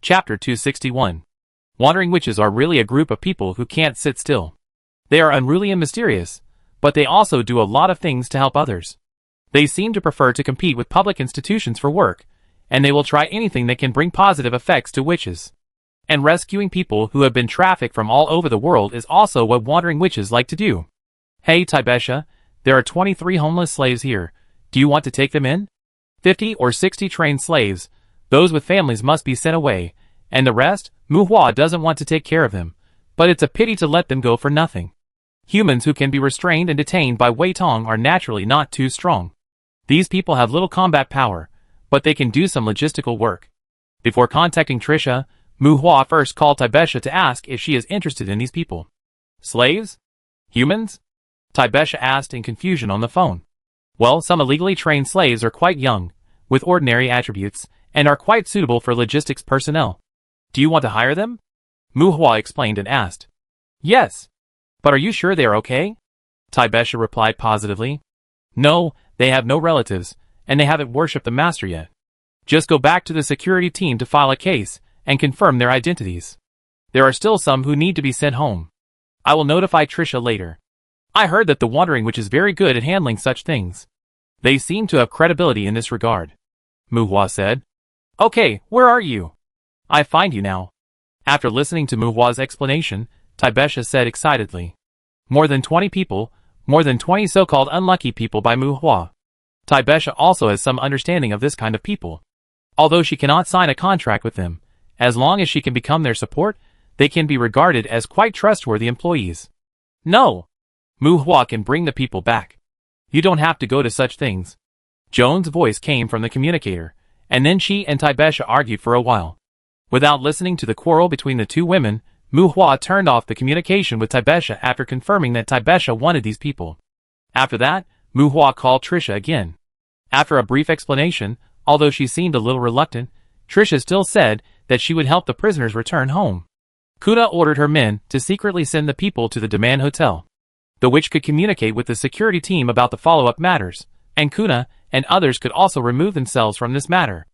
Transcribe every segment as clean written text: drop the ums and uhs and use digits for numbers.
Chapter 261. Wandering witches are really a group of people who can't sit still. They are unruly and mysterious, but they also do a lot of things to help others. They seem to prefer to compete with public institutions for work, and they will try anything that can bring positive effects to witches. And rescuing people who have been trafficked from all over the world is also what wandering witches like to do. Hey Tibesha, there are 23 homeless slaves here. Do you want to take them in? 50 or 60 trained slaves. Those with families must be sent away, and the rest, Muhua doesn't want to take care of them, but it's a pity to let them go for nothing. Humans who can be restrained and detained by Wei Tong are naturally not too strong. These people have little combat power, but they can do some logistical work. Before contacting Trisha, Muhua first called Tibesha to ask if she is interested in these people. Slaves? Humans? Tibesha asked in confusion on the phone. Well, some illegally trained slaves are quite young, with ordinary attributes, and are quite suitable for logistics personnel. Do you want to hire them? Muhua explained and asked. Yes. But are you sure they are okay? Tibesha replied positively. No, they have no relatives, and they haven't worshipped the master yet. Just go back to the security team to file a case and confirm their identities. There are still some who need to be sent home. I will notify Trisha later. I heard that the Wandering Witch is very good at handling such things. They seem to have credibility in this regard. Muhua said. Okay, where are you? I find you now. After listening to Muhua's explanation, Tibesha said excitedly. More than 20 people, more than 20 so-called unlucky people by Muhua. Tibesha also has some understanding of this kind of people. Although she cannot sign a contract with them, as long as she can become their support, they can be regarded as quite trustworthy employees. No! Muhua can bring the people back. You don't have to go to such things. Joan's voice came from the communicator, and then she and Tibesha argued for a while. Without listening to the quarrel between the two women, Muhua turned off the communication with Tibesha after confirming that Tibesha wanted these people. After that, Muhua called Trisha again. After a brief explanation, although she seemed a little reluctant, Trisha still said that she would help the prisoners return home. Kuna ordered her men to secretly send the people to the Demand Hotel. The witch could communicate with the security team about the follow-up matters, and Kuna and others could also remove themselves from this matter.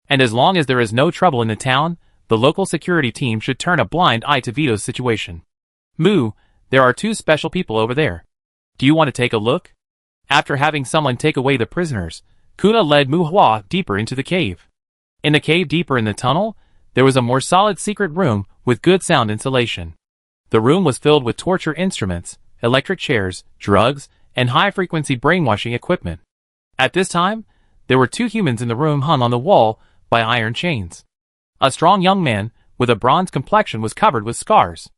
And as long as there is no trouble in the town, the local security team should turn a blind eye to Vito's situation. Mu, there are two special people over there. Do you want to take a look? After having someone take away the prisoners, Kuna led Muhua deeper into the cave. In the cave deeper in the tunnel, there was a more solid secret room with good sound insulation. The room was filled with torture instruments, electric chairs, drugs, and high-frequency brainwashing equipment. At this time, there were two humans in the room hung on the wall by iron chains. A strong young man, with a bronze complexion, was covered with scars.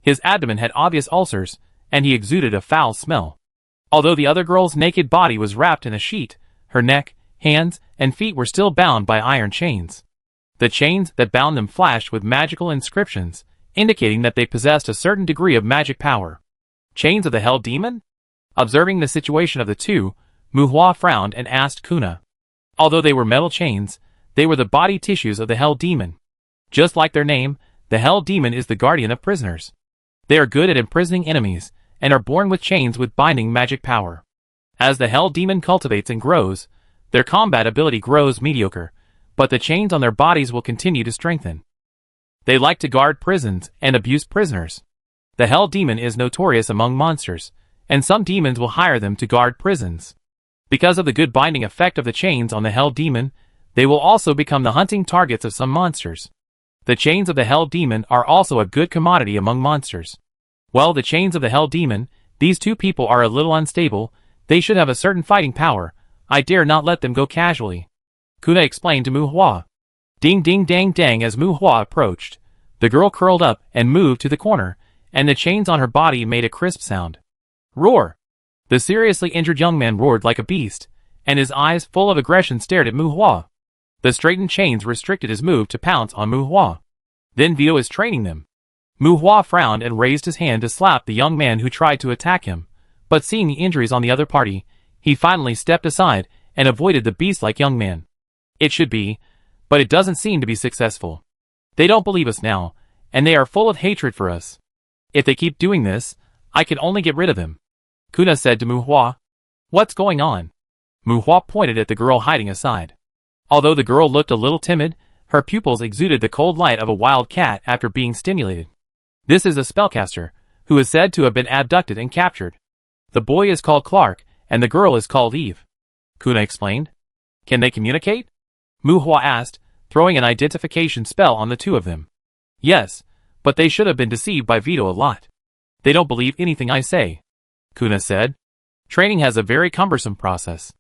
His abdomen had obvious ulcers, and he exuded a foul smell. Although the other girl's naked body was wrapped in a sheet, her neck, hands, and feet were still bound by iron chains. The chains that bound them flashed with magical inscriptions, indicating that they possessed a certain degree of magic power. Chains of the Hell Demon? Observing the situation of the two, Muhua frowned and asked Kuna. Although they were metal chains, they were the body tissues of the Hell Demon. Just like their name, the Hell Demon is the guardian of prisoners. They are good at imprisoning enemies, and are born with chains with binding magic power. As the Hell Demon cultivates and grows, their combat ability grows mediocre, but the chains on their bodies will continue to strengthen. They like to guard prisons and abuse prisoners. The Hell Demon is notorious among monsters, and some demons will hire them to guard prisons. Because of the good binding effect of the chains on the Hell Demon, they will also become the hunting targets of some monsters. The chains of the Hell Demon are also a good commodity among monsters. Well, the chains of the Hell Demon, these two people are a little unstable, they should have a certain fighting power, I dare not let them go casually. Kuna explained to Muhua. Ding ding dang dang. As Muhua approached, the girl curled up and moved to the corner, and the chains on her body made a crisp sound. Roar! The seriously injured young man roared like a beast, and his eyes full of aggression stared at Muhua. The straightened chains restricted his move to pounce on Muhua. Then Vito is training them. Muhua frowned and raised his hand to slap the young man who tried to attack him, but seeing the injuries on the other party, he finally stepped aside and avoided the beast-like young man. It should be, but it doesn't seem to be successful. They don't believe us now, and they are full of hatred for us. If they keep doing this, I can only get rid of him. Kuna said to Muhua. What's going on? Muhua pointed at the girl hiding aside. Although the girl looked a little timid, Her pupils exuded the cold light of a wild cat after being stimulated. This is a spellcaster, who is said to have been abducted and captured. The boy is called Clark, and the girl is called Eve. Kuna explained. Can they communicate? Muhua asked, throwing an identification spell on the two of them. Yes, but they should have been deceived by Vito a lot. They don't believe anything I say, Kuna said. Training has a very cumbersome process.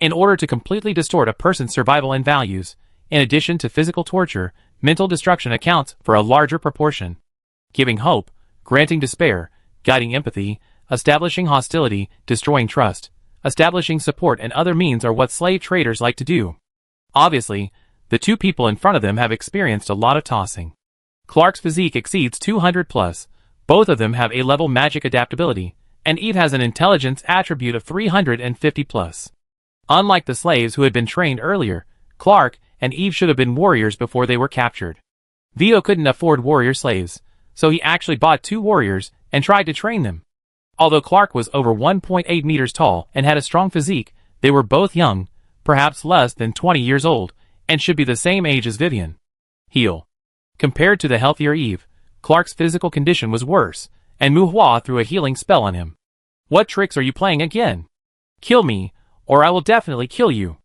In order to completely distort a person's survival and values, in addition to physical torture, mental destruction accounts for a larger proportion. Giving hope, granting despair, guiding empathy, establishing hostility, destroying trust, establishing support and other means are what slave traders like to do. Obviously, the two people in front of them have experienced a lot of tossing. Clark's physique exceeds 200 plus, both of them have A-level magic adaptability, and Eve has an intelligence attribute of 350 plus. Unlike the slaves who had been trained earlier, Clark and Eve should have been warriors before they were captured. Vito couldn't afford warrior slaves, so he actually bought 2 warriors and tried to train them. Although Clark was over 1.8 meters tall and had a strong physique, they were both young, perhaps less than 20 years old, and should be the same age as Vivian. Heal. Compared to the healthier Eve, Clark's physical condition was worse, and Muhua threw a healing spell on him. What tricks are you playing again? Kill me, or I will definitely kill you.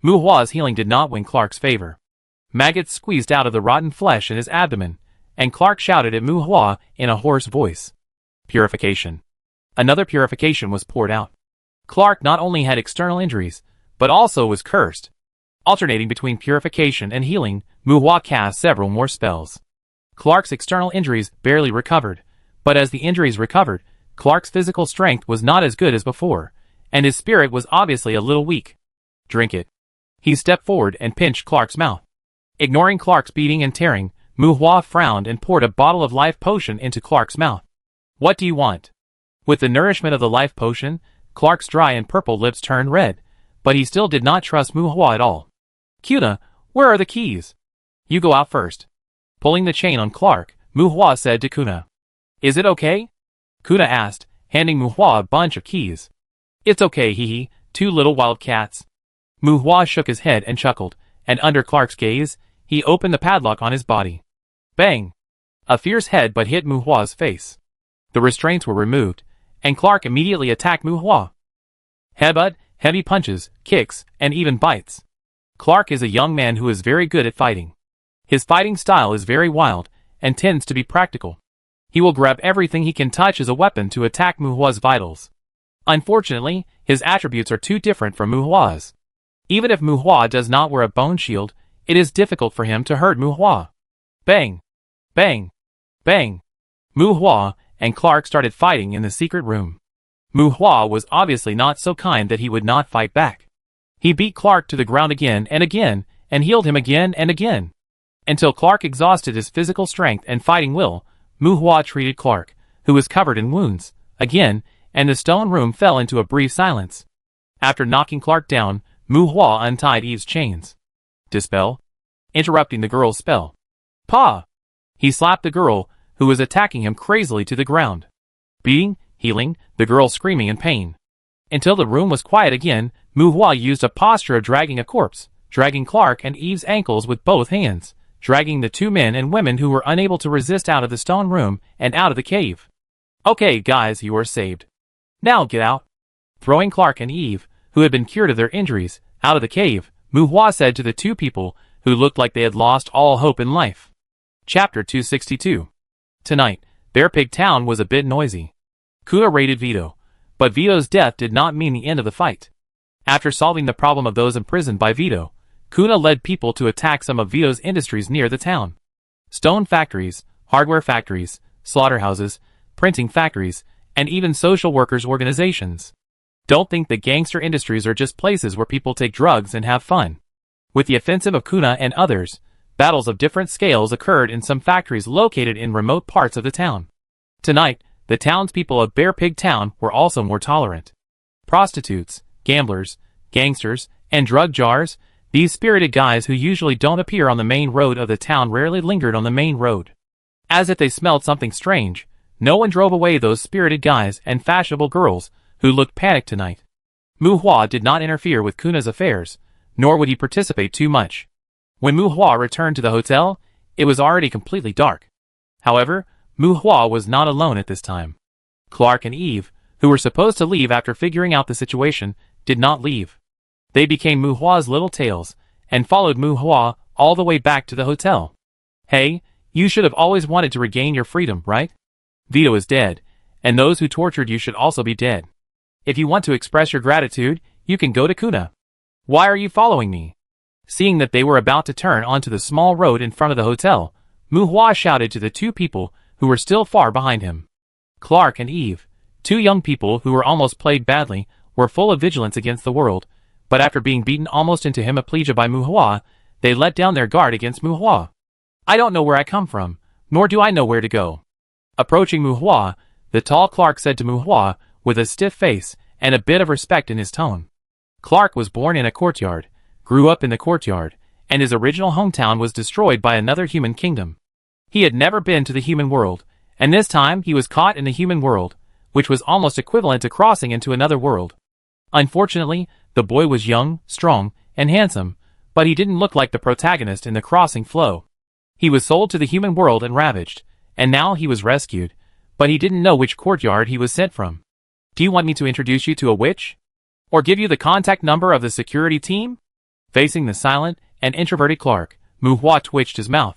Muhua's healing did not win Clark's favor. Maggots squeezed out of the rotten flesh in his abdomen, and Clark shouted at Muhua in a hoarse voice. Purification. Another purification was poured out. Clark not only had external injuries, but also was cursed. Alternating between purification and healing, Muhua cast several more spells. Clark's external injuries barely recovered, but as the injuries recovered, Clark's physical strength was not as good as before, and his spirit was obviously a little weak. Drink it. He stepped forward and pinched Clark's mouth. Ignoring Clark's beating and tearing, Muhua frowned and poured a bottle of life potion into Clark's mouth. What do you want? With the nourishment of the life potion, Clark's dry and purple lips turned red, but he still did not trust Muhua at all. Kuna, where are the keys? You go out first. Pulling the chain on Clark, Muhua said to Kuna. Is it okay? Kuna asked, handing Muhua a bunch of keys. It's okay, hee, 2 little wild cats. Muhua shook his head and chuckled, and under Clark's gaze, he opened the padlock on his body. Bang! A fierce headbutt hit Muhua's face. The restraints were removed, and Clark immediately attacked Muhua. Headbutt, heavy punches, kicks, and even bites. Clark is a young man who is very good at fighting. His fighting style is very wild, and tends to be practical. He will grab everything he can touch as a weapon to attack Muhua's vitals. Unfortunately, his attributes are too different from Muhua's. Even if Muhua does not wear a bone shield, it is difficult for him to hurt Muhua. Bang! Bang! Bang! Muhua and Clark started fighting in the secret room. Muhua was obviously not so kind that he would not fight back. He beat Clark to the ground again and healed him again and again. Until Clark exhausted his physical strength and fighting will, Muhua treated Clark, who was covered in wounds, again, and the stone room fell into a brief silence. After knocking Clark down, Muhua untied Eve's chains. Dispel? Interrupting the girl's spell. Pa! He slapped the girl, who was attacking him crazily to the ground. Beating, healing, the girl screaming in pain. Until the room was quiet again, Muhua used a posture of dragging a corpse, dragging Clark and Eve's ankles with both hands, dragging the 2 men and women who were unable to resist out of the stone room and out of the cave. Okay, guys, you are saved. Now get out. Throwing Clark and Eve, who had been cured of their injuries, out of the cave, Muhua said to the 2 people, who looked like they had lost all hope in life. Chapter 262. Tonight, Bear Pig Town was a bit noisy. Kuna raided Vito, but Vito's death did not mean the end of the fight. After solving the problem of those imprisoned by Vito, Kuna led people to attack some of Vito's industries near the town. Stone factories, hardware factories, slaughterhouses, printing factories, and even social workers' organizations. Don't think the gangster industries are just places where people take drugs and have fun. With the offensive of Kuna and others, battles of different scales occurred in some factories located in remote parts of the town. Tonight, the townspeople of Bear Pig Town were also more tolerant. Prostitutes, gamblers, gangsters, and drug jars, these spirited guys who usually don't appear on the main road of the town rarely lingered on the main road. As if they smelled something strange, no one drove away those spirited guys and fashionable girls who looked panicked tonight. Muhua did not interfere with Kuna's affairs, nor would he participate too much. When Mu Hua returned to the hotel, it was already completely dark. However, Mu Hua was not alone at this time. Clark and Eve, who were supposed to leave after figuring out the situation, did not leave. They became Mu Hua's little tails, and followed Mu Hua all the way back to the hotel. Hey, you should have always wanted to regain your freedom, right? Vito is dead, and those who tortured you should also be dead. If you want to express your gratitude, you can go to Kuna. Why are you following me? Seeing that they were about to turn onto the small road in front of the hotel, Mu Hua shouted to the two people who were still far behind him. Clark and Eve, two young people who were almost played badly, were full of vigilance against the world, but after being beaten almost into hemiplegia by Mu Hua, they let down their guard against Mu Hua. I don't know where I come from, nor do I know where to go. Approaching Mu Hua, the tall Clark said to Mu Hua, with a stiff face and a bit of respect in his tone. Clark was born in a courtyard, grew up in the courtyard, and his original hometown was destroyed by another human kingdom. He had never been to the human world, and this time he was caught in the human world, which was almost equivalent to crossing into another world. Unfortunately, the boy was young, strong, and handsome, but he didn't look like the protagonist in the crossing flow. He was sold to the human world and ravaged, and now he was rescued, but he didn't know which courtyard he was sent from. Do you want me to introduce you to a witch? Or give you the contact number of the security team? Facing the silent and introverted Clark, Mu Hua twitched his mouth.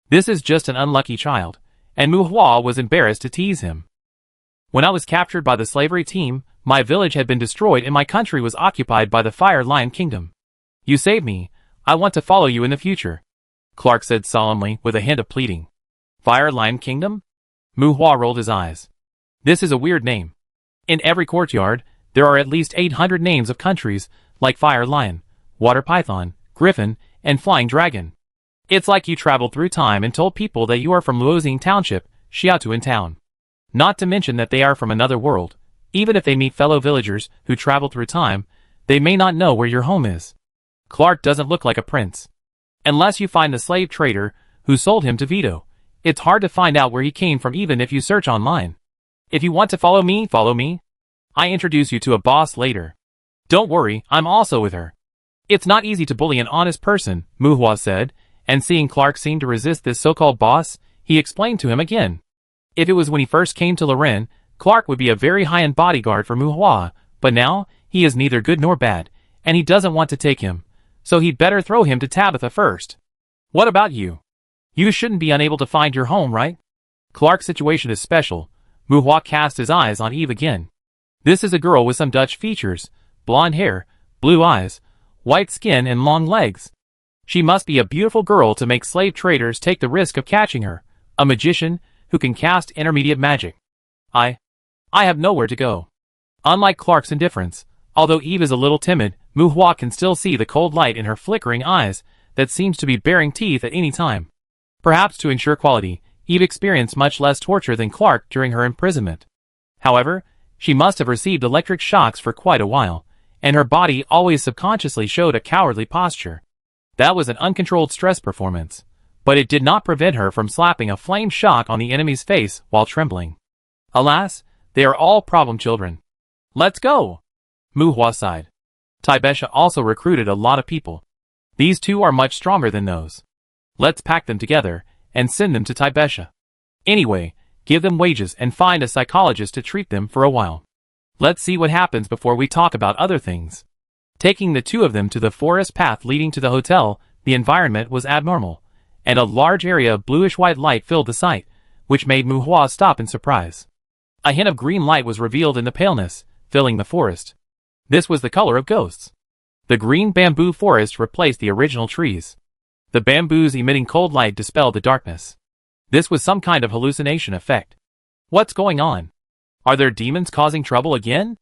This is just an unlucky child, and Mu Hua was embarrassed to tease him. When I was captured by the slavery team, my village had been destroyed and my country was occupied by the Fire Lion Kingdom. You saved me. I want to follow you in the future, Clark said solemnly with a hint of pleading. Fire Lion Kingdom? Mu Hua rolled his eyes. This is a weird name. In every courtyard, there are at least 800 names of countries, like Fire Lion, Water Python, Griffin, and Flying Dragon. It's like you traveled through time and told people that you are from Luozing Township, Xiaotuan Town. Not to mention that they are from another world. Even if they meet fellow villagers who travel through time, they may not know where your home is. Clark doesn't look like a prince. Unless you find the slave trader who sold him to Vito, it's hard to find out where he came from even if you search online. If you want to follow me, follow me. I introduce you to a boss later. Don't worry, I'm also with her. It's not easy to bully an honest person, Mu Hua said, and seeing Clark seem to resist this so-called boss, he explained to him again. If it was when he first came to Loren, Clark would be a very high-end bodyguard for Mu Hua, but now, he is neither good nor bad, and he doesn't want to take him, so he'd better throw him to Tabitha first. What about you? You shouldn't be unable to find your home, right? Clark's situation is special. Mu Hua cast his eyes on Eve again. This is a girl with some Dutch features, blonde hair, blue eyes, white skin and long legs. She must be a beautiful girl to make slave traders take the risk of catching her, a magician who can cast intermediate magic. I have nowhere to go. Unlike Clark's indifference, although Eve is a little timid, Mu Hua can still see the cold light in her flickering eyes that seems to be baring teeth at any time. Perhaps to ensure quality, Eve experienced much less torture than Clark during her imprisonment. However, she must have received electric shocks for quite a while, and her body always subconsciously showed a cowardly posture. That was an uncontrolled stress performance, but it did not prevent her from slapping a flame shock on the enemy's face while trembling. Alas, they are all problem children. Let's go! Mu Hua sighed. Taibesha also recruited a lot of people. These two are much stronger than those. Let's pack them together and send them to Taibesha. Anyway, give them wages and find a psychologist to treat them for a while. Let's see what happens before we talk about other things. Taking the two of them to the forest path leading to the hotel, the environment was abnormal, and a large area of bluish-white light filled the sight, which made Mu Hua stop in surprise. A hint of green light was revealed in the paleness, filling the forest. This was the color of ghosts. The green bamboo forest replaced the original trees. The bamboos emitting cold light dispelled the darkness. This was some kind of hallucination effect. What's going on? Are there demons causing trouble again?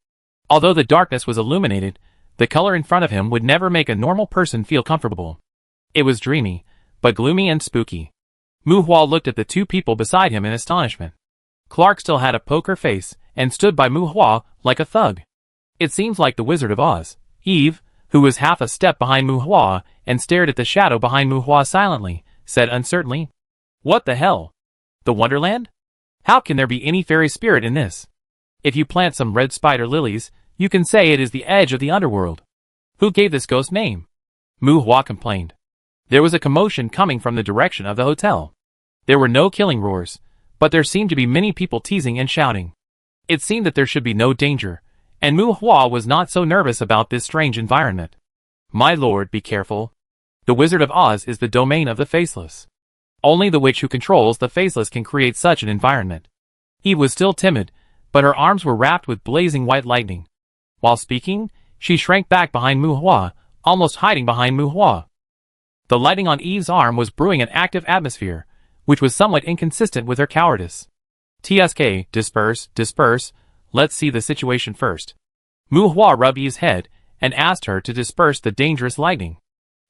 Although the darkness was illuminated, the color in front of him would never make a normal person feel comfortable. It was dreamy, but gloomy and spooky. Mu Hua looked at the two people beside him in astonishment. Clark still had a poker face and stood by Mu Hua like a thug. It seems like the Wizard of Oz. Eve, who was half a step behind Mu Hua and stared at the shadow behind Mu Hua silently, said uncertainly, "What the hell? The Wonderland? How can there be any fairy spirit in this? If you plant some red spider lilies, you can say it is the edge of the underworld. Who gave this ghost name?" Mu Hua complained. There was a commotion coming from the direction of the hotel. There were no killing roars, but there seemed to be many people teasing and shouting. It seemed that there should be no danger, and Mu Hua was not so nervous about this strange environment. My lord, be careful. The Wizard of Oz is the domain of the Faceless. Only the witch who controls the Faceless can create such an environment. Eve was still timid, but her arms were wrapped with blazing white lightning. While speaking, she shrank back behind Mu Hua, almost hiding behind Mu Hua. The lightning on Eve's arm was brewing an active atmosphere, which was somewhat inconsistent with her cowardice. TSK, disperse, disperse, let's see the situation first. Mu Hua rubbed Eve's head and asked her to disperse the dangerous lightning.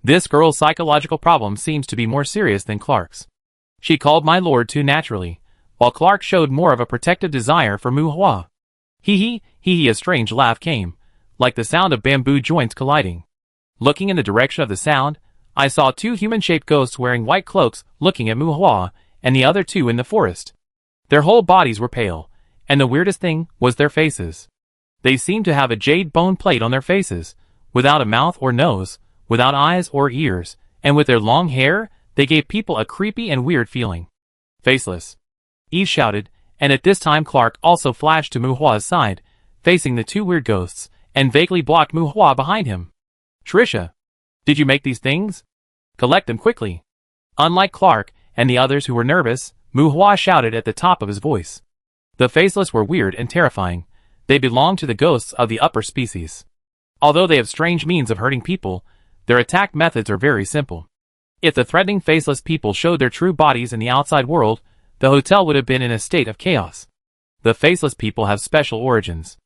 This girl's psychological problem seems to be more serious than Clark's. She called my lord too naturally, while Clark showed more of a protective desire for Mu Hua. Hee hee, a strange laugh came, like the sound of bamboo joints colliding. Looking in the direction of the sound, I saw two human-shaped ghosts wearing white cloaks looking at Mu Hua, and the other two in the forest. Their whole bodies were pale, and the weirdest thing was their faces. They seemed to have a jade bone plate on their faces, without a mouth or nose, without eyes or ears, and with their long hair, they gave people a creepy and weird feeling. Faceless. Eve shouted, and at this time Clark also flashed to Mu Hua's side, facing the two weird ghosts, and vaguely blocked Mu Hua behind him. Trisha, did you make these things? Collect them quickly. Unlike Clark and the others who were nervous, Mu Hua shouted at the top of his voice. The Faceless were weird and terrifying. They belonged to the ghosts of the upper species. Although they have strange means of hurting people, their attack methods are very simple. If the threatening Faceless people showed their true bodies in the outside world, the hotel would have been in a state of chaos. The Faceless people have special origins.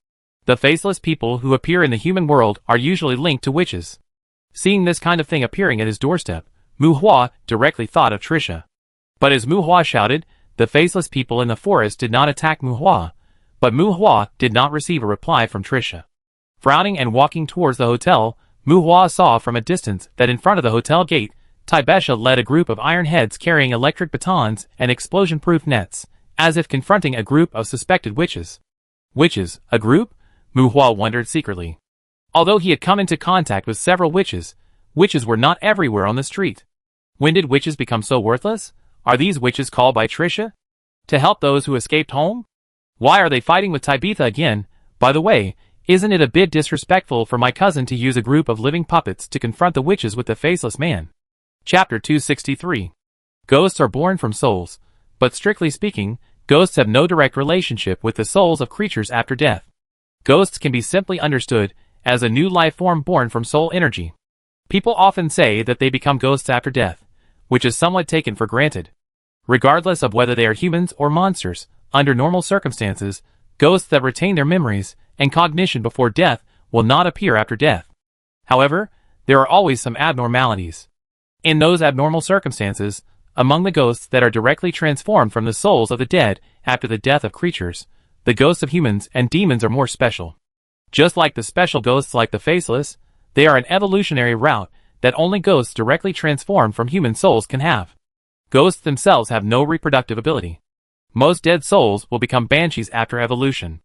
The Faceless people who appear in the human world are usually linked to witches. Seeing this kind of thing appearing at his doorstep, Mu Hua directly thought of Trisha. But as Mu Hua shouted, the Faceless people in the forest did not attack Mu Hua, but Mu Hua did not receive a reply from Trisha. Frowning and walking towards the hotel, Mu Hua saw from a distance that in front of the hotel gate, Tibesha led a group of iron heads carrying electric batons and explosion-proof nets, as if confronting a group of suspected witches. Witches, a group? Mu Hua wondered secretly. Although he had come into contact with several witches, witches were not everywhere on the street. When did witches become so worthless? Are these witches called by Trisha? To help those who escaped home? Why are they fighting with Tabitha again? By the way, isn't it a bit disrespectful for my cousin to use a group of living puppets to confront the witches with the Faceless Man? Chapter 263. Ghosts are born from souls, but strictly speaking, ghosts have no direct relationship with the souls of creatures after death. Ghosts can be simply understood as a new life form born from soul energy. People often say that they become ghosts after death, which is somewhat taken for granted. Regardless of whether they are humans or monsters, under normal circumstances, ghosts that retain their memories and cognition before death will not appear after death. However, there are always some abnormalities. In those abnormal circumstances, among the ghosts that are directly transformed from the souls of the dead after the death of creatures, the ghosts of humans and demons are more special. Just like the special ghosts like the Faceless, they are an evolutionary route that only ghosts directly transformed from human souls can have. Ghosts themselves have no reproductive ability. Most dead souls will become banshees after evolution.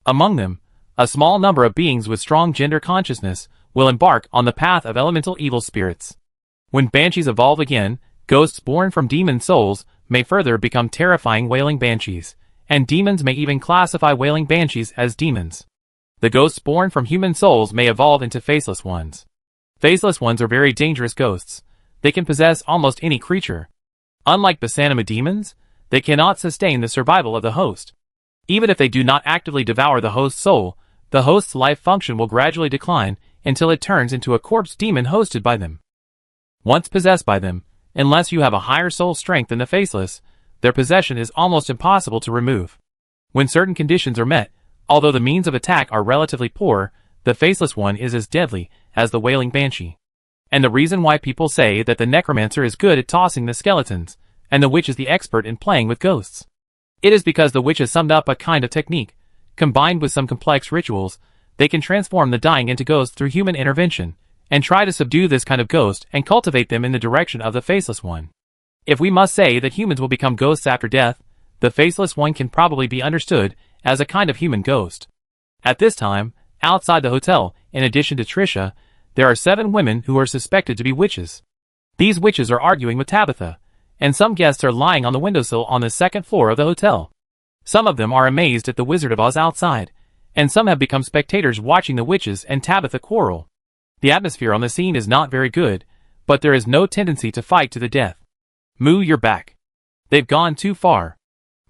Among them, a small number of beings with strong gender consciousness will embark on the path of elemental evil spirits. When banshees evolve again, ghosts born from demon souls may further become terrifying wailing banshees, and demons may even classify wailing banshees as demons. The ghosts born from human souls may evolve into Faceless ones. Faceless ones are very dangerous ghosts. They can possess almost any creature. Unlike Basanima demons, they cannot sustain the survival of the host. Even if they do not actively devour the host's soul, the host's life function will gradually decline until it turns into a corpse demon hosted by them. Once possessed by them, unless you have a higher soul strength than the Faceless, their possession is almost impossible to remove. When certain conditions are met, although the means of attack are relatively poor, the Faceless one is as deadly as the wailing banshee. And the reason why people say that the necromancer is good at tossing the skeletons, and the witch is the expert in playing with ghosts. It is because the witch has summed up a kind of technique. Combined with some complex rituals, they can transform the dying into ghosts through human intervention, and try to subdue this kind of ghost and cultivate them in the direction of the Faceless one. If we must say that humans will become ghosts after death, the Faceless one can probably be understood as a kind of human ghost. At this time, outside the hotel, in addition to Trisha, there are 7 women who are suspected to be witches. These witches are arguing with Tabitha, and some guests are lying on the windowsill on the second floor of the hotel. Some of them are amazed at the Wizard of Oz outside, and some have become spectators watching the witches and Tabitha quarrel. The atmosphere on the scene is not very good, but there is no tendency to fight to the death. Moo, you're back. They've gone too far.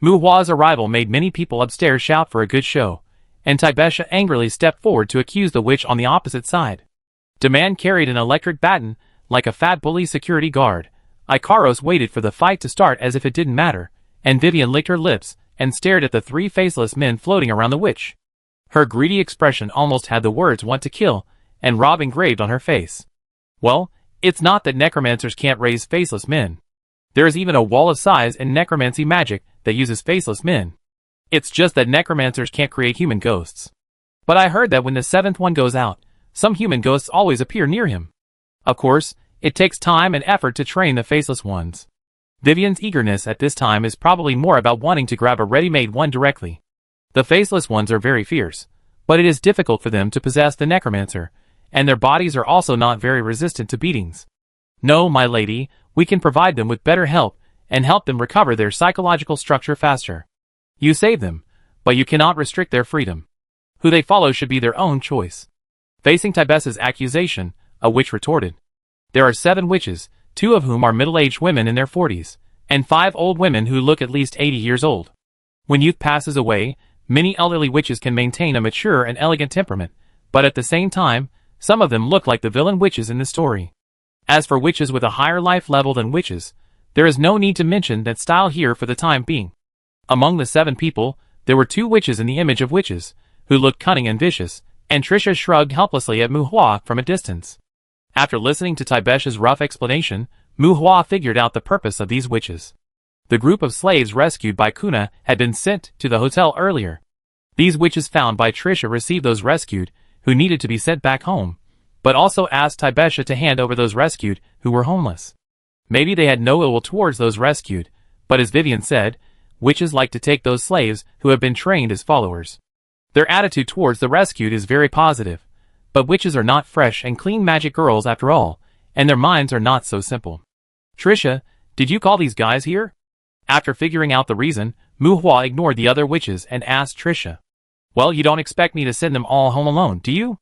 Moo Hua's arrival made many people upstairs shout for a good show, and Taibesha angrily stepped forward to accuse the witch on the opposite side. Demand carried an electric baton, like a fat bully security guard. Ikaros waited for the fight to start as if it didn't matter, and Vivian licked her lips and stared at the three faceless men floating around the witch. Her greedy expression almost had the words "want to kill" and "rob" engraved on her face. Well, it's not that necromancers can't raise faceless men. There is even a wall of size in necromancy magic that uses faceless men. It's just that necromancers can't create human ghosts. But I heard that when the seventh one goes out, some human ghosts always appear near him. Of course, it takes time and effort to train the faceless ones. Vivian's eagerness at this time is probably more about wanting to grab a ready-made one directly. The faceless ones are very fierce, but it is difficult for them to possess the necromancer, and their bodies are also not very resistant to beatings. No, my lady, we can provide them with better help, and help them recover their psychological structure faster. You save them, but you cannot restrict their freedom. Who they follow should be their own choice. Facing Taibessa's accusation, a witch retorted. There are 7 witches, 2 of whom are middle-aged women in their 40s, and 5 old women who look at least 80 years old. When youth passes away, many elderly witches can maintain a mature and elegant temperament, but at the same time, some of them look like the villain witches in the story. As for witches with a higher life level than witches, there is no need to mention that style here for the time being. Among the 7 people, there were 2 witches in the image of witches, who looked cunning and vicious, and Trisha shrugged helplessly at Mu Hua from a distance. After listening to Taibesha's rough explanation, Mu Hua figured out the purpose of these witches. The group of slaves rescued by Kuna had been sent to the hotel earlier. These witches found by Trisha received those rescued, who needed to be sent back home, but also asked Taibesha to hand over those rescued, who were homeless. Maybe they had no ill will towards those rescued, but as Vivian said, witches like to take those slaves who have been trained as followers. Their attitude towards the rescued is very positive, but witches are not fresh and clean magic girls after all, and their minds are not so simple. Trisha, did you call these guys here? After figuring out the reason, Mu Hua ignored the other witches and asked Trisha. Well, you don't expect me to send them all home alone, do you?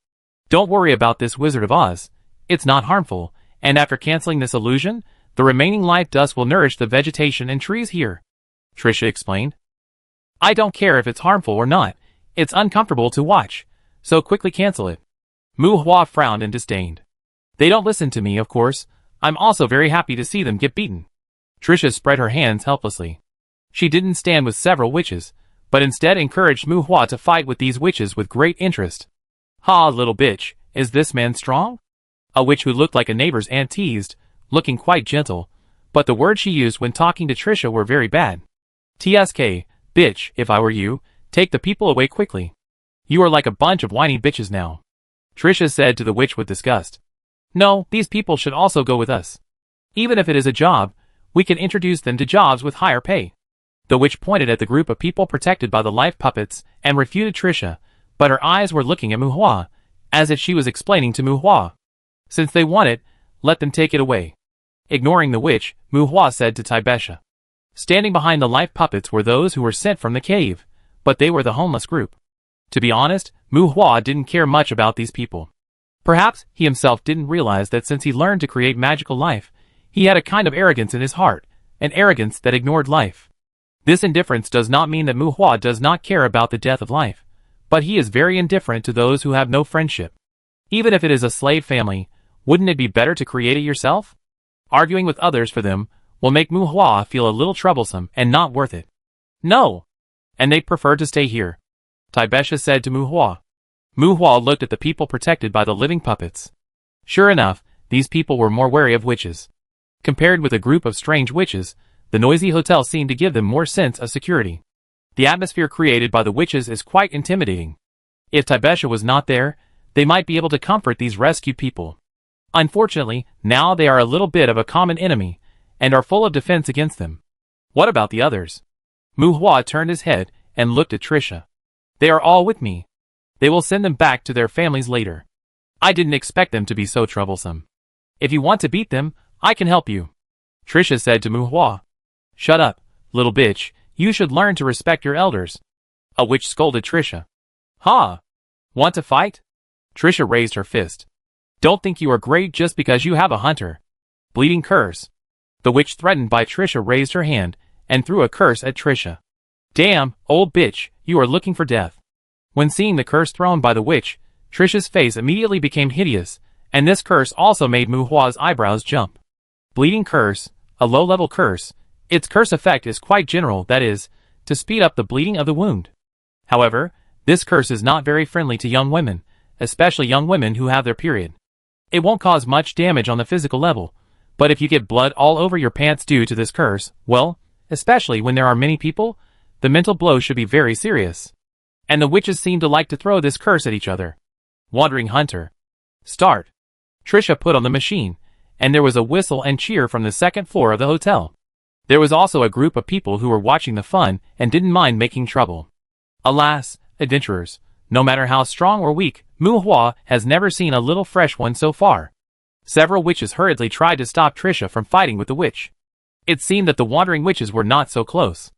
Don't worry about this Wizard of Oz. It's not harmful, and after canceling this illusion, the remaining light dust will nourish the vegetation and trees here, Trisha explained. I don't care if it's harmful or not. It's uncomfortable to watch, so quickly cancel it. Mu Hua frowned in disdain. They don't listen to me, of course. I'm also very happy to see them get beaten. Trisha spread her hands helplessly. She didn't stand with several witches, but instead encouraged Mu Hua to fight with these witches with great interest. Ha, little bitch, is this man strong? A witch who looked like a neighbor's aunt teased, looking quite gentle, but the words she used when talking to Trisha were very bad. TSK, bitch, if I were you, take the people away quickly. You are like a bunch of whiny bitches now, Trisha said to the witch with disgust. No, these people should also go with us. Even if it is a job, we can introduce them to jobs with higher pay. The witch pointed at the group of people protected by the life puppets and refuted Trisha, but her eyes were looking at Mu Hua, as if she was explaining to Mu Hua. Since they want it, let them take it away. Ignoring the witch, Mu Hua said to Taibesha. Standing behind the life puppets were those who were sent from the cave, but they were the homeless group. To be honest, Mu Hua didn't care much about these people. Perhaps he himself didn't realize that since he learned to create magical life, he had a kind of arrogance in his heart, an arrogance that ignored life. This indifference does not mean that Mu Hua does not care about the death of life, but he is very indifferent to those who have no friendship. Even if it is a slave family, wouldn't it be better to create it yourself? Arguing with others for them will make Mu Hua feel a little troublesome and not worth it. No! And they'd prefer to stay here, Taibesha said to Mu Hua. Mu Hua looked at the people protected by the living puppets. Sure enough, these people were more wary of witches. Compared with a group of strange witches, the noisy hotel seemed to give them more sense of security. The atmosphere created by the witches is quite intimidating. If Taibesha was not there, they might be able to comfort these rescued people. Unfortunately, now they are a little bit of a common enemy, and are full of defense against them. What about the others? Mu Hua turned his head and looked at Trisha. They are all with me. They will send them back to their families later. I didn't expect them to be so troublesome. If you want to beat them, I can help you, Trisha said to Muhua. Shut up, little bitch, you should learn to respect your elders, a witch scolded Trisha. Ha! Want to fight? Trisha raised her fist. Don't think you are great just because you have a hunter. Bleeding curse. The witch threatened by Trisha raised her hand and threw a curse at Trisha. Damn, old bitch, you are looking for death. When seeing the curse thrown by the witch, Trisha's face immediately became hideous, and this curse also made Muhua's eyebrows jump. Bleeding curse, a low-level curse. Its curse effect is quite general, that is, to speed up the bleeding of the wound. However, this curse is not very friendly to young women, especially young women who have their period. It won't cause much damage on the physical level, but if you get blood all over your pants due to this curse, well, especially when there are many people, the mental blow should be very serious. And the witches seem to like to throw this curse at each other. Wandering Hunter. Start. Trisha put on the machine, and there was a whistle and cheer from the second floor of the hotel. There was also a group of people who were watching the fun and didn't mind making trouble. Alas, adventurers, no matter how strong or weak, Muhua has never seen a little fresh one so far. Several witches hurriedly tried to stop Trisha from fighting with the witch. It seemed that the wandering witches were not so close.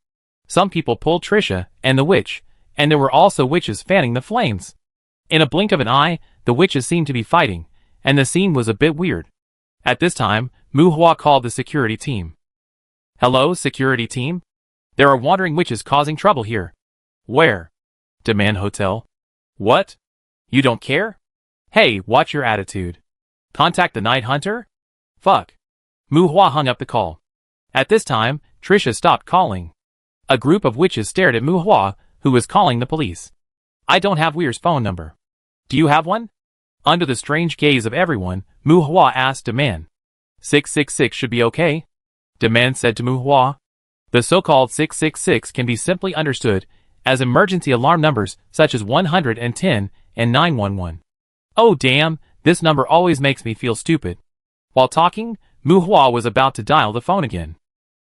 Some people pulled Trisha and the witch, and there were also witches fanning the flames. In a blink of an eye, the witches seemed to be fighting, and the scene was a bit weird. At this time, Muhua called the security team. Hello, security team? There are wandering witches causing trouble here. Where? Demand Hotel. What? You don't care? Hey, watch your attitude. Contact the night hunter? Fuck. Muhua hung up the call. At this time, Trisha stopped calling. A group of witches stared at Muhua, who was calling the police. I don't have Weir's phone number. Do you have one? Under the strange gaze of everyone, Muhua asked Demand. 666 should be okay, Demand said to Muhua. The so-called 666 can be simply understood as emergency alarm numbers such as 110 and 911. Oh damn, this number always makes me feel stupid. While talking, Muhua was about to dial the phone again.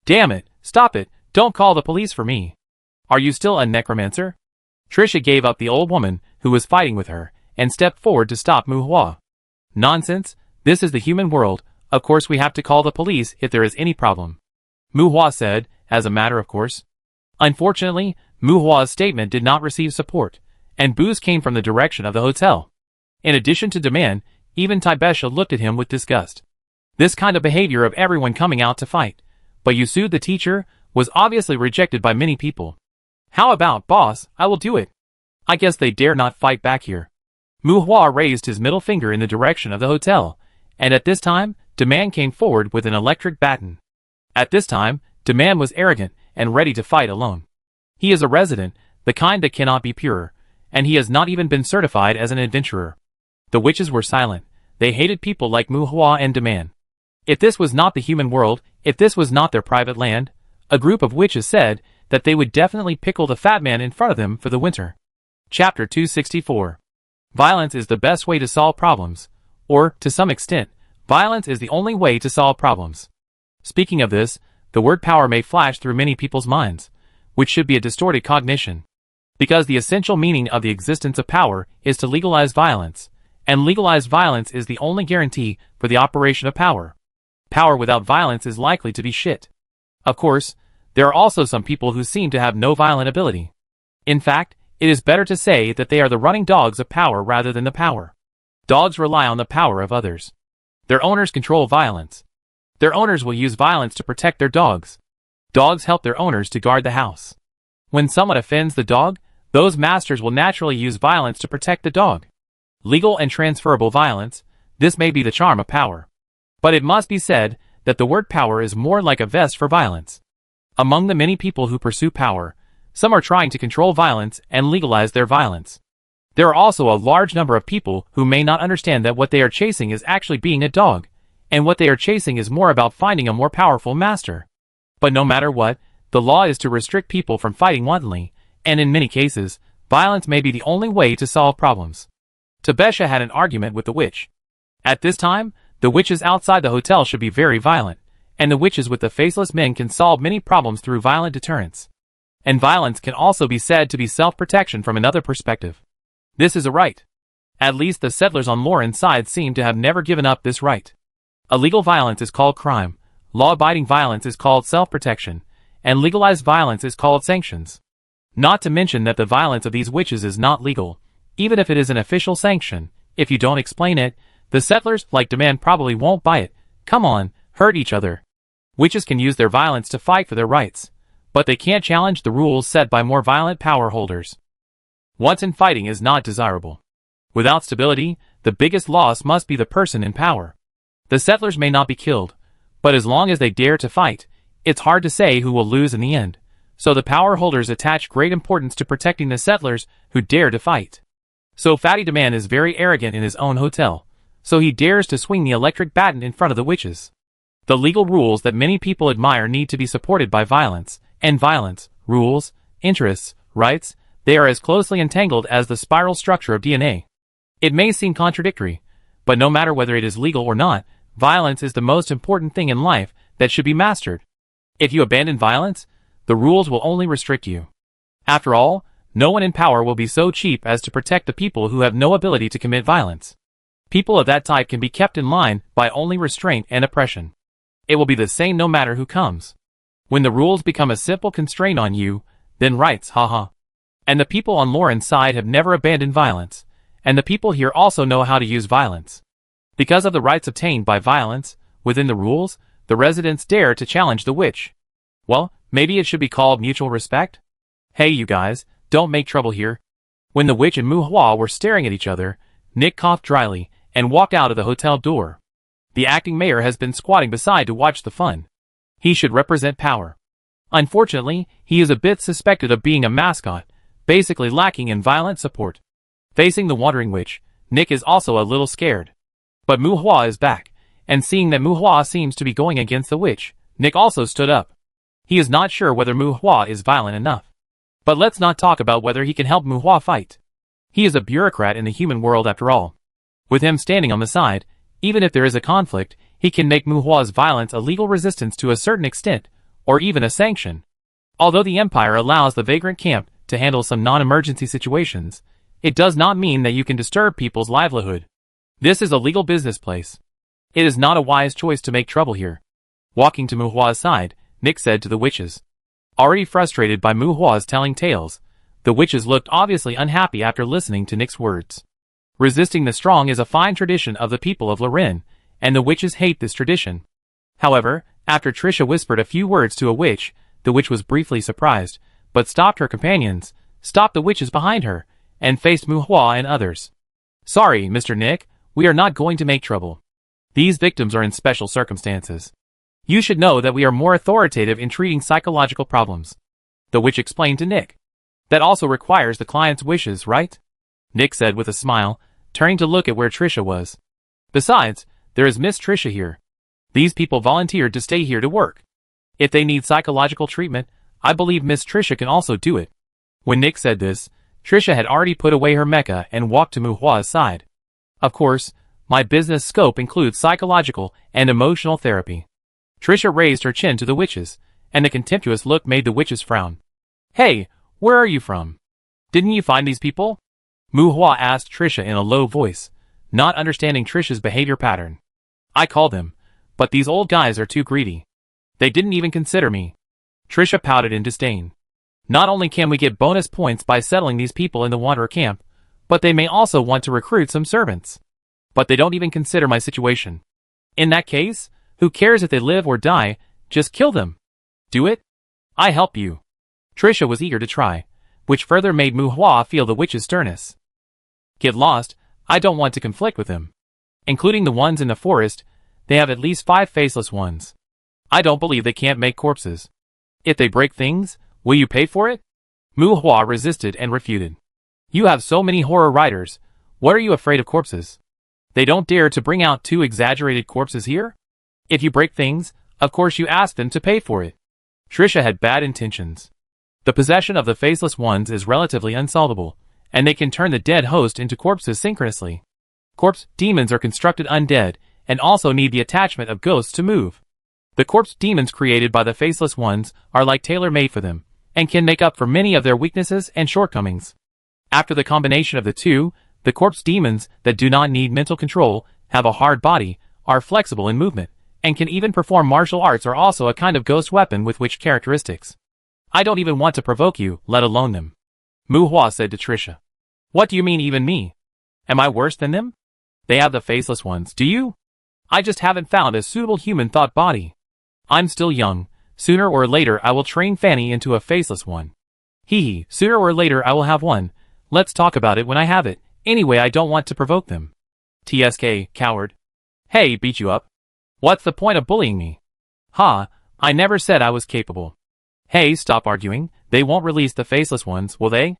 Damn it, stop it, don't call the police for me. Are you still a necromancer? Trisha gave up the old woman who was fighting with her and stepped forward to stop Muhua. Nonsense, this is the human world, of course we have to call the police if there is any problem. Muhua said, as a matter of course. Unfortunately, Muhua's statement did not receive support, and boos came from the direction of the hotel. In addition to Demand, even Taibesha looked at him with disgust. This kind of behavior of everyone coming out to fight, but you sued the teacher, was obviously rejected by many people. How about, boss, I will do it. I guess they dare not fight back here. Muhua raised his middle finger in the direction of the hotel, and at this time, Demand came forward with an electric baton. At this time, Demand was arrogant and ready to fight alone. He is a resident, the kind that cannot be pure, and he has not even been certified as an adventurer. The witches were silent. They hated people like Muhua and Demand. If this was not the human world, if this was not their private land, a group of witches said that they would definitely pickle the fat man in front of them for the winter. Chapter 264. Violence is the best way to solve problems, or, to some extent, violence is the only way to solve problems. Speaking of this, the word power may flash through many people's minds, which should be a distorted cognition. Because the essential meaning of the existence of power is to legalize violence, and legalized violence is the only guarantee for the operation of power. Power without violence is likely to be shit. Of course, there are also some people who seem to have no violent ability. In fact, it is better to say that they are the running dogs of power rather than the power. Dogs rely on the power of others. Their owners control violence. Their owners will use violence to protect their dogs. Dogs help their owners to guard the house. When someone offends the dog, those masters will naturally use violence to protect the dog. Legal and transferable violence, this may be the charm of power. But it must be said that the word power is more like a vest for violence. Among the many people who pursue power, some are trying to control violence and legalize their violence. There are also a large number of people who may not understand that what they are chasing is actually being a dog, and what they are chasing is more about finding a more powerful master. But no matter what, the law is to restrict people from fighting wantonly, and in many cases, violence may be the only way to solve problems. Taibesha had an argument with the witch. At this time, the witches outside the hotel should be very violent, and the witches with the faceless men can solve many problems through violent deterrence. And violence can also be said to be self-protection from another perspective. This is a right. At least the settlers on Lauren's side seem to have never given up this right. Illegal violence is called crime, law-abiding violence is called self-protection, and legalized violence is called sanctions. Not to mention that the violence of these witches is not legal, even if it is an official sanction. If you don't explain it, the settlers, like demand, probably won't buy it. Come on, hurt each other. Witches can use their violence to fight for their rights, but they can't challenge the rules set by more violent power holders. Wanton fighting is not desirable. Without stability, the biggest loss must be the person in power. The settlers may not be killed, but as long as they dare to fight, it's hard to say who will lose in the end. So the power holders attach great importance to protecting the settlers who dare to fight. So Fatty Demand is very arrogant in his own hotel, so he dares to swing the electric baton in front of the witches. The legal rules that many people admire need to be supported by violence, and violence, rules, interests, rights, they are as closely entangled as the spiral structure of DNA. It may seem contradictory, but no matter whether it is legal or not, violence is the most important thing in life that should be mastered. If you abandon violence, the rules will only restrict you. After all, no one in power will be so cheap as to protect the people who have no ability to commit violence. People of that type can be kept in line by only restraint and oppression. It will be the same no matter who comes. When the rules become a simple constraint on you, then rights, haha. And the people on Lauren's side have never abandoned violence, and the people here also know how to use violence. Because of the rights obtained by violence, within the rules, the residents dare to challenge the witch. Well, maybe it should be called mutual respect? Hey you guys, don't make trouble here. When the witch and Mu Hua were staring at each other, Nick coughed dryly and walked out of the hotel door. The acting mayor has been squatting beside to watch the fun. He should represent power. Unfortunately, he is a bit suspected of being a mascot, basically lacking in violent support. Facing the wandering witch, Nick is also a little scared. But Mu Hua is back, and seeing that Mu Hua seems to be going against the witch, Nick also stood up. He is not sure whether Mu Hua is violent enough. But let's not talk about whether he can help Mu Hua fight. He is a bureaucrat in the human world after all. With him standing on the side, even if there is a conflict, he can make Mu Hua's violence a legal resistance to a certain extent, or even a sanction. Although the Empire allows the vagrant camp to handle some non-emergency situations, it does not mean that you can disturb people's livelihood. This is a legal business place. It is not a wise choice to make trouble here. Walking to Mu Hua's side, Nick said to the witches. Already frustrated by Mu Hua's telling tales, the witches looked obviously unhappy after listening to Nick's words. Resisting the strong is a fine tradition of the people of Loren, and the witches hate this tradition. However, after Trisha whispered a few words to a witch, the witch was briefly surprised, but stopped her companions, stopped the witches behind her, and faced Mu Hua and others. Sorry, Mr. Nick, we are not going to make trouble. These victims are in special circumstances. You should know that we are more authoritative in treating psychological problems. The witch explained to Nick. That also requires the client's wishes, right? Nick said with a smile, turning to look at where Trisha was. Besides, there is Miss Trisha here. These people volunteered to stay here to work. If they need psychological treatment, I believe Miss Trisha can also do it. When Nick said this, Trisha had already put away her mecha and walked to Mu Hua's side. Of course, my business scope includes psychological and emotional therapy. Trisha raised her chin to the witches, and the contemptuous look made the witches frown. Hey, where are you from? Didn't you find these people? Mu Hua asked Trisha in a low voice, not understanding Trisha's behavior pattern. I called them, but these old guys are too greedy. They didn't even consider me. Trisha pouted in disdain. Not only can we get bonus points by settling these people in the Wanderer camp, but they may also want to recruit some servants. But they don't even consider my situation. In that case, who cares if they live or die, just kill them. Do it? I help you. Trisha was eager to try, which further made Mu Hua feel the witch's sternness. Get lost, I don't want to conflict with them. Including the ones in the forest, they have at least 5 faceless ones. I don't believe they can't make corpses. If they break things, will you pay for it? Mu Hua resisted and refuted. You have so many horror writers, what are you afraid of corpses? They don't dare to bring out 2 exaggerated corpses here? If you break things, of course you ask them to pay for it. Trisha had bad intentions. The possession of the faceless ones is relatively unsolvable, and they can turn the dead host into corpses synchronously. Corpse demons are constructed undead, and also need the attachment of ghosts to move. The corpse demons created by the faceless ones are like tailor-made for them, and can make up for many of their weaknesses and shortcomings. After the combination of the two, the corpse demons that do not need mental control, have a hard body, are flexible in movement, and can even perform martial arts are also a kind of ghost weapon with witch characteristics. I don't even want to provoke you, let alone them. Mu Hua said to Trisha. What do you mean even me? Am I worse than them? They have the faceless ones, do you? I just haven't found a suitable human thought body. I'm still young. Sooner or later I will train Fanny into a faceless one. Hee, sooner or later I will have one. Let's talk about it when I have it. Anyway, I don't want to provoke them. TSK, coward. Hey, beat you up. What's the point of bullying me? Ha, I never said I was capable. Hey, stop arguing. They won't release the faceless ones, will they?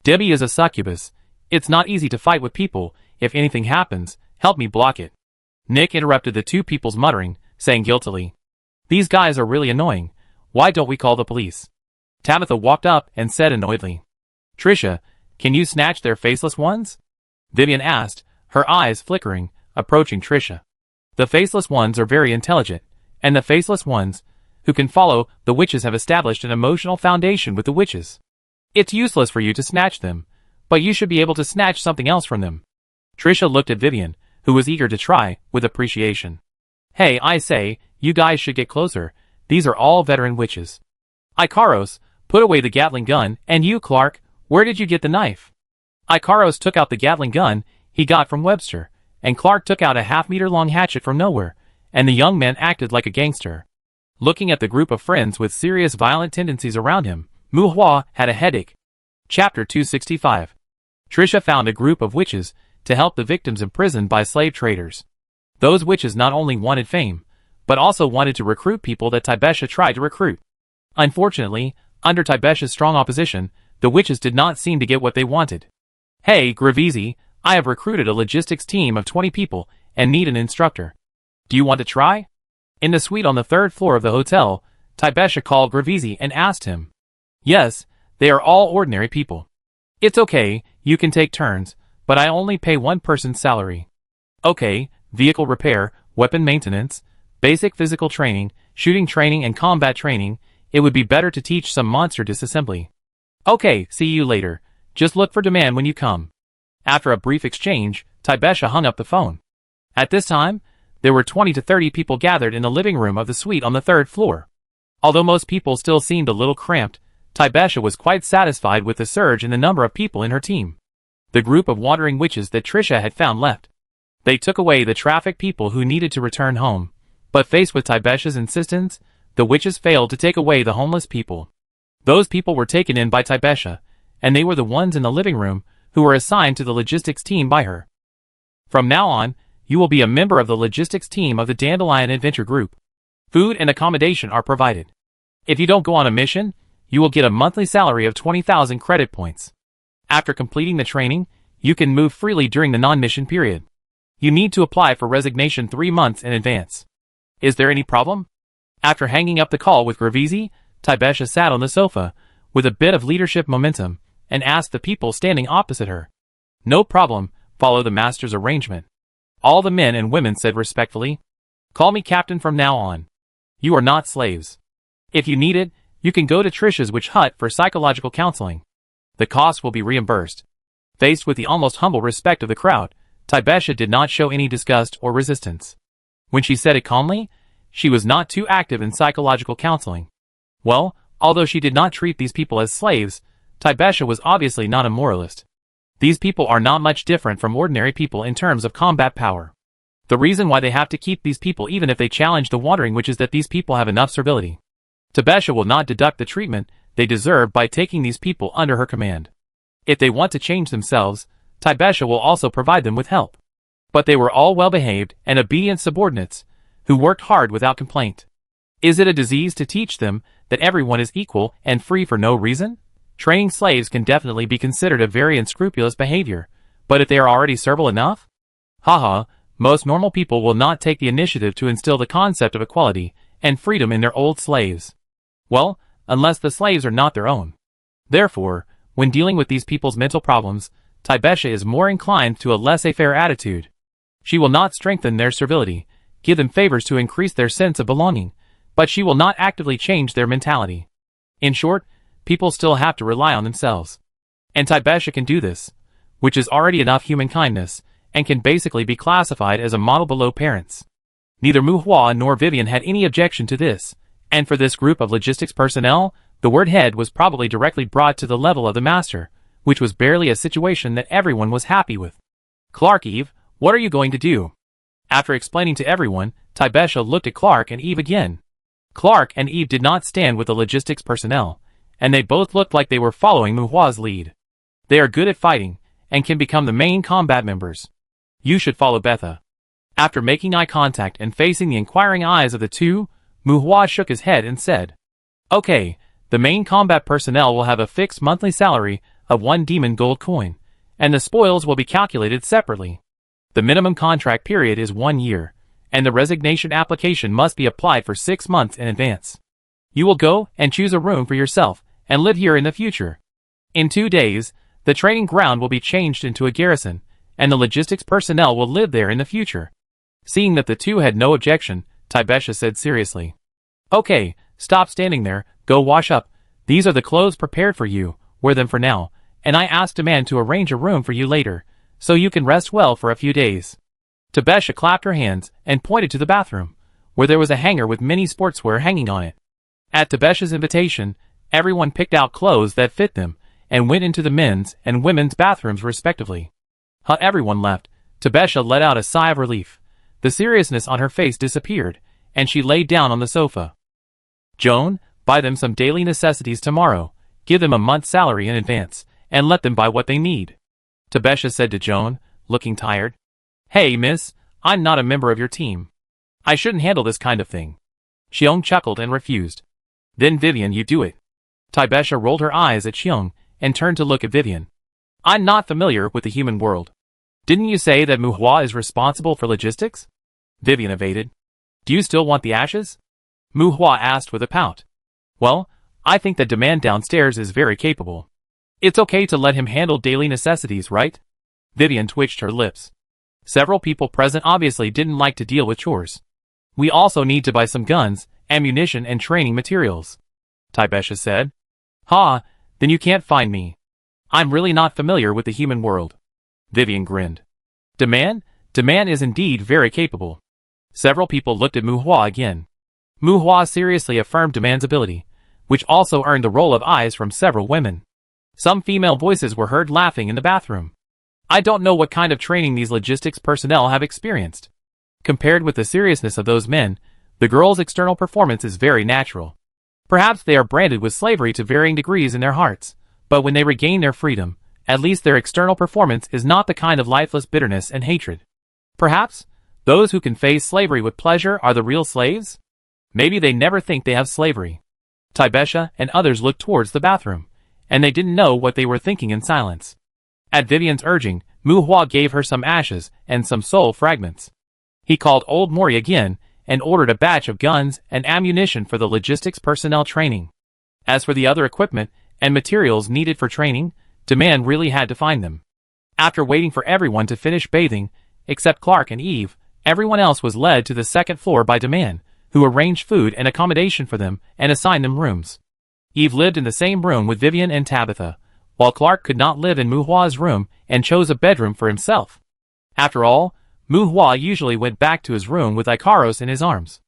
Debbie is a succubus. It's not easy to fight with people. If anything happens, help me block it. Nick interrupted the two people's muttering, saying guiltily. These guys are really annoying. Why don't we call the police? Tabitha walked up and said annoyedly. Trisha, can you snatch their faceless ones? Vivian asked, her eyes flickering, approaching Trisha. The faceless ones are very intelligent, and the faceless ones, who can follow the witches have established an emotional foundation with the witches. It's useless for you to snatch them, but you should be able to snatch something else from them. Trisha looked at Vivian, who was eager to try, with appreciation. Hey, I say, you guys should get closer. These are all veteran witches. Ikaros, put away the Gatling gun, and you, Clark, where did you get the knife? Ikaros took out the Gatling gun he got from Webster, and Clark took out a half-meter-long hatchet from nowhere, and the young man acted like a gangster. Looking at the group of friends with serious violent tendencies around him, Mu Hua had a headache. Chapter 265. Trisha found a group of witches to help the victims imprisoned by slave traders. Those witches not only wanted fame, but also wanted to recruit people that Tibesha tried to recruit. Unfortunately, under Tibesha's strong opposition, the witches did not seem to get what they wanted. Hey, Gravisi, I have recruited a logistics team of 20 people and need an instructor. Do you want to try? In the suite on the 3rd floor of the hotel, Tibesha called Gravisi and asked him. Yes, they are all ordinary people. It's okay, you can take turns, but I only pay one person's salary. Okay, vehicle repair, weapon maintenance, basic physical training, shooting training and combat training. It would be better to teach some monster disassembly. Okay, see you later. Just look for demand when you come. After a brief exchange, Tibesha hung up the phone. At this time, there were 20 to 30 people gathered in the living room of the suite on the 3rd floor. Although most people still seemed a little cramped, Tibesha was quite satisfied with the surge in the number of people in her team. The group of wandering witches that Trisha had found left. They took away the trafficked people who needed to return home, but faced with Tibesha's insistence, the witches failed to take away the homeless people. Those people were taken in by Tibesha, and they were the ones in the living room who were assigned to the logistics team by her. From now on, you will be a member of the logistics team of the Dandelion Adventure Group. Food and accommodation are provided. If you don't go on a mission, you will get a monthly salary of 20,000 credit points. After completing the training, you can move freely during the non-mission period. You need to apply for resignation 3 months in advance. Is there any problem? After hanging up the call with Gravisi, Tibesha sat on the sofa, with a bit of leadership momentum, and asked the people standing opposite her. No problem, follow the master's arrangement. All the men and women said respectfully. Call me captain from now on. You are not slaves. If you need it, you can go to Trisha's witch hut for psychological counseling. The cost will be reimbursed. Faced with the almost humble respect of the crowd, Tibesha did not show any disgust or resistance. When she said it calmly, she was not too active in psychological counseling. Well, although she did not treat these people as slaves, Tibesha was obviously not a moralist. These people are not much different from ordinary people in terms of combat power. The reason why they have to keep these people even if they challenge the wandering witch is that these people have enough servility. Tibesha will not deduct the treatment they deserve by taking these people under her command. If they want to change themselves, Tibesha will also provide them with help. But they were all well-behaved and obedient subordinates, who worked hard without complaint. Is it a disease to teach them that everyone is equal and free for no reason? Training slaves can definitely be considered a very unscrupulous behavior, but if they are already servile enough? Haha, most normal people will not take the initiative to instill the concept of equality and freedom in their old slaves. Well, unless the slaves are not their own. Therefore, when dealing with these people's mental problems, Tibesha is more inclined to a laissez-faire attitude. She will not strengthen their servility, give them favors to increase their sense of belonging, but she will not actively change their mentality. In short, people still have to rely on themselves. And Tibesha can do this, which is already enough human kindness, and can basically be classified as a model below parents. Neither Mu Hua nor Vivian had any objection to this, and for this group of logistics personnel, the word head was probably directly brought to the level of the master, which was barely a situation that everyone was happy with. Clark, Eve, what are you going to do? After explaining to everyone, Tibesha looked at Clark and Eve again. Clark and Eve did not stand with the logistics personnel, and they both looked like they were following Mu Hua's lead. They are good at fighting, and can become the main combat members. You should follow Betha. After making eye contact and facing the inquiring eyes of the two, Mu Hua shook his head and said, Okay, the main combat personnel will have a fixed monthly salary of 1 demon gold coin, and the spoils will be calculated separately. The minimum contract period is 1 year, and the resignation application must be applied for 6 months in advance. You will go and choose a room for yourself and live here in the future. In 2 days, the training ground will be changed into a garrison, and the logistics personnel will live there in the future. Seeing that the two had no objection, Tibesha said seriously, Okay, stop standing there, go wash up. These are the clothes prepared for you, wear them for now, and I asked a man to arrange a room for you later, so you can rest well for a few days. Tibesha clapped her hands and pointed to the bathroom, where there was a hanger with many sportswear hanging on it. At Tibesha's invitation, everyone picked out clothes that fit them, and went into the men's and women's bathrooms respectively. Everyone left. Tibesha let out a sigh of relief. The seriousness on her face disappeared, and she laid down on the sofa. Joan, buy them some daily necessities tomorrow, give them a month's salary in advance, and let them buy what they need. Tibesha said to Joan, looking tired. Hey, miss, I'm not a member of your team. I shouldn't handle this kind of thing. Xiong chuckled and refused. Then Vivian, you do it. Tibesha rolled her eyes at Xiong and turned to look at Vivian. I'm not familiar with the human world. Didn't you say that Mu Hua is responsible for logistics? Vivian evaded. Do you still want the ashes? Mu Hua asked with a pout. Well, I think that demand downstairs is very capable. It's okay to let him handle daily necessities, right? Vivian twitched her lips. Several people present obviously didn't like to deal with chores. We also need to buy some guns, ammunition and training materials. Tibesha said. Then you can't find me. I'm really not familiar with the human world. Vivian grinned. Demand is indeed very capable. Several people looked at Mu Hua again. Mu Hua seriously affirmed Demand's ability, which also earned the roll of eyes from several women. Some female voices were heard laughing in the bathroom. I don't know what kind of training these logistics personnel have experienced. Compared with the seriousness of those men, the girls' external performance is very natural. Perhaps they are branded with slavery to varying degrees in their hearts, but when they regain their freedom, at least their external performance is not the kind of lifeless bitterness and hatred. Perhaps, those who can face slavery with pleasure are the real slaves? Maybe they never think they have slavery. Tibesha and others looked towards the bathroom, and they didn't know what they were thinking in silence. At Vivian's urging, Mu Hua gave her some ashes and some soul fragments. He called Old Mori again and ordered a batch of guns and ammunition for the logistics personnel training. As for the other equipment and materials needed for training, Demand really had to find them. After waiting for everyone to finish bathing, except Clark and Eve, everyone else was led to the second floor by Demand, who arranged food and accommodation for them and assigned them rooms. Eve lived in the same room with Vivian and Tabitha, while Clark could not live in Mu Hua's room and chose a bedroom for himself. After all, Mu Hua usually went back to his room with Ikaros in his arms.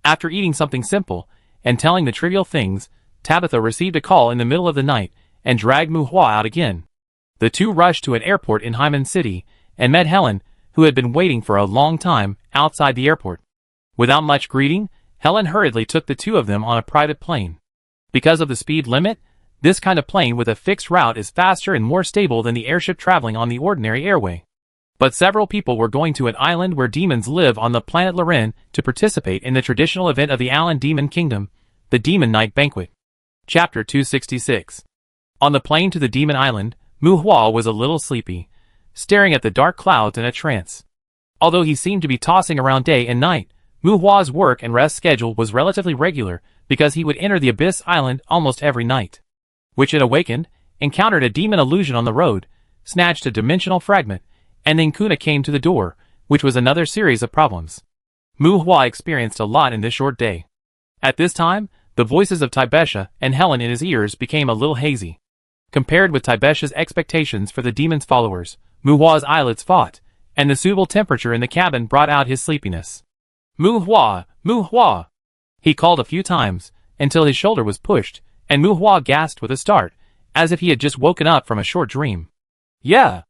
After eating something simple and telling the trivial things, Tabitha received a call in the middle of the night and dragged Mu Hua out again. The two rushed to an airport in Haimen City and met Helen, who had been waiting for a long time outside the airport. Without much greeting, Helen hurriedly took the two of them on a private plane. Because of the speed limit, this kind of plane with a fixed route is faster and more stable than the airship traveling on the ordinary airway. But several people were going to an island where demons live on the planet Loren to participate in the traditional event of the Alan Demon Kingdom, the Demon Night Banquet. Chapter 266. On the plane to the Demon Island, Mu Hua was a little sleepy, staring at the dark clouds in a trance. Although he seemed to be tossing around day and night, Mu Hua's work and rest schedule was relatively regular because he would enter the Abyss Island almost every night. Which it awakened, encountered a demon illusion on the road, snatched a dimensional fragment, and then Kuna came to the door, which was another series of problems. Mu Hua experienced a lot in this short day. At this time, the voices of Tibesha and Helen in his ears became a little hazy. Compared with Tibesha's expectations for the demon's followers, Mu Hua's eyelids fought, and the suitable temperature in the cabin brought out his sleepiness. Mu Hua, Mu Hua. He called a few times, until his shoulder was pushed, and Mu Hua gasped with a start, as if he had just woken up from a short dream. Yeah.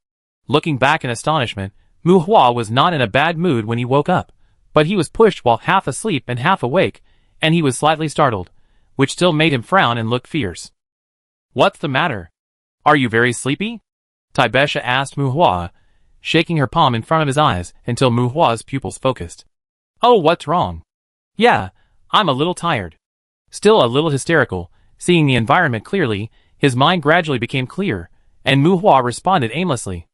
Looking back in astonishment, Mu Hua was not in a bad mood when he woke up, but he was pushed while half asleep and half awake, and he was slightly startled, which still made him frown and look fierce. What's the matter? Are you very sleepy? Taibesha asked Mu Hua, shaking her palm in front of his eyes until Mu Hua's pupils focused. Oh, what's wrong? Yeah, I'm a little tired. Still a little hysterical, seeing the environment clearly, his mind gradually became clear, and Mu Hua responded aimlessly.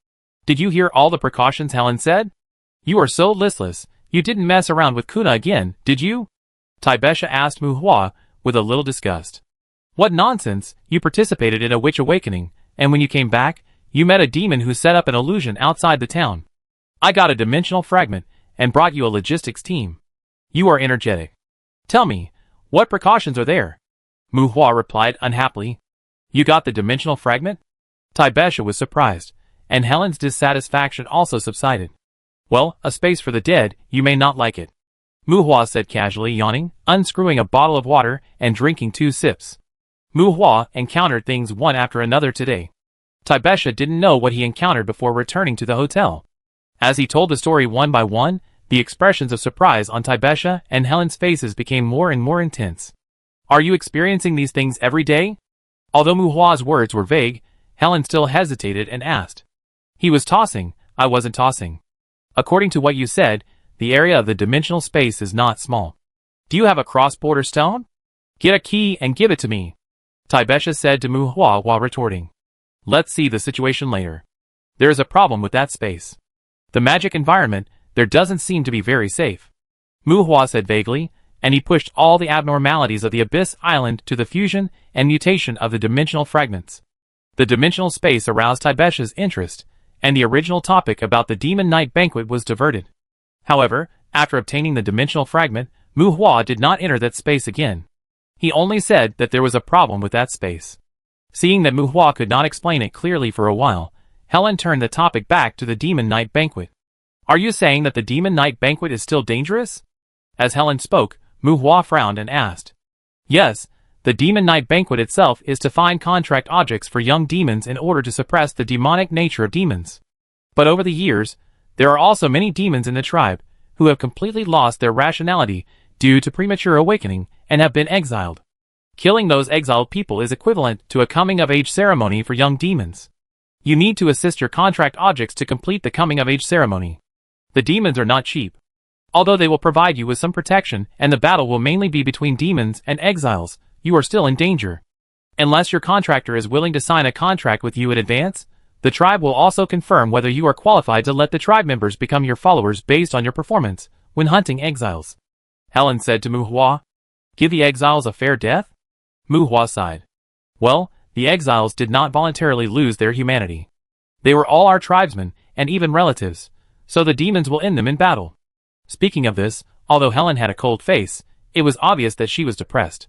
Did you hear all the precautions Helen said? You are so listless, you didn't mess around with Kuna again, did you? Taibesha asked Mu Hua, with a little disgust. What nonsense, you participated in a witch awakening, and when you came back, you met a demon who set up an illusion outside the town. I got a dimensional fragment, and brought you a logistics team. You are energetic. Tell me, what precautions are there? Mu Hua replied unhappily. You got the dimensional fragment? Taibesha was surprised, and Helen's dissatisfaction also subsided. Well, a space for the dead, you may not like it. Mu Hua said casually, yawning, unscrewing a bottle of water and drinking 2 sips. Mu Hua encountered things one after another today. Taibesha didn't know what he encountered before returning to the hotel. As he told the story one by one, the expressions of surprise on Taibesha and Helen's faces became more and more intense. Are you experiencing these things every day? Although Mu Hua's words were vague, Helen still hesitated and asked. He was tossing, I wasn't tossing. According to what you said, the area of the dimensional space is not small. Do you have a cross-border stone? Get a key and give it to me, Taibesha said to Mu Hua while retorting. Let's see the situation later. There is a problem with that space. The magic environment, there doesn't seem to be very safe. Mu Hua said vaguely, and he pushed all the abnormalities of the Abyss Island to the fusion and mutation of the dimensional fragments. The dimensional space aroused Taibesha's interest, and the original topic about the Demon Night Banquet was diverted. However, after obtaining the dimensional fragment, Mu Hua did not enter that space again. He only said that there was a problem with that space. Seeing that Mu Hua could not explain it clearly for a while, Helen turned the topic back to the Demon Night Banquet. Are you saying that the Demon Night Banquet is still dangerous? As Helen spoke, Mu Hua frowned and asked. Yes, the Demon Night Banquet itself is to find contract objects for young demons in order to suppress the demonic nature of demons. But over the years, there are also many demons in the tribe who have completely lost their rationality due to premature awakening and have been exiled. Killing those exiled people is equivalent to a coming-of-age ceremony for young demons. You need to assist your contract objects to complete the coming-of-age ceremony. The demons are not cheap. Although they will provide you with some protection and the battle will mainly be between demons and exiles, you are still in danger. Unless your contractor is willing to sign a contract with you in advance, the tribe will also confirm whether you are qualified to let the tribe members become your followers based on your performance when hunting exiles. Helen said to Mu Hua. Give the exiles a fair death? Mu Hua sighed. Well, the exiles did not voluntarily lose their humanity. They were all our tribesmen, and even relatives, so the demons will end them in battle. Speaking of this, although Helen had a cold face, it was obvious that she was depressed.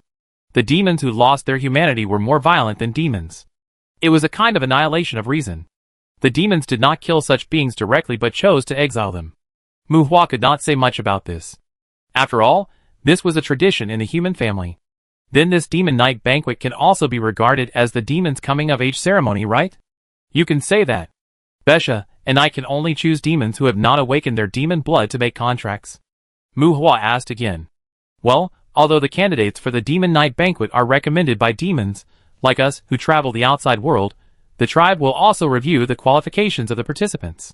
The demons who lost their humanity were more violent than demons. It was a kind of annihilation of reason. The demons did not kill such beings directly but chose to exile them. Mu Hua could not say much about this. After all, this was a tradition in the human family. Then this Demon Night Banquet can also be regarded as the demon's coming-of-age ceremony, right? You can say that. Besha and I can only choose demons who have not awakened their demon blood to make contracts. Mu Hua asked again. Well, although the candidates for the Demon Night Banquet are recommended by demons, like us who travel the outside world, the tribe will also review the qualifications of the participants.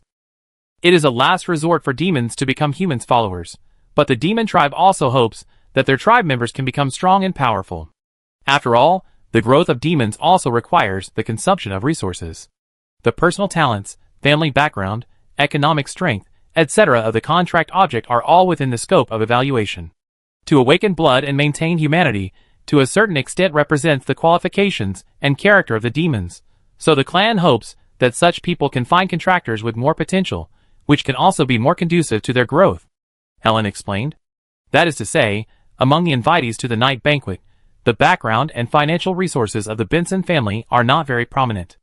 It is a last resort for demons to become humans' followers, but the demon tribe also hopes that their tribe members can become strong and powerful. After all, the growth of demons also requires the consumption of resources. The personal talents, family background, economic strength, etc. of the contract object are all within the scope of evaluation. To awaken blood and maintain humanity, to a certain extent represents the qualifications and character of the demons, so the clan hopes that such people can find contractors with more potential, which can also be more conducive to their growth. Helen explained. That is to say, among the invitees to the night banquet, the background and financial resources of the Benson family are not very prominent.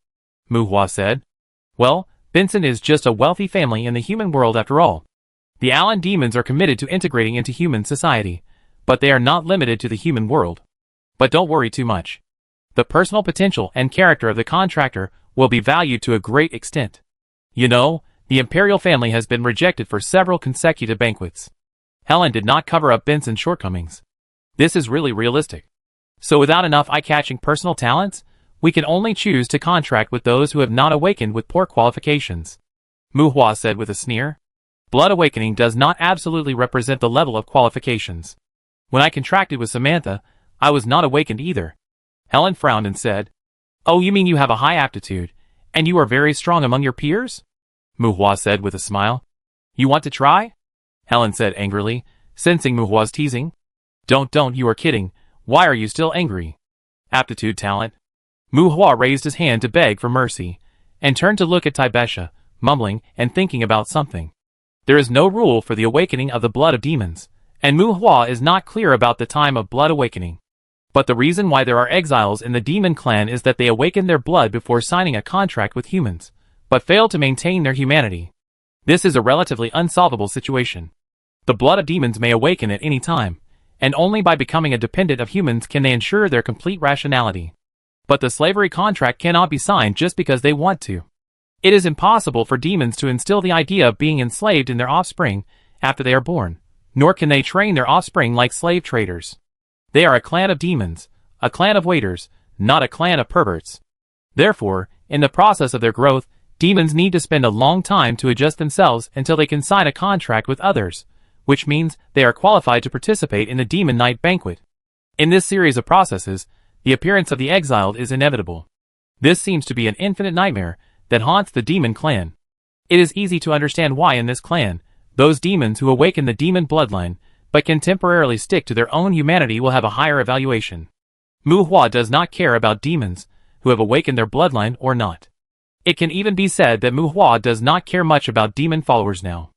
Mu Hua said. Well, Benson is just a wealthy family in the human world after all. The Allen demons are committed to integrating into human society, but they are not limited to the human world. But don't worry too much. The personal potential and character of the contractor will be valued to a great extent. You know, the imperial family has been rejected for several consecutive banquets. Helen did not cover up Benson's shortcomings. This is really realistic. So without enough eye-catching personal talents, we can only choose to contract with those who have not awakened with poor qualifications. Mu Hua said with a sneer. Blood awakening does not absolutely represent the level of qualifications. When I contracted with Samantha, I was not awakened either. Helen frowned and said, Oh, you mean you have a high aptitude, and you are very strong among your peers? Mu Hua said with a smile. You want to try? Helen said angrily, sensing Mu Hua's teasing. Don't, you are kidding. Why are you still angry? Aptitude talent. Mu Hua raised his hand to beg for mercy, and turned to look at Taibesha, mumbling and thinking about something. There is no rule for the awakening of the blood of demons, and Mu Hua is not clear about the time of blood awakening. But the reason why there are exiles in the demon clan is that they awaken their blood before signing a contract with humans, but fail to maintain their humanity. This is a relatively unsolvable situation. The blood of demons may awaken at any time, and only by becoming a dependent of humans can they ensure their complete rationality. But the slavery contract cannot be signed just because they want to. It is impossible for demons to instill the idea of being enslaved in their offspring after they are born, nor can they train their offspring like slave traders. They are a clan of demons, a clan of waiters, not a clan of perverts. Therefore, in the process of their growth, demons need to spend a long time to adjust themselves until they can sign a contract with others, which means they are qualified to participate in the Demon Night Banquet. In this series of processes, the appearance of the exiled is inevitable. This seems to be an infinite nightmare that haunts the demon clan. It is easy to understand why in this clan, those demons who awaken the demon bloodline but can temporarily stick to their own humanity will have a higher evaluation. Mu Hua does not care about demons who have awakened their bloodline or not. It can even be said that Mu Hua does not care much about demon followers now.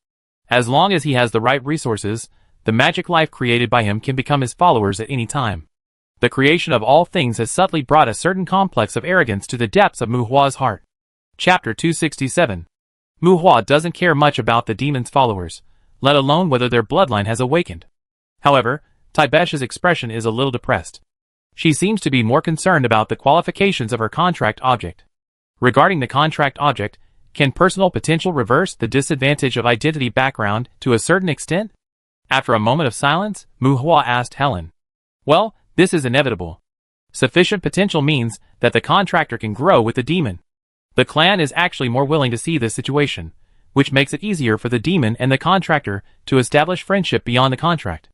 As long as he has the right resources, the magic life created by him can become his followers at any time. The creation of all things has subtly brought a certain complex of arrogance to the depths of Mu Hua's heart. Chapter 267. Mu Hua doesn't care much about the demon's followers, let alone whether their bloodline has awakened. However, Taibesha's expression is a little depressed. She seems to be more concerned about the qualifications of her contract object. Regarding the contract object, can personal potential reverse the disadvantage of identity background to a certain extent? After a moment of silence, Mu Hua asked Helen. Well, this is inevitable. Sufficient potential means that the contractor can grow with the demon. The clan is actually more willing to see this situation, which makes it easier for the demon and the contractor to establish friendship beyond the contract.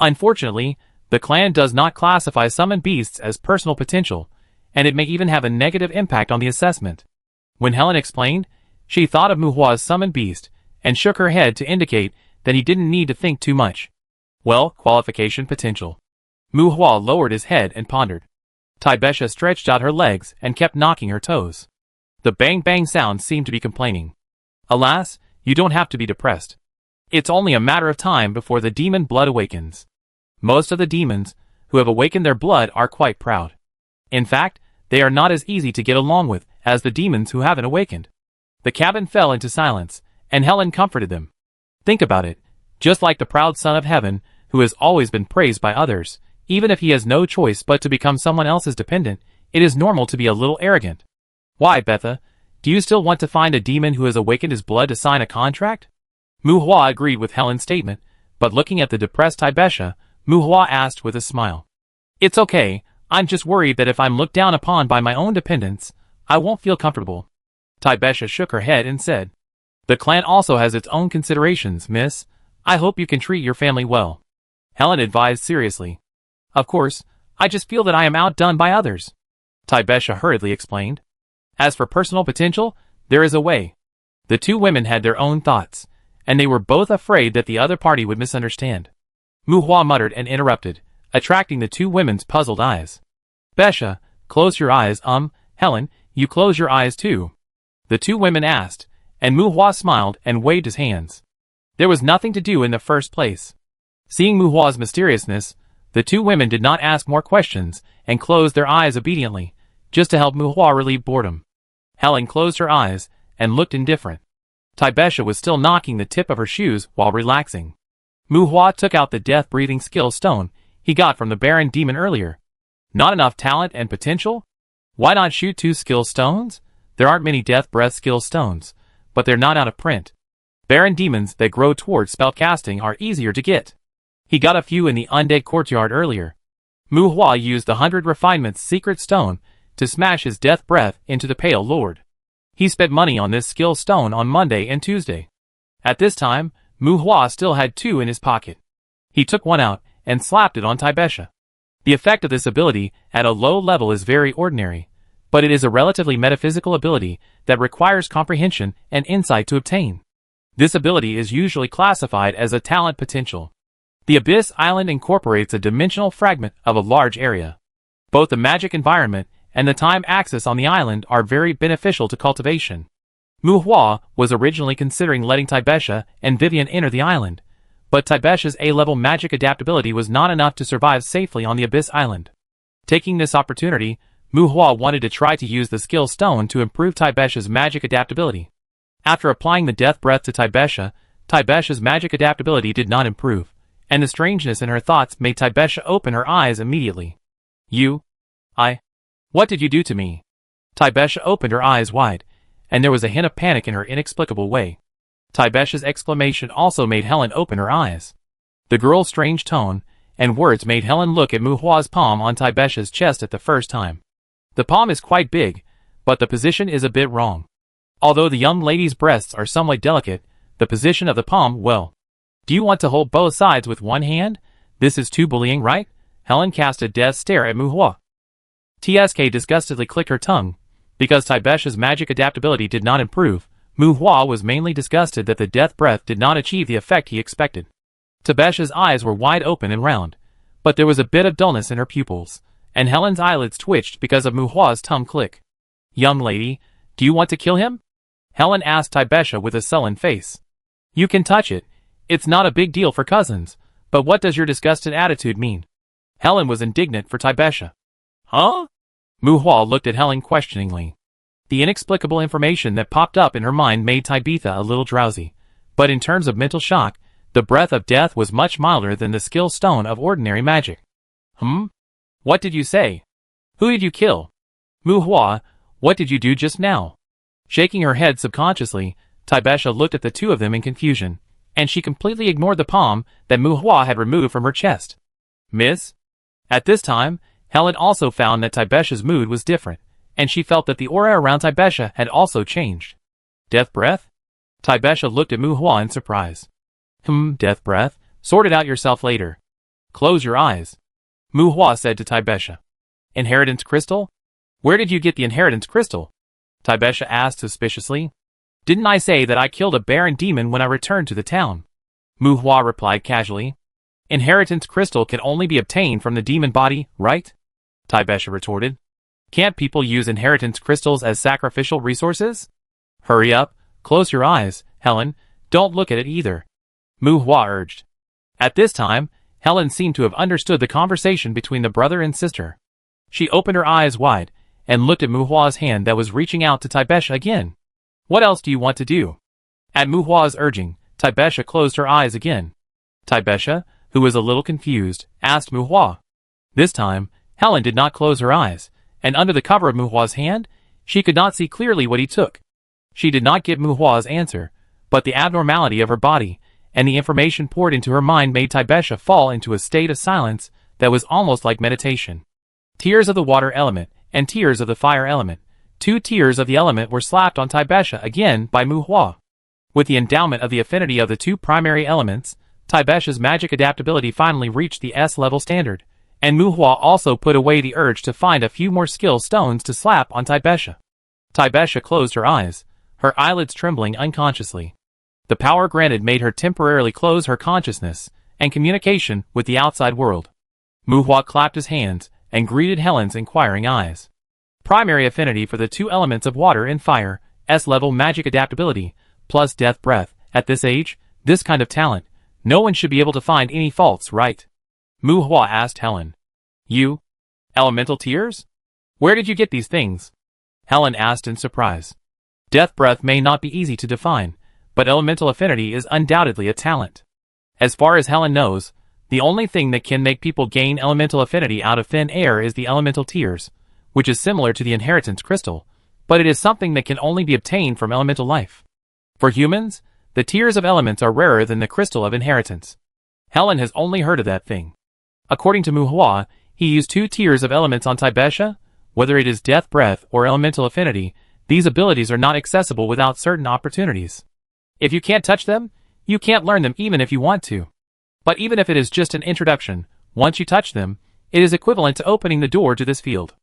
Unfortunately, the clan does not classify summoned beasts as personal potential, and it may even have a negative impact on the assessment. When Helen explained, she thought of Mu Hua's summoned beast, and shook her head to indicate that he didn't need to think too much. Well, qualification potential. Mu Hua lowered his head and pondered. Taibesha stretched out her legs and kept knocking her toes. The bang-bang sound seemed to be complaining. Alas, you don't have to be depressed. It's only a matter of time before the demon blood awakens. Most of the demons who have awakened their blood are quite proud. In fact, they are not as easy to get along with as the demons who haven't awakened. The cabin fell into silence, and Helen comforted them. Think about it, just like the proud son of heaven who has always been praised by others, even if he has no choice but to become someone else's dependent, it is normal to be a little arrogant. Why, Betha? Do you still want to find a demon who has awakened his blood to sign a contract? Mu Hua agreed with Helen's statement, but looking at the depressed Taibesha, Mu Hua asked with a smile. It's okay, I'm just worried that if I'm looked down upon by my own dependents, I won't feel comfortable. Taibesha shook her head and said, The clan also has its own considerations, miss. I hope you can treat your family well. Helen advised seriously. Of course, I just feel that I am outdone by others. Taibesha hurriedly explained. As for personal potential, there is a way. The two women had their own thoughts, and they were both afraid that the other party would misunderstand. Mu Hua muttered and interrupted, attracting the two women's puzzled eyes. Besha, close your eyes, Helen, you close your eyes too. The two women asked, and Mu Hua smiled and waved his hands. There was nothing to do in the first place. Seeing Mu Hua's mysteriousness, the two women did not ask more questions and closed their eyes obediently, just to help Mu Hua relieve boredom. Helen closed her eyes and looked indifferent. Taibesha was still knocking the tip of her shoes while relaxing. Mu Hua took out the death-breathing skill stone he got from the Baron Demon earlier. Not enough talent and potential? Why not shoot 2 skill stones? There aren't many death breath skill stones, but they're not out of print. Baron Demons that grow towards spellcasting are easier to get. He got a few in the undead courtyard earlier. Mu Hua used the 100 Refinements secret stone to smash his death breath into the Pale Lord. He spent money on this skill stone on Monday and Tuesday. At this time, Mu Hua still had 2 in his pocket. He took one out and slapped it on Taibesha. The effect of this ability at a low level is very ordinary, but it is a relatively metaphysical ability that requires comprehension and insight to obtain. This ability is usually classified as a talent potential. The Abyss Island incorporates a dimensional fragment of a large area. Both the magic environment and the time axis on the island are very beneficial to cultivation. Mu Hua was originally considering letting Taibesha and Vivian enter the island, but Taibesha's A-level magic adaptability was not enough to survive safely on the Abyss Island. Taking this opportunity, Mu Hua wanted to try to use the skill stone to improve Taibesha's magic adaptability. After applying the death breath to Taibesha, Taibesha's magic adaptability did not improve, and the strangeness in her thoughts made Taibesha open her eyes immediately. What did you do to me? Taibesha opened her eyes wide, and there was a hint of panic in her inexplicable way. Taibesha's exclamation also made Helen open her eyes. The girl's strange tone and words made Helen look at Mu Hua's palm on Taibesha's chest at the first time. The palm is quite big, but the position is a bit wrong. Although the young lady's breasts are somewhat delicate, the position of the palm, well. Do you want to hold both sides with one hand? This is too bullying, right? Helen cast a death stare at Mu Hua. TSK disgustedly clicked her tongue. Because Taibesha's magic adaptability did not improve, Mu Hua was mainly disgusted that the death breath did not achieve the effect he expected. Taibesha's eyes were wide open and round, but there was a bit of dullness in her pupils, and Helen's eyelids twitched because of Mu Hua's tongue click. Young lady, do you want to kill him? Helen asked Taibesha with a sullen face. You can touch it. It's not a big deal for cousins, but what does your disgusted attitude mean? Helen was indignant for Taibesha. Huh? Mu Hua looked at Helen questioningly. The inexplicable information that popped up in her mind made Taibetha a little drowsy, but in terms of mental shock, the breath of death was much milder than the skill stone of ordinary magic. What did you say? Who did you kill? Mu Hua, what did you do just now? Shaking her head subconsciously, Taibesha looked at the two of them in confusion, and she completely ignored the palm that Mu Hua had removed from her chest. Miss? At this time, Helen also found that Taibesha's mood was different, and she felt that the aura around Taibesha had also changed. Death breath? Taibesha looked at Mu Hua in surprise. Death breath? Sort it out yourself later. Close your eyes. Mu Hua said to Taibesha. Inheritance crystal? Where did you get the inheritance crystal? Taibesha asked suspiciously. Didn't I say that I killed a Baron demon when I returned to the town? Mu Hua replied casually. Inheritance crystal can only be obtained from the demon body, right? Taibesha retorted. Can't people use inheritance crystals as sacrificial resources? Hurry up, close your eyes, Helen, don't look at it either. Mu Hua urged. At this time, Helen seemed to have understood the conversation between the brother and sister. She opened her eyes wide, and looked at Mu Hua's hand that was reaching out to Taibesha again. What else do you want to do? At Mu Hua's urging, Taibesha closed her eyes again. Taibesha, who was a little confused, asked Mu Hua. This time, Helen did not close her eyes, and under the cover of Mu Hua's hand, she could not see clearly what he took. She did not get Mu Hua's answer, but the abnormality of her body, and the information poured into her mind made Taibesha fall into a state of silence that was almost like meditation. Tears of the water element, and tears of the fire element. 2 tears of the element were slapped on Taibesha again by Mu Hua. With the endowment of the affinity of the 2 primary elements, Taibesha's magic adaptability finally reached the S-level standard, and Mu Hua also put away the urge to find a few more skill stones to slap on Taibesha. Taibesha closed her eyes, her eyelids trembling unconsciously. The power granted made her temporarily close her consciousness and communication with the outside world. Mu Hua clapped his hands and greeted Helen's inquiring eyes. Primary affinity for the 2 elements of water and fire, S-level magic adaptability, plus death breath. At this age, this kind of talent, no one should be able to find any faults, right? Mu Hua asked Helen. You? Elemental tears? Where did you get these things? Helen asked in surprise. Death breath may not be easy to define, but elemental affinity is undoubtedly a talent. As far as Helen knows, the only thing that can make people gain elemental affinity out of thin air is the elemental tears, which is similar to the inheritance crystal, but it is something that can only be obtained from elemental life. For humans, the tears of elements are rarer than the crystal of inheritance. Helen has only heard of that thing. According to Muhua, he used 2 tears of elements on Taibesha. Whether it is death breath or elemental affinity, these abilities are not accessible without certain opportunities. If you can't touch them, you can't learn them even if you want to. But even if it is just an introduction, once you touch them, it is equivalent to opening the door to this field.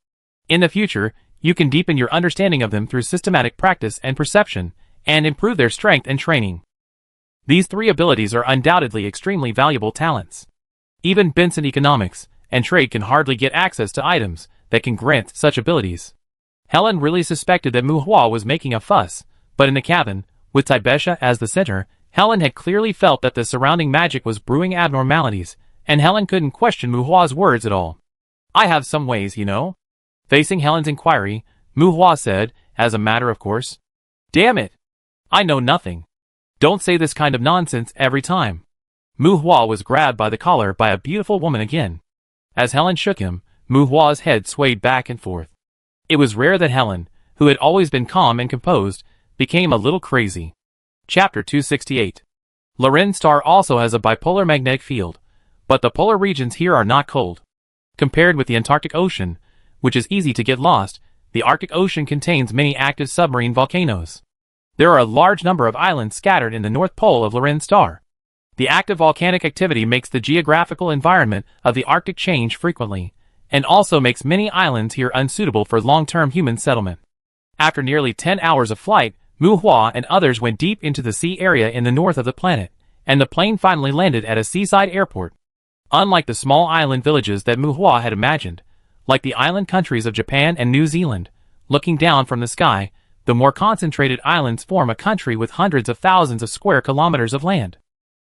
In the future, you can deepen your understanding of them through systematic practice and perception, and improve their strength and training. These 3 abilities are undoubtedly extremely valuable talents. Even Benson Economics and Trade can hardly get access to items that can grant such abilities. Helen really suspected that Muhua was making a fuss, but in the cabin, with Taibesha as the center, Helen had clearly felt that the surrounding magic was brewing abnormalities, and Helen couldn't question Muhua's words at all. I have some ways, you know. Facing Helen's inquiry, Muhua said, as a matter of course. Damn it! I know nothing. Don't say this kind of nonsense every time. Muhua was grabbed by the collar by a beautiful woman again. As Helen shook him, Muhua's head swayed back and forth. It was rare that Helen, who had always been calm and composed, became a little crazy. Chapter 268. Loren Star also has a bipolar magnetic field, but the polar regions here are not cold. Compared with the Antarctic Ocean, which is easy to get lost, the Arctic Ocean contains many active submarine volcanoes. There are a large number of islands scattered in the North Pole of Loren Star. The active volcanic activity makes the geographical environment of the Arctic change frequently, and also makes many islands here unsuitable for long-term human settlement. After nearly 10 hours of flight, Muhua and others went deep into the sea area in the north of the planet, and the plane finally landed at a seaside airport. Unlike the small island villages that Muhua had imagined, like the island countries of Japan and New Zealand, looking down from the sky, the more concentrated islands form a country with hundreds of thousands of square kilometers of land.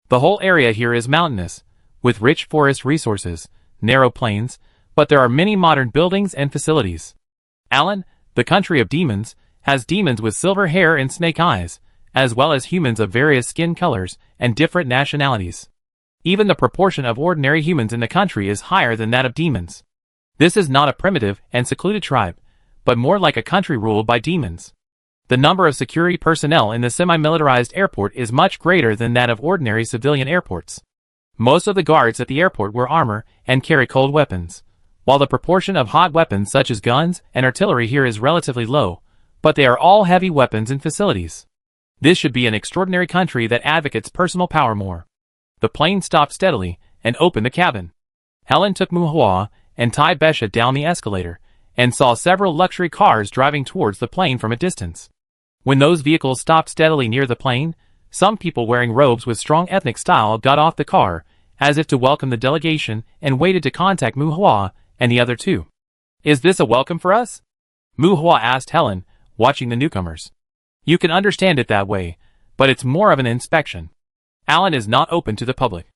The whole area here is mountainous, with rich forest resources, narrow plains, but there are many modern buildings and facilities. Alan, the country of demons, has demons with silver hair and snake eyes, as well as humans of various skin colors and different nationalities. Even the proportion of ordinary humans in the country is higher than that of demons. This is not a primitive and secluded tribe, but more like a country ruled by demons. The number of security personnel in the semi-militarized airport is much greater than that of ordinary civilian airports. Most of the guards at the airport wear armor and carry cold weapons, while the proportion of hot weapons such as guns and artillery here is relatively low, but they are all heavy weapons and facilities. This should be an extraordinary country that advocates personal power more. The plane stopped steadily and opened the cabin. Helen took Muhua and Taibesha down the escalator, and saw several luxury cars driving towards the plane from a distance. When those vehicles stopped steadily near the plane, some people wearing robes with strong ethnic style got off the car, as if to welcome the delegation, and waited to contact Muhua and the other 2. Is this a welcome for us? Muhua asked Helen, watching the newcomers. You can understand it that way, but it's more of an inspection. Alan is not open to the public.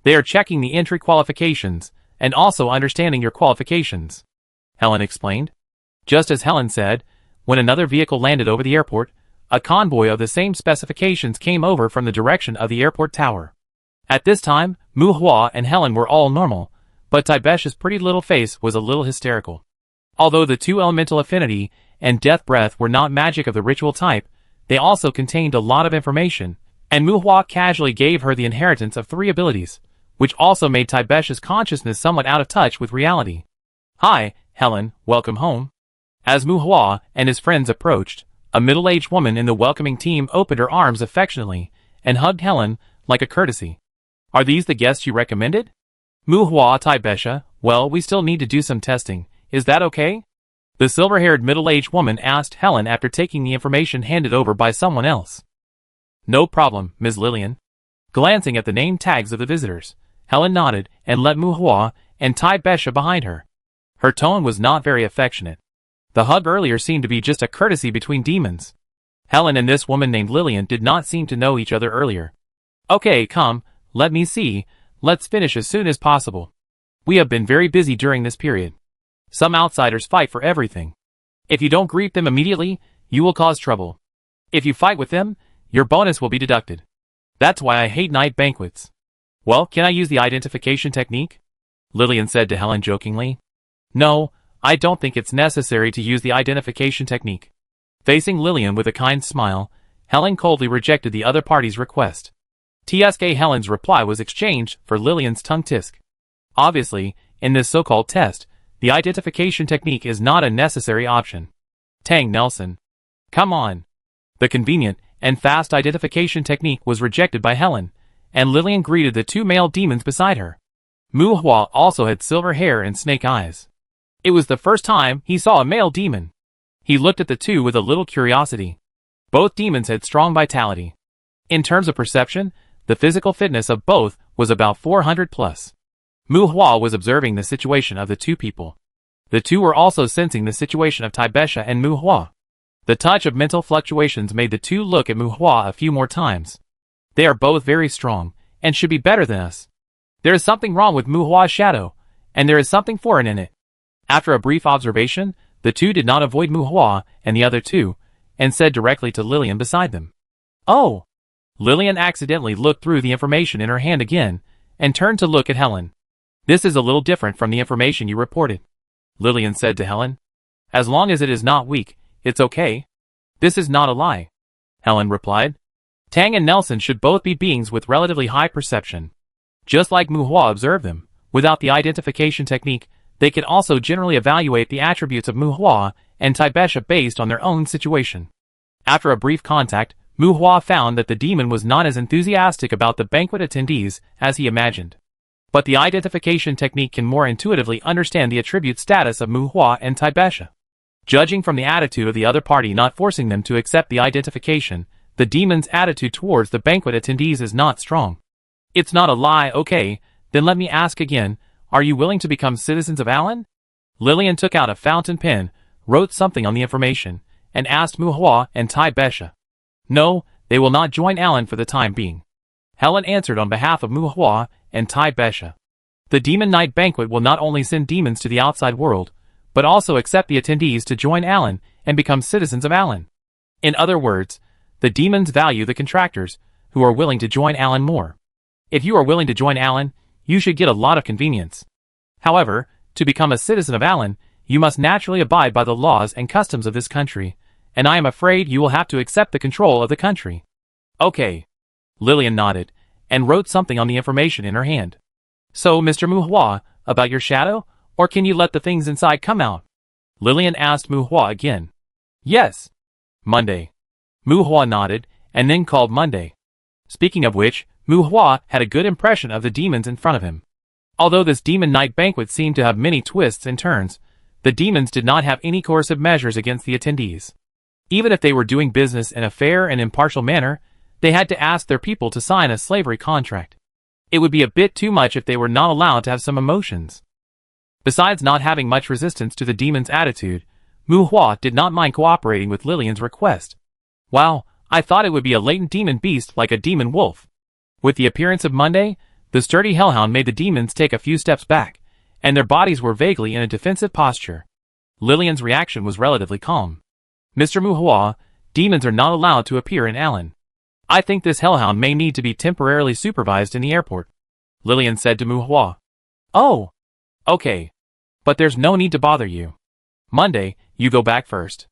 They are checking the entry qualifications, and also understanding your qualifications, Helen explained. Just as Helen said, when another vehicle landed over the airport, a convoy of the same specifications came over from the direction of the airport tower. At this time, Muhua and Helen were all normal, but Taibesha's pretty little face was a little hysterical. Although the 2 elemental affinity and death breath were not magic of the ritual type, they also contained a lot of information, and Muhua casually gave her the inheritance of 3 abilities, which also made Taibesha's consciousness somewhat out of touch with reality. Hi, Helen, welcome home. As Muhua and his friends approached, a middle-aged woman in the welcoming team opened her arms affectionately and hugged Helen like a courtesy. Are these the guests you recommended? Muhua, Taibesha, well, we still need to do some testing. Is that okay? The silver-haired middle-aged woman asked Helen after taking the information handed over by someone else. No problem, Ms. Lillian. Glancing at the name tags of the visitors, Helen nodded and let Muhua and Taibesha behind her. Her tone was not very affectionate. The hug earlier seemed to be just a courtesy between demons. Helen and this woman named Lillian did not seem to know each other earlier. Okay, come, let me see, let's finish as soon as possible. We have been very busy during this period. Some outsiders fight for everything. If you don't greet them immediately, you will cause trouble. If you fight with them, Your bonus will be deducted. That's why I hate night banquets. Well, can I use the identification technique? Lillian said to Helen jokingly. No, I don't think it's necessary to use the identification technique. Facing Lillian with a kind smile, Helen coldly rejected the other party's request. TSK Helen's reply was exchanged for Lillian's tongue tisk. Obviously, in this so-called test, the identification technique is not a necessary option. Tang Nelson. Come on. The convenient and fast identification technique was rejected by Helen, and Lillian greeted the two male demons beside her. Mu Hua also had silver hair and snake eyes. It was the first time he saw a male demon. He looked at the two with a little curiosity. Both demons had strong vitality. In terms of perception, the physical fitness of both was about 400 plus. Mu Hua was observing the situation of the two people. The two were also sensing the situation of Taibesha and Mu Hua. The touch of mental fluctuations made the two look at Mu Hua a few more times. They are both very strong, and should be better than us. There is something wrong with Mu Hua's shadow, and there is something foreign in it. After a brief observation, the two did not avoid Mu Hua and the other two, and said directly to Lillian beside them. Oh! Lillian accidentally looked through the information in her hand again, and turned to look at Helen. This is a little different from the information you reported, Lillian said to Helen. As long as it is not weak, it's okay. This is not a lie, Helen replied. Tang and Nelson should both be beings with relatively high perception. Just like Mu Hua observed them, without the identification technique, they could also generally evaluate the attributes of Mu Hua and Taibesha based on their own situation. After a brief contact, Mu Hua found that the demon was not as enthusiastic about the banquet attendees as he imagined. But the identification technique can more intuitively understand the attribute status of Mu Hua and Taibesha. Judging from the attitude of the other party not forcing them to accept the identification, the demon's attitude towards the banquet attendees is not strong. It's not a lie, okay, then let me ask again, are you willing to become citizens of Alan? Lillian took out a fountain pen, wrote something on the information, and asked Mu Hua and Taibesha. No, they will not join Alan for the time being. Helen answered on behalf of Mu Hua and Taibesha. The Demon Night Banquet will not only send demons to the outside world, but also accept the attendees to join Alan and become citizens of Alan. In other words, the demons value the contractors, who are willing to join Alan more. If you are willing to join Alan, you should get a lot of convenience. However, to become a citizen of Alan, you must naturally abide by the laws and customs of this country, and I am afraid you will have to accept the control of the country. Okay. Lillian nodded, and wrote something on the information in her hand. So, Mr. Mu Hua, about your shadow, or can you let the things inside come out? Lillian asked Mu Hua again. Yes. Monday. Mu Hua nodded, and then called Monday. Speaking of which, Mu Hua had a good impression of the demons in front of him. Although this demon night banquet seemed to have many twists and turns, the demons did not have any coercive measures against the attendees. Even if they were doing business in a fair and impartial manner, they had to ask their people to sign a slavery contract. It would be a bit too much if they were not allowed to have some emotions. Besides not having much resistance to the demon's attitude, Mu Hua did not mind cooperating with Lillian's request. Wow, I thought it would be a latent demon beast like a demon wolf. With the appearance of Monday, the sturdy hellhound made the demons take a few steps back, and their bodies were vaguely in a defensive posture. Lillian's reaction was relatively calm. Mr. Mu Hua, demons are not allowed to appear in Alan. I think this hellhound may need to be temporarily supervised in the airport, Lillian said to Mu Hua. Oh, okay. But there's no need to bother you. Monday, you go back first.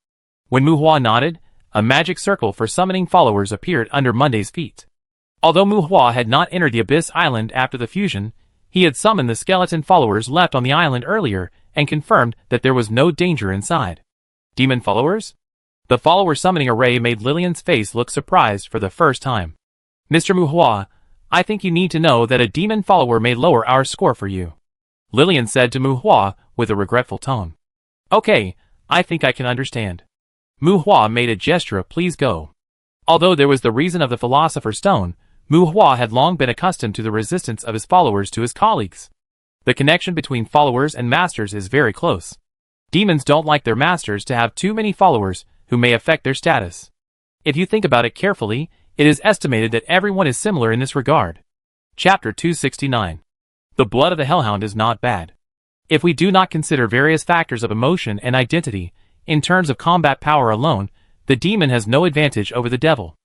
When Mu Hua nodded, a magic circle for summoning followers appeared under Monday's feet. Although Mu Hua had not entered the Abyss Island after the fusion, he had summoned the skeleton followers left on the island earlier and confirmed that there was no danger inside. Demon followers? The follower summoning array made Lillian's face look surprised for the first time. Mr. Mu Hua, I think you need to know that a demon follower may lower our score for you, Lillian said to Mu Hua with a regretful tone. Okay, I think I can understand. Mu Hua made a gesture of please go. Although there was the reason of the Philosopher's Stone, Mu Hua had long been accustomed to the resistance of his followers to his colleagues. The connection between followers and masters is very close. Demons don't like their masters to have too many followers who may affect their status. If you think about it carefully, it is estimated that everyone is similar in this regard. Chapter 269. The blood of the hellhound is not bad. If we do not consider various factors of emotion and identity, in terms of combat power alone, the demon has no advantage over the devil.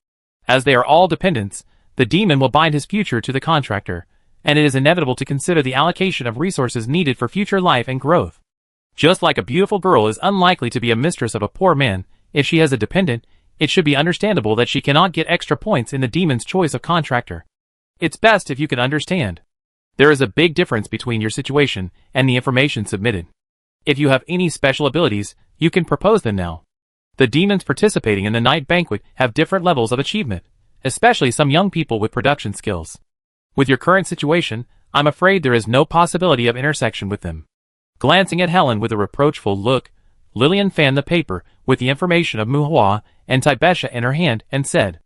As they are all dependents, the demon will bind his future to the contractor, and it is inevitable to consider the allocation of resources needed for future life and growth. Just like a beautiful girl is unlikely to be a mistress of a poor man, if she has a dependent, it should be understandable that she cannot get extra points in the demon's choice of contractor. It's best if you can understand. There is a big difference between your situation and the information submitted. If you have any special abilities, you can propose them now. The demons participating in the night banquet have different levels of achievement, especially some young people with production skills. With your current situation, I'm afraid there is no possibility of intersection with them. Glancing at Helen with a reproachful look, Lillian fanned the paper with the information of Muhua and Taibesha in her hand and said,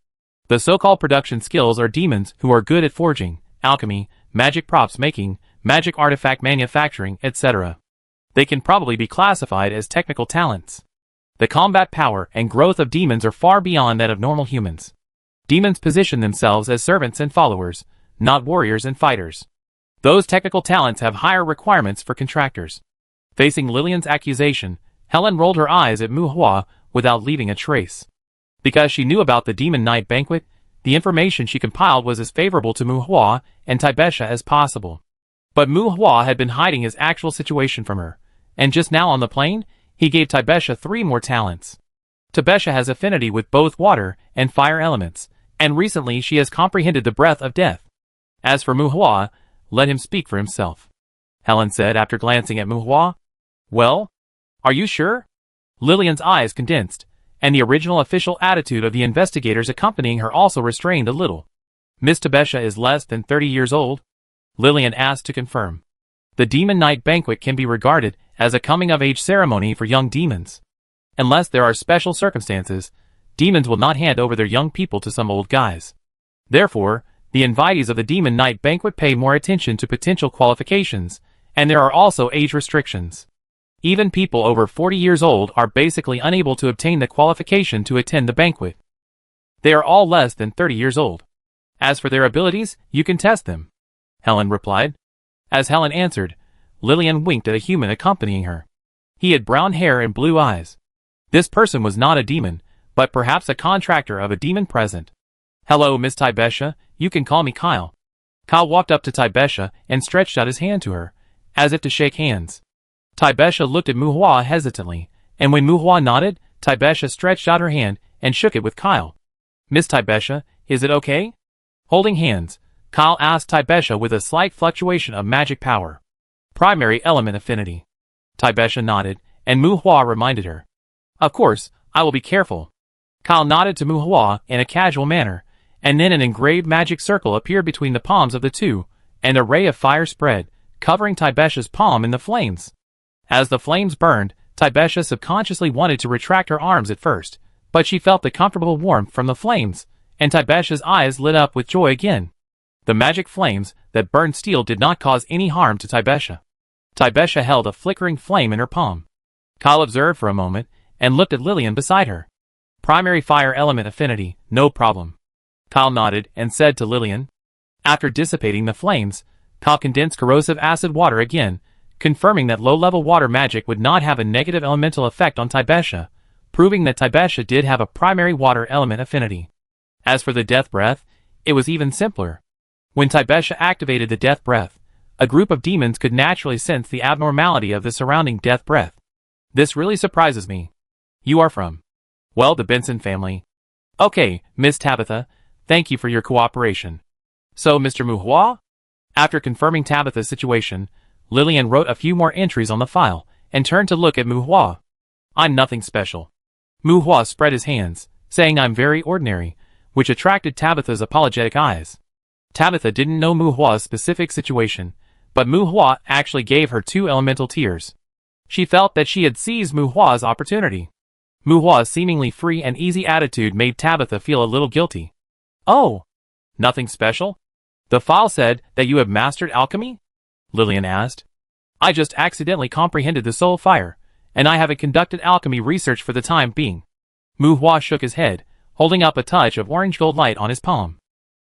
"The so-called production skills are demons who are good at forging, alchemy, magic props making, magic artifact manufacturing, etc. They can probably be classified as technical talents. The combat power and growth of demons are far beyond that of normal humans. Demons position themselves as servants and followers, not warriors and fighters. Those technical talents have higher requirements for contractors." Facing Lillian's accusation, Helen rolled her eyes at Muhua without leaving a trace. Because she knew about the demon night banquet, the information she compiled was as favorable to Muhua and Taibesha as possible. But Muhua had been hiding his actual situation from her, and just now on the plane, he gave Taibesha 3 more talents. Taibesha has affinity with both water and fire elements, and recently she has comprehended the breath of death. As for Muhua, let him speak for himself, Helen said after glancing at Muhua. "Well? Are you sure?" Lillian's eyes condensed, and the original official attitude of the investigators accompanying her also restrained a little. "Miss Taibesha is less than 30 years old?" Lillian asked to confirm. The demon night banquet can be regarded as a coming-of-age ceremony for young demons. Unless there are special circumstances, demons will not hand over their young people to some old guys. Therefore, the invitees of the demon night banquet pay more attention to potential qualifications, and there are also age restrictions. Even people over 40 years old are basically unable to obtain the qualification to attend the banquet. They are all less than 30 years old. As for their abilities, you can test them, Helen replied. As Helen answered, Lillian winked at a human accompanying her. He had brown hair and blue eyes. This person was not a demon, but perhaps a contractor of a demon present. "Hello, Miss Taibesha, you can call me Kyle." Kyle walked up to Taibesha and stretched out his hand to her, as if to shake hands. Taibesha looked at Muhua hesitantly, and when Muhua nodded, Taibesha stretched out her hand and shook it with Kyle. "Miss Taibesha, is it okay?" Holding hands, Kyle asked Taibesha with a slight fluctuation of magic power. "Primary element affinity." Taibesha nodded, and Muhua reminded her. "Of course, I will be careful." Kyle nodded to Muhua in a casual manner, and then an engraved magic circle appeared between the palms of the two, and a ray of fire spread, covering Taibesha's palm in the flames. As the flames burned, Taibesha subconsciously wanted to retract her arms at first, but she felt the comfortable warmth from the flames, and Taibesha's eyes lit up with joy again. The magic flames that burned steel did not cause any harm to Taibesha. Taibesha held a flickering flame in her palm. Kyle observed for a moment, and looked at Lillian beside her. "Primary fire element affinity, no problem." Kyle nodded and said to Lillian. After dissipating the flames, Kyle condensed corrosive acid water again, confirming that low-level water magic would not have a negative elemental effect on Taibesha, proving that Taibesha did have a primary water element affinity. As for the death breath, it was even simpler. When Taibesha activated the death breath, a group of demons could naturally sense the abnormality of the surrounding death breath. "This really surprises me. You are from?" "Well, the Benson family." "Okay, Miss Tabitha, thank you for your cooperation." "So, Mr. Muhua?" After confirming Tabitha's situation, Lillian wrote a few more entries on the file, and turned to look at Muhua. "I'm nothing special." Muhua spread his hands, saying I'm very ordinary, which attracted Tabitha's apologetic eyes. Tabitha didn't know Muhua's specific situation, but Muhua actually gave her 2 elemental tears. She felt that she had seized Muhua's opportunity. Muhua's seemingly free and easy attitude made Tabitha feel a little guilty. "Oh, nothing special? The file said that you have mastered alchemy?" Lillian asked. "I just accidentally comprehended the soul fire, and I haven't conducted alchemy research for the time being." Muhua shook his head, holding up a touch of orange gold light on his palm.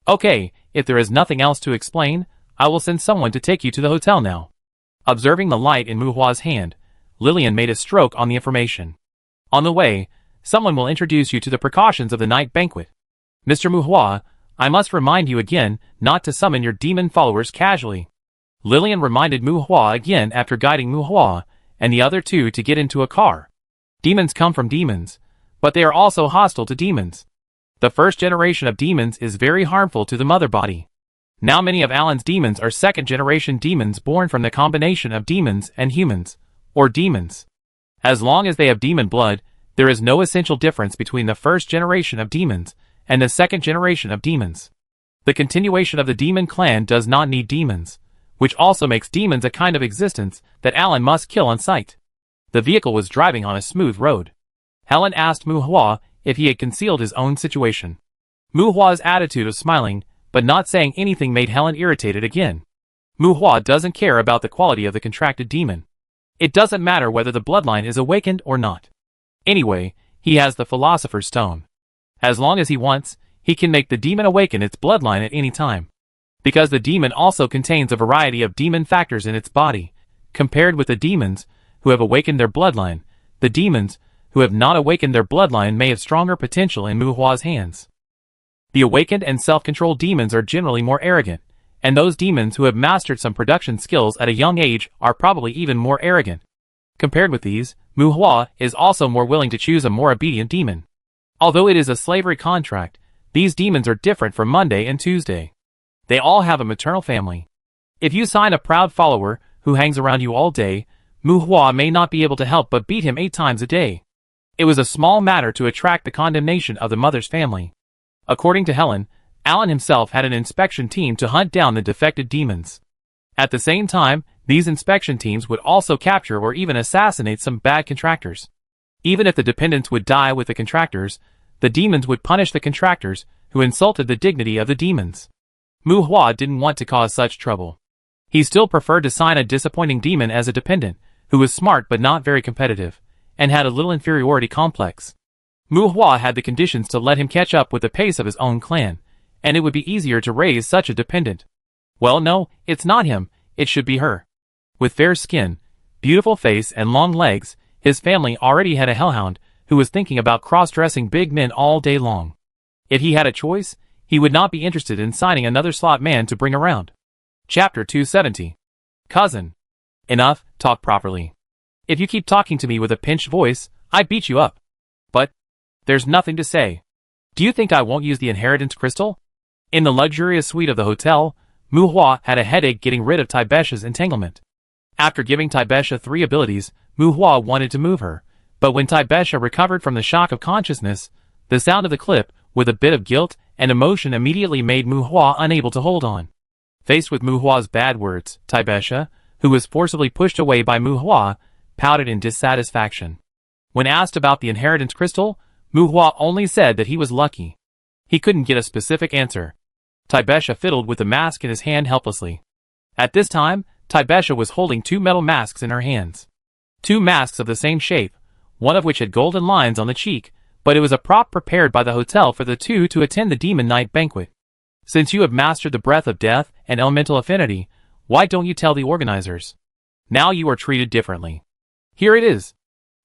"Okay, if there is nothing else to explain, I will send someone to take you to the hotel now." Observing the light in Muhua's hand, Lillian made a stroke on the information. "On the way, someone will introduce you to the precautions of the night banquet." Mr. Muhua, I must remind you again not to summon your demon followers casually. Lillian reminded Muhua again after guiding Muhua and the other two to get into a car. Demons come from demons, but they are also hostile to demons. The first generation of demons is very harmful to the mother body. Now many of Alan's demons are second-generation demons born from the combination of demons and humans, or demons. As long as they have demon blood, there is no essential difference between the first generation of demons and the second generation of demons. The continuation of the demon clan does not need demons, which also makes demons a kind of existence that Alan must kill on sight. The vehicle was driving on a smooth road. Helen asked Muhua if he had concealed his own situation. Muhua's attitude of smiling but not saying anything made Helen irritated again. Muhua doesn't care about the quality of the contracted demon. It doesn't matter whether the bloodline is awakened or not. Anyway, he has the Philosopher's Stone. As long as he wants, he can make the demon awaken its bloodline at any time. Because the demon also contains a variety of demon factors in its body, compared with the demons who have awakened their bloodline, the demons who have not awakened their bloodline may have stronger potential in Muhua's hands. The awakened and self-controlled demons are generally more arrogant, and those demons who have mastered some production skills at a young age are probably even more arrogant. Compared with these, Muhua is also more willing to choose a more obedient demon. Although it is a slavery contract, these demons are different from Monday and Tuesday. They all have a maternal family. If you sign a proud follower who hangs around you all day, Muhua may not be able to help but beat him 8 times a day. It was a small matter to attract the condemnation of the mother's family. According to Helen, Alan himself had an inspection team to hunt down the defected demons. At the same time, these inspection teams would also capture or even assassinate some bad contractors. Even if the dependents would die with the contractors, the demons would punish the contractors who insulted the dignity of the demons. Muhua didn't want to cause such trouble. He still preferred to sign a disappointing demon as a dependent, who was smart but not very competitive, and had a little inferiority complex. Muhua had the conditions to let him catch up with the pace of his own clan, and it would be easier to raise such a dependent. Well, no, it's not him, it should be her. With fair skin, beautiful face and long legs, his family already had a hellhound who was thinking about cross-dressing big men all day long. If he had a choice, he would not be interested in signing another slot man to bring around. Chapter 270. Cousin. Enough, talk properly. If you keep talking to me with a pinched voice, I beat you up. But there's nothing to say. Do you think I won't use the inheritance crystal? In the luxurious suite of the hotel, Muhua had a headache getting rid of Taibesha's entanglement. After giving Taibesha 3 abilities, Muhua wanted to move her, but when Taibesha recovered from the shock of consciousness, the sound of the clip, with a bit of guilt and emotion, immediately made Muhua unable to hold on. Faced with Muhua's bad words, Taibesha, who was forcibly pushed away by Muhua, pouted in dissatisfaction. When asked about the inheritance crystal, Muhua only said that he was lucky. He couldn't get a specific answer. Taibesha fiddled with the mask in his hand helplessly. At this time, Taibesha was holding 2 metal masks in her hands. 2 masks of the same shape, one of which had golden lines on the cheek, but it was a prop prepared by the hotel for the 2 to attend the Demon Night banquet. Since you have mastered the breath of death and elemental affinity, why don't you tell the organizers? Now you are treated differently. Here it is.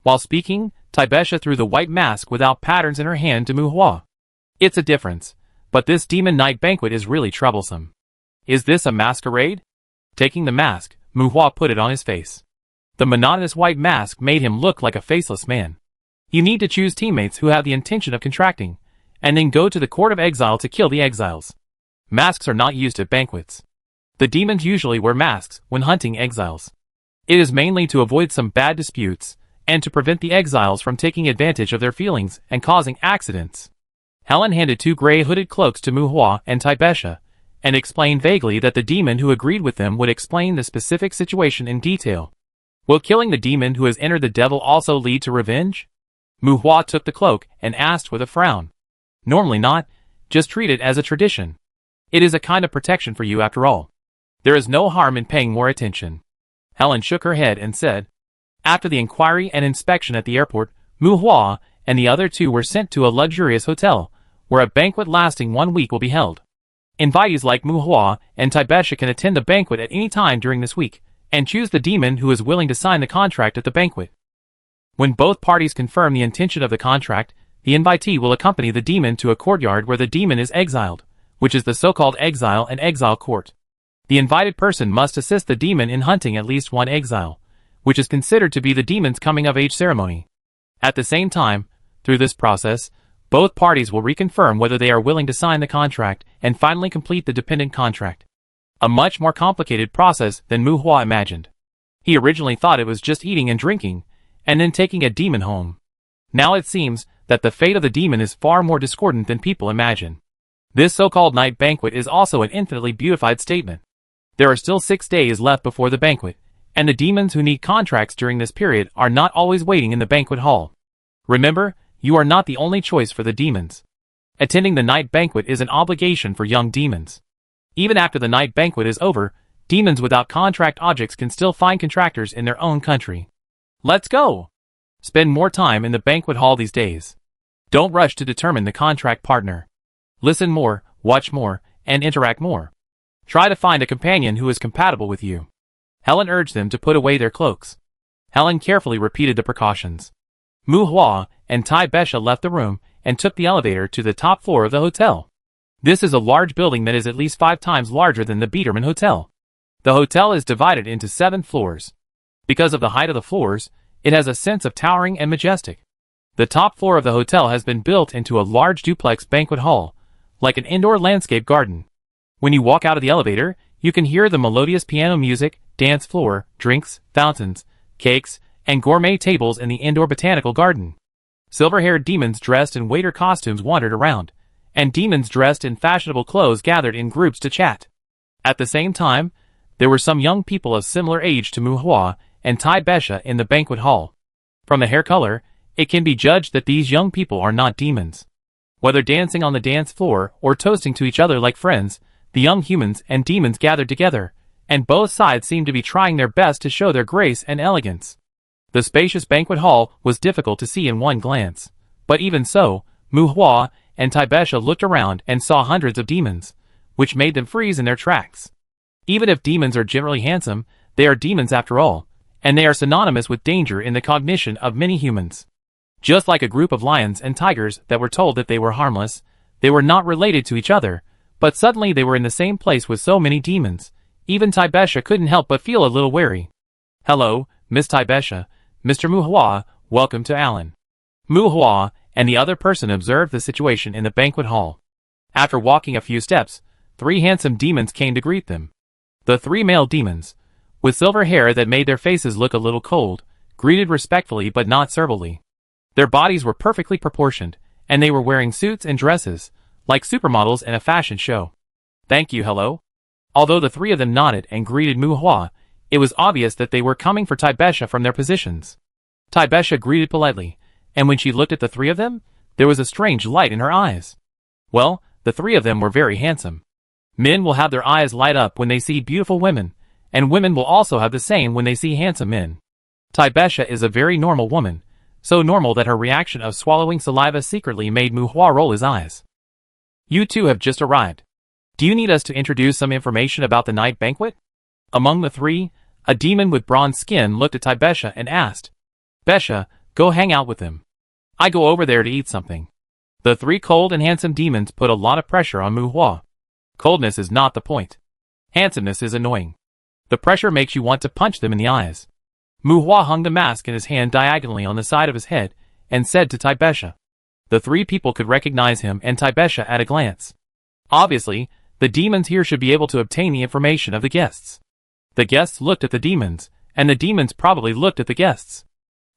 While speaking, Taibesha threw the white mask without patterns in her hand to Muhua. It's a difference, but this Demon Night banquet is really troublesome. Is this a masquerade? Taking the mask, Muhua put it on his face. The monotonous white mask made him look like a faceless man. You need to choose teammates who have the intention of contracting, and then go to the Court of Exile to kill the exiles. Masks are not used at banquets. The demons usually wear masks when hunting exiles. It is mainly to avoid some bad disputes, and to prevent the exiles from taking advantage of their feelings and causing accidents. Helen handed 2 gray hooded cloaks to Muhua and Taibesha, and explained vaguely that the demon who agreed with them would explain the specific situation in detail. Will killing the demon who has entered the devil also lead to revenge? Muhua took the cloak and asked with a frown. Normally not, just treat it as a tradition. It is a kind of protection for you after all. There is no harm in paying more attention. Helen shook her head and said. After the inquiry and inspection at the airport, Muhua and the other 2 were sent to a luxurious hotel, where a banquet lasting 1 week will be held. Invitees like Muhua and Taibesha can attend the banquet at any time during this week, and choose the demon who is willing to sign the contract at the banquet. When both parties confirm the intention of the contract, the invitee will accompany the demon to a courtyard where the demon is exiled, which is the so-called exile and exile court. The invited person must assist the demon in hunting at least one exile, which is considered to be the demon's coming-of-age ceremony. At the same time, through this process, both parties will reconfirm whether they are willing to sign the contract and finally complete the dependent contract. A much more complicated process than Mu Hua imagined. He originally thought it was just eating and drinking, and then taking a demon home. Now it seems that the fate of the demon is far more discordant than people imagine. This so-called night banquet is also an infinitely beautified statement. There are still 6 days left before the banquet, and the demons who need contracts during this period are not always waiting in the banquet hall. Remember, you are not the only choice for the demons. Attending the night banquet is an obligation for young demons. Even after the night banquet is over, demons without contract objects can still find contractors in their own country. Let's go! Spend more time in the banquet hall these days. Don't rush to determine the contract partner. Listen more, watch more, and interact more. Try to find a companion who is compatible with you. Helen urged them to put away their cloaks. Helen carefully repeated the precautions. Mu Hua and Tai Besha left the room and took the elevator to the top floor of the hotel. This is a large building that is at least 5 times larger than the Biederman Hotel. The hotel is divided into 7 floors. Because of the height of the floors, it has a sense of towering and majestic. The top floor of the hotel has been built into a large duplex banquet hall, like an indoor landscape garden. When you walk out of the elevator, you can hear the melodious piano music, dance floor, drinks, fountains, cakes, and gourmet tables in the indoor botanical garden. Silver-haired demons dressed in waiter costumes wandered around, and demons dressed in fashionable clothes gathered in groups to chat. At the same time, there were some young people of similar age to Mu Hua and Tai Besha in the banquet hall. From the hair color, it can be judged that these young people are not demons. Whether dancing on the dance floor or toasting to each other like friends, the young humans and demons gathered together, and both sides seemed to be trying their best to show their grace and elegance. The spacious banquet hall was difficult to see in one glance, but even so, Mu Hua and Tai Besha looked around and saw hundreds of demons, which made them freeze in their tracks. Even if demons are generally handsome, they are demons after all, and they are synonymous with danger in the cognition of many humans. Just like a group of lions and tigers that were told that they were harmless, they were not related to each other, but suddenly they were in the same place with so many demons. Even Tai Besha couldn't help but feel a little wary. "Hello, Miss Tai Besha, Mr. Mu Hua, welcome to Alan." Mu Hua and the other person observed the situation in the banquet hall. After walking a few steps, 3 handsome demons came to greet them. The 3 male demons, with silver hair that made their faces look a little cold, greeted respectfully but not servilely. Their bodies were perfectly proportioned, and they were wearing suits and dresses, like supermodels in a fashion show. "Thank you, hello." Although the 3 of them nodded and greeted Mu Hua, it was obvious that they were coming for Tai Besha from their positions. Tai Besha greeted politely, and when she looked at the 3 of them, there was a strange light in her eyes. Well, the 3 of them were very handsome. Men will have their eyes light up when they see beautiful women, and women will also have the same when they see handsome men. Tai Besha is a very normal woman, so normal that her reaction of swallowing saliva secretly made Mu Hua roll his eyes. "You 2 have just arrived. Do you need us to introduce some information about the night banquet?" Among the 3, a demon with bronze skin looked at Tai Besha and asked, "Besha, go hang out with them. I go over there to eat something." The 3 cold and handsome demons put a lot of pressure on Mu Hua. Coldness is not the point. Handsomeness is annoying. The pressure makes you want to punch them in the eyes. Mu Hua hung the mask in his hand diagonally on the side of his head and said to Tai Besha. The 3 people could recognize him and Tai Besha at a glance. Obviously, the demons here should be able to obtain the information of the guests. The guests looked at the demons, and the demons probably looked at the guests.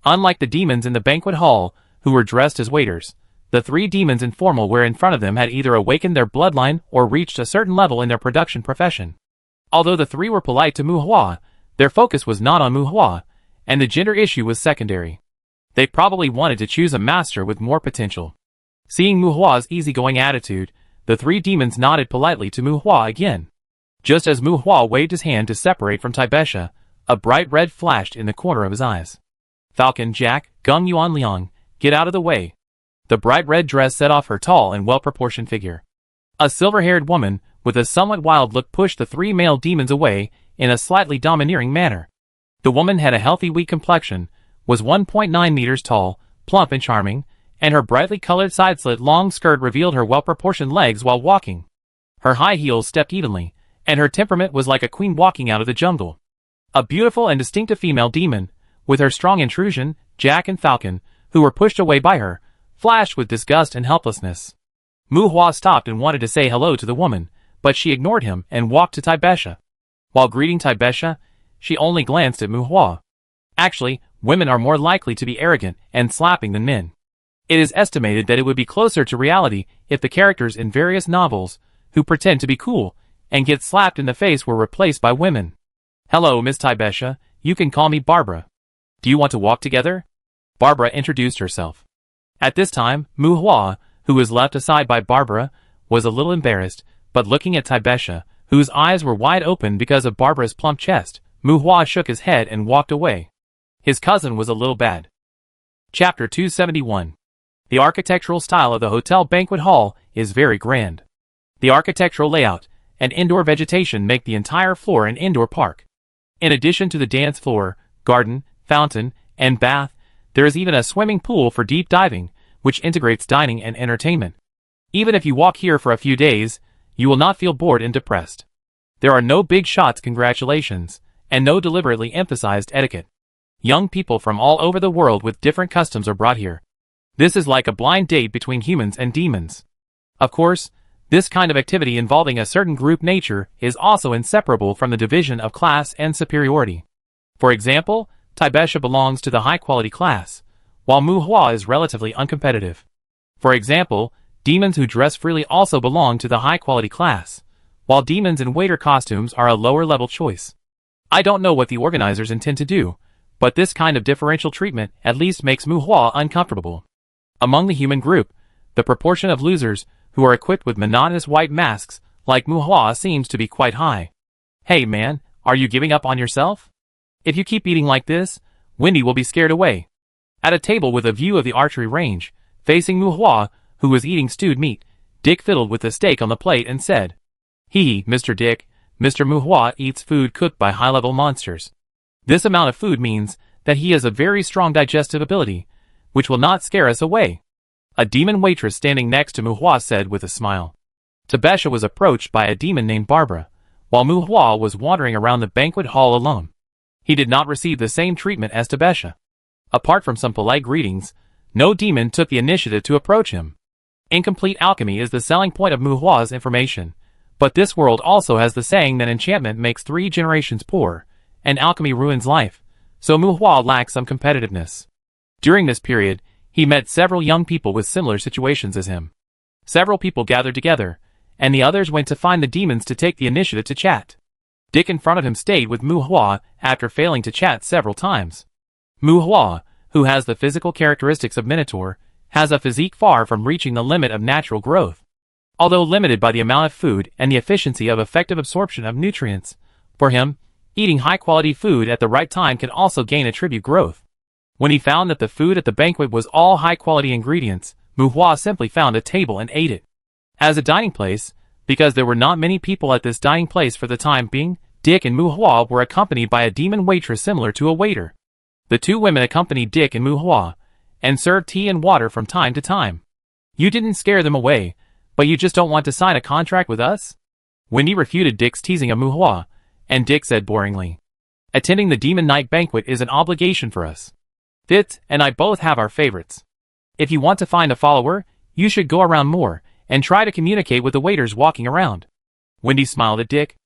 Unlike the demons in the banquet hall, who were dressed as waiters, the 3 demons in formal wear in front of them had either awakened their bloodline or reached a certain level in their production profession. Although the 3 were polite to Mu Hua, their focus was not on Mu Hua, and the gender issue was secondary. They probably wanted to choose a master with more potential. Seeing Mu Hua's easygoing attitude, the 3 demons nodded politely to Mu Hua again. Just as Mu Hua waved his hand to separate from Tai Besha, a bright red flashed in the corner of his eyes. "Falcon Jack, Gung Yuan Liang, get out of the way." The bright red dress set off her tall and well-proportioned figure. A silver-haired woman, with a somewhat wild look, pushed the 3 male demons away in a slightly domineering manner. The woman had a healthy, weak complexion, was 1.9 meters tall, plump and charming, and her brightly colored side-slit long skirt revealed her well-proportioned legs while walking. Her high heels stepped evenly, and her temperament was like a queen walking out of the jungle. A beautiful and distinctive female demon, with her strong intrusion, Jack and Falcon, who were pushed away by her, flashed with disgust and helplessness. Mu Hua stopped and wanted to say hello to the woman, but she ignored him and walked to Taibesha. While greeting Taibesha, she only glanced at Mu Hua. Actually, women are more likely to be arrogant and slapping than men. It is estimated that it would be closer to reality if the characters in various novels, who pretend to be cool, and get slapped in the face were replaced by women. Hello, Miss Taibesha, you can call me Barbara. Do you want to walk together? Barbara introduced herself. At this time, Mu Hua, who was left aside by Barbara, was a little embarrassed, but looking at Taibesha, whose eyes were wide open because of Barbara's plump chest, Mu Hua shook his head and walked away. His cousin was a little bad. Chapter 271. The architectural style of the hotel banquet hall is very grand. The architectural layout and indoor vegetation make the entire floor an indoor park. In addition to the dance floor, garden, fountain, and bath, there is even a swimming pool for deep diving, which integrates dining and entertainment. Even if you walk here for a few days, you will not feel bored and depressed. There are no big shots congratulations, and no deliberately emphasized etiquette. Young people from all over the world with different customs are brought here. This is like a blind date between humans and demons. Of course, this kind of activity involving a certain group nature is also inseparable from the division of class and superiority. For example, Taibesha belongs to the high-quality class, while Mu Hua is relatively uncompetitive. For example, demons who dress freely also belong to the high-quality class, while demons in waiter costumes are a lower-level choice. I don't know what the organizers intend to do, but this kind of differential treatment at least makes Mu Hua uncomfortable. Among the human group, the proportion of losers who are equipped with monotonous white masks like Mu Hua seems to be quite high. Hey man, are you giving up on yourself? If you keep eating like this, Wendy will be scared away. At a table with a view of the archery range, facing Mu Hua, who was eating stewed meat, Dick fiddled with the steak on the plate and said, "Hee, Mr. Dick, Mr. Mu Hua eats food cooked by high-level monsters. This amount of food means that he has a very strong digestive ability, which will not scare us away." A demon waitress standing next to Mu Hua said with a smile. Taibesha was approached by a demon named Barbara, while Mu Hua was wandering around the banquet hall alone. He did not receive the same treatment as Taibesha. Apart from some polite greetings, no demon took the initiative to approach him. Incomplete alchemy is the selling point of Mu Hua's information, but this world also has the saying that enchantment makes 3 generations poor, and alchemy ruins life, so Mu Hua lacks some competitiveness. During this period, he met several young people with similar situations as him. Several people gathered together, and the others went to find the demons to take the initiative to chat. Dick in front of him stayed with Mu Hua after failing to chat several times. Mu Hua, who has the physical characteristics of Minotaur, has a physique far from reaching the limit of natural growth. Although limited by the amount of food and the efficiency of effective absorption of nutrients, for him, eating high-quality food at the right time can also gain attribute growth. When he found that the food at the banquet was all high-quality ingredients, Mu Hua simply found a table and ate it. As a dining place, because there were not many people at this dining place for the time being, Dick and Mu Hua were accompanied by a demon waitress similar to a waiter. The 2 women accompanied Dick and Mu Hua, and served tea and water from time to time. You didn't scare them away, but you just don't want to sign a contract with us? Wendy refuted Dick's teasing of Mu Hua, and Dick said boringly, "Attending the Demon Night banquet is an obligation for us. Fitz and I both have our favorites. If you want to find a follower, you should go around more, and try to communicate with the waiters walking around." Wendy smiled at Dick.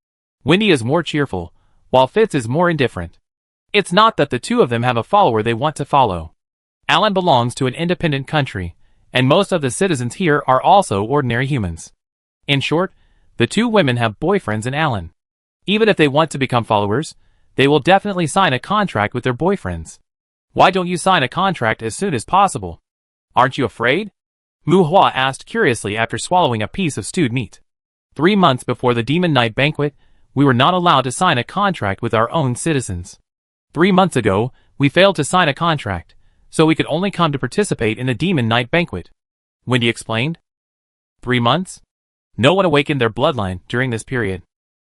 Wendy is more cheerful, while Fitz is more indifferent. It's not that the 2 of them have a follower they want to follow. Alan belongs to an independent country, and most of the citizens here are also ordinary humans. In short, the 2 women have boyfriends in Alan. Even if they want to become followers, they will definitely sign a contract with their boyfriends. Why don't you sign a contract as soon as possible? Aren't you afraid? Mu Hua asked curiously after swallowing a piece of stewed meat. 3 months before the Demon Night banquet, we were not allowed to sign a contract with our own citizens. 3 months ago, we failed to sign a contract, so we could only come to participate in the Demon Night banquet. Wendy explained. 3 months? No one awakened their bloodline during this period.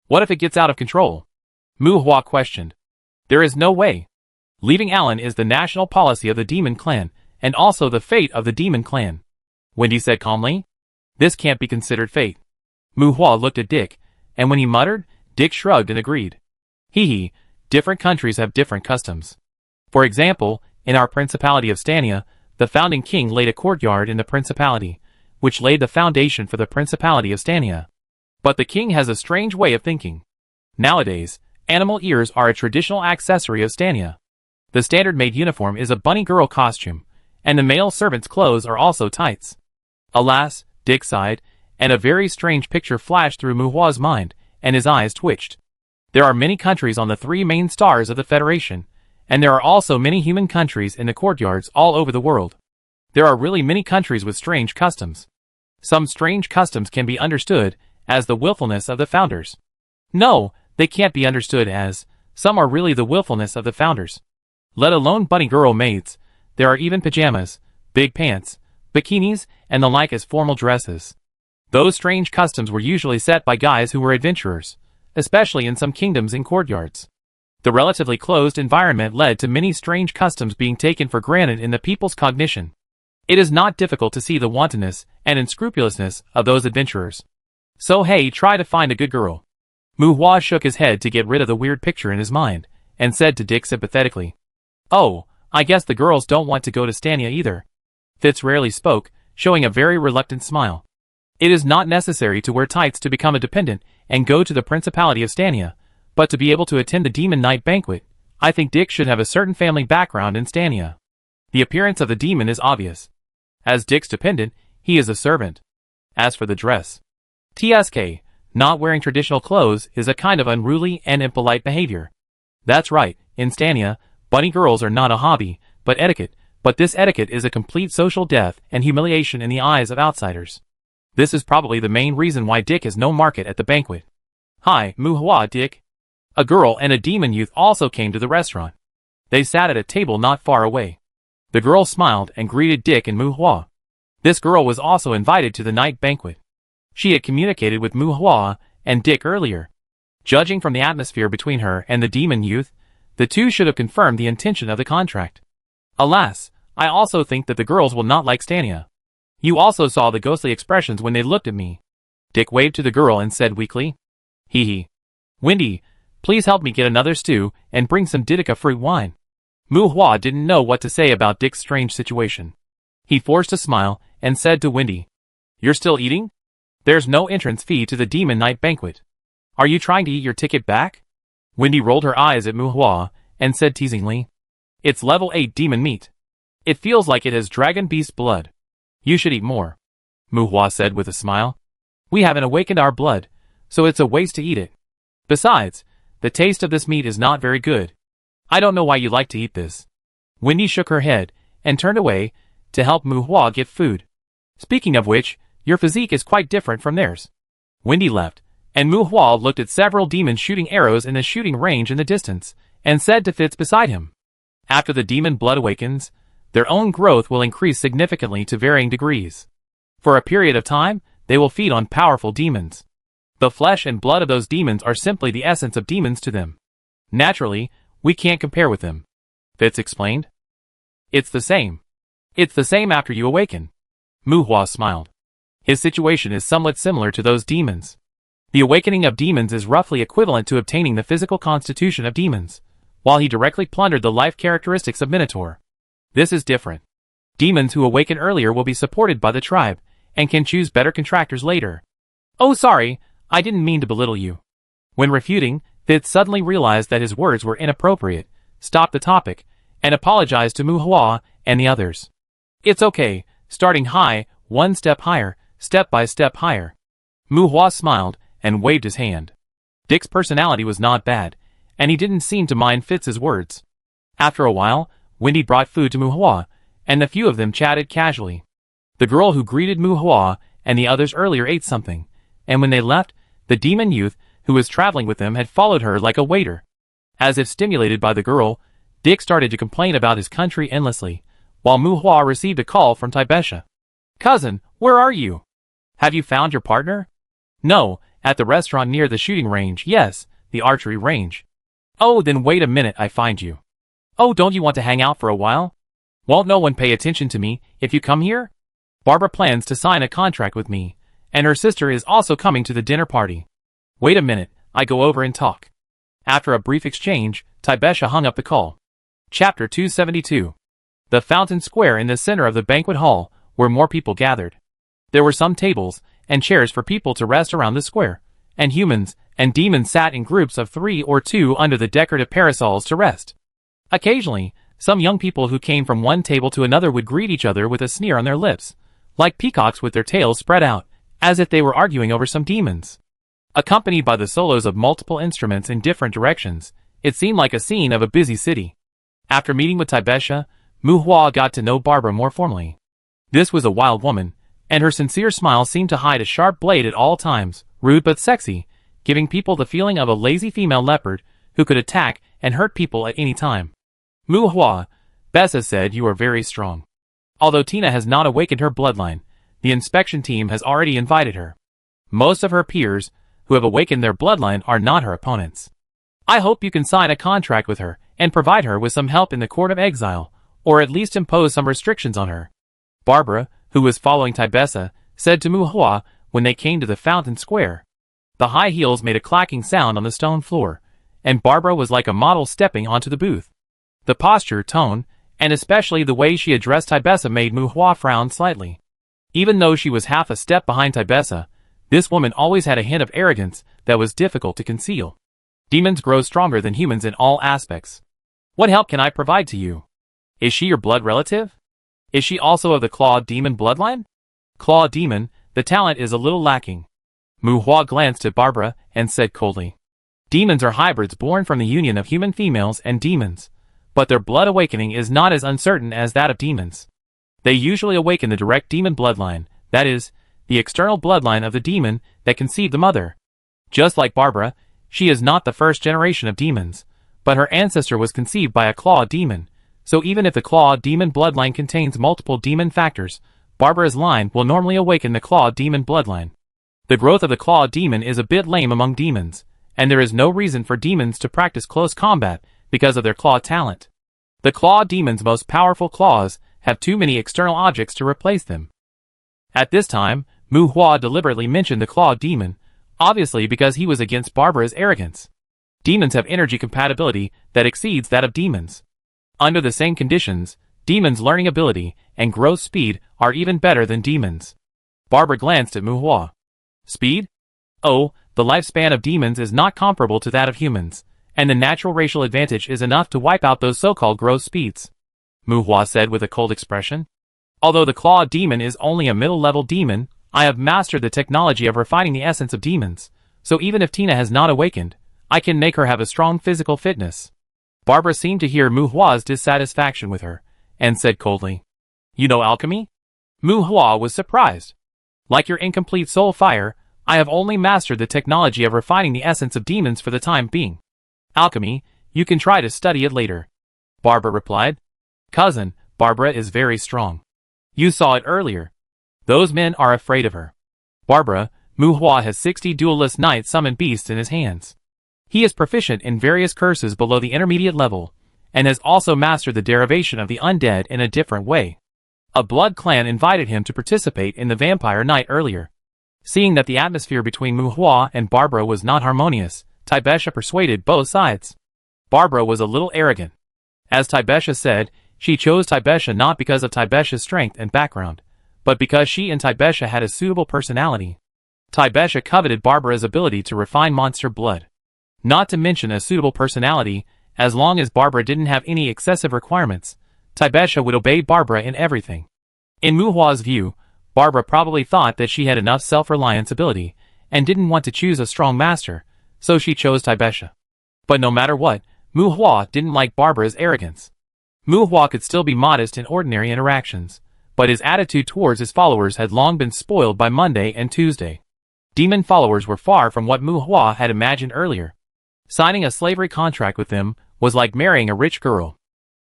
What if it gets out of control? Mu Hua questioned. There is no way. Leaving Alan is the national policy of the Demon Clan, and also the fate of the demon clan. Wendy said calmly. This can't be considered fate. Mu Hua looked at Dick, and when he muttered, Dick shrugged and agreed. Hee, different countries have different customs. For example, in our Principality of Stania, the founding king laid a courtyard in the principality, which laid the foundation for the Principality of Stania. But the king has a strange way of thinking. Nowadays, animal ears are a traditional accessory of Stania. The standard maid uniform is a bunny girl costume, and the male servant's clothes are also tights. Alas, Dick sighed, and a very strange picture flashed through Mu Hua's mind, and his eyes twitched. There are many countries on the 3 main stars of the Federation, and there are also many human countries in the courtyards all over the world. There are really many countries with strange customs. Some strange customs can be understood as the willfulness of the founders. No, they can't be understood as, some are really the willfulness of the founders. Let alone bunny girl maids, there are even pajamas, big pants, bikinis, and the like as formal dresses. Those strange customs were usually set by guys who were adventurers, especially in some kingdoms in courtyards. The relatively closed environment led to many strange customs being taken for granted in the people's cognition. It is not difficult to see the wantonness and unscrupulousness of those adventurers. So hey, try to find a good girl. Mu Hua shook his head to get rid of the weird picture in his mind, and said to Dick sympathetically, "Oh, I guess the girls don't want to go to Stania either." Fitz rarely spoke, showing a very reluctant smile. It is not necessary to wear tights to become a dependent and go to the Principality of Stania, but to be able to attend the Demon Night banquet, I think Dick should have a certain family background in Stania. The appearance of the demon is obvious. As Dick's dependent, he is a servant. As for the dress, TSK, not wearing traditional clothes is a kind of unruly and impolite behavior. That's right, in Stania, bunny girls are not a hobby, but etiquette, but this etiquette is a complete social death and humiliation in the eyes of outsiders. This is probably the main reason why Dick has no market at the banquet. Hi, Mu Hua, Dick. A girl and a demon youth also came to the restaurant. They sat at a table not far away. The girl smiled and greeted Dick and Mu Hua. This girl was also invited to the night banquet. She had communicated with Mu Hua and Dick earlier. Judging from the atmosphere between her and the demon youth, the two should have confirmed the intention of the contract. Alas, I also think that the girls will not like Stania. You also saw the ghostly expressions when they looked at me. Dick waved to the girl and said weakly, "Hee. Wendy, please help me get another stew and bring some Didica fruit wine." Mu Hua didn't know what to say about Dick's strange situation. He forced a smile and said to Wendy, "You're still eating? There's no entrance fee to the Demon Night banquet. Are you trying to eat your ticket back?" Wendy rolled her eyes at Mu Hua and said teasingly, "It's level 8 demon meat. It feels like it has dragon beast blood. You should eat more," Mu Hua said with a smile. "We haven't awakened our blood, so it's a waste to eat it. Besides, the taste of this meat is not very good. I don't know why you like to eat this." Wendy shook her head and turned away to help Mu Hua get food. "Speaking of which, your physique is quite different from theirs." Wendy left, and Mu Hua looked at several demons shooting arrows in the shooting range in the distance, and said to Fitz beside him, "After the demon blood awakens, their own growth will increase significantly to varying degrees. For a period of time, they will feed on powerful demons. The flesh and blood of those demons are simply the essence of demons to them. Naturally, we can't compare with them," Fitz explained. "It's the same. It's the same after you awaken." Mu Hua smiled. His situation is somewhat similar to those demons. The awakening of demons is roughly equivalent to obtaining the physical constitution of demons, while he directly plundered the life characteristics of Minotaur. This is different. Demons who awaken earlier will be supported by the tribe, and can choose better contractors later. "Oh sorry, I didn't mean to belittle you." When refuting, Fitz suddenly realized that his words were inappropriate, stopped the topic, and apologized to Mu Hua and the others. "It's okay, starting high, one step higher, step by step higher." Mu Hua smiled and waved his hand. Dick's personality was not bad, and he didn't seem to mind Fitz's words. After a while, Wendy brought food to Mu Hua, and the few of them chatted casually. The girl who greeted Mu Hua and the others earlier ate something, and when they left, the demon youth who was traveling with them had followed her like a waiter. As if stimulated by the girl, Dick started to complain about his country endlessly, while Mu Hua received a call from Taibesha. "Cousin, where are you? Have you found your partner?" "No, at the restaurant near the shooting range. Yes, the archery range." "Oh, then wait a minute, I find you." "Oh, don't you want to hang out for a while?" Won't no one pay attention to me if you come here? Barbara plans to sign a contract with me, and her sister is also coming to the dinner party. Wait a minute, I go over and talk. After a brief exchange, Tibesha hung up the call. Chapter 272. The fountain square in the center of the banquet hall, where more people gathered. There were some tables and chairs for people to rest around the square, and humans and demons sat in groups of 3 or 2 under the decorative parasols to rest. Occasionally, some young people who came from one table to another would greet each other with a sneer on their lips, like peacocks with their tails spread out, as if they were arguing over some demons. Accompanied by the solos of multiple instruments in different directions, it seemed like a scene of a busy city. After meeting with Tibesha, Muhua got to know Barbara more formally. This was a wild woman, and her sincere smile seemed to hide a sharp blade at all times, rude but sexy, giving people the feeling of a lazy female leopard who could attack and hurt people at any time. Muhua, Bessa said, you are very strong. Although Tina has not awakened her bloodline, the inspection team has already invited her. Most of her peers, who have awakened their bloodline, are not her opponents. I hope you can sign a contract with her and provide her with some help in the court of exile, or at least impose some restrictions on her. Barbara, who was following Tibesha, said to Muhua when they came to the fountain square. The high heels made a clacking sound on the stone floor, and Barbara was like a model stepping onto the booth. The posture, tone, and especially the way she addressed Tibesha made Muhua frown slightly. Even though she was half a step behind Tibesha, this woman always had a hint of arrogance that was difficult to conceal. Demons grow stronger than humans in all aspects. What help can I provide to you? Is she your blood relative? Is she also of the Claw Demon bloodline? Claw Demon, the talent is a little lacking. Muhua glanced at Barbara and said coldly. Demons are hybrids born from the union of human females and demons, but their blood awakening is not as uncertain as that of demons. They usually awaken the direct demon bloodline, that is, the external bloodline of the demon that conceived the mother. Just like Barbara, she is not the first generation of demons, but her ancestor was conceived by a Claw Demon, so even if the Claw Demon bloodline contains multiple demon factors, Barbara's line will normally awaken the Claw Demon bloodline. The growth of the Claw Demon is a bit lame among demons, and there is no reason for demons to practice close combat because of their claw talent. The Claw Demon's most powerful claws have too many external objects to replace them. At this time, Muhua deliberately mentioned the Claw Demon, obviously because he was against Barbara's arrogance. Demons have energy compatibility that exceeds that of demons. Under the same conditions, demons' learning ability and growth speed are even better than demons. Barbara glanced at Muhua. Speed? Oh, the lifespan of demons is not comparable to that of humans, and the natural racial advantage is enough to wipe out those so-called growth speeds. Muhua said with a cold expression. Although the Claw Demon is only a middle-level demon, I have mastered the technology of refining the essence of demons, so even if Tina has not awakened, I can make her have a strong physical fitness. Barbara seemed to hear Muhua's dissatisfaction with her, and said coldly, You know alchemy? Muhua was surprised. Like your incomplete soul fire, I have only mastered the technology of refining the essence of demons for the time being. Alchemy, you can try to study it later. Barbara replied. Cousin, Barbara is very strong. You saw it earlier. Those men are afraid of her. Barbara, Muhua has 60 duelist knight summoned beasts in his hands. He is proficient in various curses below the intermediate level, and has also mastered the derivation of the undead in a different way. A blood clan invited him to participate in the vampire night earlier. Seeing that the atmosphere between Muhua and Barbara was not harmonious, Tibesha persuaded both sides. Barbara was a little arrogant. As Tibesha said, she chose Tibesha not because of Tibesha's strength and background, but because she and Tibesha had a suitable personality. Tibesha coveted Barbara's ability to refine monster blood. Not to mention a suitable personality, as long as Barbara didn't have any excessive requirements, Tibesha would obey Barbara in everything. In Muhua's view, Barbara probably thought that she had enough self-reliance ability, and didn't want to choose a strong master, so she chose Tibesha. But no matter what, Muhua didn't like Barbara's arrogance. Muhua could still be modest in ordinary interactions, but his attitude towards his followers had long been spoiled by Monday and Tuesday. Demon followers were far from what Muhua had imagined earlier. Signing a slavery contract with them was like marrying a rich girl.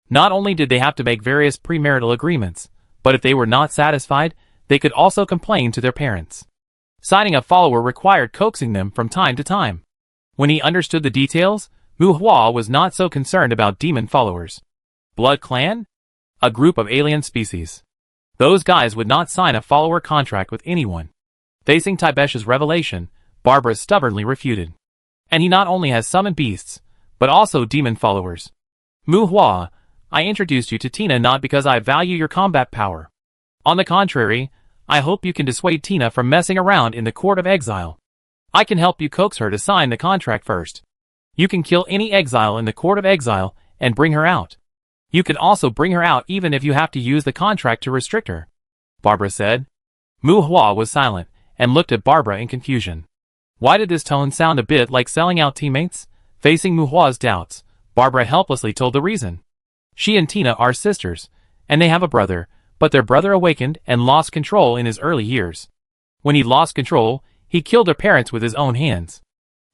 Not only did they have to make various premarital agreements, but if they were not satisfied, they could also complain to their parents. Signing a follower required coaxing them from time to time. When he understood the details, Muhua was not so concerned about demon followers. Blood clan? A group of alien species. Those guys would not sign a follower contract with anyone. Facing Taibesha's revelation, Barbara stubbornly refuted. And he not only has summoned beasts, but also demon followers. Mu Hua, I introduced you to Tina not because I value your combat power. On the contrary, I hope you can dissuade Tina from messing around in the court of exile. I can help you coax her to sign the contract first. You can kill any exile in the court of exile and bring her out. You can also bring her out even if you have to use the contract to restrict her, Barbara said. Mu Hua was silent and looked at Barbara in confusion. Why did this tone sound a bit like selling out teammates? Facing Mu Hua's doubts, Barbara helplessly told the reason. She and Tina are sisters, and they have a brother, but their brother awakened and lost control in his early years. When he lost control, he killed their parents with his own hands.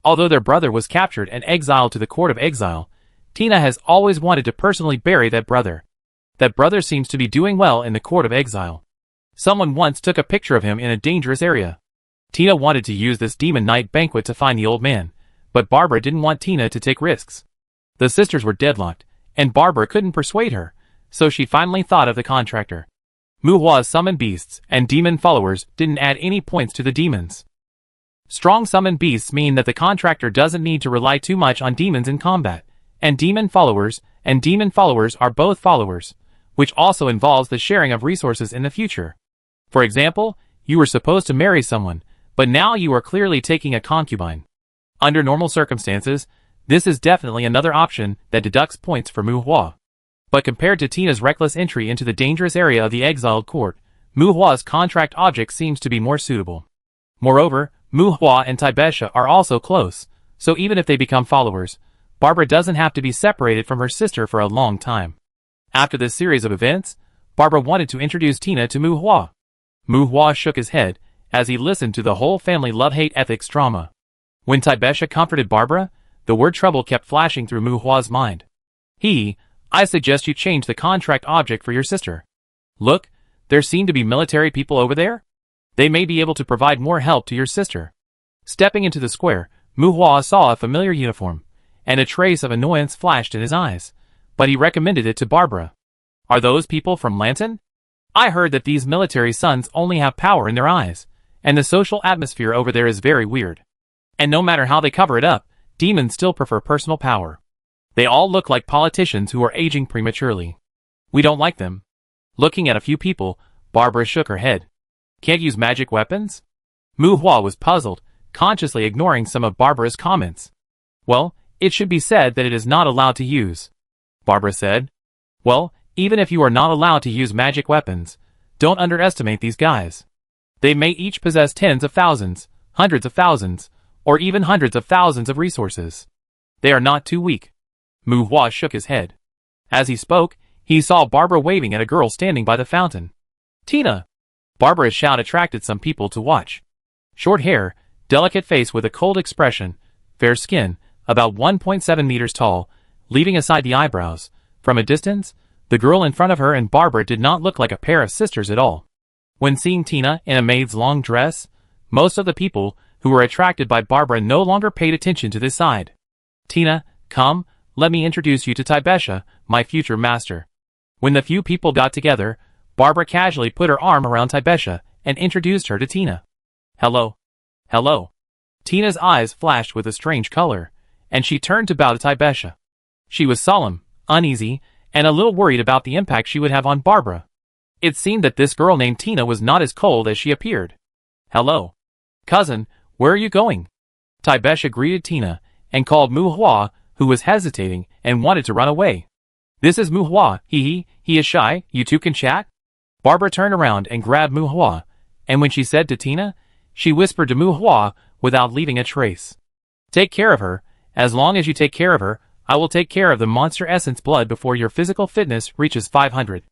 Although their brother was captured and exiled to the court of exile, Tina has always wanted to personally bury that brother. That brother seems to be doing well in the court of exile. Someone once took a picture of him in a dangerous area. Tina wanted to use this demon night banquet to find the old man, but Barbara didn't want Tina to take risks. The sisters were deadlocked, and Barbara couldn't persuade her, so she finally thought of the contractor. Mu Hua's summoned beasts and demon followers didn't add any points to the demons. Strong summoned beasts mean that the contractor doesn't need to rely too much on demons in combat, and demon followers are both followers, which also involves the sharing of resources in the future. For example, you were supposed to marry someone, but now you are clearly taking a concubine. Under normal circumstances, this is definitely another option that deducts points for Mu Hua. But compared to Tina's reckless entry into the dangerous area of the exiled court, Mu Hua's contract object seems to be more suitable. Moreover, Mu Hua and Taibesha are also close, so even if they become followers, Barbara doesn't have to be separated from her sister for a long time. After this series of events, Barbara wanted to introduce Tina to Mu Hua. Mu Hua shook his head as he listened to the whole family love-hate ethics drama. When Taibesha comforted Barbara, the word trouble kept flashing through Mu Hua's mind. I suggest you change the contract object for your sister. Look, there seem to be military people over there. They may be able to provide more help to your sister. Stepping into the square, Mu Hua saw a familiar uniform, and a trace of annoyance flashed in his eyes, but he recommended it to Barbara. Are those people from Lanton? I heard that these military sons only have power in their eyes, and the social atmosphere over there is very weird. And no matter how they cover it up, demons still prefer personal power. They all look like politicians who are aging prematurely. We don't like them. Looking at a few people, Barbara shook her head. Can't use magic weapons? Mu Hua was puzzled, consciously ignoring some of Barbara's comments. Well, it should be said that it is not allowed to use, Barbara said. Well, even if you are not allowed to use magic weapons, don't underestimate these guys. They may each possess tens of thousands, hundreds of thousands, or even hundreds of thousands of resources. They are not too weak. Mu Hua shook his head. As he spoke, he saw Barbara waving at a girl standing by the fountain. Tina! Barbara's shout attracted some people to watch. Short hair, delicate face with a cold expression, fair skin, about 1.7 meters tall, leaving aside the eyebrows. From a distance, the girl in front of her and Barbara did not look like a pair of sisters at all. When seeing Tina in a maid's long dress, most of the people who were attracted by Barbara no longer paid attention to this side. Tina, come, let me introduce you to Taibesha, my future master. When the few people got together, Barbara casually put her arm around Taibesha and introduced her to Tina. Hello. Hello. Tina's eyes flashed with a strange color, and she turned to bow to Taibesha. She was solemn, uneasy, and a little worried about the impact she would have on Barbara. It seemed that this girl named Tina was not as cold as she appeared. Hello. Cousin, where are you going? Taibesha greeted Tina and called Mu Hua, who was hesitating and wanted to run away. This is Mu Hua, he is shy, you two can chat? Barbara turned around and grabbed Mu Hua, and when she said to Tina, she whispered to Mu Hua without leaving a trace. Take care of her. As long as you take care of her, I will take care of the monster essence blood before your physical fitness reaches 500.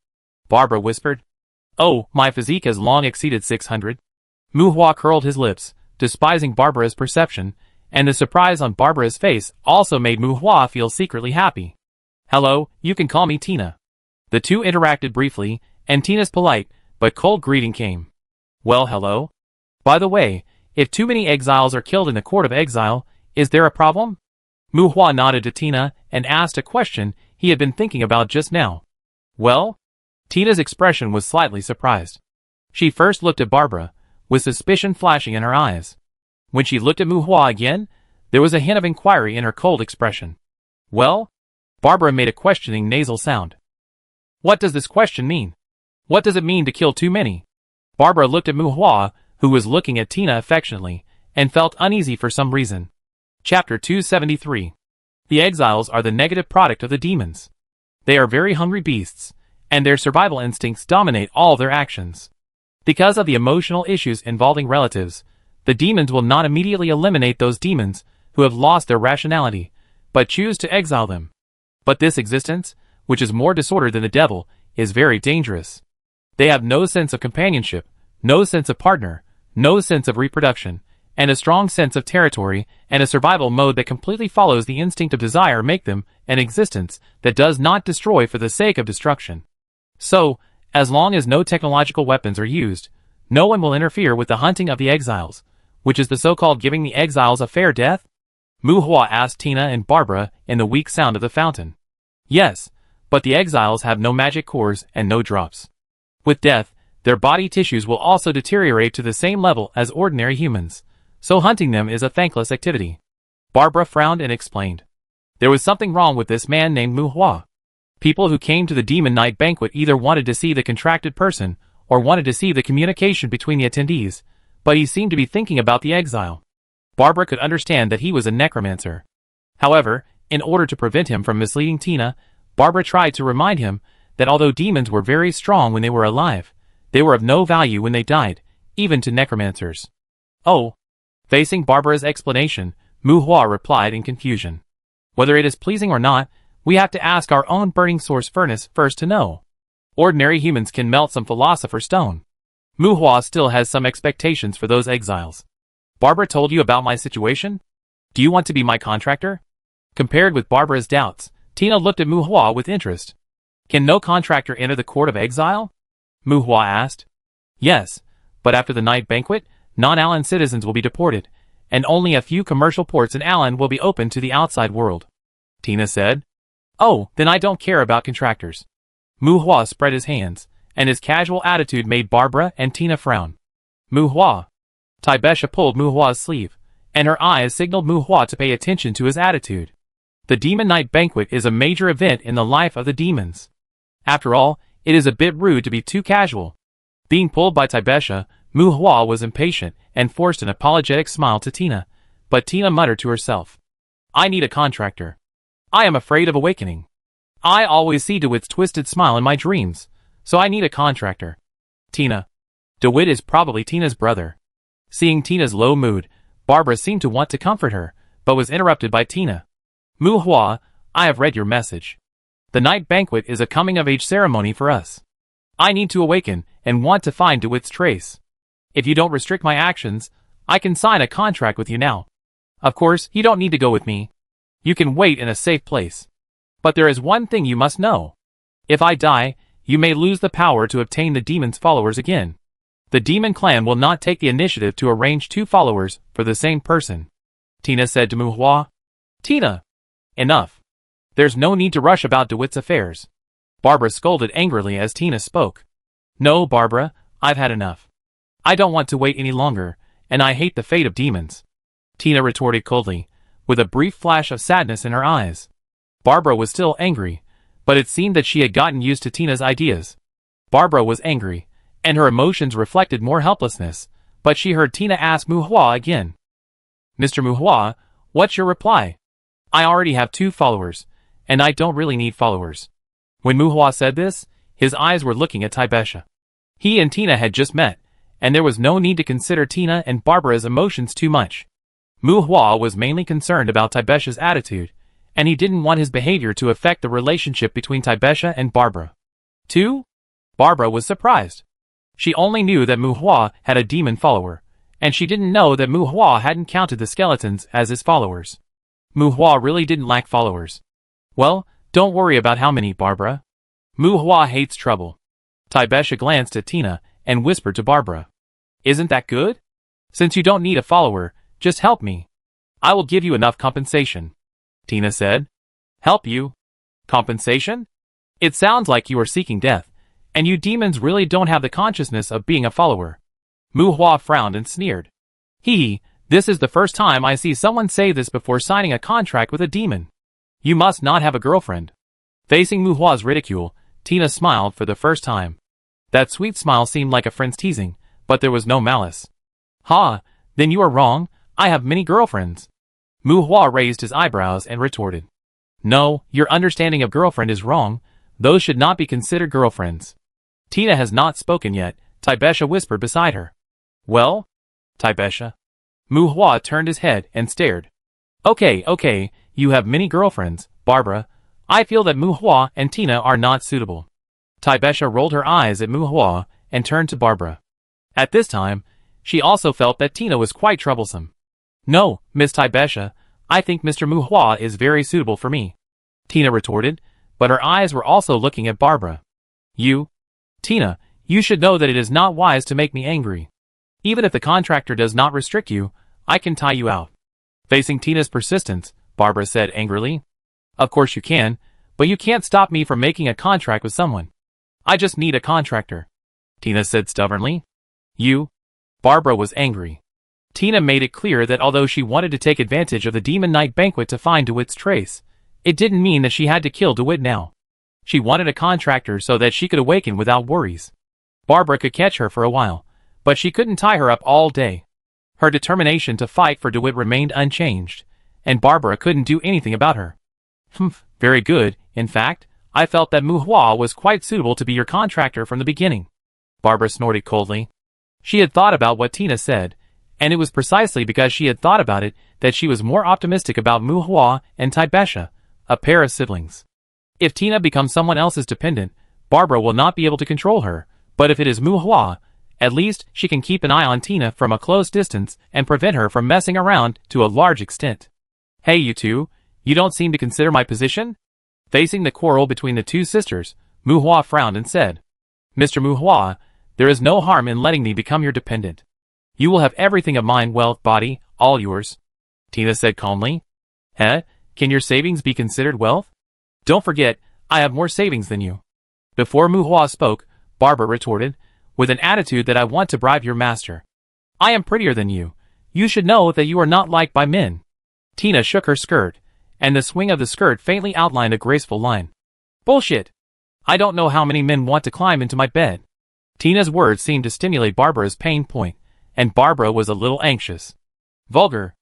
Barbara whispered. Oh, my physique has long exceeded 600. Mu Hua curled his lips, despising Barbara's perception, and the surprise on Barbara's face also made Mu Hua feel secretly happy. Hello, you can call me Tina. The two interacted briefly, and Tina's polite, but cold greeting came. Well, hello? By the way, if too many exiles are killed in the court of exile, is there a problem? Mu Hua nodded to Tina and asked a question he had been thinking about just now. Well? Tina's expression was slightly surprised. She first looked at Barbara, with suspicion flashing in her eyes. When she looked at Muhua again, there was a hint of inquiry in her cold expression. Well? Barbara made a questioning nasal sound. What does this question mean? What does it mean to kill too many? Barbara looked at Muhua, who was looking at Tina affectionately, and felt uneasy for some reason. Chapter 273. The exiles are the negative product of the demons. They are very hungry beasts, and their survival instincts dominate all their actions. Because of the emotional issues involving relatives, the demons will not immediately eliminate those demons who have lost their rationality, but choose to exile them. But this existence, which is more disordered than the devil, is very dangerous. They have no sense of companionship, no sense of partner, no sense of reproduction, and a strong sense of territory, and a survival mode that completely follows the instinct of desire make them an existence that does not destroy for the sake of destruction. So, as long as no technological weapons are used, no one will interfere with the hunting of the exiles, which is the so-called giving the exiles a fair death? Muhua asked Tina and Barbara in the weak sound of the fountain. Yes, but the exiles have no magic cores and no drops. With death, their body tissues will also deteriorate to the same level as ordinary humans, so hunting them is a thankless activity. Barbara frowned and explained. There was something wrong with this man named Muhua. People who came to the Demon Night banquet either wanted to see the contracted person or wanted to see the communication between the attendees, but he seemed to be thinking about the exile. Barbara could understand that he was a necromancer. However, in order to prevent him from misleading Tina, Barbara tried to remind him that although demons were very strong when they were alive, they were of no value when they died, even to necromancers. Oh. Facing Barbara's explanation, Muhua replied in confusion. Whether it is pleasing or not, we have to ask our own burning source furnace first to know. Ordinary humans can melt some philosopher's stone. Muhua still has some expectations for those exiles. Barbara told you about my situation? Do you want to be my contractor? Compared with Barbara's doubts, Tina looked at Muhua with interest. Can no contractor enter the court of exile? Muhua asked. Yes, but after the night banquet, non-Alan citizens will be deported, and only a few commercial ports in Alan will be open to the outside world. Tina said. Oh, then I don't care about contractors. Muhua spread his hands, and his casual attitude made Barbara and Tina frown. Muhua. Taibesha pulled Muhua's sleeve, and her eyes signaled Muhua to pay attention to his attitude. The Demon Night Banquet is a major event in the life of the demons. After all, it is a bit rude to be too casual. Being pulled by Taibesha, Muhua was impatient and forced an apologetic smile to Tina, but Tina muttered to herself. I need a contractor. I am afraid of awakening. I always see DeWitt's twisted smile in my dreams, so I need a contractor. Tina. DeWitt is probably Tina's brother. Seeing Tina's low mood, Barbara seemed to want to comfort her, but was interrupted by Tina. Muhua, I have read your message. The night banquet is a coming-of-age ceremony for us. I need to awaken and want to find DeWitt's trace. If you don't restrict my actions, I can sign a contract with you now. Of course, you don't need to go with me. You can wait in a safe place. But there is one thing you must know. If I die, you may lose the power to obtain the demon's followers again. The demon clan will not take the initiative to arrange two followers for the same person. Tina said to Muhua. Tina! Enough. There's no need to rush about DeWitt's affairs. Barbara scolded angrily as Tina spoke. No, Barbara, I've had enough. I don't want to wait any longer, and I hate the fate of demons. Tina retorted coldly, with a brief flash of sadness in her eyes. Barbara was still angry, but it seemed that she had gotten used to Tina's ideas. Barbara was angry, and her emotions reflected more helplessness, but she heard Tina ask Muhua again. Mr. Muhua, what's your reply? I already have 2 followers, and I don't really need followers. When Muhua said this, his eyes were looking at Taibesha. He and Tina had just met, and there was no need to consider Tina and Barbara's emotions too much. Muhua was mainly concerned about Taibesha's attitude, and he didn't want his behavior to affect the relationship between Taibesha and Barbara. 2? Barbara was surprised. She only knew that Muhua had a demon follower, and she didn't know that Muhua hadn't counted the skeletons as his followers. Muhua really didn't lack followers. Well, don't worry about how many, Barbara. Muhua hates trouble. Taibesha glanced at Tina and whispered to Barbara. Isn't that good? Since you don't need a follower, just help me. I will give you enough compensation. Tina said. Help you? Compensation? It sounds like you are seeking death, And you demons really don't have the consciousness of being a follower. Mu Hua frowned and sneered. Hee, this is the first time I see someone say this before signing a contract with a demon. You must not have a girlfriend. Facing Mu Hua's ridicule, Tina smiled for the first time. That sweet smile seemed like a friend's teasing, but there was no malice. Ha, then you are wrong, I have many girlfriends. Mu Hua raised his eyebrows and retorted. No, your understanding of girlfriend is wrong, those should not be considered girlfriends. Tina has not spoken yet, Taibesha whispered beside her. Well? Taibesha. Mu Hua turned his head and stared. Okay, you have many girlfriends, Barbara. I feel that Mu Hua and Tina are not suitable. Taibesha rolled her eyes at Mu Hua and turned to Barbara. At this time, she also felt that Tina was quite troublesome. No, Miss Taibesha, I think Mr. Mu Hua is very suitable for me. Tina retorted, but her eyes were also looking at Barbara. Tina, you should know that it is not wise to make me angry. Even if the contractor does not restrict you, I can tie you out. Facing Tina's persistence, Barbara said angrily. Of course you can, but you can't stop me from making a contract with someone. I just need a contractor. Tina said stubbornly. Barbara was angry. Tina made it clear that although she wanted to take advantage of the Demon Night banquet to find DeWitt's trace, it didn't mean that she had to kill DeWitt now. She wanted a contractor so that she could awaken without worries. Barbara could catch her for a while, but she couldn't tie her up all day. Her determination to fight for DeWitt remained unchanged, and Barbara couldn't do anything about her. Very good. In fact, I felt that Mu Hua was quite suitable to be your contractor from the beginning. Barbara snorted coldly. She had thought about what Tina said, and it was precisely because she had thought about it that she was more optimistic about Mu Hua and Taibesha, a pair of siblings. If Tina becomes someone else's dependent, Barbara will not be able to control her, but if it is Mu Hua, at least she can keep an eye on Tina from a close distance and prevent her from messing around to a large extent. Hey you two, you don't seem to consider my position? Facing the quarrel between the two sisters, Mu Hua frowned and said, Mr. Mu Hua, there is no harm in letting me become your dependent. You will have everything of mine, wealth, body, all yours. Tina said calmly. Can your savings be considered wealth? Don't forget, I have more savings than you. Before Mu Hua spoke, Barbara retorted, with an attitude that I want to bribe your master. I am prettier than you. You should know that you are not liked by men. Tina shook her skirt, and the swing of the skirt faintly outlined a graceful line. Bullshit! I don't know how many men want to climb into my bed. Tina's words seemed to stimulate Barbara's pain point, and Barbara was a little anxious. Vulgar.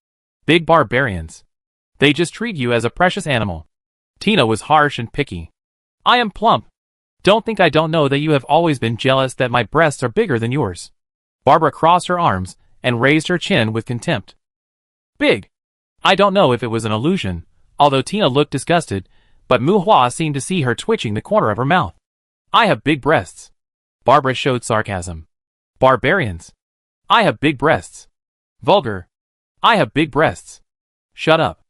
Big barbarians. They just treat you as a precious animal. Tina was harsh and picky. I am plump. Don't think I don't know that you have always been jealous that my breasts are bigger than yours. Barbara crossed her arms and raised her chin with contempt. Big. I don't know if it was an illusion, although Tina looked disgusted, but Mu Hua seemed to see her twitching the corner of her mouth. I have big breasts. Barbara showed sarcasm. Barbarians. I have big breasts. Vulgar. I have big breasts. Shut up.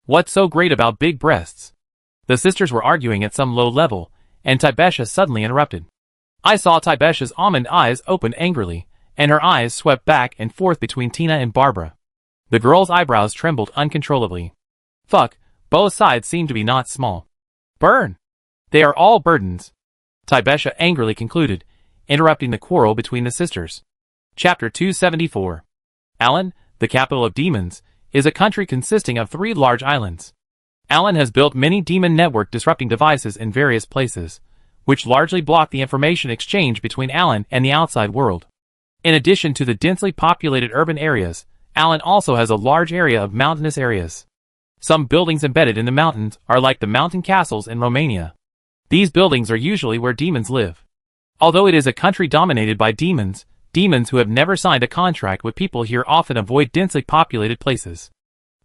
What's so great about big breasts? The sisters were arguing at some low level, and Taibesha suddenly interrupted. I saw Taibesha's almond eyes open angrily, and her eyes swept back and forth between Tina and Barbara. The girl's eyebrows trembled uncontrollably. Fuck, both sides seem to be not small. Burn! They are all burdens. Taibesha angrily concluded, interrupting the quarrel between the sisters. Chapter 274. Alan, the capital of demons, is a country consisting of 3 large islands. Alan has built many demon network disrupting devices in various places, which largely block the information exchange between Alan and the outside world. In addition to the densely populated urban areas, Alan also has a large area of mountainous areas. Some buildings embedded in the mountains are like the mountain castles in Romania. These buildings are usually where demons live. Although it is a country dominated by demons, demons who have never signed a contract with people here often avoid densely populated places.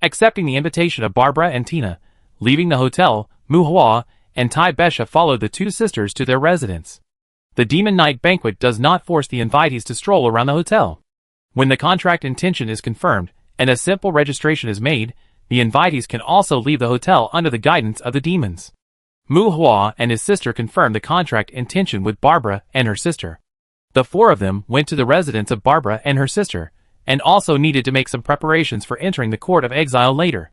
Accepting the invitation of Barbara and Tina, leaving the hotel, Mu Hua and Taibesha followed the two sisters to their residence. The Demon Night banquet does not force the invitees to stroll around the hotel. When the contract intention is confirmed and a simple registration is made, the invitees can also leave the hotel under the guidance of the demons. Mu Hua and his sister confirmed the contract intention with Barbara and her sister. The 4 of them went to the residence of Barbara and her sister, and also needed to make some preparations for entering the court of exile later.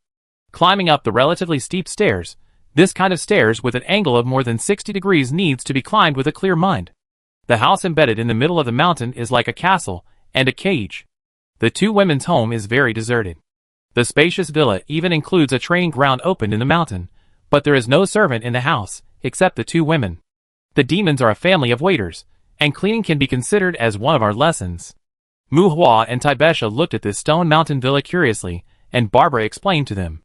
Climbing up the relatively steep stairs, this kind of stairs with an angle of more than 60 degrees needs to be climbed with a clear mind. The house embedded in the middle of the mountain is like a castle and a cage. The two women's home is very deserted. The spacious villa even includes a training ground open in the mountain, but there is no servant in the house, except the two women. The demons are a family of waiters, and cleaning can be considered as one of our lessons. Mu Hua and Taibesha looked at this stone mountain villa curiously, and Barbara explained to them.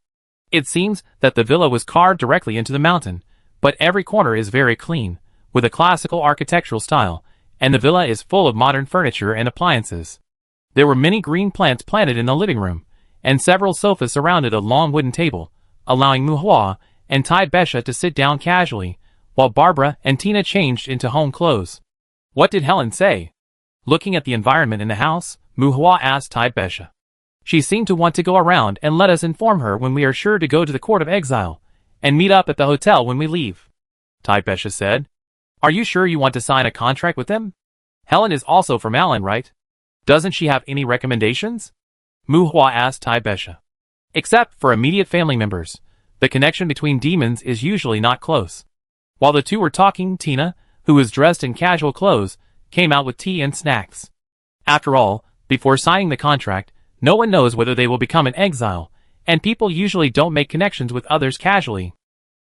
It seems that the villa was carved directly into the mountain, but every corner is very clean, with a classical architectural style, and the villa is full of modern furniture and appliances. There were many green plants planted in the living room, and several sofas surrounded a long wooden table, allowing Mu Hua and Taibesha to sit down casually, while Barbara and Tina changed into home clothes. What did Helen say? Looking at the environment in the house, Mu Hua asked Taibesha. She seemed to want to go around and let us inform her when we are sure to go to the court of exile, and meet up at the hotel when we leave. Taibesha said. Are you sure you want to sign a contract with them? Helen is also from Alan, right? Doesn't she have any recommendations? Mu Hua asked Taibesha. Except for immediate family members, the connection between demons is usually not close. While the two were talking, Tina, who was dressed in casual clothes, came out with tea and snacks. After all, before signing the contract, no one knows whether they will become an exile, and people usually don't make connections with others casually.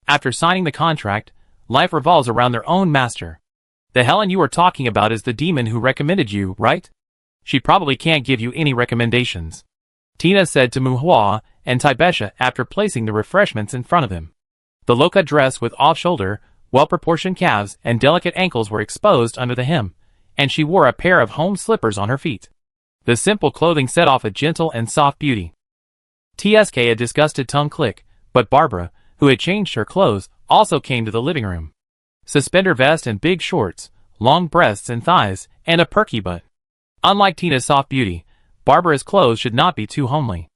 After signing the contract, life revolves around their own master. The Helen you are talking about is the demon who recommended you, right? She probably can't give you any recommendations, Tina said to Mu Hua and Taibesha after placing the refreshments in front of him. The Loka dress with off-shoulder, well-proportioned calves and delicate ankles were exposed under the hem, and she wore a pair of home slippers on her feet. The simple clothing set off a gentle and soft beauty. TSK a disgusted tongue click, but Barbara, who had changed her clothes, also came to the living room. Suspender vest and big shorts, long breasts and thighs, and a perky butt. Unlike Tina's soft beauty, Barbara's clothes should not be too homely.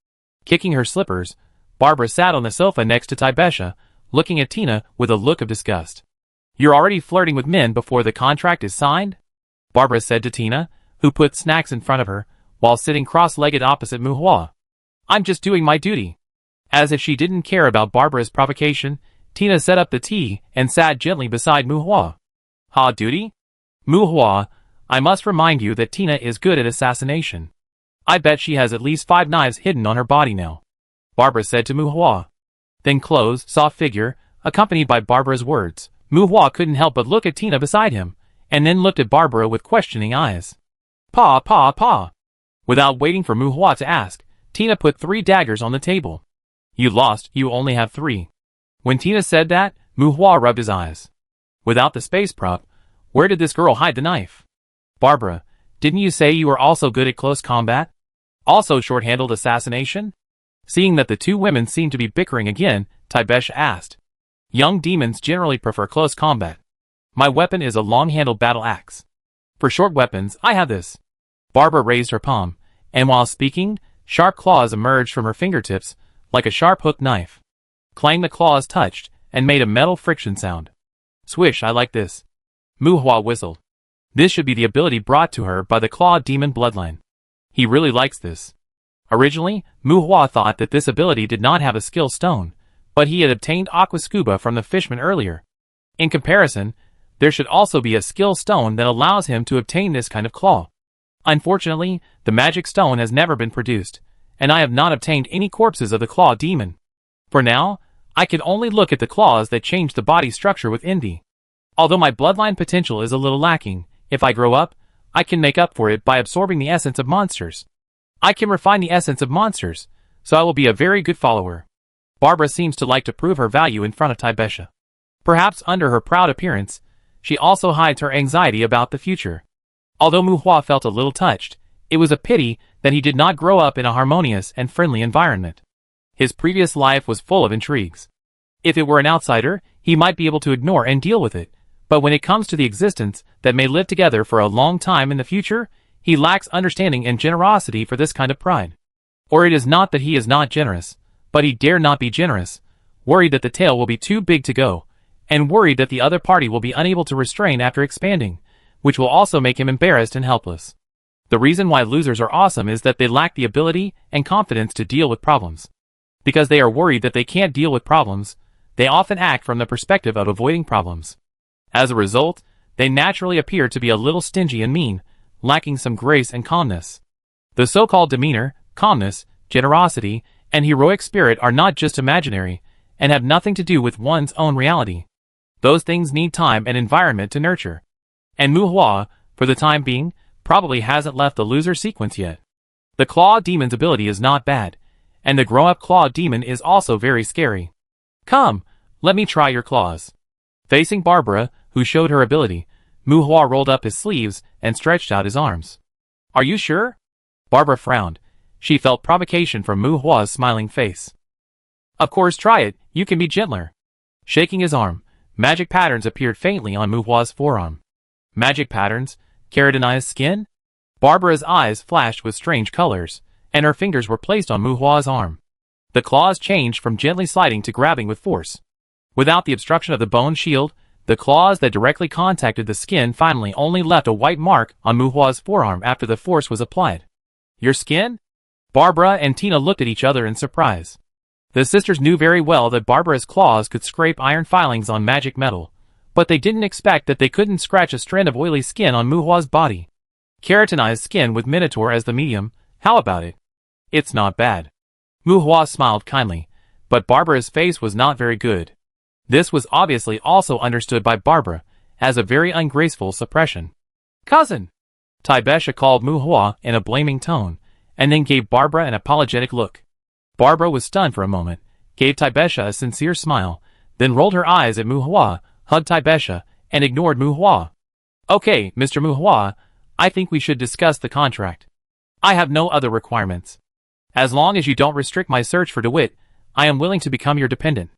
Kicking her slippers, Barbara sat on the sofa next to Taibesha, looking at Tina with a look of disgust. You're already flirting with men before the contract is signed? Barbara said to Tina, who put snacks in front of her, while sitting cross-legged opposite Mu Hua. I'm just doing my duty. As if she didn't care about Barbara's provocation, Tina set up the tea and sat gently beside Mu Hua. Ha, duty? Mu Hua, I must remind you that Tina is good at assassination. I bet she has at least 5 knives hidden on her body now, Barbara said to Mu Hua. Then clothes, soft figure, accompanied by Barbara's words, Mu Hua couldn't help but look at Tina beside him, and then looked at Barbara with questioning eyes. Pa, pa, pa. Without waiting for Mu Hua to ask, Tina put 3 daggers on the table. You lost, you only have 3. When Tina said that, Mu Hua rubbed his eyes. Without the space prop, where did this girl hide the knife? Barbara, didn't you say you were also good at close combat? Also short-handled assassination? Seeing that the two women seemed to be bickering again, Taibesha asked. Young demons generally prefer close combat. My weapon is a long-handled battle axe. For short weapons, I have this. Barbara raised her palm, and while speaking, sharp claws emerged from her fingertips, like a sharp-hooked knife. Clang, the claws touched, and made a metal friction sound. Swish, I like this. Mu Hua whistled. This should be the ability brought to her by the claw demon bloodline. He really likes this. Originally, Mu Hua thought that this ability did not have a skill stone, but he had obtained Aqua Scuba from the fishman earlier. In comparison, there should also be a skill stone that allows him to obtain this kind of claw. Unfortunately, the magic stone has never been produced, and I have not obtained any corpses of the claw demon. For now, I can only look at the claws that change the body structure with envy. Although my bloodline potential is a little lacking, if I grow up, I can make up for it by absorbing the essence of monsters. I can refine the essence of monsters, so I will be a very good follower. Barbara seems to like to prove her value in front of Taibesha. Perhaps under her proud appearance, she also hides her anxiety about the future. Although Mu Hua felt a little touched, it was a pity that he did not grow up in a harmonious and friendly environment. His previous life was full of intrigues. If it were an outsider, he might be able to ignore and deal with it, but when it comes to the existence that may live together for a long time in the future, he lacks understanding and generosity for this kind of pride. Or it is not that he is not generous, but he dare not be generous, worried that the tail will be too big to go, and worried that the other party will be unable to restrain after expanding, which will also make him embarrassed and helpless. The reason why losers are awesome is that they lack the ability and confidence to deal with problems. Because they are worried that they can't deal with problems, they often act from the perspective of avoiding problems. As a result, They naturally appear to be a little stingy and mean, lacking some grace and calmness. The so-called demeanor, calmness, generosity, and heroic spirit are not just imaginary, and have nothing to do with one's own reality. Those things need time and environment to nurture. And Mu Hua, for the time being, probably hasn't left the loser sequence yet. The Claw Demon's ability is not bad, and the grown-up Claw Demon is also very scary. Come, let me try your claws. Facing Barbara, who showed her ability, Mu Hua rolled up his sleeves and stretched out his arms. Are you sure? Barbara frowned. She felt provocation from Mu Hua's smiling face. Of course, try it, you can be gentler. Shaking his arm, magic patterns appeared faintly on Mu Hua's forearm. Magic patterns? Keratinized skin? Barbara's eyes flashed with strange colors, and her fingers were placed on Mu Hua's arm. The claws changed from gently sliding to grabbing with force. Without the obstruction of the bone shield, the claws that directly contacted the skin finally only left a white mark on Mu Hua's forearm after the force was applied. Your skin? Barbara and Tina looked at each other in surprise. The sisters knew very well that Barbara's claws could scrape iron filings on magic metal, but they didn't expect that they couldn't scratch a strand of oily skin on Mu Hua's body. Keratinized skin with Minotaur as the medium, how about it? It's not bad. Mu Hua smiled kindly, but Barbara's face was not very good. This was obviously also understood by Barbara as a very ungraceful suppression. Cousin! Taibesha called Mu Hua in a blaming tone, and then gave Barbara an apologetic look. Barbara was stunned for a moment, gave Taibesha a sincere smile, then rolled her eyes at Mu Hua, hugged Taibesha, and ignored Mu Hua. Okay, Mr. Mu Hua, I think we should discuss the contract. I have no other requirements. As long as you don't restrict my search for DeWitt, I am willing to become your dependent.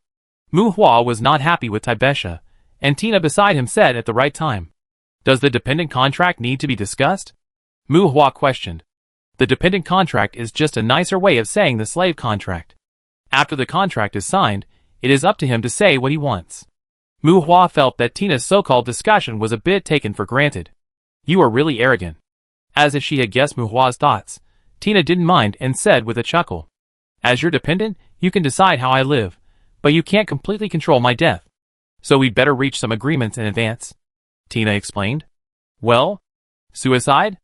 Mu Hua was not happy with Taibesha, and Tina beside him said at the right time. Does the dependent contract need to be discussed? Mu Hua questioned. The dependent contract is just a nicer way of saying the slave contract. After the contract is signed, it is up to him to say what he wants. Mu Hua felt that Tina's so-called discussion was a bit taken for granted. You are really arrogant. As if she had guessed Mu Hua's thoughts, Tina didn't mind and said with a chuckle. As your dependent, you can decide how I live, but you can't completely control my death. So we'd better reach some agreements in advance. Tina explained. Well? Suicide?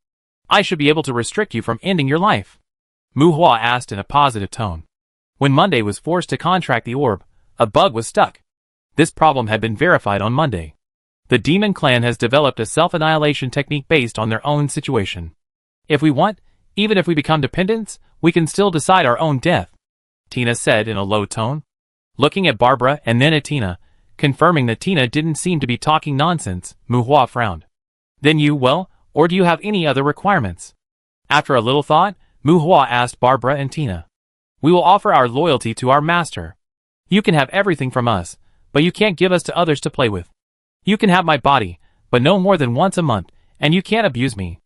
I should be able to restrict you from ending your life. Mu Hua asked in a positive tone. When Monday was forced to contract the orb, a bug was stuck. This problem had been verified on Monday. The Demon Clan has developed a self-annihilation technique based on their own situation. If we want, even if we become dependents, we can still decide our own death, Tina said in a low tone. Looking at Barbara and then at Tina, confirming that Tina didn't seem to be talking nonsense, Mu Hua frowned. Then you, well, or do you have any other requirements? After a little thought, Mu Hua asked Barbara and Tina. We will offer our loyalty to our master. You can have everything from us, but you can't give us to others to play with. You can have my body, but no more than once a month, and you can't abuse me.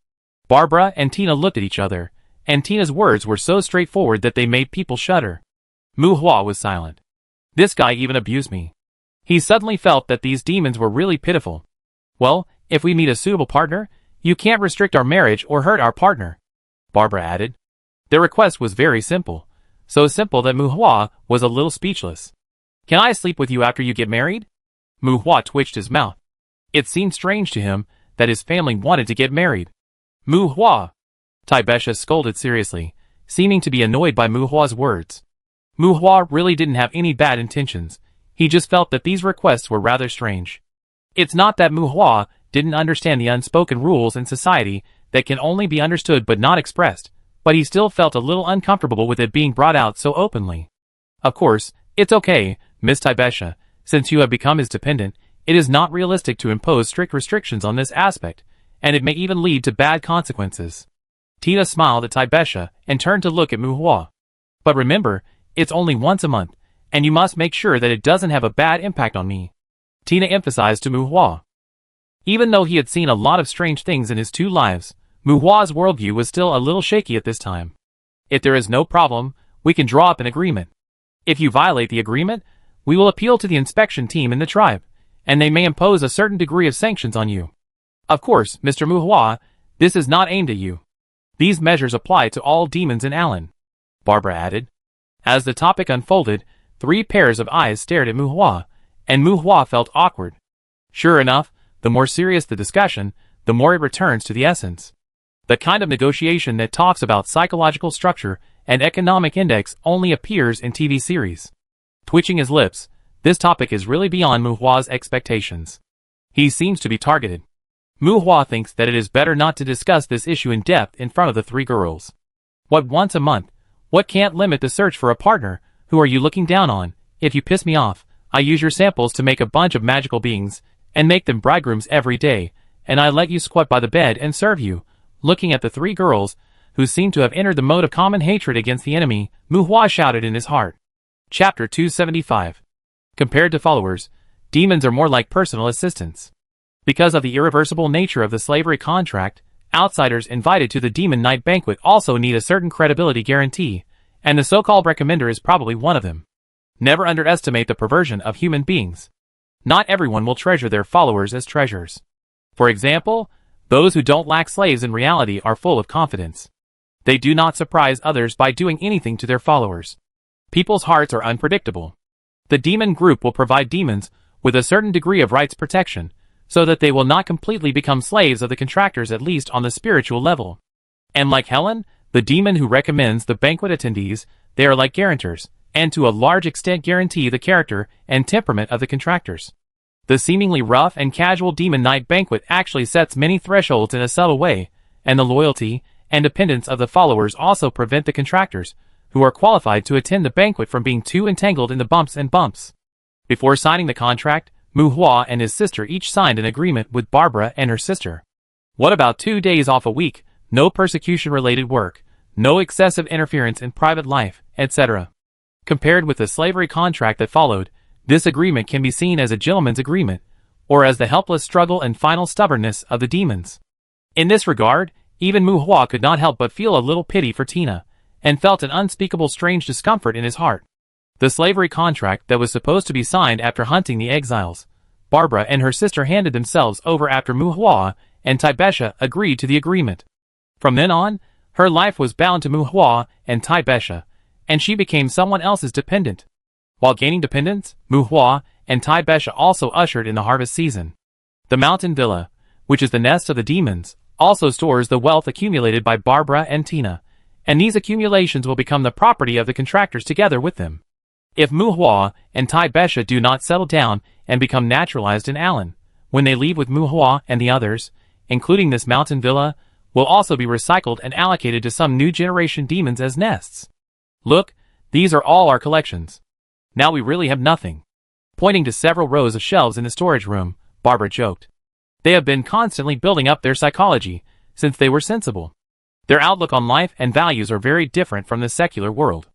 Barbara and Tina looked at each other, and Tina's words were so straightforward that they made people shudder. Mu Hua was silent. This guy even abused me. He suddenly felt that these demons were really pitiful. Well, if we meet a suitable partner, you can't restrict our marriage or hurt our partner, Barbara added. Their request was very simple, so simple that Mu Hua was a little speechless. Can I sleep with you after you get married? Mu Hua twitched his mouth. It seemed strange to him that his family wanted to get married. Mu Hua! Taibesha scolded seriously, seeming to be annoyed by Mu Hua's words. Mu Hua really didn't have any bad intentions, he just felt that these requests were rather strange. It's not that Mu Hua didn't understand the unspoken rules in society that can only be understood but not expressed, but he still felt a little uncomfortable with it being brought out so openly. Of course, it's okay, Miss Taibesha, since you have become his dependent, it is not realistic to impose strict restrictions on this aspect, and it may even lead to bad consequences. Tina smiled at Taibesha and turned to look at Mu Hua. But remember, it's only once a month, and you must make sure that it doesn't have a bad impact on me, Tina emphasized to Mu Hua. Even though he had seen a lot of strange things in his 2 lives, Mu Hua's worldview was still a little shaky at this time. If there is no problem, we can draw up an agreement. If you violate the agreement, we will appeal to the inspection team in the tribe, and they may impose a certain degree of sanctions on you. Of course, Mr. Mu Hua, this is not aimed at you. These measures apply to all demons in Allen, Barbara added. As the topic unfolded, 3 pairs of eyes stared at Mu Hua, and Mu Hua felt awkward. Sure enough, the more serious the discussion, the more it returns to the essence. The kind of negotiation that talks about psychological structure and economic index only appears in TV series. Twitching his lips, this topic is really beyond Muhua's expectations. He seems to be targeted. Muhua thinks that it is better not to discuss this issue in depth in front of the three girls. What, once a month? What can't limit the search for a partner? Who are you looking down on? If you piss me off, I use your samples to make a bunch of magical beings, and make them bridegrooms every day, and I let you squat by the bed and serve you. Looking at the three girls, who seemed to have entered the mode of common hatred against the enemy, Muhua shouted in his heart. Chapter 275. Compared to followers, demons are more like personal assistants. Because of the irreversible nature of the slavery contract, outsiders invited to the Demon Night banquet also need a certain credibility guarantee, and the so-called recommender is probably one of them. Never underestimate the perversion of human beings. Not everyone will treasure their followers as treasures. For example, those who don't lack slaves in reality are full of confidence. They do not surprise others by doing anything to their followers. People's hearts are unpredictable. The demon group will provide demons with a certain degree of rights protection, so that they will not completely become slaves of the contractors, at least on the spiritual level. And like Helen, the demon who recommends the banquet attendees, they are like guarantors, and to a large extent guarantee the character and temperament of the contractors. The seemingly rough and casual Demon Night banquet actually sets many thresholds in a subtle way, and the loyalty and dependence of the followers also prevent the contractors, who are qualified to attend the banquet, from being too entangled in the bumps and bumps. Before signing the contract, Muhua and his sister each signed an agreement with Barbara and her sister. What about 2 days off a week, no persecution-related work, no excessive interference in private life, etc. Compared with the slavery contract that followed, this agreement can be seen as a gentleman's agreement, or as the helpless struggle and final stubbornness of the demons. In this regard, even Muhua could not help but feel a little pity for Tina, and felt an unspeakable strange discomfort in his heart. The slavery contract that was supposed to be signed after hunting the exiles, Barbara and her sister handed themselves over after Muhua and Taibesha agreed to the agreement. From then on, her life was bound to Muhua and Taibesha, and she became someone else's dependent. While gaining dependence, Muhua and Taibesha also ushered in the harvest season. The mountain villa, which is the nest of the demons, also stores the wealth accumulated by Barbara and Tina, and these accumulations will become the property of the contractors together with them. If Muhua and Taibesha do not settle down and become naturalized in Allen, when they leave with Muhua and the others, including this mountain villa, will also be recycled and allocated to some new generation demons as nests. Look, these are all our collections. Now we really have nothing. Pointing to several rows of shelves in the storage room, Barbara joked. They have been constantly building up their psychology, since they were sensible. Their outlook on life and values are very different from the secular world.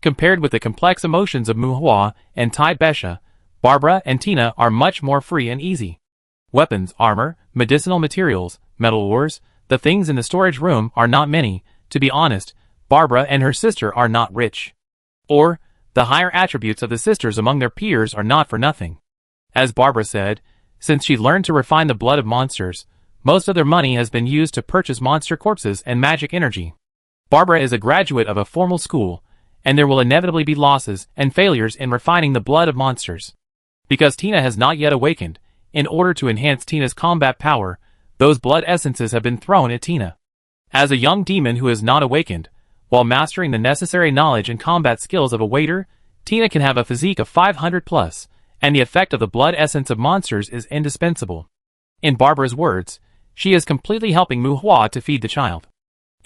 Compared with the complex emotions of Muhua and Taibesha, Barbara and Tina are much more free and easy. Weapons, armor, medicinal materials, metal ores, the things in the storage room are not many. To be honest, Barbara and her sister are not rich. Or, the higher attributes of the sisters among their peers are not for nothing. As Barbara said, since she learned to refine the blood of monsters, most of their money has been used to purchase monster corpses and magic energy. Barbara is a graduate of a formal school, and there will inevitably be losses and failures in refining the blood of monsters. Because Tina has not yet awakened, in order to enhance Tina's combat power, those blood essences have been thrown at Tina. As a young demon who is not awakened, while mastering the necessary knowledge and combat skills of a waiter, Tina can have a physique of 500 plus, and the effect of the blood essence of monsters is indispensable. In Barbara's words, she is completely helping Muhua to feed the child.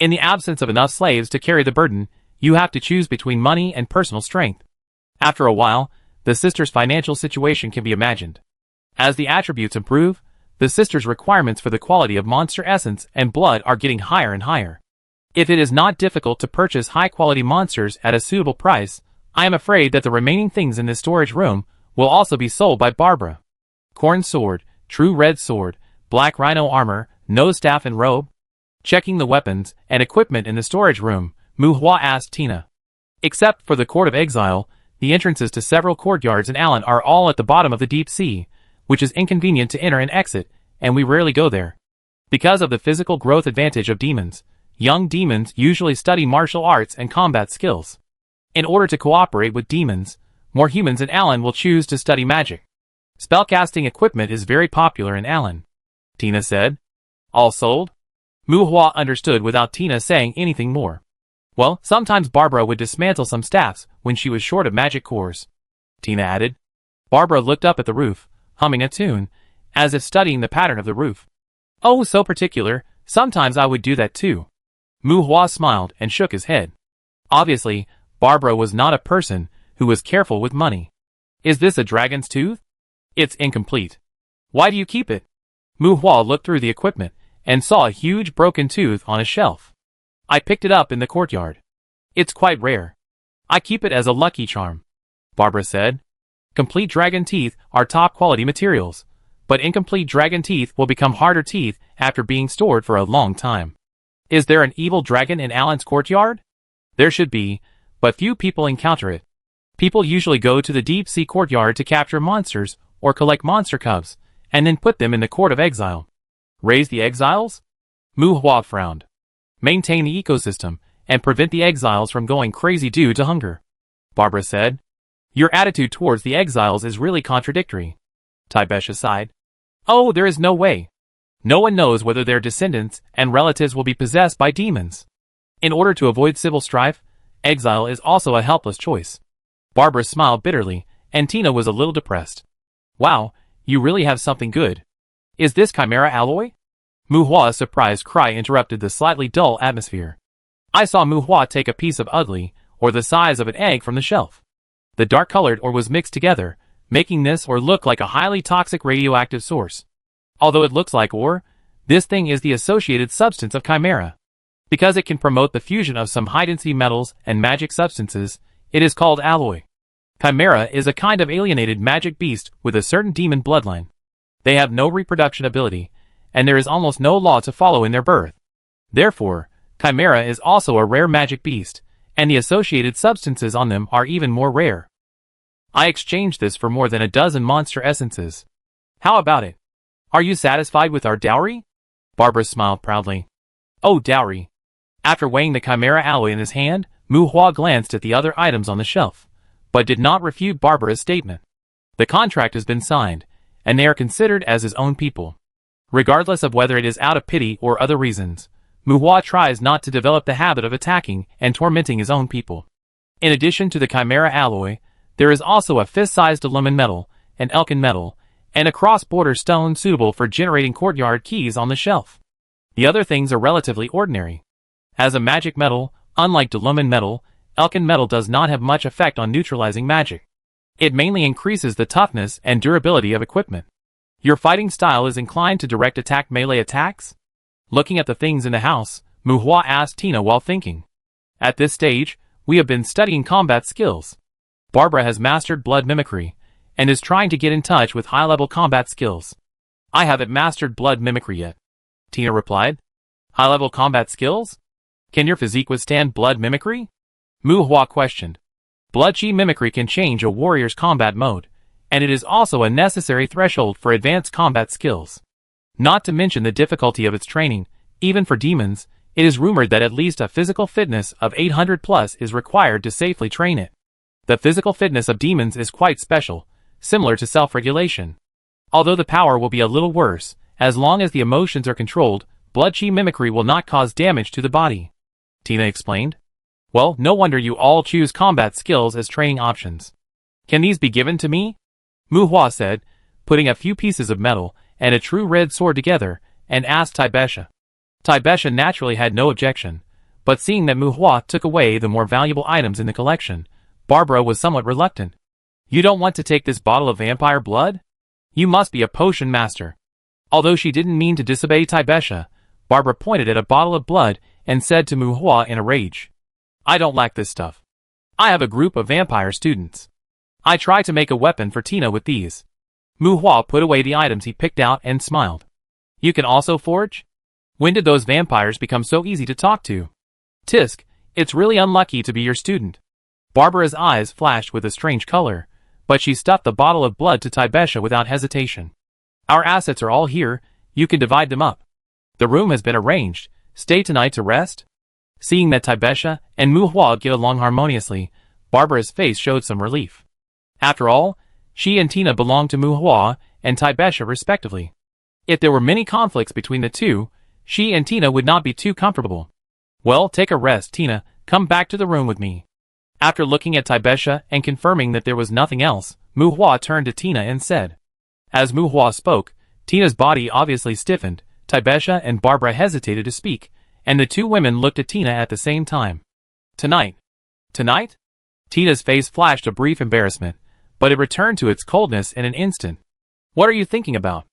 In the absence of enough slaves to carry the burden, you have to choose between money and personal strength. After a while, the sisters' financial situation can be imagined. As the attributes improve, the sisters' requirements for the quality of monster essence and blood are getting higher and higher. If it is not difficult to purchase high-quality monsters at a suitable price, I am afraid that the remaining things in this storage room will also be sold by Barbara. Corn sword, true red sword, black rhino armor, no staff and robe. Checking the weapons and equipment in the storage room, Muhua asked Tina. Except for the Court of Exile, the entrances to several courtyards in Allen are all at the bottom of the deep sea, which is inconvenient to enter and exit, and we rarely go there. Because of the physical growth advantage of demons, young demons usually study martial arts and combat skills. In order to cooperate with demons, more humans in Allen will choose to study magic. Spellcasting equipment is very popular in Allen, Tina said. All sold? Muhua understood without Tina saying anything more. Well, sometimes Barbara would dismantle some staffs when she was short of magic cores, Tina added. Barbara looked up at the roof, humming a tune, as if studying the pattern of the roof. Oh, so particular, sometimes I would do that too. Muhua smiled and shook his head. Obviously, Barbara was not a person who was careful with money. Is this a dragon's tooth? It's incomplete. Why do you keep it? Muhua looked through the equipment and saw a huge broken tooth on a shelf. I picked it up in the courtyard. It's quite rare. I keep it as a lucky charm, Barbara said. Complete dragon teeth are top quality materials, but incomplete dragon teeth will become harder teeth after being stored for a long time. Is there an evil dragon in Allen's courtyard? There should be, but few people encounter it. People usually go to the deep sea courtyard to capture monsters or collect monster cubs, and then put them in the court of exile. Raise the exiles? Muhua frowned. Maintain the ecosystem, and prevent the exiles from going crazy due to hunger, Barbara said. Your attitude towards the exiles is really contradictory, Taibesha sighed. Oh, there is no way. No one knows whether their descendants and relatives will be possessed by demons. In order to avoid civil strife, exile is also a helpless choice. Barbara smiled bitterly, and Tina was a little depressed. Wow, you really have something good. Is this chimera alloy? Muhua's surprised cry interrupted the slightly dull atmosphere. I saw Muhua take a piece of ugly, or the size of an egg from the shelf. The dark-colored ore was mixed together, making this ore look like a highly toxic radioactive source. Although it looks like ore, this thing is the associated substance of chimera. Because it can promote the fusion of some high-density metals and magic substances, it is called alloy. Chimera is a kind of alienated magic beast with a certain demon bloodline. They have no reproduction ability, and there is almost no law to follow in their birth. Therefore, chimera is also a rare magic beast, and the associated substances on them are even more rare. I exchanged this for more than a dozen monster essences. How about it? Are you satisfied with our dowry? Barbara smiled proudly. Oh, dowry. After weighing the chimera alloy in his hand, Muhua glanced at the other items on the shelf, but did not refute Barbara's statement. The contract has been signed, and they are considered as his own people. Regardless of whether it is out of pity or other reasons, Muhua tries not to develop the habit of attacking and tormenting his own people. In addition to the chimera alloy, there is also a fist-sized aluminum metal, an elkin metal, and a cross-border stone suitable for generating courtyard keys on the shelf. The other things are relatively ordinary. As a magic metal, unlike aluminum metal, elkin metal does not have much effect on neutralizing magic. It mainly increases the toughness and durability of equipment. Your fighting style is inclined to direct attack melee attacks? Looking at the things in the house, Muhua asked Tina while thinking. At this stage, we have been studying combat skills. Barbara has mastered blood mimicry, and is trying to get in touch with high-level combat skills. I haven't mastered blood mimicry yet, Tina replied. High-level combat skills? Can your physique withstand blood mimicry? Muhua questioned. Blood chi mimicry can change a warrior's combat mode, and it is also a necessary threshold for advanced combat skills. Not to mention the difficulty of its training, even for demons, it is rumored that at least a physical fitness of 800 plus is required to safely train it. The physical fitness of demons is quite special, similar to self-regulation. Although the power will be a little worse, as long as the emotions are controlled, blood chi mimicry will not cause damage to the body, Tina explained. Well, no wonder you all choose combat skills as training options. Can these be given to me? Muhua said, putting a few pieces of metal and a true red sword together, and asked Taibesha. Taibesha naturally had no objection, but seeing that Muhua took away the more valuable items in the collection, Barbara was somewhat reluctant. You don't want to take this bottle of vampire blood? You must be a potion master. Although she didn't mean to disobey Taibesha, Barbara pointed at a bottle of blood and said to Muhua in a rage. I don't lack this stuff. I have a group of vampire students. I try to make a weapon for Tina with these. Muhua put away the items he picked out and smiled. You can also forge? When did those vampires become so easy to talk to? Tisk, it's really unlucky to be your student. Barbara's eyes flashed with a strange color, but she stuffed the bottle of blood to Taibesha without hesitation. Our assets are all here, you can divide them up. The room has been arranged, stay tonight to rest? Seeing that Taibesha and Muhua get along harmoniously, Barbara's face showed some relief. After all, She and Tina belonged to Muhua and Taibesha respectively. If there were many conflicts between the two, she and Tina would not be too comfortable. Well, take a rest, Tina, come back to the room with me. After looking at Taibesha and confirming that there was nothing else, Muhua turned to Tina and said. As Muhua spoke, Tina's body obviously stiffened, Taibesha and Barbara hesitated to speak, and the two women looked at Tina at the same time. Tonight. Tonight? Tina's face flashed a brief embarrassment, but it returned to its coldness in an instant. What are you thinking about?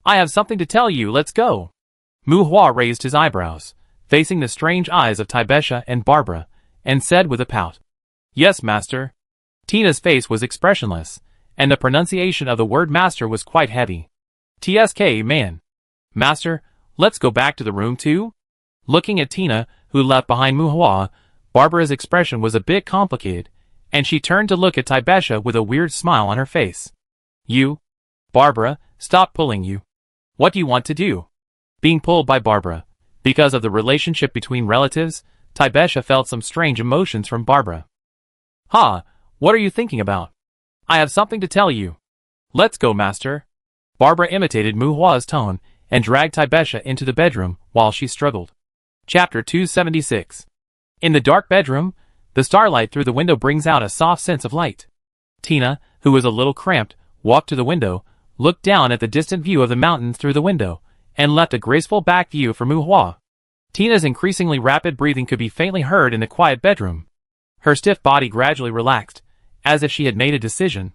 I have something to tell you, let's go. Muhua raised his eyebrows, facing the strange eyes of Taibesha and Barbara, and said with a pout. Yes, master. Tina's face was expressionless, and the pronunciation of the word master was quite heavy. TSK, man. Master, let's go back to the room too? Looking at Tina, who left behind Muhua, Barbara's expression was a bit complicated, and she turned to look at Taibesha with a weird smile on her face. You? Barbara, stop pulling you. What do you want to do? Being pulled by Barbara. Because of the relationship between relatives, Taibesha felt some strange emotions from Barbara. Ha, what are you thinking about? I have something to tell you. Let's go, master. Barbara imitated Muhua's tone and dragged Taibesha into the bedroom while she struggled. Chapter 276. In the dark bedroom, the starlight through the window brings out a soft sense of light. Tina, who was a little cramped, walked to the window, looked down at the distant view of the mountains through the window, and left a graceful back view for Muhua. Tina's increasingly rapid breathing could be faintly heard in the quiet bedroom. Her stiff body gradually relaxed, as if she had made a decision.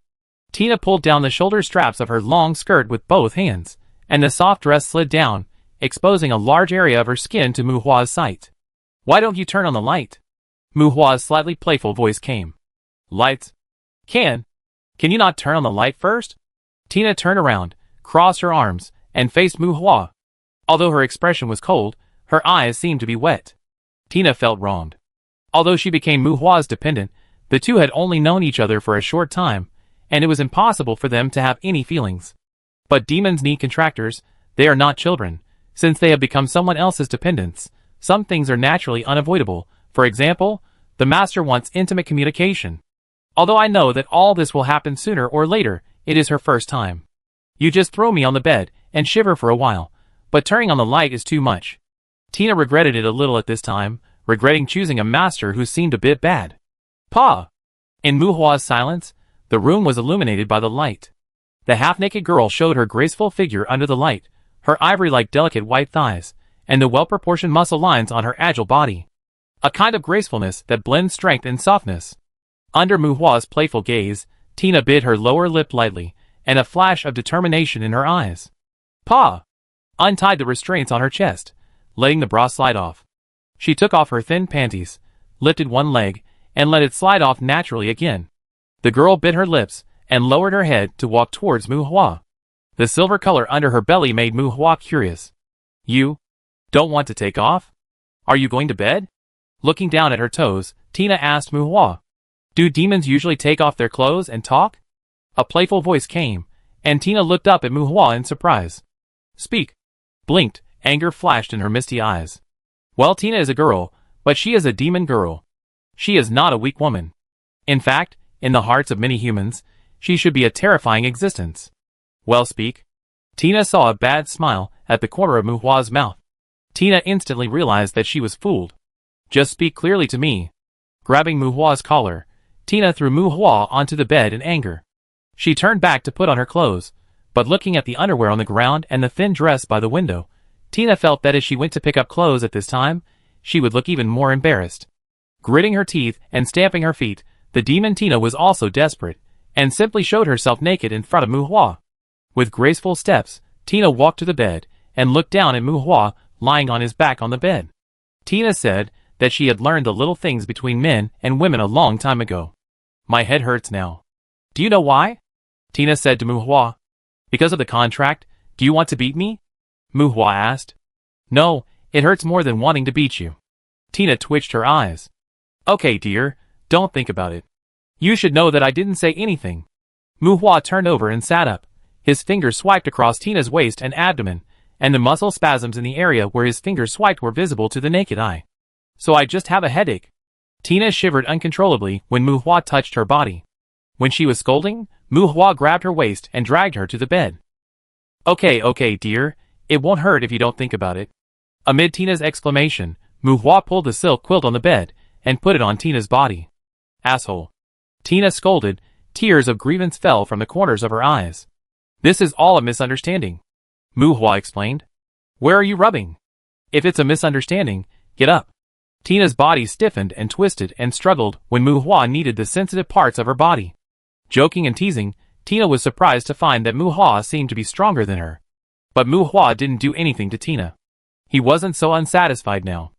Tina pulled down the shoulder straps of her long skirt with both hands, and the soft dress slid down, exposing a large area of her skin to Muhua's sight. Why don't you turn on the light? Muhua's slightly playful voice came. Lights? Can you not turn on the light first? Tina turned around, crossed her arms, and faced Muhua. Although her expression was cold, her eyes seemed to be wet. Tina felt wronged. Although she became Muhua's dependent, the two had only known each other for a short time, and it was impossible for them to have any feelings. But demons need contractors, they are not children. Since they have become someone else's dependents, some things are naturally unavoidable. For example, the master wants intimate communication. Although I know that all this will happen sooner or later, it is her first time. You just throw me on the bed and shiver for a while, but turning on the light is too much. Tina regretted it a little at this time, regretting choosing a master who seemed a bit bad. Pa! In Muhua's silence, the room was illuminated by the light. The half-naked girl showed her graceful figure under the light, her ivory-like delicate white thighs, and the well-proportioned muscle lines on her agile body. A kind of gracefulness that blends strength and softness. Under Muhua's playful gaze, Tina bit her lower lip lightly, and a flash of determination in her eyes. Pa! Untied the restraints on her chest, letting the bra slide off. She took off her thin panties, lifted one leg, and let it slide off naturally again. The girl bit her lips and lowered her head to walk towards Muhua. The silver color under her belly made Muhua curious. You don't want to take off? Are you going to bed? Looking down at her toes, Tina asked Muhua. Do demons usually take off their clothes and talk? A playful voice came, and Tina looked up at Muhua in surprise. Speak. Blinked, anger flashed in her misty eyes. Well, Tina is a girl, but she is a demon girl. She is not a weak woman. In fact, in the hearts of many humans, she should be a terrifying existence. Well, speak. Tina saw a bad smile at the corner of Muhua's mouth. Tina instantly realized that she was fooled. Just speak clearly to me. Grabbing Muhua's collar, Tina threw Muhua onto the bed in anger. She turned back to put on her clothes, but looking at the underwear on the ground and the thin dress by the window, Tina felt that if she went to pick up clothes at this time, she would look even more embarrassed. Gritting her teeth and stamping her feet, the demon Tina was also desperate, and simply showed herself naked in front of Muhua. With graceful steps, Tina walked to the bed, and looked down at Muhua, lying on his back on the bed. Tina said that she had learned the little things between men and women a long time ago. My head hurts now. Do you know why? Tina said to Muhua. Because of the contract, do you want to beat me? Muhua asked. No, it hurts more than wanting to beat you. Tina twitched her eyes. Okay, dear, don't think about it. You should know that I didn't say anything. Muhua turned over and sat up. His fingers swiped across Tina's waist and abdomen, and the muscle spasms in the area where his fingers swiped were visible to the naked eye. So I just have a headache. Tina shivered uncontrollably when Muhua touched her body. When she was scolding, Mu Hua grabbed her waist and dragged her to the bed. Okay, dear, it won't hurt if you don't think about it. Amid Tina's exclamation, Mu Hua pulled the silk quilt on the bed and put it on Tina's body. Asshole. Tina scolded, tears of grievance fell from the corners of her eyes. This is all a misunderstanding, Mu Hua explained. Where are you rubbing? If it's a misunderstanding, get up. Tina's body stiffened and twisted and struggled when Mu Hua kneaded the sensitive parts of her body. Joking and teasing, Tina was surprised to find that Mu Hua seemed to be stronger than her. But Mu Hua didn't do anything to Tina. He wasn't so unsatisfied now.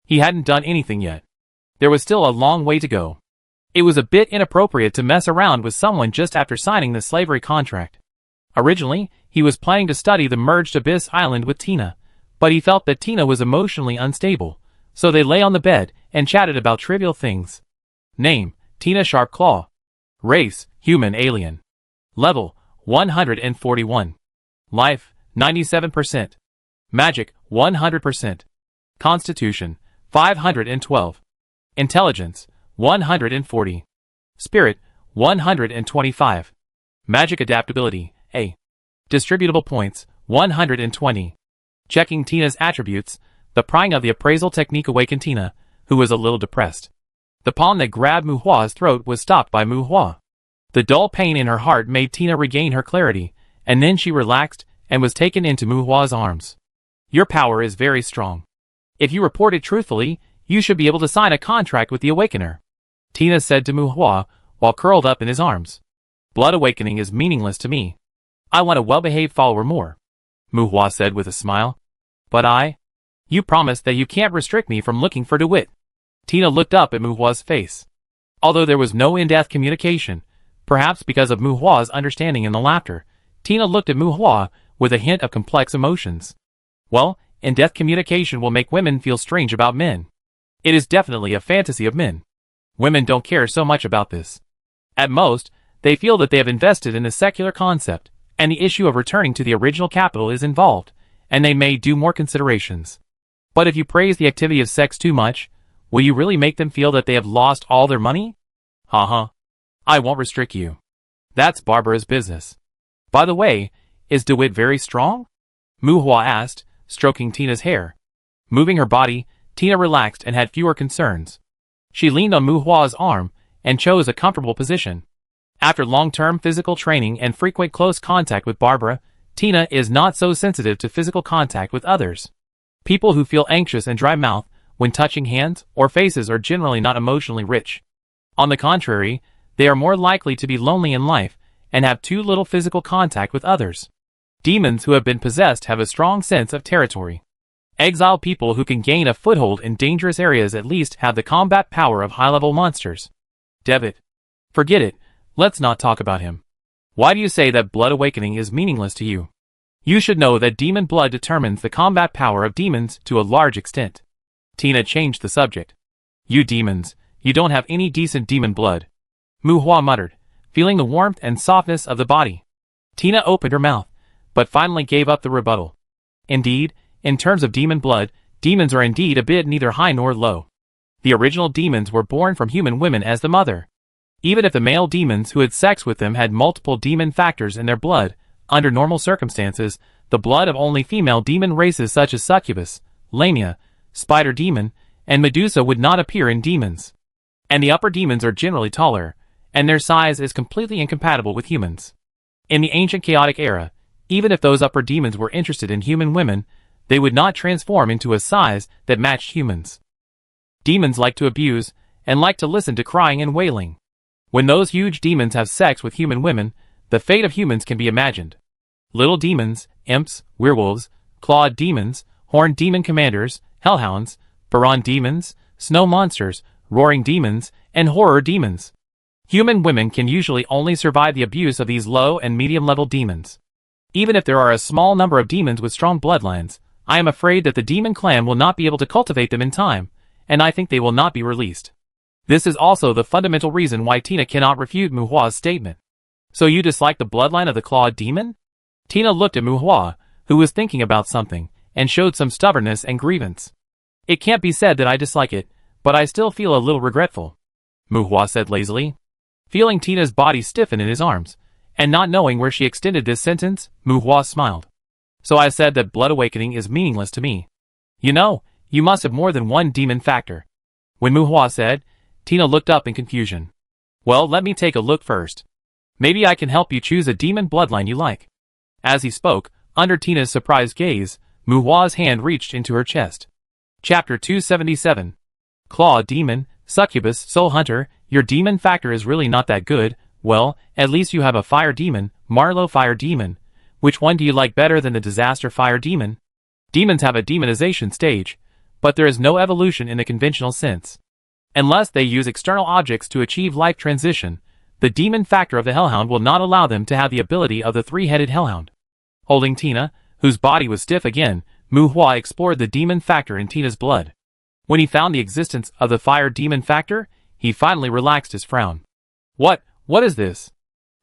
He hadn't done anything yet. There was still a long way to go. It was a bit inappropriate to mess around with someone just after signing the slavery contract. Originally, he was planning to study the merged Abyss Island with Tina, but he felt that Tina was emotionally unstable, so they lay on the bed and chatted about trivial things. Name, Tina Sharpclaw. Race, human alien. Level, 141. Life, 97%. Magic, 100%. Constitution, 512. Intelligence, 140. Spirit, 125. Magic adaptability, A. Distributable points, 120. Checking Tina's attributes, the prying of the appraisal technique awakened Tina, who was a little depressed. The palm that grabbed Mu Hua's throat was stopped by Mu Hua. The dull pain in her heart made Tina regain her clarity, and then she relaxed and was taken into Mu Hua's arms. Your power is very strong. If you report it truthfully, you should be able to sign a contract with the Awakener, Tina said to Mu Hua while curled up in his arms. Blood awakening is meaningless to me. I want a well-behaved follower more, Mu Hua said with a smile. But you promised that you can't restrict me from looking for DeWitt. Tina looked up at Mu Hua's face. Although there was no in-depth communication, perhaps because of Mu Hua's understanding and the laughter, Tina looked at Mu Hua with a hint of complex emotions. Well, in-depth communication will make women feel strange about men. It is definitely a fantasy of men. Women don't care so much about this. At most, they feel that they have invested in the secular concept, and the issue of returning to the original capital is involved, and they may do more considerations. But if you praise the activity of sex too much, will you really make them feel that they have lost all their money? Haha. I won't restrict you. That's Barbara's business. By the way, is DeWitt very strong? Mu Hua asked, stroking Tina's hair. Moving her body, Tina relaxed and had fewer concerns. She leaned on Mu Hua's arm and chose a comfortable position. After long-term physical training and frequent close contact with Barbara, Tina is not so sensitive to physical contact with others. People who feel anxious and dry-mouthed when touching hands or faces are generally not emotionally rich. On the contrary, they are more likely to be lonely in life and have too little physical contact with others. Demons who have been possessed have a strong sense of territory. Exiled people who can gain a foothold in dangerous areas at least have the combat power of high-level monsters. Devitt. Forget it, let's not talk about him. Why do you say that blood awakening is meaningless to you? You should know that demon blood determines the combat power of demons to a large extent. Tina changed the subject. You demons, you don't have any decent demon blood, Mu Hua muttered, feeling the warmth and softness of the body. Tina opened her mouth, but finally gave up the rebuttal. Indeed, in terms of demon blood, demons are indeed a bit neither high nor low. The original demons were born from human women as the mother. Even if the male demons who had sex with them had multiple demon factors in their blood, under normal circumstances, the blood of only female demon races such as Succubus, Lamia, Spider Demon, and Medusa would not appear in demons. And the upper demons are generally taller, and their size is completely incompatible with humans. In the ancient chaotic era, even if those upper demons were interested in human women, they would not transform into a size that matched humans. Demons like to abuse, and like to listen to crying and wailing. When those huge demons have sex with human women, the fate of humans can be imagined. Little demons, imps, werewolves, clawed demons, horned demon commanders, hellhounds, Baron demons, snow monsters, roaring demons, and horror demons. Human women can usually only survive the abuse of these low and medium-level demons. Even if there are a small number of demons with strong bloodlines, I am afraid that the demon clan will not be able to cultivate them in time, and I think they will not be released. This is also the fundamental reason why Tina cannot refute Mu Hua's statement. So you dislike the bloodline of the clawed demon? Tina looked at Mu Hua, who was thinking about something, and showed some stubbornness and grievance. It can't be said that I dislike it, but I still feel a little regretful, Mu Hua said lazily. Feeling Tina's body stiffen in his arms, And not knowing where she extended this sentence, Muhua smiled. So I said that blood awakening is meaningless to me. You know, you must have more than one demon factor. When Muhua said, Tina looked up in confusion. Well, let me take a look first. Maybe I can help you choose a demon bloodline you like. As he spoke, under Tina's surprised gaze, Muhua's hand reached into her chest. Chapter 277. Claw Demon, Succubus, Soul Hunter, your demon factor is really not that good. Well, at least you have a fire demon, Marlowe Fire Demon. Which one do you like better than the Disaster Fire Demon? Demons have a demonization stage, but there is no evolution in the conventional sense. Unless they use external objects to achieve life transition, the demon factor of the Hellhound will not allow them to have the ability of the three-headed Hellhound. Holding Tina, whose body was stiff again, Muhua explored the demon factor in Tina's blood. When he found the existence of the fire demon factor, he finally relaxed his frown. What is this?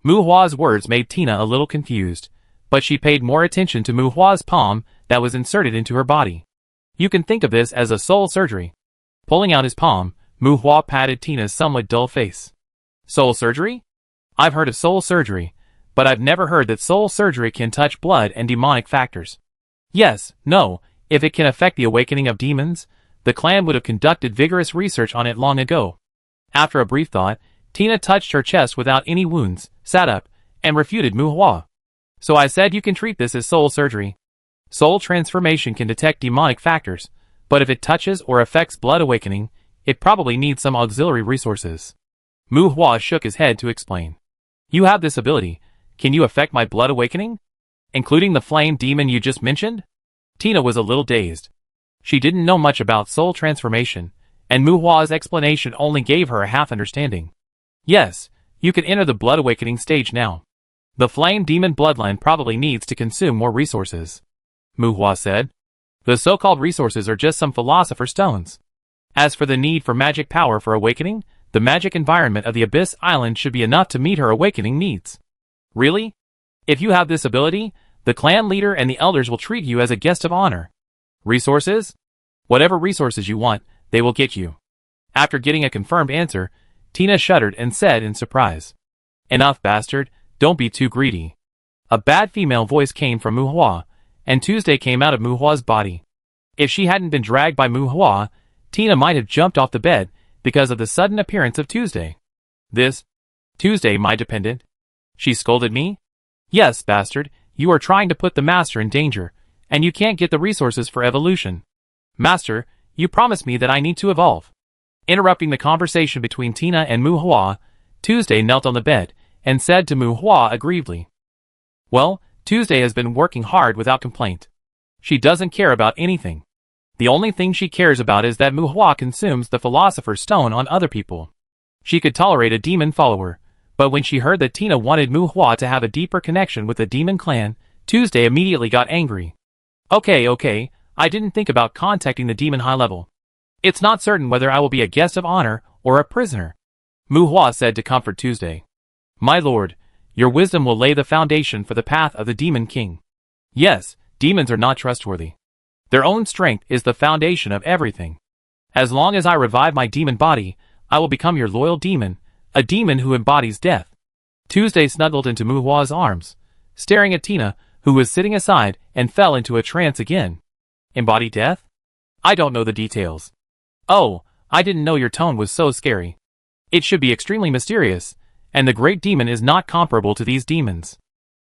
Muhua's words made Tina a little confused, but she paid more attention to Muhua's palm that was inserted into her body. You can think of this as a soul surgery. Pulling out his palm, Muhua patted Tina's somewhat dull face. Soul surgery? I've heard of soul surgery, but I've never heard that soul surgery can touch blood and demonic factors. Yes, no, if it can affect the awakening of demons, the clan would have conducted vigorous research on it long ago. After a brief thought, Tina touched her chest without any wounds, sat up, and refuted Muhua. So I said you can treat this as soul surgery. Soul transformation can detect demonic factors, but if it touches or affects blood awakening, it probably needs some auxiliary resources. Muhua shook his head to explain. You have this ability. Can you affect my blood awakening? Including the flame demon you just mentioned? Tina was a little dazed. She didn't know much about soul transformation, and Muhua's explanation only gave her a half understanding. Yes, you can enter the blood awakening stage now. The flame demon bloodline probably needs to consume more resources, Muhua said. The so-called resources are just some philosopher's stones. As for the need for magic power for awakening, the magic environment of the Abyss Island should be enough to meet her awakening needs. Really? If you have this ability, the clan leader and the elders will treat you as a guest of honor. Resources? Whatever resources you want, they will get you. After getting a confirmed answer, Tina shuddered and said in surprise. Enough, bastard, don't be too greedy. A bad female voice came from Muhua, and Tuesday came out of Muhua's body. If she hadn't been dragged by Muhua, Tina might have jumped off the bed because of the sudden appearance of Tuesday. This? Tuesday, my dependent? She scolded me? Yes, bastard, you are trying to put the master in danger, and you can't get the resources for evolution. Master, you promised me that I need to evolve. Interrupting the conversation between Tina and Muhua, Tuesday knelt on the bed and said to Muhua aggrievedly. Well, Tuesday has been working hard without complaint. She doesn't care about anything. The only thing she cares about is that Muhua consumes the Philosopher's Stone on other people. She could tolerate a demon follower, but when she heard that Tina wanted Muhua to have a deeper connection with the demon clan, Tuesday immediately got angry. Okay, I didn't think about contacting the demon high level. It's not certain whether I will be a guest of honor or a prisoner, Muhua said to comfort Tuesday. My lord, your wisdom will lay the foundation for the path of the demon king. Yes, demons are not trustworthy. Their own strength is the foundation of everything. As long as I revive my demon body, I will become your loyal demon, a demon who embodies death. Tuesday snuggled into Muhua's arms, staring at Tina, who was sitting aside, and fell into a trance again. Embody death? I don't know the details. Oh, I didn't know your tone was so scary. It should be extremely mysterious, and the Great Demon is not comparable to these demons.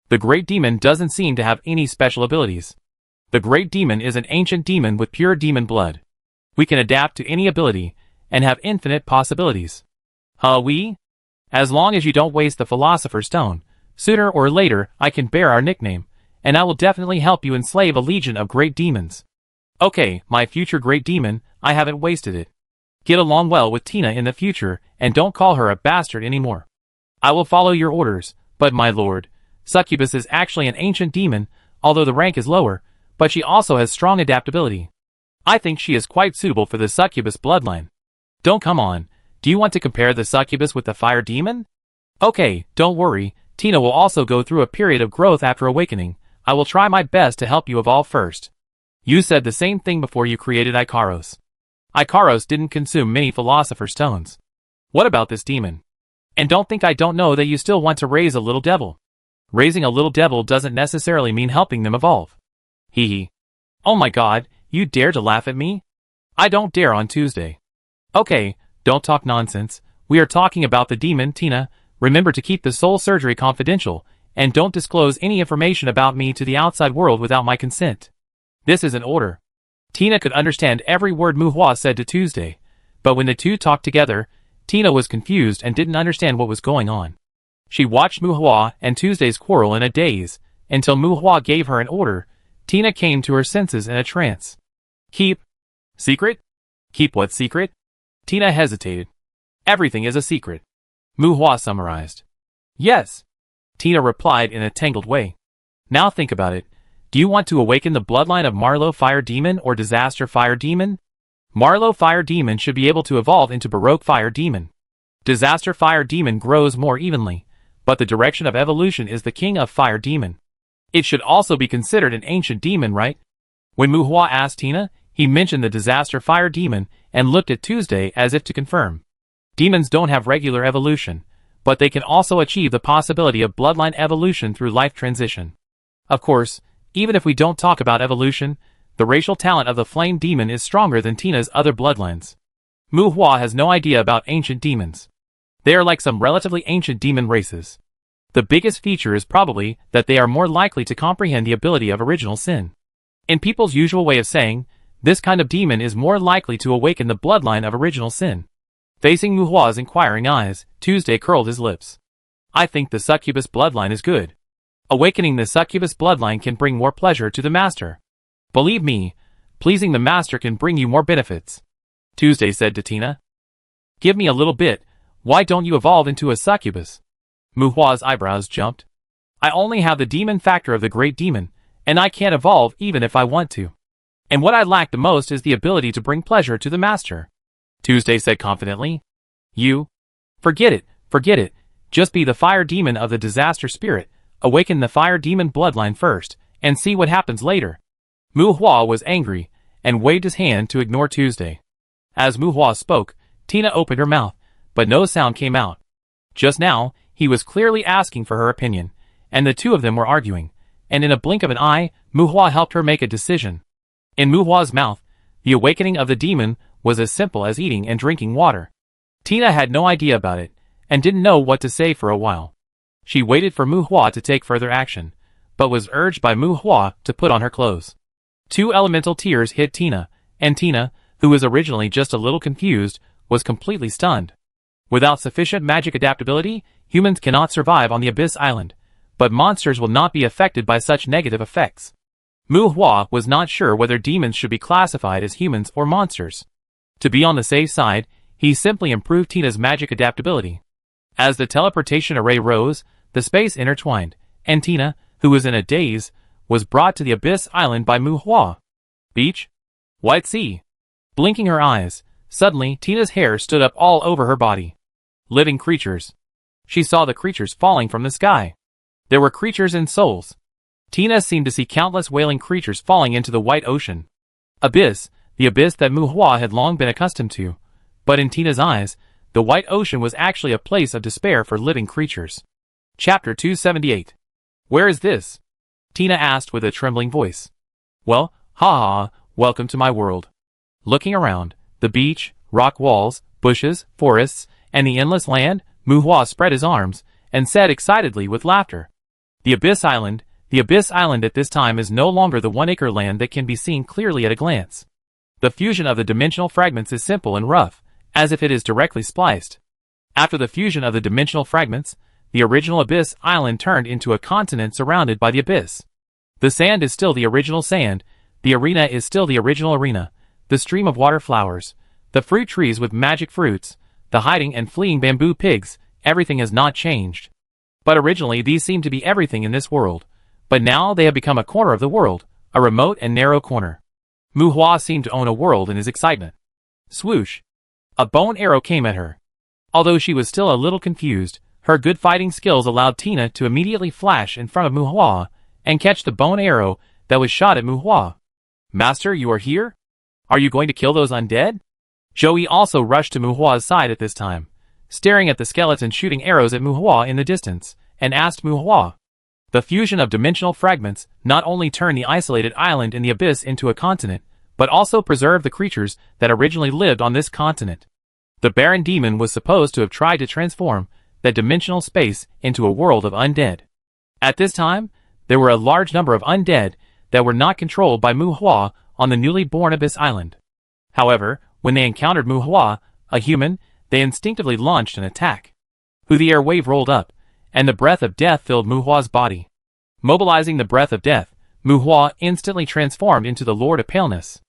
The Great Demon doesn't seem to have any special abilities. The Great Demon is an ancient demon with pure demon blood. We can adapt to any ability, and have infinite possibilities. As long as you don't waste the Philosopher's Stone, sooner or later I can bear our nickname, and I will definitely help you enslave a legion of great demons. Okay, my future great demon, I haven't wasted it. Get along well with Tina in the future, and don't call her a bastard anymore. I will follow your orders, but my lord, Succubus is actually an ancient demon, although the rank is lower, but she also has strong adaptability. I think she is quite suitable for the Succubus bloodline. Don't come on, do you want to compare the Succubus with the fire demon? Okay, don't worry, Tina will also go through a period of growth after awakening. I will try my best to help you evolve first. You said the same thing before you created Ikaros. Ikaros didn't consume many Philosopher's Stones. What about this demon? And don't think I don't know that you still want to raise a little devil. Raising a little devil doesn't necessarily mean helping them evolve. Hee hee. Oh my god, you dare to laugh at me? I don't dare on Tuesday. Okay, don't talk nonsense. We are talking about the demon, Tina. Remember to keep the soul surgery confidential, and don't disclose any information about me to the outside world without my consent. This is an order. Tina could understand every word Muhua said to Tuesday, but when the two talked together, Tina was confused and didn't understand what was going on. She watched Muhua and Tuesday's quarrel in a daze, until Muhua gave her an order. Tina came to her senses in a trance. Keep. Secret? Keep what secret? Tina hesitated. Everything is a secret. Muhua summarized. Yes. Tina replied in a tangled way. Now think about it. Do you want to awaken the bloodline of Marlowe Fire Demon or Disaster Fire Demon? Marlowe Fire Demon should be able to evolve into Baroque Fire Demon. Disaster Fire Demon grows more evenly, but the direction of evolution is the King of Fire Demon. It should also be considered an ancient demon, right? When Muhua asked Tina, he mentioned the Disaster Fire Demon and looked at Tuesday as if to confirm. Demons don't have regular evolution, but they can also achieve the possibility of bloodline evolution through life transition. Of course, even if we don't talk about evolution, the racial talent of the Flame Demon is stronger than Tina's other bloodlines. Muhua has no idea about ancient demons. They are like some relatively ancient demon races. The biggest feature is probably that they are more likely to comprehend the ability of original sin. In people's usual way of saying, this kind of demon is more likely to awaken the bloodline of original sin. Facing Muhua's inquiring eyes, Tuesday curled his lips. I think the succubus bloodline is good. Awakening the succubus bloodline can bring more pleasure to the master. Believe me, pleasing the master can bring you more benefits. Tuesday said to Tina. Give me a little bit. Why don't you evolve into a succubus? Muhua's eyebrows jumped. I only have the demon factor of the great demon, and I can't evolve even if I want to. And what I lack the most is the ability to bring pleasure to the master. Tuesday said confidently. You? Forget it. Just be the fire demon of the disaster spirit, awaken the fire demon bloodline first, and see what happens later. Muhua was angry, and waved his hand to ignore Tuesday. As Muhua spoke, Tina opened her mouth, but no sound came out. Just now, he was clearly asking for her opinion, and the two of them were arguing, and in a blink of an eye, Muhua helped her make a decision. In Muhua's mouth, the awakening of the demon was as simple as eating and drinking water. Tina had no idea about it, and didn't know what to say for a while. She waited for Muhua to take further action, but was urged by Muhua to put on her clothes. 2 elemental tears hit Tina, and Tina, who was originally just a little confused, was completely stunned. Without sufficient magic adaptability, humans cannot survive on the Abyss Island, but monsters will not be affected by such negative effects. Muhua was not sure whether demons should be classified as humans or monsters. To be on the safe side, he simply improved Tina's magic adaptability. As the teleportation array rose, the space intertwined, and Tina, who was in a daze, was brought to the Abyss Island by Muhua. Beach? White sea. Blinking her eyes, suddenly Tina's hair stood up all over her body. Living creatures. She saw the creatures falling from the sky. There were creatures and souls. Tina seemed to see countless wailing creatures falling into the white ocean. Abyss, the abyss that Muhua had long been accustomed to. But in Tina's eyes, the white ocean was actually a place of despair for living creatures. Chapter 278. Where is this? Tina asked with a trembling voice. Well, welcome to my world. Looking around, the beach, rock walls, bushes, forests, and the endless land, Muhua spread his arms, and said excitedly with laughter. The Abyss Island at this time is no longer the 1-acre land that can be seen clearly at a glance. The fusion of the dimensional fragments is simple and rough, as if it is directly spliced. After the fusion of the dimensional fragments, the original Abyss Island turned into a continent surrounded by the abyss. The sand is still the original sand, the arena is still the original arena, the stream of water flowers, the fruit trees with magic fruits, the hiding and fleeing bamboo pigs, everything has not changed. But originally these seemed to be everything in this world, but now they have become a corner of the world, a remote and narrow corner. Muhua seemed to own a world in his excitement. Swoosh! A bone arrow came at her. Although she was still a little confused, her good fighting skills allowed Tina to immediately flash in front of Muhua and catch the bone arrow that was shot at Muhua. Master, you are here? Are you going to kill those undead? Joey also rushed to Muhua's side at this time, staring at the skeleton shooting arrows at Muhua in the distance, and asked Muhua, The fusion of dimensional fragments not only turned the isolated island in the abyss into a continent, but also preserved the creatures that originally lived on this continent. The Baron Demon was supposed to have tried to transform that dimensional space into a world of undead. At this time, there were a large number of undead that were not controlled by Mu Hua on the newly born Abyss Island. However, when they encountered Mu Hua, a human, they instinctively launched an attack. The air wave rolled up, and the breath of death filled Mu Hua's body. Mobilizing the breath of death, Mu Hua instantly transformed into the Lord of Paleness.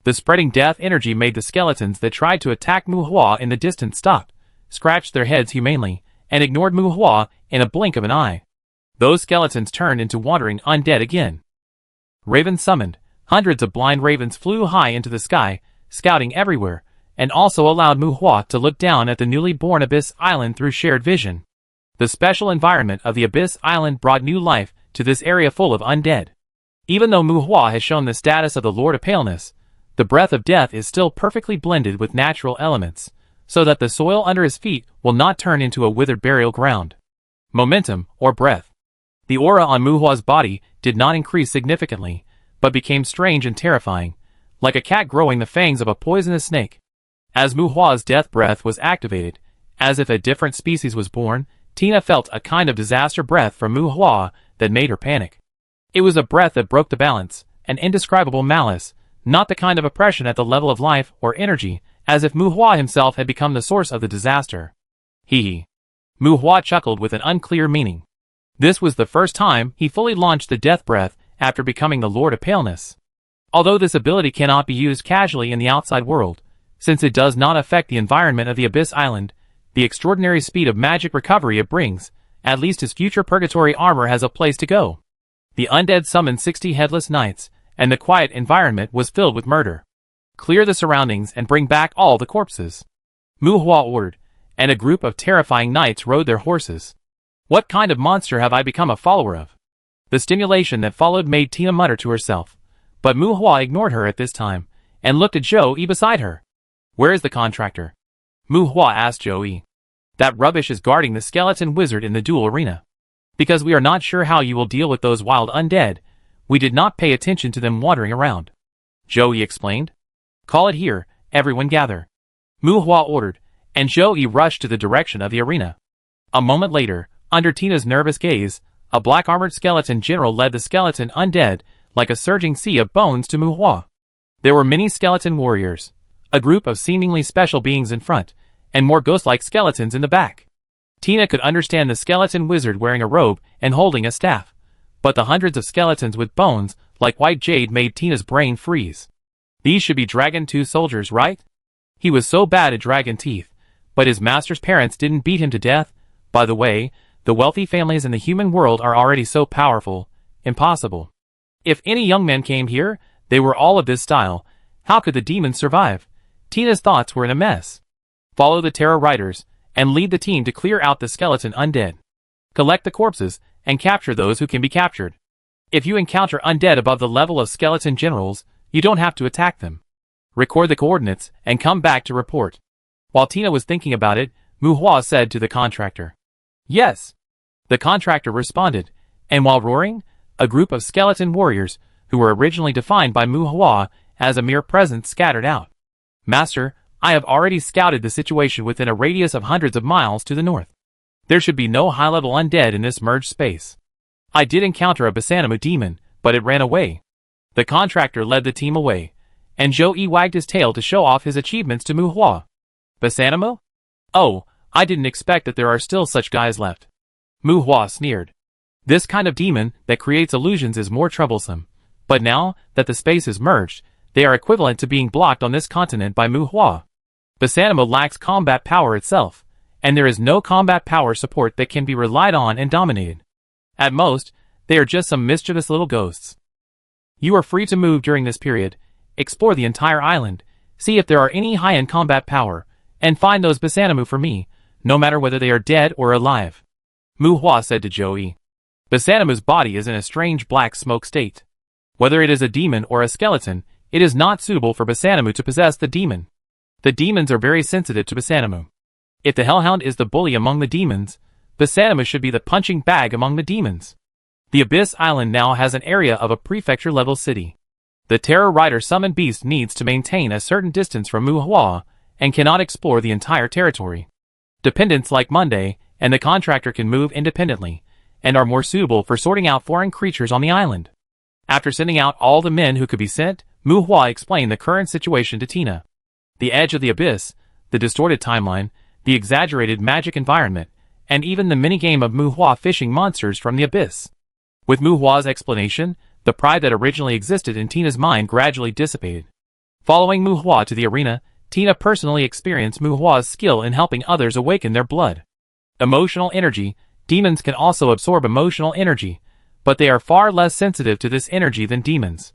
The spreading death energy made the skeletons that tried to attack Mu Hua in the distance stop, scratched their heads humanely, and ignored Mu Hua in a blink of an eye. Those skeletons turned into wandering undead again. Ravens summoned. Hundreds of blind ravens flew high into the sky, scouting everywhere, and also allowed Mu Hua to look down at the newly born Abyss Island through shared vision. The special environment of the Abyss Island brought new life to this area full of undead. Even though Mu Hua has shown the status of the Lord of Paleness, the breath of death is still perfectly blended with natural elements, so that the soil under his feet will not turn into a withered burial ground. Momentum, or breath. The aura on Mu Hua's body did not increase significantly, but became strange and terrifying, like a cat growing the fangs of a poisonous snake. As Mu Hua's death breath was activated, as if a different species was born, Tina felt a kind of disaster breath from Mu Hua that made her panic. It was a breath that broke the balance, an indescribable malice, not the kind of oppression at the level of life or energy, as if Mu Hua himself had become the source of the disaster. Hee. Mu Hua chuckled with an unclear meaning. This was the first time he fully launched the death breath after becoming the Lord of Paleness. Although this ability cannot be used casually in the outside world, since it does not affect the environment of the Abyss Island, the extraordinary speed of magic recovery it brings, at least his future purgatory armor has a place to go. The undead summoned 60 headless knights, and the quiet environment was filled with murder. Clear the surroundings and bring back all the corpses. Mu Hua ordered, and a group of terrifying knights rode their horses. What kind of monster have I become a follower of? The stimulation that followed made Tina mutter to herself, but Mu Hua ignored her at this time, and looked at Zhou Yi beside her. Where is the contractor? Mu Hua asked Zhou Yi. That rubbish is guarding the skeleton wizard in the duel arena. Because we are not sure how you will deal with those wild undead, we did not pay attention to them wandering around. Zhou Yi explained. Call it here, everyone gather. Mu Hua ordered, and Zhou Yi rushed to the direction of the arena. A moment later, under Tina's nervous gaze, a black-armored skeleton general led the skeleton undead like a surging sea of bones to Mu Hua. There were many skeleton warriors, a group of seemingly special beings in front, and more ghost-like skeletons in the back. Tina could understand the skeleton wizard wearing a robe and holding a staff, but the hundreds of skeletons with bones like white jade made Tina's brain freeze. These should be Dragon 2 soldiers, right? He was so bad at dragon teeth, but his master's parents didn't beat him to death. By the way, the wealthy families in the human world are already so powerful. Impossible. If any young men came here, they were all of this style. How could the demons survive? Tina's thoughts were in a mess. Follow the Terror Riders, and lead the team to clear out the skeleton undead. Collect the corpses, and capture those who can be captured. If you encounter undead above the level of skeleton generals, you don't have to attack them. Record the coordinates, and come back to report. While Tina was thinking about it, Mu Hua said to the contractor. Yes. The contractor responded, and while roaring, a group of skeleton warriors, who were originally defined by Mu Hua as a mere presence, scattered out. Master, I have already scouted the situation within a radius of hundreds of miles to the north. There should be no high-level undead in this merged space. I did encounter a Basanamu demon, but it ran away. The contractor led the team away, and Zhou Yi wagged his tail to show off his achievements to Mu Hua. Basanamu? Oh, I didn't expect that there are still such guys left. Mu Hua sneered. This kind of demon that creates illusions is more troublesome, but now that the space is merged, they are equivalent to being blocked on this continent by Mu Hua. Basanamu lacks combat power itself, and there is no combat power support that can be relied on and dominated. At most, they are just some mischievous little ghosts. You are free to move during this period, explore the entire island, see if there are any high-end combat power, and find those Basanamu for me, no matter whether they are dead or alive. Mu Hua said to Zhou Yi. Basanamu's body is in a strange black smoke state. Whether it is a demon or a skeleton, it is not suitable for Basanamu to possess the demon. The demons are very sensitive to Basanamu. If the Hellhound is the bully among the demons, Basanamu should be the punching bag among the demons. The Abyss Island now has an area of a prefecture-level city. The Terror Rider summoned beast needs to maintain a certain distance from Muhua and cannot explore the entire territory. Dependents like Monday and the contractor can move independently and are more suitable for sorting out foreign creatures on the island. After sending out all the men who could be sent, Muhua explained the current situation to Tina. The edge of the abyss, the distorted timeline, the exaggerated magic environment, and even the minigame of Muhua fishing monsters from the abyss. With Muhua's explanation, the pride that originally existed in Tina's mind gradually dissipated. Following Muhua to the arena, Tina personally experienced Muhua's skill in helping others awaken their blood. Emotional energy. Demons can also absorb emotional energy, but they are far less sensitive to this energy than demons.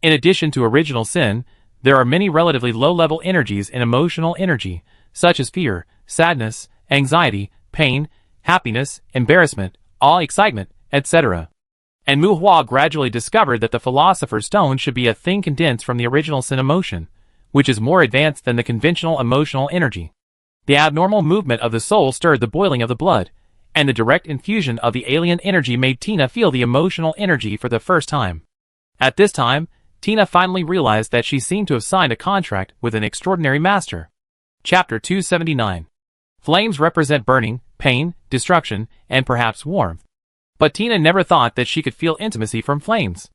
In addition to original sin, there are many relatively low-level energies in emotional energy, such as fear, sadness, anxiety, pain, happiness, embarrassment, awe, excitement, etc. And Muhua gradually discovered that the Philosopher's Stone should be a thing condensed from the original sin emotion, which is more advanced than the conventional emotional energy. The abnormal movement of the soul stirred the boiling of the blood, and the direct infusion of the alien energy made Tina feel the emotional energy for the first time. At this time, Tina finally realized that she seemed to have signed a contract with an extraordinary master. Chapter 279. Flames represent burning, pain, destruction, and perhaps warmth. But Tina never thought that she could feel intimacy from flames.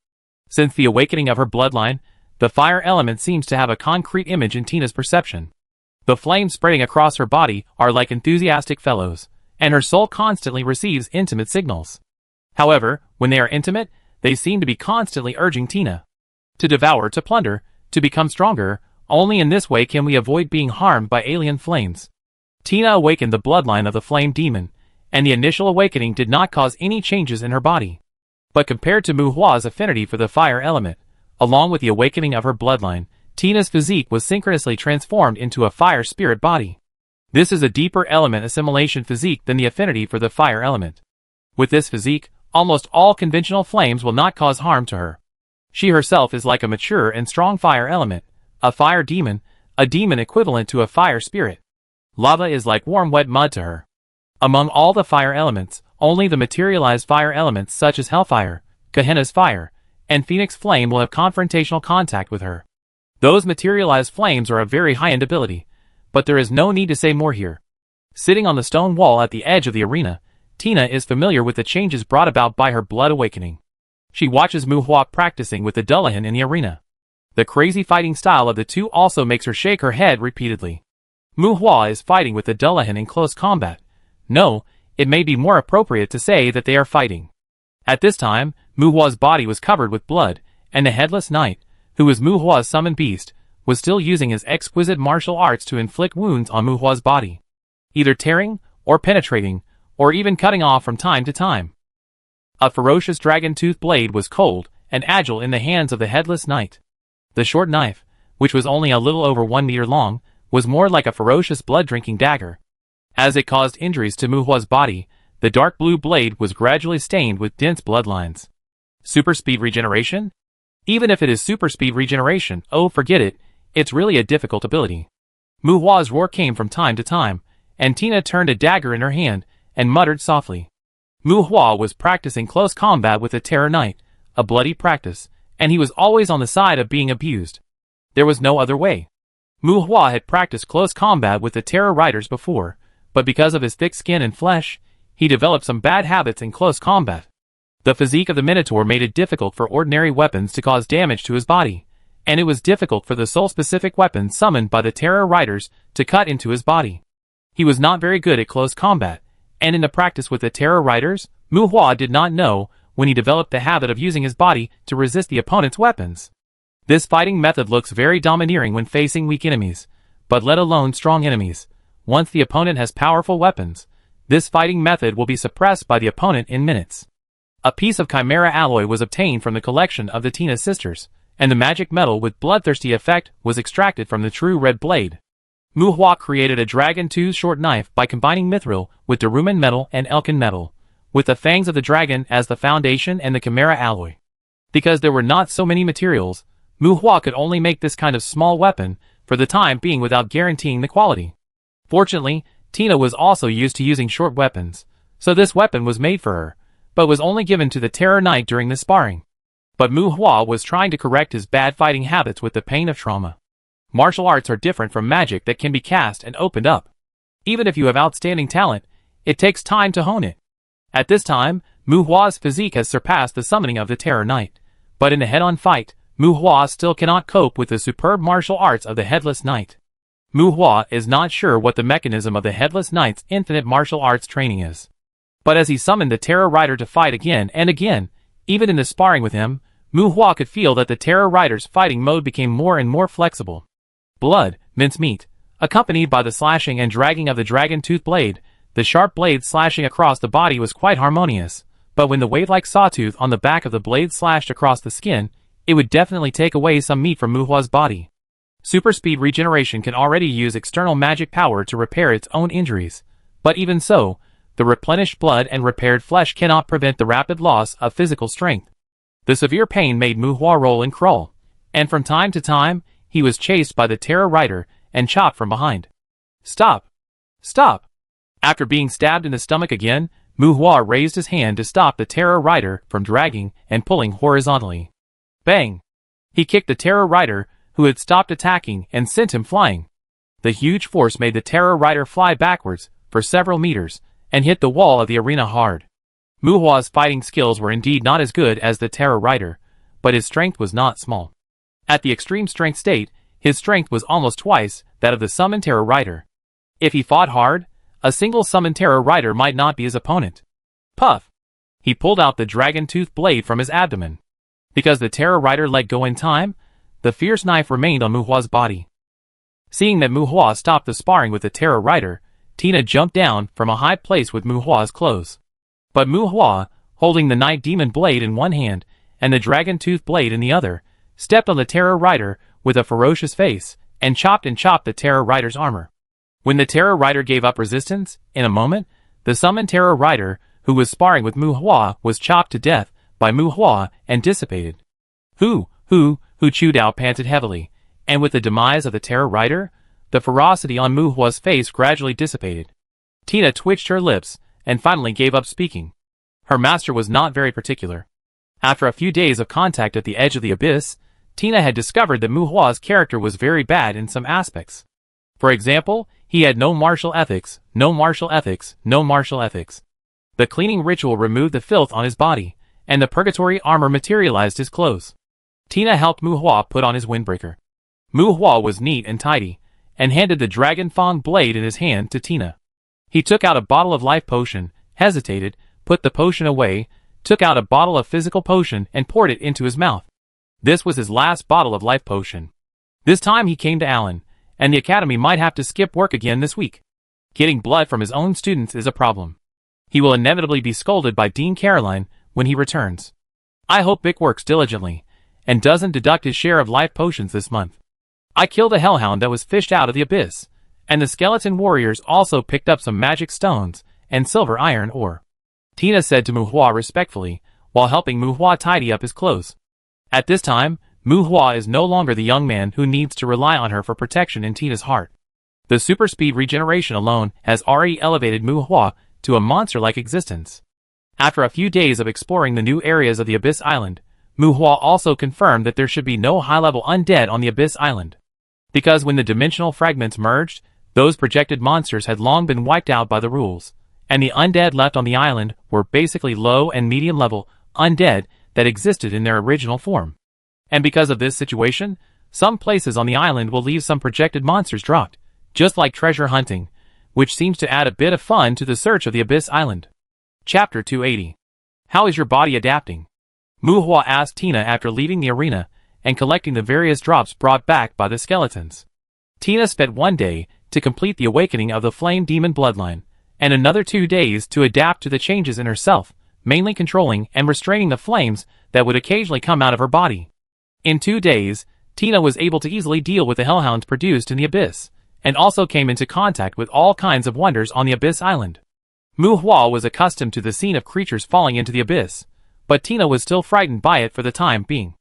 Since the awakening of her bloodline, the fire element seems to have a concrete image in Tina's perception. The flames spreading across her body are like enthusiastic fellows, and her soul constantly receives intimate signals. However, when they are intimate, they seem to be constantly urging Tina to devour, to plunder, to become stronger. Only in this way can we avoid being harmed by alien flames. Tina awakened the bloodline of the flame demon, and the initial awakening did not cause any changes in her body. But compared to Muhua's affinity for the fire element, along with the awakening of her bloodline, Tina's physique was synchronously transformed into a fire spirit body. This is a deeper element assimilation physique than the affinity for the fire element. With this physique, almost all conventional flames will not cause harm to her. She herself is like a mature and strong fire element, a fire demon, a demon equivalent to a fire spirit. Lava is like warm wet mud to her. Among all the fire elements, only the materialized fire elements such as Hellfire, Gehenna's fire, and Phoenix flame will have confrontational contact with her. Those materialized flames are of very high-end ability, but there is no need to say more here. Sitting on the stone wall at the edge of the arena, Tina is familiar with the changes brought about by her blood awakening. She watches Muhua practicing with the Dullahan in the arena. The crazy fighting style of the two also makes her shake her head repeatedly. Muhua is fighting with the Dullahan in close combat. No, it may be more appropriate to say that they are fighting. At this time, Muhua's body was covered with blood, and the Headless Knight, who was Muhua's summoned beast, was still using his exquisite martial arts to inflict wounds on Muhua's body, either tearing, or penetrating, or even cutting off from time to time. A ferocious dragon-tooth blade was cold and agile in the hands of the Headless Knight. The short knife, which was only a little over 1 meter long, was more like a ferocious blood-drinking dagger. As it caused injuries to Muhua's body, the dark blue blade was gradually stained with dense bloodlines. Super speed regeneration? Even if it is super speed regeneration, oh forget it, it's really a difficult ability. Muhua's roar came from time to time, and Tina turned a dagger in her hand and muttered softly. Muhua was practicing close combat with the Terror Knight, a bloody practice, and he was always on the side of being abused. There was no other way. Muhua had practiced close combat with the Terror Riders before, but because of his thick skin and flesh, he developed some bad habits in close combat. The physique of the Minotaur made it difficult for ordinary weapons to cause damage to his body, and it was difficult for the soul-specific weapons summoned by the Terror Riders to cut into his body. He was not very good at close combat, and in the practice with the Terror Riders, Muhua did not know when he developed the habit of using his body to resist the opponent's weapons. This fighting method looks very domineering when facing weak enemies, but let alone strong enemies. Once the opponent has powerful weapons, this fighting method will be suppressed by the opponent in minutes. A piece of chimera alloy was obtained from the collection of the Tina sisters, and the magic metal with bloodthirsty effect was extracted from the true red blade. Muhua created a dragon-tooth short knife by combining mithril with Daruman metal and Elkin metal, with the fangs of the dragon as the foundation and the chimera alloy. Because there were not so many materials, Muhua could only make this kind of small weapon for the time being without guaranteeing the quality. Fortunately, Tina was also used to using short weapons, so this weapon was made for her, but was only given to the Terror Knight during the sparring. But Mu Hua was trying to correct his bad fighting habits with the pain of trauma. Martial arts are different from magic that can be cast and opened up. Even if you have outstanding talent, it takes time to hone it. At this time, Mu Hua's physique has surpassed the summoning of the Terror Knight, but in a head-on fight, Mu Hua still cannot cope with the superb martial arts of the Headless Knight. Mu Hua is not sure what the mechanism of the Headless Knight's infinite martial arts training is. But as he summoned the Terror Rider to fight again and again, even in the sparring with him, Mu Hua could feel that the Terror Rider's fighting mode became more and more flexible. Blood, mincemeat, accompanied by the slashing and dragging of the dragon-tooth blade, the sharp blade slashing across the body was quite harmonious, but when the wave-like sawtooth on the back of the blade slashed across the skin, it would definitely take away some meat from Mu Hua's body. Super Speed Regeneration can already use external magic power to repair its own injuries, but even so, the replenished blood and repaired flesh cannot prevent the rapid loss of physical strength. The severe pain made Mu Hua roll and crawl, and from time to time, he was chased by the Terror Rider and chopped from behind. Stop! Stop! After being stabbed in the stomach again, Mu Hua raised his hand to stop the Terror Rider from dragging and pulling horizontally. Bang! He kicked the Terror Rider, who had stopped attacking, and sent him flying. The huge force made the Terror Rider fly backwards for several meters and hit the wall of the arena hard. Mu Hua's fighting skills were indeed not as good as the Terror Rider, but his strength was not small. At the extreme strength state, his strength was almost twice that of the summoned Terror Rider. If he fought hard, a single summoned Terror Rider might not be his opponent. Puff! He pulled out the dragon-tooth blade from his abdomen. Because the Terror Rider let go in time, the fierce knife remained on Mu Hua's body. Seeing that Mu Hua stopped the sparring with the Terror Rider, Tina jumped down from a high place with Mu Hua's clothes. But Mu Hua, holding the Night Demon blade in one hand and the dragon-tooth blade in the other, stepped on the Terror Rider with a ferocious face and chopped the Terror Rider's armor. When the Terror Rider gave up resistance, in a moment, the summoned Terror Rider, who was sparring with Mu Hua, was chopped to death by Mu Hua and dissipated. Hu Chu Dao panted heavily, and with the demise of the Terror Rider, the ferocity on Mu Hua's face gradually dissipated. Tina twitched her lips and finally gave up speaking. Her master was not very particular. After a few days of contact at the edge of the abyss, Tina had discovered that Mu Hua's character was very bad in some aspects. For example, he had no martial ethics, no martial ethics, no martial ethics. The cleaning ritual removed the filth on his body, and the purgatory armor materialized his clothes. Tina helped Mu Hua put on his windbreaker. Mu Hua was neat and tidy, and handed the Dragon Fang blade in his hand to Tina. He took out a bottle of life potion, hesitated, put the potion away, took out a bottle of physical potion and poured it into his mouth. This was his last bottle of life potion. This time he came to Alan, and the academy might have to skip work again this week. Getting blood from his own students is a problem. He will inevitably be scolded by Dean Caroline when he returns. I hope Vic works diligently, and doesn't deduct his share of life potions this month. I killed a hellhound that was fished out of the abyss, and the skeleton warriors also picked up some magic stones and silver iron ore. Tina said to Mu Hua respectfully, while helping Mu Hua tidy up his clothes. At this time, Mu Hua is no longer the young man who needs to rely on her for protection in Tina's heart. The super speed regeneration alone has already elevated Mu Hua to a monster-like existence. After a few days of exploring the new areas of the Abyss Island, Mu Hua also confirmed that there should be no high-level undead on the Abyss Island. Because when the dimensional fragments merged, those projected monsters had long been wiped out by the rules, and the undead left on the island were basically low and medium-level undead that existed in their original form. And because of this situation, some places on the island will leave some projected monsters dropped, just like treasure hunting, which seems to add a bit of fun to the search of the Abyss Island. Chapter 280. How is your body adapting? Mu Hua asked Tina after leaving the arena and collecting the various drops brought back by the skeletons. Tina spent 1 day to complete the awakening of the flame demon bloodline, and another 2 days to adapt to the changes in herself, mainly controlling and restraining the flames that would occasionally come out of her body. In 2 days, Tina was able to easily deal with the hellhounds produced in the abyss, and also came into contact with all kinds of wonders on the Abyss Island. Mu Hua was accustomed to the scene of creatures falling into the abyss, but Tina was still frightened by it for the time being.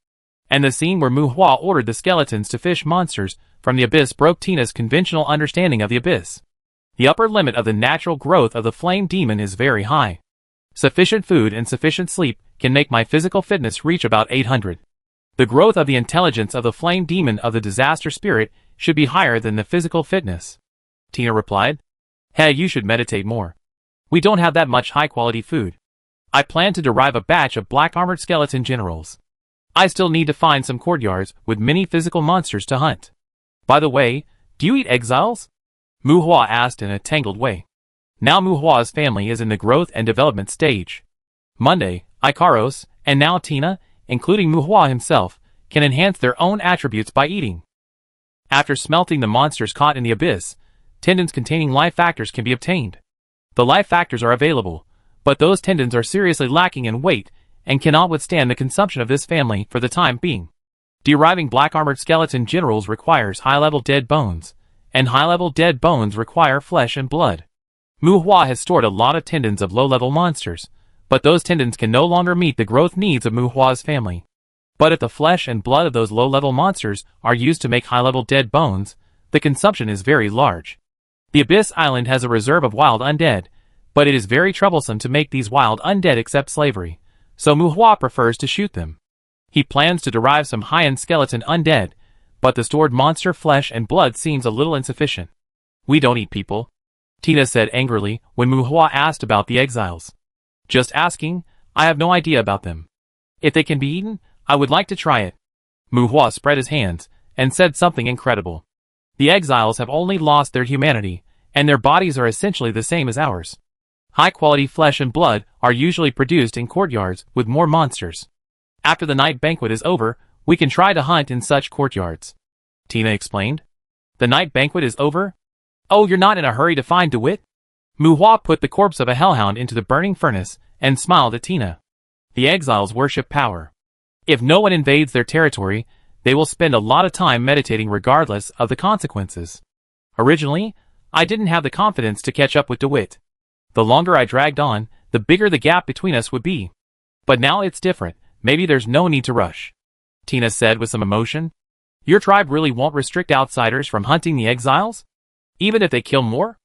And the scene where Mu Hua ordered the skeletons to fish monsters from the abyss broke Tina's conventional understanding of the abyss. The upper limit of the natural growth of the flame demon is very high. Sufficient food and sufficient sleep can make my physical fitness reach about 800. The growth of the intelligence of the flame demon of the disaster spirit should be higher than the physical fitness. Tina replied. Hey, you should meditate more. We don't have that much high-quality food. I plan to derive a batch of black-armored skeleton generals. I still need to find some courtyards with many physical monsters to hunt. By the way, do you eat exiles? Mu Hua asked in a tangled way. Now Mu Hua's family is in the growth and development stage. Monday, Ikaros, and now Tina, including Mu Hua himself, can enhance their own attributes by eating. After smelting the monsters caught in the abyss, tendons containing life factors can be obtained. The life factors are available, but those tendons are seriously lacking in weight and cannot withstand the consumption of this family for the time being. Deriving black-armored skeleton generals requires high-level dead bones, and high-level dead bones require flesh and blood. Mu Hua has stored a lot of tendons of low-level monsters, but those tendons can no longer meet the growth needs of Mu Hua's family. But if the flesh and blood of those low-level monsters are used to make high-level dead bones, the consumption is very large. The Abyss Island has a reserve of wild undead, but it is very troublesome to make these wild undead accept slavery, so Mu Hua prefers to shoot them. He plans to derive some high-end skeleton undead, but the stored monster flesh and blood seems a little insufficient. We don't eat people, Tina said angrily when Mu Hua asked about the exiles. Just asking, I have no idea about them. If they can be eaten, I would like to try it. Mu Hua spread his hands and said something incredible. The exiles have only lost their humanity, and their bodies are essentially the same as ours. High-quality flesh and blood are usually produced in courtyards with more monsters. After the night banquet is over, we can try to hunt in such courtyards. Tina explained. The night banquet is over? Oh, you're not in a hurry to find DeWitt? Mu Hua put the corpse of a hellhound into the burning furnace and smiled at Tina. The exiles worship power. If no one invades their territory, they will spend a lot of time meditating regardless of the consequences. Originally, I didn't have the confidence to catch up with DeWitt. The longer I dragged on, the bigger the gap between us would be. But now it's different. Maybe there's no need to rush. Tina said with some emotion. Your tribe really won't restrict outsiders from hunting the exiles? Even if they kill more?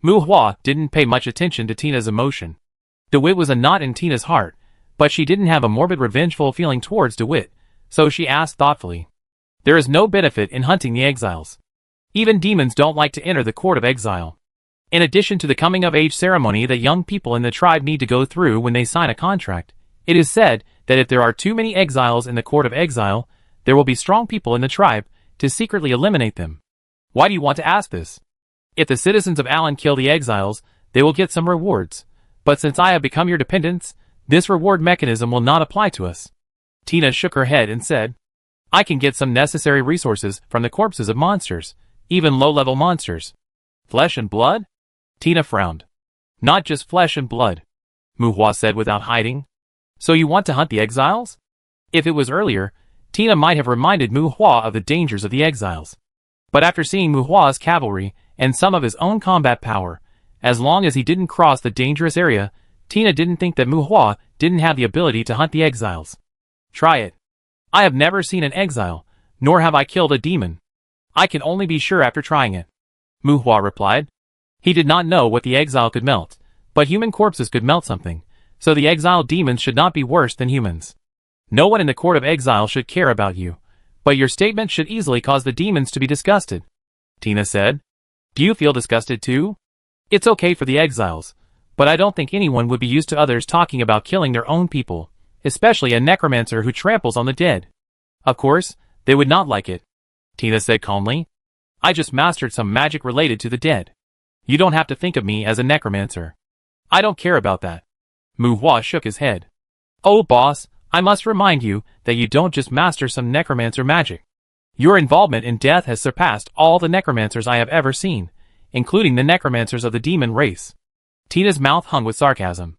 Mu Hua didn't pay much attention to Tina's emotion. DeWitt was a knot in Tina's heart, but she didn't have a morbid revengeful feeling towards DeWitt, so she asked thoughtfully. There is no benefit in hunting the exiles. Even demons don't like to enter the court of exile. In addition to the coming-of-age ceremony that young people in the tribe need to go through when they sign a contract, it is said that if there are too many exiles in the court of exile, there will be strong people in the tribe to secretly eliminate them. Why do you want to ask this? If the citizens of Allen kill the exiles, they will get some rewards. But since I have become your dependents, this reward mechanism will not apply to us. Tina shook her head and said, I can get some necessary resources from the corpses of monsters, even low-level monsters. Flesh and blood? Tina frowned. Not just flesh and blood, Mu Hua said without hiding. So you want to hunt the exiles? If it was earlier, Tina might have reminded Mu Hua of the dangers of the exiles. But after seeing Mu Hua's cavalry and some of his own combat power, as long as he didn't cross the dangerous area, Tina didn't think that Mu Hua didn't have the ability to hunt the exiles. Try it. I have never seen an exile, nor have I killed a demon. I can only be sure after trying it. Mu Hua replied. He did not know what the exile could melt, but human corpses could melt something, so the exiled demons should not be worse than humans. No one in the court of exile should care about you, but your statement should easily cause the demons to be disgusted. Tina said. Do you feel disgusted too? It's okay for the exiles, but I don't think anyone would be used to others talking about killing their own people, especially a necromancer who tramples on the dead. Of course, they would not like it. Tina said calmly. I just mastered some magic related to the dead. You don't have to think of me as a necromancer. I don't care about that. Mu Hua shook his head. Oh boss, I must remind you that you don't just master some necromancer magic. Your involvement in death has surpassed all the necromancers I have ever seen, including the necromancers of the demon race. Tina's mouth hung with sarcasm.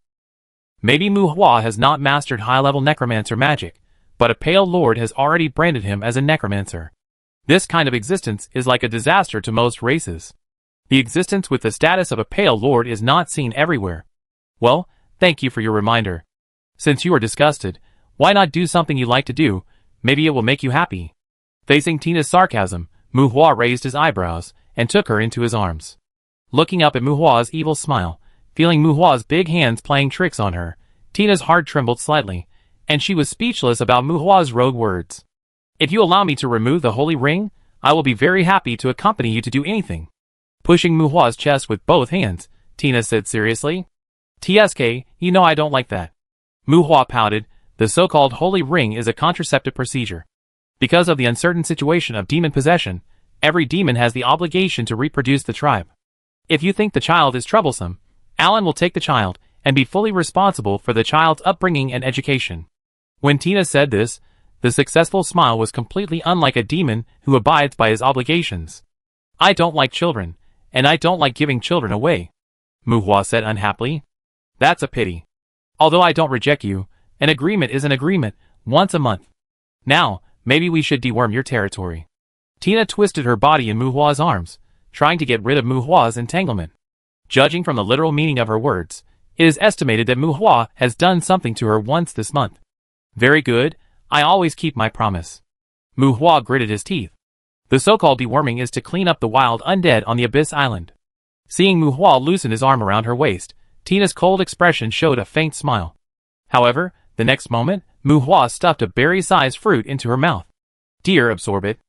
Maybe Mu Hua has not mastered high-level necromancer magic, but a pale lord has already branded him as a necromancer. This kind of existence is like a disaster to most races. The existence with the status of a pale lord is not seen everywhere. Well, thank you for your reminder. Since you are disgusted, why not do something you like to do? Maybe it will make you happy. Facing Tina's sarcasm, Mu Hua raised his eyebrows and took her into his arms. Looking up at Mu Hua's evil smile, Feeling Muhua's big hands playing tricks on her, Tina's heart trembled slightly, and she was speechless about Muhua's rogue words. If you allow me to remove the holy ring, I will be very happy to accompany you to do anything. Pushing Muhua's chest with both hands, Tina said seriously. TSK, you know I don't like that. Muhua pouted. The so-called holy ring is a contraceptive procedure. Because of the uncertain situation of demon possession, every demon has the obligation to reproduce the tribe. If you think the child is troublesome, Alan will take the child and be fully responsible for the child's upbringing and education. When Tina said this, the successful smile was completely unlike a demon who abides by his obligations. I don't like children, and I don't like giving children away, Muhua said unhappily. That's a pity. Although I don't reject you, an agreement is an agreement, once a month. Now, maybe we should deworm your territory. Tina twisted her body in Muhua's arms, trying to get rid of Muhua's entanglement. Judging from the literal meaning of her words, it is estimated that Muhua has done something to her once this month. Very good, I always keep my promise. Muhua gritted his teeth. The so-called deworming is to clean up the wild undead on the Abyss Island. Seeing Muhua loosen his arm around her waist, Tina's cold expression showed a faint smile. However, the next moment, Muhua stuffed a berry-sized fruit into her mouth. Dear, absorb it.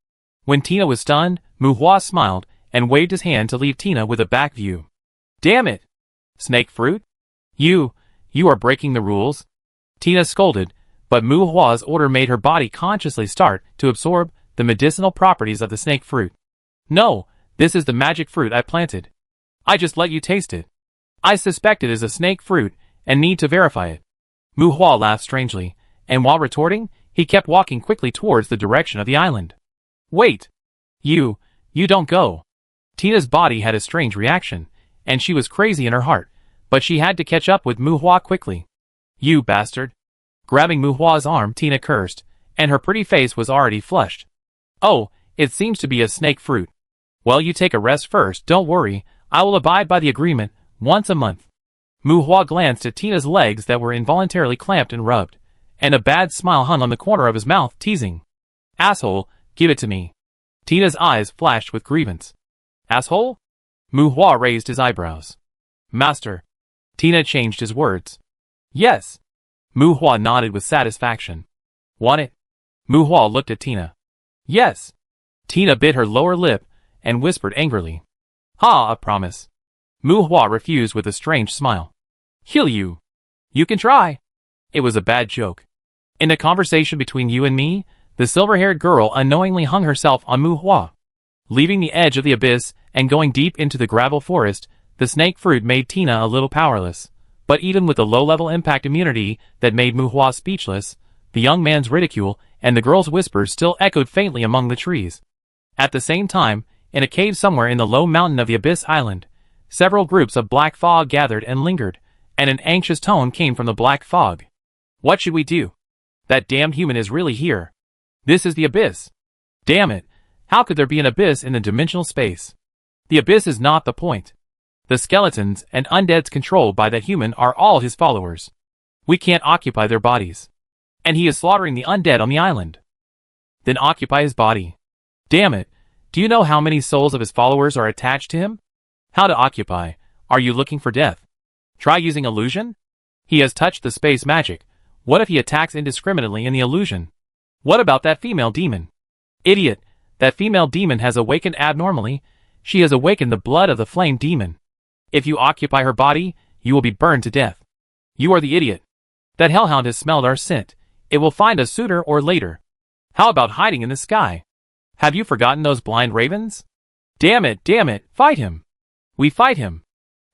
When Tina was stunned, Muhua smiled and waved his hand to leave Tina with a back view. Damn it! Snake fruit? You are breaking the rules. Tina scolded, but Muhua's order made her body consciously start to absorb the medicinal properties of the snake fruit. No, this is the magic fruit I planted. I just let you taste it. I suspect it is a snake fruit and need to verify it. Muhua laughed strangely, and while retorting, he kept walking quickly towards the direction of the island. Wait! You don't go. Tina's body had a strange reaction, and she was crazy in her heart, but she had to catch up with Muhua quickly. You bastard! Grabbing Muhua's arm, Tina cursed, and her pretty face was already flushed. Oh, it seems to be a snake fruit. Well, you take a rest first, don't worry, I will abide by the agreement, once a month. Muhua glanced at Tina's legs that were involuntarily clamped and rubbed, and a bad smile hung on the corner of his mouth, teasing. Asshole, give it to me. Tina's eyes flashed with grievance. Asshole? Muhua raised his eyebrows. Master. Tina changed his words. Yes. Muhua nodded with satisfaction. Want it? Muhua looked at Tina. Yes. Tina bit her lower lip and whispered angrily. Ha, a promise. Muhua refused with a strange smile. Kill you. You can try. It was a bad joke. In the conversation between you and me, the silver-haired girl unknowingly hung herself on Muhua. Leaving the edge of the abyss and going deep into the gravel forest, the snake fruit made Tina a little powerless. But even with the low-level impact immunity that made Muhua speechless, the young man's ridicule and the girl's whispers still echoed faintly among the trees. At the same time, in a cave somewhere in the low mountain of the Abyss Island, several groups of black fog gathered and lingered, and an anxious tone came from the black fog. What should we do? That damned human is really here. This is the Abyss. Damn it, how could there be an abyss in the dimensional space? The Abyss is not the point. The skeletons and undeads controlled by that human are all his followers. We can't occupy their bodies. And he is slaughtering the undead on the island. Then occupy his body. Damn it, do you know how many souls of his followers are attached to him? How to occupy? Are you looking for death? Try using illusion? He has touched the space magic. What if he attacks indiscriminately in the illusion? What about that female demon? Idiot, that female demon has awakened abnormally. She has awakened the blood of the flame demon. If you occupy her body, you will be burned to death. You are the idiot. That hellhound has smelled our scent. It will find us sooner or later. How about hiding in the sky? Have you forgotten those blind ravens? Damn it, fight him. We fight him.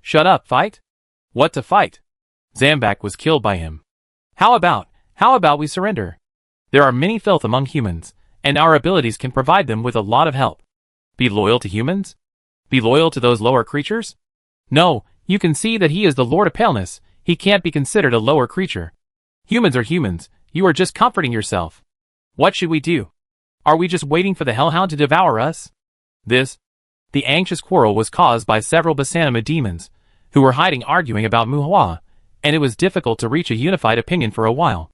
Shut up, fight? What to fight? Zambak was killed by him. How about we surrender? There are many filth among humans, and our abilities can provide them with a lot of help. Be loyal to humans? Be loyal to those lower creatures? No, you can see that he is the Lord of Paleness. He can't be considered a lower creature. Humans are humans. You are just comforting yourself. What should we do? Are we just waiting for the hellhound to devour us? The anxious quarrel was caused by several Basanima demons, who were hiding arguing about Muhua, and it was difficult to reach a unified opinion for a while.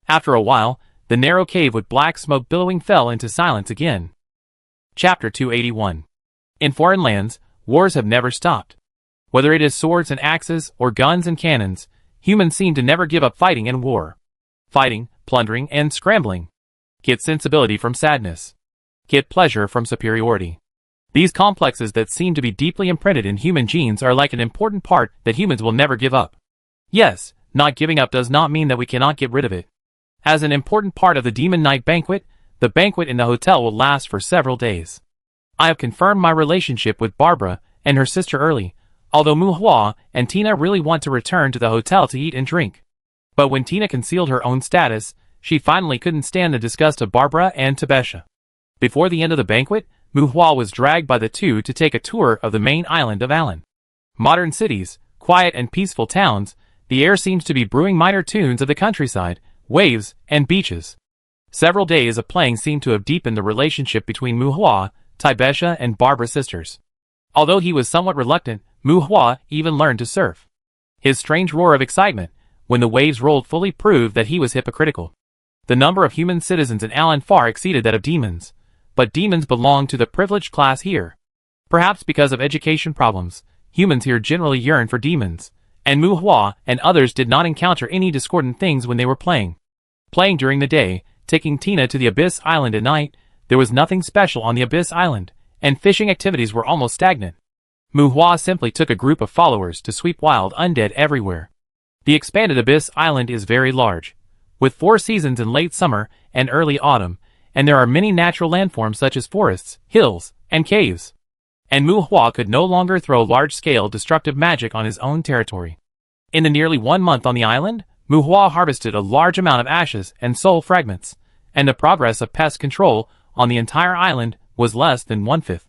After a while, the narrow cave with black smoke billowing fell into silence again. Chapter 281. In foreign lands, wars have never stopped. Whether it is swords and axes or guns and cannons, humans seem to never give up fighting and war. Fighting, plundering, and scrambling. Get sensibility from sadness. Get pleasure from superiority. These complexes that seem to be deeply imprinted in human genes are like an important part that humans will never give up. Yes, not giving up does not mean that we cannot get rid of it. As an important part of the Demon Night banquet, the banquet in the hotel will last for several days. I have confirmed my relationship with Barbara and her sister early, although Muhua and Tina really want to return to the hotel to eat and drink. But when Tina concealed her own status, she finally couldn't stand the disgust of Barbara and Tabesha. Before the end of the banquet, Muhua was dragged by the two to take a tour of the main island of Alan. Modern cities, quiet and peaceful towns, the air seems to be brewing minor tunes of the countryside, waves, and beaches. Several days of playing seemed to have deepened the relationship between Muhua, Tabesha, and Barbara's sisters. Although he was somewhat reluctant, Muhua even learned to surf. His strange roar of excitement, when the waves rolled, fully proved that he was hypocritical. The number of human citizens in Alan far exceeded that of demons, but demons belong to the privileged class here. Perhaps because of education problems, humans here generally yearn for demons, and Muhua and others did not encounter any discordant things when they were playing. Playing during the day, taking Tina to the Abyss Island at night, there was nothing special on the Abyss Island, and fishing activities were almost stagnant. Muhua simply took a group of followers to sweep wild undead everywhere. The expanded Abyss Island is very large, with 4 seasons in late summer and early autumn, and there are many natural landforms such as forests, hills, and caves. And Muhua could no longer throw large-scale destructive magic on his own territory. In the nearly 1 month on the island, Muhua harvested a large amount of ashes and soul fragments, and the progress of pest control on the entire island was less than 1/5.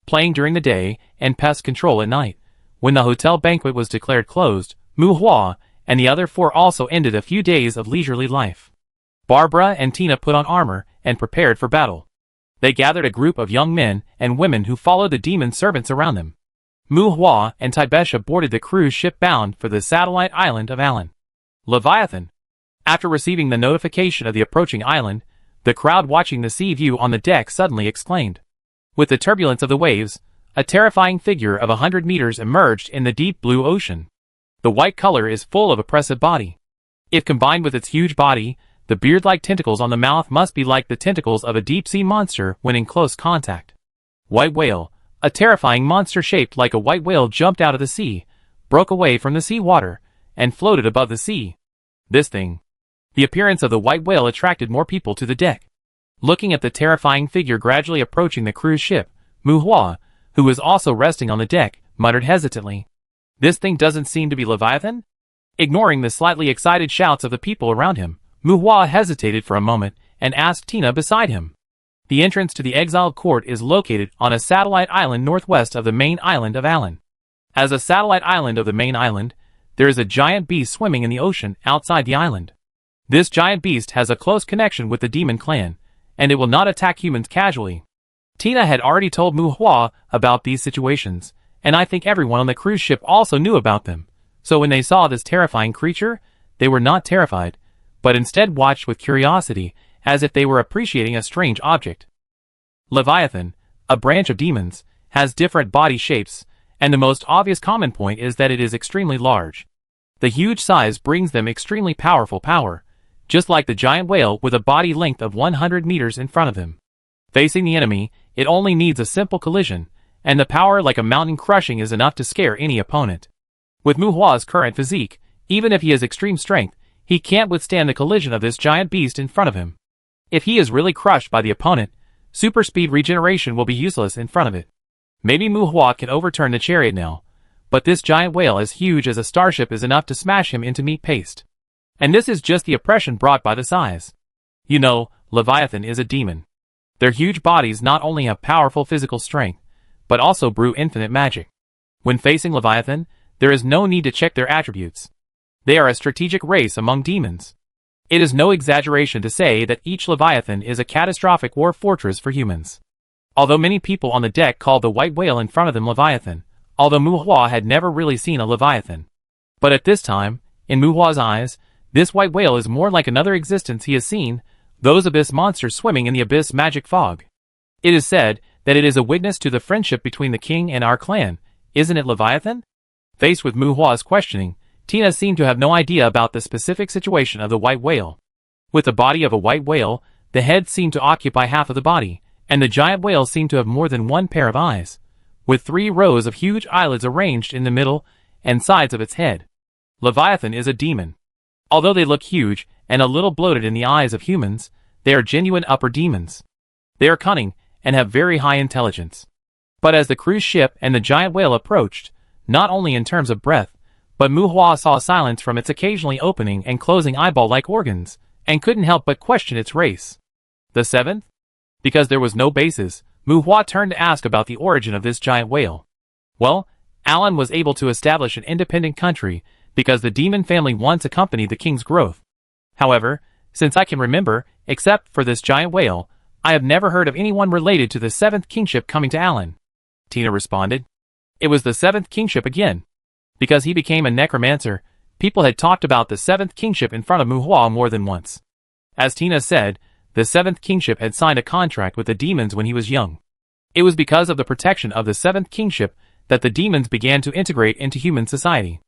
Playing during the day and pest control at night. When the hotel banquet was declared closed, Muhua and the other 4 also ended a few days of leisurely life. Barbara and Tina put on armor and prepared for battle. They gathered a group of young men and women who followed the demon servants around them. Muhua and Tabesha boarded the cruise ship bound for the satellite island of Alan. Leviathan. After receiving the notification of the approaching island, the crowd watching the sea view on the deck suddenly exclaimed. With the turbulence of the waves, a terrifying figure of 100 meters emerged in the deep blue ocean. The white color is full of oppressive body. If combined with its huge body, the beard-like tentacles on the mouth must be like the tentacles of a deep-sea monster when in close contact. White whale. A terrifying monster shaped like a white whale jumped out of the sea, broke away from the sea water, and floated above the sea. This thing. The appearance of the white whale attracted more people to the deck. Looking at the terrifying figure gradually approaching the cruise ship, Muhua, who was also resting on the deck, muttered hesitantly. This thing doesn't seem to be Leviathan? Ignoring the slightly excited shouts of the people around him, Muhua hesitated for a moment and asked Tina beside him. The entrance to the exiled court is located on a satellite island northwest of the main island of Alan. As a satellite island of the main island, there is a giant beast swimming in the ocean outside the island. This giant beast has a close connection with the demon clan, and it will not attack humans casually. Tina had already told Muhua about these situations, and I think everyone on the cruise ship also knew about them. So when they saw this terrifying creature, they were not terrified, but instead watched with curiosity, as if they were appreciating a strange object. Leviathan, a branch of demons, has different body shapes, and the most obvious common point is that it is extremely large. The huge size brings them extremely powerful power, just like the giant whale with a body length of 100 meters in front of them. Facing the enemy, it only needs a simple collision, and the power like a mountain crushing is enough to scare any opponent. With Muhua's current physique, even if he has extreme strength, he can't withstand the collision of this giant beast in front of him. If he is really crushed by the opponent, super speed regeneration will be useless in front of it. Maybe Muhua can overturn the chariot now, but this giant whale as huge as a starship is enough to smash him into meat paste. And this is just the oppression brought by the size. You know, Leviathan is a demon. Their huge bodies not only have powerful physical strength, but also brew infinite magic. When facing Leviathan, there is no need to check their attributes. They are a strategic race among demons. It is no exaggeration to say that each Leviathan is a catastrophic war fortress for humans. Although many people on the deck called the white whale in front of them Leviathan, although Muhua had never really seen a Leviathan. But at this time, in Muhua's eyes, this white whale is more like another existence he has seen, those abyss monsters swimming in the abyss magic fog. It is said that it is a witness to the friendship between the king and our clan, isn't it Leviathan? Faced with Mu Hua's questioning, Tina seemed to have no idea about the specific situation of the white whale. With the body of a white whale, the head seemed to occupy half of the body, and the giant whale seemed to have more than one pair of eyes, with 3 rows of huge eyelids arranged in the middle and sides of its head. Leviathan is a demon. Although they look huge and a little bloated in the eyes of humans, they are genuine upper demons. They are cunning and have very high intelligence. But as the cruise ship and the giant whale approached, not only in terms of breath, but Mu Hua saw silence from its occasionally opening and closing eyeball-like organs, and couldn't help but question its race. The 7th? Because there was no basis, Mu Hua turned to ask about the origin of this giant whale. Well, Alan was able to establish an independent country because the demon family once accompanied the king's growth. However, since I can remember, except for this giant whale, I have never heard of anyone related to the 7th kingship coming to Alan. Tina responded. It was the 7th kingship again. Because he became a necromancer, people had talked about the 7th kingship in front of Mu Hua more than once. As Tina said, the 7th kingship had signed a contract with the demons when he was young. It was because of the protection of the 7th kingship that the demons began to integrate into human society.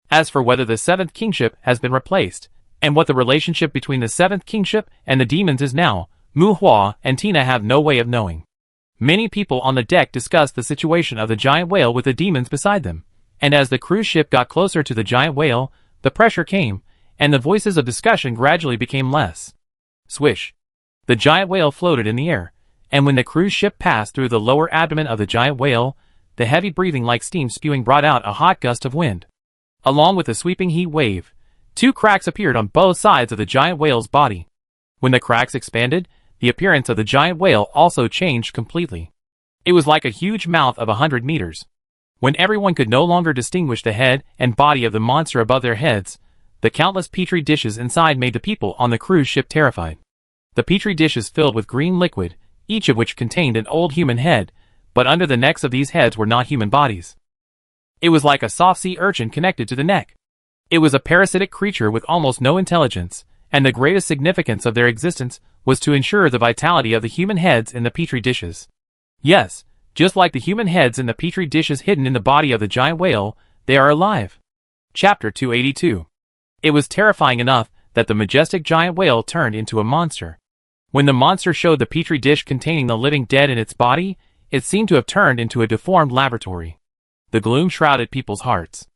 As for whether the 7th kingship has been replaced, and what the relationship between the 7th kingship and the demons is now, Mu Hua and Tina have no way of knowing. Many people on the deck discussed the situation of the giant whale with the demons beside them, and as the cruise ship got closer to the giant whale, the pressure came, and the voices of discussion gradually became less. Swish. The giant whale floated in the air, and when the cruise ship passed through the lower abdomen of the giant whale, the heavy breathing like steam spewing brought out a hot gust of wind. Along with the sweeping heat wave, 2 cracks appeared on both sides of the giant whale's body. When the cracks expanded, the appearance of the giant whale also changed completely. It was like a huge mouth of 100 meters. When everyone could no longer distinguish the head and body of the monster above their heads, the countless petri dishes inside made the people on the cruise ship terrified. The petri dishes filled with green liquid, each of which contained an old human head, but under the necks of these heads were not human bodies. It was like a soft sea urchin connected to the neck. It was a parasitic creature with almost no intelligence, and the greatest significance of their existence was to ensure the vitality of the human heads in the petri dishes. Yes, just like the human heads in the petri dishes hidden in the body of the giant whale, they are alive. Chapter 282. It was terrifying enough that the majestic giant whale turned into a monster. When the monster showed the petri dish containing the living dead in its body, it seemed to have turned into a deformed laboratory. The gloom shrouded people's hearts.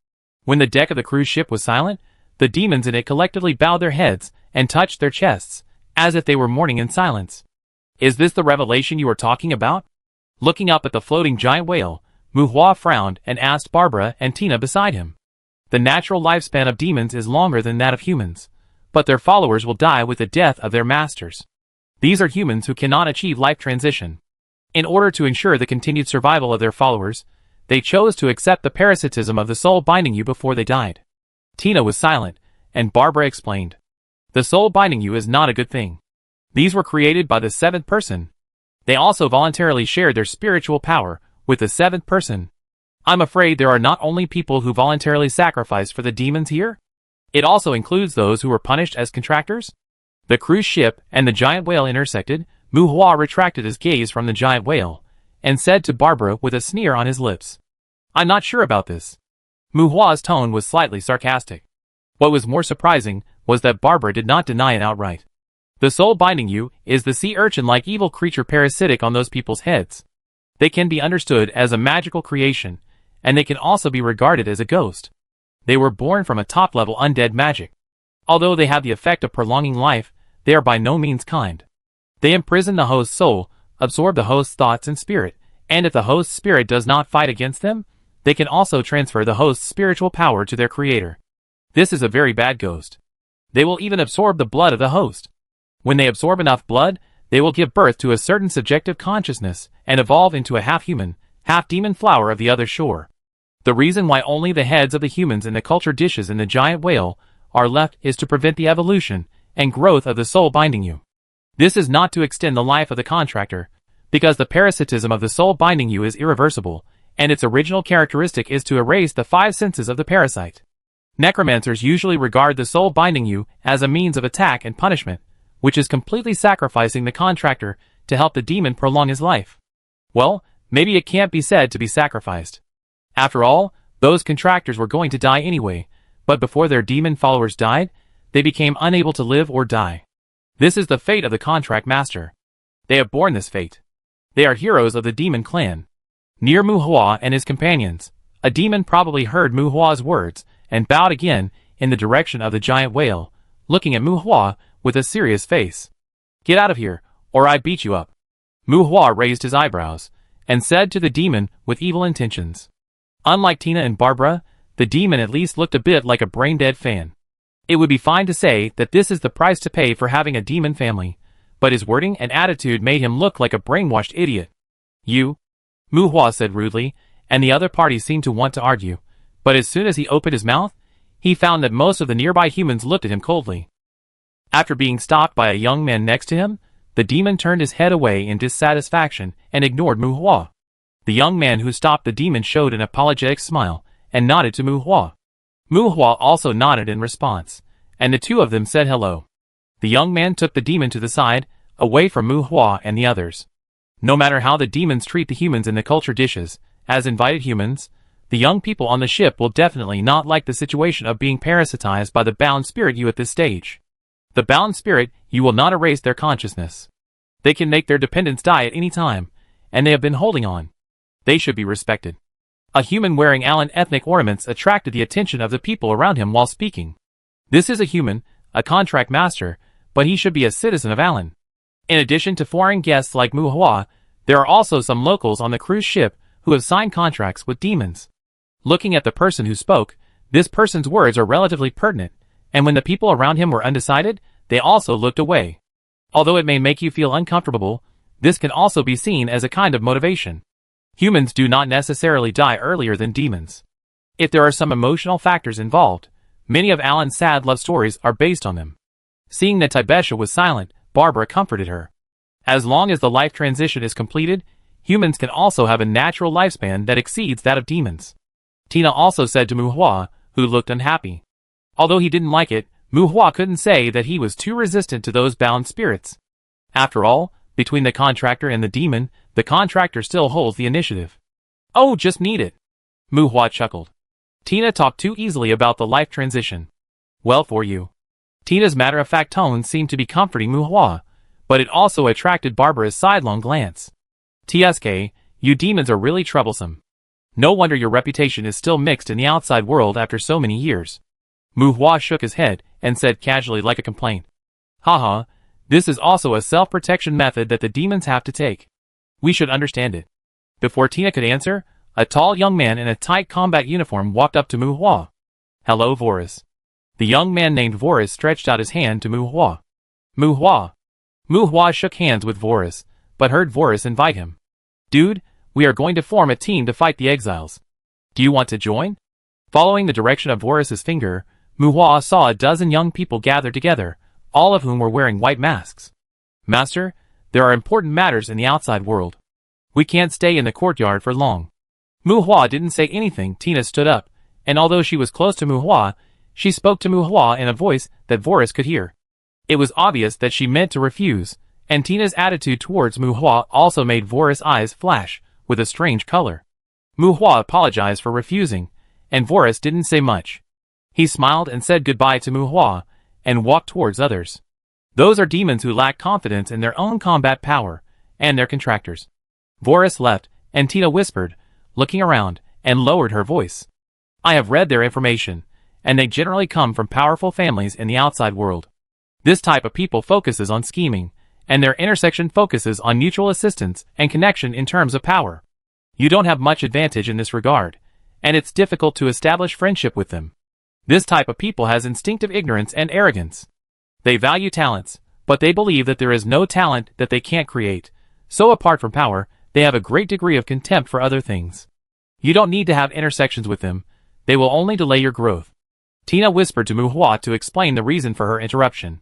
When the deck of the cruise ship was silent, the demons in it collectively bowed their heads and touched their chests, as if they were mourning in silence. Is this the revelation you are talking about? Looking up at the floating giant whale, Mu Hua frowned and asked Barbara and Tina beside him. The natural lifespan of demons is longer than that of humans, but their followers will die with the death of their masters. These are humans who cannot achieve life transition. In order to ensure the continued survival of their followers, they chose to accept the parasitism of the soul binding you before they died. Tina was silent, and Barbara explained. The soul binding you is not a good thing. These were created by the 7th person. They also voluntarily shared their spiritual power with the 7th person. I'm afraid there are not only people who voluntarily sacrificed for the demons here. It also includes those who were punished as contractors. The cruise ship and the giant whale intersected. Mu Hua retracted his gaze from the giant whale, and said to Barbara with a sneer on his lips, I'm not sure about this. Mu Hua's tone was slightly sarcastic. What was more surprising was that Barbara did not deny it outright. The soul binding you is the sea urchin-like evil creature parasitic on those people's heads. They can be understood as a magical creation, and they can also be regarded as a ghost. They were born from a top-level undead magic. Although they have the effect of prolonging life, they are by no means kind. They imprison the host's soul, absorb the host's thoughts and spirit, and if the host's spirit does not fight against them, they can also transfer the host's spiritual power to their creator. This is a very bad ghost. They will even absorb the blood of the host. When they absorb enough blood, they will give birth to a certain subjective consciousness and evolve into a half-human, half-demon flower of the other shore. The reason why only the heads of the humans in the culture dishes in the giant whale are left is to prevent the evolution and growth of the soul binding you. This is not to extend the life of the contractor, because the parasitism of the soul binding you is irreversible, and its original characteristic is to erase the 5 senses of the parasite. Necromancers usually regard the soul binding you as a means of attack and punishment, which is completely sacrificing the contractor to help the demon prolong his life. Well, maybe it can't be said to be sacrificed. After all, Those contractors were going to die anyway, but before their demon followers died, they became unable to live or die. This is the fate of the contract master. They have borne this fate. They are heroes of the demon clan. Near Muhua and his companions, a demon probably heard Muhua's words and bowed again in the direction of the giant whale, looking at Muhua with a serious face. Get out of here, or I beat you up. Muhua raised his eyebrows and said to the demon with evil intentions. Unlike Tina and Barbara, the demon at least looked a bit like a brain-dead fan. It would be fine to say that this is the price to pay for having a demon family, but his wording and attitude made him look like a brainwashed idiot. You? Muhua said rudely, and the other party seemed to want to argue, but as soon as he opened his mouth, he found that most of the nearby humans looked at him coldly. After being stopped by a young man next to him, the demon turned his head away in dissatisfaction and ignored Muhua. The young man who stopped the demon showed an apologetic smile and nodded to Muhua. Muhua also nodded in response, and the two of them said hello. The young man took the demon to the side, away from Muhua and the others. No matter how the demons treat the humans in the culture dishes, as invited humans, the young people on the ship will definitely not like the situation of being parasitized by the bound spirit you at this stage. The bound spirit you will not erase their consciousness. They can make their dependents die at any time, and they have been holding on. They should be respected. A human wearing Allen ethnic ornaments attracted the attention of the people around him while speaking. This is a human, a contract master, but he should be a citizen of Allen. In addition to foreign guests like Muhua, there are also some locals on the cruise ship who have signed contracts with demons. Looking at the person who spoke, this person's words are relatively pertinent, and when the people around him were undecided, they also looked away. Although it may make you feel uncomfortable, this can also be seen as a kind of motivation. Humans do not necessarily die earlier than demons. If there are some emotional factors involved, many of Alan's sad love stories are based on them. Seeing that Tibesha was silent, Barbara comforted her. As long as the life transition is completed, humans can also have a natural lifespan that exceeds that of demons. Tina also said to Muhua, who looked unhappy. Although he didn't like it, Muhua couldn't say that he was too resistant to those bound spirits. After all, between the contractor and the demon, the contractor still holds the initiative. Oh, just need it. Muhua chuckled. Tina talked too easily about the life transition. Well for you. Tina's matter-of-fact tone seemed to be comforting Muhua, but it also attracted Barbara's sidelong glance. TSK, you demons are really troublesome. No wonder your reputation is still mixed in the outside world after so many years. Muhua shook his head and said casually like a complaint. Haha, this is also a self-protection method that the demons have to take. We should understand it. Before Tina could answer, a tall young man in a tight combat uniform walked up to Muhua. Hello, Voris. The young man named Voris stretched out his hand to Muhua. Muhua. Muhua shook hands with Voris, but heard Voris invite him. Dude, we are going to form a team to fight the exiles. Do you want to join? Following the direction of Voris's finger, Muhua saw a dozen young people gathered together, all of whom were wearing white masks. Master, there are important matters in the outside world. We can't stay in the courtyard for long. Muhua didn't say anything. Tina stood up, and although she was close to Muhua, she spoke to Muhua in a voice that Voris could hear. It was obvious that she meant to refuse, and Tina's attitude towards Muhua also made Voris' eyes flash with a strange color. Muhua apologized for refusing, and Voris didn't say much. He smiled and said goodbye to Muhua, and walked towards others. Those are demons who lack confidence in their own combat power, and their contractors. Voris left, and Tina whispered, looking around, and lowered her voice. I have read their information, and they generally come from powerful families in the outside world. This type of people focuses on scheming, and their intersection focuses on mutual assistance and connection in terms of power. You don't have much advantage in this regard, and it's difficult to establish friendship with them. This type of people has instinctive ignorance and arrogance. They value talents, but they believe that there is no talent that they can't create, so apart from power, they have a great degree of contempt for other things. You don't need to have intersections with them, they will only delay your growth. Tina whispered to Muhua to explain the reason for her interruption.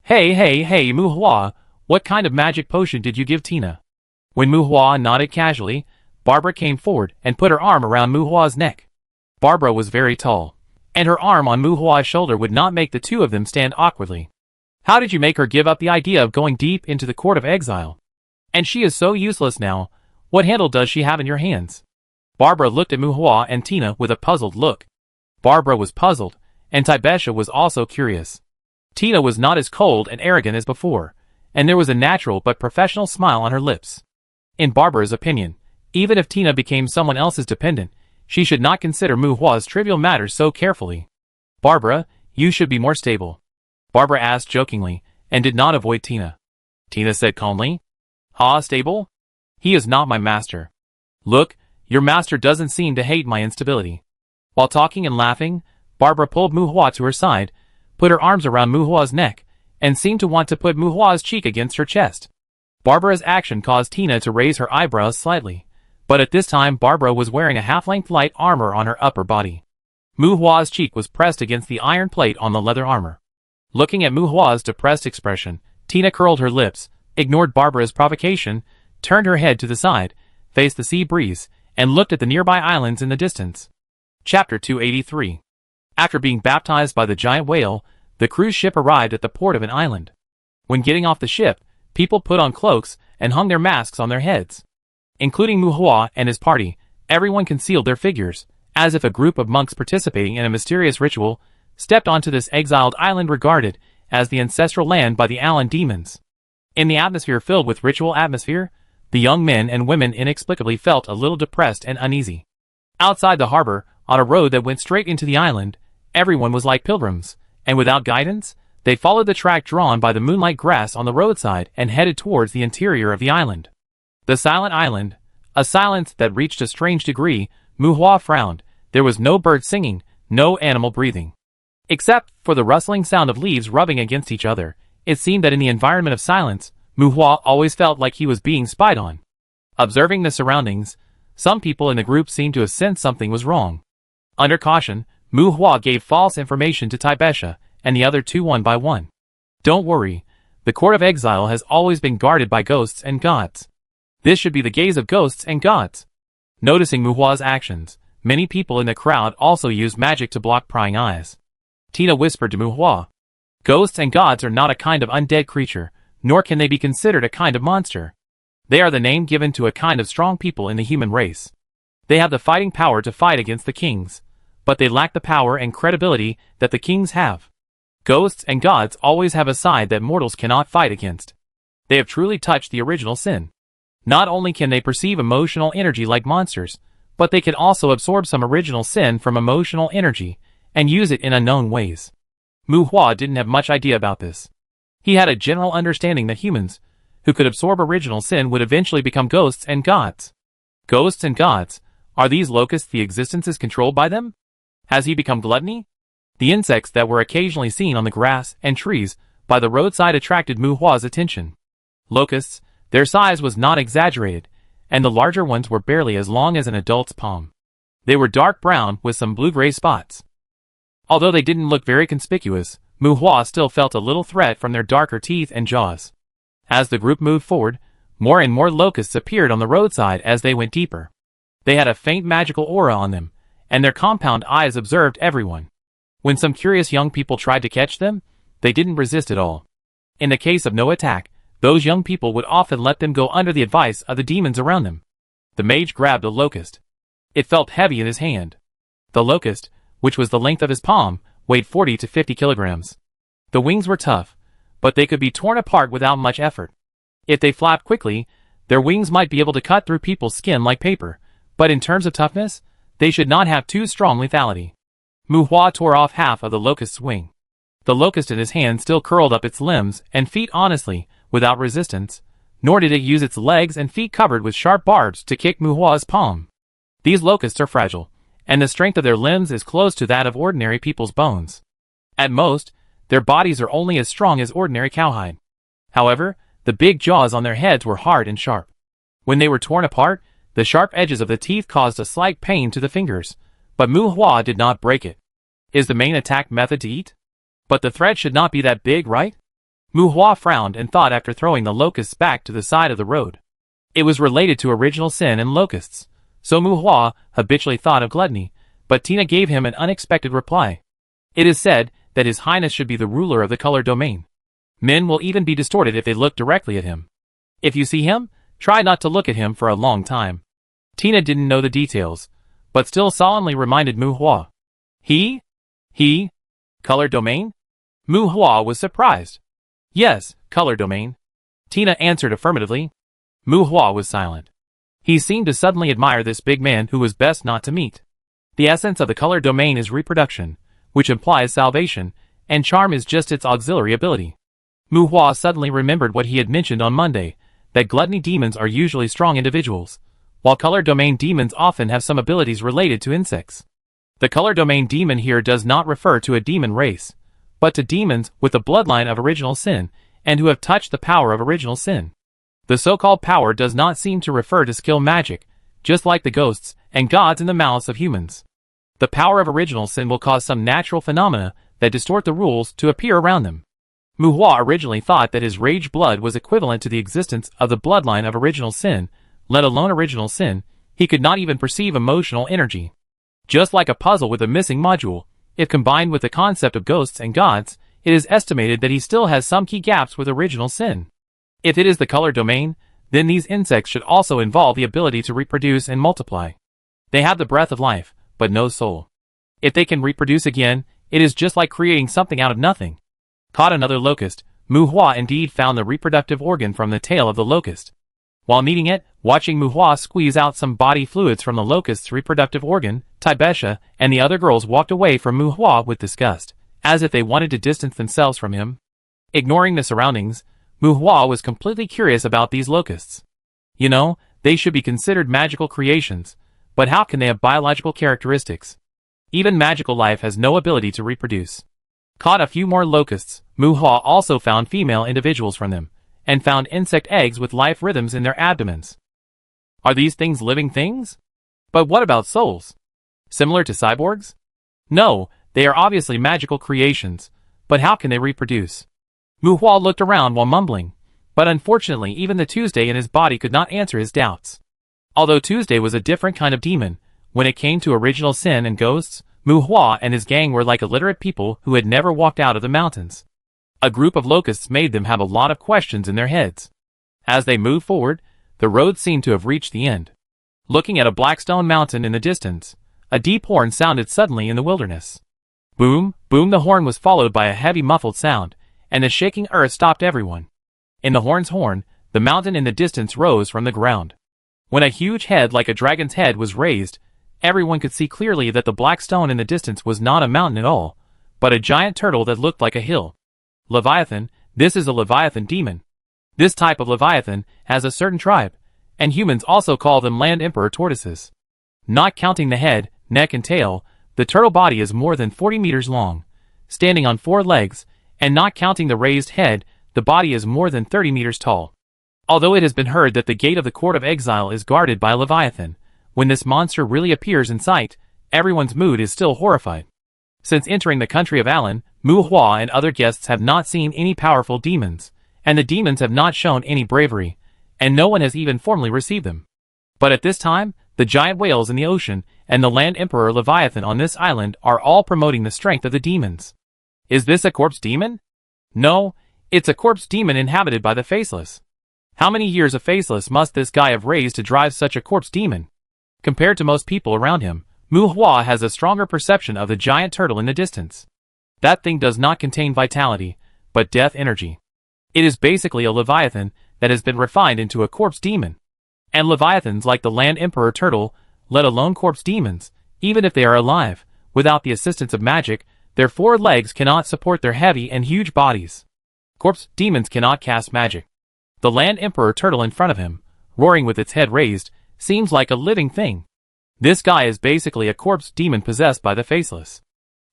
Hey Muhua, what kind of magic potion did you give Tina? When Muhua nodded casually, Barbara came forward and put her arm around Muhua's neck. Barbara was very tall, and her arm on Muhua's shoulder would not make the two of them stand awkwardly. How did you make her give up the idea of going deep into the court of exile? And she is so useless now, what handle does she have in your hands? Barbara looked at Muhua and Tina with a puzzled look. Barbara was puzzled, and Taibesha was also curious. Tina was not as cold and arrogant as before, and there was a natural but professional smile on her lips. In Barbara's opinion, even if Tina became someone else's dependent, she should not consider Muhua's trivial matters so carefully. Barbara, you should be more stable, Barbara asked jokingly, and did not avoid Tina. Tina said calmly, stable? He is not my master. Look, your master doesn't seem to hate my instability. While talking and laughing, Barbara pulled Muhua to her side, put her arms around Muhua's neck, and seemed to want to put Muhua's cheek against her chest. Barbara's action caused Tina to raise her eyebrows slightly, but at this time Barbara was wearing a half-length light armor on her upper body. Muhua's cheek was pressed against the iron plate on the leather armor. Looking at Muhua's depressed expression, Tina curled her lips, ignored Barbara's provocation, turned her head to the side, faced the sea breeze, and looked at the nearby islands in the distance. Chapter 283. After being baptized by the giant whale, the cruise ship arrived at the port of an island. When getting off the ship, people put on cloaks and hung their masks on their heads. Including Muhua and his party, everyone concealed their figures, as if a group of monks participating in a mysterious ritual stepped onto this exiled island regarded as the ancestral land by the Alan demons. In the atmosphere filled with ritual atmosphere, the young men and women inexplicably felt a little depressed and uneasy. Outside the harbor, on a road that went straight into the island, everyone was like pilgrims, and without guidance, they followed the track drawn by the moonlight grass on the roadside and headed towards the interior of the island. The silent island, a silence that reached a strange degree. Muhua frowned. There was no bird singing, no animal breathing. Except for the rustling sound of leaves rubbing against each other, it seemed that in the environment of silence, Muhua always felt like he was being spied on. Observing the surroundings, some people in the group seemed to have sensed something was wrong. Under caution, Muhua gave false information to Taibesha and the other two one by one. Don't worry, the court of exile has always been guarded by ghosts and gods. This should be the gaze of ghosts and gods. Noticing Muhua's actions, many people in the crowd also used magic to block prying eyes. Tina whispered to Muhua, "Ghosts and gods are not a kind of undead creature, nor can they be considered a kind of monster. They are the name given to a kind of strong people in the human race. They have the fighting power to fight against the kings, but they lack the power and credibility that the kings have. Ghosts and gods always have a side that mortals cannot fight against. They have truly touched the original sin. Not only can they perceive emotional energy like monsters, but they can also absorb some original sin from emotional energy and use it in unknown ways." Muhua didn't have much idea about this. He had a general understanding that humans who could absorb original sin would eventually become ghosts and gods. Ghosts and gods, are these locusts the existences controlled by them? Has he become gluttony? The insects that were occasionally seen on the grass and trees by the roadside attracted Muhua's attention. Locusts, their size was not exaggerated, and the larger ones were barely as long as an adult's palm. They were dark brown with some blue-gray spots. Although they didn't look very conspicuous, Muhua still felt a little threat from their darker teeth and jaws. As the group moved forward, more and more locusts appeared on the roadside as they went deeper. They had a faint magical aura on them, and their compound eyes observed everyone. When some curious young people tried to catch them, they didn't resist at all. In the case of no attack, those young people would often let them go under the advice of the demons around them. The mage grabbed a locust. It felt heavy in his hand. The locust, which was the length of his palm, weighed 40 to 50 kilograms. The wings were tough, but they could be torn apart without much effort. If they flapped quickly, their wings might be able to cut through people's skin like paper, but in terms of toughness, they should not have too strong lethality. Muhua tore off half of the locust's wing. The locust in his hand still curled up its limbs and feet honestly, without resistance, nor did it use its legs and feet covered with sharp barbs to kick Muhua's palm. These locusts are fragile, and the strength of their limbs is close to that of ordinary people's bones. At most, their bodies are only as strong as ordinary cowhide. However, the big jaws on their heads were hard and sharp. When they were torn apart, the sharp edges of the teeth caused a slight pain to the fingers, but Muhua did not break it. Is the main attack method to eat? But the thread should not be that big, right? Muhua frowned and thought after throwing the locusts back to the side of the road. It was related to original sin and locusts, so Muhua habitually thought of gluttony, but Tina gave him an unexpected reply. It is said that His Highness should be the ruler of the color domain. Men will even be distorted if they look directly at him. If you see him, try not to look at him for a long time. Tina didn't know the details, but still solemnly reminded Mu Hua. He? Color domain? Mu Hua was surprised. Yes, color domain. Tina answered affirmatively. Mu Hua was silent. He seemed to suddenly admire this big man who was best not to meet. The essence of the color domain is reproduction, which implies salvation, and charm is just its auxiliary ability. Mu Hua suddenly remembered what he had mentioned on Monday, that gluttony demons are usually strong individuals, while color domain demons often have some abilities related to insects. The color domain demon here does not refer to a demon race, but to demons with the bloodline of original sin, and who have touched the power of original sin. The so-called power does not seem to refer to skill magic, just like the ghosts and gods in the mouths of humans. The power of original sin will cause some natural phenomena that distort the rules to appear around them. Mu Hua originally thought that his rage blood was equivalent to the existence of the bloodline of original sin, let alone original sin. He could not even perceive emotional energy. Just like a puzzle with a missing module, if combined with the concept of ghosts and gods, it is estimated that he still has some key gaps with original sin. If it is the color domain, then these insects should also involve the ability to reproduce and multiply. They have the breath of life, but no soul. If they can reproduce again, it is just like creating something out of nothing. Caught another locust, Mu Hua indeed found the reproductive organ from the tail of the locust. While meeting it, watching Mu Hua squeeze out some body fluids from the locust's reproductive organ, Taibesha and the other girls walked away from Mu Hua with disgust, as if they wanted to distance themselves from him. Ignoring the surroundings, Mu Hua was completely curious about these locusts. You know, they should be considered magical creations, but how can they have biological characteristics? Even magical life has no ability to reproduce. Caught a few more locusts, Mu Hua also found female individuals from them, and found insect eggs with life rhythms in their abdomens. Are these things living things? But what about souls? Similar to cyborgs? No, they are obviously magical creations, but how can they reproduce? Mu Hua looked around while mumbling, but unfortunately even the Tuesday in his body could not answer his doubts. Although Tuesday was a different kind of demon, when it came to original sin and ghosts, Mu Hua and his gang were like illiterate people who had never walked out of the mountains. A group of locusts made them have a lot of questions in their heads. As they moved forward, the road seemed to have reached the end. Looking at a black stone mountain in the distance, a deep horn sounded suddenly in the wilderness. Boom, boom, the horn was followed by a heavy muffled sound, and the shaking earth stopped everyone. In the horn's horn, the mountain in the distance rose from the ground. When a huge head like a dragon's head was raised, everyone could see clearly that the black stone in the distance was not a mountain at all, but a giant turtle that looked like a hill. Leviathan, this is a Leviathan demon. This type of Leviathan has a certain tribe, and humans also call them land emperor tortoises. Not counting the head, neck and tail, the turtle body is more than 40 meters long, standing on 4 legs, and not counting the raised head, the body is more than 30 meters tall. Although it has been heard that the gate of the court of exile is guarded by Leviathan, when this monster really appears in sight, everyone's mood is still horrified. Since entering the country of Alan, Mu Hua and other guests have not seen any powerful demons, and the demons have not shown any bravery, and no one has even formally received them. But at this time, the giant whales in the ocean and the land emperor Leviathan on this island are all promoting the strength of the demons. Is this a corpse demon? No, it's a corpse demon inhabited by the Faceless. How many years of Faceless must this guy have raised to drive such a corpse demon? Compared to most people around him, Mu Hua has a stronger perception of the giant turtle in the distance. That thing does not contain vitality, but death energy. It is basically a Leviathan that has been refined into a corpse demon. And Leviathans like the land emperor turtle, let alone corpse demons, even if they are alive, without the assistance of magic, their 4 legs cannot support their heavy and huge bodies. Corpse demons cannot cast magic. The land emperor turtle in front of him, roaring with its head raised, seems like a living thing. This guy is basically a corpse demon possessed by the Faceless.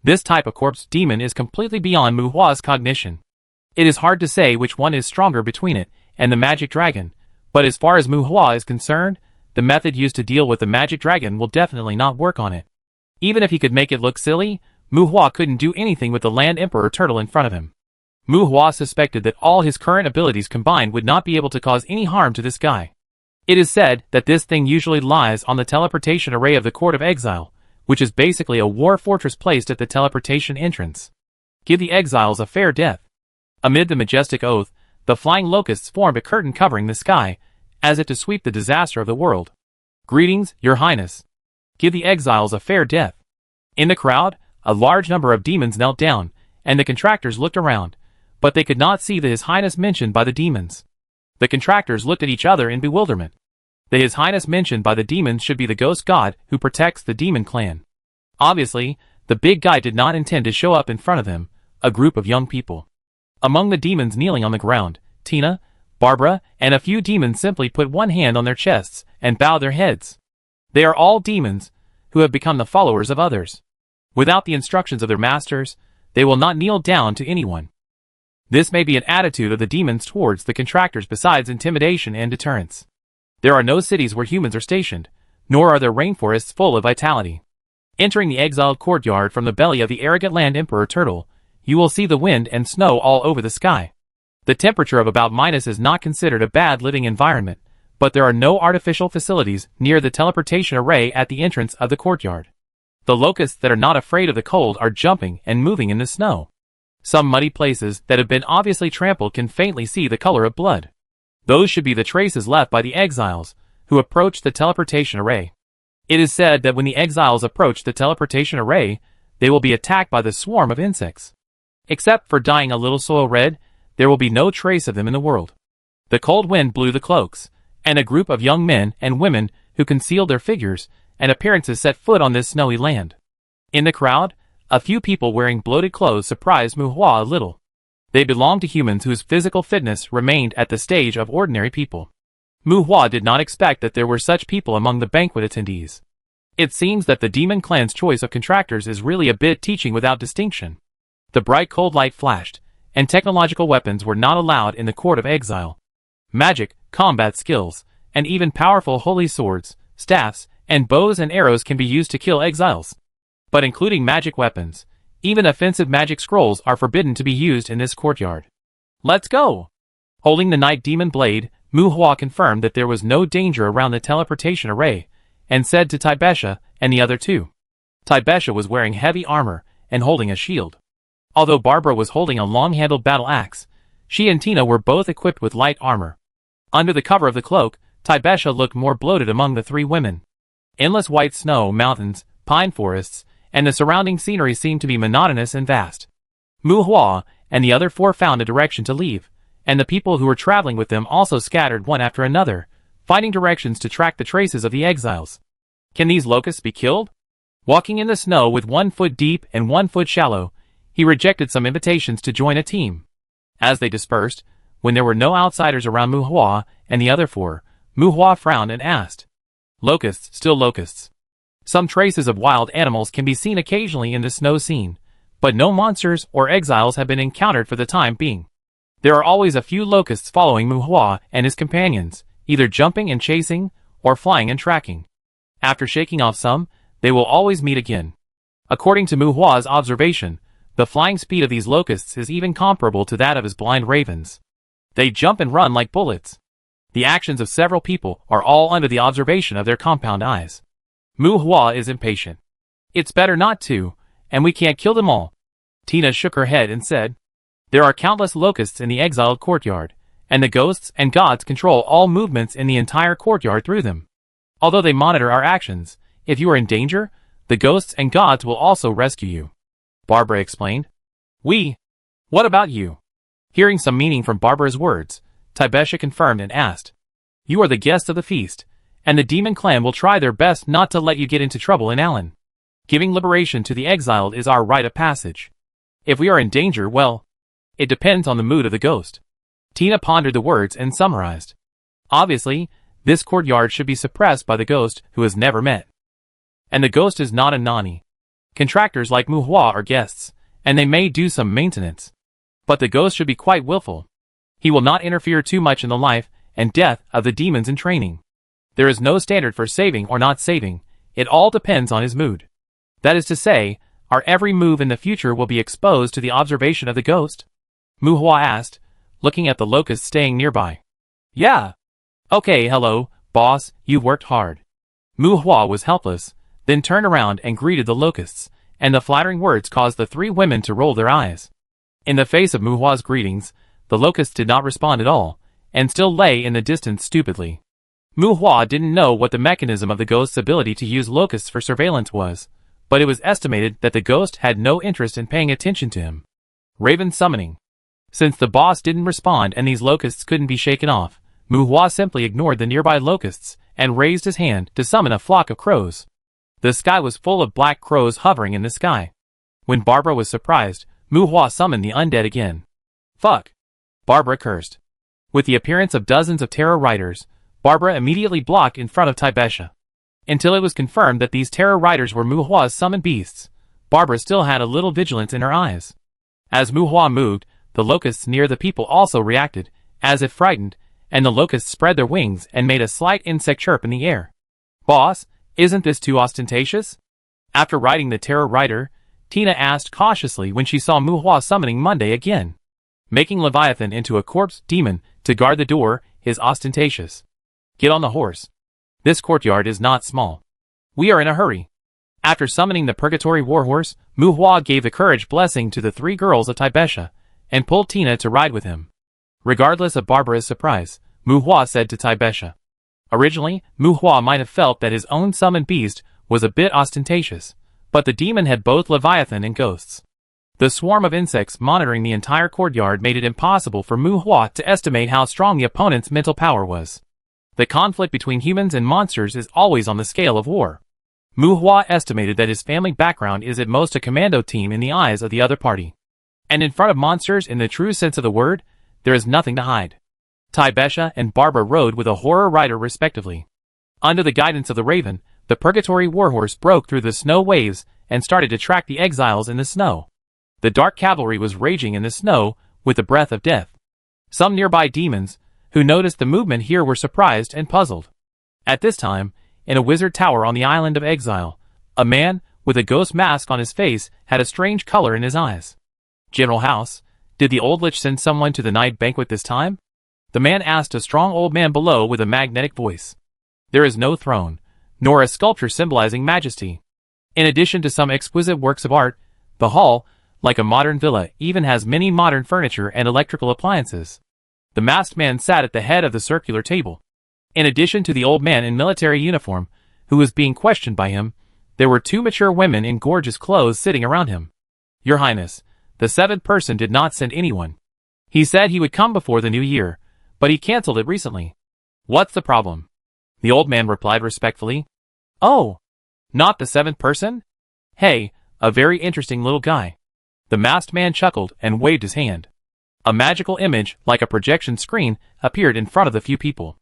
This type of corpse demon is completely beyond Mu Hua's cognition. It is hard to say which one is stronger between it and the magic dragon, but as far as Mu Hua is concerned, the method used to deal with the magic dragon will definitely not work on it. Even if he could make it look silly, Mu Hua couldn't do anything with the land emperor turtle in front of him. Mu Hua suspected that all his current abilities combined would not be able to cause any harm to this guy. It is said that this thing usually lies on the teleportation array of the Court of Exile, which is basically a war fortress placed at the teleportation entrance. Give the exiles a fair death. Amid the majestic oath, the flying locusts formed a curtain covering the sky, as if to sweep the disaster of the world. Greetings, your highness. Give the exiles a fair death. In the crowd, a large number of demons knelt down, and the contractors looked around, but they could not see the His Highness mentioned by the demons. The contractors looked at each other in bewilderment. The His Highness mentioned by the demons should be the ghost god who protects the demon clan. Obviously, the big guy did not intend to show up in front of them, a group of young people. Among the demons kneeling on the ground, Tina, Barbara, and a few demons simply put one hand on their chests and bowed their heads. They are all demons who have become the followers of others. Without the instructions of their masters, they will not kneel down to anyone. This may be an attitude of the demons towards the contractors besides intimidation and deterrence. There are no cities where humans are stationed, nor are there rainforests full of vitality. Entering the exiled courtyard from the belly of the arrogant land emperor turtle, you will see the wind and snow all over the sky. The temperature of about minus is not considered a bad living environment, but there are no artificial facilities near the teleportation array at the entrance of the courtyard. The locusts that are not afraid of the cold are jumping and moving in the snow. Some muddy places that have been obviously trampled can faintly see the color of blood. Those should be the traces left by the exiles who approached the teleportation array. It is said that when the exiles approach the teleportation array, they will be attacked by the swarm of insects. Except for dyeing a little soil red, there will be no trace of them in the world. The cold wind blew the cloaks, and a group of young men and women who concealed their figures and appearances set foot on this snowy land. In the crowd, a few people wearing bloated clothes surprised Muhua a little. They belonged to humans whose physical fitness remained at the stage of ordinary people. Muhua did not expect that there were such people among the banquet attendees. It seems that the demon clan's choice of contractors is really a bit teaching without distinction. The bright cold light flashed, and technological weapons were not allowed in the court of exile. Magic, combat skills, and even powerful holy swords, staffs, and bows and arrows can be used to kill exiles. But including magic weapons, even offensive magic scrolls are forbidden to be used in this courtyard. Let's go! Holding the night demon blade, Muhua confirmed that there was no danger around the teleportation array, and said to Taibesha and the other two. Taibesha was wearing heavy armor and holding a shield. Although Barbara was holding a long-handled battle axe, she and Tina were both equipped with light armor. Under the cover of the cloak, Taibesha looked more bloated among the three women. Endless white snow, mountains, pine forests, and the surrounding scenery seemed to be monotonous and vast. Muhua and the other four found a direction to leave, and the people who were traveling with them also scattered one after another, finding directions to track the traces of the exiles. Can these locusts be killed? Walking in the snow with 1 foot deep and 1 foot shallow, he rejected some invitations to join a team. As they dispersed, when there were no outsiders around Muhua and the other four, Muhua frowned and asked, "Locusts, still locusts. Some traces of wild animals can be seen occasionally in the snow scene, but no monsters or exiles have been encountered for the time being. There are always a few locusts following Muhua and his companions, either jumping and chasing, or flying and tracking. After shaking off some, they will always meet again." According to Muhua's observation, the flying speed of these locusts is even comparable to that of his blind ravens. They jump and run like bullets. The actions of several people are all under the observation of their compound eyes. Muhua is impatient. "It's better not to, and we can't kill them all." Tina shook her head and said, "There are countless locusts in the exiled courtyard, and the ghosts and gods control all movements in the entire courtyard through them. Although they monitor our actions, if you are in danger, the ghosts and gods will also rescue you," Barbara explained. What about you?" Hearing some meaning from Barbara's words, Taibesha confirmed and asked, "You are the guest of the feast, and the demon clan will try their best not to let you get into trouble in Allen. Giving liberation to the exiled is our rite of passage. If we are in danger, well, it depends on the mood of the ghost." Tina pondered the words and summarized. Obviously, this courtyard should be suppressed by the ghost who has never met. And the ghost is not a nani. Contractors like Muhua are guests, and they may do some maintenance. But the ghost should be quite willful. He will not interfere too much in the life and death of the demons in training. There is no standard for saving or not saving, it all depends on his mood. That is to say, our every move in the future will be exposed to the observation of the ghost? Muhua asked, looking at the locusts staying nearby. "Yeah. Okay, hello, boss, you've worked hard." Muhua was helpless, then turned around and greeted the locusts, and the flattering words caused the three women to roll their eyes. In the face of Muhua's greetings, the locusts did not respond at all, and still lay in the distance stupidly. Mu Hua didn't know what the mechanism of the ghost's ability to use locusts for surveillance was, but it was estimated that the ghost had no interest in paying attention to him. Raven summoning. Since the boss didn't respond and these locusts couldn't be shaken off, Mu Hua simply ignored the nearby locusts and raised his hand to summon a flock of crows. The sky was full of black crows hovering in the sky. When Barbara was surprised, Mu Hua summoned the undead again. Fuck! Barbara cursed. With the appearance of dozens of terror riders, Barbara immediately blocked in front of Taibesha. Until it was confirmed that these terror riders were Mu Hua's summoned beasts, Barbara still had a little vigilance in her eyes. As Mu Hua moved, the locusts near the people also reacted, as if frightened, and the locusts spread their wings and made a slight insect chirp in the air. Boss, isn't this too ostentatious? After riding the terror rider, Tina asked cautiously when she saw Mu Hua summoning Monday again. Making Leviathan into a corpse demon to guard the door is ostentatious. Get on the horse. This courtyard is not small. We are in a hurry. After summoning the Purgatory Warhorse, Mu Hua gave the courage blessing to the 3 girls of Taibesha, and pulled Tina to ride with him. Regardless of Barbara's surprise, Mu Hua said to Taibesha. Originally, Mu Hua might have felt that his own summoned beast was a bit ostentatious, but the demon had both Leviathan and ghosts. The swarm of insects monitoring the entire courtyard made it impossible for Mu Hua to estimate how strong the opponent's mental power was. The conflict between humans and monsters is always on the scale of war. Mu Hua estimated that his family background is at most a commando team in the eyes of the other party. And in front of monsters in the true sense of the word, there is nothing to hide. Taibesha and Barbara rode with a horror rider respectively. Under the guidance of the Raven, the Purgatory Warhorse broke through the snow waves and started to track the exiles in the snow. The dark cavalry was raging in the snow with the breath of death. Some nearby demons, who noticed the movement here, were surprised and puzzled. At this time, in a wizard tower on the island of exile, a man with a ghost mask on his face had a strange color in his eyes. General House, did the old lich send someone to the night banquet this time? The man asked a strong old man below with a magnetic voice. There is no throne, nor a sculpture symbolizing majesty. In addition to some exquisite works of art, the hall, like a modern villa, even has many modern furniture and electrical appliances. The masked man sat at the head of the circular table. In addition to the old man in military uniform, who was being questioned by him, there were 2 mature women in gorgeous clothes sitting around him. Your Highness, the 7th person did not send anyone. He said he would come before the new year, but he cancelled it recently. What's the problem? The old man replied respectfully. Oh, not the 7th person? Hey, a very interesting little guy. The masked man chuckled and waved his hand. A magical image, like a projection screen, appeared in front of the few people.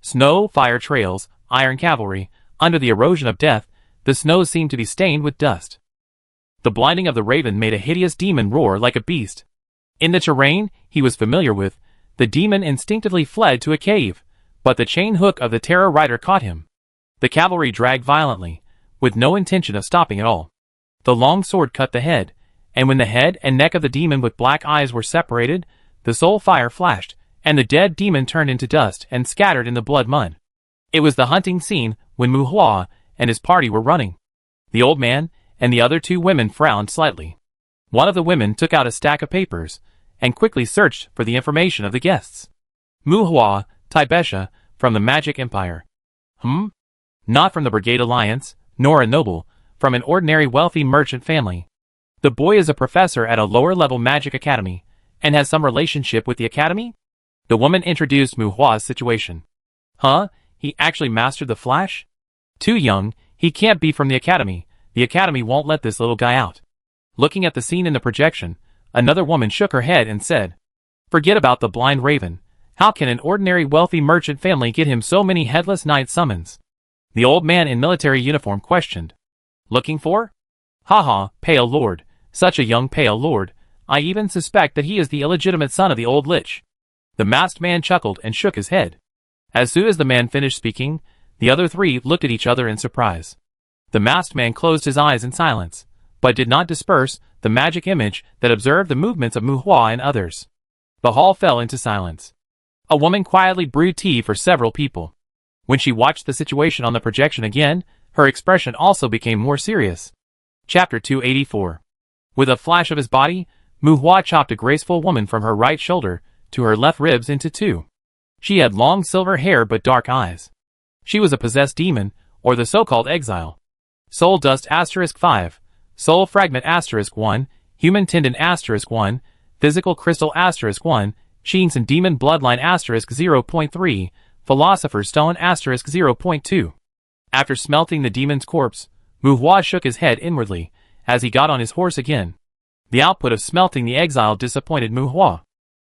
Snow, fire trails, iron cavalry. Under the erosion of death, the snow seemed to be stained with dust. The blinding of the Raven made a hideous demon roar like a beast. In the terrain he was familiar with, the demon instinctively fled to a cave, but the chain hook of the terror rider caught him. The cavalry dragged violently, with no intention of stopping at all. The long sword cut the head, and when the head and neck of the demon with black eyes were separated, the soul fire flashed, and the dead demon turned into dust and scattered in the blood mud. It was the hunting scene when Mu Hua and his party were running. The old man and the other 2 women frowned slightly. One of the women took out a stack of papers and quickly searched for the information of the guests. Mu Hua, Taibesha, from the Magic Empire. Not from the Brigade Alliance, nor a noble, from an ordinary wealthy merchant family. The boy is a professor at a lower-level magic academy, and has some relationship with the academy? The woman introduced Mu Hua's situation. Huh? He actually mastered the Flash? Too young, he can't be from the academy. The academy won't let this little guy out. Looking at the scene in the projection, another woman shook her head and said, Forget about the blind Raven. How can an ordinary wealthy merchant family get him so many headless knight summons? The old man in military uniform questioned. Looking for? Haha, pale lord. Such a young pale lord. I even suspect that he is the illegitimate son of the old lich. The masked man chuckled and shook his head. As soon as the man finished speaking, the other 3 looked at each other in surprise. The masked man closed his eyes in silence, but did not disperse the magic image that observed the movements of Mu Hua and others. The hall fell into silence. A woman quietly brewed tea for several people. When she watched the situation on the projection again, her expression also became more serious. Chapter 284. With a flash of his body, Mu Hua chopped a graceful woman from her right shoulder to her left ribs into 2. She had long silver hair but dark eyes. She was a possessed demon, or the so-called exile. Soul Dust *5, Soul Fragment *1, Human Tendon *1, Physical Crystal *1, Sheens and Demon Bloodline *0.3, Philosopher's Stone *0.2. After smelting the demon's corpse, Mu Hua shook his head inwardly, as he got on his horse again. The output of smelting the exile disappointed Mu Hua.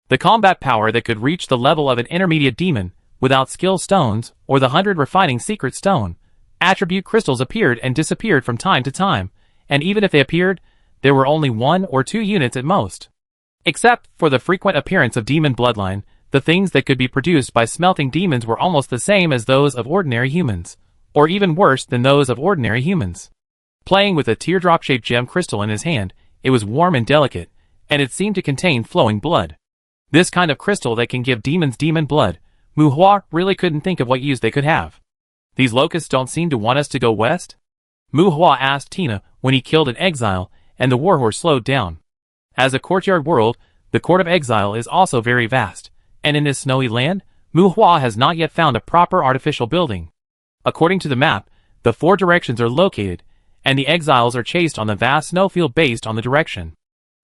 The combat power that could reach the level of an intermediate demon, without skill stones, or the 100 refining secret stone, attribute crystals appeared and disappeared from time to time, and even if they appeared, there were only 1 or 2 units at most. Except for the frequent appearance of demon bloodline, the things that could be produced by smelting demons were almost the same as those of ordinary humans, or even worse than those of ordinary humans. Playing with a teardrop-shaped gem crystal in his hand, it was warm and delicate, and it seemed to contain flowing blood. This kind of crystal that can give demons demon blood, Mu Hua really couldn't think of what use they could have. These locusts don't seem to want us to go west? Mu Hua asked Tina when he killed an exile, and the warhorse slowed down. As a courtyard world, the Court of Exile is also very vast, and in this snowy land, Mu Hua has not yet found a proper artificial building. According to the map, the 4 directions are located, and the exiles are chased on the vast snowfield based on the direction.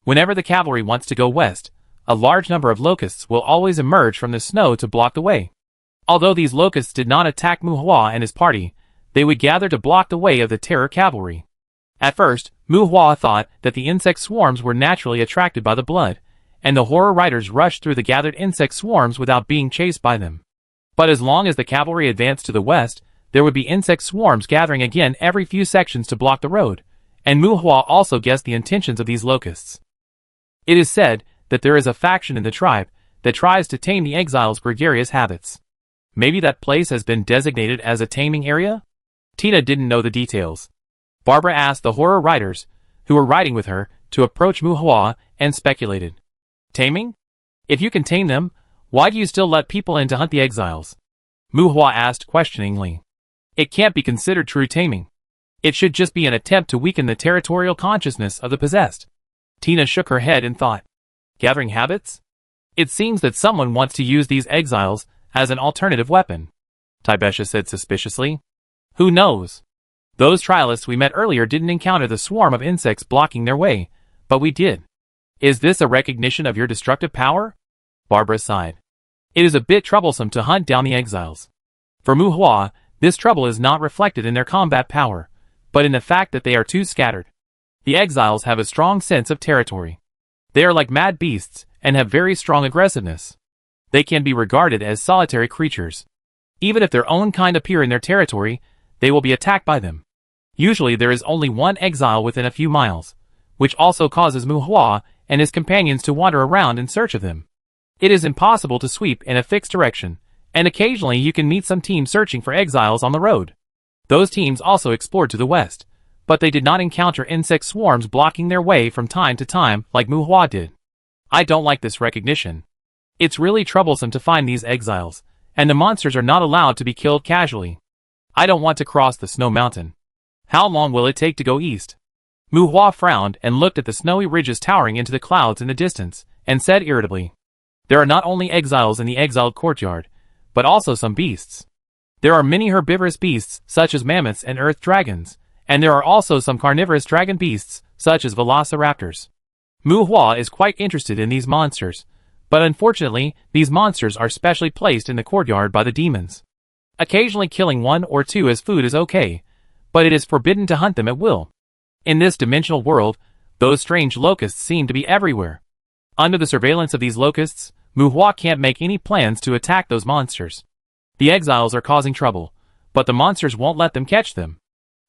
Whenever the cavalry wants to go west, a large number of locusts will always emerge from the snow to block the way. Although these locusts did not attack Mu Hua and his party, they would gather to block the way of the terror cavalry. At first, Mu Hua thought that the insect swarms were naturally attracted by the blood, and the horror riders rushed through the gathered insect swarms without being chased by them. But as long as the cavalry advanced to the west, there would be insect swarms gathering again every few sections to block the road, and Mu Hua also guessed the intentions of these locusts. It is said that there is a faction in the tribe that tries to tame the exiles' gregarious habits. Maybe that place has been designated as a taming area? Tina didn't know the details. Barbara asked the horror riders, who were riding with her, to approach Mu Hua and speculated. Taming? If you can tame them, why do you still let people in to hunt the exiles? Mu Hua asked questioningly. It can't be considered true taming. It should just be an attempt to weaken the territorial consciousness of the possessed. Tina shook her head and thought. Gathering habits? It seems that someone wants to use these exiles as an alternative weapon, Taibesha said suspiciously. Who knows? Those trialists we met earlier didn't encounter the swarm of insects blocking their way, but we did. Is this a recognition of your destructive power? Barbara sighed. It is a bit troublesome to hunt down the exiles. For Mu Hua, this trouble is not reflected in their combat power, but in the fact that they are too scattered. The exiles have a strong sense of territory. They are like mad beasts, and have very strong aggressiveness. They can be regarded as solitary creatures. Even if their own kind appear in their territory, they will be attacked by them. Usually there is only one exile within a few miles, which also causes Mu Hua and his companions to wander around in search of them. It is impossible to sweep in a fixed direction, and occasionally you can meet some teams searching for exiles on the road. Those teams also explored to the west, but they did not encounter insect swarms blocking their way from time to time like Mu Hua did. I don't like this recognition. It's really troublesome to find these exiles, and the monsters are not allowed to be killed casually. I don't want to cross the snow mountain. How long will it take to go east? Mu Hua frowned and looked at the snowy ridges towering into the clouds in the distance, and said irritably, There are not only exiles in the exiled courtyard, but also some beasts. There are many herbivorous beasts, such as mammoths and earth dragons, and there are also some carnivorous dragon beasts, such as velociraptors. Mu Hua is quite interested in these monsters, but unfortunately, these monsters are specially placed in the courtyard by the demons. Occasionally killing 1 or 2 as food is okay, but it is forbidden to hunt them at will. In this dimensional world, those strange locusts seem to be everywhere. Under the surveillance of these locusts, Mu Hua can't make any plans to attack those monsters. The exiles are causing trouble, but the monsters won't let them catch them.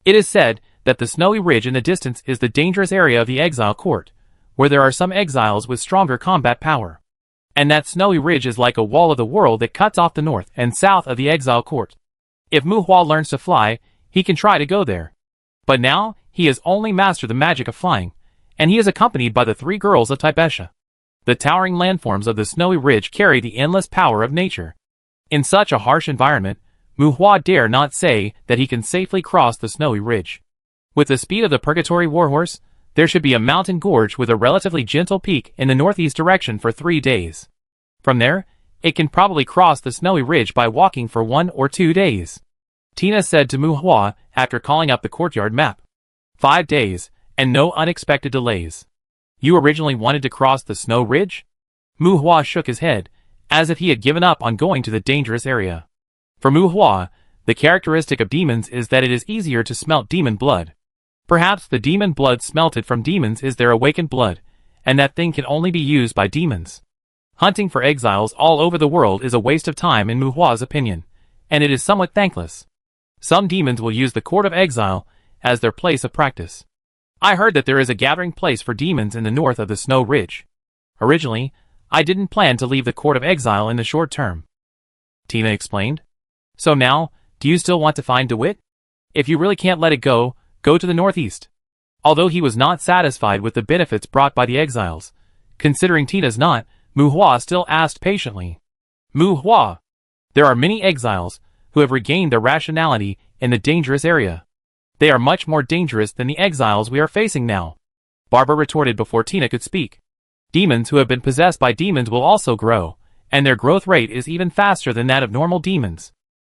It is said that the snowy ridge in the distance is the dangerous area of the exile court, where there are some exiles with stronger combat power. And that snowy ridge is like a wall of the world that cuts off the north and south of the exile court. If Mu Hua learns to fly, he can try to go there. But now, he has only mastered the magic of flying, and he is accompanied by the 3 girls of Taibesha. The towering landforms of the snowy ridge carry the endless power of nature. In such a harsh environment, Mu Hua dare not say that he can safely cross the snowy ridge. With the speed of the Purgatory Warhorse, there should be a mountain gorge with a relatively gentle peak in the northeast direction for 3 days. From there, it can probably cross the snowy ridge by walking for 1 or 2 days. Tina said to Mu Hua after calling up the courtyard map. 5 days, and no unexpected delays. You originally wanted to cross the snow ridge? Mu Hua shook his head, as if he had given up on going to the dangerous area. For Mu Hua, the characteristic of demons is that it is easier to smelt demon blood. Perhaps the demon blood smelted from demons is their awakened blood, and that thing can only be used by demons. Hunting for exiles all over the world is a waste of time in Mu Hua's opinion, and it is somewhat thankless. Some demons will use the Court of Exile as their place of practice. I heard that there is a gathering place for demons in the north of the Snow Ridge. Originally, I didn't plan to leave the Court of Exile in the short term. Tina explained. So now, do you still want to find DeWitt? If you really can't let it go, go to the northeast. Although he was not satisfied with the benefits brought by the exiles, considering Tina's not, Mu Hua still asked patiently. Mu Hua, there are many exiles who have regained their rationality in the dangerous area. They are much more dangerous than the exiles we are facing now. Barbara retorted before Tina could speak. Demons who have been possessed by demons will also grow, and their growth rate is even faster than that of normal demons.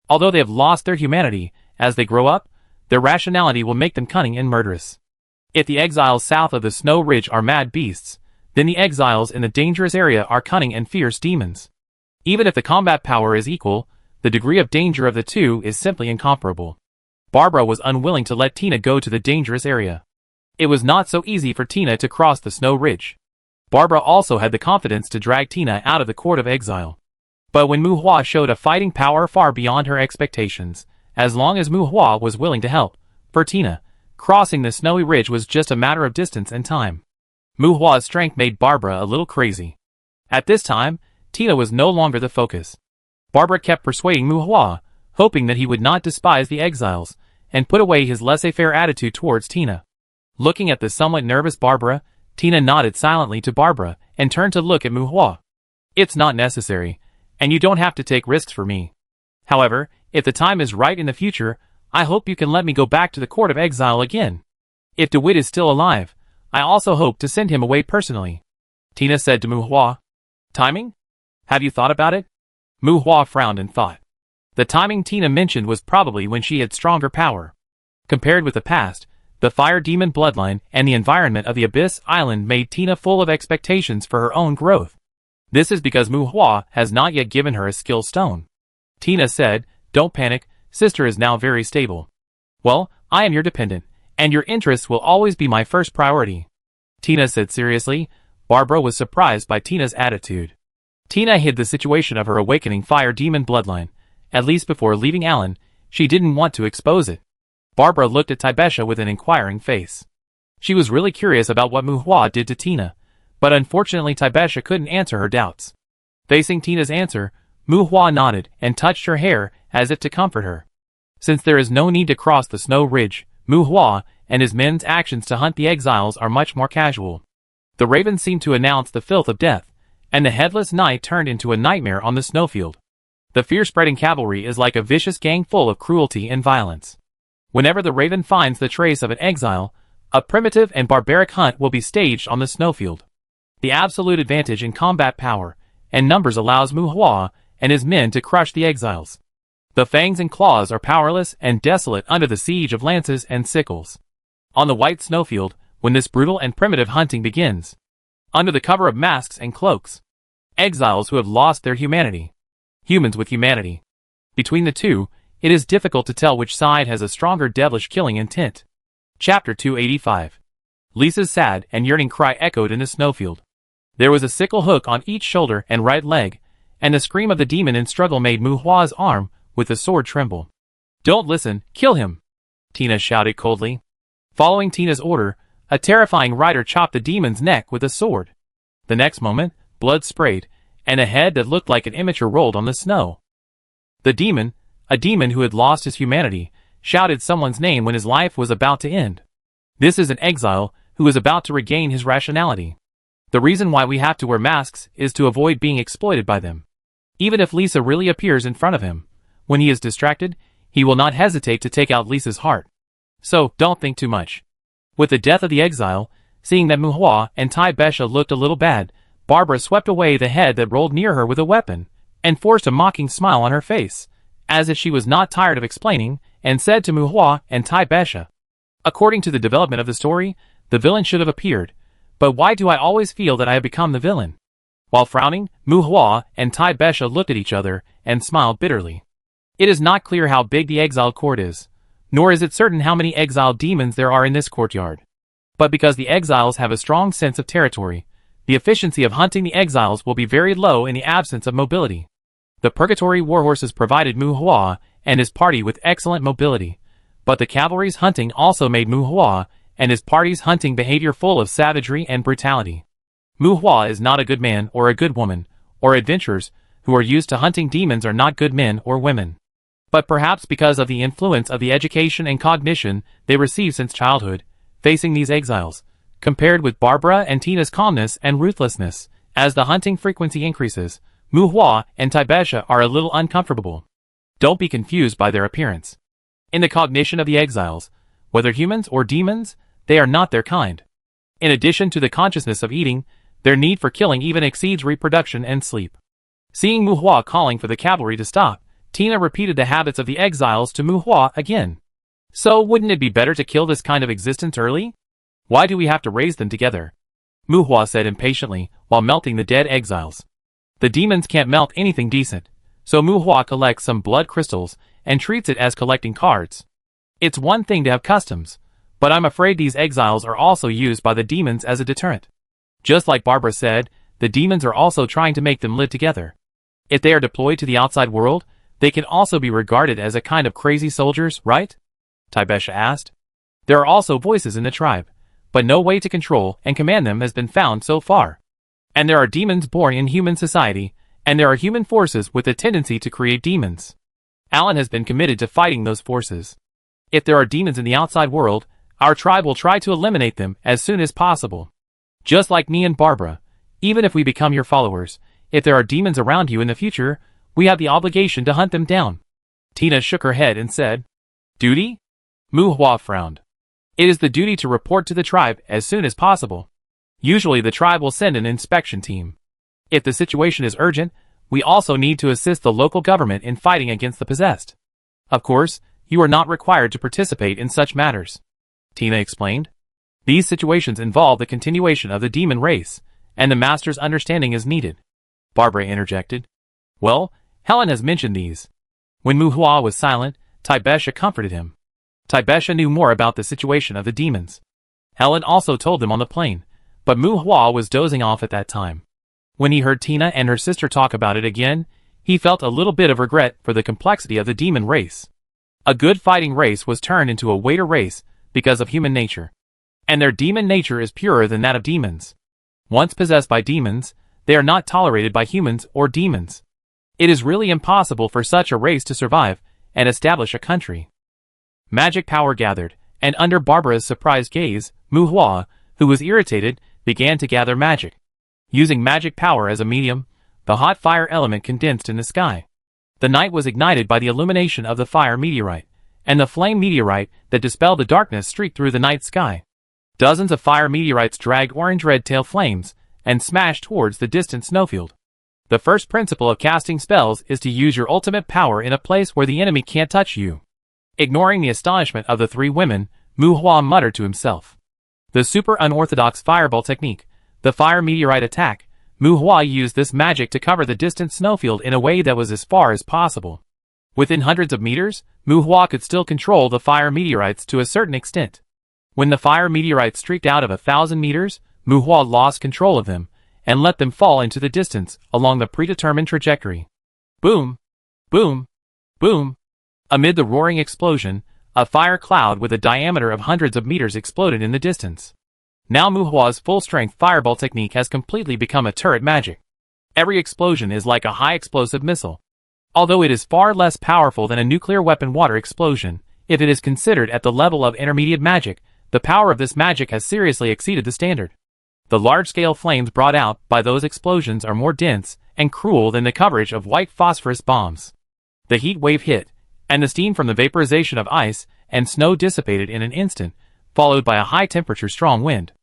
Although they have lost their humanity, as they grow up, their rationality will make them cunning and murderous. If the exiles south of the Snow Ridge are mad beasts, then the exiles in the dangerous area are cunning and fierce demons. Even if the combat power is equal, the degree of danger of the two is simply incomparable. Barbara was unwilling to let Tina go to the dangerous area. It was not so easy for Tina to cross the Snow Ridge. Barbara also had the confidence to drag Tina out of the Court of Exile. But when Mu Hua showed a fighting power far beyond her expectations, as long as Mu Hua was willing to help, for Tina, crossing the snowy ridge was just a matter of distance and time. Mu Hua's strength made Barbara a little crazy. At this time, Tina was no longer the focus. Barbara kept persuading Mu Hua, hoping that he would not despise the exiles, and put away his laissez-faire attitude towards Tina. Looking at the somewhat nervous Barbara, Tina nodded silently to Barbara and turned to look at Mu Hua. It's not necessary, and you don't have to take risks for me. However, if the time is right in the future, I hope you can let me go back to the Court of Exile again. If DeWitt is still alive, I also hope to send him away personally. Tina said to Mu Hua. Timing? Have you thought about it? Mu Hua frowned and thought. The timing Tina mentioned was probably when she had stronger power. Compared with the past, the fire demon bloodline and the environment of the Abyss Island made Tina full of expectations for her own growth. This is because Mu Hua has not yet given her a skill stone. Tina said, Don't panic, sister is now very stable. Well, I am your dependent, and your interests will always be my first priority. Tina said seriously. Barbara was surprised by Tina's attitude. Tina hid the situation of her awakening fire demon bloodline. At least before leaving Alan, she didn't want to expose it. Barbara looked at Tibesha with an inquiring face. She was really curious about what Mu Hua did to Tina, but unfortunately Tibesha couldn't answer her doubts. Facing Tina's answer, Mu Hua nodded and touched her hair as if to comfort her. Since there is no need to cross the snow ridge, Mu Hua and his men's actions to hunt the exiles are much more casual. The raven seemed to announce the filth of death, and the headless night turned into a nightmare on the snowfield. The fear-spreading cavalry is like a vicious gang full of cruelty and violence. Whenever the raven finds the trace of an exile, a primitive and barbaric hunt will be staged on the snowfield. The absolute advantage in combat power and numbers allows Mu Hua and his men to crush the exiles. The fangs and claws are powerless and desolate under the siege of lances and sickles. On the white snowfield, when this brutal and primitive hunting begins, under the cover of masks and cloaks, exiles who have lost their humanity, humans with humanity. Between the two, it is difficult to tell which side has a stronger devilish killing intent. Chapter 285. Lisa's sad and yearning cry echoed in the snowfield. There was a sickle hook on each shoulder and right leg, and the scream of the demon in struggle made Mu Hua's arm with the sword tremble. Don't listen, kill him! Tina shouted coldly. Following Tina's order, a terrifying rider chopped the demon's neck with a sword. The next moment, blood sprayed, and a head that looked like an immature rolled on the snow. The demon, a demon who had lost his humanity, shouted someone's name when his life was about to end. This is an exile who is about to regain his rationality. The reason why we have to wear masks is to avoid being exploited by them. Even if Lisa really appears in front of him, when he is distracted, he will not hesitate to take out Lisa's heart. So, don't think too much. With the death of the exile, seeing that Mu Hua and Tibesha looked a little bad, Barbara swept away the head that rolled near her with a weapon, and forced a mocking smile on her face, as if she was not tired of explaining, and said to Mu Hua and Tai Besha. According to the development of the story, the villain should have appeared, but why do I always feel that I have become the villain? While frowning, Mu Hua and Tai Besha looked at each other and smiled bitterly. It is not clear how big the exiled court is, nor is it certain how many exiled demons there are in this courtyard. But because the exiles have a strong sense of territory, the efficiency of hunting the exiles will be very low in the absence of mobility. The Purgatory warhorses provided Mu Hua and his party with excellent mobility, but the cavalry's hunting also made Mu Hua and his party's hunting behavior full of savagery and brutality. Mu Hua is not a good man or a good woman, or adventurers who are used to hunting demons are not good men or women. But perhaps because of the influence of the education and cognition they receive since childhood, facing these exiles, compared with Barbara and Tina's calmness and ruthlessness, as the hunting frequency increases, Mu Hua and Tai Besha are a little uncomfortable. Don't be confused by their appearance. In the cognition of the exiles, whether humans or demons, they are not their kind. In addition to the consciousness of eating, their need for killing even exceeds reproduction and sleep. Seeing Mu Hua calling for the cavalry to stop, Tina repeated the habits of the exiles to Mu Hua again. So wouldn't it be better to kill this kind of existence early? Why do we have to raise them together? Mu Hua said impatiently, while melting the dead exiles. The demons can't melt anything decent, so Mu Hua collects some blood crystals and treats it as collecting cards. It's one thing to have customs, but I'm afraid these exiles are also used by the demons as a deterrent. Just like Barbara said, the demons are also trying to make them live together. If they are deployed to the outside world, they can also be regarded as a kind of crazy soldiers, right? Tai Besha asked. There are also voices in the tribe, but no way to control and command them has been found so far. And there are demons born in human society, and there are human forces with a tendency to create demons. Alan has been committed to fighting those forces. If there are demons in the outside world, our tribe will try to eliminate them as soon as possible. Just like me and Barbara, even if we become your followers, if there are demons around you in the future, we have the obligation to hunt them down. Tina shook her head and said, Duty? Mu Hua frowned. It is the duty to report to the tribe as soon as possible. Usually the tribe will send an inspection team. If the situation is urgent, we also need to assist the local government in fighting against the possessed. Of course, you are not required to participate in such matters. Tina explained. These situations involve the continuation of the demon race, and the master's understanding is needed. Barbara interjected. Well, Helen has mentioned these. When Mu Hua was silent, Tai Besha comforted him. Tai Besha knew more about the situation of the demons. Helen also told them on the plane, but Mu Hua was dozing off at that time. When he heard Tina and her sister talk about it again, he felt a little bit of regret for the complexity of the demon race. A good fighting race was turned into a waiter race because of human nature. And their demon nature is purer than that of demons. Once possessed by demons, they are not tolerated by humans or demons. It is really impossible for such a race to survive and establish a country. Magic power gathered, and under Barbara's surprised gaze, Mu Hua, who was irritated, began to gather magic. Using magic power as a medium, the hot fire element condensed in the sky. The night was ignited by the illumination of the fire meteorite, and the flame meteorite that dispelled the darkness streaked through the night sky. Dozens of fire meteorites dragged orange-red tail flames and smashed towards the distant snowfield. The first principle of casting spells is to use your ultimate power in a place where the enemy can't touch you. Ignoring the astonishment of the three women, Mu Hua muttered to himself. The super unorthodox fireball technique, the fire meteorite attack, Mu Hua used this magic to cover the distant snowfield in a way that was as far as possible. Within hundreds of meters, Mu Hua could still control the fire meteorites to a certain extent. When the fire meteorites streaked out of 1,000 meters, Mu Hua lost control of them, and let them fall into the distance along the predetermined trajectory. Boom! Boom! Boom! Amid the roaring explosion, a fire cloud with a diameter of hundreds of meters exploded in the distance. Now Mu Hua's full-strength fireball technique has completely become a turret magic. Every explosion is like a high-explosive missile. Although it is far less powerful than a nuclear weapon water explosion, if it is considered at the level of intermediate magic, the power of this magic has seriously exceeded the standard. The large-scale flames brought out by those explosions are more dense and cruel than the coverage of white phosphorus bombs. The heat wave hit, and the steam from the vaporization of ice and snow dissipated in an instant, followed by a high-temperature strong wind.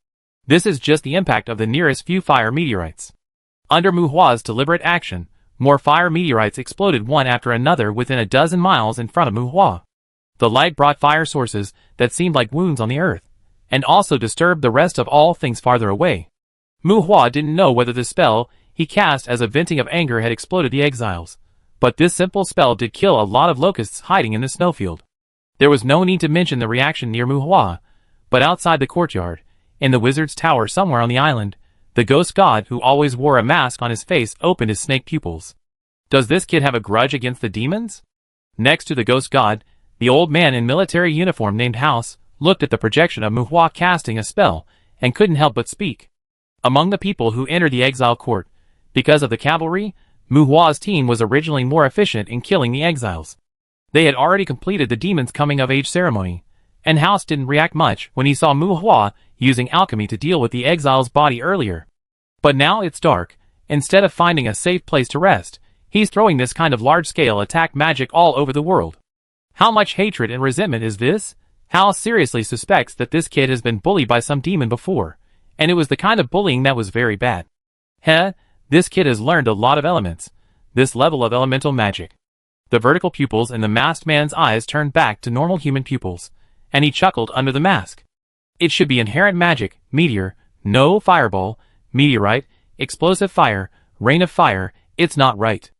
This is just the impact of the nearest few fire meteorites. Under Mu Hua's deliberate action, more fire meteorites exploded one after another within a dozen miles in front of Mu Hua. The light brought fire sources that seemed like wounds on the earth, and also disturbed the rest of all things farther away. Mu Hua didn't know whether the spell he cast as a venting of anger had exploded the exiles, but this simple spell did kill a lot of locusts hiding in the snowfield. There was no need to mention the reaction near Mu Hua, but outside the courtyard, in the wizard's tower somewhere on the island, the ghost god who always wore a mask on his face opened his snake pupils. Does this kid have a grudge against the demons? Next to the ghost god, the old man in military uniform named House looked at the projection of Mu Hua casting a spell and couldn't help but speak. Among the people who entered the exile court, because of the cavalry, Mu Hua's team was originally more efficient in killing the exiles. They had already completed the demon's coming-of-age ceremony, and House didn't react much when he saw Mu Hua using alchemy to deal with the exile's body earlier. But now it's dark. Instead of finding a safe place to rest, he's throwing this kind of large-scale attack magic all over the world. How much hatred and resentment is this? House seriously suspects that this kid has been bullied by some demon before, and it was the kind of bullying that was very bad. This kid has learned a lot of elements. This level of elemental magic. The vertical pupils in the masked man's eyes turned back to normal human pupils, and he chuckled under the mask. It should be inherent magic, meteor, no fireball, meteorite, explosive fire, rain of fire, it's not right.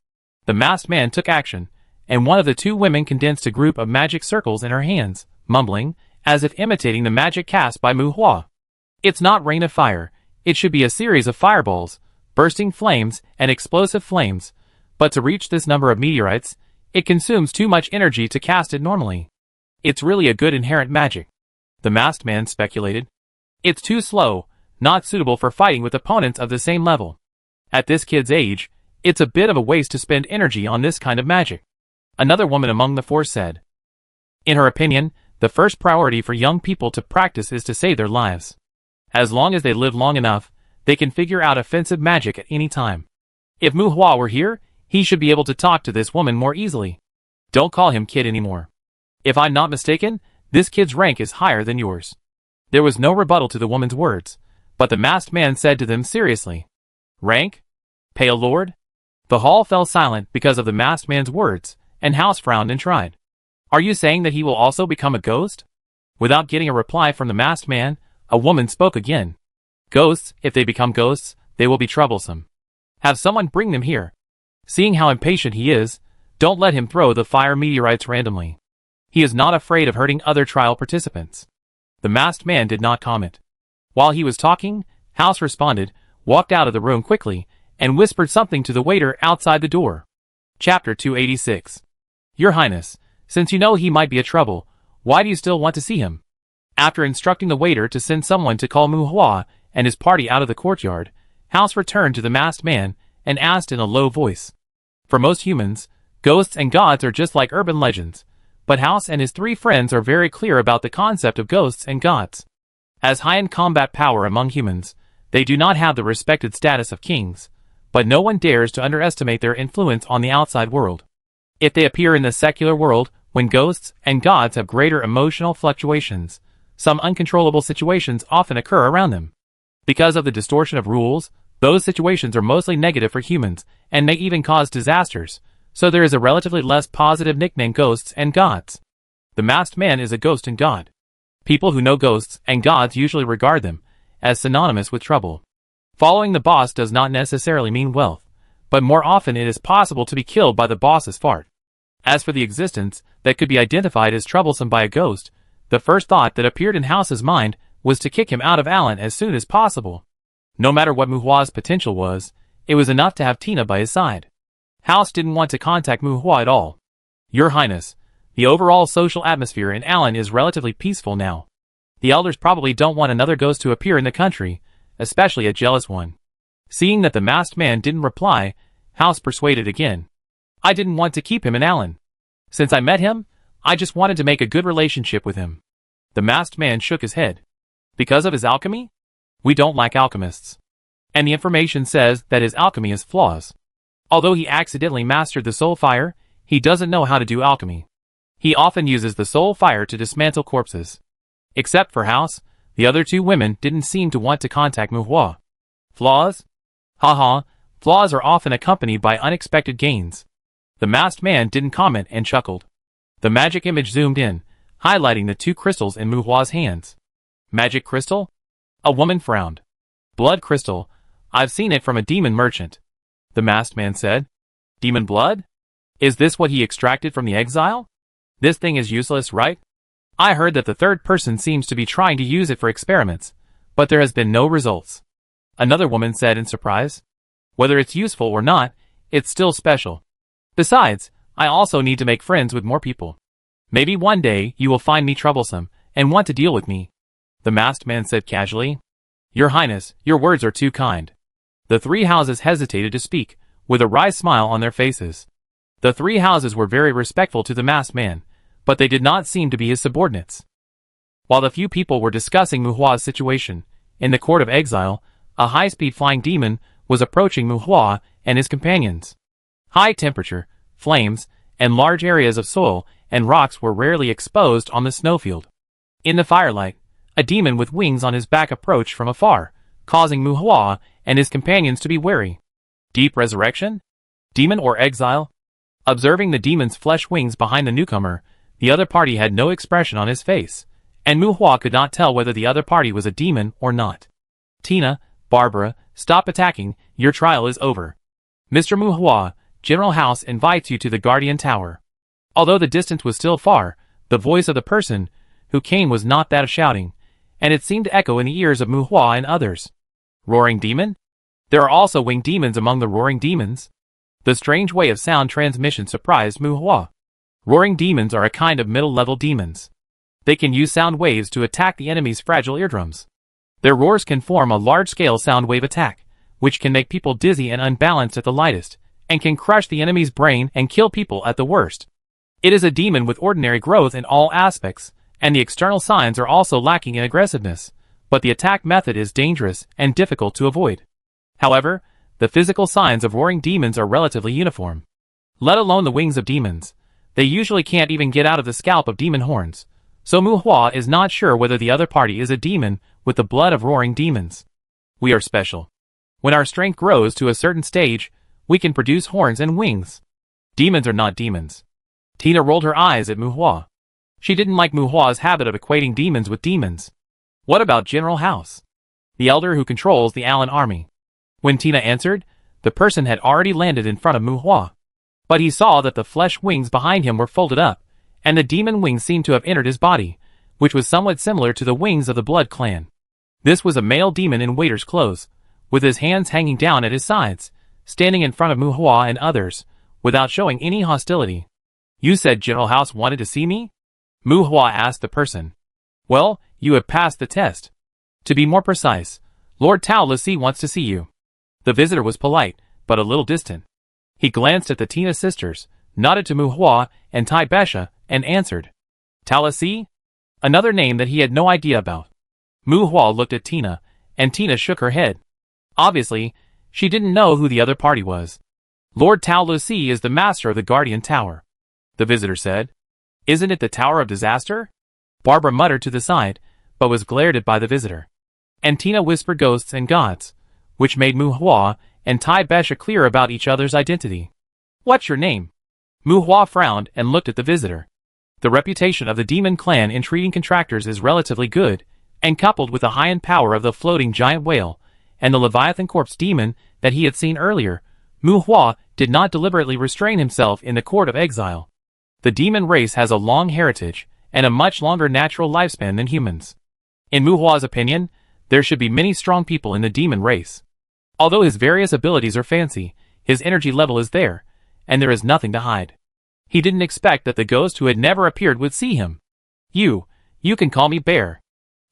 The masked man took action, and one of the two women condensed a group of magic circles in her hands, mumbling, as if imitating the magic cast by Mu Hua. It's not rain of fire, it should be a series of fireballs, bursting flames, and explosive flames, but to reach this number of meteorites, it consumes too much energy to cast it normally. It's really a good inherent magic, the masked man speculated. It's too slow, not suitable for fighting with opponents of the same level. At this kid's age, it's a bit of a waste to spend energy on this kind of magic. Another woman among the four said. In her opinion, the first priority for young people to practice is to save their lives. As long as they live long enough, they can figure out offensive magic at any time. If Mu Hua were here, he should be able to talk to this woman more easily. Don't call him kid anymore. If I'm not mistaken, this kid's rank is higher than yours. There was no rebuttal to the woman's words, but the masked man said to them seriously. Rank? Pay a lord? The hall fell silent because of the masked man's words, and House frowned and tried. Are you saying that he will also become a ghost? Without getting a reply from the masked man, a woman spoke again. Ghosts, if they become ghosts, they will be troublesome. Have someone bring them here. Seeing how impatient he is, don't let him throw the fire meteorites randomly. He is not afraid of hurting other trial participants. The masked man did not comment. While he was talking, House responded, walked out of the room quickly, and whispered something to the waiter outside the door. Chapter 286. Your Highness, since you know he might be a trouble, why do you still want to see him? After instructing the waiter to send someone to call Mu Hua and his party out of the courtyard, House returned to the masked man and asked in a low voice. For most humans, ghosts and gods are just like urban legends, but House and his three friends are very clear about the concept of ghosts and gods. As high in combat power among humans, they do not have the respected status of kings, but no one dares to underestimate their influence on the outside world. If they appear in the secular world, when ghosts and gods have greater emotional fluctuations, some uncontrollable situations often occur around them. Because of the distortion of rules, those situations are mostly negative for humans, and may even cause disasters, so there is a relatively less positive nickname ghosts and gods. The masked man is a ghost and god. People who know ghosts and gods usually regard them as synonymous with trouble. Following the boss does not necessarily mean wealth, but more often it is possible to be killed by the boss's fart. As for the existence that could be identified as troublesome by a ghost, the first thought that appeared in House's mind was to kick him out of Allen as soon as possible. No matter what Mu Hua's potential was, it was enough to have Tina by his side. House didn't want to contact Mu Hua at all. Your Highness, the overall social atmosphere in Allen is relatively peaceful now. The elders probably don't want another ghost to appear in the country, especially a jealous one. Seeing that the masked man didn't reply, House persuaded again. I didn't want to keep him in Allen. Since I met him, I just wanted to make a good relationship with him. The masked man shook his head. Because of his alchemy? We don't like alchemists. And the information says that his alchemy has flaws. Although he accidentally mastered the soul fire, he doesn't know how to do alchemy. He often uses the soul fire to dismantle corpses. Except for House, the other two women didn't seem to want to contact Mu Hua. Flaws? Haha, flaws are often accompanied by unexpected gains. The masked man didn't comment and chuckled. The magic image zoomed in, highlighting the two crystals in Mu Hua's hands. Magic crystal? A woman frowned. Blood crystal. I've seen it from a demon merchant. The masked man said. Demon blood? Is this what he extracted from the exile? This thing is useless, right? I heard that the third person seems to be trying to use it for experiments, but there has been no results. Another woman said in surprise. Whether it's useful or not, it's still special. Besides, I also need to make friends with more people. Maybe one day you will find me troublesome and want to deal with me. The masked man said casually. Your Highness, your words are too kind. The three houses hesitated to speak, with a wry smile on their faces. The three houses were very respectful to the masked man, but they did not seem to be his subordinates. While the few people were discussing Mu Hua's situation, in the court of exile, a high-speed flying demon was approaching Mu Hua and his companions. High temperature, flames, and large areas of soil and rocks were rarely exposed on the snowfield. In the firelight, a demon with wings on his back approached from afar, causing Mu Hua and his companions to be wary. Deep resurrection? Demon or exile? Observing the demon's flesh wings behind the newcomer, the other party had no expression on his face, and Mu Hua could not tell whether the other party was a demon or not. Tina, Barbara, stop attacking, your trial is over. Mr. Mu Hua, General House invites you to the Guardian Tower. Although the distance was still far, the voice of the person who came was not that of shouting, and it seemed to echo in the ears of Mu Hua and others. Roaring demon? There are also winged demons among the roaring demons. The strange way of sound transmission surprised Mu Hua. Roaring demons are a kind of middle-level demons. They can use sound waves to attack the enemy's fragile eardrums. Their roars can form a large-scale sound wave attack, which can make people dizzy and unbalanced at the lightest, and can crush the enemy's brain and kill people at the worst. It is a demon with ordinary growth in all aspects, and the external signs are also lacking in aggressiveness, but the attack method is dangerous and difficult to avoid. However, the physical signs of roaring demons are relatively uniform. Let alone the wings of demons. They usually can't even get out of the scalp of demon horns, so Mu Hua is not sure whether the other party is a demon with the blood of roaring demons. We are special. When our strength grows to a certain stage, we can produce horns and wings. Demons are not demons. Tina rolled her eyes at Mu Hua. She didn't like Mu Hua's habit of equating demons with demons. What about General House? The elder who controls the Allen army. When Tina answered, the person had already landed in front of Mu Hua. But he saw that the flesh wings behind him were folded up, and the demon wings seemed to have entered his body, which was somewhat similar to the wings of the Blood Clan. This was a male demon in waiter's clothes, with his hands hanging down at his sides, standing in front of Mu Hua and others, without showing any hostility. You said General House wanted to see me? Mu Hua asked the person. Well, you have passed the test. To be more precise, Lord Tao Lisi wants to see you. The visitor was polite, but a little distant. He glanced at the Tina sisters, nodded to Mu Hua and Tai Besha, and answered. Tao Lisi? Another name that he had no idea about. Mu Hua looked at Tina, and Tina shook her head. Obviously, she didn't know who the other party was. Lord Tao Lisi is the master of the Guardian Tower. The visitor said. Isn't it the Tower of Disaster? Barbara muttered to the side, but was glared at by the visitor. And Tina whispered ghosts and gods, which made Mu Hua and Tai Besha clear about each other's identity. What's your name? Mu Hua frowned and looked at the visitor. The reputation of the demon clan in treating contractors is relatively good, and coupled with the high-end power of the floating giant whale and the Leviathan corpse demon that he had seen earlier, Mu Hua did not deliberately restrain himself in the court of exile. The demon race has a long heritage and a much longer natural lifespan than humans. In Mu Hua's opinion, there should be many strong people in the demon race. Although his various abilities are fancy, his energy level is there, and there is nothing to hide. He didn't expect that the ghost who had never appeared would see him. You can call me Bear.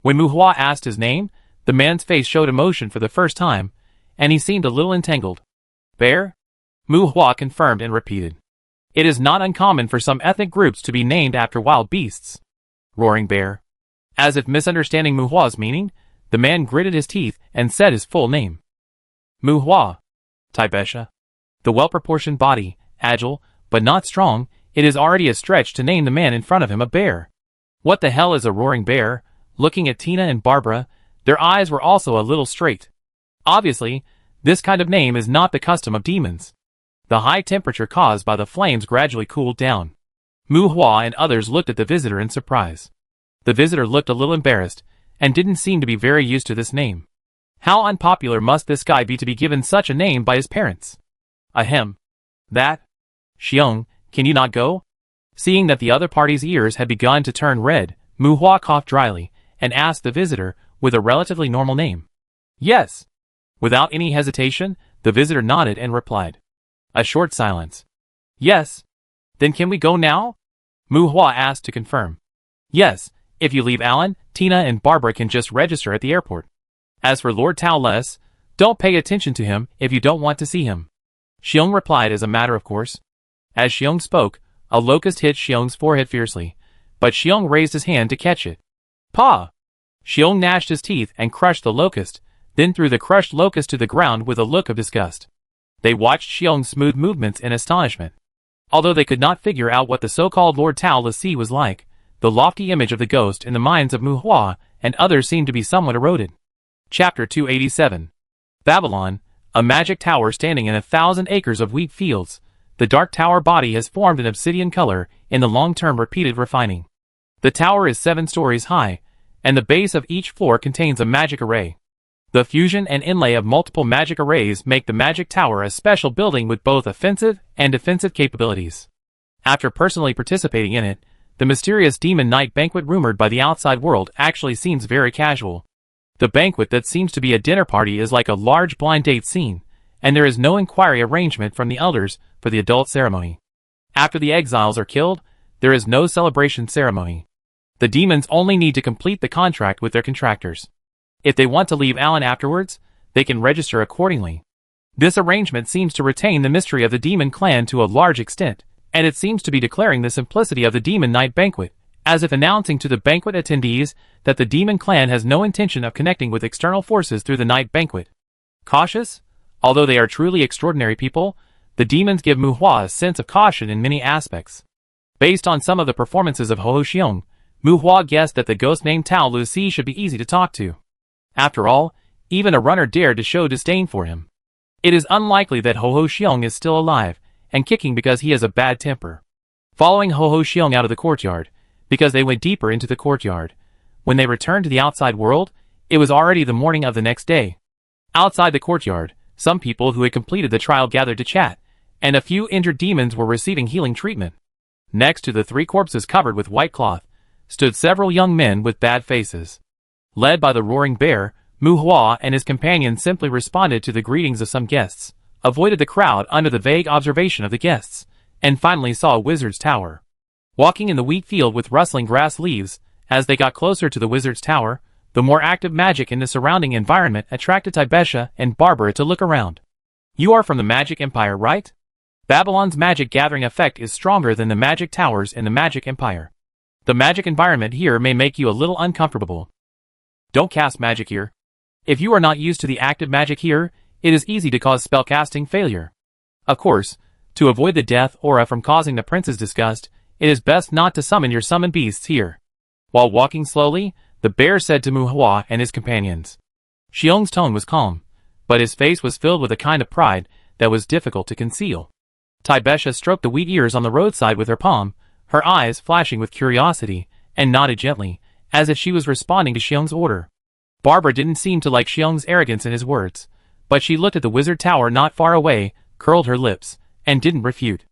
When Mu Hua asked his name, the man's face showed emotion for the first time, and he seemed a little entangled. Bear? Mu Hua confirmed and repeated. It is not uncommon for some ethnic groups to be named after wild beasts. Roaring Bear. As if misunderstanding Mu Hua's meaning, the man gritted his teeth and said his full name. Mu Hua. Tai Besha. The well-proportioned body, agile, but not strong, it is already a stretch to name the man in front of him a bear. What the hell is a roaring bear? Looking at Tina and Barbara, their eyes were also a little straight. Obviously, this kind of name is not the custom of demons. The high temperature caused by the flames gradually cooled down. Mu Hua and others looked at the visitor in surprise. The visitor looked a little embarrassed, and didn't seem to be very used to this name. How unpopular must this guy be to be given such a name by his parents? Ahem. That? Xiong, can you not go? Seeing that the other party's ears had begun to turn red, Mu Hua coughed dryly, and asked the visitor, with a relatively normal name. Yes. Without any hesitation, the visitor nodded and replied. A short silence. Yes. Then can we go now? Mu Hua asked to confirm. Yes, if you leave Alan, Tina and Barbara can just register at the airport. As for Lord Tao Les, don't pay attention to him if you don't want to see him. Xiong replied as a matter of course. As Xiong spoke, a locust hit Xiong's forehead fiercely, but Xiong raised his hand to catch it. Pa! Xiong gnashed his teeth and crushed the locust, then threw the crushed locust to the ground with a look of disgust. They watched Xiong's smooth movements in astonishment. Although they could not figure out what the so-called Lord Tao Le was like, the lofty image of the ghost in the minds of Mu Hua and others seemed to be somewhat eroded. Chapter 287. Babylon, a magic tower standing in 1,000 acres of wheat fields. The dark tower body has formed an obsidian color in the long-term repeated refining. The tower is 7 stories high, and the base of each floor contains a magic array. The fusion and inlay of multiple magic arrays make the magic tower a special building with both offensive and defensive capabilities. After personally participating in it, the mysterious demon night banquet rumored by the outside world actually seems very casual. The banquet that seems to be a dinner party is like a large blind date scene, and there is no inquiry arrangement from the elders for the adult ceremony. After the exiles are killed, there is no celebration ceremony. The demons only need to complete the contract with their contractors. If they want to leave Alan afterwards, they can register accordingly. This arrangement seems to retain the mystery of the demon clan to a large extent, and it seems to be declaring the simplicity of the demon night banquet, as if announcing to the banquet attendees that the demon clan has no intention of connecting with external forces through the night banquet. Cautious? Although they are truly extraordinary people, the demons give Mu Hua a sense of caution in many aspects. Based on some of the performances of Ho Xiong, Mu Hua guessed that the ghost named Tao Lu Si should be easy to talk to. After all, even a runner dared to show disdain for him. It is unlikely that Ho Xiong is still alive, and kicking because he has a bad temper. Following Ho Xiong out of the courtyard, because they went deeper into the courtyard, when they returned to the outside world, it was already the morning of the next day. Outside the courtyard, some people who had completed the trial gathered to chat, and a few injured demons were receiving healing treatment. Next to the 3 corpses covered with white cloth, stood several young men with bad faces. Led by the roaring bear, Mu Hua and his companions simply responded to the greetings of some guests, avoided the crowd under the vague observation of the guests, and finally saw a wizard's tower. Walking in the wheat field with rustling grass leaves, as they got closer to the wizard's tower, the more active magic in the surrounding environment attracted Tibesha and Barbara to look around. You are from the Magic Empire, right? Babylon's magic gathering effect is stronger than the magic towers in the Magic Empire. The magic environment here may make you a little uncomfortable. Don't cast magic here. If you are not used to the active magic here, it is easy to cause spellcasting failure. Of course, to avoid the death aura from causing the prince's disgust, it is best not to summon your summoned beasts here. While walking slowly, the bear said to Mu Hua and his companions. Xiong's tone was calm, but his face was filled with a kind of pride that was difficult to conceal. Tibesha stroked the wheat ears on the roadside with her palm, her eyes flashing with curiosity, and nodded gently, as if she was responding to Xiong's order. Barbara didn't seem to like Xiong's arrogance in his words, but she looked at the wizard tower not far away, curled her lips, and didn't refute.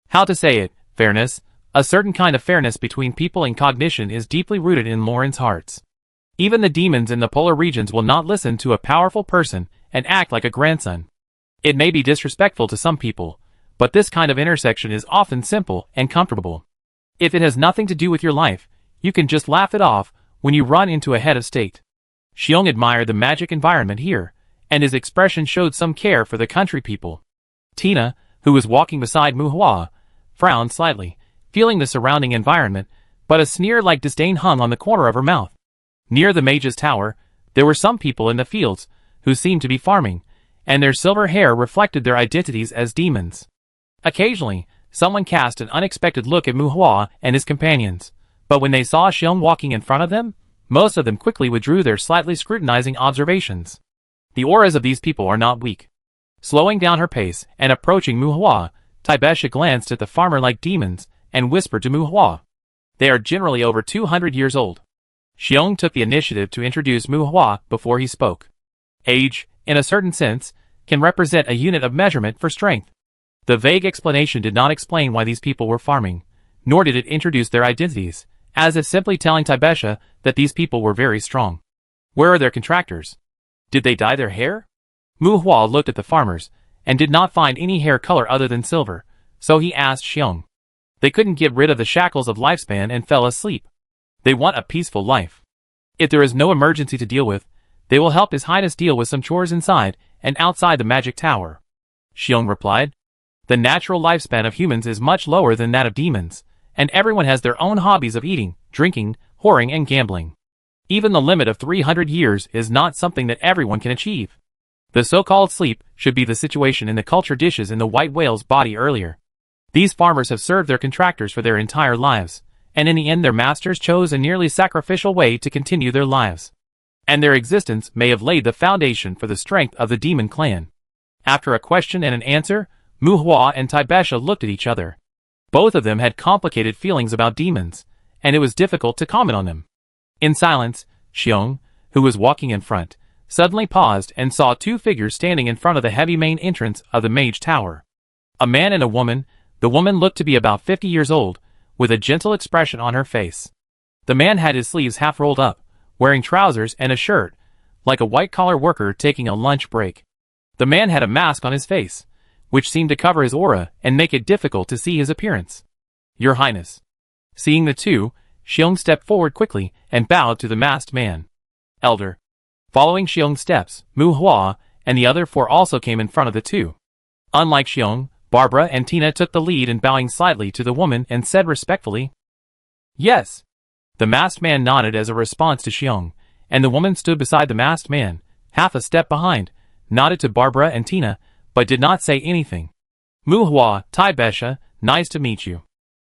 How to say it, fairness, a certain kind of fairness between people and cognition is deeply rooted in Lauren's hearts. Even the demons in the polar regions will not listen to a powerful person and act like a grandson. It may be disrespectful to some people, but this kind of intersection is often simple and comfortable. If it has nothing to do with your life, you can just laugh it off when you run into a head of state. Xiong admired the magic environment here, and his expression showed some care for the country people. Tina, who was walking beside Mu Hua, frowned slightly, feeling the surrounding environment, but a sneer like disdain hung on the corner of her mouth. Near the mage's tower, there were some people in the fields who seemed to be farming, and their silver hair reflected their identities as demons. Occasionally, someone cast an unexpected look at Mu Hua and his companions, but when they saw Xiong walking in front of them, most of them quickly withdrew their slightly scrutinizing observations. The auras of these people are not weak. Slowing down her pace and approaching Mu Hua, Tibesha glanced at the farmer-like demons and whispered to Mu Hua. They are generally over 200 years old. Xiong took the initiative to introduce Mu Hua before he spoke. Age, in a certain sense, can represent a unit of measurement for strength. The vague explanation did not explain why these people were farming, nor did it introduce their identities, as if simply telling Taibesha that these people were very strong. Where are their contractors? Did they dye their hair? Mu Hua looked at the farmers, and did not find any hair color other than silver, so he asked Xiong. They couldn't get rid of the shackles of lifespan and fell asleep. They want a peaceful life. If there is no emergency to deal with, they will help His Highness deal with some chores inside and outside the magic tower. Xiong replied. The natural lifespan of humans is much lower than that of demons, and everyone has their own hobbies of eating, drinking, whoring and gambling. Even the limit of 300 years is not something that everyone can achieve. The so-called sleep should be the situation in the culture dishes in the white whale's body earlier. These farmers have served their contractors for their entire lives, and in the end their masters chose a nearly sacrificial way to continue their lives. And their existence may have laid the foundation for the strength of the demon clan. After a question and an answer, Mu Hua and Taibesha looked at each other. Both of them had complicated feelings about demons, and it was difficult to comment on them. In silence, Xiong, who was walking in front, suddenly paused and saw two figures standing in front of the heavy main entrance of the mage tower. A man and a woman. The woman looked to be about 50 years old, with a gentle expression on her face. The man had his sleeves half rolled up, wearing trousers and a shirt, like a white-collar worker taking a lunch break. The man had a mask on his face, which seemed to cover his aura and make it difficult to see his appearance. Your Highness. Seeing the two, Xiong stepped forward quickly and bowed to the masked man. Elder. Following Xiong's steps, Mu Hua and the other four also came in front of the two. Unlike Xiong, Barbara and Tina took the lead in bowing slightly to the woman and said respectfully, Yes. The masked man nodded as a response to Xiong, and the woman stood beside the masked man, half a step behind, nodded to Barbara and Tina, but did not say anything. Mu Hua, Taibesha, nice to meet you.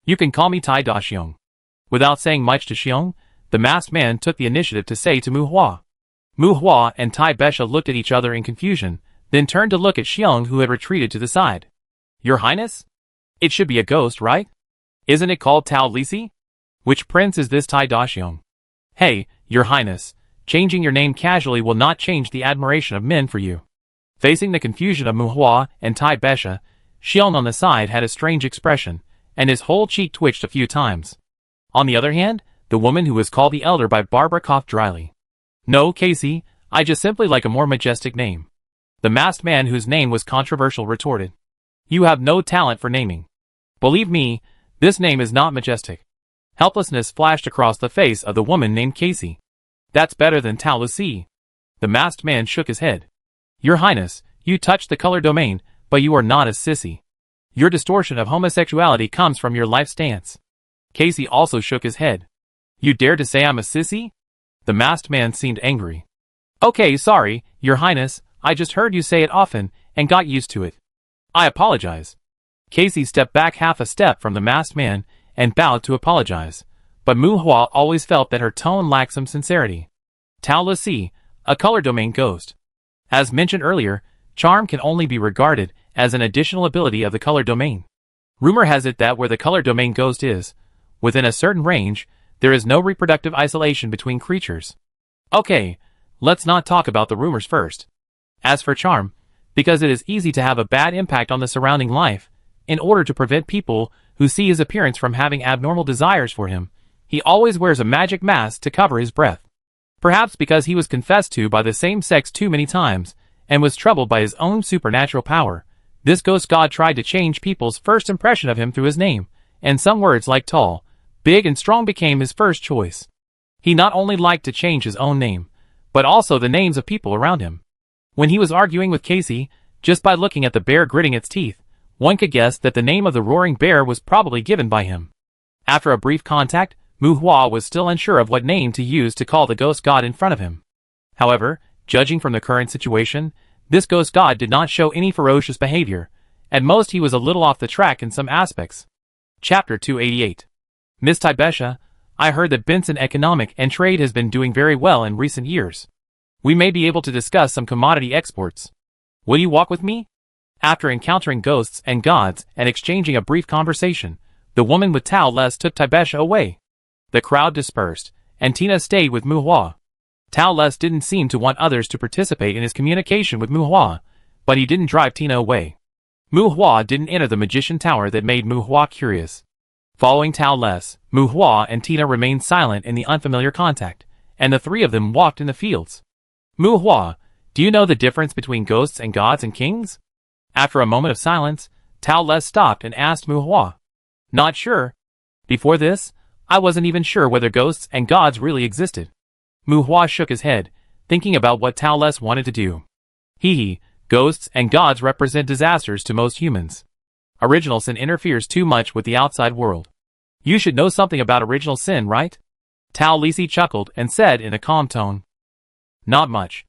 You can call me Tai Da Xiong. Without saying much to Xiong, the masked man took the initiative to say to Mu Hua. Mu Hua and Taibesha looked at each other in confusion, then turned to look at Xiong who had retreated to the side. Your Highness? It should be a ghost, right? Isn't it called Tao Lisi? Which prince is this Tai Da Xiong? Hey, Your Highness, changing your name casually will not change the admiration of men for you. Facing the confusion of Mu Hua and Taibesha, Xiong on the side had a strange expression, and his whole cheek twitched a few times. On the other hand, the woman who was called the Elder by Barbara coughed dryly. No, Casey, I just simply like a more majestic name. The masked man whose name was controversial retorted. You have no talent for naming. Believe me, this name is not majestic. Helplessness flashed across the face of the woman named Casey. That's better than Tao Lucy. The masked man shook his head. Your Highness, you touched the color domain, but you are not a sissy. Your distortion of homosexuality comes from your life stance. Casey also shook his head. You dare to say I'm a sissy? The masked man seemed angry. Okay, sorry, Your Highness, I just heard you say it often, and got used to it. I apologize. Casey stepped back half a step from the masked man, and bowed to apologize, but Mu Hua always felt that her tone lacked some sincerity. Tao Lucy, a color domain ghost. As mentioned earlier, charm can only be regarded as an additional ability of the color domain. Rumor has it that where the color domain ghost is, within a certain range, there is no reproductive isolation between creatures. Okay, let's not talk about the rumors first. As for charm, because it is easy to have a bad impact on the surrounding life, in order to prevent people who see his appearance from having abnormal desires for him, he always wears a magic mask to cover his breath. Perhaps because he was confessed to by the same sex too many times, and was troubled by his own supernatural power, this ghost god tried to change people's first impression of him through his name, and some words like tall, big and strong became his first choice. He not only liked to change his own name, but also the names of people around him. When he was arguing with Casey, just by looking at the bear gritting its teeth, one could guess that the name of the roaring bear was probably given by him. After a brief contact, Mu Hua was still unsure of what name to use to call the ghost god in front of him. However, judging from the current situation, this ghost god did not show any ferocious behavior. At most he was a little off the track in some aspects. Chapter 288. Miss Taibesha, I heard that Benson Economic and Trade has been doing very well in recent years. We may be able to discuss some commodity exports. Will you walk with me? After encountering ghosts and gods and exchanging a brief conversation, The woman with Tao Les took Taibesha away. The crowd dispersed, and Tina stayed with Mu Hua. Tao Les didn't seem to want others to participate in his communication with Mu Hua, but he didn't drive Tina away. Mu Hua didn't enter the magician tower that made Mu Hua curious. Following Tao Les, Mu Hua and Tina remained silent in the unfamiliar contact, and the three of them walked in the fields. Mu Hua, do you know the difference between ghosts and gods and kings? After a moment of silence, Tao Les stopped and asked Mu Hua. Not sure. Before this, I wasn't even sure whether ghosts and gods really existed. Mu Hua shook his head, thinking about what Tao Les wanted to do. Ghosts and gods represent disasters to most humans. Original sin interferes too much with the outside world. You should know something about original sin, right? Tao Lisi chuckled and said in a calm tone. Not much.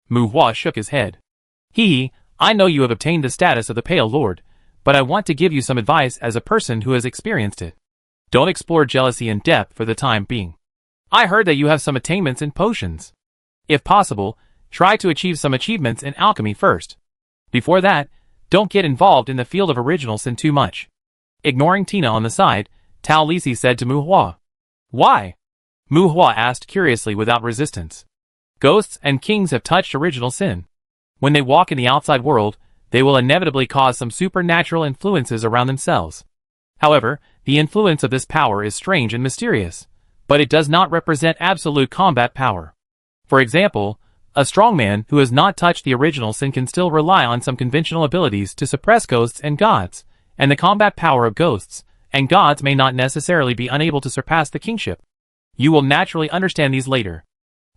Mu Hua shook his head. I know you have obtained the status of the Pale Lord, but I want to give you some advice as a person who has experienced it. Don't explore jealousy in depth for the time being. I heard that you have some attainments in potions. If possible, try to achieve some achievements in alchemy first. Before that, don't get involved in the field of original sin too much. Ignoring Tina on the side, Tao Lisi said to Mu Hua. Why? Mu Hua asked curiously without resistance. Ghosts and kings have touched original sin. When they walk in the outside world, they will inevitably cause some supernatural influences around themselves. However, the influence of this power is strange and mysterious, but it does not represent absolute combat power. For example, a strong man who has not touched the original sin can still rely on some conventional abilities to suppress ghosts and gods, and the combat power of ghosts and gods may not necessarily be unable to surpass the kingship. You will naturally understand these later.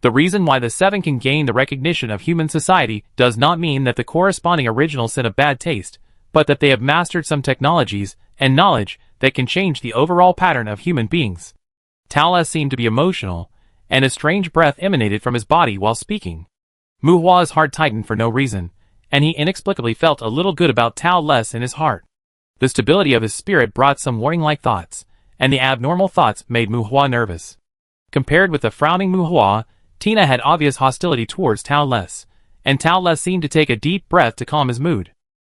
The reason why the seven can gain the recognition of human society does not mean that the corresponding original sin of bad taste, but that they have mastered some technologies and knowledge that can change the overall pattern of human beings. Tao Les seemed to be emotional, and a strange breath emanated from his body while speaking. Mu Hua's heart tightened for no reason, and he inexplicably felt a little good about Tao Les in his heart. The stability of his spirit brought some warning-like thoughts, and the abnormal thoughts made Mu Hua nervous. Compared with the frowning Mu Hua, Tina had obvious hostility towards Tao Les, and Tao Les seemed to take a deep breath to calm his mood.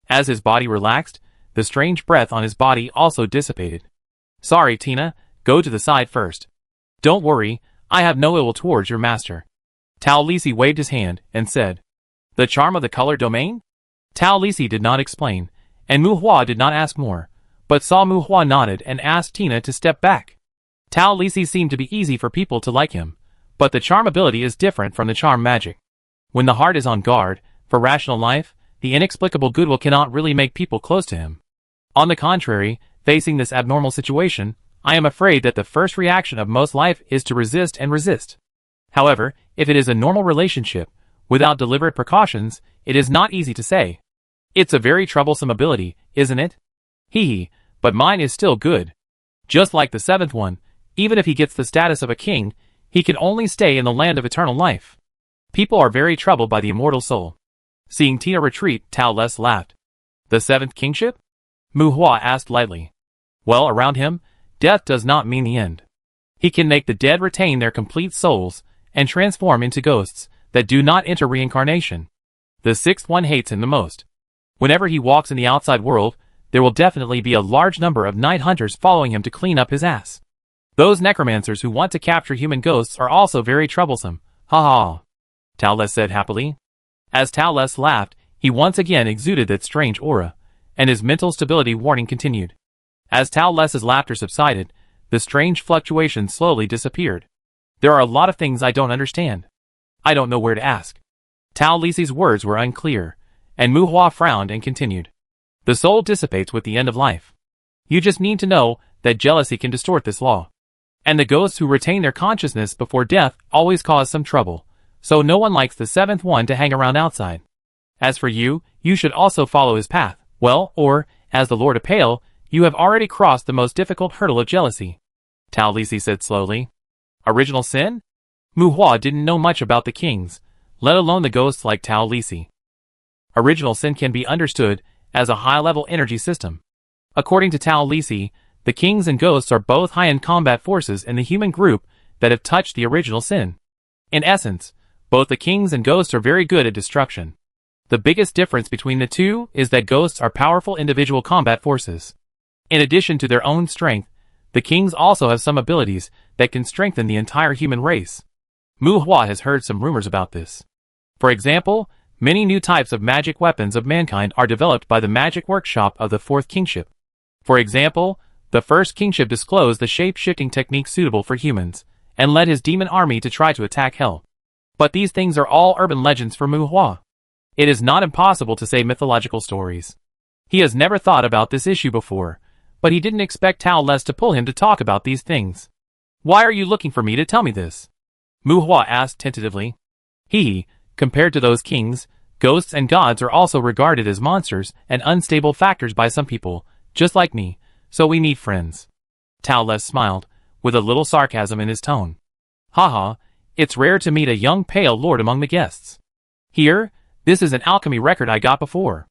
As his body relaxed, the strange breath on his body also dissipated. Sorry, Tina, go to the side first. Don't worry, I have no ill towards your master. Tao Lisi waved his hand and said, The charm of the color domain? Tao Lisi did not explain, and Mu Hua did not ask more, but saw Mu Hua nodded and asked Tina to step back. Tao Lisi seemed to be easy for people to like him, but the charm ability is different from the charm magic. When the heart is on guard, for rational life, the inexplicable goodwill cannot really make people close to him. On the contrary, facing this abnormal situation, I am afraid that the first reaction of most life is to resist and resist. However, if it is a normal relationship, without deliberate precautions, it is not easy to say. It's a very troublesome ability, isn't it? But mine is still good. Just like the seventh one, even if he gets the status of a king, he can only stay in the land of eternal life. People are very troubled by the immortal soul. Seeing Tina retreat, Tao Les laughed. The seventh kingship? Mu Hua asked lightly. Well, around him, death does not mean the end. He can make the dead retain their complete souls and transform into ghosts that do not enter reincarnation. The sixth one hates him the most. Whenever he walks in the outside world, there will definitely be a large number of night hunters following him to clean up his ass. Those necromancers who want to capture human ghosts are also very troublesome. Ha ha. Tao Les said happily. As Tao Les laughed, he once again exuded that strange aura, and his mental stability warning continued. As Tao Les's laughter subsided, the strange fluctuations slowly disappeared. There are a lot of things I don't understand. I don't know where to ask. Tao Lisi's words were unclear, and Mu Hua frowned and continued. The soul dissipates with the end of life. You just need to know that jealousy can distort this law. And the ghosts who retain their consciousness before death always cause some trouble, so no one likes the seventh one to hang around outside. As for you, you should also follow his path. Well, or, as the Lord of Pale, you have already crossed the most difficult hurdle of jealousy. Tao Lisi said slowly. Original sin? Mu Hua didn't know much about the kings, let alone the ghosts like Tao Lisi. Original sin can be understood as a high-level energy system. According to Tao Lisi, the kings and ghosts are both high-end combat forces in the human group that have touched the original sin. In essence, both the kings and ghosts are very good at destruction. The biggest difference between the two is that ghosts are powerful individual combat forces. In addition to their own strength, the kings also have some abilities that can strengthen the entire human race. Mu Hua has heard some rumors about this. For example, many new types of magic weapons of mankind are developed by the magic workshop of the fourth kingship. For example, the first kingship disclosed the shape-shifting technique suitable for humans, and led his demon army to try to attack Hell. But these things are all urban legends for Mu Hua. It is not impossible to say mythological stories. He has never thought about this issue before, but he didn't expect Tao Les to pull him to talk about these things. "Why are you looking for me to tell me this?" Mu Hua asked tentatively. Compared to those kings, ghosts and gods are also regarded as monsters and unstable factors by some people, just like me, so we need friends. Tao Les smiled, with a little sarcasm in his tone. Haha, it's rare to meet a young pale lord among the guests. Here, this is an alchemy record I got before.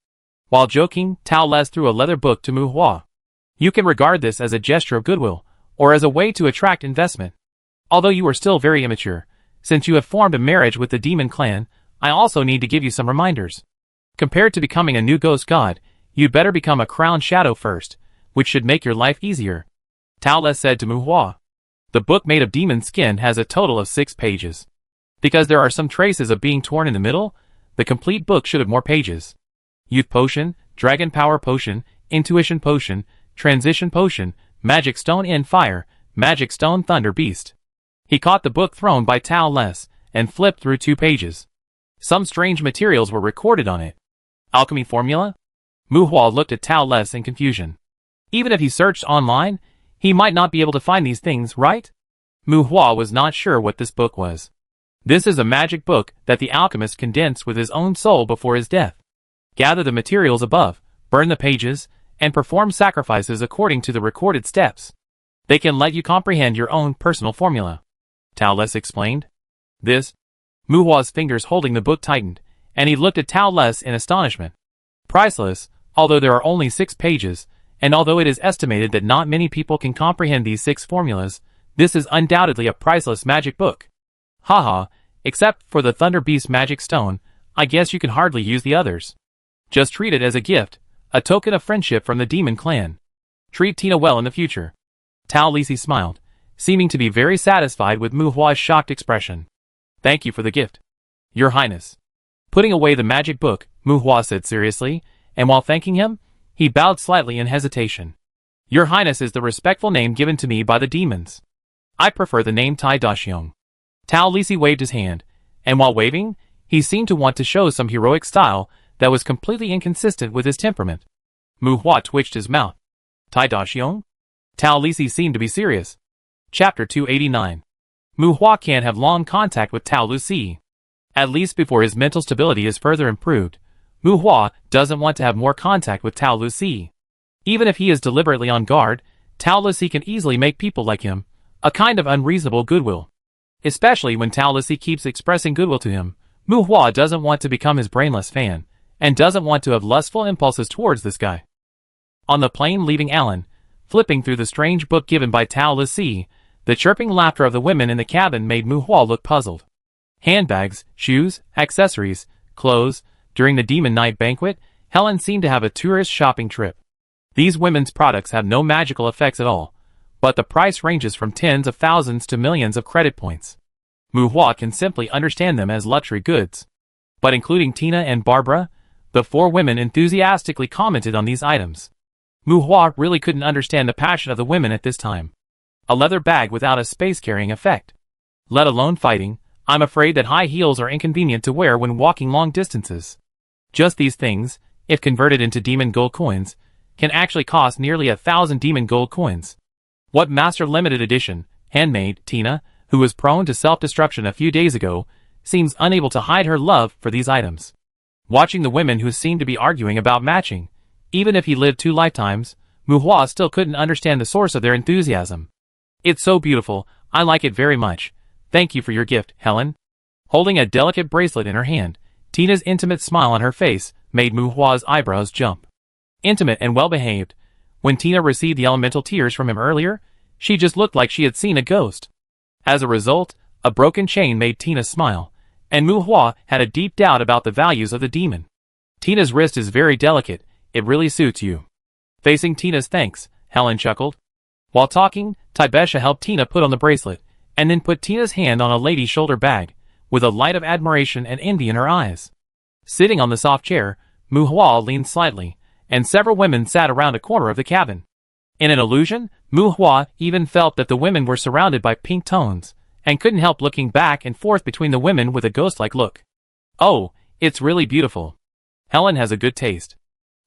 While joking, Tao Les threw a leather book to Mu Hua. You can regard this as a gesture of goodwill, or as a way to attract investment. Although you are still very immature, since you have formed a marriage with the demon clan, I also need to give you some reminders. Compared to becoming a new ghost god, you'd better become a crown shadow first, which should make your life easier. Tao Les said to Mu Hua. The book made of demon skin has a total of 6 pages. Because there are some traces of being torn in the middle, the complete book should have more pages. Youth potion, dragon power potion, intuition potion, transition potion, magic stone in fire, magic stone thunder beast. He caught the book thrown by Tao Les, and flipped through 2 pages. Some strange materials were recorded on it. Alchemy formula? Mu Hua looked at Tao Les in confusion. Even if he searched online, he might not be able to find these things, right? Mu Hua was not sure what this book was. This is a magic book that the alchemist condensed with his own soul before his death. Gather the materials above, burn the pages, and perform sacrifices according to the recorded steps. They can let you comprehend your own personal formula. Tao Les explained. This? Mu Hua's fingers holding the book tightened, and he looked at Tao Les in astonishment. Priceless, although there are only 6 pages, and although it is estimated that not many people can comprehend these 6 formulas, this is undoubtedly a priceless magic book. Haha, except for the Thunder Beast magic stone, I guess you can hardly use the others. Just treat it as a gift, a token of friendship from the demon clan. Treat Tina well in the future. Tao Lisi smiled, seeming to be very satisfied with Mu Hua's shocked expression. Thank you for the gift, Your Highness. Putting away the magic book, Mu Hua said seriously, and while thanking him, he bowed slightly in hesitation. Your Highness is the respectful name given to me by the demons. I prefer the name Tai Daxiong. Tao Lisi waved his hand, and while waving, he seemed to want to show some heroic style that was completely inconsistent with his temperament. Mu Hua twitched his mouth. Tai Daxiong? Tao Lisi seemed to be serious. Chapter 289. Mu Hua can't have long contact with Tao Lisi. At least before his mental stability is further improved, Mu Hua doesn't want to have more contact with Tao Lisi. Even if he is deliberately on guard, Tao Lisi can easily make people like him, a kind of unreasonable goodwill. Especially when Tao Lisi keeps expressing goodwill to him, Mu Hua doesn't want to become his brainless fan, and doesn't want to have lustful impulses towards this guy. On the plane leaving Allen, flipping through the strange book given by Tao Lisi, the chirping laughter of the women in the cabin made Mu Hua look puzzled. Handbags, shoes, accessories, clothes. During the Demon Night banquet, Helen seemed to have a tourist shopping trip. These women's products have no magical effects at all, but the price ranges from tens of thousands to millions of credit points. Mu Hua can simply understand them as luxury goods. But including Tina and Barbara, the 4 women enthusiastically commented on these items. Mu Hua really couldn't understand the passion of the women at this time. A leather bag without a space-carrying effect. Let alone fighting, I'm afraid that high heels are inconvenient to wear when walking long distances. Just these things, if converted into demon gold coins, can actually cost nearly 1,000 demon gold coins. What Master Limited Edition, handmade, Tina, who was prone to self-destruction a few days ago, seems unable to hide her love for these items. Watching the women who seemed to be arguing about matching, even if he lived 2 lifetimes, Mu Hua still couldn't understand the source of their enthusiasm. It's so beautiful, I like it very much. Thank you for your gift, Helen. Holding a delicate bracelet in her hand, Tina's intimate smile on her face made Mu Hua's eyebrows jump. Intimate and well-behaved. When Tina received the elemental tears from him earlier, she just looked like she had seen a ghost. As a result, a broken chain made Tina smile, and Mu Hua had a deep doubt about the values of the demon. Tina's wrist is very delicate, it really suits you. Facing Tina's thanks, Helen chuckled. While talking, Tibesha helped Tina put on the bracelet, and then put Tina's hand on a lady's shoulder bag, with a light of admiration and envy in her eyes. Sitting on the soft chair, Muhua leaned slightly, and several women sat around a corner of the cabin. In an illusion, Muhua even felt that the women were surrounded by pink tones, and couldn't help looking back and forth between the women with a ghost-like look. Oh, it's really beautiful. Helen has a good taste.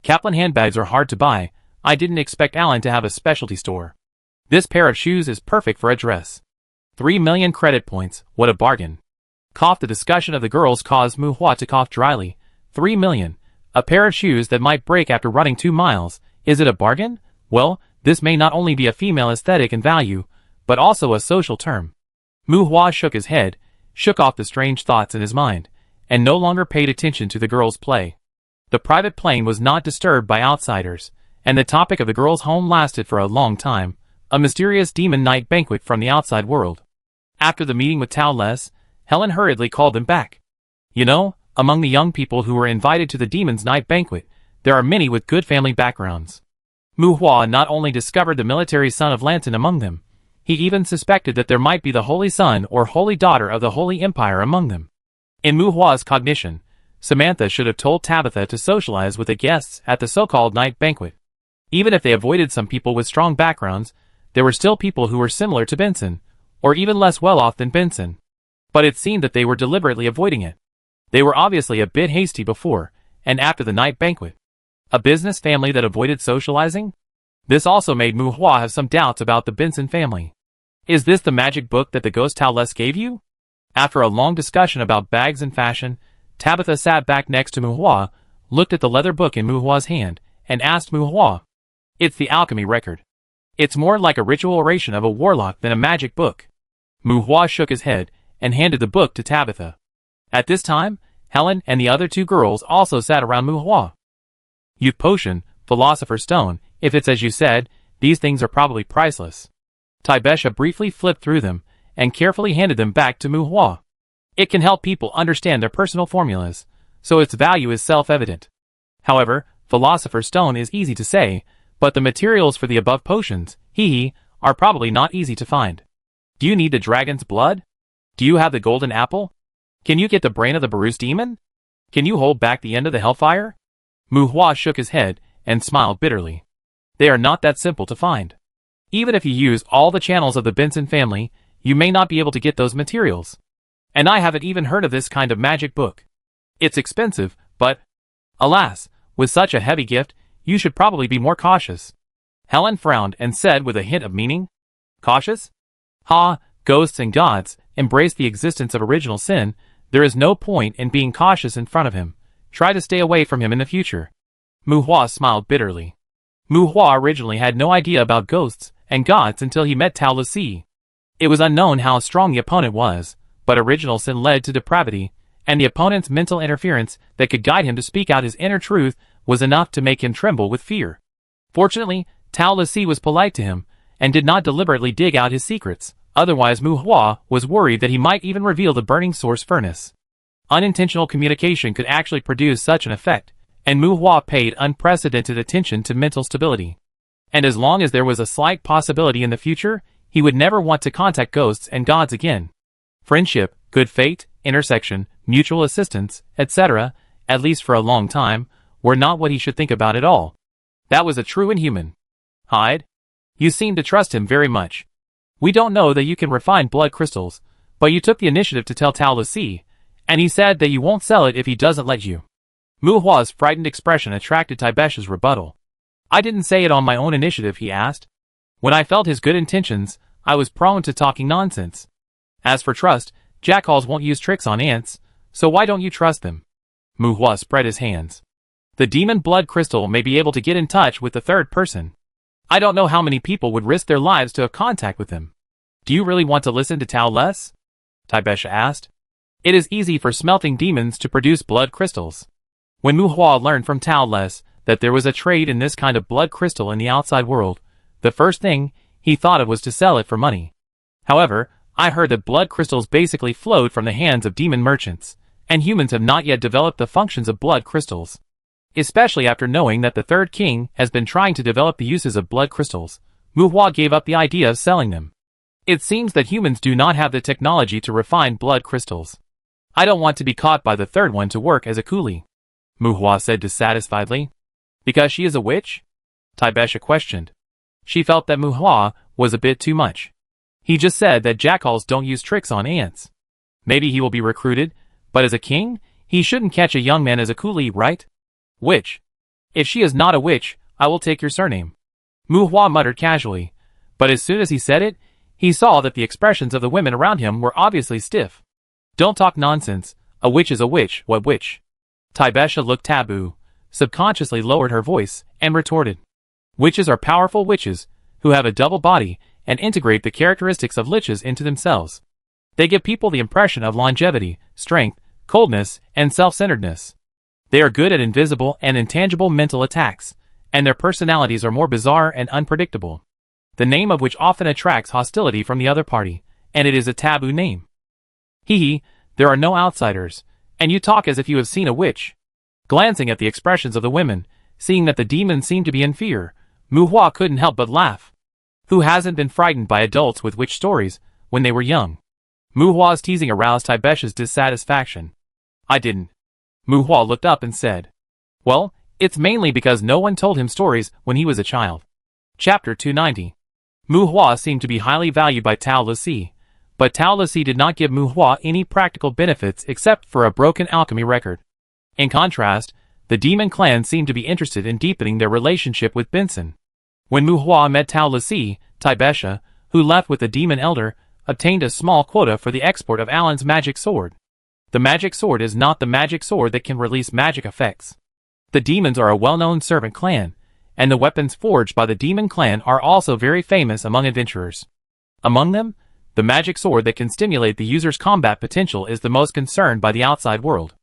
Kaplan handbags are hard to buy. I didn't expect Alan to have a specialty store. This pair of shoes is perfect for a dress. 3 million credit points, what a bargain. Cough. The discussion of the girls caused Muhua to cough dryly. 3 million. A pair of shoes that might break after running 2 miles. Is it a bargain? Well, this may not only be a female aesthetic and value, but also a social term. Muhua shook his head, shook off the strange thoughts in his mind, and no longer paid attention to the girls' play. The private plane was not disturbed by outsiders, and the topic of the girls' home lasted for a long time, a mysterious demon night banquet from the outside world. After the meeting with Tao Les, Helen hurriedly called them back. You know, among the young people who were invited to the demon's night banquet, there are many with good family backgrounds. Muhua not only discovered the military son of Lanton among them, he even suspected that there might be the holy son or holy daughter of the Holy Empire among them. In Muhua's cognition, Samantha should have told Tabitha to socialize with the guests at the so-called night banquet. Even if they avoided some people with strong backgrounds, there were still people who were similar to Benson, or even less well-off than Benson. But it seemed that they were deliberately avoiding it. They were obviously a bit hasty before and after the night banquet. A business family that avoided socializing? This also made Muhua have some doubts about the Benson family. Is this the magic book that the ghost Tao Les gave you? After a long discussion about bags and fashion, Tabitha sat back next to Muhua, looked at the leather book in Muhua's hand, and asked Muhua. It's the alchemy record. It's more like a ritual oration of a warlock than a magic book. Muhua shook his head, and handed the book to Tabitha. At this time, Helen and the other 2 girls also sat around Muhua. Youth potion, philosopher's stone, if it's as you said, these things are probably priceless. Tibesha briefly flipped through them, and carefully handed them back to Muhua. It can help people understand their personal formulas, so its value is self-evident. However, philosopher's stone is easy to say, but the materials for the above potions, are probably not easy to find. Do you need the dragon's blood? Do you have the golden apple? Can you get the brain of the Barus demon? Can you hold back the end of the hellfire? Muhua shook his head, and smiled bitterly. They are not that simple to find. Even if you use all the channels of the Benson family, you may not be able to get those materials. And I haven't even heard of this kind of magic book. It's expensive, but, alas, with such a heavy gift, you should probably be more cautious. Helen frowned and said with a hint of meaning, Cautious? Ha, ghosts and gods, embrace the existence of original sin, there is no point in being cautious in front of him. Try to stay away from him in the future. Muhua smiled bitterly. Muhua originally had no idea about ghosts and gods until he met Tao Les. It was unknown how strong the opponent was, but original sin led to depravity, and the opponent's mental interference that could guide him to speak out his inner truth was enough to make him tremble with fear. Fortunately, Tao Les was polite to him, and did not deliberately dig out his secrets, otherwise Muhua was worried that he might even reveal the burning source furnace. Unintentional communication could actually produce such an effect, and Muhua paid unprecedented attention to mental stability. And as long as there was a slight possibility in the future, he would never want to contact ghosts and gods again. Friendship, good fate, intersection, mutual assistance, etc., at least for a long time, were not what he should think about at all. That was a true inhuman. Hyde? You seem to trust him very much. We don't know that you can refine blood crystals, but you took the initiative to tell Tao Les, and he said that you won't sell it if he doesn't let you. Muhua's frightened expression attracted Tibesha's rebuttal. I didn't say it on my own initiative, he asked. When I felt his good intentions, I was prone to talking nonsense. As for trust, jackals won't use tricks on ants, so why don't you trust them? Muhua spread his hands. The demon blood crystal may be able to get in touch with the third person. I don't know how many people would risk their lives to have contact with him. Do you really want to listen to Tao Les? Tibesha asked. It is easy for smelting demons to produce blood crystals. When Muhua learned from Tao Les that there was a trade in this kind of blood crystal in the outside world, the first thing he thought of was to sell it for money. However, I heard that blood crystals basically flowed from the hands of demon merchants, and humans have not yet developed the functions of blood crystals. especially after knowing that the third king has been trying to develop the uses of blood crystals. Muhua gave up the idea of selling them. It seems that humans do not have the technology to refine blood crystals. I don't want to be caught by the third one to work as a coolie, Muhua said dissatisfiedly. Because she is a witch? Taibesha questioned. She felt that Muhua was a bit too much. He just said that jackals don't use tricks on ants. Maybe he will be recruited, but as a king, he shouldn't catch a young man as a coolie, right? Witch. If she is not a witch, I will take your surname. Muhua muttered casually, but as soon as he said it, he saw that the expressions of the women around him were obviously stiff. Don't talk nonsense. A witch is a witch. What witch? Taibesha looked taboo, subconsciously lowered her voice, and retorted. Witches are powerful witches, who have a double body, and integrate the characteristics of liches into themselves. They give people the impression of longevity, strength, coldness, and self-centeredness. They are good at invisible and intangible mental attacks, and their personalities are more bizarre and unpredictable. The name of which often attracts hostility from the other party, and it is a taboo name. Hee, there are no outsiders, and you talk as if you have seen a witch. Glancing at the expressions of the women, seeing that the demons seemed to be in fear, Muhua couldn't help but laugh. Who hasn't been frightened by adults with witch stories when they were young? Muhua's teasing aroused Taibesha's dissatisfaction. I didn't. Muhua looked up and said. Well, it's mainly because no one told him stories when he was a child. Chapter 290. Muhua seemed to be highly valued by Tao Lucy, but Tao Lucy did not give Muhua any practical benefits except for a broken alchemy record. In contrast, the demon clan seemed to be interested in deepening their relationship with Benson. When Muhua met Tao Lucy, Taibesha, who left with the demon elder, obtained a small quota for the export of Alan's magic sword. The magic sword is not the magic sword that can release magic effects. The demons are a well-known servant clan, and the weapons forged by the demon clan are also very famous among adventurers. Among them, the magic sword that can stimulate the user's combat potential is the most concerned by the outside world.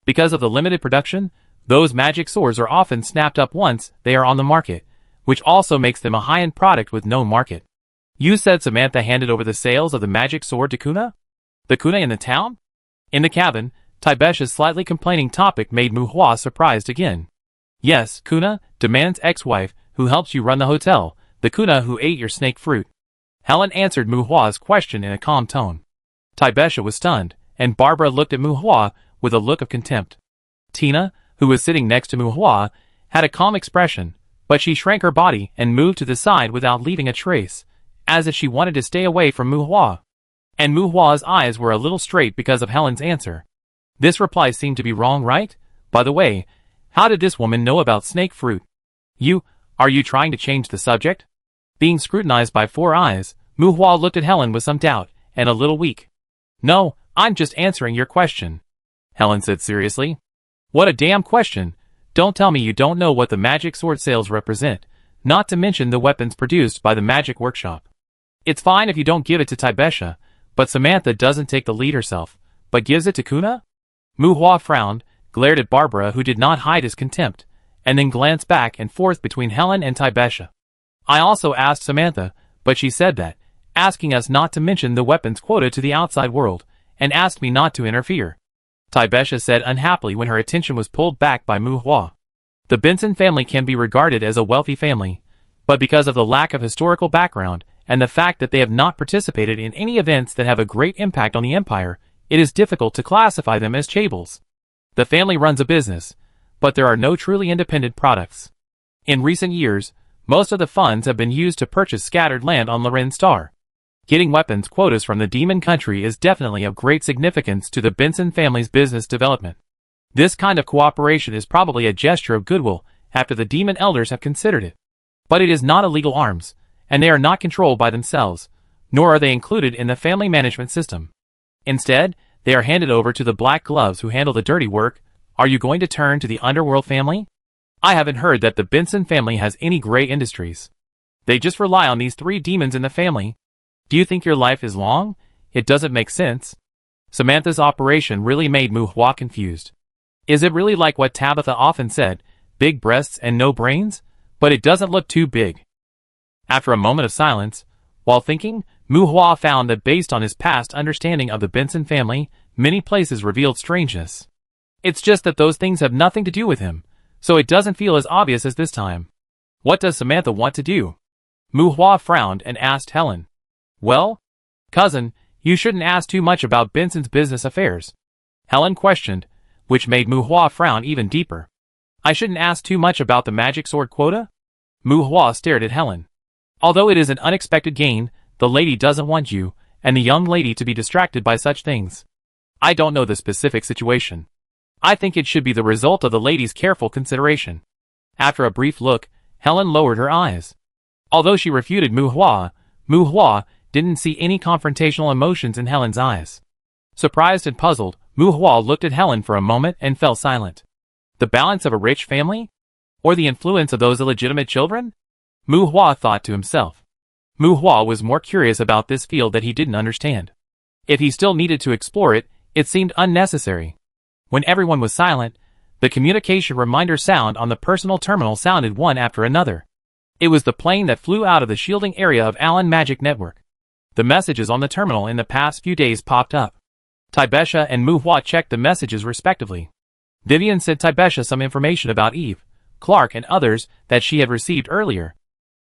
Because of the limited production, those magic swords are often snapped up once they are on the market, which also makes them a high-end product with no market. You said Samantha handed over the sales of the magic sword to Kuna? The Kuna in the town? In the cabin, Taibesha's slightly complaining topic made Muhua surprised again. Yes, Kuna, Demand's ex-wife, who helps you run the hotel, the Kuna who ate your snake fruit. Helen answered Muhua's question in a calm tone. Taibesha was stunned, and Barbara looked at Muhua with a look of contempt. Tina, who was sitting next to Muhua, had a calm expression, but she shrank her body and moved to the side without leaving a trace, as if she wanted to stay away from Muhua. And Muhua's eyes were a little straight because of Helen's answer. This reply seemed to be wrong, right? By the way, how did this woman know about snake fruit? Are you trying to change the subject? Being scrutinized by 4 eyes, Muhua looked at Helen with some doubt, and a little weak. No, I'm just answering your question, Helen said seriously. What a damn question. Don't tell me you don't know what the magic sword sales represent, not to mention the weapons produced by the magic workshop. It's fine if you don't give it to Taibesha, but Samantha doesn't take the lead herself, but gives it to Kuna? Muhua frowned, glared at Barbara who did not hide his contempt, and then glanced back and forth between Helen and Taibesha. I also asked Samantha, but she said that, asking us not to mention the weapons quota to the outside world, and asked me not to interfere. Taibesha said unhappily when her attention was pulled back by Muhua. The Benson family can be regarded as a wealthy family, but because of the lack of historical background, and the fact that they have not participated in any events that have a great impact on the empire, it is difficult to classify them as chaebol. The family runs a business, but there are no truly independent products. In recent years, most of the funds have been used to purchase scattered land on Loren Star. Getting weapons quotas from the demon country is definitely of great significance to the Benson family's business development. This kind of cooperation is probably a gesture of goodwill after the demon elders have considered it. But it is not illegal arms, and they are not controlled by themselves, nor are they included in the family management system. Instead, they are handed over to the black gloves who handle the dirty work. Are you going to turn to the underworld family? I haven't heard that the Benson family has any gray industries. They just rely on these 3 demons in the family. Do you think your life is long? It doesn't make sense. Samantha's operation really made Muhua confused. Is it really like what Tabitha often said, big breasts and no brains? But it doesn't look too big. After a moment of silence, while thinking, Muhua found that based on his past understanding of the Benson family, many places revealed strangeness. It's just that those things have nothing to do with him, So it doesn't feel as obvious as this time. What does Samantha want to do? Muhua frowned and asked Helen. Well, cousin, you shouldn't ask too much about Benson's business affairs. Helen questioned, which made Muhua frown even deeper. I shouldn't ask too much about the magic sword quota? Muhua stared at Helen. Although it is an unexpected gain, the lady doesn't want you, and the young lady to be distracted by such things. I don't know the specific situation. I think it should be the result of the lady's careful consideration. After a brief look, Helen lowered her eyes. Although she refuted Muhua didn't see any confrontational emotions in Helen's eyes. Surprised and puzzled, Muhua looked at Helen for a moment and fell silent. The balance of a rich family? Or the influence of those illegitimate children? Muhua thought to himself. Muhua was more curious about this field that he didn't understand. If he still needed to explore it, it seemed unnecessary. When everyone was silent, the communication reminder sound on the personal terminal sounded one after another. It was the plane that flew out of the shielding area of Allen Magic Network. The messages on the terminal in the past few days popped up. Tibesha and Muhua checked the messages respectively. Vivian sent Tibesha some information about Eve, Clark and others that she had received earlier.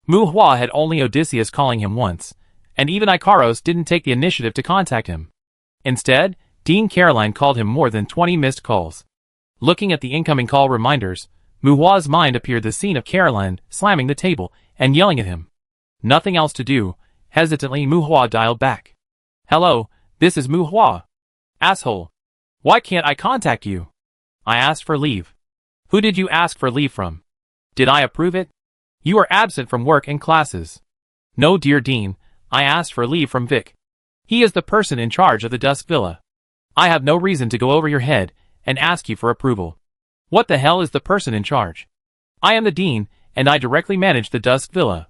Muhua had only Odysseus calling him once, and even Ikaros didn't take the initiative to contact him. Instead, Dean Caroline called him more than 20 missed calls. Looking at the incoming call reminders, Muhua's mind appeared the scene of Caroline slamming the table and yelling at him. Nothing else to do, hesitantly Muhua dialed back. Hello, this is Muhua. Asshole. Why can't I contact you? I asked for leave. Who did you ask for leave from? Did I approve it? You are absent from work and classes. No, dear Dean, I asked for leave from Vic. He is the person in charge of the Dusk Villa. I have no reason to go over your head and ask you for approval. What the hell is the person in charge? I am the Dean, and I directly manage the Dusk Villa.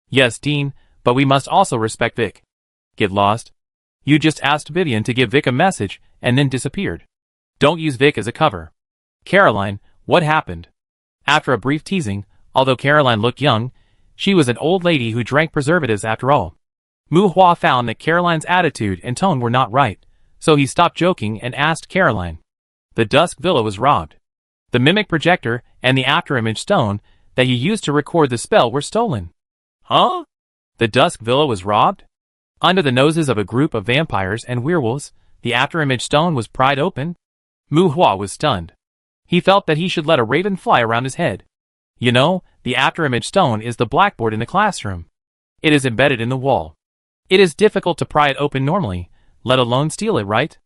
Yes, Dean, but we must also respect Vic. Get lost. You just asked Vivian to give Vic a message and then disappeared. Don't use Vic as a cover. Caroline, what happened? After a brief teasing, although Caroline looked young, she was an old lady who drank preservatives after all. Muhua found that Caroline's attitude and tone were not right, so he stopped joking and asked Caroline. The Dusk Villa was robbed. The mimic projector and the afterimage stone that you used to record the spell were stolen. Huh? The Dusk Villa was robbed? Under the noses of a group of vampires and werewolves, the afterimage stone was pried open? Muhua was stunned. He felt that he should let a raven fly around his head. You know, the afterimage stone is the blackboard in the classroom. It is embedded in the wall. It is difficult to pry it open normally, let alone steal it, right?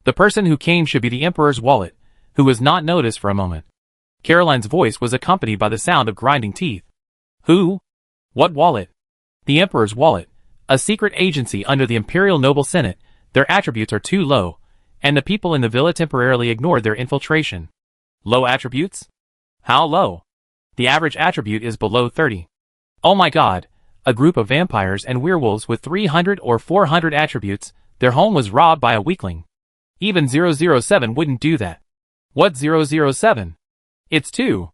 The person who came should be the Emperor's wallet, who was not noticed for a moment. Caroline's voice was accompanied by the sound of grinding teeth. Who? What wallet? The Emperor's wallet, a secret agency under the Imperial Noble Senate. Their attributes are too low, and the people in the villa temporarily ignored their infiltration. Low attributes? How low? The average attribute is below 30. Oh my god, a group of vampires and werewolves with 300 or 400 attributes, their home was robbed by a weakling. Even 007 wouldn't do that. What 007? It's 2.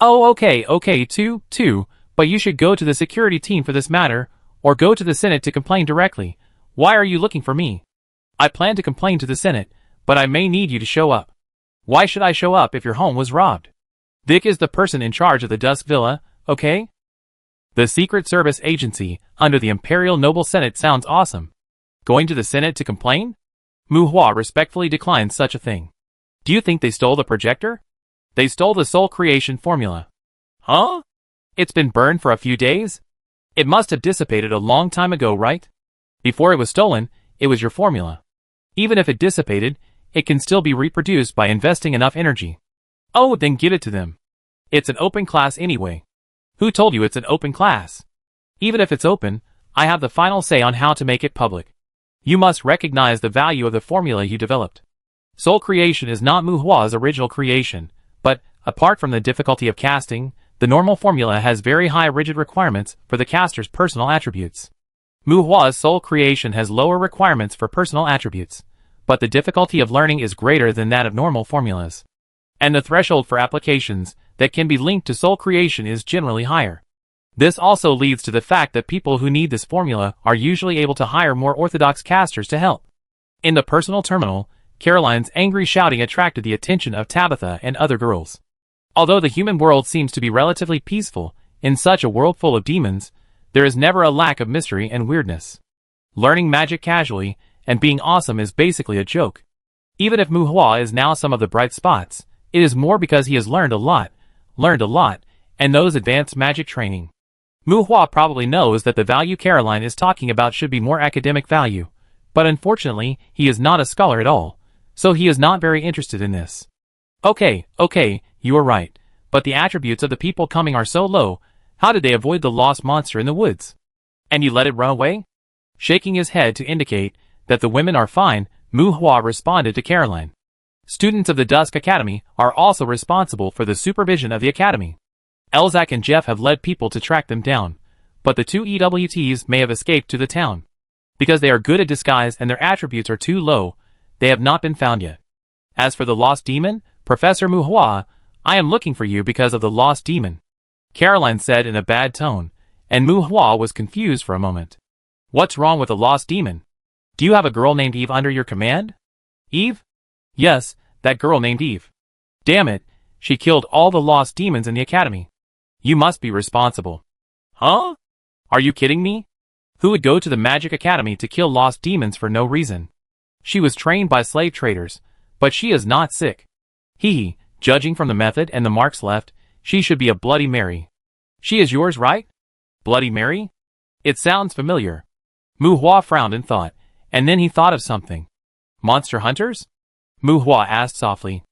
Oh okay, 2, but you should go to the security team for this matter, or go to the Senate to complain directly. Why are you looking for me? I plan to complain to the Senate, but I may need you to show up. Why should I show up if your home was robbed? Vic is the person in charge of the Dusk Villa, okay? The Secret Service Agency, under the Imperial Noble Senate sounds awesome. Going to the Senate to complain? Muhua respectfully declined such a thing. Do you think they stole the projector? They stole the soul creation formula. Huh? It's been burned for a few days? It must have dissipated a long time ago, right? Before it was stolen, it was your formula. Even if it dissipated, it can still be reproduced by investing enough energy. Oh, then give it to them. It's an open class anyway. Who told you it's an open class? Even if it's open, I have the final say on how to make it public. You must recognize the value of the formula you developed. Soul creation is not Muhua's original creation, but, apart from the difficulty of casting, the normal formula has very high rigid requirements for the caster's personal attributes. Muhua's soul creation has lower requirements for personal attributes, but the difficulty of learning is greater than that of normal formulas. And the threshold for applications that can be linked to soul creation is generally higher. This also leads to the fact that people who need this formula are usually able to hire more orthodox casters to help. In the personal terminal, Caroline's angry shouting attracted the attention of Tabitha and other girls. Although the human world seems to be relatively peaceful, in such a world full of demons, there is never a lack of mystery and weirdness. Learning magic casually and being awesome is basically a joke. Even if Mu Hua is now some of the bright spots, it is more because he has learned a lot, and knows advanced magic training. Mu Hua probably knows that the value Caroline is talking about should be more academic value, but unfortunately he is not a scholar at all, so he is not very interested in this. Okay, you are right, but the attributes of the people coming are so low. How did they avoid the lost monster in the woods? And you let it run away? Shaking his head to indicate that the women are fine, Mu Hua responded to Caroline. Students of the Dusk Academy are also responsible for the supervision of the academy. Elzak and Jeff have led people to track them down, but the two EWTs may have escaped to the town. Because they are good at disguise and their attributes are too low, they have not been found yet. As for the lost demon, Professor Mu Hua, I am looking for you because of the lost demon, Caroline said in a bad tone, and Mu Hua was confused for a moment. What's wrong with the lost demon? Do you have a girl named Eve under your command? Eve? Yes, that girl named Eve. Damn it, she killed all the lost demons in the academy. You must be responsible. Huh? Are you kidding me? Who would go to the Magic Academy to kill lost demons for no reason? She was trained by slave traders, but she is not sick. Judging from the method and the marks left, she should be a Bloody Mary. She is yours, right? Bloody Mary? It sounds familiar. Mu Hua frowned and thought, and then he thought of something. Monster hunters? Mu Hua asked softly.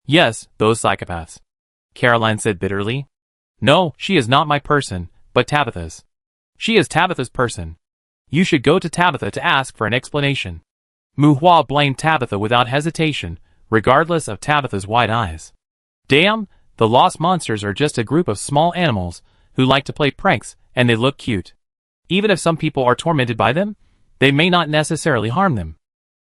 Yes, those psychopaths. Caroline said bitterly. No, she is not my person, but Tabitha's. She is Tabitha's person. You should go to Tabitha to ask for an explanation. Mu Hua blamed Tabitha without hesitation, regardless of Tabitha's wide eyes. Damn, the lost monsters are just a group of small animals who like to play pranks, and they look cute. Even if some people are tormented by them, they may not necessarily harm them.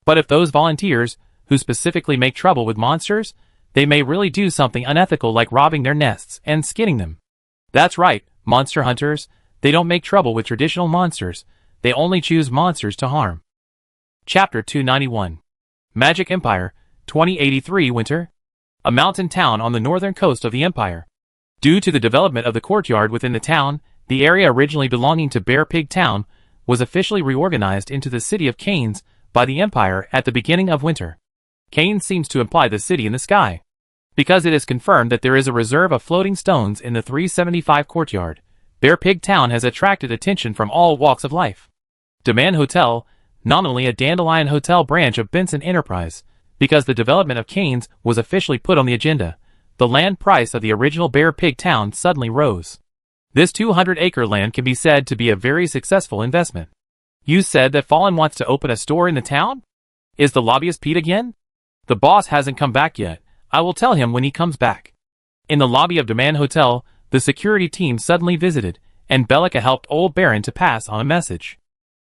But if those volunteers, who specifically make trouble with monsters, they may really do something unethical like robbing their nests and skinning them. That's right, monster hunters, they don't make trouble with traditional monsters, they only choose monsters to harm. Chapter 291. Magic Empire, 2083 Winter. A mountain town on the northern coast of the empire. Due to the development of the courtyard within the town, the area originally belonging to Bear Pig Town was officially reorganized into the city of Canes by the empire at the beginning of winter. Canes seems to imply the city in the sky, because it is confirmed that there is a reserve of floating stones in the 375 courtyard. Bear Pig Town has attracted attention from all walks of life. Demand Hotel, nominally a Dandelion Hotel branch of Benson Enterprise, because the development of Canes was officially put on the agenda, the land price of the original Bear Pig Town suddenly rose. This 200-acre land can be said to be a very successful investment. You said that Fallen wants to open a store in the town? Is the lobbyist Pete again? The boss hasn't come back yet. I will tell him when he comes back. In the lobby of Demand Hotel, the security team suddenly visited, and Bellica helped Old Baron to pass on a message.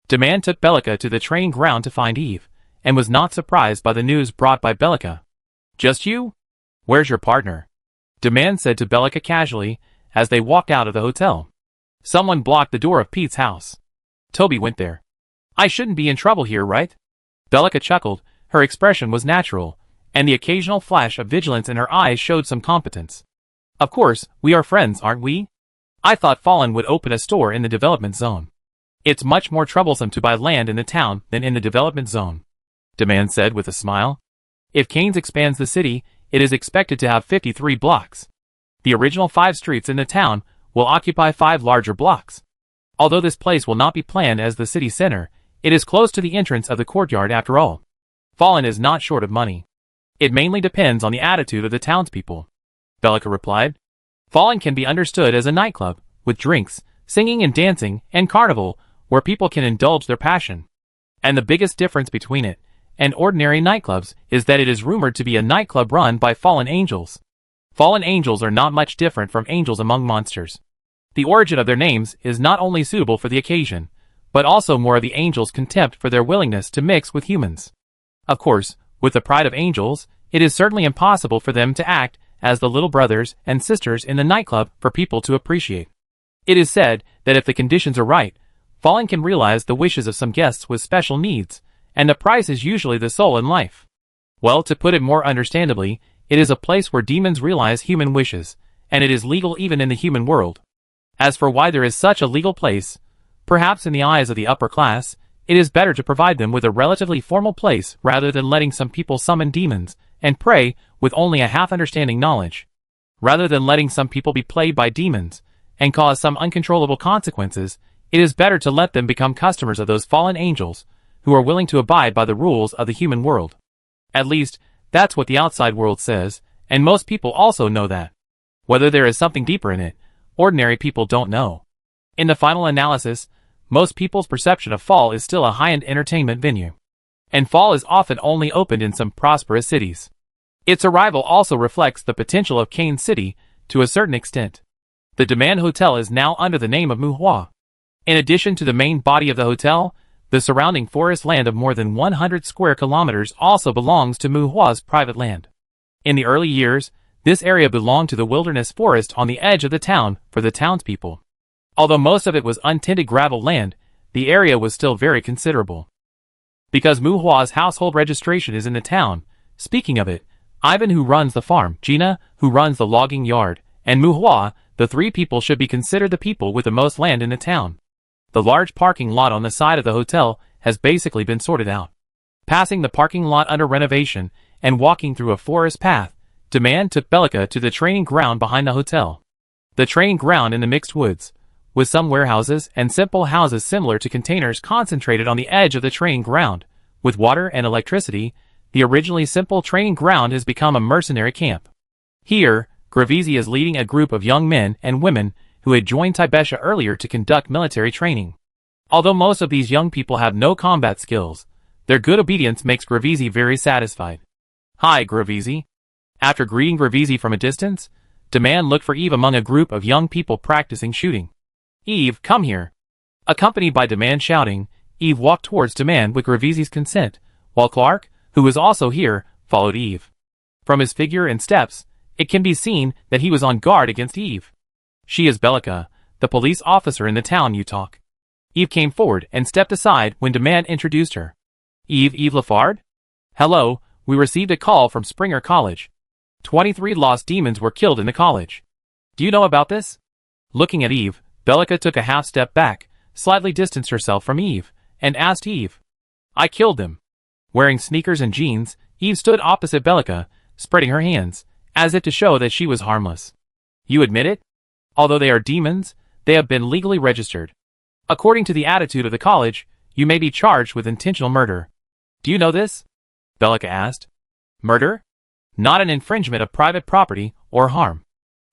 Demand took Bellica to the training ground to find Eve, and was not surprised by the news brought by Bellica. Just you? Where's your partner? Demand said to Bellica casually, as they walked out of the hotel. Someone blocked the door of Pete's house. Toby went there. I shouldn't be in trouble here, right? Bellica chuckled, her expression was natural, and the occasional flash of vigilance in her eyes showed some competence. Of course, we are friends, aren't we? I thought Fallen would open a store in the development zone. It's much more troublesome to buy land in the town than in the development zone, Demand said with a smile. If Canes expands the city, it is expected to have 53 blocks. The original 5 streets in the town will occupy 5 larger blocks. Although this place will not be planned as the city center, it is close to the entrance of the courtyard after all. Fallen is not short of money. It mainly depends on the attitude of the townspeople, Bellica replied. Fallen can be understood as a nightclub, with drinks, singing and dancing, and carnival, where people can indulge their passion. And the biggest difference between it and ordinary nightclubs is that it is rumored to be a nightclub run by fallen angels. Fallen angels are not much different from angels among monsters. The origin of their names is not only suitable for the occasion, but also more of the angels' contempt for their willingness to mix with humans. Of course, with the pride of angels, it is certainly impossible for them to act as the little brothers and sisters in the nightclub for people to appreciate. It is said that if the conditions are right, Fallen can realize the wishes of some guests with special needs, and the price is usually the soul in life. Well, to put it more understandably, it is a place where demons realize human wishes, and it is legal even in the human world. As for why there is such a legal place, perhaps in the eyes of the upper class, it is better to provide them with a relatively formal place rather than letting some people summon demons and pray with only a half-understanding knowledge. Rather than letting some people be plagued by demons and cause some uncontrollable consequences, it is better to let them become customers of those fallen angels who are willing to abide by the rules of the human world. At least, that's what the outside world says, and most people also know that. Whether there is something deeper in it, ordinary people don't know. In the final analysis, most people's perception of Fall is still a high-end entertainment venue. And Fall is often only opened in some prosperous cities. Its arrival also reflects the potential of Kane City to a certain extent. The Demand Hotel is now under the name of Muhua. In addition to the main body of the hotel, the surrounding forest land of more than 100 square kilometers also belongs to Muhua's private land. In the early years, this area belonged to the wilderness forest on the edge of the town for the townspeople. Although most of it was untended gravel land, the area was still very considerable. Because Muhua's household registration is in the town, speaking of it, Ivan, who runs the farm, Gina, who runs the logging yard, and Muhua, the three people should be considered the people with the most land in the town. The large parking lot on the side of the hotel has basically been sorted out. Passing the parking lot under renovation and walking through a forest path, Demand took Belika to the training ground behind the hotel. The training ground in the mixed woods, with some warehouses and simple houses similar to containers concentrated on the edge of the training ground, with water and electricity, the originally simple training ground has become a mercenary camp. Here, Gravisi is leading a group of young men and women who had joined Tibesha earlier to conduct military training. Although most of these young people have no combat skills, their good obedience makes Gravisi very satisfied. "Hi, Gravisi." After greeting Gravisi from a distance, Demand looked for Eve among a group of young people practicing shooting. "Eve, come here." Accompanied by Demand shouting, Eve walked towards Demand with Gravisi's consent, while Clark, who was also here, followed Eve. From his figure and steps, it can be seen that he was on guard against Eve. "She is Belika, the police officer in the town you talk." Eve came forward and stepped aside when Demand introduced her. Eve Lafard? "Hello, we received a call from Springer College. 23 lost demons were killed in the college. Do you know about this?" Looking at Eve, Belika took a half step back, slightly distanced herself from Eve, and asked Eve. "I killed them." Wearing sneakers and jeans, Eve stood opposite Belika, spreading her hands, as if to show that she was harmless. "You admit it? Although they are demons, they have been legally registered. According to the attitude of the college, you may be charged with intentional murder. Do you know this?" Belika asked. "Murder? Not an infringement of private property or harm."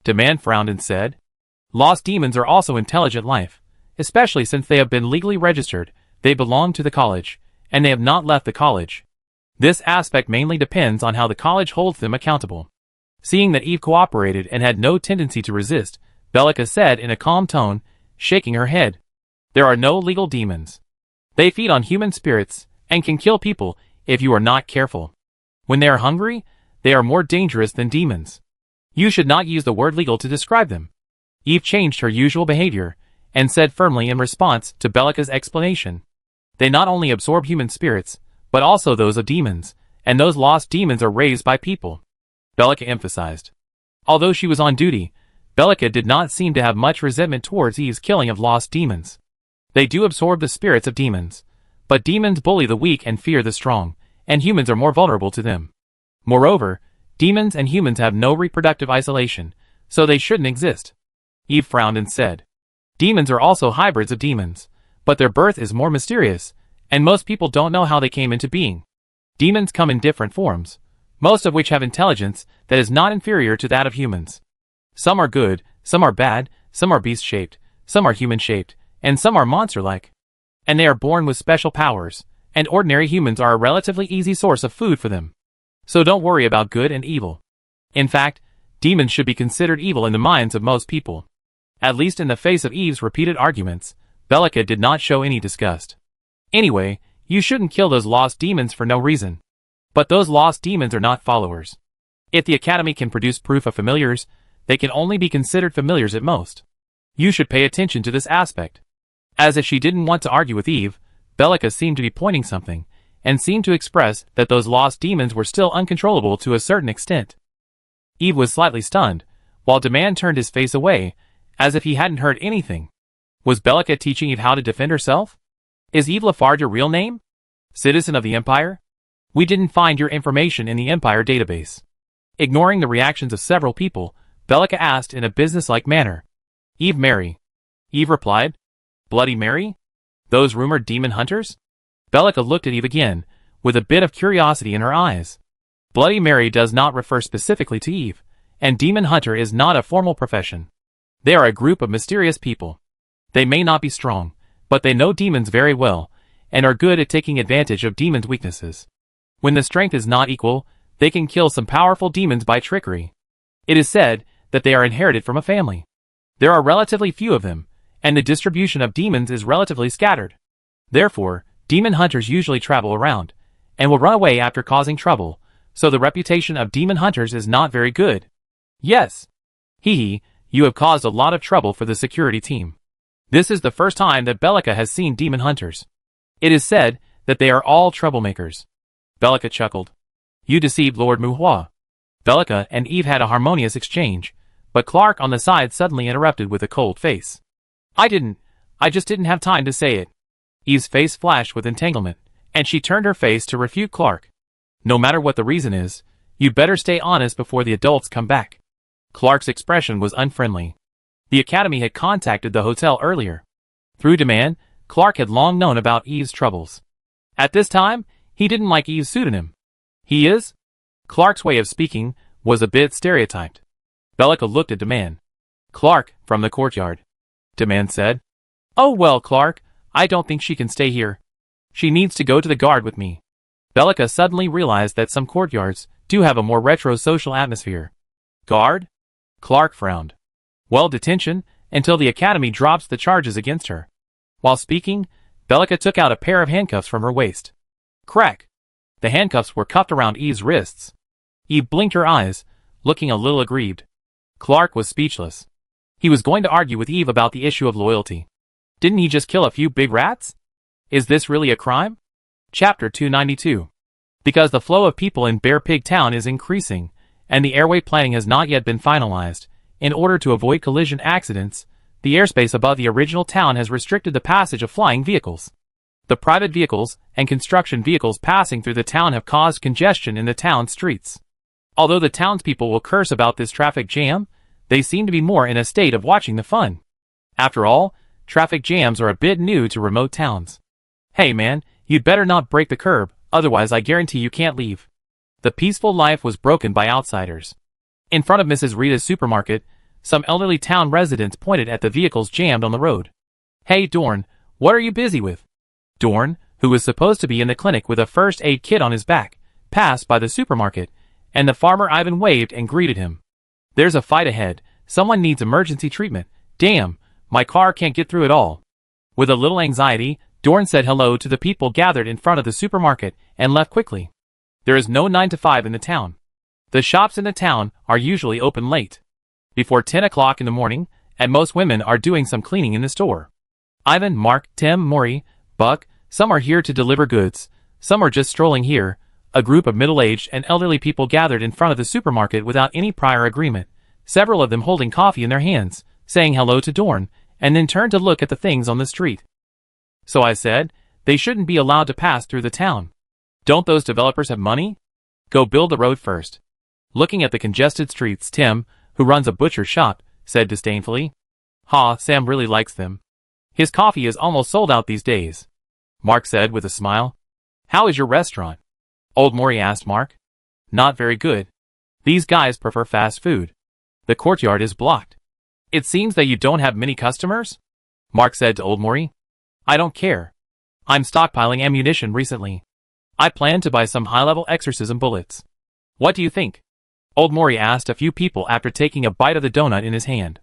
Demand frowned and said, "Lost demons are also intelligent life, especially since they have been legally registered, they belong to the college, and they have not left the college. This aspect mainly depends on how the college holds them accountable." Seeing that Eve cooperated and had no tendency to resist, Belika said in a calm tone, shaking her head, "There are no legal demons. They feed on human spirits and can kill people if you are not careful. When they are hungry, they are more dangerous than demons. You should not use the word legal to describe them." Eve changed her usual behavior and said firmly in response to Belika's explanation, "They not only absorb human spirits, but also those of demons, and those lost demons are raised by people." Belika emphasized. Although she was on duty, Belika did not seem to have much resentment towards Eve's killing of lost demons. They do absorb the spirits of demons, but demons bully the weak and fear the strong, and humans are more vulnerable to them. Moreover, demons and humans have no reproductive isolation, so they shouldn't exist. Eve frowned and said, "Demons are also hybrids of demons, but their birth is more mysterious, and most people don't know how they came into being. Demons come in different forms, most of which have intelligence that is not inferior to that of humans. Some are good, some are bad, some are beast-shaped, some are human-shaped, and some are monster-like. And they are born with special powers, and ordinary humans are a relatively easy source of food for them. So don't worry about good and evil. In fact, demons should be considered evil in the minds of most people." At least in the face of Eve's repeated arguments, Belika did not show any disgust. "Anyway, you shouldn't kill those lost demons for no reason. But those lost demons are not followers. If the Academy can produce proof of familiars, they can only be considered familiars at most. You should pay attention to this aspect." As if she didn't want to argue with Eve, Belika seemed to be pointing something, and seemed to express that those lost demons were still uncontrollable to a certain extent. Eve was slightly stunned, while Demand turned his face away, as if he hadn't heard anything. Was Bellica teaching Eve how to defend herself? Is Eve Lafarge your real name? Citizen of the Empire? We didn't find your information in the Empire database. Ignoring the reactions of several people, Bellica asked in a businesslike manner. Eve Mary. Eve replied. Bloody Mary? Those rumored demon hunters? Bellica looked at Eve again, with a bit of curiosity in her eyes. Bloody Mary does not refer specifically to Eve, and demon hunter is not a formal profession. They are a group of mysterious people. They may not be strong, but they know demons very well, and are good at taking advantage of demons' weaknesses. When the strength is not equal, they can kill some powerful demons by trickery. It is said that they are inherited from a family. There are relatively few of them, and the distribution of demons is relatively scattered. Therefore, demon hunters usually travel around, and will run away after causing trouble, so the reputation of demon hunters is not very good. Yes. Hee, you have caused a lot of trouble for the security team. This is the first time that Bellica has seen demon hunters. It is said that they are all troublemakers. Bellica chuckled. You deceived Lord Muhua. Bellica and Eve had a harmonious exchange, but Clark on the side suddenly interrupted with a cold face. I just didn't have time to say it. Eve's face flashed with entanglement, and she turned her face to refute Clark. No matter what the reason is, you'd better stay honest before the adults come back. Clark's expression was unfriendly. The Academy had contacted the hotel earlier. Through Demand, Clark had long known about Eve's troubles. At this time, he didn't like Eve's pseudonym. He is? Clark's way of speaking was a bit stereotyped. Bellica looked at Demand. Clark, from the courtyard. Demand said. Oh well, Clark, I don't think she can stay here. She needs to go to the guard with me. Bellica suddenly realized that some courtyards do have a more retro social atmosphere. Guard? Clark frowned. Well, detention, until the Academy drops the charges against her. While speaking, Bellica took out a pair of handcuffs from her waist. Crack! The handcuffs were cuffed around Eve's wrists. Eve blinked her eyes, looking a little aggrieved. Clark was speechless. He was going to argue with Eve about the issue of loyalty. Didn't he just kill a few big rats? Is this really a crime? Chapter 292. Because the flow of people in Bear Pig Town is increasing, and the airway planning has not yet been finalized, in order to avoid collision accidents, the airspace above the original town has restricted the passage of flying vehicles. The private vehicles and construction vehicles passing through the town have caused congestion in the town streets. Although the townspeople will curse about this traffic jam, they seem to be more in a state of watching the fun. After all, traffic jams are a bit new to remote towns. Hey man, you'd better not break the curb, otherwise I guarantee you can't leave. The peaceful life was broken by outsiders. In front of Mrs. Rita's supermarket, some elderly town residents pointed at the vehicles jammed on the road. Hey Dorn, what are you busy with? Dorn, who was supposed to be in the clinic with a first aid kit on his back, passed by the supermarket, and the farmer Ivan waved and greeted him. There's a fight ahead, someone needs emergency treatment. Damn, my car can't get through it all. With a little anxiety, Dorn said hello to the people gathered in front of the supermarket and left quickly. There is no 9 to 5 in the town. The shops in the town are usually open late. Before 10 o'clock in the morning, and most women are doing some cleaning in the store. Ivan, Mark, Tim, Maury, Buck, some are here to deliver goods, some are just strolling here. A group of middle-aged and elderly people gathered in front of the supermarket without any prior agreement, several of them holding coffee in their hands, saying hello to Dorn, and then turned to look at the things on the street. So I said, they shouldn't be allowed to pass through the town. Don't those developers have money? Go build the road first. Looking at the congested streets, Tim, who runs a butcher shop, said disdainfully. Ha, Sam really likes them. His coffee is almost sold out these days. Mark said with a smile. How is your restaurant? Old Maury asked Mark. Not very good. These guys prefer fast food. The courtyard is blocked. It seems that you don't have many customers? Mark said to Old Maury. I don't care. I'm stockpiling ammunition recently. I plan to buy some high-level exorcism bullets. What do you think? Old Maury asked a few people after taking a bite of the donut in his hand.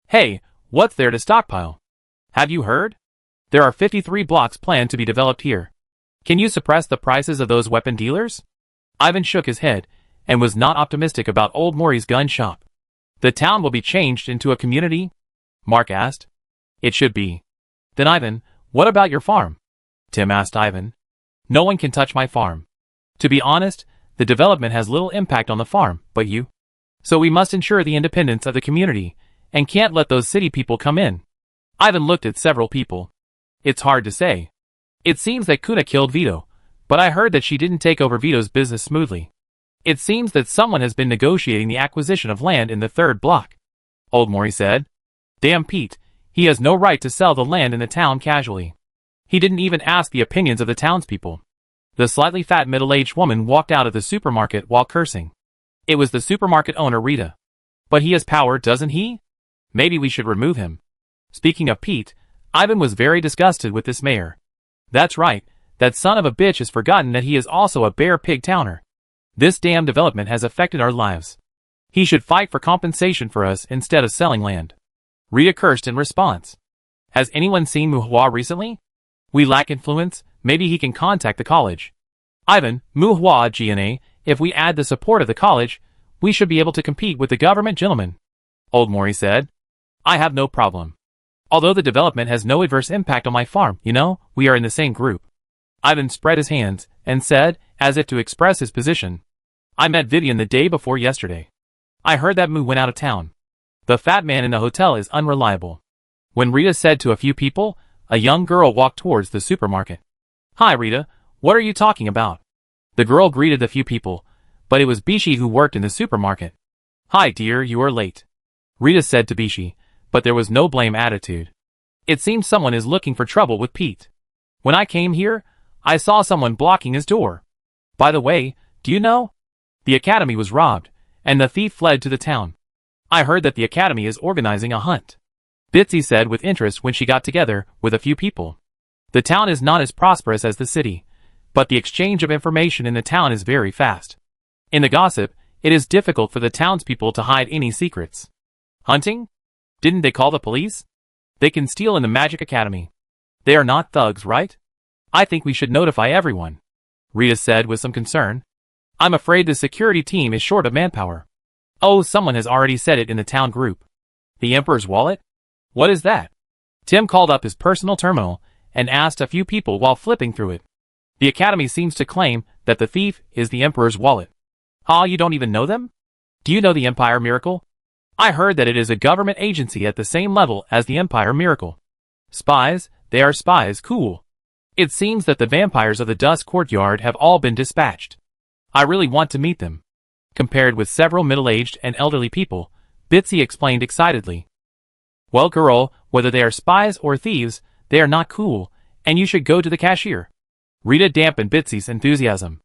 Hey, what's there to stockpile? Have you heard? There are 53 blocks planned to be developed here. Can you suppress the prices of those weapon dealers? Ivan shook his head and was not optimistic about Old Maury's gun shop. The town will be changed into a community? Mark asked. It should be. Then Ivan, what about your farm? Tim asked Ivan. No one can touch my farm. To be honest, the development has little impact on the farm, but you? So we must ensure the independence of the community, and can't let those city people come in. Ivan looked at several people. It's hard to say. It seems that Kuna killed Vito, but I heard that she didn't take over Vito's business smoothly. It seems that someone has been negotiating the acquisition of land in the third block. Old Maury said. Damn Pete, he has no right to sell the land in the town casually. He didn't even ask the opinions of the townspeople. The slightly fat middle-aged woman walked out of the supermarket while cursing. It was the supermarket owner Rita. But he has power, doesn't he? Maybe we should remove him. Speaking of Pete, Ivan was very disgusted with this mayor. That's right, that son of a bitch has forgotten that he is also a bare pig towner. This damn development has affected our lives. He should fight for compensation for us instead of selling land. Rita cursed in response. Has anyone seen Muhua recently? We lack influence, maybe he can contact the college. Ivan, Muhua GNA, if we add the support of the college, we should be able to compete with the government gentlemen. Old Maury said. I have no problem. Although the development has no adverse impact on my farm, you know, we are in the same group. Ivan spread his hands and said, as if to express his position. I met Vivian the day before yesterday. I heard that Moo went out of town. The fat man in the hotel is unreliable. When Rita said to a few people, a young girl walked towards the supermarket. Hi Rita, what are you talking about? The girl greeted the few people, but it was Bishi who worked in the supermarket. Hi dear, you are late. Rita said to Bishi, but there was no blame attitude. It seems someone is looking for trouble with Pete. When I came here, I saw someone blocking his door. By the way, do you know? The academy was robbed, and the thief fled to the town. I heard that the academy is organizing a hunt. Bitsy said with interest when she got together with a few people. The town is not as prosperous as the city, but the exchange of information in the town is very fast. In the gossip, it is difficult for the townspeople to hide any secrets. Hunting? Didn't they call the police? They can steal in the Magic Academy. They are not thugs, right? I think we should notify everyone. Rita said with some concern. I'm afraid the security team is short of manpower. Oh, someone has already said it in the town group. The Emperor's wallet? What is that? Tim called up his personal terminal and asked a few people while flipping through it. The Academy seems to claim that the thief is the Emperor's wallet. You don't even know them? Do you know the Empire Miracle? I heard that it is a government agency at the same level as the Empire Miracle. Spies? They are spies, cool. It seems that the vampires of the Dusk Courtyard have all been dispatched. I really want to meet them. Compared with several middle-aged and elderly people, Bitsy explained excitedly. Well girl, whether they are spies or thieves, they are not cool, and you should go to the cashier. Rita dampened Bitsy's enthusiasm.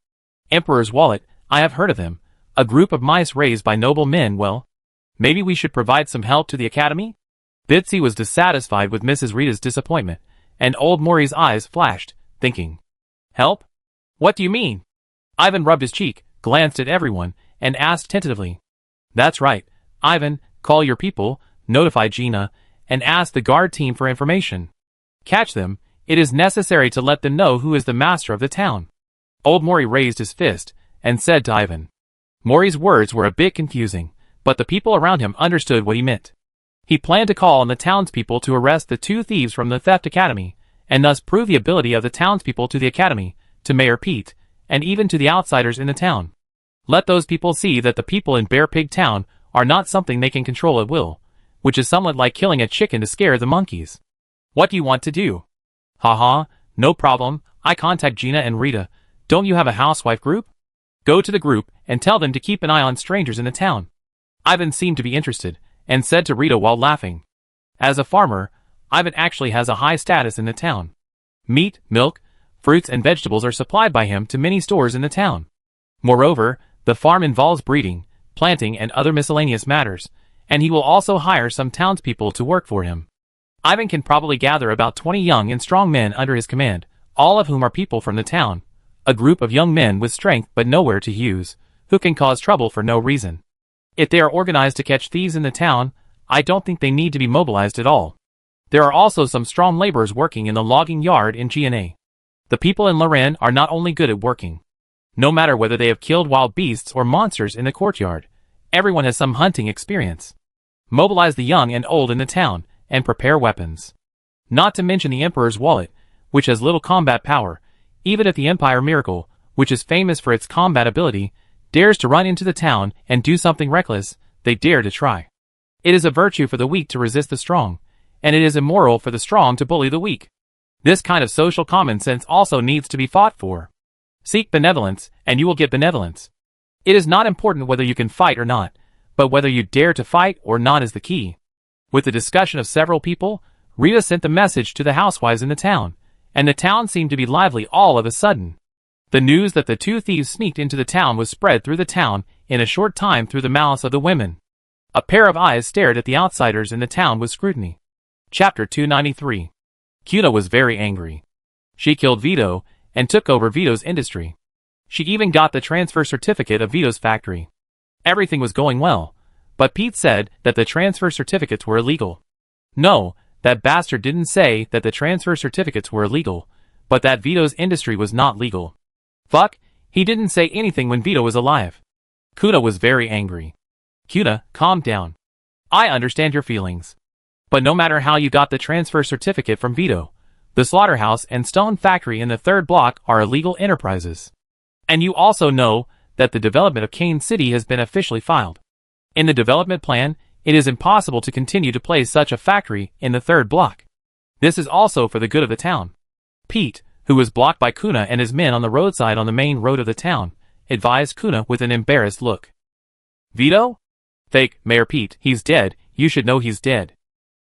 Emperor's Wallet, I have heard of them. A group of mice raised by noble men, well, maybe we should provide some help to the academy? Bitsy was dissatisfied with Mrs. Rita's disappointment, and old Maury's eyes flashed, thinking. Help? What do you mean? Ivan rubbed his cheek, glanced at everyone, and asked tentatively. That's right, Ivan, call your people, notify Gina, and ask the guard team for information. Catch them, it is necessary to let them know who is the master of the town. Old Maury raised his fist, and said to Ivan. Maury's words were a bit confusing, but the people around him understood what he meant. He planned to call on the townspeople to arrest the two thieves from the Theft Academy, and thus prove the ability of the townspeople to the academy, to Mayor Pete, and even to the outsiders in the town. Let those people see that the people in Bear Pig Town are not something they can control at will, which is somewhat like killing a chicken to scare the monkeys. What do you want to do? Haha, no problem, I contact Gina and Rita. Don't you have a housewife group? Go to the group and tell them to keep an eye on strangers in the town. Ivan seemed to be interested, and said to Rita while laughing. As a farmer, Ivan actually has a high status in the town. Meat, milk, fruits and vegetables are supplied by him to many stores in the town. Moreover, the farm involves breeding, planting and other miscellaneous matters, and he will also hire some townspeople to work for him. Ivan can probably gather about 20 young and strong men under his command, all of whom are people from the town, a group of young men with strength but nowhere to use, who can cause trouble for no reason. If they are organized to catch thieves in the town, I don't think they need to be mobilized at all. There are also some strong laborers working in the logging yard in GNA. The people in Loren are not only good at working. No matter whether they have killed wild beasts or monsters in the courtyard, everyone has some hunting experience. Mobilize the young and old in the town, and prepare weapons. Not to mention the Emperor's Wallet, which has little combat power, even if the Empire Miracle, which is famous for its combat ability, dares to run into the town and do something reckless, they dare to try. It is a virtue for the weak to resist the strong, and it is immoral for the strong to bully the weak. This kind of social common sense also needs to be fought for. Seek benevolence, and you will get benevolence. It is not important whether you can fight or not, but whether you dare to fight or not is the key. With the discussion of several people, Rita sent the message to the housewives in the town, and the town seemed to be lively all of a sudden. The news that the two thieves sneaked into the town was spread through the town in a short time through the mouths of the women. A pair of eyes stared at the outsiders in the town with scrutiny. Chapter 293. Kuna was very angry. She killed Vito and took over Vito's industry. She even got the transfer certificate of Vito's factory. Everything was going well, but Pete said that the transfer certificates were illegal. No, that bastard didn't say that the transfer certificates were illegal, but that Vito's industry was not legal. Fuck, he didn't say anything when Vito was alive. Kuna was very angry. Kuna, calm down. I understand your feelings. But no matter how you got the transfer certificate from Vito, the slaughterhouse and stone factory in the third block are illegal enterprises. And you also know that the development of Kane City has been officially filed. In the development plan, it is impossible to continue to place such a factory in the third block. This is also for the good of the town. Pete, who was blocked by Kuna and his men on the roadside on the main road of the town, advised Kuna with an embarrassed look. Vito? Fake, Mayor Pete, he's dead, you should know he's dead.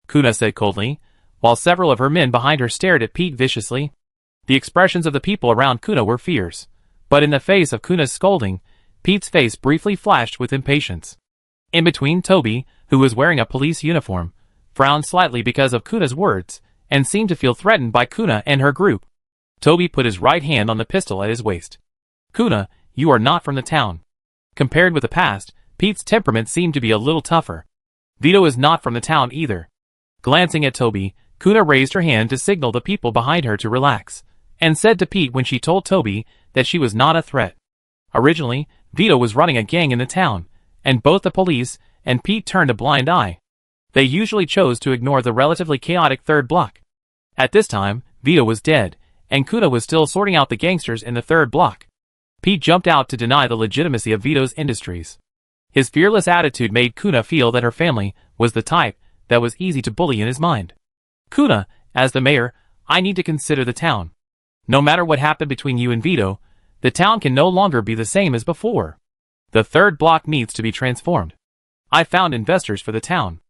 Kuna said coldly, while several of her men behind her stared at Pete viciously. The expressions of the people around Kuna were fierce, but in the face of Kuna's scolding, Pete's face briefly flashed with impatience. In between, Toby, who was wearing a police uniform, frowned slightly because of Kuna's words, and seemed to feel threatened by Kuna and her group. Toby put his right hand on the pistol at his waist. Kuna, you are not from the town. Compared with the past, Pete's temperament seemed to be a little tougher. Vito is not from the town either. Glancing at Toby, Kuna raised her hand to signal the people behind her to relax, and said to Pete when she told Toby that she was not a threat. Originally, Vito was running a gang in the town, and both the police and Pete turned a blind eye. They usually chose to ignore the relatively chaotic third block. At this time, Vito was dead, and Kuna was still sorting out the gangsters in the third block. Pete jumped out to deny the legitimacy of Vito's industries. His fearless attitude made Kuna feel that her family was the type that was easy to bully in his mind. Kuna, as the mayor, I need to consider the town. No matter what happened between you and Vito, the town can no longer be the same as before. The third block needs to be transformed. I found investors for the town.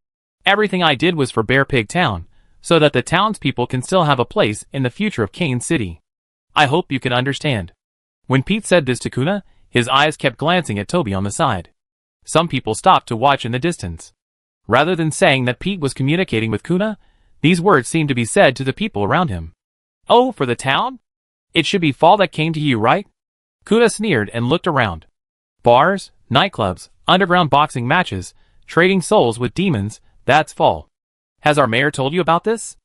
Everything I did was for Bear Pig Town, so that the townspeople can still have a place in the future of Kane City. I hope you can understand. When Pete said this to Kuna, his eyes kept glancing at Toby on the side. Some people stopped to watch in the distance. Rather than saying that Pete was communicating with Kuna, these words seemed to be said to the people around him. Oh, for the town? It should be fall that came to you, right? Kuna sneered and looked around. Bars, nightclubs, underground boxing matches, trading souls with demons, that's fall. Has our mayor told you about this?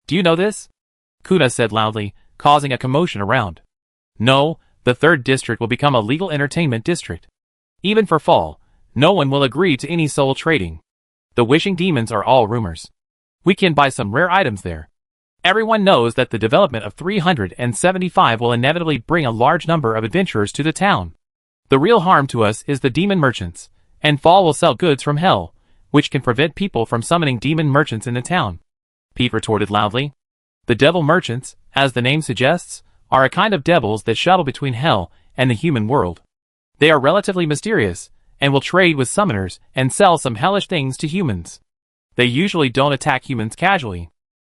Do you know this? Kuna said loudly, causing a commotion around. No, the third district will become a legal entertainment district. Even for fall, no one will agree to any soul trading. The wishing demons are all rumors. We can buy some rare items there. Everyone knows that the development of 375 will inevitably bring a large number of adventurers to the town. The real harm to us is the demon merchants, and fall will sell goods from hell, which can prevent people from summoning demon merchants in the town. Pete retorted loudly. The devil merchants, as the name suggests, are a kind of devils that shuttle between hell and the human world. They are relatively mysterious, and will trade with summoners and sell some hellish things to humans. They usually don't attack humans casually.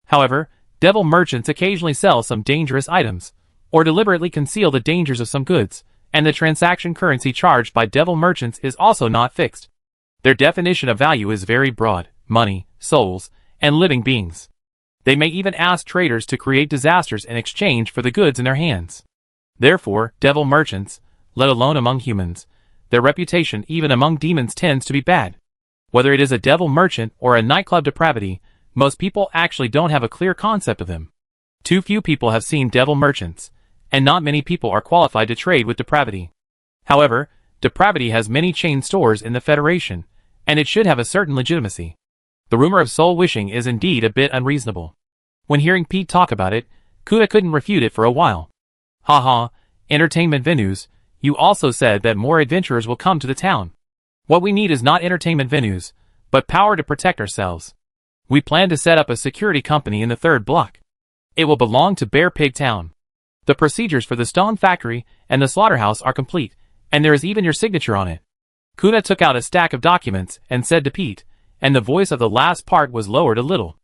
However, devil merchants occasionally sell some dangerous items, or deliberately conceal the dangers of some goods, and the transaction currency charged by devil merchants is also not fixed. Their definition of value is very broad: money, souls, and living beings. They may even ask traders to create disasters in exchange for the goods in their hands. Therefore, devil merchants, let alone among humans, their reputation even among demons tends to be bad. Whether it is a devil merchant or a nightclub depravity, most people actually don't have a clear concept of them. Too few people have seen devil merchants, and not many people are qualified to trade with depravity. However, depravity has many chain stores in the Federation, and it should have a certain legitimacy. The rumor of soul wishing is indeed a bit unreasonable. When hearing Pete talk about it, Kuna couldn't refute it for a while. Haha, entertainment venues, you also said that more adventurers will come to the town. What we need is not entertainment venues, but power to protect ourselves. We plan to set up a security company in the 3rd block. It will belong to Bear Pig Town. The procedures for the stone factory and the slaughterhouse are complete, and there is even your signature on it. Kuna took out a stack of documents and said to Pete, and the voice of the last part was lowered a little.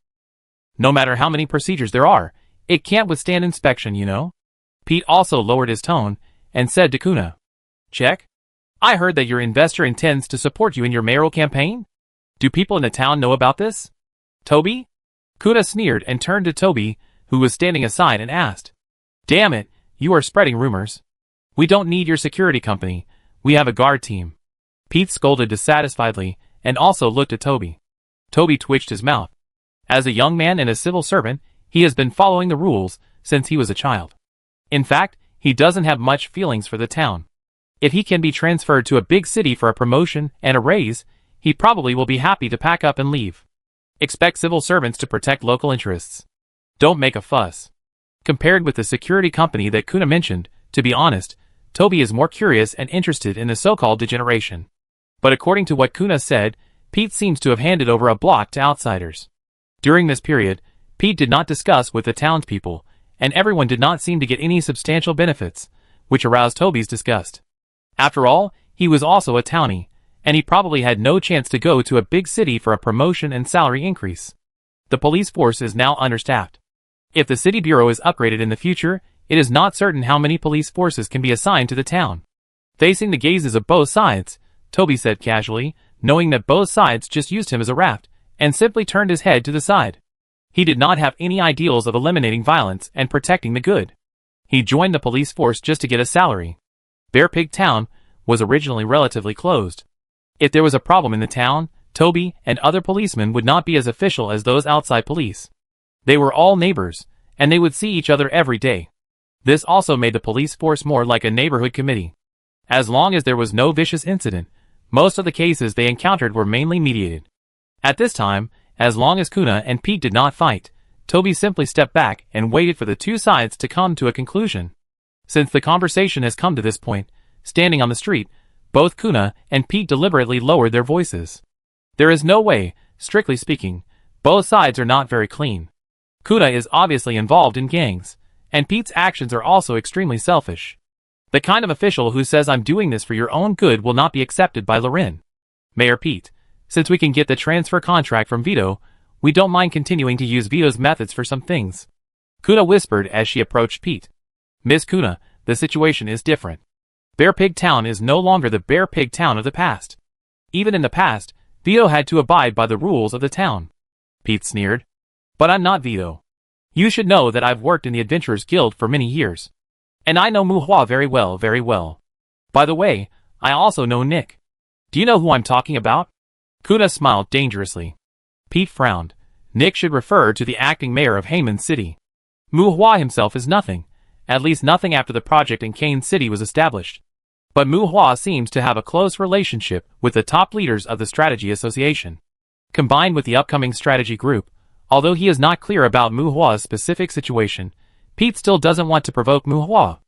No matter how many procedures there are, it can't withstand inspection, you know? Pete also lowered his tone and said to Kuna, "Check. I heard that your investor intends to support you in your mayoral campaign? Do people in the town know about this? Toby?" Kuna sneered and turned to Toby, who was standing aside, and asked, "Damn it, you are spreading rumors. We don't need your security company, we have a guard team." Pete scolded dissatisfiedly and also looked at Toby. Toby twitched his mouth. As a young man and a civil servant, he has been following the rules since he was a child. In fact, he doesn't have much feelings for the town. If he can be transferred to a big city for a promotion and a raise, he probably will be happy to pack up and leave. Expect civil servants to protect local interests. Don't make a fuss. Compared with the security company that Kuna mentioned, to be honest, Toby is more curious and interested in the so-called degeneration. But according to what Kuna said, Pete seems to have handed over a block to outsiders. During this period, Pete did not discuss with the townspeople, and everyone did not seem to get any substantial benefits, which aroused Toby's disgust. After all, he was also a townie, and he probably had no chance to go to a big city for a promotion and salary increase. The police force is now understaffed. If the city bureau is upgraded in the future, it is not certain how many police forces can be assigned to the town. Facing the gazes of both sides, Toby said casually, knowing that both sides just used him as a raft, and simply turned his head to the side. He did not have any ideals of eliminating violence and protecting the good. He joined the police force just to get a salary. Bear Pig Town was originally relatively closed. If there was a problem in the town, Toby and other policemen would not be as official as those outside police. They were all neighbors, and they would see each other every day. This also made the police force more like a neighborhood committee. As long as there was no vicious incident, most of the cases they encountered were mainly mediated. At this time, as long as Kuna and Pete did not fight, Toby simply stepped back and waited for the two sides to come to a conclusion. Since the conversation has come to this point, standing on the street, both Kuna and Pete deliberately lowered their voices. There is no way, strictly speaking, both sides are not very clean. Kuna is obviously involved in gangs, and Pete's actions are also extremely selfish. The kind of official who says "I'm doing this for your own good" will not be accepted by Lorin. Mayor Pete, since we can get the transfer contract from Vito, we don't mind continuing to use Vito's methods for some things. Kuna whispered as she approached Pete. "Miss Kuna, the situation is different. Bear Pig Town is no longer the Bear Pig Town of the past. Even in the past, Vito had to abide by the rules of the town." Pete sneered. "But I'm not Vito. You should know that I've worked in the Adventurers Guild for many years. And I know Muhua very well, very well. By the way, I also know Nick. Do you know who I'm talking about?" Kuna smiled dangerously. Pete frowned. Nick should refer to the acting mayor of Heyman City. Muhua himself is nothing, at least nothing after the project in Kane City was established. But Muhua seems to have a close relationship with the top leaders of the Strategy Association. Combined with the upcoming strategy group, although he is not clear about Muhua's specific situation, Pete still doesn't want to provoke Muhua.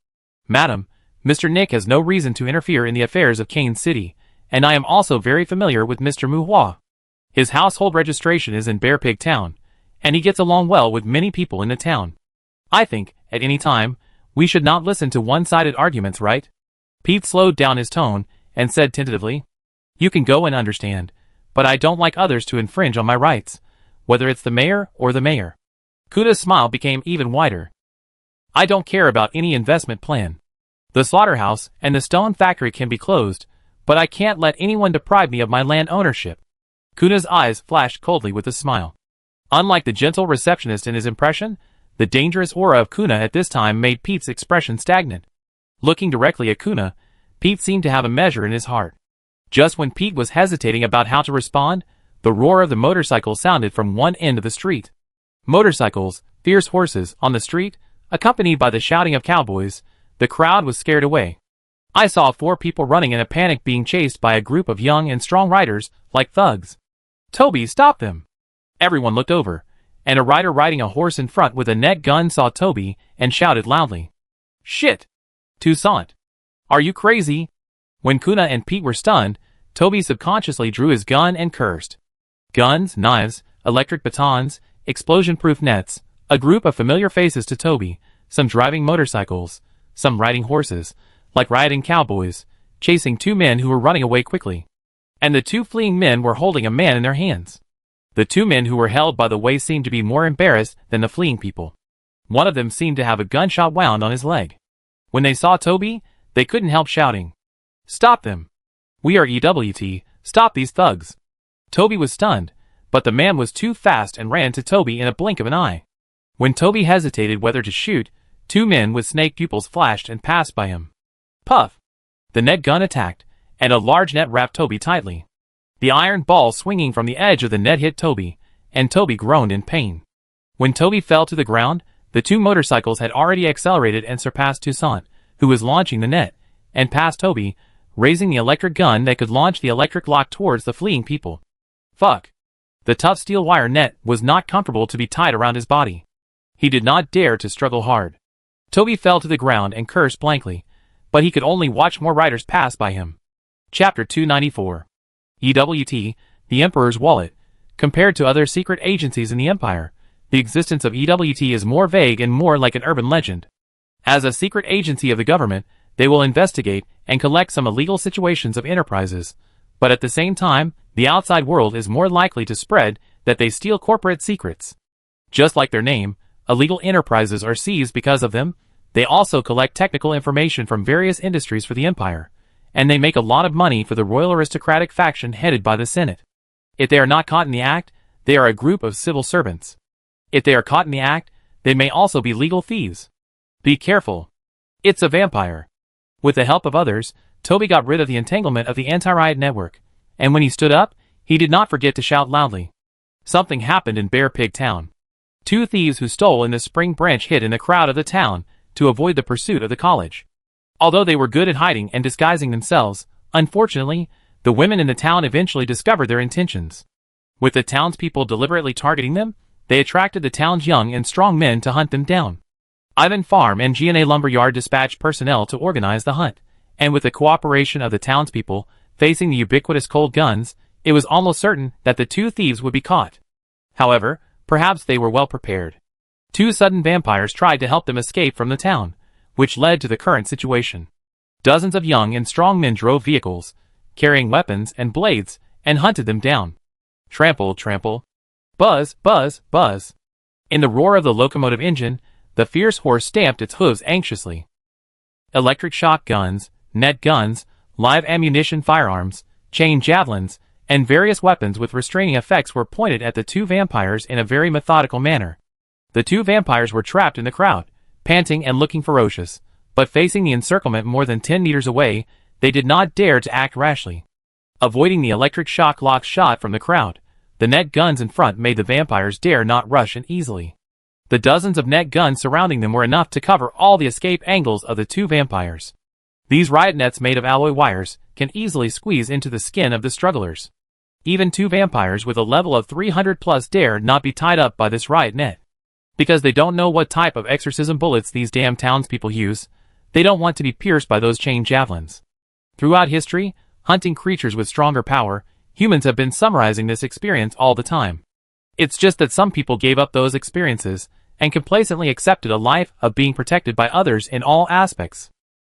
"Madam, Mr. Nick has no reason to interfere in the affairs of Kane City, and I am also very familiar with Mr. Muhua. His household registration is in Bear Pig Town, and he gets along well with many people in the town. I think, at any time, we should not listen to one-sided arguments, right?" Pete slowed down his tone and said tentatively, "You can go and understand, but I don't like others to infringe on my rights, whether it's the mayor or the mayor." Kuna's smile became even wider. "I don't care about any investment plan. The slaughterhouse and the stone factory can be closed, but I can't let anyone deprive me of my land ownership." Kuna's eyes flashed coldly with a smile. Unlike the gentle receptionist in his impression, the dangerous aura of Kuna at this time made Pete's expression stagnant. Looking directly at Kuna, Pete seemed to have a measure in his heart. Just when Pete was hesitating about how to respond, the roar of the motorcycle sounded from one end of the street. Motorcycles, fierce horses, on the street, accompanied by the shouting of cowboys, the crowd was scared away. I saw 4 people running in a panic being chased by a group of young and strong riders, like thugs. "Toby, stop them!" Everyone looked over, and a rider riding a horse in front with a net gun saw Toby and shouted loudly, "Shit! Toussaint! Are you crazy?" When Kuna and Pete were stunned, Toby subconsciously drew his gun and cursed. Guns, knives, electric batons, explosion-proof nets, a group of familiar faces to Toby, some driving motorcycles, some riding horses, like riding cowboys, chasing two men who were running away quickly. And the two fleeing men were holding a man in their hands. The two men who were held by the way seemed to be more embarrassed than the fleeing people. One of them seemed to have a gunshot wound on his leg. When they saw Toby, they couldn't help shouting, "Stop them! We are EWT, stop these thugs!" Toby was stunned, but the man was too fast and ran to Toby in a blink of an eye. When Toby hesitated whether to shoot, two men with snake pupils flashed and passed by him. Puff! The net gun attacked, and a large net wrapped Toby tightly. The iron ball swinging from the edge of the net hit Toby, and Toby groaned in pain. When Toby fell to the ground, the two motorcycles had already accelerated and surpassed Toussaint, who was launching the net, and passed Toby, raising the electric gun that could launch the electric lock towards the fleeing people. Fuck! The tough steel wire net was not comfortable to be tied around his body. He did not dare to struggle hard. Toby fell to the ground and cursed blankly, but he could only watch more riders pass by him. Chapter 294. EWT, the Emperor's Wallet. Compared to other secret agencies in the Empire, the existence of EWT is more vague and more like an urban legend. As a secret agency of the government, they will investigate and collect some illegal situations of enterprises, but at the same time, the outside world is more likely to spread that they steal corporate secrets. Just like their name, illegal enterprises are seized because of them. They also collect technical information from various industries for the Empire, and they make a lot of money for the royal aristocratic faction headed by the Senate. If they are not caught in the act, they are a group of civil servants. If they are caught in the act, they may also be legal thieves. Be careful. It's a vampire. With the help of others, Toby got rid of the entanglement of the anti-riot network, and when he stood up, he did not forget to shout loudly. Something happened in Bear Pig Town. Two thieves who stole in the spring branch hid in the crowd of the town to avoid the pursuit of the college. Although they were good at hiding and disguising themselves, unfortunately, the women in the town eventually discovered their intentions. With the townspeople deliberately targeting them, they attracted the town's young and strong men to hunt them down. Ivan Farm and G&A Lumberyard dispatched personnel to organize the hunt, and with the cooperation of the townspeople, facing the ubiquitous cold guns, it was almost certain that the two thieves would be caught. However, perhaps they were well prepared. Two sudden vampires tried to help them escape from the town, which led to the current situation. Dozens of young and strong men drove vehicles, carrying weapons and blades, and hunted them down. Trample, trample. Buzz, buzz, buzz. In the roar of the locomotive engine, the fierce horse stamped its hooves anxiously. Electric shock guns, net guns, live ammunition firearms, chain javelins, and various weapons with restraining effects were pointed at the two vampires in a very methodical manner. The two vampires were trapped in the crowd, panting and looking ferocious, but facing the encirclement more than 10 meters away, they did not dare to act rashly. Avoiding the electric shock lock shot from the crowd, the net guns in front made the vampires dare not rush in easily. The dozens of net guns surrounding them were enough to cover all the escape angles of the two vampires. These riot nets made of alloy wires can easily squeeze into the skin of the strugglers. Even two vampires with a level of 300 plus dare not be tied up by this riot net. Because they don't know what type of exorcism bullets these damn townspeople use, they don't want to be pierced by those chain javelins. Throughout history, hunting creatures with stronger power, humans have been summarizing this experience all the time. It's just that some people gave up those experiences and complacently accepted a life of being protected by others in all aspects.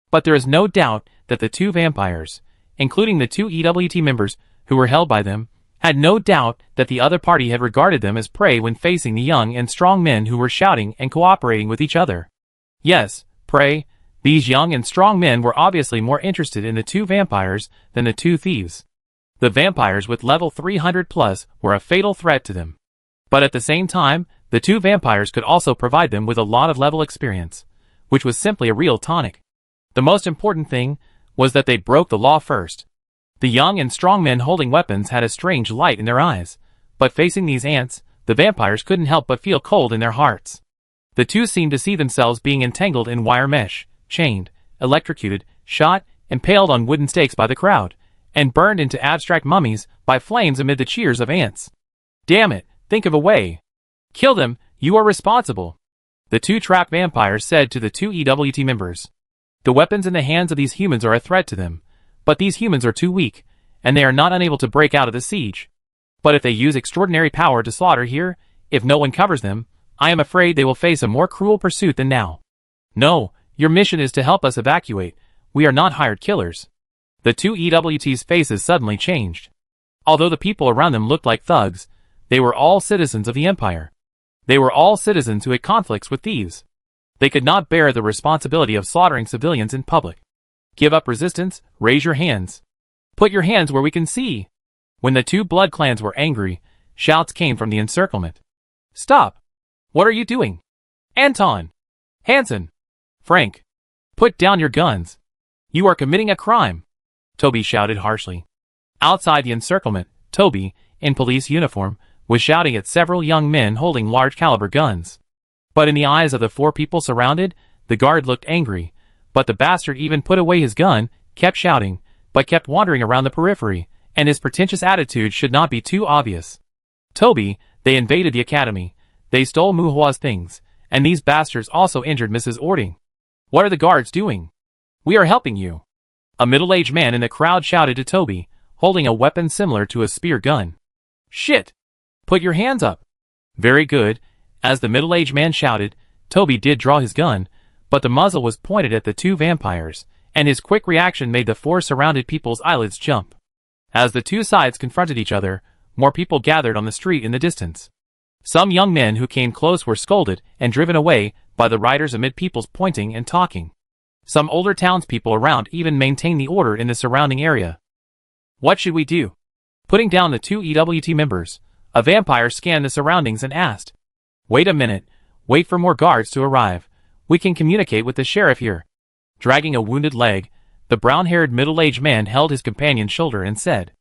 But there is no doubt that the two vampires, including the two EWT members who were held by them, had no doubt that the other party had regarded them as prey when facing the young and strong men who were shouting and cooperating with each other. Yes, prey. These young and strong men were obviously more interested in the two vampires than the two thieves. The vampires with level 300 plus were a fatal threat to them. But at the same time, the two vampires could also provide them with a lot of level experience, which was simply a real tonic. The most important thing was that they broke the law first. The young and strong men holding weapons had a strange light in their eyes, but facing these ants, the vampires couldn't help but feel cold in their hearts. The two seemed to see themselves being entangled in wire mesh, chained, electrocuted, shot, impaled on wooden stakes by the crowd, and burned into abstract mummies by flames amid the cheers of ants. Damn it, think of a way. Kill them, you are responsible. The two trapped vampires said to the two EWT members. The weapons in the hands of these humans are a threat to them, but these humans are too weak, and they are not unable to break out of the siege. But if they use extraordinary power to slaughter here, if no one covers them, I am afraid they will face a more cruel pursuit than now. No, your mission is to help us evacuate. We are not hired killers. The two EWT's faces suddenly changed. Although the people around them looked like thugs, they were all citizens of the Empire. They were all citizens who had conflicts with thieves. They could not bear the responsibility of slaughtering civilians in public. Give up resistance, raise your hands. Put your hands where we can see. When the two blood clans were angry, shouts came from the encirclement. Stop! What are you doing? Anton! Hansen! Frank! Put down your guns! You are committing a crime! Toby shouted harshly. Outside the encirclement, Toby, in police uniform, was shouting at several young men holding large-caliber guns. But in the eyes of the four people surrounded, the guard looked angry, but the bastard even put away his gun, kept shouting, but kept wandering around the periphery, and his pretentious attitude should not be too obvious. Toby, they invaded the academy, they stole Muhua's things, and these bastards also injured Mrs. Ording. What are the guards doing? We are helping you. A middle-aged man in the crowd shouted to Toby, holding a weapon similar to a spear gun. Shit! Put your hands up! Very good. As the middle-aged man shouted, Toby did draw his gun, but the muzzle was pointed at the two vampires, and his quick reaction made the four surrounded people's eyelids jump. As the two sides confronted each other, more people gathered on the street in the distance. Some young men who came close were scolded and driven away by the riders amid people's pointing and talking. Some older townspeople around even maintained the order in the surrounding area. What should we do? Putting down the two EWT members, a vampire scanned the surroundings and asked. Wait a minute, wait for more guards to arrive. We can communicate with the sheriff here. Dragging a wounded leg, the brown-haired middle-aged man held his companion's shoulder and said,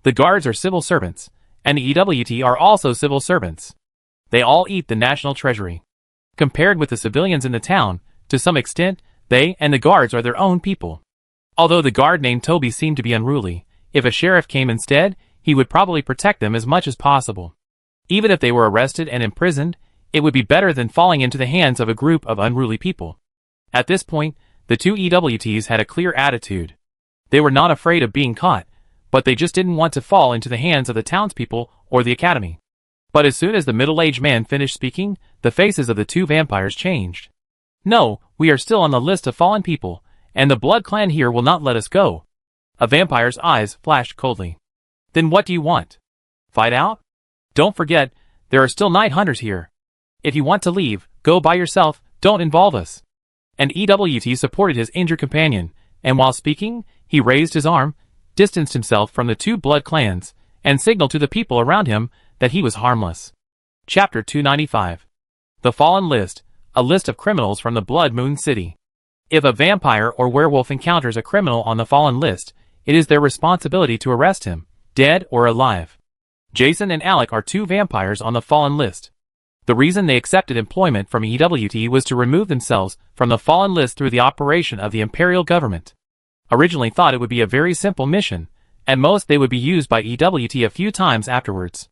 The guards are civil servants, and the EWT are also civil servants. They all eat the national treasury. Compared with the civilians in the town, to some extent, they and the guards are their own people. Although the guard named Toby seemed to be unruly, if a sheriff came instead, he would probably protect them as much as possible. Even if they were arrested and imprisoned, it would be better than falling into the hands of a group of unruly people. At this point, the two EWTs had a clear attitude. They were not afraid of being caught, but they just didn't want to fall into the hands of the townspeople or the academy. But as soon as the middle-aged man finished speaking, the faces of the two vampires changed. No, we are still on the list of fallen people, and the Blood Clan here will not let us go. A vampire's eyes flashed coldly. Then what do you want? Fight out? Don't forget, there are still night hunters here. If you want to leave, go by yourself, don't involve us. And EWT supported his injured companion, and while speaking, he raised his arm, distanced himself from the two blood clans, and signaled to the people around him that he was harmless. Chapter 295. The Fallen List, a list of criminals from the Blood Moon City. If a vampire or werewolf encounters a criminal on the Fallen List, it is their responsibility to arrest him, dead or alive. Jason and Alec are two vampires on the Fallen List. The reason they accepted employment from EWT was to remove themselves from the Fallen List through the operation of the Imperial government. Originally thought it would be a very simple mission, at most they would be used by EWT a few times afterwards.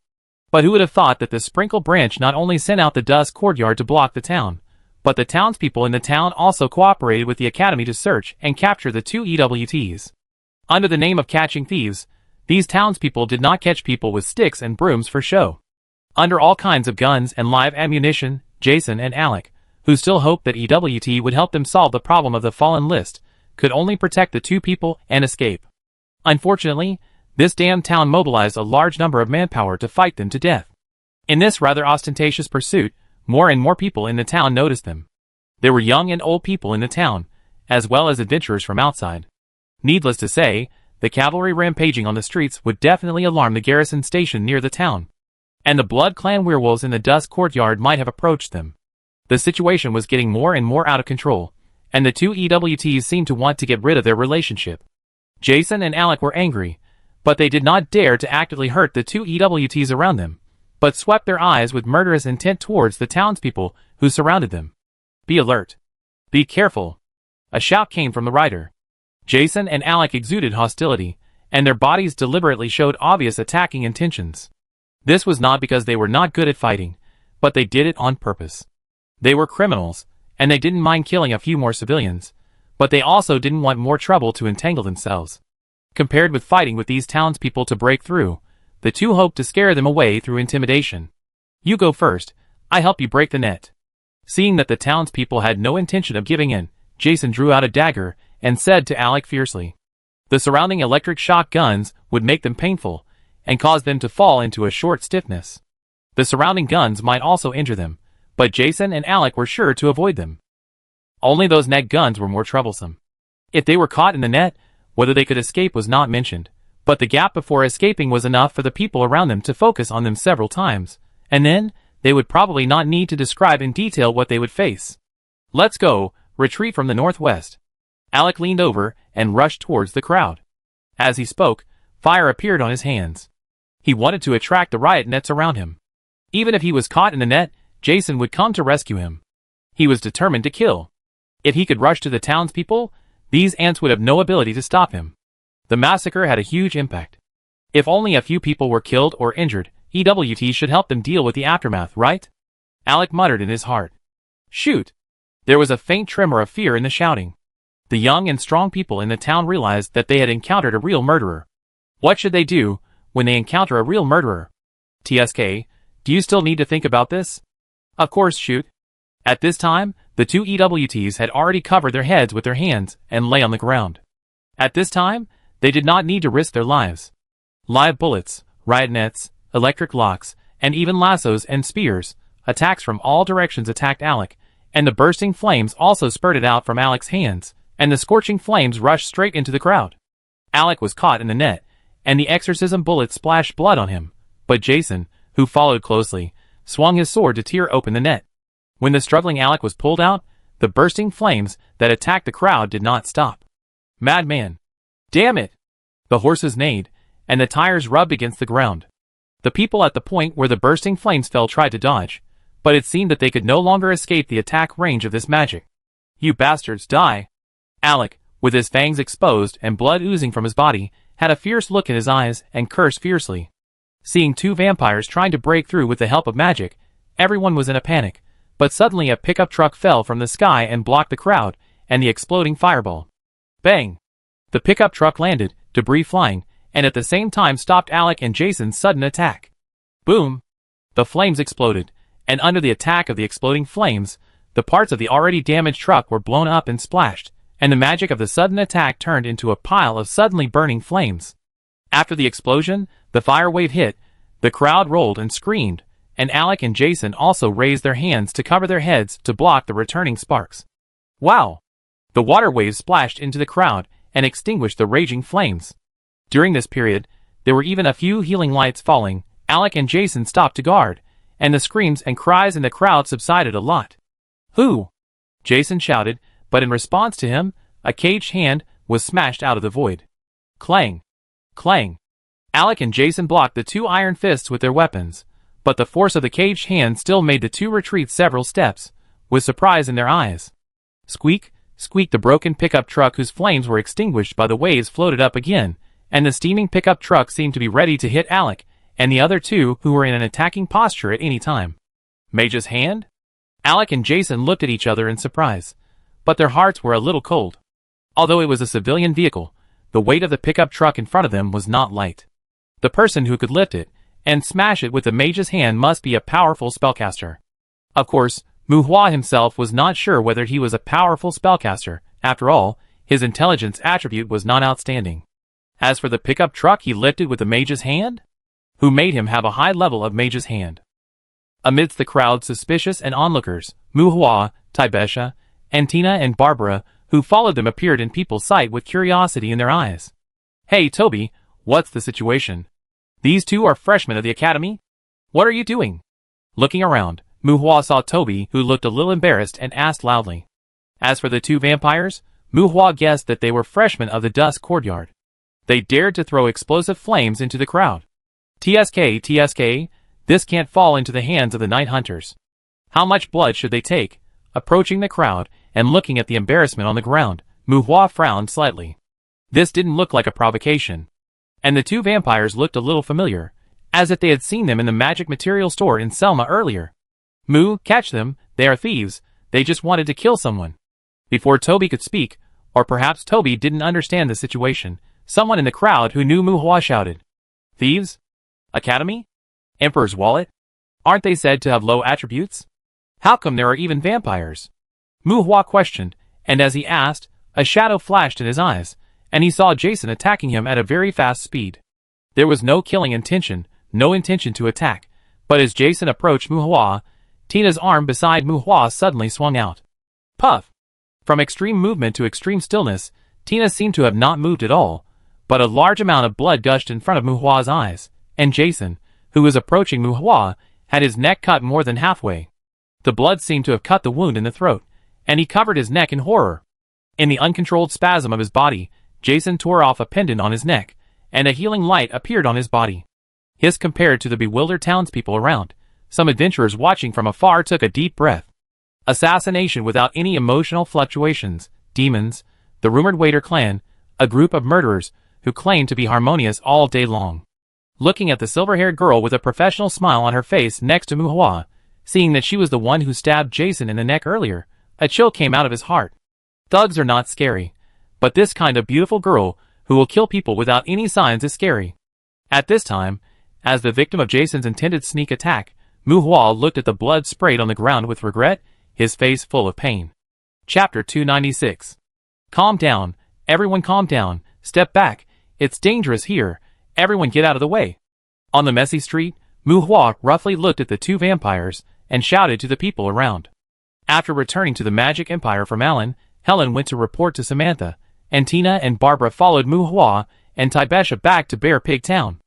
But who would have thought that the Sprinkle branch not only sent out the Dust Courtyard to block the town, but the townspeople in the town also cooperated with the Academy to search and capture the two EWTs. Under the name of catching thieves, these townspeople did not catch people with sticks and brooms for show. Under all kinds of guns and live ammunition, Jason and Alec, who still hoped that EWT would help them solve the problem of the Fallen List, could only protect the two people and escape. Unfortunately, this damned town mobilized a large number of manpower to fight them to death. In this rather ostentatious pursuit, more and more people in the town noticed them. There were young and old people in the town, as well as adventurers from outside. Needless to say, the cavalry rampaging on the streets would definitely alarm the garrison station near the town. And the Blood Clan werewolves in the Dust Courtyard might have approached them. The situation was getting more and more out of control, and the two EWTs seemed to want to get rid of their relationship. Jason and Alec were angry, but they did not dare to actively hurt the two EWTs around them, but swept their eyes with murderous intent towards the townspeople who surrounded them. Be alert. Be careful. A shout came from the rider. Jason and Alec exuded hostility, and their bodies deliberately showed obvious attacking intentions. This was not because they were not good at fighting, but they did it on purpose. They were criminals, and they didn't mind killing a few more civilians, but they also didn't want more trouble to entangle themselves. Compared with fighting with these townspeople to break through, the two hoped to scare them away through intimidation. You go first, I help you break the net. Seeing that the townspeople had no intention of giving in, Jason drew out a dagger and said to Alec fiercely. The surrounding electric shock guns would make them painful and cause them to fall into a short stiffness. The surrounding guns might also injure them, but Jason and Alec were sure to avoid them. Only those net guns were more troublesome. If they were caught in the net, whether they could escape was not mentioned, but the gap before escaping was enough for the people around them to focus on them several times, and then they would probably not need to describe in detail what they would face. Let's go, retreat from the northwest. Alec leaned over and rushed towards the crowd. As he spoke, fire appeared on his hands. He wanted to attract the riot nets around him. Even if he was caught in the net, Jason would come to rescue him. He was determined to kill. If he could rush to the townspeople, these ants would have no ability to stop him. The massacre had a huge impact. If only a few people were killed or injured, EWT should help them deal with the aftermath, right? Alec muttered in his heart. Shoot! There was a faint tremor of fear in the shouting. The young and strong people in the town realized that they had encountered a real murderer. What should they do when they encounter a real murderer? TSK, do you still need to think about this? Of course, shoot. At this time, the two EWTs had already covered their heads with their hands and lay on the ground. At this time, they did not need to risk their lives. Live bullets, riot nets, electric locks, and even lassos and spears, attacks from all directions attacked Alec, and the bursting flames also spurted out from Alec's hands, and the scorching flames rushed straight into the crowd. Alec was caught in the net, and the exorcism bullets splashed blood on him, but Jason, who followed closely, swung his sword to tear open the net. When the struggling Alec was pulled out, the bursting flames that attacked the crowd did not stop. Madman! Damn it! The horses neighed, and the tires rubbed against the ground. The people at the point where the bursting flames fell tried to dodge, but it seemed that they could no longer escape the attack range of this magic. You bastards, die! Alec, with his fangs exposed and blood oozing from his body, had a fierce look in his eyes and cursed fiercely. Seeing two vampires trying to break through with the help of magic, everyone was in a panic, but suddenly a pickup truck fell from the sky and blocked the crowd and the exploding fireball. Bang! The pickup truck landed, debris flying, and at the same time stopped Alec and Jason's sudden attack. Boom! The flames exploded, and under the attack of the exploding flames, the parts of the already damaged truck were blown up and splashed, and the magic of the sudden attack turned into a pile of suddenly burning flames. After the explosion, the fire wave hit, the crowd rolled and screamed, and Alec and Jason also raised their hands to cover their heads to block the returning sparks. Wow! The water waves splashed into the crowd and extinguished the raging flames. During this period, there were even a few healing lights falling. Alec and Jason stopped to guard, and the screams and cries in the crowd subsided a lot. Who? Jason shouted, but in response to him, a caged hand was smashed out of the void. Clang! Clang! Alec and Jason blocked the two iron fists with their weapons, but the force of the caged hand still made the two retreat several steps, with surprise in their eyes. Squeak! Squeaked the broken pickup truck whose flames were extinguished by the waves floated up again, and the steaming pickup truck seemed to be ready to hit Alec and the other two who were in an attacking posture at any time. Mage's hand? Alec and Jason looked at each other in surprise, but their hearts were a little cold. Although it was a civilian vehicle, the weight of the pickup truck in front of them was not light. The person who could lift it and smash it with the mage's hand must be a powerful spellcaster. Of course, Muhua himself was not sure whether he was a powerful spellcaster. After all, his intelligence attribute was not outstanding. As for the pickup truck he lifted with the mage's hand? Who made him have a high level of mage's hand? Amidst the crowd's suspicious and onlookers, Muhua, Tibesha, and Tina and Barbara, who followed them, appeared in people's sight with curiosity in their eyes. Hey Toby, what's the situation? These two are freshmen of the academy? What are you doing? Looking around, Muhua saw Toby, who looked a little embarrassed, and asked loudly. As for the two vampires, Muhua guessed that they were freshmen of the Dusk Courtyard. They dared to throw explosive flames into the crowd. TSK, this can't fall into the hands of the Night Hunters. How much blood should they take? Approaching the crowd and looking at the embarrassment on the ground, Muhua frowned slightly. This didn't look like a provocation. And the two vampires looked a little familiar, as if they had seen them in the magic material store in Selma earlier. Mu, catch them, they are thieves, they just wanted to kill someone. Before Toby could speak, or perhaps Toby didn't understand the situation, someone in the crowd who knew Mu Hua shouted, "Thieves? Academy? Emperor's wallet? Aren't they said to have low attributes? How come there are even vampires?" Mu Hua questioned, and as he asked, a shadow flashed in his eyes, and he saw Jason attacking him at a very fast speed. There was no killing intention, no intention to attack, but as Jason approached Mu Hua, Tina's arm beside Mu Hua suddenly swung out. Puff! From extreme movement to extreme stillness, Tina seemed to have not moved at all, but a large amount of blood gushed in front of Mu Hua's eyes, and Jason, who was approaching Mu Hua, had his neck cut more than halfway. The blood seemed to have cut the wound in the throat, and he covered his neck in horror. In the uncontrolled spasm of his body, Jason tore off a pendant on his neck, and a healing light appeared on his body. His compared to the bewildered townspeople around, some adventurers watching from afar took a deep breath. Assassination without any emotional fluctuations, demons, the rumored Waiter clan, a group of murderers who claimed to be harmonious all day long. Looking at the silver-haired girl with a professional smile on her face next to Mu Hua, seeing that she was the one who stabbed Jason in the neck earlier, a chill came out of his heart. Thugs are not scary, but this kind of beautiful girl who will kill people without any signs is scary. At this time, as the victim of Jason's intended sneak attack, Mu Hua looked at the blood sprayed on the ground with regret, his face full of pain. Chapter 296. Calm down, everyone calm down, step back, it's dangerous here, everyone get out of the way. On the messy street, Mu Hua roughly looked at the two vampires and shouted to the people around. After returning to the Magic Empire from Alan, Helen went to report to Samantha, and Tina and Barbara followed Mu Hua and Tibesha back to Bear Pig Town.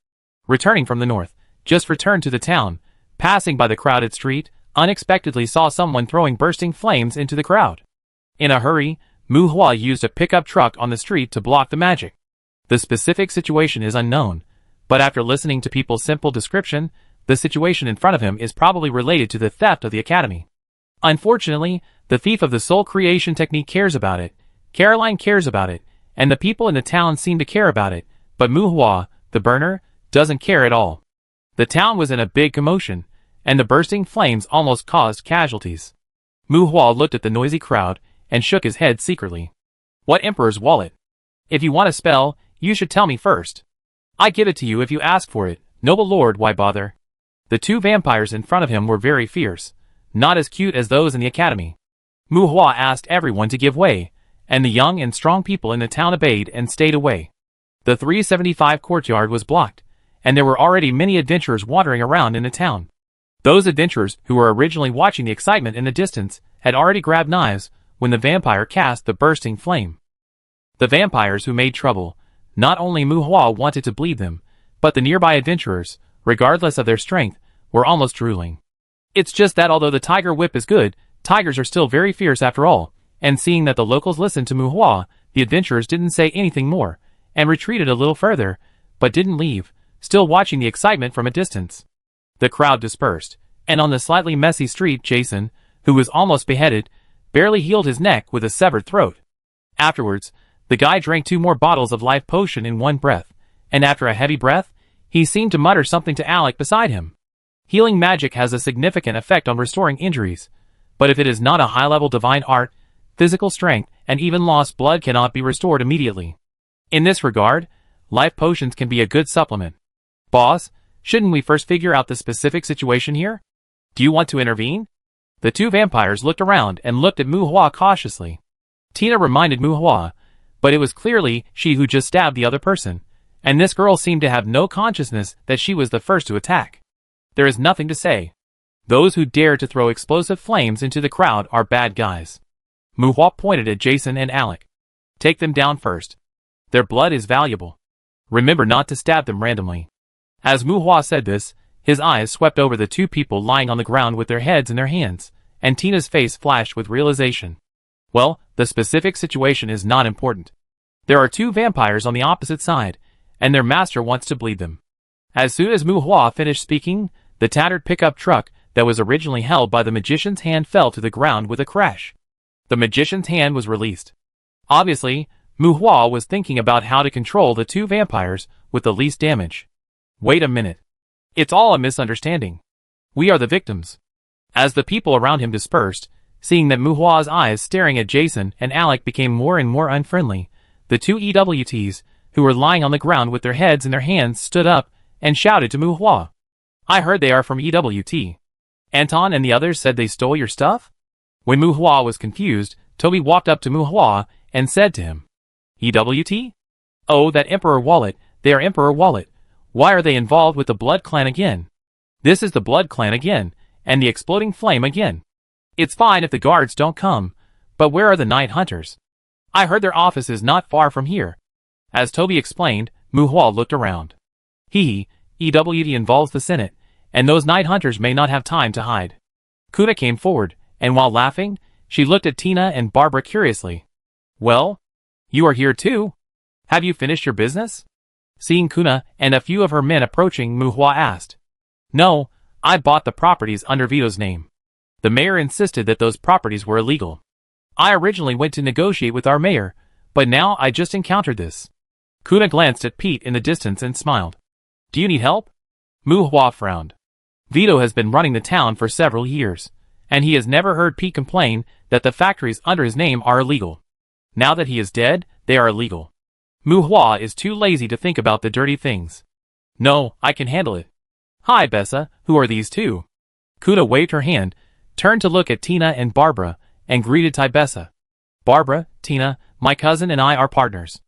Returning from the north, just returned to the town, passing by the crowded street, unexpectedly saw someone throwing bursting flames into the crowd. In a hurry, Mu Hua used a pickup truck on the street to block the magic. The specific situation is unknown, but after listening to people's simple description, the situation in front of him is probably related to the theft of the academy. Unfortunately, the thief of the soul creation technique cares about it, Caroline cares about it, and the people in the town seem to care about it, but Mu Hua, the burner, doesn't care at all. The town was in a big commotion, and the bursting flames almost caused casualties. Mu Hua looked at the noisy crowd and shook his head secretly. What Emperor's wallet? If you want a spell, you should tell me first. I give it to you if you ask for it, noble lord, why bother? The two vampires in front of him were very fierce, not as cute as those in the academy. Mu Hua asked everyone to give way, and the young and strong people in the town obeyed and stayed away. The 375 courtyard was blocked, and there were already many adventurers wandering around in the town. Those adventurers who were originally watching the excitement in the distance had already grabbed knives when the vampire cast the bursting flame. The vampires who made trouble, not only Mu Hua wanted to bleed them, but the nearby adventurers, regardless of their strength, were almost drooling. It's just that although the tiger whip is good, tigers are still very fierce after all, and seeing that the locals listened to Mu Hua, the adventurers didn't say anything more, and retreated a little further, but didn't leave, still watching the excitement from a distance. The crowd dispersed, and on the slightly messy street Jason, who was almost beheaded, barely healed his neck with a severed throat. Afterwards, the guy drank 2 more bottles of life potion in one breath, and after a heavy breath, he seemed to mutter something to Alec beside him. Healing magic has a significant effect on restoring injuries, but if it is not a high-level divine art, physical strength and even lost blood cannot be restored immediately. In this regard, life potions can be a good supplement. Boss, shouldn't we first figure out the specific situation here? Do you want to intervene? The two vampires looked around and looked at Mu Hua cautiously. Tina reminded Mu Hua, but it was clearly she who just stabbed the other person, and this girl seemed to have no consciousness that she was the first to attack. There is nothing to say. Those who dare to throw explosive flames into the crowd are bad guys. Mu Hua pointed at Jason and Alec. Take them down first. Their blood is valuable. Remember not to stab them randomly. As Mu Hua said this, his eyes swept over the two people lying on the ground with their heads in their hands, and Tina's face flashed with realization. Well, the specific situation is not important. There are 2 vampires on the opposite side, and their master wants to bleed them. As soon as Mu Hua finished speaking, the tattered pickup truck that was originally held by the magician's hand fell to the ground with a crash. The magician's hand was released. Obviously, Mu Hua was thinking about how to control the 2 vampires with the least damage. Wait a minute. It's all a misunderstanding. We are the victims. As the people around him dispersed, seeing that Mu Hua's eyes staring at Jason and Alec became more and more unfriendly, the 2 EWTs, who were lying on the ground with their heads in their hands, stood up and shouted to Mu Hua. I heard they are from EWT. Anton and the others said they stole your stuff? When Mu Hua was confused, Toby walked up to Mu Hua and said to him, EWT? Oh, that Emperor Wallet, they are Emperor Wallet. Why are they involved with the Blood Clan again? This is the Blood Clan again, and the Exploding Flame again. It's fine if the guards don't come, but where are the Night Hunters? I heard their office is not far from here. As Toby explained, Mu Hua looked around. EWT involves the Senate, and those Night Hunters may not have time to hide. Kuna came forward, and while laughing, she looked at Tina and Barbara curiously. Well, you are here too? Have you finished your business? Seeing Kuna and a few of her men approaching, Mu Hua asked. No, I bought the properties under Vito's name. The mayor insisted that those properties were illegal. I originally went to negotiate with our mayor, but now I just encountered this. Kuna glanced at Pete in the distance and smiled. Do you need help? Mu Hua frowned. Vito has been running the town for several years, and he has never heard Pete complain that the factories under his name are illegal. Now that he is dead, they are illegal. Mu Hua is too lazy to think about the dirty things. No, I can handle it. Hi Bessa, who are these two? Kuna waved her hand, turned to look at Tina and Barbara, and greeted Tybessa. Barbara, Tina, my cousin and I are partners.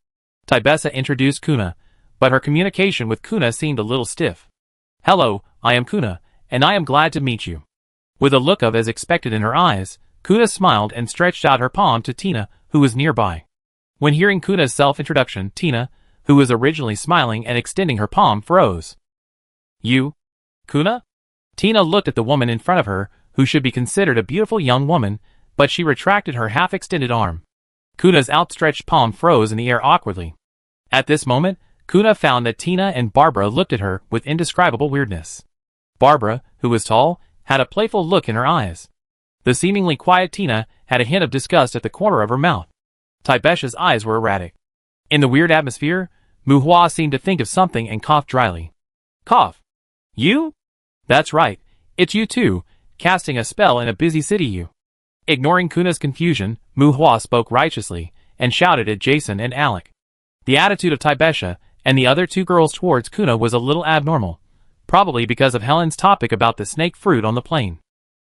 Tybessa introduced Kuna, but her communication with Kuna seemed a little stiff. Hello, I am Kuna, and I am glad to meet you. With a look of as expected in her eyes, Kuna smiled and stretched out her palm to Tina, who was nearby. When hearing Kuna's self-introduction, Tina, who was originally smiling and extending her palm, froze. You? Kuna? Tina looked at the woman in front of her, who should be considered a beautiful young woman, but she retracted her half-extended arm. Kuna's outstretched palm froze in the air awkwardly. At this moment, Kuna found that Tina and Barbara looked at her with indescribable weirdness. Barbara, who was tall, had a playful look in her eyes. The seemingly quiet Tina had a hint of disgust at the corner of her mouth. Tybessa's eyes were erratic. In the weird atmosphere, Mu Hua seemed to think of something and coughed dryly. Cough. You? That's right, it's you too, casting a spell in a busy city you. Ignoring Kuna's confusion, Mu Hua spoke righteously, and shouted at Jason and Alec. The attitude of Tybessa and the other two girls towards Kuna was a little abnormal, probably because of Helen's topic about the snake fruit on the plane.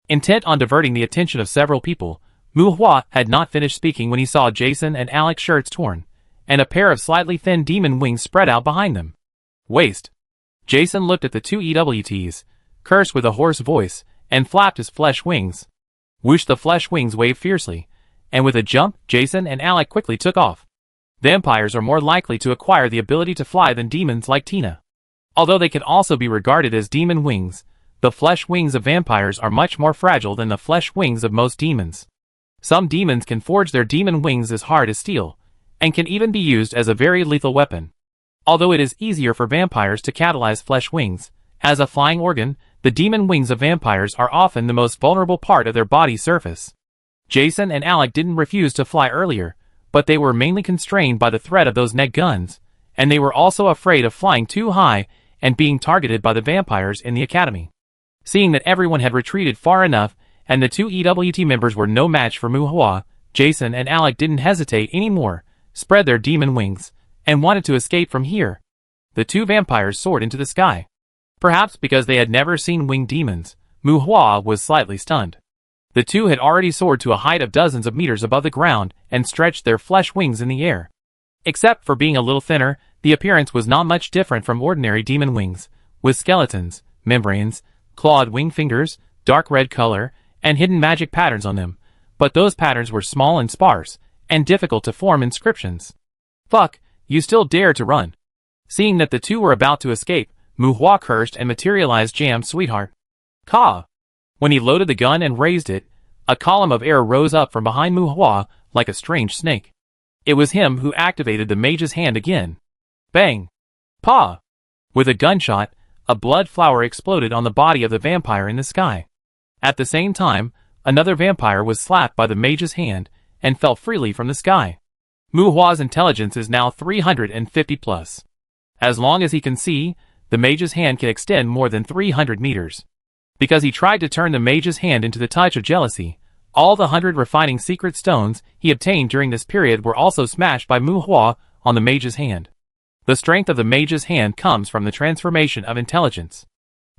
Intent on diverting the attention of several people, Mu Hua had not finished speaking when he saw Jason and Alec's shirts torn, and a pair of slightly thin demon wings spread out behind them. Waste. Jason looked at the two EWTs, cursed with a hoarse voice, and flapped his flesh wings. Whoosh, the flesh wings waved fiercely, and with a jump, Jason and Alec quickly took off. Vampires are more likely to acquire the ability to fly than demons like Tina. Although they can also be regarded as demon wings, the flesh wings of vampires are much more fragile than the flesh wings of most demons. Some demons can forge their demon wings as hard as steel, and can even be used as a very lethal weapon. Although it is easier for vampires to catalyze flesh wings, as a flying organ, the demon wings of vampires are often the most vulnerable part of their body surface. Jason and Alec didn't refuse to fly earlier, but they were mainly constrained by the threat of those net guns, and they were also afraid of flying too high and being targeted by the vampires in the academy. Seeing that everyone had retreated far enough, and the two EWT members were no match for Mu Hua, Jason and Alec didn't hesitate anymore, spread their demon wings, and wanted to escape from here. The two vampires soared into the sky. Perhaps because they had never seen winged demons, Mu Hua was slightly stunned. The two had already soared to a height of dozens of meters above the ground and stretched their flesh wings in the air. Except for being a little thinner, the appearance was not much different from ordinary demon wings, with skeletons, membranes, clawed wing fingers, dark red color, and hidden magic patterns on them, but those patterns were small and sparse, and difficult to form inscriptions. Fuck, you still dare to run. Seeing that the two were about to escape, Mu Hua cursed and materialized Jam's sweetheart. Ka! When he loaded the gun and raised it, a column of air rose up from behind Mu Hua like a strange snake. It was him who activated the mage's hand again. Bang! Pa! With a gunshot, a blood flower exploded on the body of the vampire in the sky. At the same time, another vampire was slapped by the mage's hand and fell freely from the sky. Mu Hua's intelligence is now 350 plus. As long as he can see, the mage's hand can extend more than 300 meters. Because he tried to turn the mage's hand into the touch of jealousy, all the 100 refining secret stones he obtained during this period were also smashed by Mu Hua on the mage's hand. The strength of the mage's hand comes from the transformation of intelligence.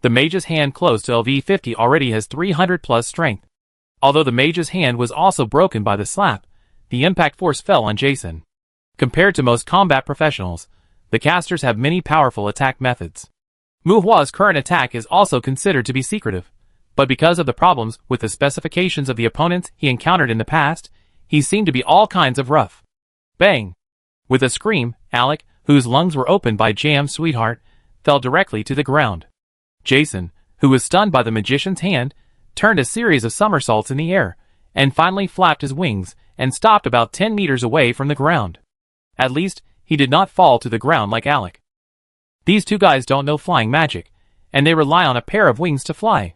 The mage's hand close to LV50 already has 300 plus strength. Although the mage's hand was also broken by the slap, the impact force fell on Jason. Compared to most combat professionals, the casters have many powerful attack methods. Mu Hua's current attack is also considered to be secretive, but because of the problems with the specifications of the opponents he encountered in the past, he seemed to be all kinds of rough. Bang! With a scream, Alec, whose lungs were opened by Jam's sweetheart, fell directly to the ground. Jason, who was stunned by the magician's hand, turned a series of somersaults in the air, and finally flapped his wings and stopped about 10 meters away from the ground. At least, he did not fall to the ground like Alec. These two guys don't know flying magic, and they rely on a pair of wings to fly.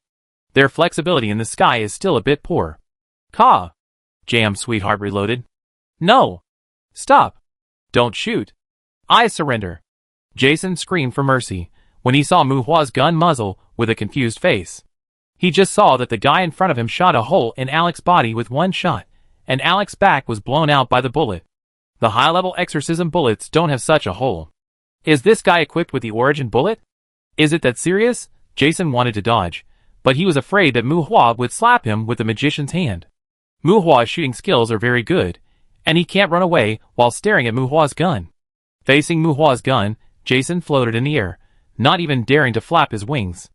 Their flexibility in the sky is still a bit poor. Caw! Jam's sweetheart reloaded. No! Stop! Don't shoot! I surrender! Jason screamed for mercy when he saw Mu Hua's gun muzzle with a confused face. He just saw that the guy in front of him shot a hole in Alec's body with one shot, and Alec's back was blown out by the bullet. The high-level exorcism bullets don't have such a hole. Is this guy equipped with the origin bullet? Is it that serious? Jason wanted to dodge, but he was afraid that Mu Hua would slap him with the magician's hand. Mu Hua's shooting skills are very good, and he can't run away while staring at Mu Hua's gun. Facing Mu Hua's gun, Jason floated in the air, not even daring to flap his wings.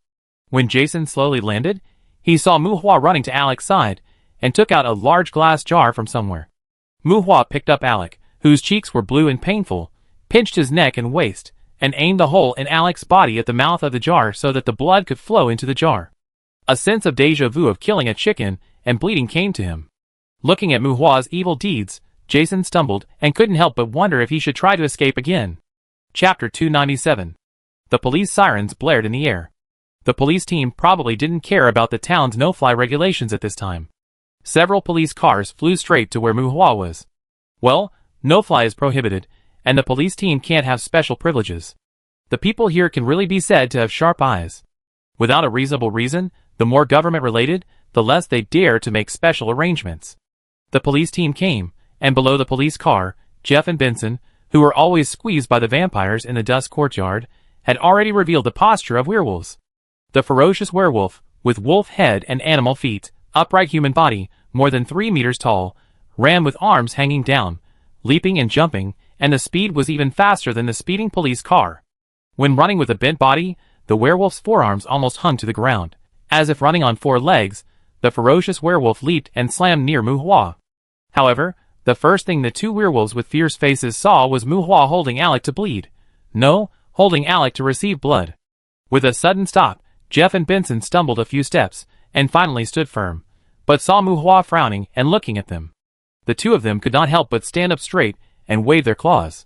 When Jason slowly landed, he saw Mu Hua running to Alec's side and took out a large glass jar from somewhere. Mu Hua picked up Alec, whose cheeks were blue and painful, pinched his neck and waist, and aimed the hole in Alec's body at the mouth of the jar so that the blood could flow into the jar. A sense of deja vu of killing a chicken and bleeding came to him. Looking at Mu Hua's evil deeds, Jason stumbled and couldn't help but wonder if he should try to escape again. Chapter 297. The police sirens blared in the air. The police team probably didn't care about the town's no-fly regulations at this time. Several police cars flew straight to where Mu Hua was. Well, no-fly is prohibited, and the police team can't have special privileges. The people here can really be said to have sharp eyes. Without a reasonable reason, the more government-related, the less they dare to make special arrangements. The police team came, and below the police car, Jeff and Benson, who were always squeezed by the vampires in the dust courtyard, had already revealed the posture of werewolves. The ferocious werewolf, with wolf head and animal feet, upright human body, more than 3 meters tall, ran with arms hanging down, leaping and jumping, and the speed was even faster than the speeding police car. When running with a bent body, the werewolf's forearms almost hung to the ground. As if running on 4 legs, the ferocious werewolf leaped and slammed near Mu Hua. However, the first thing the two werewolves with fierce faces saw was Mu Hua holding Alec to bleed. No, holding Alec to receive blood. With a sudden stop, Jeff and Benson stumbled a few steps, and finally stood firm, but saw Mu Hua frowning and looking at them. The two of them could not help but stand up straight and wave their claws.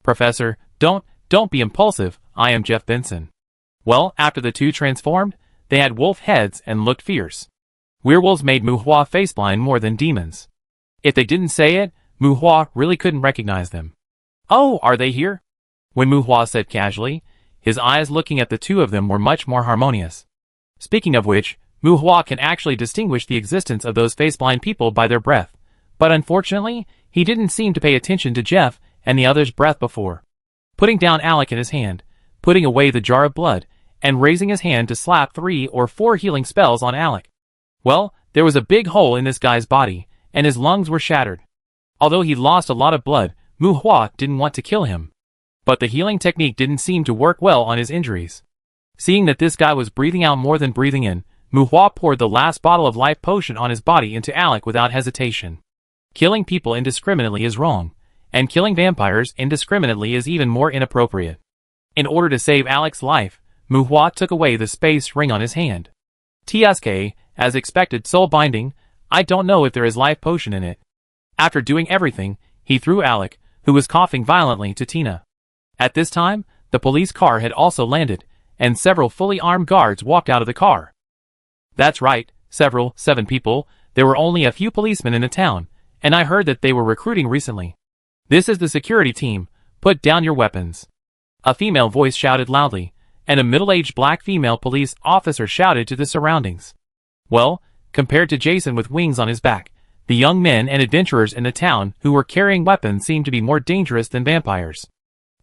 Professor, don't be impulsive, I am Jeff Benson. Well, after the two transformed, they had wolf heads and looked fierce. Werewolves made Mu Hua faceblind more than demons. If they didn't say it, Mu Hua really couldn't recognize them. Oh, are they here? When Mu Hua said casually, his eyes looking at the two of them were much more harmonious. Speaking of which, Mu Hua can actually distinguish the existence of those faceblind people by their breath, but unfortunately, he didn't seem to pay attention to Jeff and the other's breath before. Putting down Alec in his hand, putting away the jar of blood, and raising his hand to slap 3 or 4 healing spells on Alec. Well, there was a big hole in this guy's body, and his lungs were shattered. Although he lost a lot of blood, Mu Hua didn't want to kill him. But the healing technique didn't seem to work well on his injuries. Seeing that this guy was breathing out more than breathing in, Mu Hua poured the last bottle of life potion on his body into Alec without hesitation. Killing people indiscriminately is wrong, and killing vampires indiscriminately is even more inappropriate. In order to save Alec's life, Mu Hua took away the space ring on his hand. TSK, as expected, soul binding, I don't know if there is life potion in it. After doing everything, he threw Alec, who was coughing violently, to Tina. At this time, the police car had also landed, and several fully armed guards walked out of the car. That's right, 7 people, there were only a few policemen in the town, and I heard that they were recruiting recently. This is the security team, put down your weapons. A female voice shouted loudly, and a middle-aged black female police officer shouted to the surroundings. Well, compared to Jason with wings on his back, the young men and adventurers in the town who were carrying weapons seemed to be more dangerous than vampires.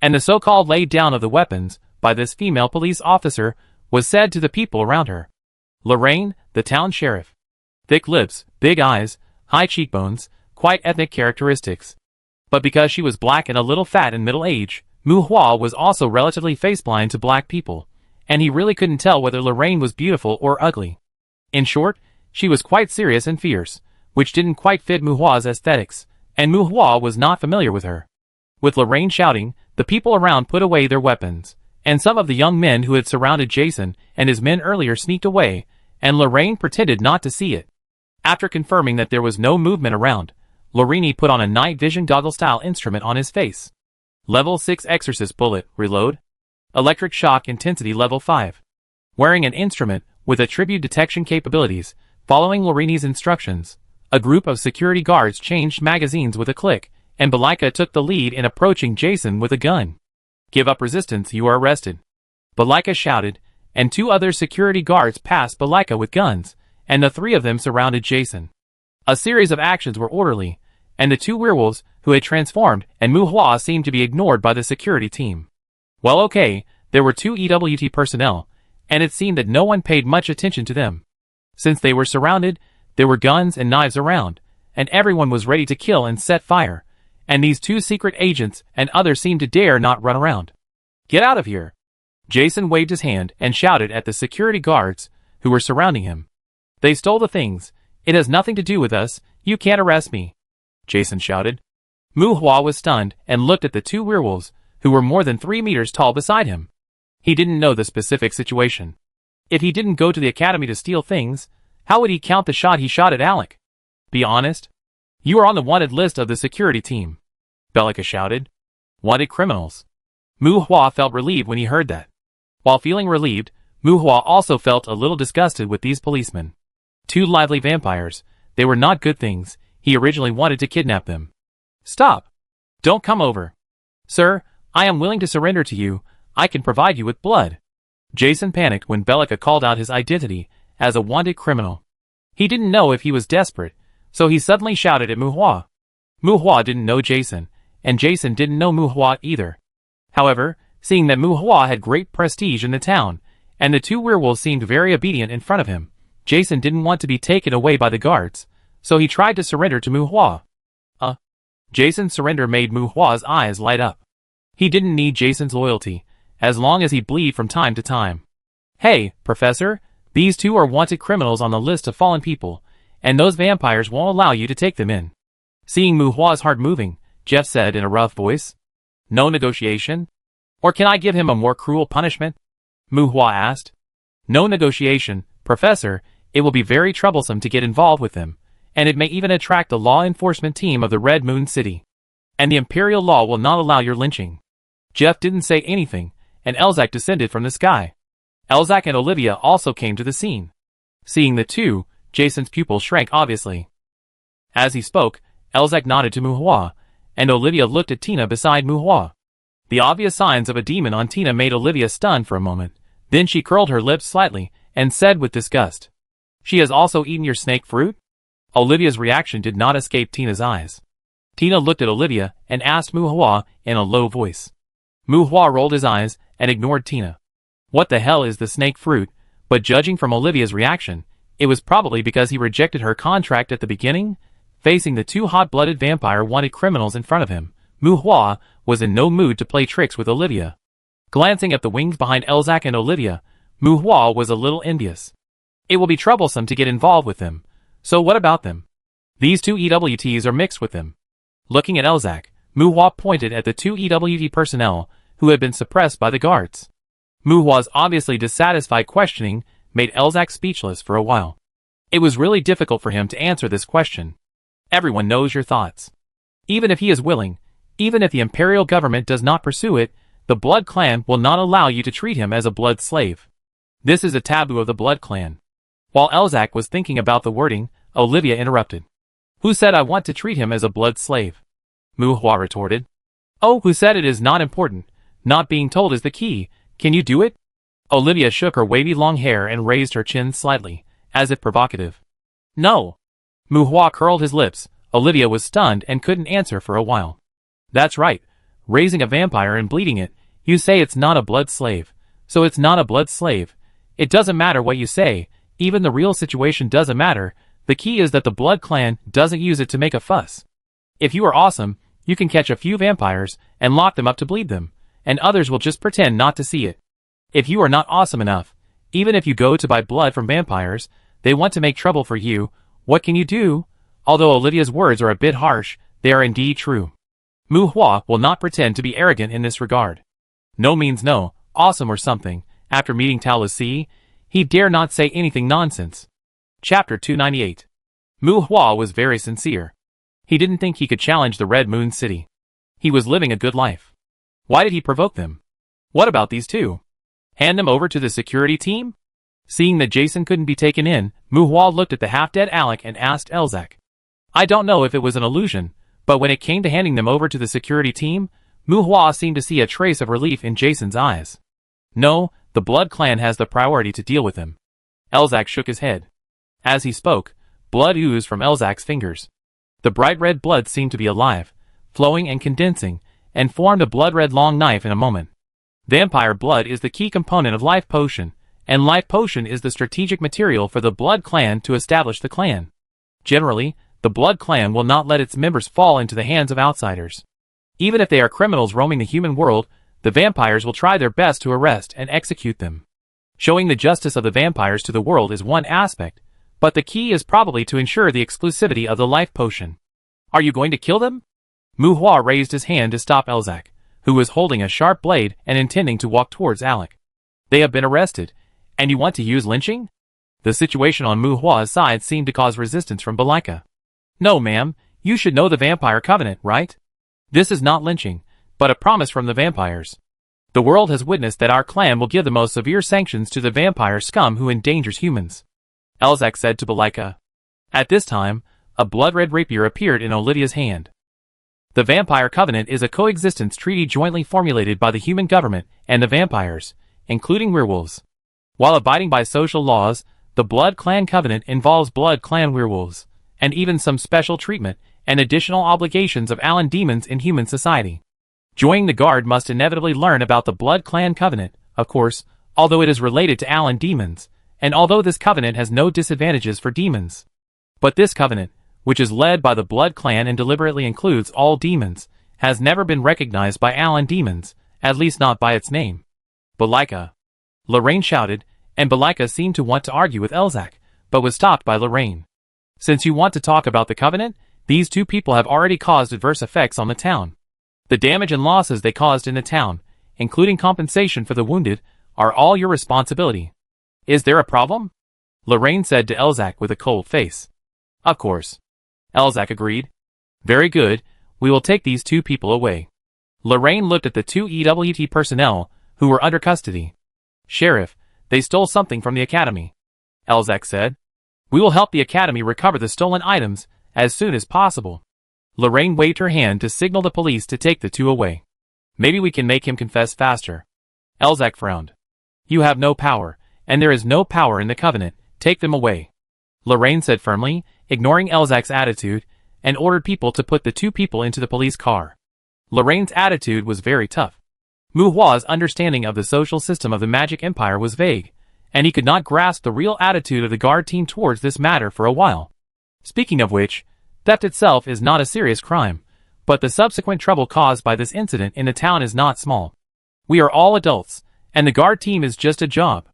And the so-called laid down of the weapons by this female police officer was said to the people around her. Lorraine, the town sheriff. Thick lips, big eyes, high cheekbones, quite ethnic characteristics. But because she was black and a little fat in middle age, Mu Hua was also relatively face-blind to black people, and he really couldn't tell whether Lorraine was beautiful or ugly. In short, she was quite serious and fierce, which didn't quite fit Mu Hua's aesthetics, and Mu Hua was not familiar with her. With Lorraine shouting, the people around put away their weapons, and some of the young men who had surrounded Jason and his men earlier sneaked away, and Lorraine pretended not to see it. After confirming that there was no movement around, Lorraine put on a night vision goggle-style instrument on his face. Level 6 Exorcist Bullet, Reload. Electric Shock Intensity Level 5. Wearing an instrument with attribute detection capabilities, following Lorraine's instructions, a group of security guards changed magazines with a click, and Balika took the lead in approaching Jason with a gun. Give up resistance, you are arrested. Balika shouted, and 2 other security guards passed Balika with guns, and the 3 of them surrounded Jason. A series of actions were orderly, and the 2 werewolves who had transformed and Mu Hua seemed to be ignored by the security team. Well, okay, there were 2 EWT personnel, and it seemed that no one paid much attention to them. Since they were surrounded, there were guns and knives around, and everyone was ready to kill and set fire, and these 2 secret agents and others seemed to dare not run around. Get out of here! Jason waved his hand and shouted at the security guards who were surrounding him. They stole the things. It has nothing to do with us. You can't arrest me. Jason shouted. Mu Hua was stunned and looked at the 2 werewolves who were more than 3 meters tall beside him. He didn't know the specific situation. If he didn't go to the academy to steal things, how would he count the shot he shot at Alec? Be honest. You are on the wanted list of the security team. Balika shouted. Wanted criminals. Mu Hua felt relieved when he heard that. While feeling relieved, Mu Hua also felt a little disgusted with these policemen. 2 lively vampires. They were not good things. He originally wanted to kidnap them. Stop. Don't come over. Sir, I am willing to surrender to you. I can provide you with blood. Jason panicked when Balika called out his identity as a wanted criminal. He didn't know if he was desperate, so he suddenly shouted at Mu Hua. Mu Hua didn't know Jason, and Jason didn't know Mu Hua either. However, seeing that Mu Hua had great prestige in the town, and the 2 werewolves seemed very obedient in front of him, Jason didn't want to be taken away by the guards, so he tried to surrender to Mu Hua. Jason's surrender made Mu Hua's eyes light up. He didn't need Jason's loyalty, as long as he'd bleed from time to time. Hey, Professor, these 2 are wanted criminals on the list of fallen people, and those vampires won't allow you to take them in. Seeing Mu Hua's heart moving, Jeff said in a rough voice. No negotiation? Or can I give him a more cruel punishment? Mu Hua asked. No negotiation, Professor. It will be very troublesome to get involved with them, and it may even attract the law enforcement team of the Red Moon City. And the Imperial law will not allow your lynching. Jeff didn't say anything, and Elzak descended from the sky. Elzak and Olivia also came to the scene. Seeing the 2, Jason's pupil shrank obviously. As he spoke, Elzak nodded to Mu Hua, and Olivia looked at Tina beside Mu Hua. The obvious signs of a demon on Tina made Olivia stunned for a moment. Then she curled her lips slightly and said with disgust, She has also eaten your snake fruit? Olivia's reaction did not escape Tina's eyes. Tina looked at Olivia and asked Mu Hua in a low voice. Mu Hua rolled his eyes and ignored Tina. What the hell is the snake fruit? But judging from Olivia's reaction, it was probably because he rejected her contract at the beginning. Facing the 2 hot-blooded vampire-wanted criminals in front of him, Mu Hua was in no mood to play tricks with Olivia. Glancing at the wings behind Elzak and Olivia, Mu Hua was a little envious. It will be troublesome to get involved with them, so what about them? These 2 EWTs are mixed with them. Looking at Elzak, Mu Hua pointed at the 2 EWT personnel who had been suppressed by the guards. Mu Hua's obviously dissatisfied questioning made Elzak speechless for a while. It was really difficult for him to answer this question. Everyone knows your thoughts. Even if he is willing, even if the Imperial government does not pursue it, the Blood Clan will not allow you to treat him as a blood slave. This is a taboo of the Blood Clan. While Elzak was thinking about the wording, Olivia interrupted. Who said I want to treat him as a blood slave? Mu Hua retorted. Oh, who said it is not important? Not being told is the key. Can you do it? Olivia shook her wavy long hair and raised her chin slightly, as if provocative. No. Mu Hua curled his lips. Olivia was stunned and couldn't answer for a while. That's right. raising a vampire and bleeding it, you say it's not a blood slave. So it's not a blood slave. It doesn't matter what you say, even the real situation doesn't matter. The key is that the Blood Clan doesn't use it to make a fuss. If you are awesome, you can catch a few vampires and lock them up to bleed them, and others will just pretend not to see it. If you are not awesome enough, even if you go to buy blood from vampires, they want to make trouble for you. What can you do? Although Olivia's words are a bit harsh, they are indeed true. Mu Hua will not pretend to be arrogant in this regard. No means no, awesome or something. After meeting Tao Lucy, he dare not say anything nonsense. Chapter 298. Mu Hua was very sincere. He didn't think he could challenge the Red Moon City. He was living a good life. Why did he provoke them? What about these two? Hand them over to the security team? Seeing that Jason couldn't be taken in, Mu Hua looked at the half-dead Alec and asked Elzak. I don't know if it was an illusion, but when it came to handing them over to the security team, Mu Hua seemed to see a trace of relief in Jason's eyes. No, the Blood Clan has the priority to deal with him. Elzak shook his head. As he spoke, blood oozed from Elzak's fingers. The bright red blood seemed to be alive, flowing and condensing, and formed a blood-red long knife in a moment. Vampire blood is the key component of Life Potion, and Life Potion is the strategic material for the Blood Clan to establish the clan. Generally, the Blood Clan will not let its members fall into the hands of outsiders. Even if they are criminals roaming the human world, the vampires will try their best to arrest and execute them. Showing the justice of the vampires to the world is one aspect, but the key is probably to ensure the exclusivity of the Life Potion. Are you going to kill them? Mu Hua raised his hand to stop Elzak, who was holding a sharp blade and intending to walk towards Alec. They have been arrested, and you want to use lynching? The situation on Mu Hua's side seemed to cause resistance from Balika. No, ma'am, you should know the Vampire Covenant, right? This is not lynching, but a promise from the vampires. The world has witnessed that our clan will give the most severe sanctions to the vampire scum who endangers humans. Elzak said to Balika. At this time, a blood-red rapier appeared in Olivia's hand. The Vampire Covenant is a coexistence treaty jointly formulated by the human government and the vampires, including werewolves. While abiding by social laws, the Blood Clan Covenant involves Blood Clan werewolves, and even some special treatment and additional obligations of Allen demons in human society. Joining the Guard must inevitably learn about the Blood Clan Covenant, of course, although it is related to Allen demons, and although this covenant has no disadvantages for demons. But this covenant, which is led by the Blood Clan and deliberately includes all demons, has never been recognized by Allen demons, at least not by its name. Balika. Lorraine shouted, and Balika seemed to want to argue with Elzak, but was stopped by Lorraine. Since you want to talk about the covenant, these two people have already caused adverse effects on the town. The damage and losses they caused in the town, including compensation for the wounded, are all your responsibility. Is there a problem? Lorraine said to Elzak with a cold face. Of course. Elzak agreed. Very good, we will take these two people away. Lorraine looked at the two EWT personnel who were under custody. Sheriff, they stole something from the academy. Elzak said. We will help the academy recover the stolen items as soon as possible. Lorraine waved her hand to signal the police to take the two away. Maybe we can make him confess faster. Elzak frowned. You have no power, and there is no power in the covenant. Take them away. Lorraine said firmly, ignoring Elzak's attitude, and ordered people to put the two people into the police car. Lorraine's attitude was very tough. Mu Hua's understanding of the social system of the Magic Empire was vague, and he could not grasp the real attitude of the Guard team towards this matter for a while. Speaking of which, theft itself is not a serious crime, but the subsequent trouble caused by this incident in the town is not small. We are all adults, and the Guard team is just a job.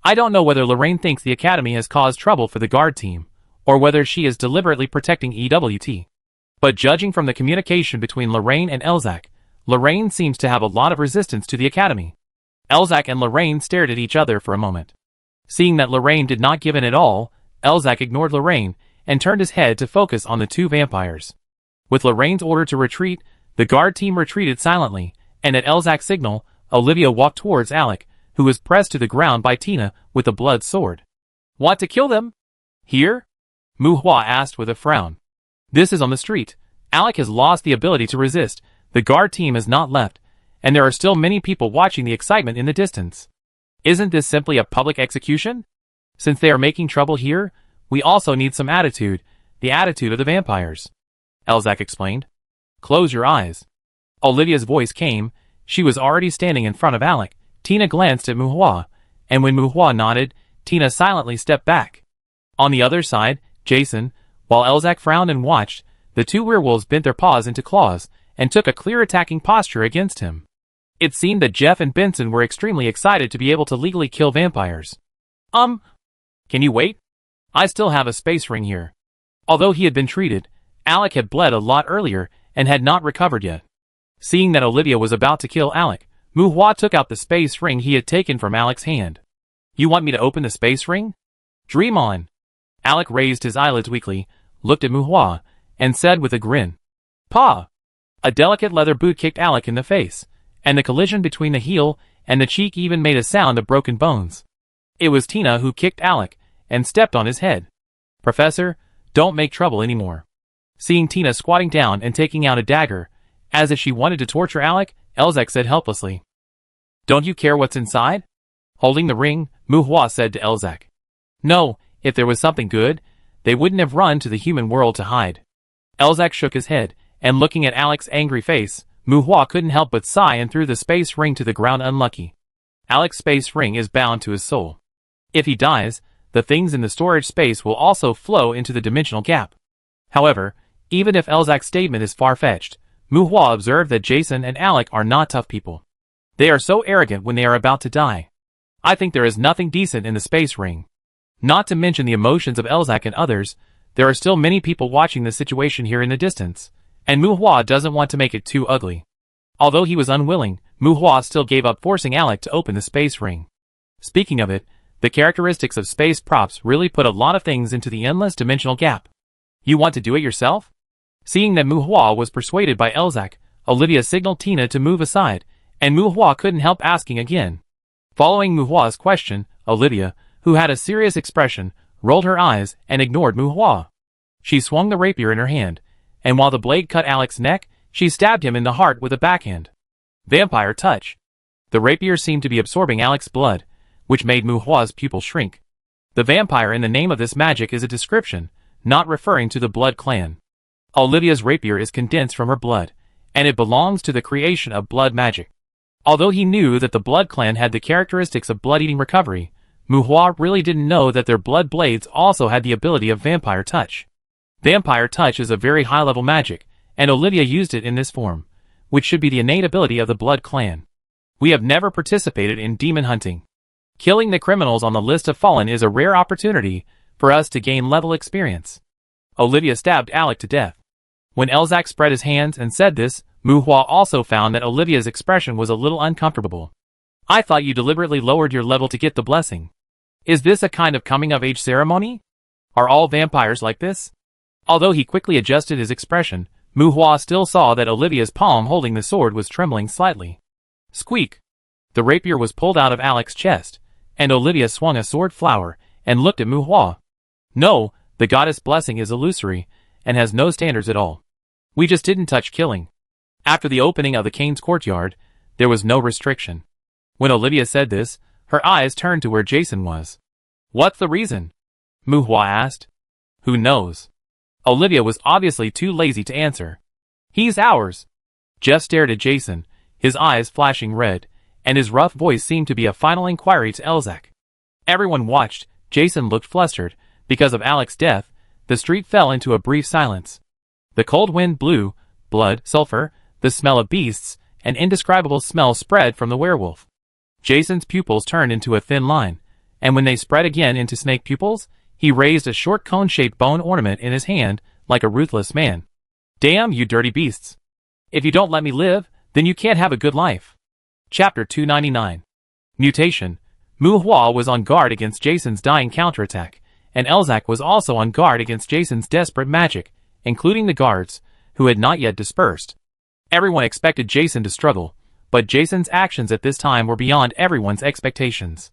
I don't know whether Lorraine thinks the Academy has caused trouble for the Guard team, or whether she is deliberately protecting EWT. But judging from the communication between Lorraine and Elzak, Lorraine seems to have a lot of resistance to the Academy. Elzak and Lorraine stared at each other for a moment. Seeing that Lorraine did not give in at all, Elzak ignored Lorraine and turned his head to focus on the two vampires. With Lorraine's order to retreat, the Guard team retreated silently, and at Elzak's signal, Olivia walked towards Alec, who was pressed to the ground by Tina with a blood sword. Want to kill them? Here? Mu Hua asked with a frown. This is on the street. Alec has lost the ability to resist, the Guard team has not left, and there are still many people watching the excitement in the distance. Isn't this simply a public execution? Since they are making trouble here, we also need some attitude, the attitude of the vampires. Elzak explained. Close your eyes. Olivia's voice came. She was already standing in front of Alec. Tina glanced at Muhua, and when Muhua nodded, Tina silently stepped back. On the other side, Jason, while Elzak frowned and watched, the two werewolves bent their paws into claws and took a clear attacking posture against him. It seemed that Jeff and Benson were extremely excited to be able to legally kill vampires. Can you wait? I still have a space ring here. Although he had been treated, Alec had bled a lot earlier and had not recovered yet. Seeing that Olivia was about to kill Alec, Muhua took out the space ring he had taken from Alec's hand. You want me to open the space ring? Dream on. Alec raised his eyelids weakly, looked at Muhua, and said with a grin. Pa! A delicate leather boot kicked Alec in the face, and the collision between the heel and the cheek even made a sound of broken bones. It was Tina who kicked Alec and stepped on his head. Professor, don't make trouble anymore. Seeing Tina squatting down and taking out a dagger, as if she wanted to torture Alec, Elzak said helplessly. Don't you care what's inside? Holding the ring, Muhua said to Elzak. No, if there was something good, they wouldn't have run to the human world to hide. Elzak shook his head, and looking at Alec's angry face, Muhua couldn't help but sigh and threw the space ring to the ground. Unlucky. Alec's space ring is bound to his soul. If he dies, the things in the storage space will also flow into the dimensional gap. However, even if Elzak's statement is far-fetched, Muhua observed that Jason and Alec are not tough people. They are so arrogant when they are about to die. I think there is nothing decent in the space ring. Not to mention the emotions of Elzak and others, there are still many people watching the situation here in the distance, and Muhua doesn't want to make it too ugly. Although he was unwilling, Muhua still gave up forcing Alec to open the space ring. Speaking of it, the characteristics of space props really put a lot of things into the endless dimensional gap. You want to do it yourself? Seeing that Muhua was persuaded by Elzak, Olivia signaled Tina to move aside, and Muhua couldn't help asking again. Following Muhua's question, Olivia, who had a serious expression, rolled her eyes and ignored Muhua. She swung the rapier in her hand, and while the blade cut Alec's neck, she stabbed him in the heart with a backhand. Vampire touch. The rapier seemed to be absorbing Alec's blood, which made Muhua's pupil shrink. The vampire in the name of this magic is a description, not referring to the blood clan. Olivia's rapier is condensed from her blood, and it belongs to the creation of blood magic. Although he knew that the blood clan had the characteristics of blood-eating recovery, Muhua really didn't know that their blood blades also had the ability of vampire touch. Vampire touch is a very high-level magic, and Olivia used it in this form, which should be the innate ability of the blood clan. We have never participated in demon hunting. Killing the criminals on the list of fallen is a rare opportunity for us to gain level experience. Olivia stabbed Alec to death. When Elzak spread his hands and said this, Muhua also found that Olivia's expression was a little uncomfortable. I thought you deliberately lowered your level to get the blessing. Is this a kind of coming-of-age ceremony? Are all vampires like this? Although he quickly adjusted his expression, Muhua still saw that Olivia's palm holding the sword was trembling slightly. Squeak! The rapier was pulled out of Alec's chest, and Olivia swung a sword flower and looked at Muhua. No, the goddess blessing is illusory and has no standards at all. We just didn't touch killing. After the opening of the Kane's courtyard, there was no restriction. When Olivia said this, her eyes turned to where Jason was. What's the reason? Muhua asked. Who knows? Olivia was obviously too lazy to answer. He's ours. Jeff stared at Jason, his eyes flashing red, and his rough voice seemed to be a final inquiry to Elzak. Everyone watched. Jason looked flustered. Because of Alec's death, the street fell into a brief silence. The cold wind blew, blood, sulfur, the smell of beasts, an indescribable smell spread from the werewolf. Jason's pupils turned into a thin line, and when they spread again into snake pupils, he raised a short cone-shaped bone ornament in his hand, like a ruthless man. Damn you dirty beasts! If you don't let me live, then you can't have a good life. Chapter 299. Mutation. Muhua was on guard against Jason's dying counterattack, and Elzak was also on guard against Jason's desperate magic, including the guards, who had not yet dispersed. Everyone expected Jason to struggle, but Jason's actions at this time were beyond everyone's expectations.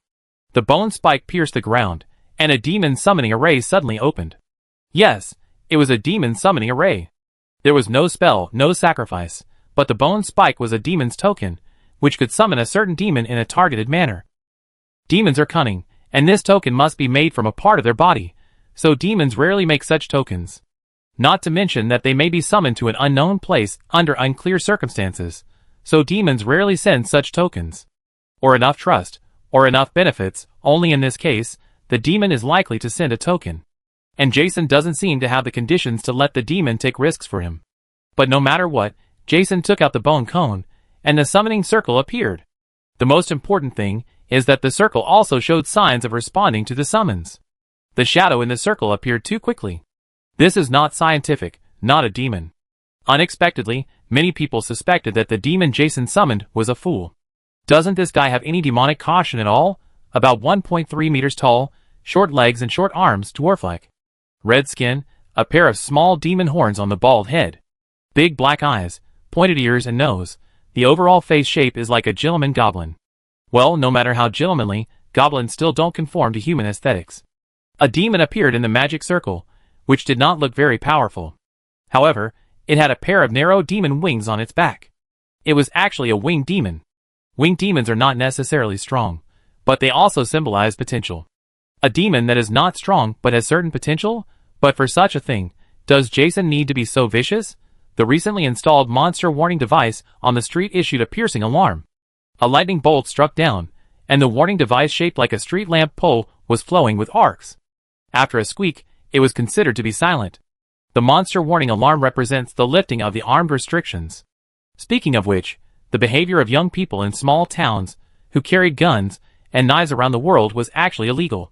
The bone spike pierced the ground, and a demon summoning array suddenly opened. Yes, it was a demon summoning array. There was no spell, no sacrifice, but the bone spike was a demon's token, which could summon a certain demon in a targeted manner. Demons are cunning, and this token must be made from a part of their body, so demons rarely make such tokens. Not to mention that they may be summoned to an unknown place under unclear circumstances, so demons rarely send such tokens. Or enough trust, or enough benefits. Only in this case, the demon is likely to send a token. And Jason doesn't seem to have the conditions to let the demon take risks for him. But no matter what, Jason took out the bone cone, and the summoning circle appeared. The most important thing is that the circle also showed signs of responding to the summons. The shadow in the circle appeared too quickly. This is not scientific, not a demon. Unexpectedly, many people suspected that the demon Jason summoned was a fool. Doesn't this guy have any demonic caution at all? About 1.3 meters tall, short legs and short arms, dwarf-like. Red skin, a pair of small demon horns on the bald head. Big black eyes, pointed ears and nose. The overall face shape is like a gentleman goblin. Well, no matter how gentlemanly, goblins still don't conform to human aesthetics. A demon appeared in the magic circle, which did not look very powerful. However, it had a pair of narrow demon wings on its back. It was actually a winged demon. Winged demons are not necessarily strong, but they also symbolize potential. A demon that is not strong but has certain potential? But for such a thing, does Jason need to be so vicious? The recently installed monster warning device on the street issued a piercing alarm. A lightning bolt struck down, and the warning device shaped like a street lamp pole was flowing with arcs. After a squeak, it was considered to be silent. The monster warning alarm represents the lifting of the armed restrictions. Speaking of which, the behavior of young people in small towns who carried guns and knives around the world was actually illegal.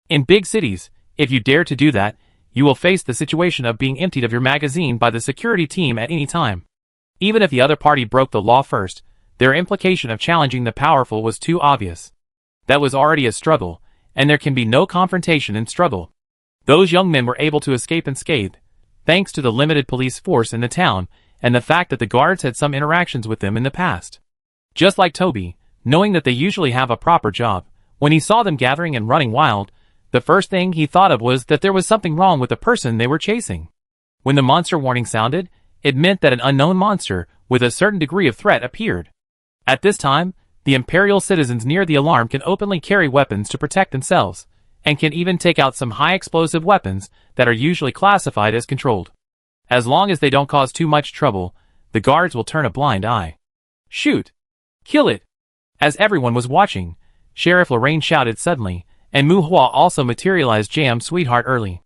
In big cities, if you dare to do that, you will face the situation of being emptied of your magazine by the security team at any time. Even if the other party broke the law first, their implication of challenging the powerful was too obvious. That was already a struggle, and there can be no confrontation in struggle. Those young men were able to escape unscathed, thanks to the limited police force in the town and the fact that the guards had some interactions with them in the past. Just like Toby, knowing that they usually have a proper job, when he saw them gathering and running wild, the first thing he thought of was that there was something wrong with the person they were chasing. When the monster warning sounded, it meant that an unknown monster with a certain degree of threat appeared. At this time, the Imperial citizens near the alarm can openly carry weapons to protect themselves, and can even take out some high-explosive weapons that are usually classified as controlled. As long as they don't cause too much trouble, the guards will turn a blind eye. Shoot! Kill it! As everyone was watching, Sheriff Lorraine shouted suddenly, and Mu Hua also materialized Jam's sweetheart early.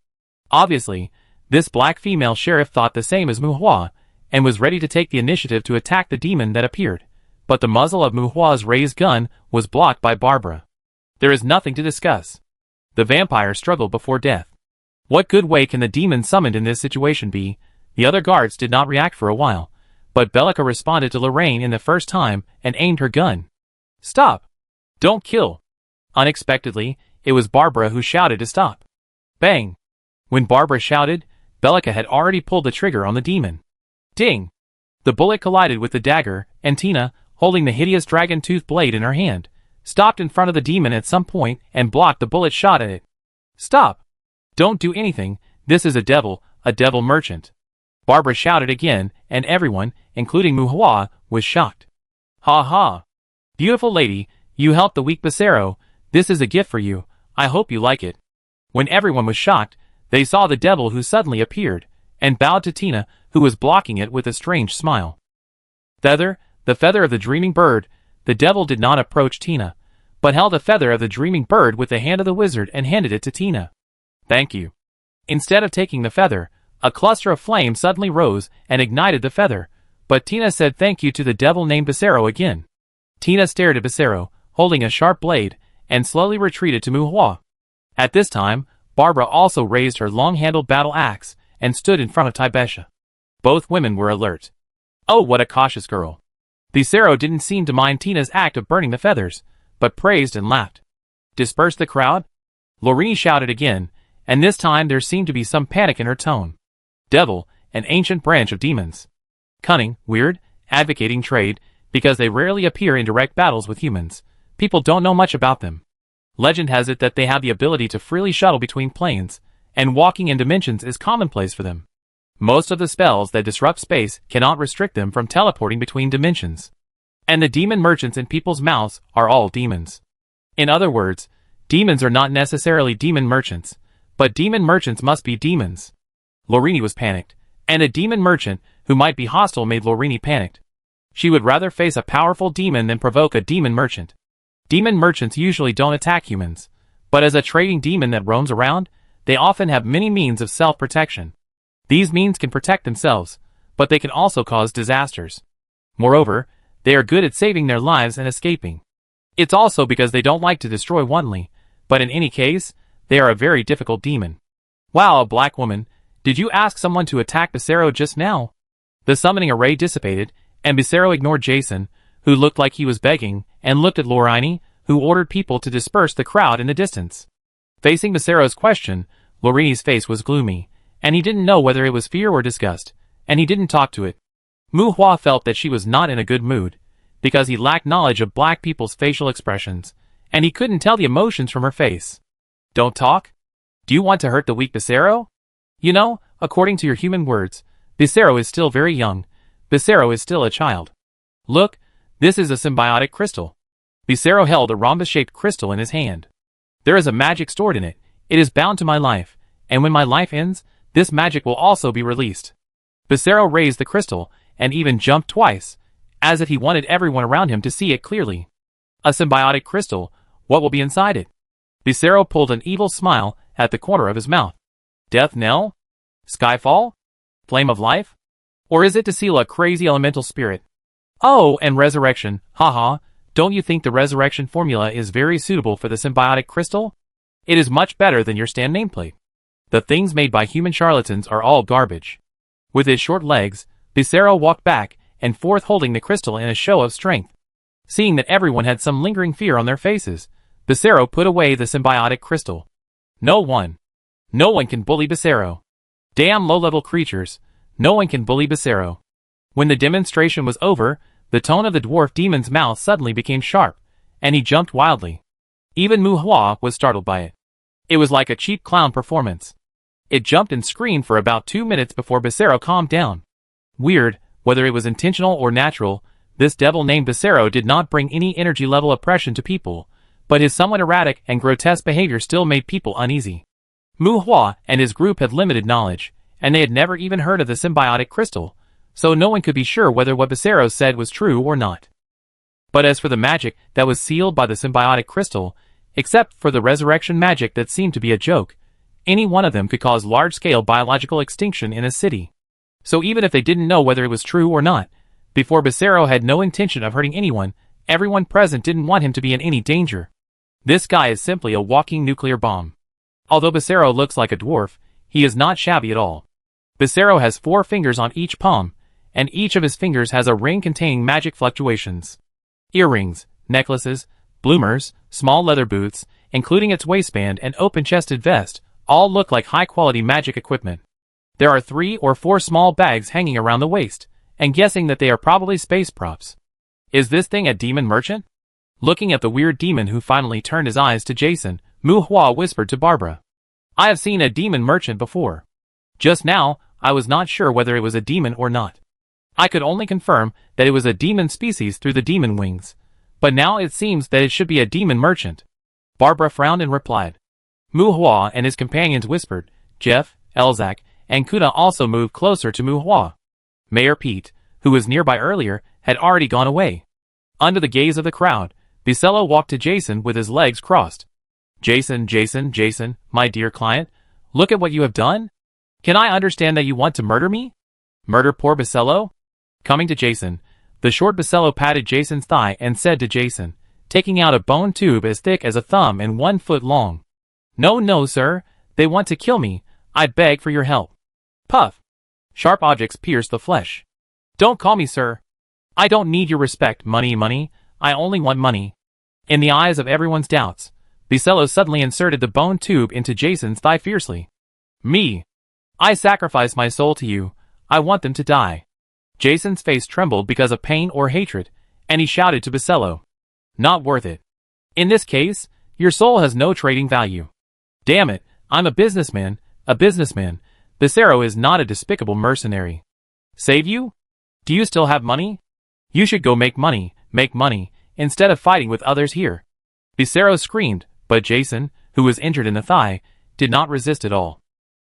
Obviously, this black female sheriff thought the same as Mu Hua, and was ready to take the initiative to attack the demon that appeared, but the muzzle of Mu Hua's raised gun was blocked by Barbara. There is nothing to discuss. The vampire struggled before death. What good way can the demon summoned in this situation be? The other guards did not react for a while, but Bellica responded to Lorraine in the first time and aimed her gun. Stop! Don't kill! Unexpectedly, it was Barbara who shouted to stop. Bang! When Barbara shouted, Bellica had already pulled the trigger on the demon. Ding! The bullet collided with the dagger, and Tina, holding the hideous dragon-tooth blade in her hand, stopped in front of the demon at some point and blocked the bullet shot at it. Stop! Don't do anything, this is a devil merchant. Barbara shouted again, and everyone, including Mu Hua, was shocked. Ha ha! Beautiful lady, you helped the weak Becerro. This is a gift for you, I hope you like it. When everyone was shocked, they saw the devil who suddenly appeared, and bowed to Tina, who was blocking it with a strange smile. Feather, the feather of the dreaming bird. The devil did not approach Tina, but held a feather of the dreaming bird with the hand of the wizard and handed it to Tina. Thank you. Instead of taking the feather, a cluster of flame suddenly rose and ignited the feather, but Tina said thank you to the devil named Becerro again. Tina stared at Becerro, holding a sharp blade, and slowly retreated to Mu Hua. At this time, Barbara also raised her long-handled battle axe and stood in front of Tibesha. Both women were alert. Oh, what a cautious girl. Becerro didn't seem to mind Tina's act of burning the feathers, but praised and laughed. Disperse the crowd? Lorraine shouted again, and this time there seemed to be some panic in her tone. Devil, an ancient branch of demons. Cunning, weird, advocating trade, because they rarely appear in direct battles with humans. People don't know much about them. Legend has it that they have the ability to freely shuttle between planes, and walking in dimensions is commonplace for them. Most of the spells that disrupt space cannot restrict them from teleporting between dimensions. And the demon merchants in people's mouths are all demons. In other words, demons are not necessarily demon merchants, but demon merchants must be demons. Lorini was panicked, and a demon merchant who might be hostile made Lorini panicked. She would rather face a powerful demon than provoke a demon merchant. Demon merchants usually don't attack humans, but as a trading demon that roams around, they often have many means of self-protection. These means can protect themselves, but they can also cause disasters. Moreover, they are good at saving their lives and escaping. It's also because they don't like to destroy wantonly, but in any case, they are a very difficult demon. Wow, a black woman, did you ask someone to attack Becerro just now? The summoning array dissipated, and Becerro ignored Jason, who looked like he was begging, and looked at Lorini, who ordered people to disperse the crowd in the distance. Facing Becerro's question, Lorini's face was gloomy, and he didn't know whether it was fear or disgust, and he didn't talk to it. Mu Hua felt that she was not in a good mood, because he lacked knowledge of black people's facial expressions, and he couldn't tell the emotions from her face. Don't talk? Do you want to hurt the weak Becerro? You know, according to your human words, Becerro is still very young. Becerro is still a child. Look, this is a symbiotic crystal. Becerro held a rhombus-shaped crystal in his hand. There is a magic stored in it. It is bound to my life, and when my life ends, this magic will also be released. Becerro raised the crystal, and even jumped twice, as if he wanted everyone around him to see it clearly. A symbiotic crystal, what will be inside it? Becerro pulled an evil smile at the corner of his mouth. Death knell? Skyfall? Flame of life? Or is it to seal a crazy elemental spirit? Oh, and resurrection, haha, don't you think the resurrection formula is very suitable for the symbiotic crystal? It is much better than your stand nameplate. The things made by human charlatans are all garbage. With his short legs, Becerro walked back and forth holding the crystal in a show of strength. Seeing that everyone had some lingering fear on their faces, Becerro put away the symbiotic crystal. No one can bully Becerro. Damn low-level creatures, no one can bully Becerro. When the demonstration was over, the tone of the dwarf demon's mouth suddenly became sharp, and he jumped wildly. Even Mu Hua was startled by it. It was like a cheap clown performance. It jumped and screamed for about 2 minutes before Becerro calmed down. Weird, whether it was intentional or natural, this devil named Becerro did not bring any energy level oppression to people, but his somewhat erratic and grotesque behavior still made people uneasy. Mu Hua and his group had limited knowledge, and they had never even heard of the symbiotic crystal, so no one could be sure whether what Becerro said was true or not. But as for the magic that was sealed by the symbiotic crystal, except for the resurrection magic that seemed to be a joke, any one of them could cause large-scale biological extinction in a city. So even if they didn't know whether it was true or not, before Becerro had no intention of hurting anyone, everyone present didn't want him to be in any danger. This guy is simply a walking nuclear bomb. Although Becerro looks like a dwarf, he is not shabby at all. Becerro has 4 fingers on each palm, and each of his fingers has a ring containing magic fluctuations. Earrings, necklaces, bloomers, small leather boots, including its waistband and open-chested vest, all look like high-quality magic equipment. There are 3 or 4 small bags hanging around the waist, and guessing that they are probably space props. Is this thing a demon merchant? Looking at the weird demon who finally turned his eyes to Jason, Mu Hua whispered to Barbara. I have seen a demon merchant before. Just now, I was not sure whether it was a demon or not. I could only confirm that it was a demon species through the demon wings, but now it seems that it should be a demon merchant. Barbara frowned and replied. Mu Hua and his companions whispered. Jeff, Elzak, and Kuna also moved closer to Mu Hua. Mayor Pete, who was nearby earlier, had already gone away. Under the gaze of the crowd, Becerro walked to Jason with his legs crossed. Jason, my dear client, look at what you have done. Can I understand that you want to murder me? Murder poor Becerro? Coming to Jason, the short Becerro patted Jason's thigh and said to Jason, taking out a bone tube as thick as a thumb and 1 foot long. No, sir, they want to kill me. I beg for your help. Puff. Sharp objects pierce the flesh. Don't call me sir. I don't need your respect, money, I only want money. In the eyes of everyone's doubts, Becerro suddenly inserted the bone tube into Jason's thigh fiercely. Me. I sacrifice my soul to you. I want them to die. Jason's face trembled because of pain or hatred, and he shouted to Becerro. Not worth it. In this case, your soul has no trading value. Damn it, I'm a businessman. Becerro is not a despicable mercenary. Save you? Do you still have money? You should go make money, instead of fighting with others here. Becerro screamed, but Jason, who was injured in the thigh, did not resist at all.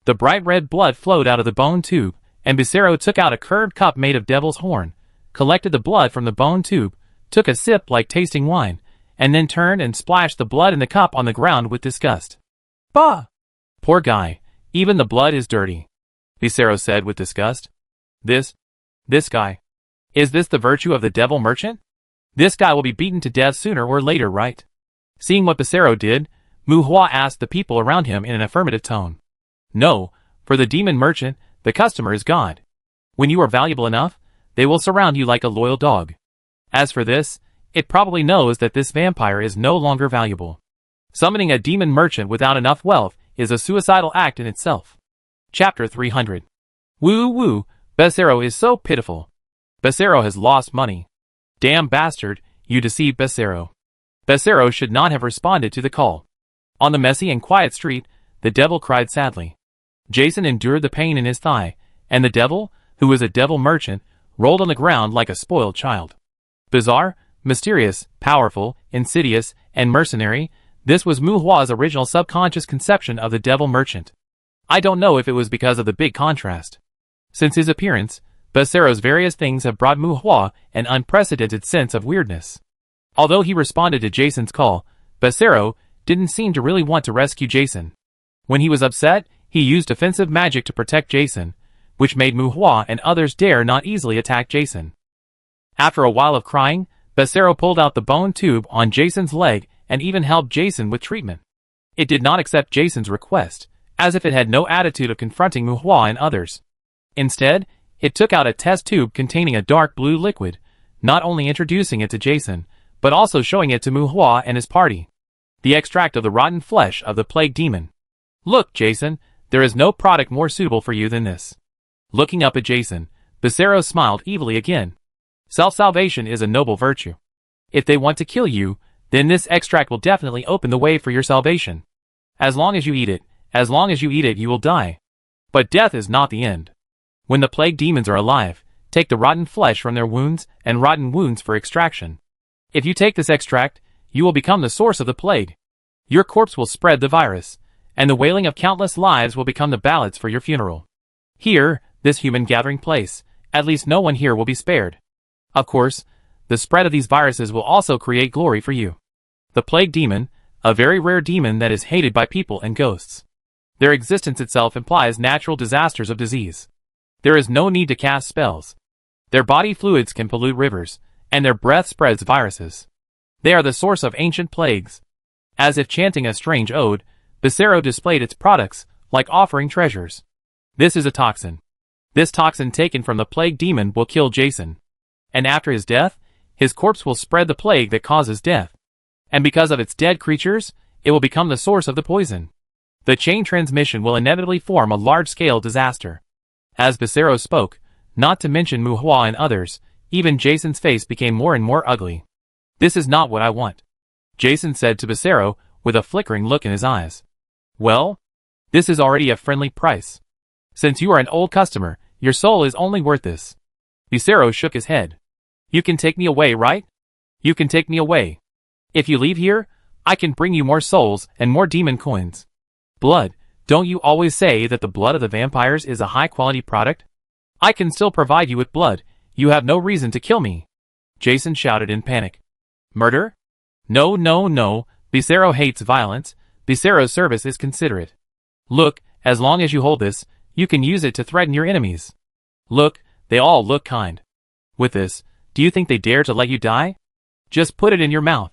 The bright red blood flowed out of the bone tube, and Becerro took out a curved cup made of devil's horn, collected the blood from the bone tube, took a sip like tasting wine, and then turned and splashed the blood in the cup on the ground with disgust. Bah! Poor guy, even the blood is dirty, Becerro said with disgust. This guy. Is this the virtue of the devil merchant? This guy will be beaten to death sooner or later, right? Seeing what Becerro did, Mu Hua asked the people around him in an affirmative tone. No, for the demon merchant, the customer is God. When you are valuable enough, they will surround you like a loyal dog. As for this, it probably knows that this vampire is no longer valuable. Summoning a demon merchant without enough wealth is a suicidal act in itself. Chapter 300. Woo woo, Becerro is so pitiful. Becerro has lost money. Damn bastard, you deceived Becerro. Becerro should not have responded to the call. On the messy and quiet street, the devil cried sadly. Jason endured the pain in his thigh, and the devil, who was a devil merchant, rolled on the ground like a spoiled child. Bizarre, mysterious, powerful, insidious, and mercenary, this was Mu Hua's original subconscious conception of the devil merchant. I don't know if it was because of the big contrast. Since his appearance, Becerro's various things have brought Mu Hua an unprecedented sense of weirdness. Although he responded to Jason's call, Becerro didn't seem to really want to rescue Jason. When he was upset, he used offensive magic to protect Jason, which made Mu Hua and others dare not easily attack Jason. After a while of crying, Becerro pulled out the bone tube on Jason's leg and even helped Jason with treatment. It did not accept Jason's request, as if it had no attitude of confronting Mu Hua and others. Instead, it took out a test tube containing a dark blue liquid, not only introducing it to Jason, but also showing it to Mu Hua and his party. The extract of the rotten flesh of the plague demon. Look, Jason, there is no product more suitable for you than this. Looking up at Jason, Becerro smiled evilly again. Self-salvation is a noble virtue. If they want to kill you, then this extract will definitely open the way for your salvation. As long as you eat it, you will die. But death is not the end. When the plague demons are alive, take the rotten flesh from their wounds and rotten wounds for extraction. If you take this extract, you will become the source of the plague. Your corpse will spread the virus, and the wailing of countless lives will become the ballads for your funeral. Here, this human gathering place, at least no one here will be spared. Of course, the spread of these viruses will also create glory for you. The plague demon, a very rare demon that is hated by people and ghosts. Their existence itself implies natural disasters of disease. There is no need to cast spells. Their body fluids can pollute rivers, and their breath spreads viruses. They are the source of ancient plagues. As if chanting a strange ode, Becerro displayed its products, like offering treasures. This is a toxin. This toxin taken from the plague demon will kill Jason. And after his death, his corpse will spread the plague that causes death. And because of its dead creatures, it will become the source of the poison. The chain transmission will inevitably form a large-scale disaster. As Becerro spoke, not to mention Mu Hua and others, even Jason's face became more and more ugly. This is not what I want, Jason said to Becerro with a flickering look in his eyes. Well, this is already a friendly price. Since you are an old customer, your soul is only worth this. Becerro shook his head. You can take me away, right? You can take me away. If you leave here, I can bring you more souls and more demon coins. Blood, don't you always say that the blood of the vampires is a high-quality product? I can still provide you with blood. You have no reason to kill me. Jason shouted in panic. Murder? No, no, no. Becerro hates violence. Becerro's service is considerate. Look, as long as you hold this, you can use it to threaten your enemies. Look, they all look kind. With this, do you think they dare to let you die? Just put it in your mouth.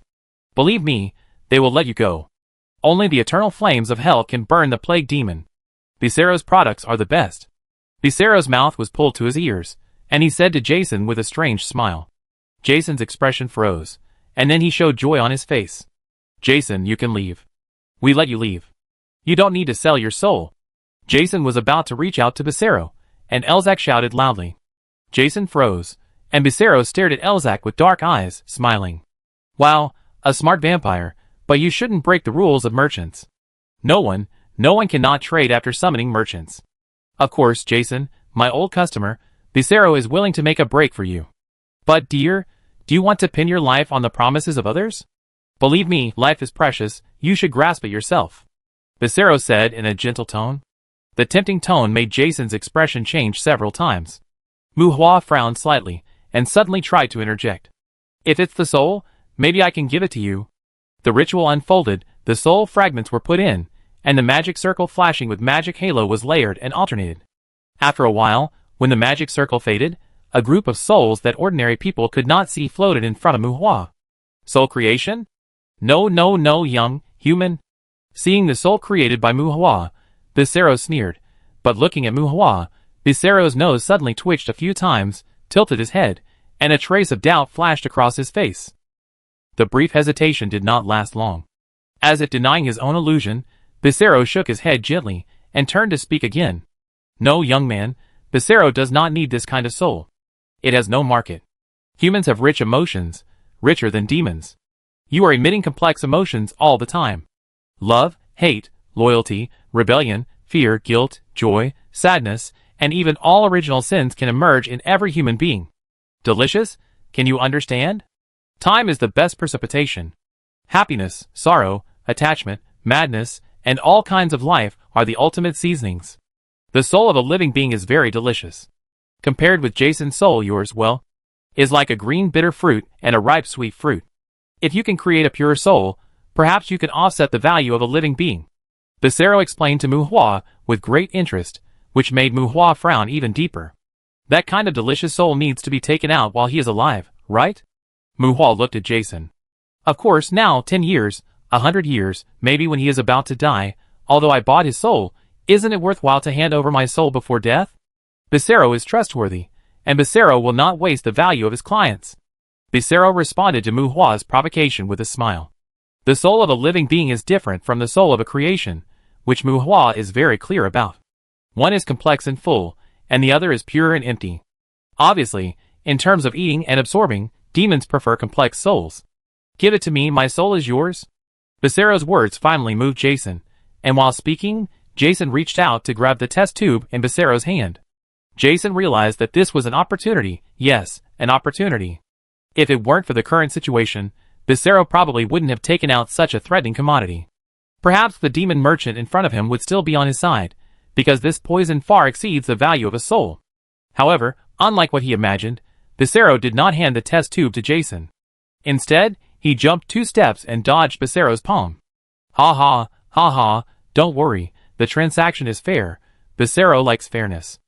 Believe me, they will let you go. Only the eternal flames of hell can burn the plague demon. Becerro's products are the best. Becerro's mouth was pulled to his ears, and he said to Jason with a strange smile. Jason's expression froze, and then he showed joy on his face. Jason, you can leave. We let you leave. You don't need to sell your soul. Jason was about to reach out to Becerro, and Elzac shouted loudly. Jason froze, and Becerro stared at Elzac with dark eyes, smiling. Wow, a smart vampire, but you shouldn't break the rules of merchants. No one cannot trade after summoning merchants. Of course, Jason, my old customer, Becerro is willing to make a break for you. But dear, do you want to pin your life on the promises of others? Believe me, life is precious, you should grasp it yourself. Becerro said in a gentle tone. The tempting tone made Jason's expression change several times. Muhua frowned slightly, and suddenly tried to interject. If it's the soul, maybe I can give it to you. The ritual unfolded, the soul fragments were put in, and the magic circle flashing with magic halo was layered and alternated. After a while, when the magic circle faded, a group of souls that ordinary people could not see floated in front of Muhua. Soul creation? No, young human. Seeing the soul created by Muhua, Becerro sneered, but looking at Muhua, Becerro's nose suddenly twitched a few times, tilted his head, and a trace of doubt flashed across his face. The brief hesitation did not last long. As if denying his own illusion, Becerro shook his head gently, and turned to speak again. No, young man, Becerro does not need this kind of soul. It has no market. Humans have rich emotions, richer than demons. You are emitting complex emotions all the time. Love, hate, loyalty, rebellion, fear, guilt, joy, sadness, and even all original sins can emerge in every human being. Delicious? Can you understand? Time is the best precipitation. Happiness, sorrow, attachment, madness, and all kinds of life are the ultimate seasonings. The soul of a living being is very delicious. Compared with Jason's soul, yours, well, is like a green bitter fruit and a ripe sweet fruit. If you can create a pure soul, perhaps you can offset the value of a living being. Becerro explained to Muhua with great interest, which made Muhua frown even deeper. That kind of delicious soul needs to be taken out while he is alive, right? Muhua looked at Jason. Of course, now 10 years, 100 years, maybe when he is about to die, although I bought his soul, isn't it worthwhile to hand over my soul before death? Becerro is trustworthy, and Becerro will not waste the value of his clients. Becerro responded to Muhua's provocation with a smile. The soul of a living being is different from the soul of a creation, which Muhua is very clear about. One is complex and full, and the other is pure and empty. Obviously, in terms of eating and absorbing, demons prefer complex souls. Give it to me, my soul is yours. Becerro's words finally moved Jason, and while speaking, Jason reached out to grab the test tube in Becerro's hand. Jason realized that this was an opportunity, yes, an opportunity. If it weren't for the current situation, Becerro probably wouldn't have taken out such a threatening commodity. Perhaps the demon merchant in front of him would still be on his side, because this poison far exceeds the value of a soul. However, unlike what he imagined, Becerro did not hand the test tube to Jason. Instead, he jumped 2 steps and dodged Becerro's palm. Ha ha, don't worry, the transaction is fair. Becerro likes fairness.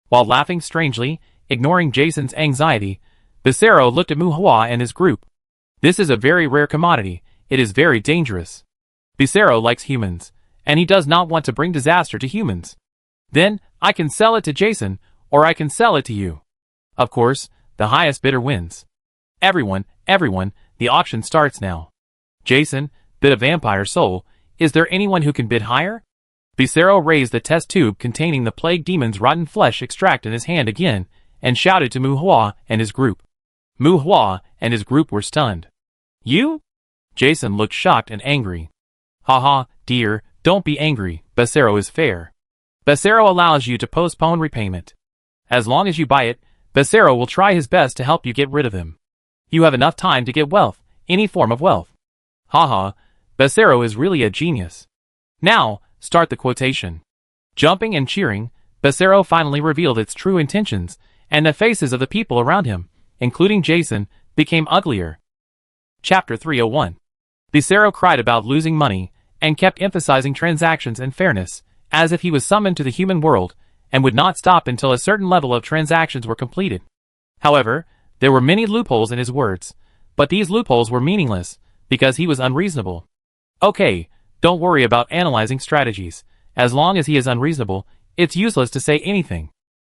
While laughing strangely, ignoring Jason's anxiety, Becerro looked at Muhua and his group. This is a very rare commodity, it is very dangerous. Becerro likes humans, and he does not want to bring disaster to humans. Then, I can sell it to Jason, or I can sell it to you. Of course, the highest bidder wins. Everyone, the auction starts now. Jason, bid a vampire soul, is there anyone who can bid higher? Becerro raised the test tube containing the plague demon's rotten flesh extract in his hand again, and shouted to Muhua and his group. Muhua and his group were stunned. You? Jason looked shocked and angry. Haha, dear, don't be angry, Becerro is fair. Becerro allows you to postpone repayment. As long as you buy it, Becerro will try his best to help you get rid of him. You have enough time to get wealth, any form of wealth. Haha, Becerro is really a genius. Now, start the quotation. Jumping and cheering, Becerro finally revealed its true intentions, and the faces of the people around him, including Jason, became uglier. Chapter 301. Becerro cried about losing money, and kept emphasizing transactions and fairness, as if he was summoned to the human world, and would not stop until a certain level of transactions were completed. However, there were many loopholes in his words, but these loopholes were meaningless, because he was unreasonable. Okay, don't worry about analyzing strategies. As long as he is unreasonable, it's useless to say anything.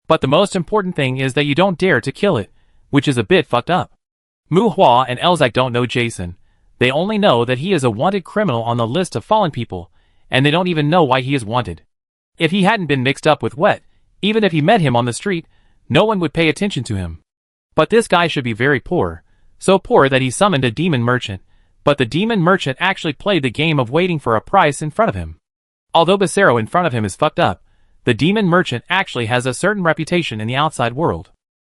But the most important thing is that you don't dare to kill it, which is a bit fucked up. Muhua and Elzak don't know Jason. They only know that he is a wanted criminal on the list of fallen people, and they don't even know why he is wanted. If he hadn't been mixed up with Wet, even if he met him on the street, no one would pay attention to him. But this guy should be very poor, so poor that he summoned a demon merchant, but the demon merchant actually played the game of waiting for a price in front of him. Although Becerro in front of him is fucked up, the demon merchant actually has a certain reputation in the outside world.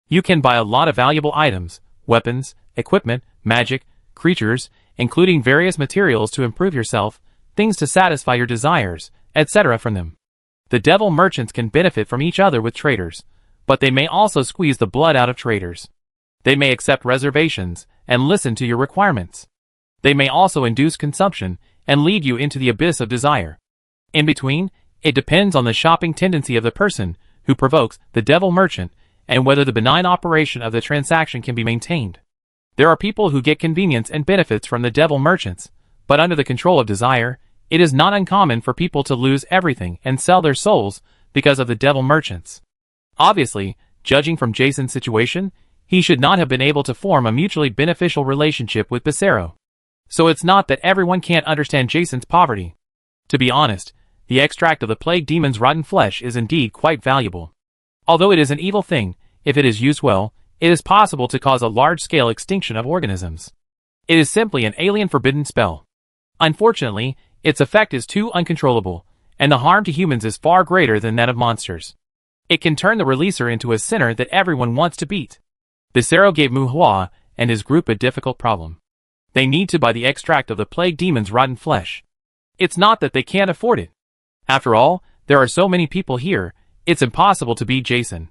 You can buy a lot of valuable items, weapons, equipment, magic, creatures, including various materials to improve yourself, things to satisfy your desires, etc. from them. The devil merchants can benefit from each other with traders, but they may also squeeze the blood out of traders. They may accept reservations and listen to your requirements. They may also induce consumption and lead you into the abyss of desire. In between, it depends on the shopping tendency of the person who provokes the devil merchant and whether the benign operation of the transaction can be maintained. There are people who get convenience and benefits from the devil merchants, but under the control of desire, it is not uncommon for people to lose everything and sell their souls because of the devil merchants. Obviously, judging from Jason's situation, he should not have been able to form a mutually beneficial relationship with Becerro. So it's not that everyone can't understand Jason's poverty. To be honest, the extract of the plague demon's rotten flesh is indeed quite valuable. Although it is an evil thing, if it is used well, it is possible to cause a large-scale extinction of organisms. It is simply an alien forbidden spell. Unfortunately, its effect is too uncontrollable, and the harm to humans is far greater than that of monsters. It can turn the releaser into a sinner that everyone wants to beat. Becerro gave Muhua and his group a difficult problem. They need to buy the extract of the plague demon's rotten flesh. It's not that they can't afford it. After all, there are so many people here, it's impossible to beat Jason.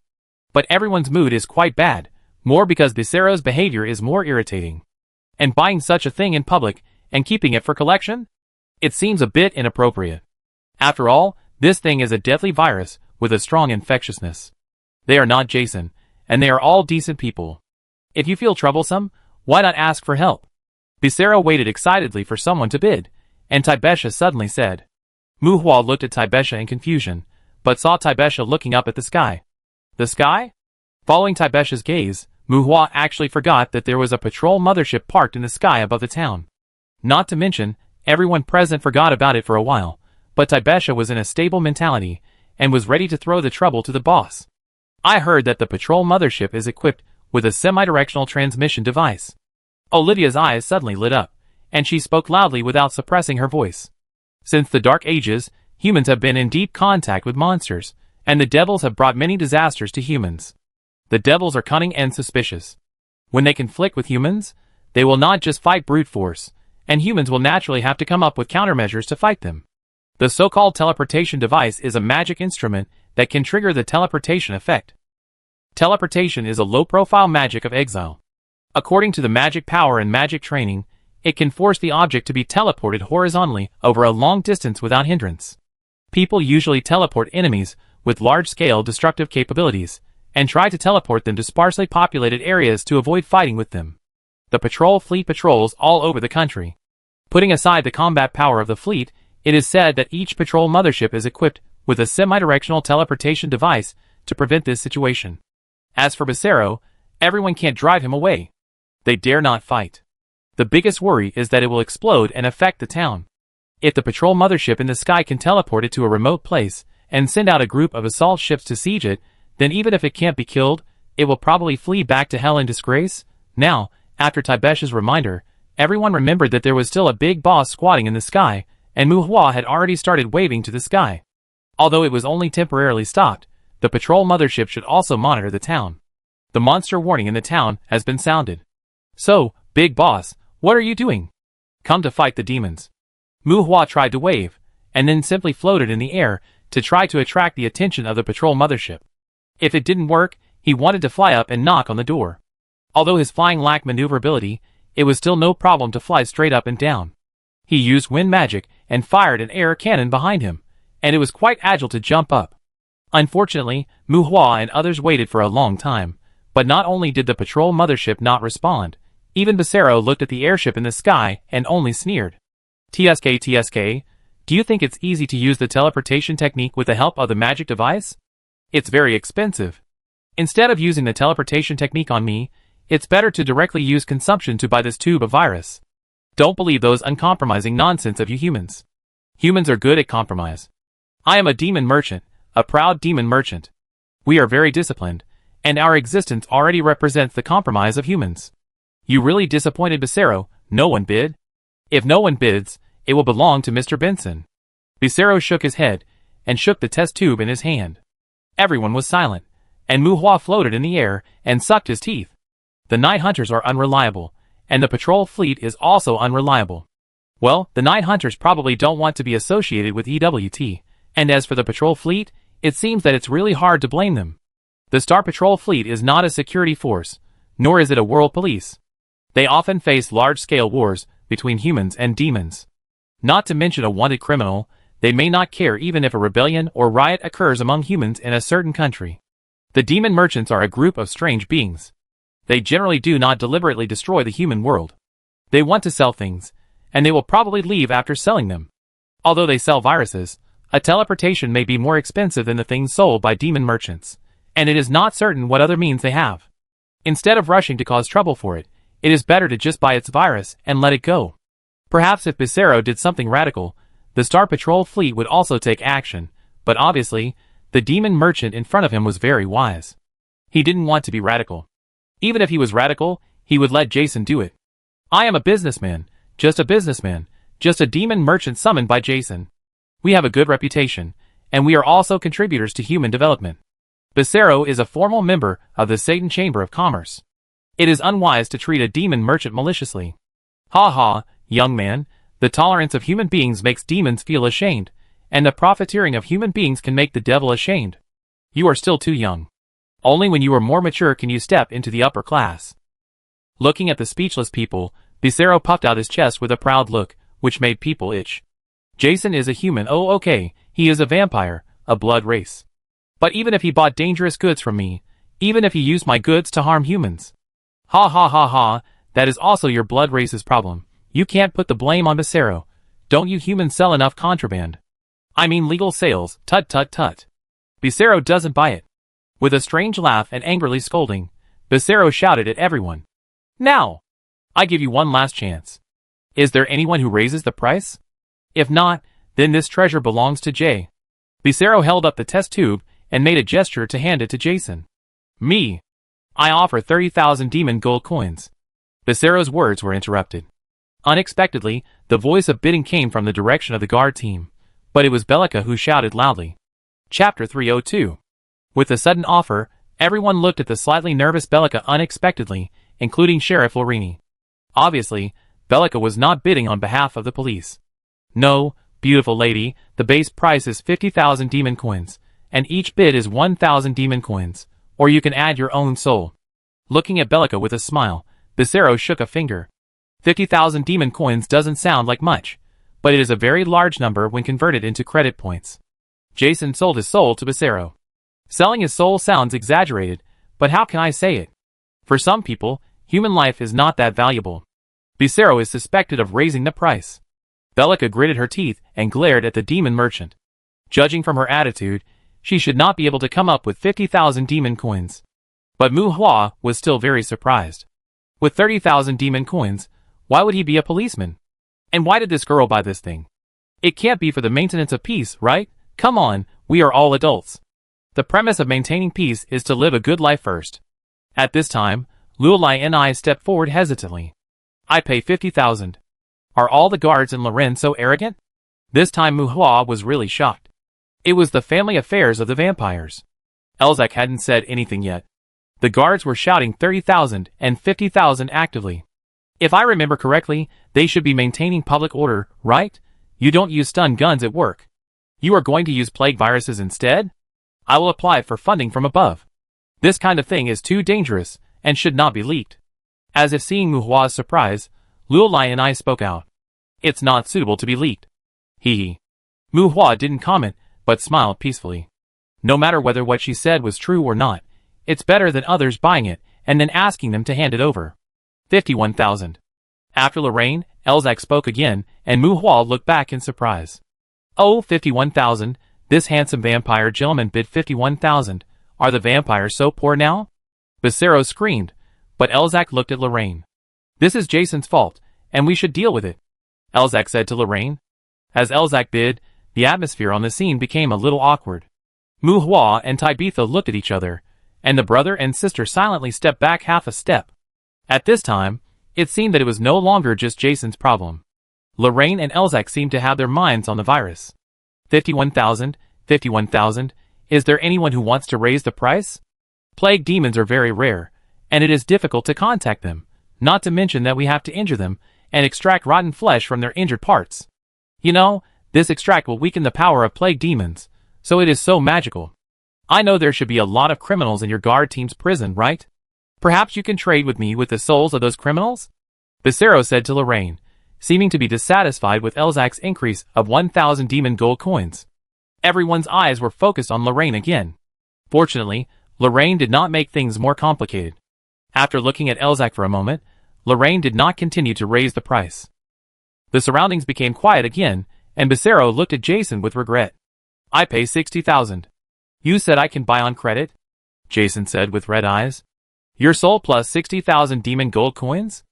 But everyone's mood is quite bad, more because Becerro's behavior is more irritating. And buying such a thing in public and keeping it for collection? It seems a bit inappropriate. After all, this thing is a deadly virus with a strong infectiousness. They are not Jason, and they are all decent people. If you feel troublesome, why not ask for help? Becerro waited excitedly for someone to bid, and Tibesha suddenly said. Muhua looked at Tibesha in confusion, but saw Tibesha looking up at the sky. The sky? Following Tibesha's gaze, Muhua actually forgot that there was a patrol mothership parked in the sky above the town. Not to mention, everyone present forgot about it for a while, but Tibesha was in a stable mentality, and was ready to throw the trouble to the boss. I heard that the patrol mothership is equipped with a semi-directional transmission device. Olivia's eyes suddenly lit up, and she spoke loudly without suppressing her voice. Since the Dark Ages, humans have been in deep contact with monsters, and the devils have brought many disasters to humans. The devils are cunning and suspicious. When they conflict with humans, they will not just fight brute force, and humans will naturally have to come up with countermeasures to fight them. The so-called teleportation device is a magic instrument that can trigger the teleportation effect. Teleportation is a low-profile magic of exile. According to the magic power and magic training, it can force the object to be teleported horizontally over a long distance without hindrance. People usually teleport enemies with large-scale destructive capabilities, and try to teleport them to sparsely populated areas to avoid fighting with them. The patrol fleet patrols all over the country. Putting aside the combat power of the fleet, it is said that each patrol mothership is equipped with a semi-directional teleportation device to prevent this situation. As for Becerro, everyone can't drive him away. They dare not fight. The biggest worry is that it will explode and affect the town. If the patrol mothership in the sky can teleport it to a remote place and send out a group of assault ships to siege it, then even if it can't be killed, it will probably flee back to hell in disgrace. Now, after Tibesha's reminder, everyone remembered that there was still a big boss squatting in the sky, and Muhua had already started waving to the sky. Although it was only temporarily stopped, the patrol mothership should also monitor the town. The monster warning in the town has been sounded. So, big boss, what are you doing? Come to fight the demons. Muhua tried to wave, and then simply floated in the air to try to attract the attention of the patrol mothership. If it didn't work, he wanted to fly up and knock on the door. Although his flying lacked maneuverability, it was still no problem to fly straight up and down. He used wind magic and fired an air cannon behind him, and it was quite agile to jump up. Unfortunately, Muhua and others waited for a long time, but not only did the patrol mothership not respond, even Becerro looked at the airship in the sky and only sneered. TSK, do you think it's easy to use the teleportation technique with the help of the magic device? It's very expensive. Instead of using the teleportation technique on me, it's better to directly use consumption to buy this tube of virus. Don't believe those uncompromising nonsense of you humans. Humans are good at compromise. I am a demon merchant, a proud demon merchant. We are very disciplined, and our existence already represents the compromise of humans. You really disappointed Becerro, no one bid? If no one bids, it will belong to Mr. Benson. Becerro shook his head, and shook the test tube in his hand. Everyone was silent, and Muhua floated in the air, and sucked his teeth. The night hunters are unreliable, and the patrol fleet is also unreliable. Well, the night hunters probably don't want to be associated with EWT, And as for the patrol fleet, it seems that it's really hard to blame them. The Star Patrol fleet is not a security force, nor is it a world police. They often face large-scale wars between humans and demons. Not to mention a wanted criminal, they may not care even if a rebellion or riot occurs among humans in a certain country. The demon merchants are a group of strange beings. They generally do not deliberately destroy the human world. They want to sell things, and they will probably leave after selling them. Although they sell viruses, a teleportation may be more expensive than the things sold by demon merchants, and it is not certain what other means they have. Instead of rushing to cause trouble for it, it is better to just buy its virus and let it go. Perhaps if Becerro did something radical, the Star Patrol fleet would also take action, but obviously, the demon merchant in front of him was very wise. He didn't want to be radical. Even if he was radical, he would let Jason do it. I am a businessman, just a demon merchant summoned by Jason. We have a good reputation, and we are also contributors to human development. Becerro is a formal member of the Satan Chamber of Commerce. It is unwise to treat a demon merchant maliciously. Ha ha, young man, the tolerance of human beings makes demons feel ashamed, and the profiteering of human beings can make the devil ashamed. You are still too young. Only when you are more mature can you step into the upper class. Looking at the speechless people, Becerro puffed out his chest with a proud look, which made people itch. Jason is a human. Oh okay, he is a vampire, a blood race. But even if he bought dangerous goods from me, even if he used my goods to harm humans. Ha ha ha ha, that is also your blood race's problem. You can't put the blame on Becerro. Don't you humans sell enough contraband? I mean legal sales, tut tut tut. Becerro doesn't buy it. With a strange laugh and angrily scolding, Becerro shouted at everyone. Now! I give you one last chance. Is there anyone who raises the price? If not, then this treasure belongs to Jay. Becerro held up the test tube and made a gesture to hand it to Jason. Me. I offer 30,000 demon gold coins. Becerro's words were interrupted. Unexpectedly, the voice of bidding came from the direction of the guard team, but it was Bellica who shouted loudly. Chapter 302. With the sudden offer, everyone looked at the slightly nervous Bellica unexpectedly, including Sheriff Lorini. Obviously, Bellica was not bidding on behalf of the police. No, beautiful lady, the base price is 50,000 demon coins, and each bid is 1,000 demon coins, or you can add your own soul. Looking at Bellica with a smile, Becerro shook a finger. 50,000 demon coins doesn't sound like much, but it is a very large number when converted into credit points. Jason sold his soul to Becerro. Selling his soul sounds exaggerated, but how can I say it? For some people, human life is not that valuable. Becerro is suspected of raising the price. Bellica gritted her teeth and glared at the demon merchant. Judging from her attitude, she should not be able to come up with 50,000 demon coins. But Mu Hua was still very surprised. With 30,000 demon coins, why would he be a policeman? And why did this girl buy this thing? It can't be for the maintenance of peace, right? Come on, we are all adults. The premise of maintaining peace is to live a good life first. At this time, Luolai and I stepped forward hesitantly. I pay 50,000. Are all the guards in Loren so arrogant? This time Mu Hua was really shocked. It was the family affairs of the vampires. Elzak hadn't said anything yet. The guards were shouting 30,000 and 50,000 actively. If I remember correctly, they should be maintaining public order, right? You don't use stun guns at work. You are going to use plague viruses instead? I will apply for funding from above. This kind of thing is too dangerous and should not be leaked. As if seeing Mu Hua's surprise, Luolai and I spoke out. It's not suitable to be leaked. Hee. Mu Hua didn't comment, but smiled peacefully. No matter whether what she said was true or not, it's better than others buying it and then asking them to hand it over. 51,000. After Lorraine, Elzak spoke again, and Mu Hua looked back in surprise. Oh, 51,000. This handsome vampire gentleman bid 51,000. Are the vampires so poor now? Becerro screamed, but Elzak looked at Lorraine. This is Jason's fault, and we should deal with it, Elzak said to Lorraine. As Elzak bid, the atmosphere on the scene became a little awkward. Mu Hua and Tibetha looked at each other, and the brother and sister silently stepped back half a step. At this time, it seemed that it was no longer just Jason's problem. Lorraine and Elzak seemed to have their minds on the virus. 51,000, 51,000, is there anyone who wants to raise the price? Plague demons are very rare, and it is difficult to contact them, not to mention that we have to injure them and extract rotten flesh from their injured parts. You know, This extract will weaken the power of plague demons, so it is so magical. I know there should be a lot of criminals in your guard team's prison, right? Perhaps you can trade with me with the souls of those criminals? Becerra said to Lorraine, seeming to be dissatisfied with Elzac's increase of 1,000 demon gold coins. Everyone's eyes were focused on Lorraine again. Fortunately, Lorraine did not make things more complicated. After looking at Elzac for a moment, Lorraine did not continue to raise the price. The surroundings became quiet again, and Becerra looked at Jason with regret. I pay 60,000. You said I can buy on credit? Jason said with red eyes. Your soul plus 60,000 demon gold coins?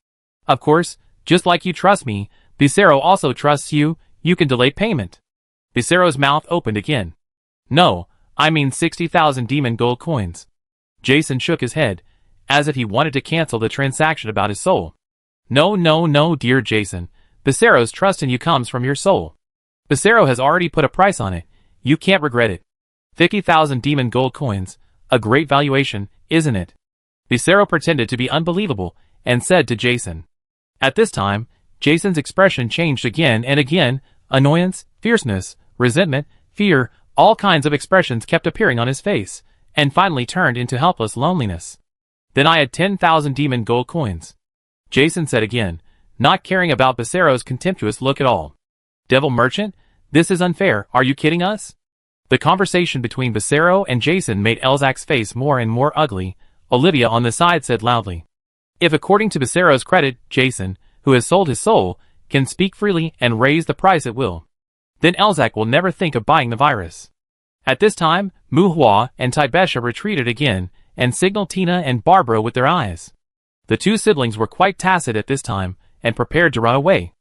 Of course, just like you trust me, Becerra also trusts you, you can delay payment. Becerra's mouth opened again. No, I mean 60,000 demon gold coins. Jason shook his head, as if he wanted to cancel the transaction about his soul. No, dear Jason. Becerra's trust in you comes from your soul. Becerra has already put a price on it. You can't regret it. 50,000 demon gold coins. A great valuation, isn't it? Becerra pretended to be unbelievable, and said to Jason. At this time, Jason's expression changed again and again. Annoyance, fierceness, resentment, fear, all kinds of expressions kept appearing on his face, and finally turned into helpless loneliness. Then I had 10,000 demon gold coins. Jason said again, not caring about Becerra's contemptuous look at all. Devil merchant? This is unfair, are you kidding us? The conversation between Becerra and Jason made Elzac's face more and more ugly. Olivia on the side said loudly. If according to Becerra's credit, Jason, who has sold his soul, can speak freely and raise the price at will, then Elzac will never think of buying the virus. At this time, Muhua and Tibesha retreated again, and signaled Tina and Barbara with their eyes. The two siblings were quite tacit at this time, and prepared to run away.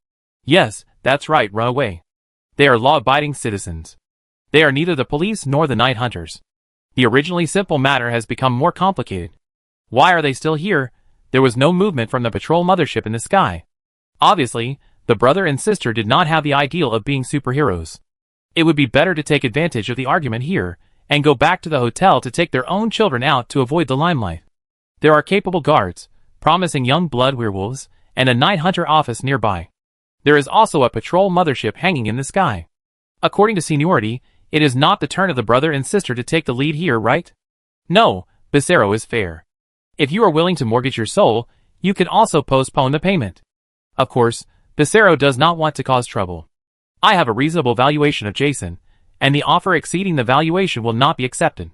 Yes, that's right, run away. They are law-abiding citizens. They are neither the police nor the night hunters. The originally simple matter has become more complicated. Why are they still here? There was no movement from the patrol mothership in the sky. Obviously, the brother and sister did not have the ideal of being superheroes. It would be better to take advantage of the argument here, and go back to the hotel to take their own children out to avoid the limelight. There are capable guards, promising young blood werewolves, and a night hunter office nearby. There is also a patrol mothership hanging in the sky. According to seniority, it is not the turn of the brother and sister to take the lead here, right? No, Becerra is fair. If you are willing to mortgage your soul, you can also postpone the payment. Of course, Becerra does not want to cause trouble. I have a reasonable valuation of Jason, and the offer exceeding the valuation will not be accepted.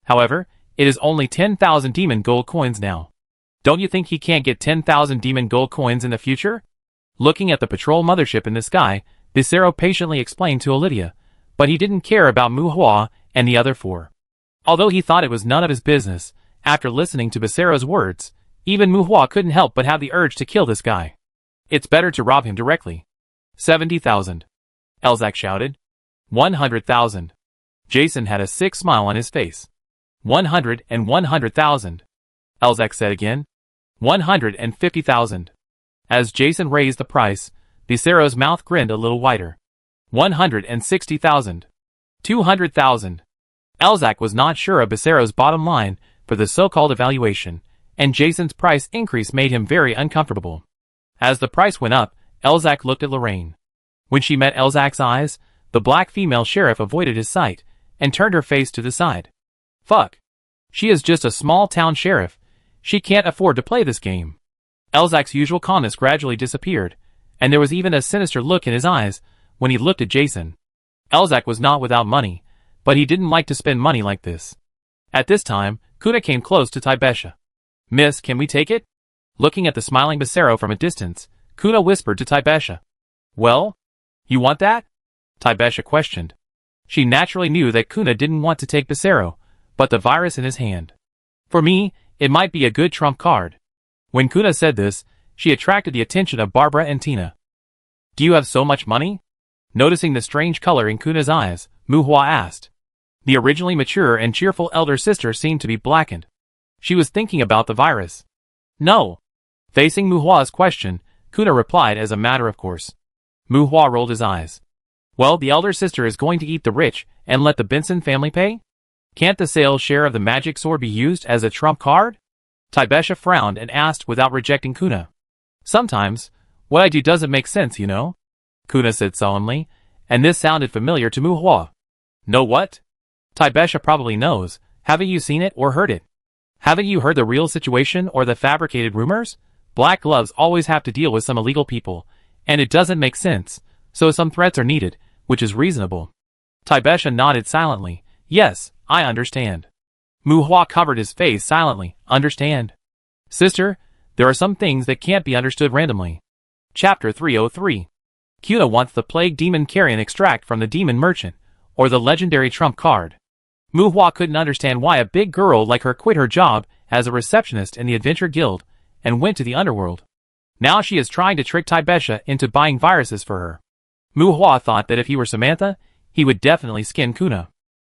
However, it is only 10,000 demon gold coins now. Don't you think he can't get 10,000 demon gold coins in the future? Looking at the patrol mothership in the sky, Becerra patiently explained to Olivia, but he didn't care about Muhua and the other four. Although he thought it was none of his business, after listening to Becerra's words, even Muhua couldn't help but have the urge to kill this guy. It's better to rob him directly. 70,000. Elzac shouted. 100,000. Jason had a sick smile on his face. 100 and 100,000. Elzac said again. 150,000. As Jason raised the price, Becerra's mouth grinned a little wider. 160,000. 200,000. Elzac was not sure of Becerra's bottom line for the so-called evaluation, and Jason's price increase made him very uncomfortable. As the price went up, Elzac looked at Lorraine. When she met Elzac's eyes, the black female sheriff avoided his sight, and turned her face to the side. Fuck. She is just a small-town sheriff. She can't afford to play this game. Elzac's usual calmness gradually disappeared, and there was even a sinister look in his eyes when he looked at Jason. Elzac was not without money, but he didn't like to spend money like this. At this time, Kuna came close to Tibesha. Miss, can we take it? Looking at the smiling Becerra from a distance, Kuna whispered to Tibesha. Well? You want that? Tibesha questioned. She naturally knew that Kuna didn't want to take Becerra, but the virus in his hand. For me, it might be a good trump card. When Kuna said this, she attracted the attention of Barbara and Tina. Do you have so much money? Noticing the strange color in Kuna's eyes, Muhua asked. The originally mature and cheerful elder sister seemed to be blackened. She was thinking about the virus. No. Facing Muhua's question, Kuna replied as a matter of course. Muhua rolled his eyes. Well, the elder sister is going to eat the rich and let the Benson family pay? Can't the sales share of the magic sword be used as a trump card? Tibesha frowned and asked without rejecting Kuna. Sometimes, what I do doesn't make sense, you know? Kuna said solemnly, and this sounded familiar to Mu Hua. Know what? Taibesha probably knows. Haven't you seen it or heard it? Haven't you heard the real situation or the fabricated rumors? Black gloves always have to deal with some illegal people, and it doesn't make sense, so some threats are needed, which is reasonable. Taibesha nodded silently. Yes, I understand. Mu Hua covered his face silently. Understand? Sister, there are some things that can't be understood randomly. Chapter 303. Kuna wants the Plague Demon Carrion extract from the Demon Merchant, or the legendary trump card. Mu Hua couldn't understand why a big girl like her quit her job as a receptionist in the Adventure Guild and went to the underworld. Now she is trying to trick Taibesha into buying viruses for her. Mu Hua thought that if he were Samantha, he would definitely skin Kuna.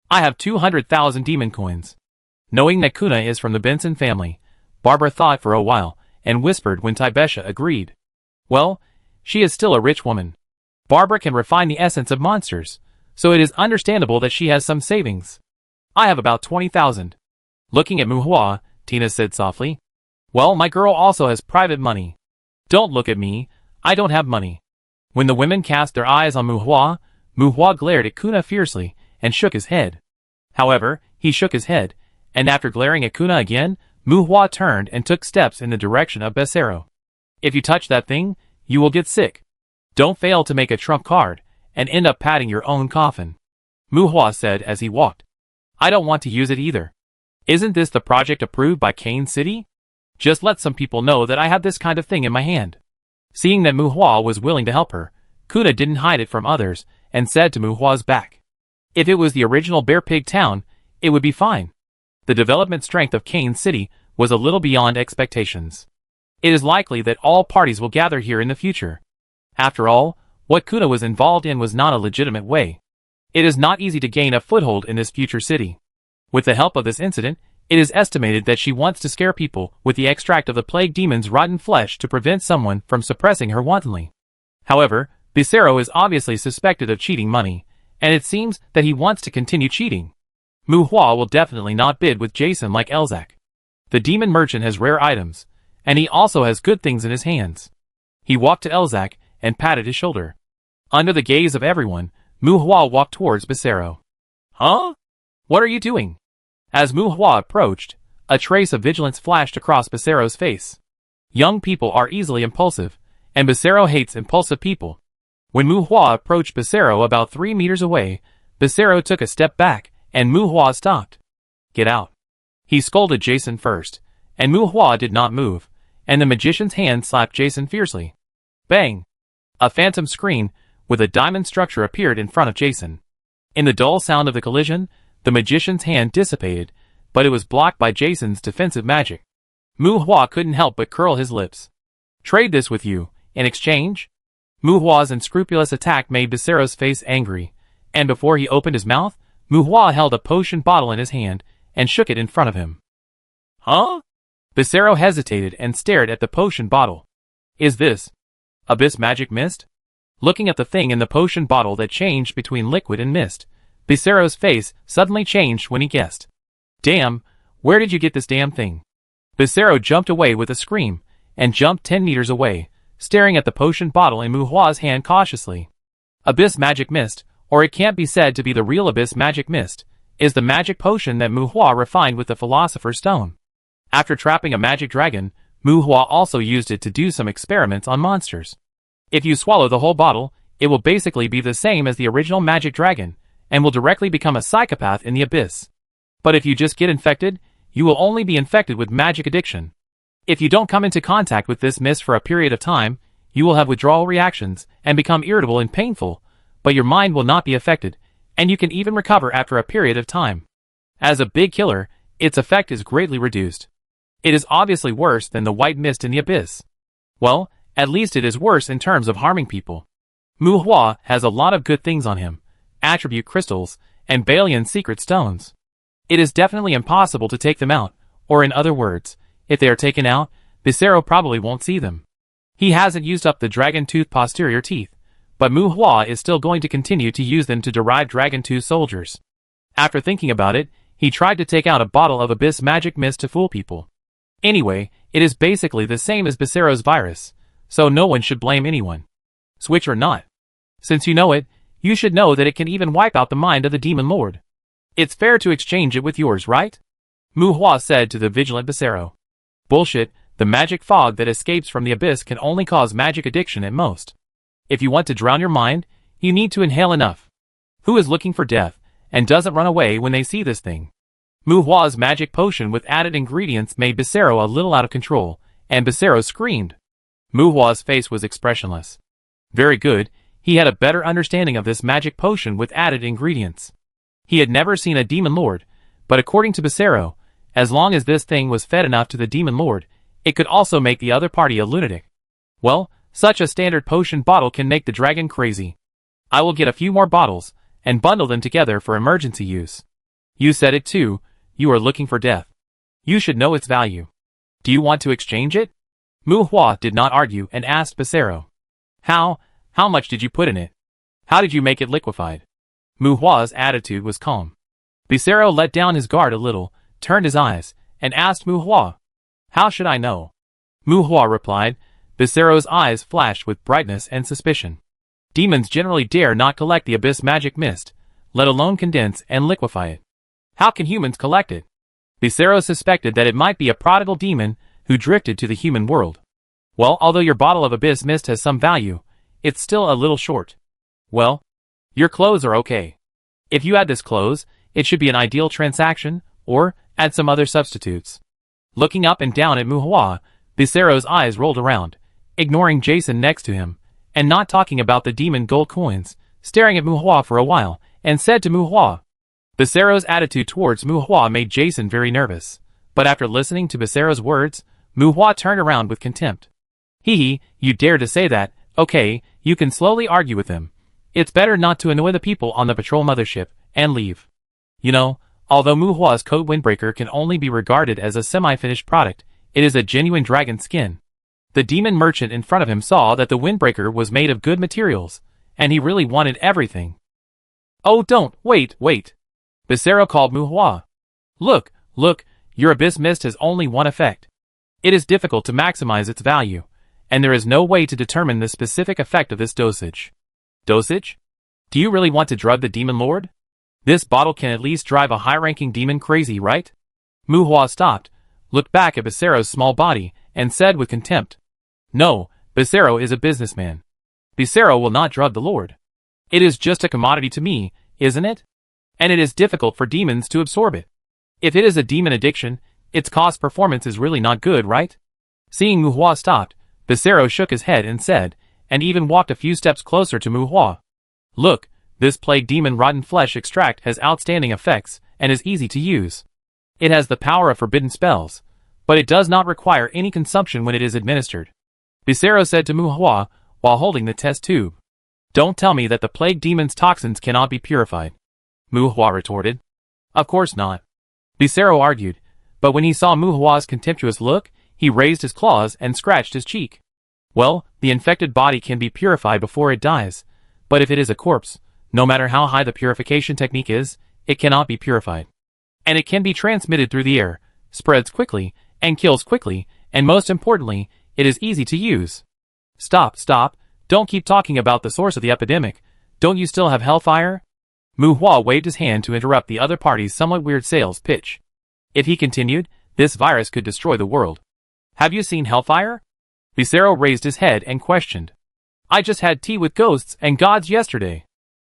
I have 200,000 demon coins. Knowing that Kuna is from the Benson family, Barbara thought for a while and whispered when Taibesha agreed. Well, she is still a rich woman. Barbara can refine the essence of monsters, so it is understandable that she has some savings. I have about 20,000. Looking at Mu Hua, Tina said softly. Well, my girl also has private money. Don't look at me, I don't have money. When the women cast their eyes on Mu Hua glared at Kuna fiercely and shook his head. However, he shook his head, and after glaring at Kuna again, Mu Hua turned and took steps in the direction of Becero. If you touch that thing, you will get sick. Don't fail to make a trump card, and end up patting your own coffin. Mu Hua said as he walked. I don't want to use it either. Isn't this the project approved by Kane City? Just let some people know that I have this kind of thing in my hand. Seeing that Mu Hua was willing to help her, Kuna didn't hide it from others, and said to Mu Hua's back. If it was the original Bear Pig town, it would be fine. The development strength of Kane City was a little beyond expectations. It is likely that all parties will gather here in the future. After all, what Kuna was involved in was not a legitimate way. It is not easy to gain a foothold in this future city. With the help of this incident, it is estimated that she wants to scare people with the extract of the plague demon's rotten flesh to prevent someone from suppressing her wantonly. However, Becero is obviously suspected of cheating money, and it seems that he wants to continue cheating. Mu Hua will definitely not bid with Jason like Elzac. The demon merchant has rare items, and he also has good things in his hands. He walked to Elzac and patted his shoulder. Under the gaze of everyone, Mu Hua walked towards Becero. Huh? What are you doing? As Mu Hua approached, a trace of vigilance flashed across Becero's face. Young people are easily impulsive, and Becero hates impulsive people. When Mu Hua approached Becero about 3 meters away, Becero took a step back, and Mu Hua stopped. Get out. He scolded Jason first, and Mu Hua did not move, and the magician's hand slapped Jason fiercely. Bang! A phantom screen with a diamond structure appeared in front of Jason. In the dull sound of the collision, the magician's hand dissipated, but it was blocked by Jason's defensive magic. Mu Hua couldn't help but curl his lips. Trade this with you, in exchange? Mu Hua's unscrupulous attack made Becero's face angry, and before he opened his mouth, Mu Hua held a potion bottle in his hand and shook it in front of him. Huh? Becero hesitated and stared at the potion bottle. Is this Abyss Magic Mist? Looking at the thing in the potion bottle that changed between liquid and mist, Becero's face suddenly changed when he guessed. Damn, where did you get this damn thing? Becero jumped away with a scream, and jumped 10 meters away, staring at the potion bottle in Mu Hua's hand cautiously. Abyss Magic Mist, or it can't be said to be the real Abyss Magic Mist, is the magic potion that Mu Hua refined with the Philosopher's Stone. After trapping a magic dragon, Mu Hua also used it to do some experiments on monsters. If you swallow the whole bottle, it will basically be the same as the original magic dragon, and will directly become a psychopath in the abyss. But if you just get infected, you will only be infected with magic addiction. If you don't come into contact with this mist for a period of time, you will have withdrawal reactions and become irritable and painful, but your mind will not be affected, and you can even recover after a period of time. As a big killer, its effect is greatly reduced. It is obviously worse than the white mist in the abyss. Well, at least it is worse in terms of harming people. Mu Hua has a lot of good things on him, attribute crystals, and Balian secret stones. It is definitely impossible to take them out, or in other words, if they are taken out, Becero probably won't see them. He hasn't used up the dragon tooth posterior teeth, but Mu Hua is still going to continue to use them to derive dragon tooth soldiers. After thinking about it, he tried to take out a bottle of Abyss Magic Mist to fool people. Anyway, it is basically the same as Becero's virus, so no one should blame anyone. Switch or not. Since you know it, You should know that it can even wipe out the mind of the demon lord. It's fair to exchange it with yours, right? Mu Hua said to the vigilant Becerro. Bullshit, the magic fog that escapes from the abyss can only cause magic addiction at most. If you want to drown your mind, you need to inhale enough. Who is looking for death, and doesn't run away when they see this thing? Mu Hua's magic potion with added ingredients made Becerro a little out of control, and Becerro screamed. Mu Hua's face was expressionless. Very good, he had a better understanding of this magic potion with added ingredients. He had never seen a demon lord, but according to Becerro, as long as this thing was fed enough to the demon lord, it could also make the other party a lunatic. Well, such a standard potion bottle can make the dragon crazy. I will get a few more bottles, and bundle them together for emergency use. You said it too, you are looking for death. You should know its value. Do you want to exchange it? Mu Hua did not argue and asked Becerro. How much did you put in it? How did you make it liquefied? Mu Hua's attitude was calm. Becerro let down his guard a little, turned his eyes, and asked Mu Hua. How should I know? Mu Hua replied. Becerro's eyes flashed with brightness and suspicion. Demons generally dare not collect the abyss magic mist, let alone condense and liquefy it. How can humans collect it? Becerro suspected that it might be a prodigal demon who drifted to the human world. Well, although your bottle of abyss mist has some value, it's still a little short. Well, your clothes are okay. If you add this clothes, it should be an ideal transaction, or add some other substitutes. Looking up and down at Mu Hua, Becerro's eyes rolled around, ignoring Jason next to him, and not talking about the demon gold coins, staring at Mu Hua for a while, and said to Mu Hua. Becerro's attitude towards Mu Hua made Jason very nervous, but after listening to Becerro's words, Mu Hua turned around with contempt. Hee, you dare to say that? Okay, you can slowly argue with him. It's better not to annoy the people on the patrol mothership, and leave. You know, although Mu Hua's coat windbreaker can only be regarded as a semi-finished product, it is a genuine dragon skin. The demon merchant in front of him saw that the windbreaker was made of good materials, and he really wanted everything. Oh, don't, wait. Becerro called Mu Hua. Look, your abyss mist has only one effect. It is difficult to maximize its value, and there is no way to determine the specific effect of this dosage. Dosage? Do you really want to drug the demon lord? This bottle can at least drive a high-ranking demon crazy, right? Mu Hua stopped, looked back at Becerro's small body, and said with contempt. No, Becerro is a businessman. Becerro will not drug the lord. It is just a commodity to me, isn't it? And it is difficult for demons to absorb it. If it is a demon addiction, its cost performance is really not good, right? Seeing Mu Hua stopped, Becerro shook his head and said, and even walked a few steps closer to Mu Hua. Look, this plague demon rotten flesh extract has outstanding effects and is easy to use. It has the power of forbidden spells, but it does not require any consumption when it is administered. Becerro said to Mu Hua while holding the test tube. Don't tell me that the plague demon's toxins cannot be purified. Mu Hua retorted. Of course not. Becerro argued, but when he saw Mu Hua's contemptuous look, he raised his claws and scratched his cheek. Well, the infected body can be purified before it dies, but if it is a corpse, no matter how high the purification technique is, it cannot be purified. And it can be transmitted through the air, spreads quickly, and kills quickly, and most importantly, it is easy to use. Stop, don't keep talking about the source of the epidemic. Don't you still have hellfire? Mu Hua waved his hand to interrupt the other party's somewhat weird sales pitch. If he continued, this virus could destroy the world. Have you seen hellfire? Becerro raised his head and questioned. I just had tea with ghosts and gods yesterday.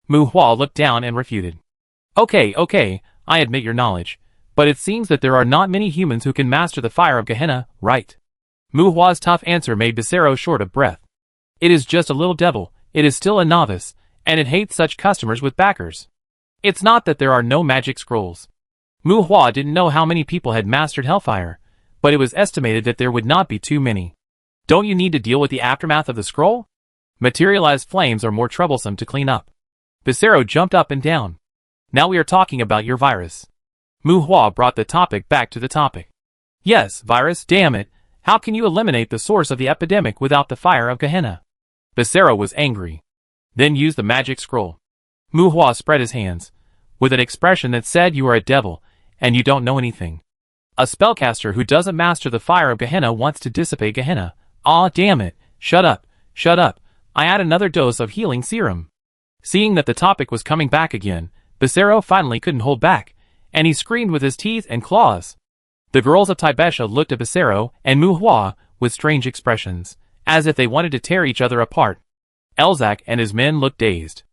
Mu Hua looked down and refuted. Okay, I admit your knowledge, but it seems that there are not many humans who can master the fire of Gehenna, right? Mu Hua's tough answer made Becerro short of breath. It is just a little devil, it is still a novice, and it hates such customers with backers. It's not that there are no magic scrolls. Mu Hua didn't know how many people had mastered hellfire, but it was estimated that there would not be too many. Don't you need to deal with the aftermath of the scroll? Materialized flames are more troublesome to clean up. Becerro jumped up and down. Now we are talking about your virus. Mu Hua brought the topic back to the topic. Yes, virus, damn it. How can you eliminate the source of the epidemic without the fire of Gehenna? Becerro was angry. Then use the magic scroll. Mu Hua spread his hands, with an expression that said you are a devil, and you don't know anything. A spellcaster who doesn't master the fire of Gehenna wants to dissipate Gehenna. Aw, damn it. Shut up. I add another dose of healing serum. Seeing that the topic was coming back again, Becerro finally couldn't hold back, and he screamed with his teeth and claws. The girls of Taibesha looked at Becerro and Muhua with strange expressions, as if they wanted to tear each other apart. Elzak and his men looked dazed.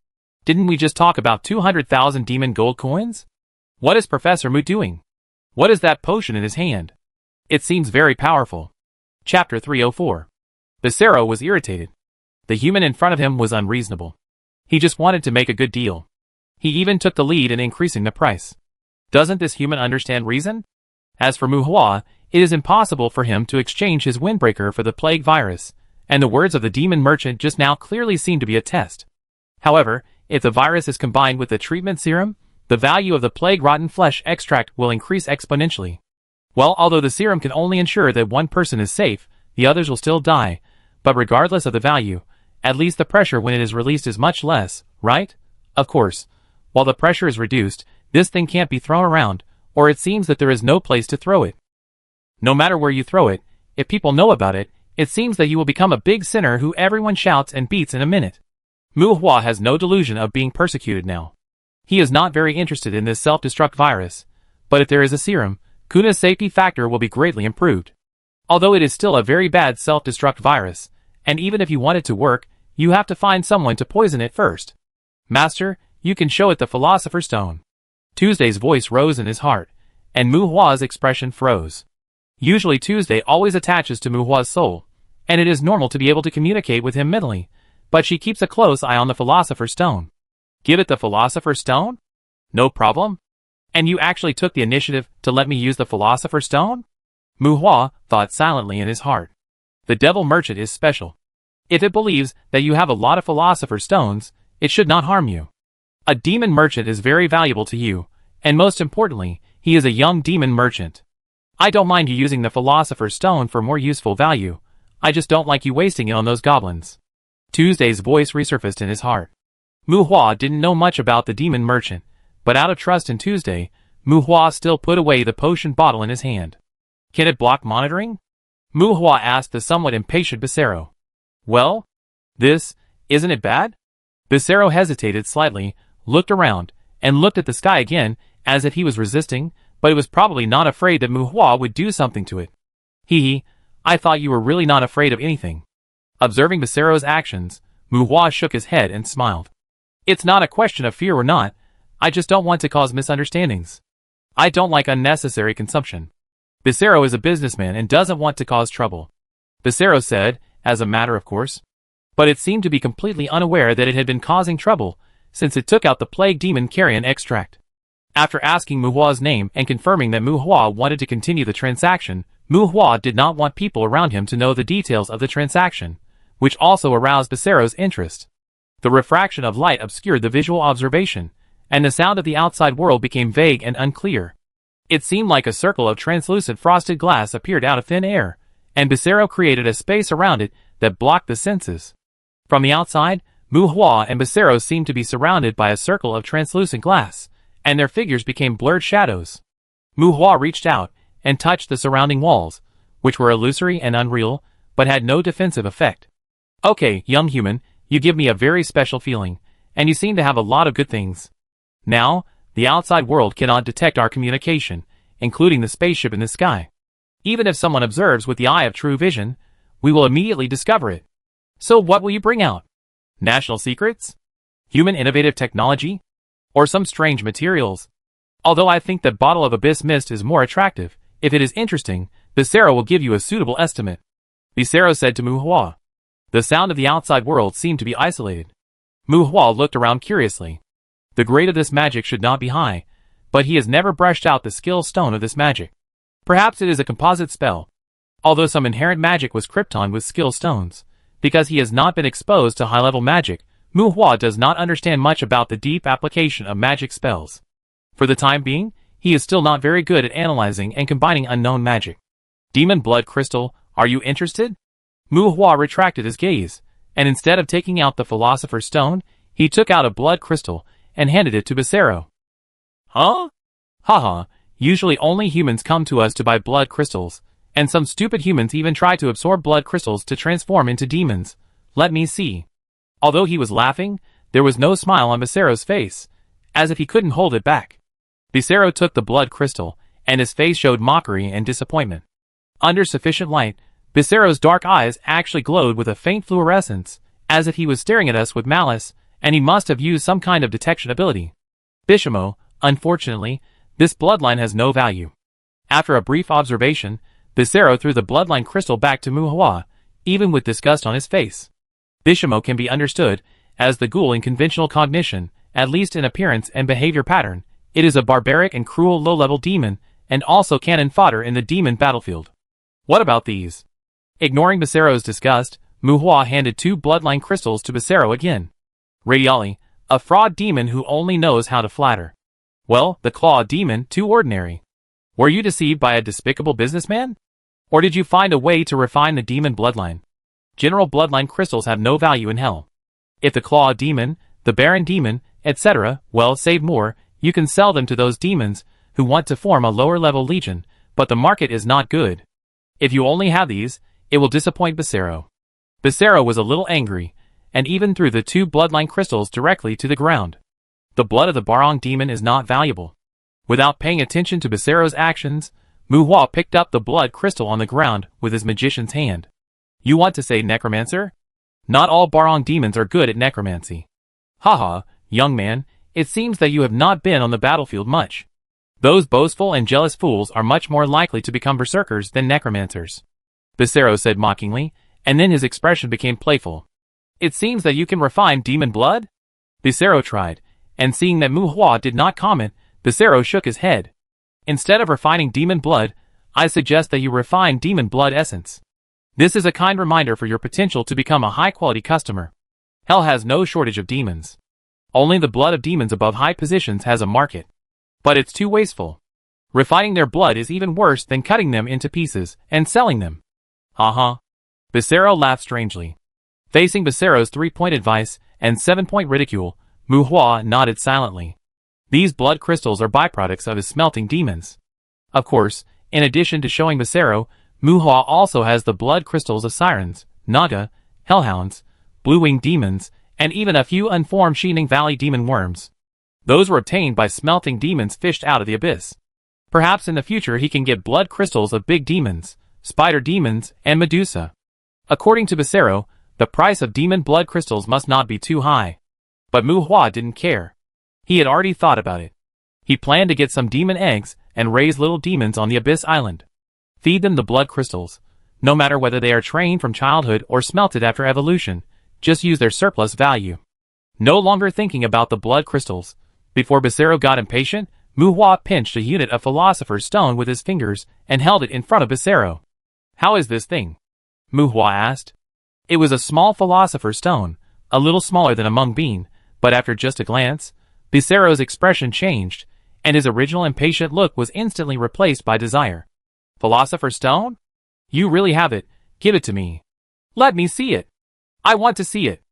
Didn't we just talk about 200,000 demon gold coins? What is Professor Mu doing? What is that potion in his hand? It seems very powerful. Chapter 304. Becerro was irritated. The human in front of him was unreasonable. He just wanted to make a good deal. He even took the lead in increasing the price. Doesn't this human understand reason? As for Muhua, it is impossible for him to exchange his windbreaker for the plague virus, and the words of the demon merchant just now clearly seem to be a test. However, if the virus is combined with the treatment serum, the value of the plague rotten flesh extract will increase exponentially. Well, although the serum can only ensure that one person is safe, the others will still die, but regardless of the value, at least the pressure when it is released is much less, right? Of course, while the pressure is reduced, this thing can't be thrown around, or it seems that there is no place to throw it. No matter where you throw it, if people know about it, it seems that you will become a big sinner who everyone shouts and beats in a minute. Muhua has no delusion of being persecuted now. He is not very interested in this self-destruct virus, but if there is a serum, Kuna's safety factor will be greatly improved. Although it is still a very bad self-destruct virus, and even if you want it to work, you have to find someone to poison it first. Master, you can show it the Philosopher's Stone. Tuesday's voice rose in his heart, and Muhua's expression froze. Usually Tuesday always attaches to Muhua's soul, and it is normal to be able to communicate with him mentally, but she keeps a close eye on the Philosopher's Stone. Give it the Philosopher's Stone? No problem. And you actually took the initiative to let me use the Philosopher's Stone? Muhua thought silently in his heart. The devil merchant is special. If it believes that you have a lot of Philosopher's Stones, it should not harm you. A demon merchant is very valuable to you, and most importantly, he is a young demon merchant. I don't mind you using the Philosopher's Stone for more useful value, I just don't like you wasting it on those goblins. Tuesday's voice resurfaced in his heart. Muhua didn't know much about the demon merchant, but out of trust in Tuesday, Muhua still put away the potion bottle in his hand. Can it block monitoring? Muhua asked the somewhat impatient Becerro. Well? Isn't it bad? Becerro hesitated slightly, looked around, and looked at the sky again, as if he was resisting, but he was probably not afraid that Muhua would do something to it. I thought you were really not afraid of anything. Observing Becerro's actions, Muhua shook his head and smiled. It's not a question of fear or not, I just don't want to cause misunderstandings. I don't like unnecessary consumption. Becerro is a businessman and doesn't want to cause trouble. Becerro said, as a matter of course. But it seemed to be completely unaware that it had been causing trouble, since it took out the plague demon carrion extract. After asking Muhua's name and confirming that Muhua wanted to continue the transaction, Muhua did not want people around him to know the details of the transaction, which also aroused Becerro's interest. The refraction of light obscured the visual observation, and the sound of the outside world became vague and unclear. It seemed like a circle of translucent frosted glass appeared out of thin air, and Becerro created a space around it that blocked the senses. From the outside, Muhua and Becerro seemed to be surrounded by a circle of translucent glass, and their figures became blurred shadows. Muhua reached out and touched the surrounding walls, which were illusory and unreal, but had no defensive effect. Okay, young human, you give me a very special feeling, and you seem to have a lot of good things. Now, the outside world cannot detect our communication, including the spaceship in the sky. Even if someone observes with the eye of true vision, we will immediately discover it. So what will you bring out? National secrets? Human innovative technology? Or some strange materials? Although I think that bottle of abyss mist is more attractive, if it is interesting, Becerro will give you a suitable estimate. Becerro said to Muhua. The sound of the outside world seemed to be isolated. Muhua looked around curiously. The grade of this magic should not be high, but he has never brushed out the skill stone of this magic. Perhaps it is a composite spell. Although some inherent magic was krypton with skill stones, because he has not been exposed to high-level magic, Muhua does not understand much about the deep application of magic spells. For the time being, he is still not very good at analyzing and combining unknown magic. Demon Blood Crystal, are you interested? Muhua retracted his gaze, and instead of taking out the Philosopher's Stone, he took out a blood crystal and handed it to Becerro. Huh? Haha, usually only humans come to us to buy blood crystals, and some stupid humans even try to absorb blood crystals to transform into demons. Let me see. Although he was laughing, There was no smile on Becerro's face, as if he couldn't hold it back. Becerro took the blood crystal, and his face showed mockery and disappointment. Under sufficient light, Becerro's dark eyes actually glowed with a faint fluorescence, as if he was staring at us with malice, and he must have used some kind of detection ability. Bishamo, unfortunately, this bloodline has no value. After a brief observation, Becerro threw the bloodline crystal back to Muhua, even with disgust on his face. Bishamo can be understood as the ghoul in conventional cognition, at least in appearance and behavior pattern. It is a barbaric and cruel low-level demon, and also cannon fodder in the demon battlefield. What about these? Ignoring Becerro's disgust, Muhua handed 2 bloodline crystals to Becerro again. Radiali, a fraud demon who only knows how to flatter. Well, the claw demon, too ordinary. Were you deceived by a despicable businessman? Or did you find a way to refine the demon bloodline? General bloodline crystals have no value in hell. If the claw demon, the baron demon, etc., well, save more, you can sell them to those demons who want to form a lower-level legion, but the market is not good. If you only have these, it will disappoint Becerro. Becerro was a little angry, and even threw the 2 bloodline crystals directly to the ground. The blood of the Barong demon is not valuable. Without paying attention to Becerro's actions, Muhua picked up the blood crystal on the ground with his magician's hand. You want to say necromancer? Not all Barong demons are good at necromancy. Haha, young man, it seems that you have not been on the battlefield much. Those boastful and jealous fools are much more likely to become berserkers than necromancers. Becerro said mockingly, and then his expression became playful. It seems that you can refine demon blood? Becerro tried, and seeing that Muhua did not comment, Becerro shook his head. Instead of refining demon blood, I suggest that you refine demon blood essence. This is a kind reminder for your potential to become a high-quality customer. Hell has no shortage of demons. Only the blood of demons above high positions has a market. But it's too wasteful. Refining their blood is even worse than cutting them into pieces and selling them. Haha. Becerro laughed strangely. Facing Becerro's 3-point advice and 7-point ridicule, Muhua nodded silently. These blood crystals are byproducts of his smelting demons. Of course, in addition to showing Becerro, Muhua also has the blood crystals of sirens, naga, hellhounds, blue-winged demons, and even a few unformed Shining Valley demon worms. Those were obtained by smelting demons fished out of the abyss. Perhaps in the future he can get blood crystals of big demons, spider demons, and Medusa. According to Becerro, the price of demon blood crystals must not be too high. But Muhua didn't care. He had already thought about it. He planned to get some demon eggs and raise little demons on the Abyss Island. Feed them the blood crystals. No matter whether they are trained from childhood or smelted after evolution, just use their surplus value. No longer thinking about the blood crystals, before Becerro got impatient, Muhua pinched a unit of Philosopher's Stone with his fingers and held it in front of Becerro. How is this thing? Muhua asked. It was a small Philosopher's Stone, a little smaller than a mung bean, but after just a glance, Becerro's expression changed, and his original impatient look was instantly replaced by desire. Philosopher's Stone? You really have it. Give it to me. Let me see it. I want to see it.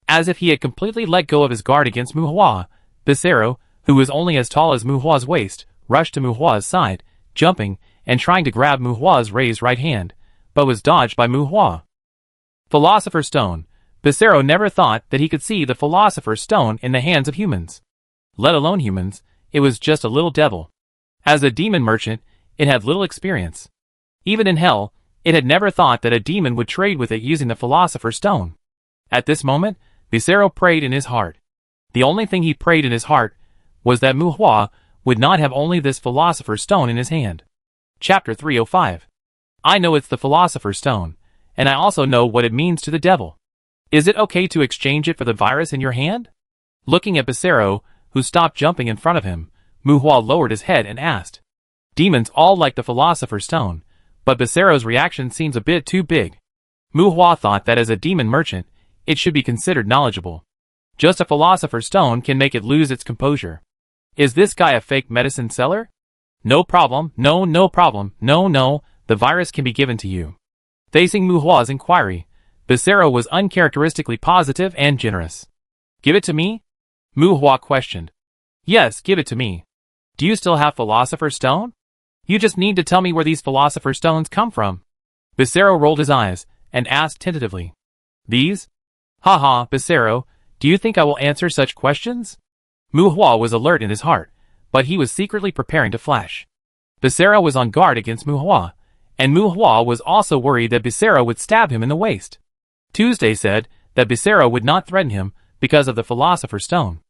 As if he had completely let go of his guard against Muhua, Becerro, who was only as tall as Muhua's waist, rushed to Muhua's side, jumping and trying to grab Muhua's raised right hand, but was dodged by Muhua. Philosopher's Stone. Becerro never thought that he could see the Philosopher's Stone in the hands of humans. Let alone humans, it was just a little devil. As a demon merchant, it had little experience. Even in hell, it had never thought that a demon would trade with it using the Philosopher's Stone. At this moment, Becerro prayed in his heart. The only thing he prayed in his heart was that Muhua would not have only this Philosopher's Stone in his hand. Chapter 305. I know it's the Philosopher's Stone, and I also know what it means to the devil. Is it okay to exchange it for the virus in your hand? Looking at Becerro, who stopped jumping in front of him, Muhua lowered his head and asked. Demons all like the Philosopher's Stone, but Becerro's reaction seems a bit too big. Muhua thought that as a demon merchant, it should be considered knowledgeable. Just a Philosopher's Stone can make it lose its composure. Is this guy a fake medicine seller? No problem, no problem, no, the virus can be given to you. Facing Muhua's inquiry, Becerro was uncharacteristically positive and generous. Give it to me? Muhua questioned. Yes, give it to me. Do you still have Philosopher's Stone? You just need to tell me where these Philosopher's Stones come from. Becerro rolled his eyes and asked tentatively. These? Haha, Becerro, Do you think I will answer such questions? Mu Hua was alert in his heart, but he was secretly preparing to flash. Becerra was on guard against Mu Hua, and Mu Hua was also worried that Becerra would stab him in the waist. Tuesday said that Becerra would not threaten him because of the Philosopher's Stone.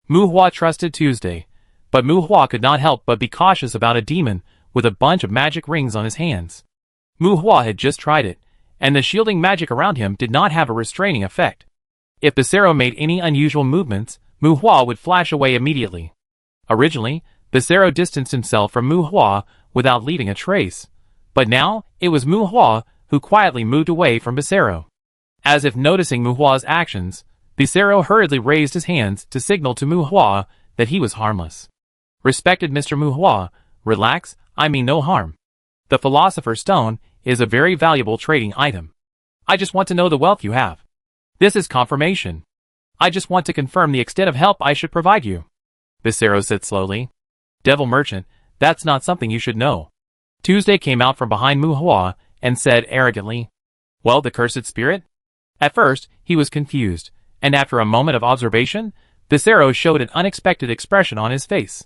Mu Hua trusted Tuesday, but Mu Hua could not help but be cautious about a demon with a bunch of magic rings on his hands. Mu Hua had just tried it, and the shielding magic around him did not have a restraining effect. If Becerra made any unusual movements, Mu Hua would flash away immediately. Originally, Becerra distanced himself from Mu Hua without leaving a trace, but now it was Mu Hua who quietly moved away from Becerra. As if noticing Mu Hua's actions, Becerra hurriedly raised his hands to signal to Mu Hua that he was harmless. Respected Mr. Mu Hua, relax, I mean no harm. The Philosopher's Stone is a very valuable trading item. I just want to know the wealth you have. This is confirmation. I just want to confirm the extent of help I should provide you. Becerra said slowly. Devil Merchant, that's not something you should know. Tuesday came out from behind Mu Hua and said arrogantly, Well, the cursed spirit? At first, he was confused, and after a moment of observation, Becerra showed an unexpected expression on his face.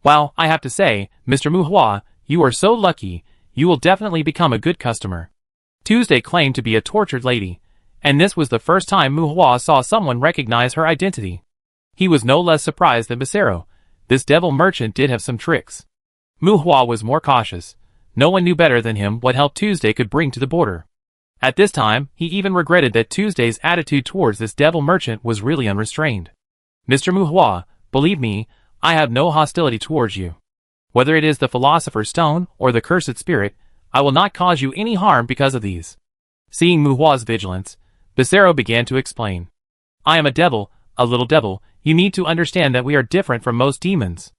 Wow, I have to say, Mr. Mu Hua, you are so lucky, you will definitely become a good customer. Tuesday claimed to be a tortured lady, and this was the first time Mu Hua saw someone recognize her identity. He was no less surprised than Becerra. This devil merchant did have some tricks. Mu Hua was more cautious. No one knew better than him what help Tuesday could bring to the border. At this time, he even regretted that Tuesday's attitude towards this devil merchant was really unrestrained. Mr. Mu Hua, believe me, I have no hostility towards you. Whether it is the Philosopher's Stone or the cursed spirit, I will not cause you any harm because of these. Seeing Mu Hua's vigilance, Becerra began to explain. I am a little devil, you need to understand that we are different from most demons.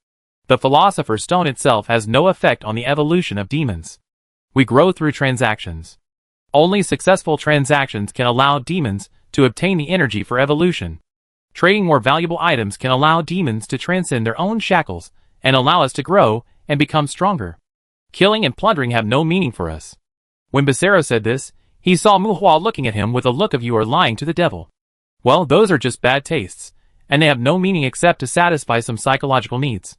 The Philosopher's Stone itself has no effect on the evolution of demons. We grow through transactions. Only successful transactions can allow demons to obtain the energy for evolution. Trading more valuable items can allow demons to transcend their own shackles and allow us to grow and become stronger. Killing and plundering have no meaning for us. When Becerra said this, he saw Mu Hua looking at him with a look of you are lying to the devil. Well, those are just bad tastes, and they have no meaning except to satisfy some psychological needs.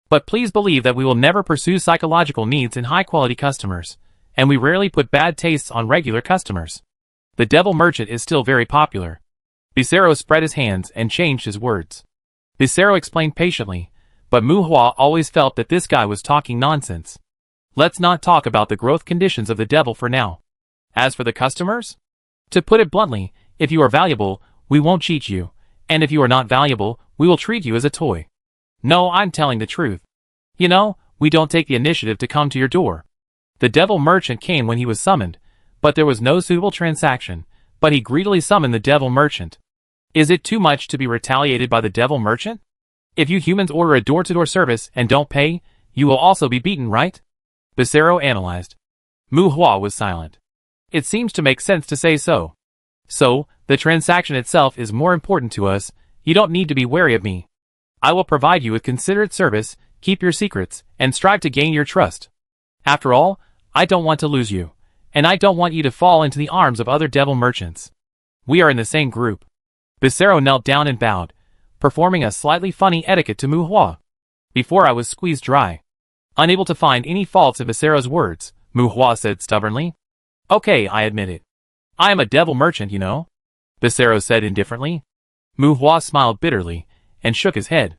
But please believe that we will never pursue psychological needs in high-quality customers, and we rarely put bad tastes on regular customers. The devil merchant is still very popular. Becerra spread his hands and changed his words. Becerra explained patiently, but Mu Hua always felt that this guy was talking nonsense. Let's not talk about the growth conditions of the devil for now. As for the customers? To put it bluntly, if you are valuable, we won't cheat you, and if you are not valuable, we will treat you as a toy. No, I'm telling the truth. You know, we don't take the initiative to come to your door. The devil merchant came when he was summoned, but there was no suitable transaction, but he greedily summoned the devil merchant. Is it too much to be retaliated by the devil merchant? If you humans order a door-to-door service and don't pay, you will also be beaten, right? Becerra analyzed. Mu Hua was silent. It seems to make sense to say so. So, the transaction itself is more important to us, you don't need to be wary of me. I will provide you with considerate service, keep your secrets, and strive to gain your trust. After all, I don't want to lose you, and I don't want you to fall into the arms of other devil merchants. We are in the same group. Becerra knelt down and bowed, performing a slightly funny etiquette to Mu Hua. Before I was squeezed dry. Unable to find any faults in Becerra's words, Mu Hua said stubbornly. Okay, I admit it. I am a devil merchant, you know. Becerra said indifferently. Mu Hua smiled bitterly, and shook his head.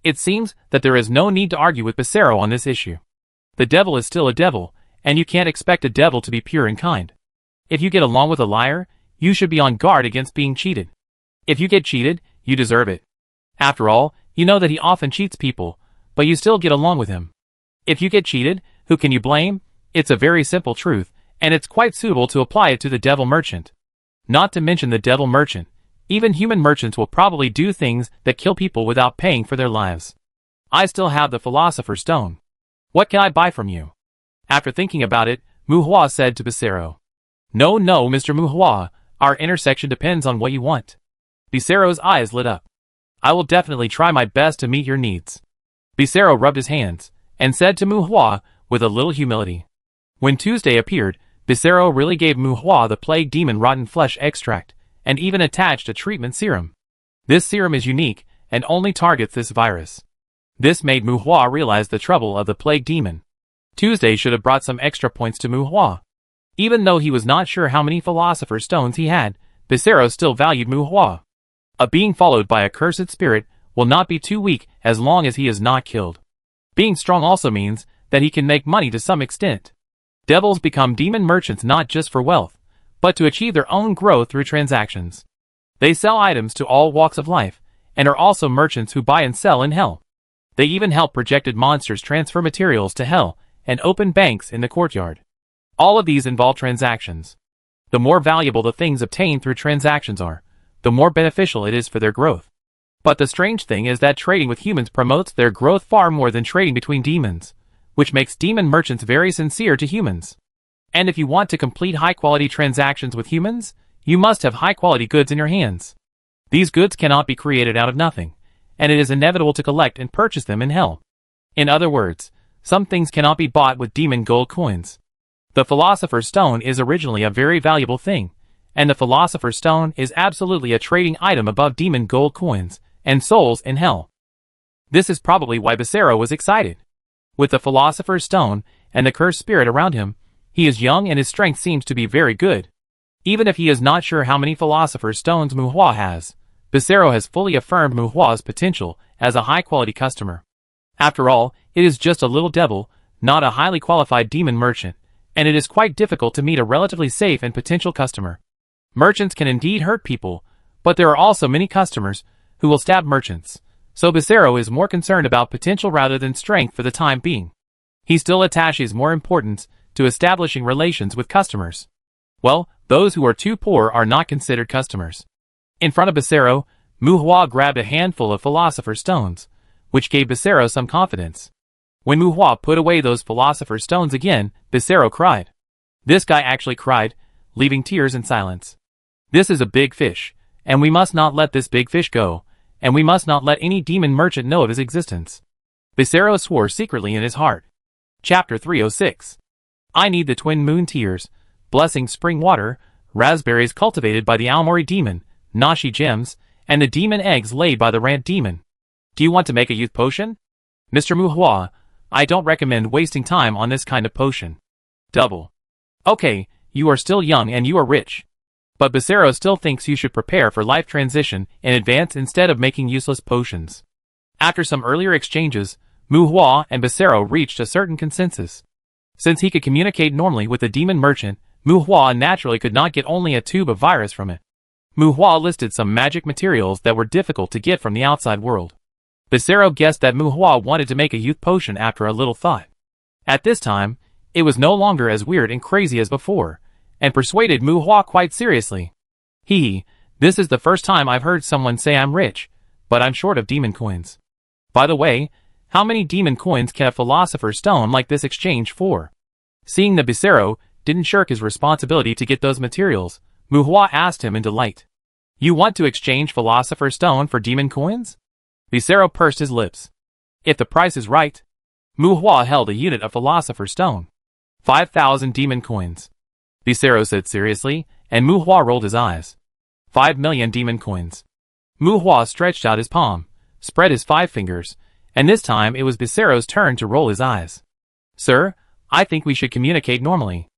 It seems that there is no need to argue with Becerra on this issue. The devil is still a devil, and you can't expect a devil to be pure and kind. If you get along with a liar, you should be on guard against being cheated. If you get cheated, you deserve it. After all, you know that he often cheats people, but you still get along with him. If you get cheated, who can you blame? It's a very simple truth, and it's quite suitable to apply it to the devil merchant. Not to mention the devil merchant, even human merchants will probably do things that kill people without paying for their lives. I still have the Philosopher's Stone. What can I buy from you? After thinking about it, Mu Hua said to Becerra. No, Mr. Mu Hua, our intersection depends on what you want. Becerra's eyes lit up. I will definitely try my best to meet your needs. Becerra rubbed his hands, and said to Mu Hua with a little humility. When Tuesday appeared, Becerra really gave Mu Hua the plague demon rotten flesh extract, and even attached a treatment serum. This serum is unique and only targets this virus. This made Mu Hua realize the trouble of the plague demon. Tuesday should have brought some extra points to Mu Hua. Even though he was not sure how many Philosopher's Stones he had, Becerra still valued Mu Hua. A being followed by a cursed spirit will not be too weak as long as he is not killed. Being strong also means that he can make money to some extent. Devils become demon merchants not just for wealth, but to achieve their own growth through transactions. They sell items to all walks of life, and are also merchants who buy and sell in hell. They even help projected monsters transfer materials to hell and open banks in the courtyard. All of these involve transactions. The more valuable the things obtained through transactions are, the more beneficial it is for their growth. But the strange thing is that trading with humans promotes their growth far more than trading between demons, which makes demon merchants very sincere to humans. And if you want to complete high-quality transactions with humans, you must have high-quality goods in your hands. These goods cannot be created out of nothing, and it is inevitable to collect and purchase them in hell. In other words, some things cannot be bought with demon gold coins. The Philosopher's Stone is originally a very valuable thing, and the Philosopher's Stone is absolutely a trading item above demon gold coins and souls in hell. This is probably why Becerra was excited. With the Philosopher's Stone and the cursed spirit around him, he is young and his strength seems to be very good. Even if he is not sure how many Philosopher's Stones Mu Hua has, Becerra has fully affirmed Mu Hua's potential as a high-quality customer. After all, it is just a little devil, not a highly qualified demon merchant, and it is quite difficult to meet a relatively safe and potential customer. Merchants can indeed hurt people, but there are also many customers who will stab merchants, so Becerra is more concerned about potential rather than strength for the time being. He still attaches more importance to establishing relations with customers. Well, those who are too poor are not considered customers. In front of Becerra, Mu Hua grabbed a handful of Philosopher's Stones, which gave Becerra some confidence. When Mu Hua put away those Philosopher's Stones again, Becerra cried. This guy actually cried, leaving tears and silence. This is a big fish, and we must not let this big fish go, and we must not let any demon merchant know of his existence. Becerra swore secretly in his heart. Chapter 306. I need the twin moon tears, blessing spring water, raspberries cultivated by the Aomori demon, nashi gems, and the demon eggs laid by the rant demon. Do you want to make a youth potion? Mr. Mu Hua, I don't recommend wasting time on this kind of potion. Double. Okay, you are still young and you are rich. But Becerra still thinks you should prepare for life transition in advance instead of making useless potions. After some earlier exchanges, Mu Hua and Becerra reached a certain consensus. Since he could communicate normally with the demon merchant, Mu Hua naturally could not get only a tube of virus from it. Mu Hua listed some magic materials that were difficult to get from the outside world. Becerra guessed that Mu Hua wanted to make a youth potion after a little thought. At this time, it was no longer as weird and crazy as before, and persuaded Mu Hua quite seriously. This is the first time I've heard someone say I'm rich, but I'm short of demon coins. By the way, how many demon coins can a Philosopher's Stone like this exchange for? Seeing that Becerra didn't shirk his responsibility to get those materials, Mu Hua asked him in delight. You want to exchange Philosopher's Stone for demon coins? Becerra pursed his lips. If the price is right. Mu Hua held a unit of Philosopher's Stone. 5,000 demon coins. Becerra said seriously, and Mu Hua rolled his eyes. 5 million demon coins. Mu Hua stretched out his palm, spread his 5 fingers, and this time it was Becerra's turn to roll his eyes. Sir, I think we should communicate normally.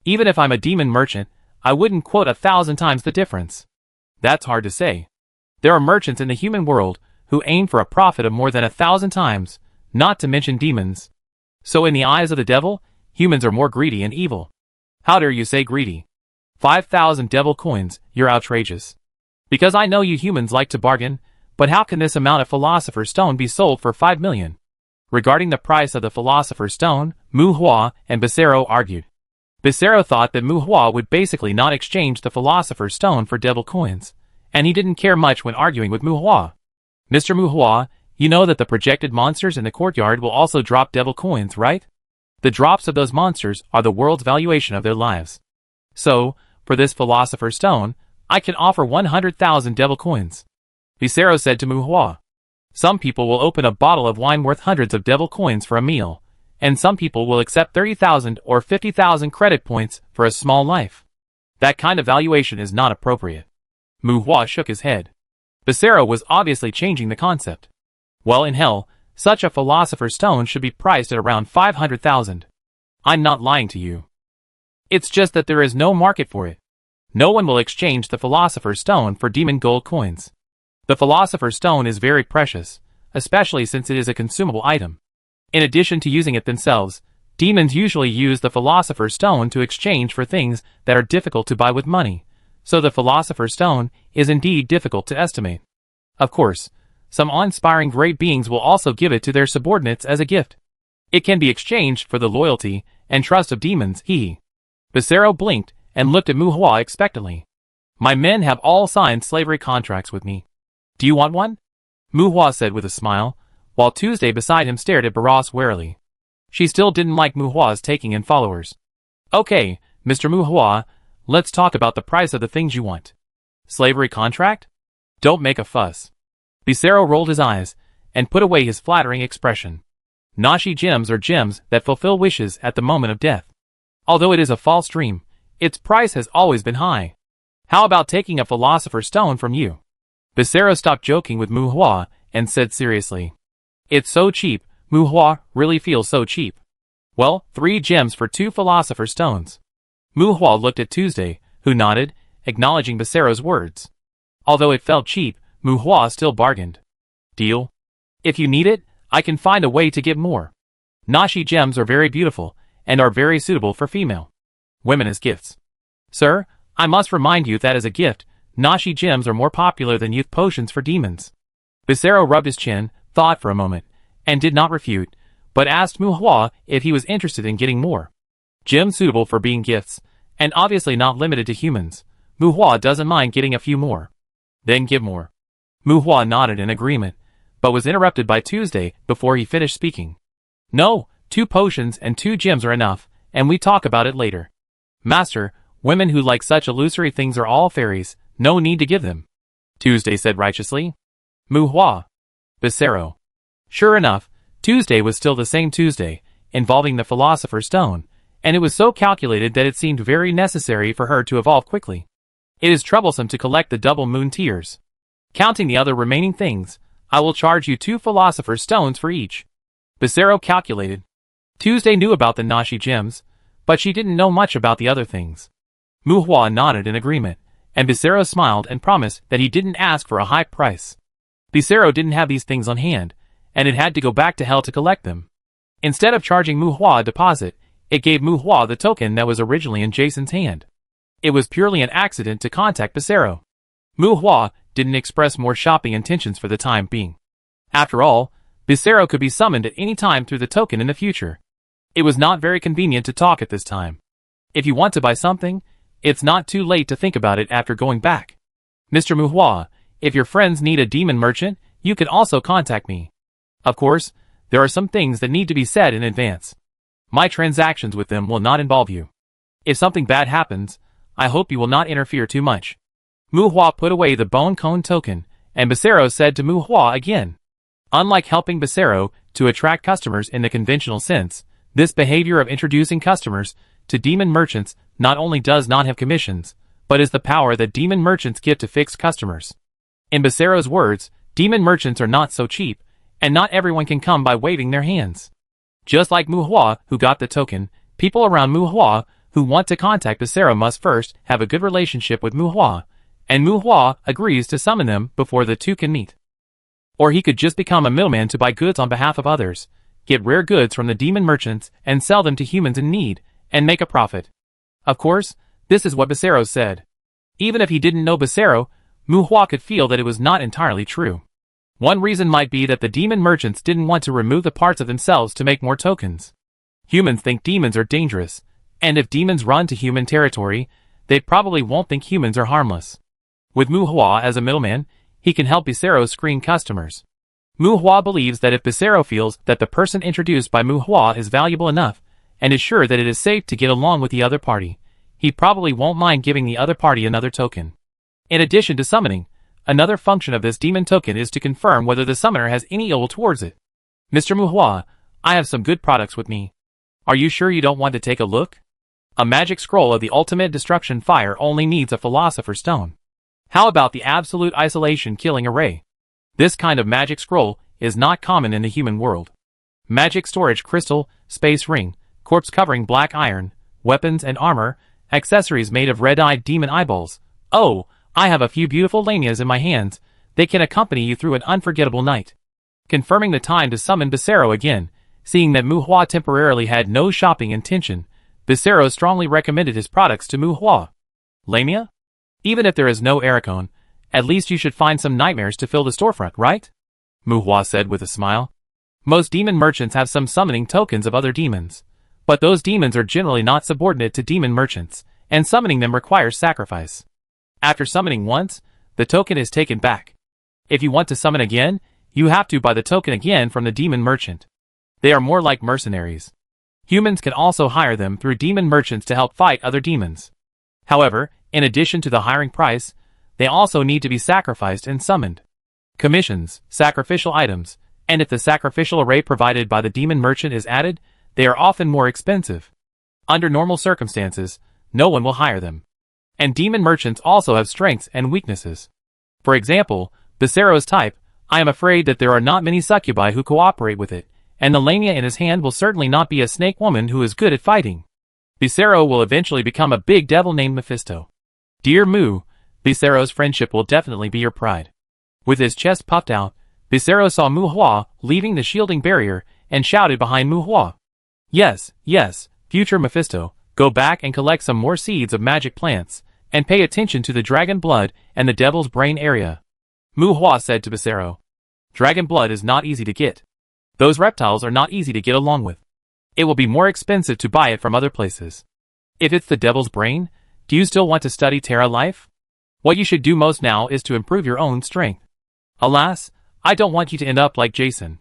Even if I'm a demon merchant, I wouldn't quote 1,000 times the difference. That's hard to say. There are merchants in the human world who aim for a profit of more than 1,000 times, not to mention demons. So in the eyes of the devil, humans are more greedy and evil. How dare you say greedy? 5,000 devil coins, you're outrageous. Because I know you humans like to bargain, but how can this amount of Philosopher's Stone be sold for 5 million? Regarding the price of the Philosopher's Stone, Mu Hua and Becerra argued. Becerra thought that Mu Hua would basically not exchange the Philosopher's Stone for devil coins, and he didn't care much when arguing with Mu Hua. Mr. Mu Hua, you know that the projected monsters in the courtyard will also drop devil coins, right? The drops of those monsters are the world's valuation of their lives. So, for this Philosopher's Stone, I can offer 100,000 devil coins. Becerra said to Mu Hua. Some people will open a bottle of wine worth hundreds of devil coins for a meal, and some people will accept 30,000 or 50,000 credit points for a small life. That kind of valuation is not appropriate. Mu Hua shook his head. Becerra was obviously changing the concept. Well, in hell, such a philosopher's stone should be priced at around 500,000. I'm not lying to you. It's just that there is no market for it. No one will exchange the philosopher's stone for demon gold coins. The philosopher's stone is very precious, especially since it is a consumable item. In addition to using it themselves, demons usually use the philosopher's stone to exchange for things that are difficult to buy with money, so the philosopher's stone is indeed difficult to estimate. Of course, some awe-inspiring great beings will also give it to their subordinates as a gift. It can be exchanged for the loyalty and trust of demons. Becerra blinked and looked at Muhua expectantly. My men have all signed slavery contracts with me. Do you want one? Muhua said with a smile, while Tuesday beside him stared at Barras warily. She still didn't like Muhua's taking in followers. Okay, Mr. Muhua, let's talk about the price of the things you want. Slavery contract? Don't make a fuss. Becerra rolled his eyes and put away his flattering expression. Nashi gems are gems that fulfill wishes at the moment of death. Although it is a false dream, its price has always been high. How about taking a philosopher's stone from you? Becerra stopped joking with Muhua and said seriously. It's so cheap, Muhua really feels so cheap. Well, 3 gems for 2 philosopher's stones. Muhua looked at Tuesday, who nodded, acknowledging Becerra's words. Although it felt cheap, Muhua still bargained. Deal? If you need it, I can find a way to get more. Nashi gems are very beautiful, and are very suitable for female women as gifts. Sir, I must remind you that as a gift, Nashi gems are more popular than youth potions for demons. Becerra rubbed his chin, thought for a moment, and did not refute, but asked Muhua if he was interested in getting more. Gems suitable for being gifts, and obviously not limited to humans. Muhua doesn't mind getting a few more. Then give more. Muhua nodded in agreement, but was interrupted by Tuesday before he finished speaking. No, 2 potions and 2 gems are enough, and we talk about it later. Master, women who like such illusory things are all fairies, no need to give them. Tuesday said righteously. Muhua. Becerra. Sure enough, Tuesday was still the same Tuesday, involving the philosopher's stone, and it was so calculated that it seemed very necessary for her to evolve quickly. It is troublesome to collect the double moon tears. Counting the other remaining things, I will charge you 2 philosopher's stones for each. Becerra calculated. Tuesday knew about the Nashi gems, but she didn't know much about the other things. Muhua nodded in agreement, and Becerra smiled and promised that he didn't ask for a high price. Becerra didn't have these things on hand, and it had to go back to hell to collect them. Instead of charging Muhua a deposit, it gave Muhua the token that was originally in Jason's hand. It was purely an accident to contact Becerra. Muhua didn't express more shopping intentions for the time being. After all, Becerra could be summoned at any time through the token in the future. It was not very convenient to talk at this time. If you want to buy something, it's not too late to think about it after going back. Mr. Muhua, if your friends need a demon merchant, you can also contact me. Of course, there are some things that need to be said in advance. My transactions with them will not involve you. If something bad happens, I hope you will not interfere too much. Muhua put away the bone cone token, and Becerra said to Muhua again. Unlike helping Becerra to attract customers in the conventional sense, this behavior of introducing customers to demon merchants not only does not have commissions, but is the power that demon merchants give to fixed customers. In Becerra's words, demon merchants are not so cheap, and not everyone can come by waving their hands. Just like Muhua, who got the token, people around Muhua who want to contact Becerra must first have a good relationship with Muhua, and Muhua agrees to summon them before the two can meet. Or he could just become a middleman to buy goods on behalf of others, get rare goods from the demon merchants and sell them to humans in need, and make a profit. Of course, this is what Becerra said. Even if he didn't know Becerra, Muhua could feel that it was not entirely true. One reason might be that the demon merchants didn't want to remove the parts of themselves to make more tokens. Humans think demons are dangerous, and if demons run to human territory, they probably won't think humans are harmless. With Muhua as a middleman, he can help Becerra screen customers. Muhua believes that if Becerra feels that the person introduced by Muhua is valuable enough, and is sure that it is safe to get along with the other party, he probably won't mind giving the other party another token. In addition to summoning, another function of this demon token is to confirm whether the summoner has any ill towards it. Mr. Muhua, I have some good products with me. Are you sure you don't want to take a look? A magic scroll of the ultimate destruction fire only needs a philosopher's stone. How about the absolute isolation killing array? This kind of magic scroll is not common in the human world. Magic storage crystal, space ring, corpse covering black iron, weapons and armor, accessories made of red-eyed demon eyeballs. Oh, I have a few beautiful lanias in my hands. They can accompany you through an unforgettable night. Confirming the time to summon Becerro again, seeing that Mu Hua temporarily had no shopping intention, Becerro strongly recommended his products to Mu Hua. Lamia? Even if there is no Ericone, at least you should find some nightmares to fill the storefront, right? Mu Hua said with a smile. Most demon merchants have some summoning tokens of other demons. But those demons are generally not subordinate to demon merchants, and summoning them requires sacrifice. After summoning once, the token is taken back. If you want to summon again, you have to buy the token again from the demon merchant. They are more like mercenaries. Humans can also hire them through demon merchants to help fight other demons. However, in addition to the hiring price, they also need to be sacrificed and summoned. Commissions, sacrificial items, and if the sacrificial array provided by the demon merchant is added, they are often more expensive. Under normal circumstances, no one will hire them. And demon merchants also have strengths and weaknesses. For example, Becerro's type, I am afraid that there are not many succubi who cooperate with it, and the lania in his hand will certainly not be a snake woman who is good at fighting. Becerro will eventually become a big devil named Mephisto. Dear Mu, Becerro's friendship will definitely be your pride. With his chest puffed out, Becerro saw Mu Hua leaving the shielding barrier and shouted behind Mu Hua. Yes, future Mephisto, go back and collect some more seeds of magic plants, and pay attention to the dragon blood and the devil's brain area. Mu Hua said to Becerro. Dragon blood is not easy to get. Those reptiles are not easy to get along with. It will be more expensive to buy it from other places. If it's the devil's brain, do you still want to study Terra life? What you should do most now is to improve your own strength. Alas, I don't want you to end up like Jason.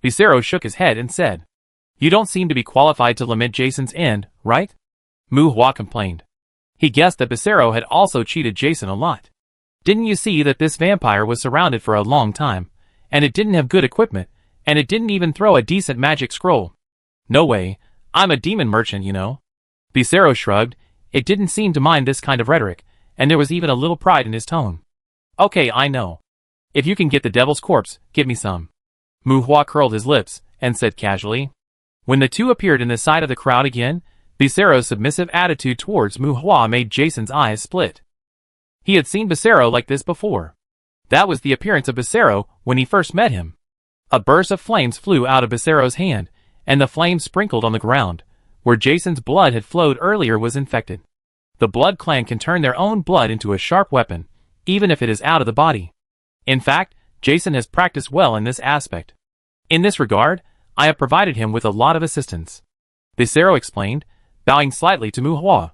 Becerro shook his head and said. You don't seem to be qualified to lament Jason's end, right? Mu Hua complained. He guessed that Becerro had also cheated Jason a lot. Didn't you see that this vampire was surrounded for a long time, and it didn't have good equipment, and it didn't even throw a decent magic scroll? No way, I'm a demon merchant, you know. Becerro shrugged. It didn't seem to mind this kind of rhetoric, and there was even a little pride in his tone. Okay, I know. If you can get the devil's corpse, give me some. Mu Hua curled his lips, and said casually. When the two appeared in the side of the crowd again, Becerro's submissive attitude towards Mu Hua made Jason's eyes split. He had seen Becerro like this before. That was the appearance of Becerro when he first met him. A burst of flames flew out of Becerro's hand, and the flames sprinkled on the ground, where Jason's blood had flowed earlier was infected. The Blood Clan can turn their own blood into a sharp weapon, even if it is out of the body. In fact, Jason has practiced well in this aspect. In this regard, I have provided him with a lot of assistance. Becerro explained, bowing slightly to Mu Hua.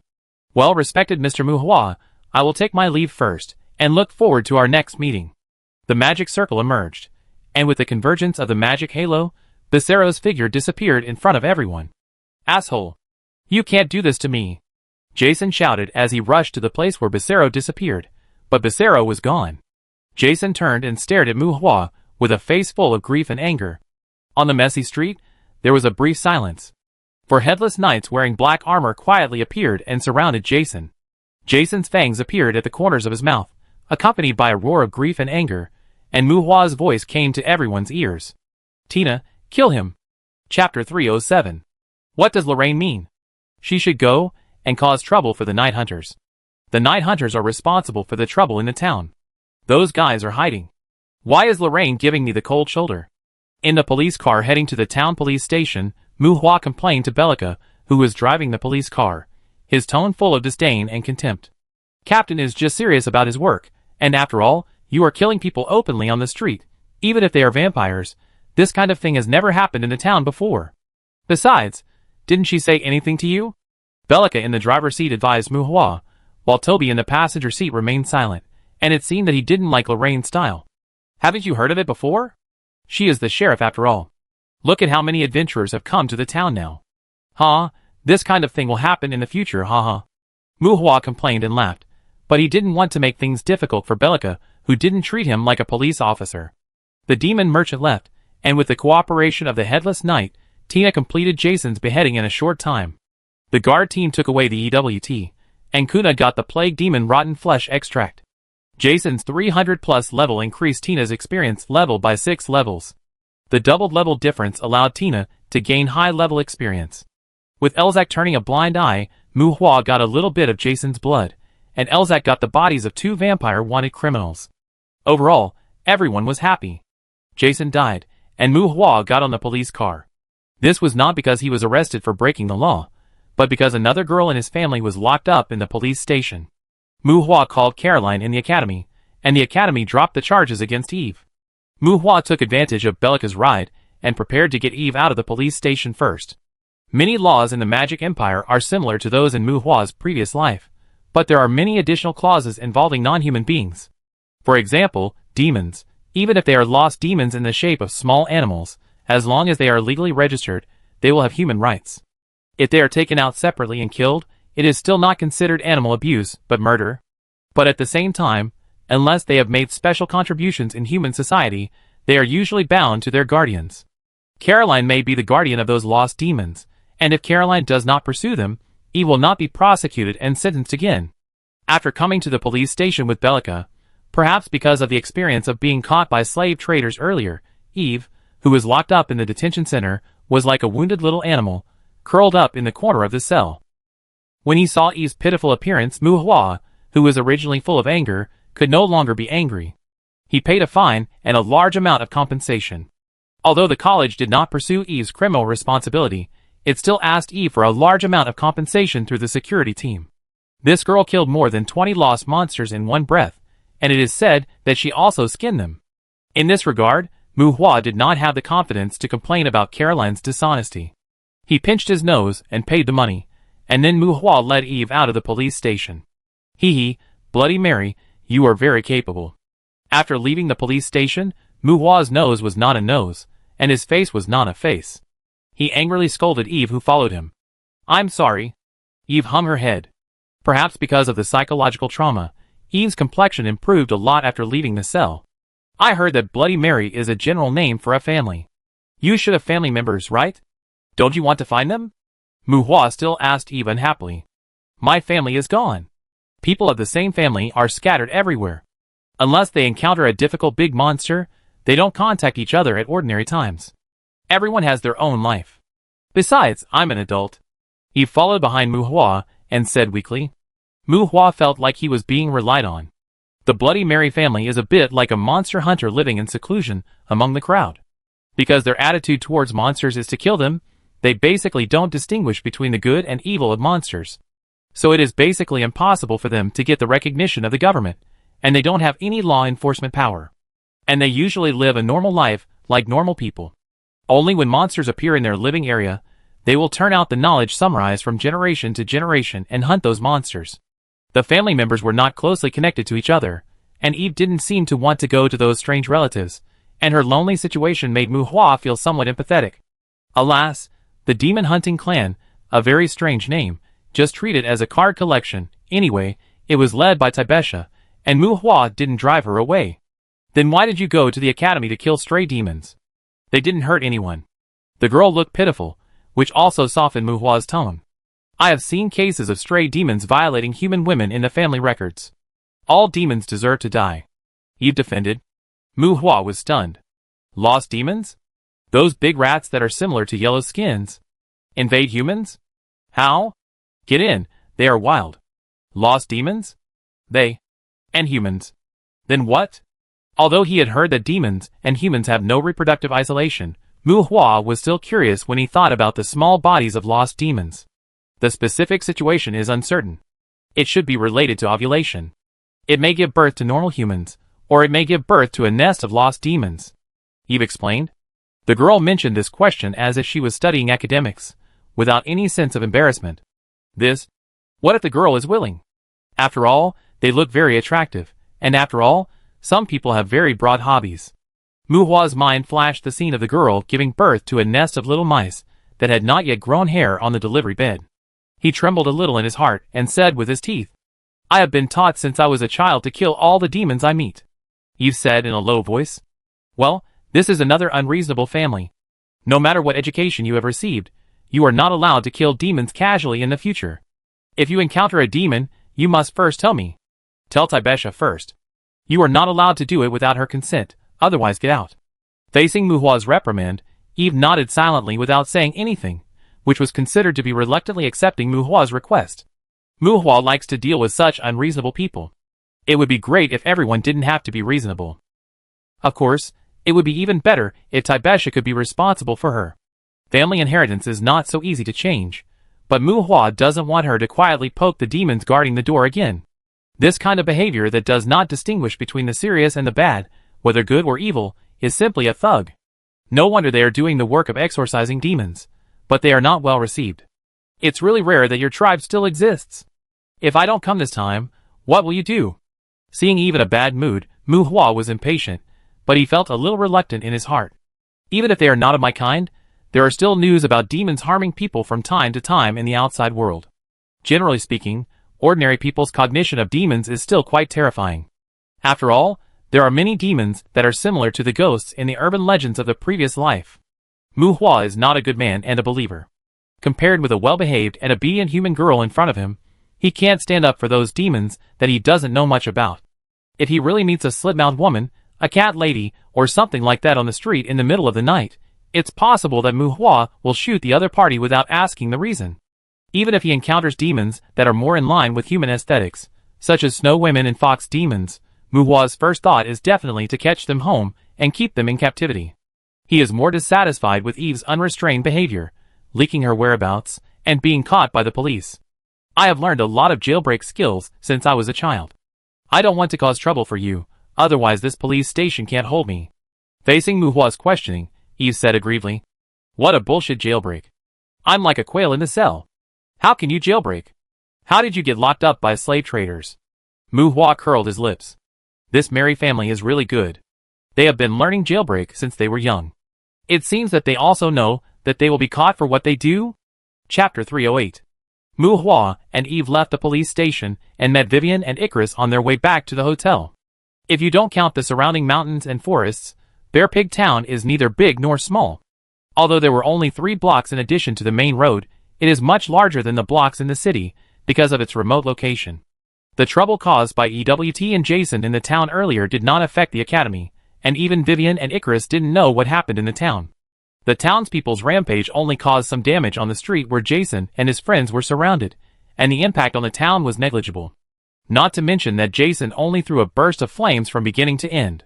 Well, respected Mr. Mu Hua, I will take my leave first, and look forward to our next meeting. The magic circle emerged, and with the convergence of the magic halo, Becerro's figure disappeared in front of everyone. Asshole! You can't do this to me! Jason shouted as he rushed to the place where Becerro disappeared, but Becerro was gone. Jason turned and stared at Mu Hua with a face full of grief and anger. On the messy street, there was a brief silence. For headless knights wearing black armor quietly appeared and surrounded Jason. Jason's fangs appeared at the corners of his mouth, accompanied by a roar of grief and anger, and Mu Hua's voice came to everyone's ears. Tina, kill him. Chapter 307. What does Lorraine mean? She should go and cause trouble for the Night Hunters. The Night Hunters are responsible for the trouble in the town. Those guys are hiding. Why is Lorraine giving me the cold shoulder? In the police car heading to the town police station, Mu Hua complained to Bellica, who was driving the police car, his tone full of disdain and contempt. Captain is just serious about his work, and after all, you are killing people openly on the street, even if they are vampires. This kind of thing has never happened in the town before. Besides, didn't she say anything to you? Bellica in the driver's seat advised Mu Hua, while Toby in the passenger seat remained silent, and it seemed that he didn't like Lorraine's style. Haven't you heard of it before? She is the sheriff after all. Look at how many adventurers have come to the town now. This kind of thing will happen in the future, Mu Hua complained and laughed, but he didn't want to make things difficult for Bellica, who didn't treat him like a police officer. The demon merchant left, and with the cooperation of the Headless Knight, Tina completed Jason's beheading in a short time. The guard team took away the EWT, and Kuna got the plague demon rotten flesh extract. Jason's 300+ level increased Tina's experience level by 6 levels. The doubled level difference allowed Tina to gain high-level experience. With Elzak turning a blind eye, Mu Hua got a little bit of Jason's blood, and Elzak got the bodies of 2 vampire-wanted criminals. Overall, everyone was happy. Jason died, and Mu Hua got on the police car. This was not because he was arrested for breaking the law, but because another girl in his family was locked up in the police station. Mu Hua called Caroline in the academy, and the academy dropped the charges against Eve. Mu Hua took advantage of Bellica's ride and prepared to get Eve out of the police station first. Many laws in the Magic Empire are similar to those in Mu Hua's previous life, but there are many additional clauses involving non-human beings. For example, demons, even if they are lost demons in the shape of small animals, as long as they are legally registered, they will have human rights. If they are taken out separately and killed, it is still not considered animal abuse, but murder. But at the same time, unless they have made special contributions in human society, they are usually bound to their guardians. Caroline may be the guardian of those lost demons, and if Caroline does not pursue them, Eve will not be prosecuted and sentenced again. After coming to the police station with Bellica, perhaps because of the experience of being caught by slave traders earlier, Eve, who was locked up in the detention center, was like a wounded little animal, curled up in the corner of the cell. When he saw Eve's pitiful appearance, Mu Hua, who was originally full of anger, could no longer be angry. He paid a fine and a large amount of compensation. Although the college did not pursue Eve's criminal responsibility, it still asked Eve for a large amount of compensation through the security team. This girl killed more than 20 lost monsters in one breath, and it is said that she also skinned them. In this regard, Mu Hua did not have the confidence to complain about Caroline's dishonesty. He pinched his nose and paid the money, and then Mu Hua led Eve out of the police station. Hee, Bloody Mary, you are very capable. After leaving the police station, Mu Hua's nose was not a nose, and his face was not a face. He angrily scolded Eve, who followed him. I'm sorry. Eve hung her head. Perhaps because of the psychological trauma, Eve's complexion improved a lot after leaving the cell. I heard that Bloody Mary is a general name for a family. You should have family members, right? Don't you want to find them? Mu Hua still asked Eve unhappily. My family is gone. People of the same family are scattered everywhere. Unless they encounter a difficult big monster, they don't contact each other at ordinary times. Everyone has their own life. Besides, I'm an adult. Eve followed behind Mu Hua and said weakly. Mu Hua felt like he was being relied on. The Bloody Mary family is a bit like a monster hunter living in seclusion among the crowd. Because their attitude towards monsters is to kill them, they basically don't distinguish between the good and evil of monsters. So it is basically impossible for them to get the recognition of the government, and they don't have any law enforcement power. And they usually live a normal life like normal people. Only when monsters appear in their living area, they will turn out the knowledge summarized from generation to generation and hunt those monsters. The family members were not closely connected to each other, and Eve didn't seem to want to go to those strange relatives, and her lonely situation made Mu Hua feel somewhat empathetic. Alas, the demon hunting clan, a very strange name, just treated as a card collection. Anyway, it was led by Taibesha, and Mu Hua didn't drive her away. Then why did you go to the academy to kill stray demons? They didn't hurt anyone. The girl looked pitiful, which also softened Mu Hua's tone. I have seen cases of stray demons violating human women in the family records. All demons deserve to die. Eve defended. Mu Hua was stunned. Lost demons? Those big rats that are similar to yellow skins? Invade humans? How? Get in, they are wild. Lost demons? They. And humans. Then what? Although he had heard that demons and humans have no reproductive isolation, Mu Hua was still curious when he thought about the small bodies of lost demons. The specific situation is uncertain. It should be related to ovulation. It may give birth to normal humans, or it may give birth to a nest of lost demons. Eve explained. The girl mentioned this question as if she was studying academics, without any sense of embarrassment. What if the girl is willing? After all, they look very attractive, and after all, some people have very broad hobbies. Mu Hua's mind flashed the scene of the girl giving birth to a nest of little mice that had not yet grown hair on the delivery bed. He trembled a little in his heart and said with his teeth, I have been taught since I was a child to kill all the demons I meet. Eve said in a low voice. Well, this is another unreasonable family. No matter what education you have received, you are not allowed to kill demons casually in the future. If you encounter a demon, you must first tell me. Tell Taibesha first. You are not allowed to do it without her consent, otherwise get out. Facing Mu Hua's reprimand, Eve nodded silently without saying anything, which was considered to be reluctantly accepting Mu Hua's request. Mu Hua likes to deal with such unreasonable people. It would be great if everyone didn't have to be reasonable. Of course, it would be even better if Taibesha could be responsible for her. Family inheritance is not so easy to change, but Mu Hua doesn't want her to quietly poke the demons guarding the door again. This kind of behavior that does not distinguish between the serious and the bad, whether good or evil, is simply a thug. No wonder they are doing the work of exorcising demons, but they are not well received. It's really rare that your tribe still exists. If I don't come this time, what will you do? Seeing Eve in a bad mood, Mu Hua was impatient, but he felt a little reluctant in his heart. Even if they are not of my kind, there are still news about demons harming people from time to time in the outside world. Generally speaking, ordinary people's cognition of demons is still quite terrifying. After all, there are many demons that are similar to the ghosts in the urban legends of the previous life. Mu Hua is not a good man and a believer. Compared with a well-behaved and obedient human girl in front of him, he can't stand up for those demons that he doesn't know much about. If he really meets a slit-mouthed woman, a cat lady, or something like that on the street in the middle of the night, it's possible that Mu Hua will shoot the other party without asking the reason. Even if he encounters demons that are more in line with human aesthetics, such as snow women and fox demons, Mu Hua's first thought is definitely to catch them home and keep them in captivity. He is more dissatisfied with Eve's unrestrained behavior, leaking her whereabouts, and being caught by the police. I have learned a lot of jailbreak skills since I was a child. I don't want to cause trouble for you, otherwise this police station can't hold me. Facing Mu Hua's questioning, Eve said aggrievedly, "What a bullshit jailbreak. I'm like a quail in the cell. How can you jailbreak? How did you get locked up by slave traders?" Mu Hua curled his lips. This merry family is really good. They have been learning jailbreak since they were young. It seems that they also know that they will be caught for what they do? Chapter 308. Mu Hua and Eve left the police station and met Vivian and Icarus on their way back to the hotel. If you don't count the surrounding mountains and forests, Bear Pig Town is neither big nor small. Although there were only 3 blocks in addition to the main road, it is much larger than the blocks in the city because of its remote location. The trouble caused by EWT and Jason in the town earlier did not affect the academy, and even Vivian and Icarus didn't know what happened in the town. The townspeople's rampage only caused some damage on the street where Jason and his friends were surrounded, and the impact on the town was negligible. Not to mention that Jason only threw a burst of flames from beginning to end.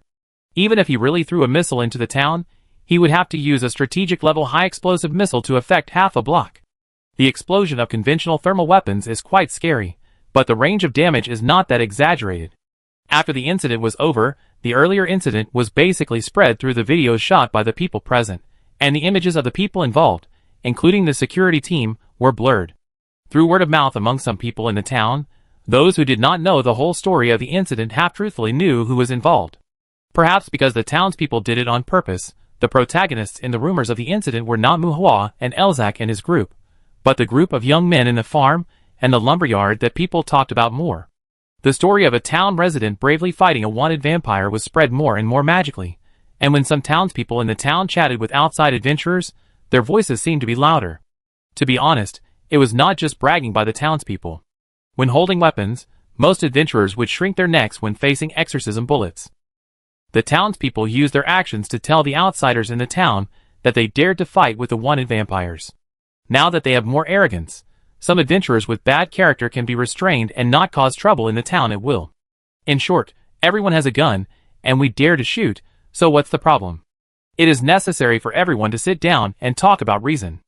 Even if he really threw a missile into the town, he would have to use a strategic-level high-explosive missile to affect half a block. The explosion of conventional thermal weapons is quite scary, but the range of damage is not that exaggerated. After the incident was over, the earlier incident was basically spread through the videos shot by the people present, and the images of the people involved, including the security team, were blurred. Through word of mouth among some people in the town, those who did not know the whole story of the incident half-truthfully knew who was involved. Perhaps because the townspeople did it on purpose, the protagonists in the rumors of the incident were not Mu Hua and Elzak and his group, but the group of young men in the farm and the lumberyard that people talked about more. The story of a town resident bravely fighting a wanted vampire was spread more and more magically, and when some townspeople in the town chatted with outside adventurers, their voices seemed to be louder. To be honest, it was not just bragging by the townspeople. When holding weapons, most adventurers would shrink their necks when facing exorcism bullets. The townspeople used their actions to tell the outsiders in the town that they dared to fight with the wanted vampires. Now that they have more arrogance, some adventurers with bad character can be restrained and not cause trouble in the town at will. In short, everyone has a gun, and we dare to shoot, so what's the problem? It is necessary for everyone to sit down and talk about reason.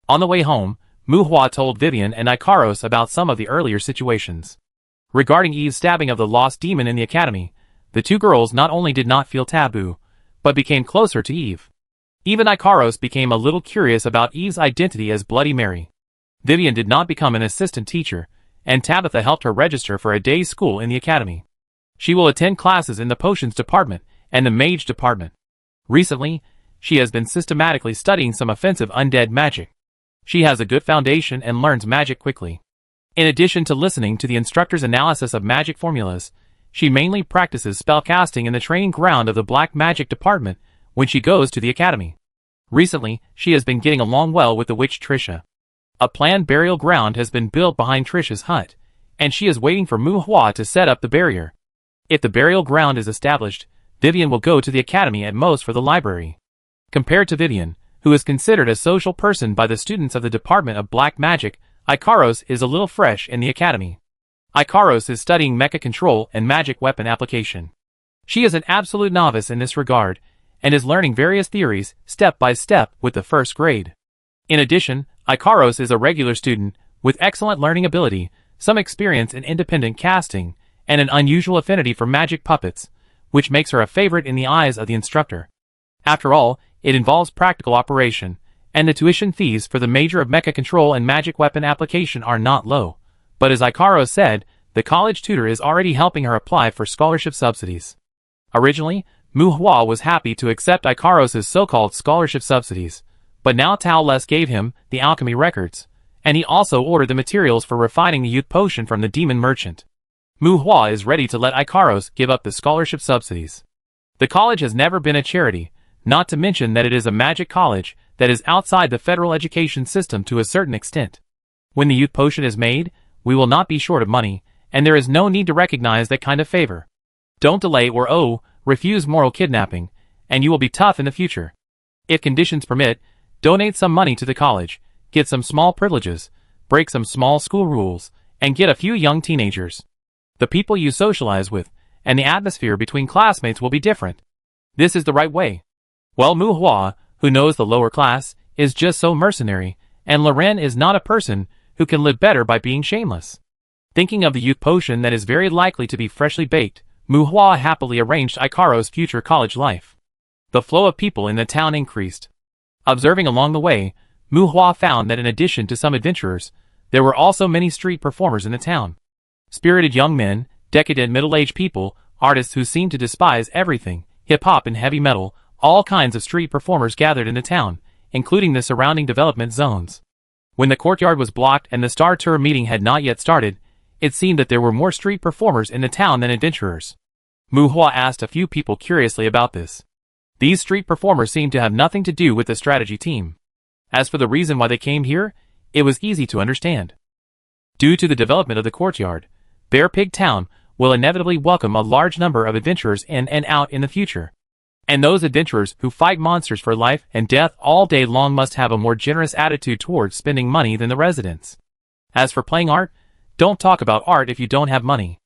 On the way home, Mu Hua told Vivian and Ikaros about some of the earlier situations. Regarding Eve's stabbing of the lost demon in the academy, the two girls not only did not feel taboo, but became closer to Eve. Even Ikaros became a little curious about Eve's identity as Bloody Mary. Vivian did not become an assistant teacher, and Tabitha helped her register for a day's school in the academy. She will attend classes in the potions department and the mage department. Recently, she has been systematically studying some offensive undead magic. She has a good foundation and learns magic quickly. In addition to listening to the instructor's analysis of magic formulas, she mainly practices spellcasting in the training ground of the black magic department when she goes to the academy. Recently, she has been getting along well with the witch Trisha. A planned burial ground has been built behind Trisha's hut, and she is waiting for Mu Hua to set up the barrier. If the burial ground is established, Vivian will go to the academy at most for the library. Compared to Vivian, who is considered a social person by the students of the Department of Black Magic, Ikaros is a little fresh in the academy. Ikaros is studying mecha control and magic weapon application. She is an absolute novice in this regard, and is learning various theories step by step with the first grade. In addition, Ikaros is a regular student with excellent learning ability, some experience in independent casting, and an unusual affinity for magic puppets, which makes her a favorite in the eyes of the instructor. After all, it involves practical operation, and the tuition fees for the major of mecha control and magic weapon application are not low. But as Ikaros said, the college tutor is already helping her apply for scholarship subsidies. Originally, Mu Hua was happy to accept Ikaros' so-called scholarship subsidies, but now Tao Les gave him the alchemy records, and he also ordered the materials for refining the youth potion from the demon merchant. Mu Hua is ready to let Ikaros give up the scholarship subsidies. The college has never been a charity, not to mention that it is a magic college that is outside the federal education system to a certain extent. When the youth potion is made, we will not be short of money, and there is no need to recognize that kind of favor. Don't delay or refuse moral kidnapping, and you will be tough in the future. If conditions permit, donate some money to the college, get some small privileges, break some small school rules, and get a few young teenagers. The people you socialize with, and the atmosphere between classmates will be different. This is the right way. Well, Mu Hua, who knows the lower class, is just so mercenary, and Loren is not a person who can live better by being shameless. Thinking of the youth potion that is very likely to be freshly baked, Mu Hua happily arranged Ikaros' future college life. The flow of people in the town increased. Observing along the way, Mu Hua found that in addition to some adventurers, there were also many street performers in the town. Spirited young men, decadent middle-aged people, artists who seemed to despise everything, hip-hop and heavy metal, all kinds of street performers gathered in the town, including the surrounding development zones. When the courtyard was blocked and the Star Tour meeting had not yet started, it seemed that there were more street performers in the town than adventurers. Mu Hua asked a few people curiously about this. These street performers seemed to have nothing to do with the strategy team. As for the reason why they came here, it was easy to understand. Due to the development of the courtyard, Bear Pig Town will inevitably welcome a large number of adventurers in and out in the future. And those adventurers who fight monsters for life and death all day long must have a more generous attitude towards spending money than the residents. As for playing art, don't talk about art if you don't have money.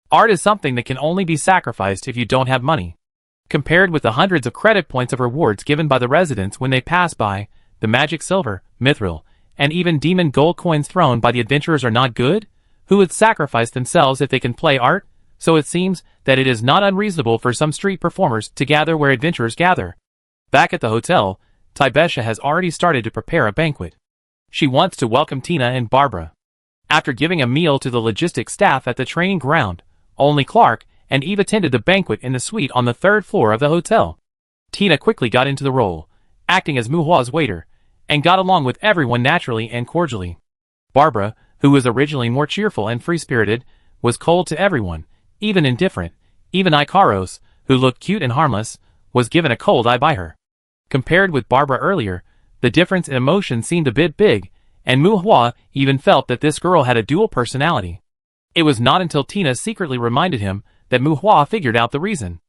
Art is something that can only be sacrificed if you don't have money. Compared with the hundreds of credit points of rewards given by the residents when they pass by, the magic silver, mithril, and even demon gold coins thrown by the adventurers are not good? Who would sacrifice themselves if they can play art? So it seems that it is not unreasonable for some street performers to gather where adventurers gather. Back at the hotel, Tibesha has already started to prepare a banquet. She wants to welcome Tina and Barbara. After giving a meal to the logistics staff at the training ground, only Clark and Eve attended the banquet in the suite on the third floor of the hotel. Tina quickly got into the role, acting as Mu Hua's waiter, and got along with everyone naturally and cordially. Barbara, who was originally more cheerful and free-spirited, was cold to everyone, even indifferent. Even Ikaros, who looked cute and harmless, was given a cold eye by her. Compared with Barbara earlier, the difference in emotion seemed a bit big, and Mu Hua even felt that this girl had a dual personality. It was not until Tina secretly reminded him that Mu Hua figured out the reason.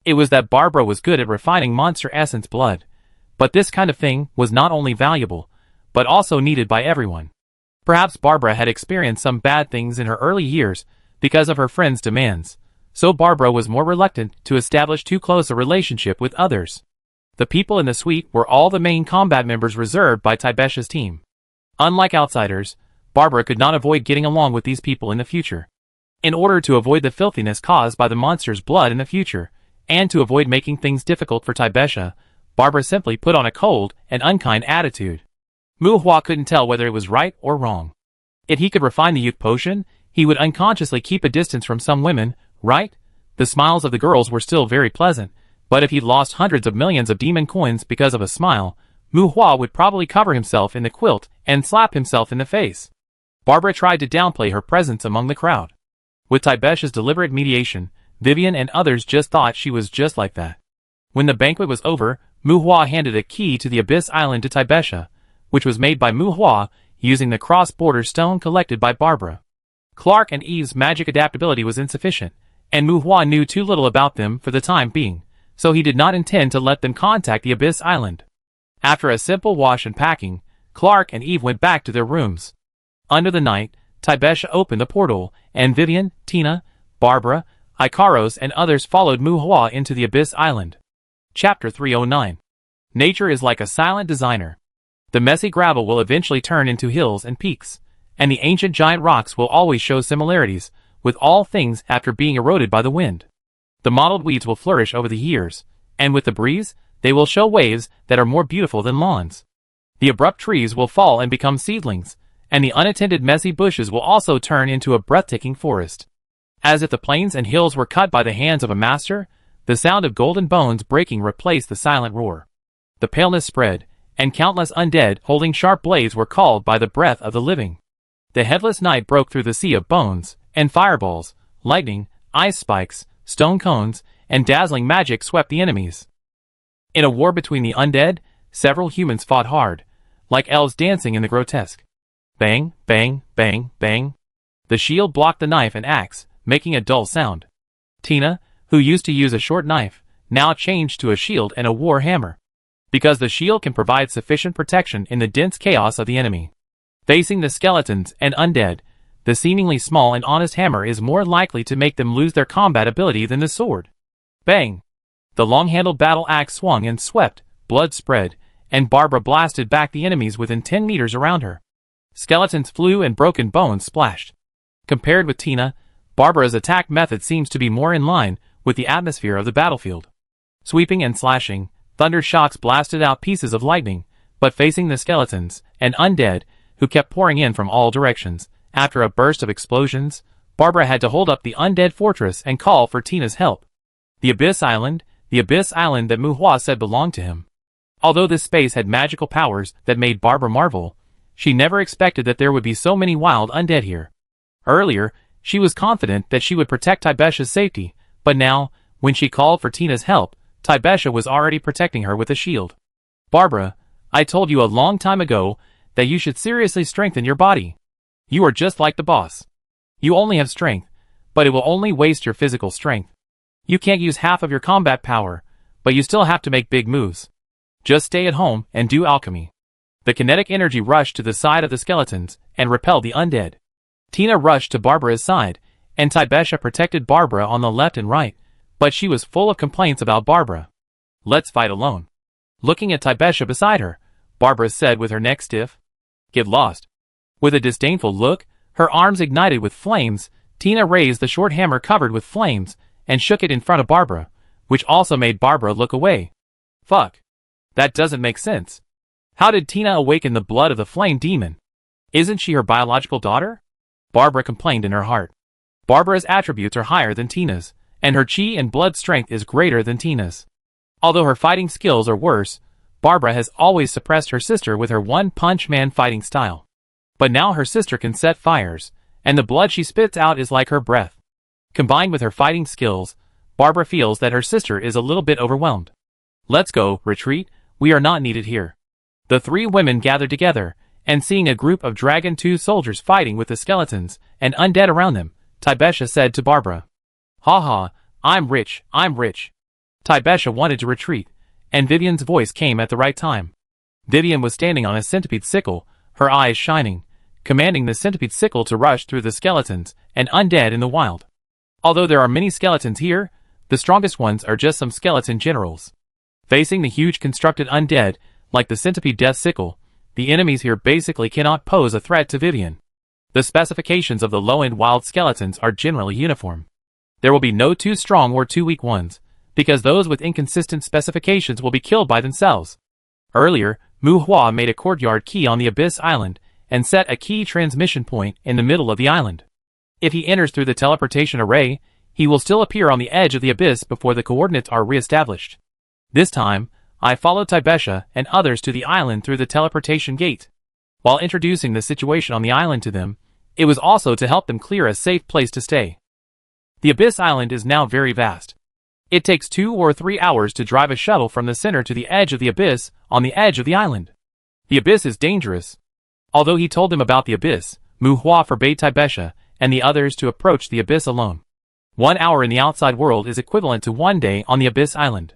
It was that Barbara was good at refining monster essence blood, but this kind of thing was not only valuable, but also needed by everyone. Perhaps Barbara had experienced some bad things in her early years because of her friends' demands, so Barbara was more reluctant to establish too close a relationship with others. The people in the suite were all the main combat members reserved by Tibesha's team. Unlike outsiders, Barbara could not avoid getting along with these people in the future. In order to avoid the filthiness caused by the monster's blood in the future, and to avoid making things difficult for Tibesha, Barbara simply put on a cold and unkind attitude. Mu Hua couldn't tell whether it was right or wrong. If he could refine the youth potion, he would unconsciously keep a distance from some women, right? The smiles of the girls were still very pleasant, but if he'd lost hundreds of millions of demon coins because of a smile, Mu Hua would probably cover himself in the quilt and slap himself in the face. Barbara tried to downplay her presence among the crowd. With Tibesha's deliberate mediation, Vivian and others just thought she was just like that. When the banquet was over, Mu Hua handed a key to the Abyss Island to Tibesha, which was made by Mu Hua using the cross-border stone collected by Barbara. Clark and Eve's magic adaptability was insufficient, and Mu Hua knew too little about them for the time being, so he did not intend to let them contact the Abyss Island. After a simple wash and packing, Clark and Eve went back to their rooms. Under the night, Tibesha opened the portal, and Vivian, Tina, Barbara, Ikaros and others followed Mu Hua into the Abyss Island. Chapter 309. Nature is like a silent designer. The messy gravel will eventually turn into hills and peaks, and the ancient giant rocks will always show similarities with all things after being eroded by the wind. The mottled weeds will flourish over the years, and with the breeze, they will show waves that are more beautiful than lawns. The abrupt trees will fall and become seedlings, and the unattended messy bushes will also turn into a breathtaking forest. As if the plains and hills were cut by the hands of a master, the sound of golden bones breaking replaced the silent roar. The paleness spread, and countless undead holding sharp blades were called by the breath of the living. The headless night broke through the sea of bones, and fireballs, lightning, ice spikes, stone cones, and dazzling magic swept the enemies. In a war between the undead, several humans fought hard, like elves dancing in the grotesque. Bang, bang, bang, bang. The shield blocked the knife and axe, making a dull sound. Tina, who used to use a short knife, now changed to a shield and a war hammer, because the shield can provide sufficient protection in the dense chaos of the enemy. Facing the skeletons and undead, the seemingly small and honest hammer is more likely to make them lose their combat ability than the sword. Bang! The long-handled battle axe swung and swept, blood spread, and Barbara blasted back the enemies within 10 meters around her. Skeletons flew and broken bones splashed. Compared with Tina, Barbara's attack method seems to be more in line with the atmosphere of the battlefield. Sweeping and slashing, thunder shocks blasted out pieces of lightning, but facing the skeletons and undead, who kept pouring in from all directions, after a burst of explosions, Barbara had to hold up the undead fortress and call for Tina's help. The Abyss Island that Mu Hua said belonged to him. Although this space had magical powers that made Barbara marvel, she never expected that there would be so many wild undead here. Earlier, she was confident that she would protect Tibesha's safety, but now, when she called for Tina's help, Tibesha was already protecting her with a shield. Barbara, I told you a long time ago that you should seriously strengthen your body. You are just like the boss. You only have strength, but it will only waste your physical strength. You can't use half of your combat power, but you still have to make big moves. Just stay at home and do alchemy. The kinetic energy rushed to the side of the skeletons and repelled the undead. Tina rushed to Barbara's side, and Tibesha protected Barbara on the left and right, but she was full of complaints about Barbara. Let's fight alone. Looking at Tibesha beside her, Barbara said with her neck stiff. Get lost. With a disdainful look, her arms ignited with flames, Tina raised the short hammer covered with flames and shook it in front of Barbara, which also made Barbara look away. Fuck. That doesn't make sense. How did Tina awaken the blood of the flame demon? Isn't she her biological daughter? Barbara complained in her heart. Barbara's attributes are higher than Tina's, and her chi and blood strength is greater than Tina's. Although her fighting skills are worse, Barbara has always suppressed her sister with her one-punch man fighting style. But now her sister can set fires, and the blood she spits out is like her breath. Combined with her fighting skills, Barbara feels that her sister is a little bit overwhelmed. Let's go, retreat, we are not needed here. The three women gathered together, and seeing a group of Dragon 2 soldiers fighting with the skeletons and undead around them, Tibesha said to Barbara. Ha ha, I'm rich, I'm rich. Tibesha wanted to retreat, and Vivian's voice came at the right time. Vivian was standing on a centipede sickle, her eyes shining, commanding the centipede sickle to rush through the skeletons and undead in the wild. Although there are many skeletons here, the strongest ones are just some skeleton generals. Facing the huge constructed undead, like the centipede death sickle, the enemies here basically cannot pose a threat to Vivian. The specifications of the low-end wild skeletons are generally uniform. There will be no too strong or too weak ones, because those with inconsistent specifications will be killed by themselves. Earlier, Mu Hua made a courtyard key on the Abyss Island and set a key transmission point in the middle of the island. If he enters through the teleportation array, he will still appear on the edge of the abyss before the coordinates are re-established. This time, I followed Tibesha and others to the island through the teleportation gate. While introducing the situation on the island to them, it was also to help them clear a safe place to stay. The Abyss Island is now very vast. It takes 2 or 3 hours to drive a shuttle from the center to the edge of the abyss on the edge of the island. The abyss is dangerous. Although he told them about the abyss, Mu Hua forbade Tibesha and the others to approach the abyss alone. 1 hour in the outside world is equivalent to 1 day on the Abyss Island.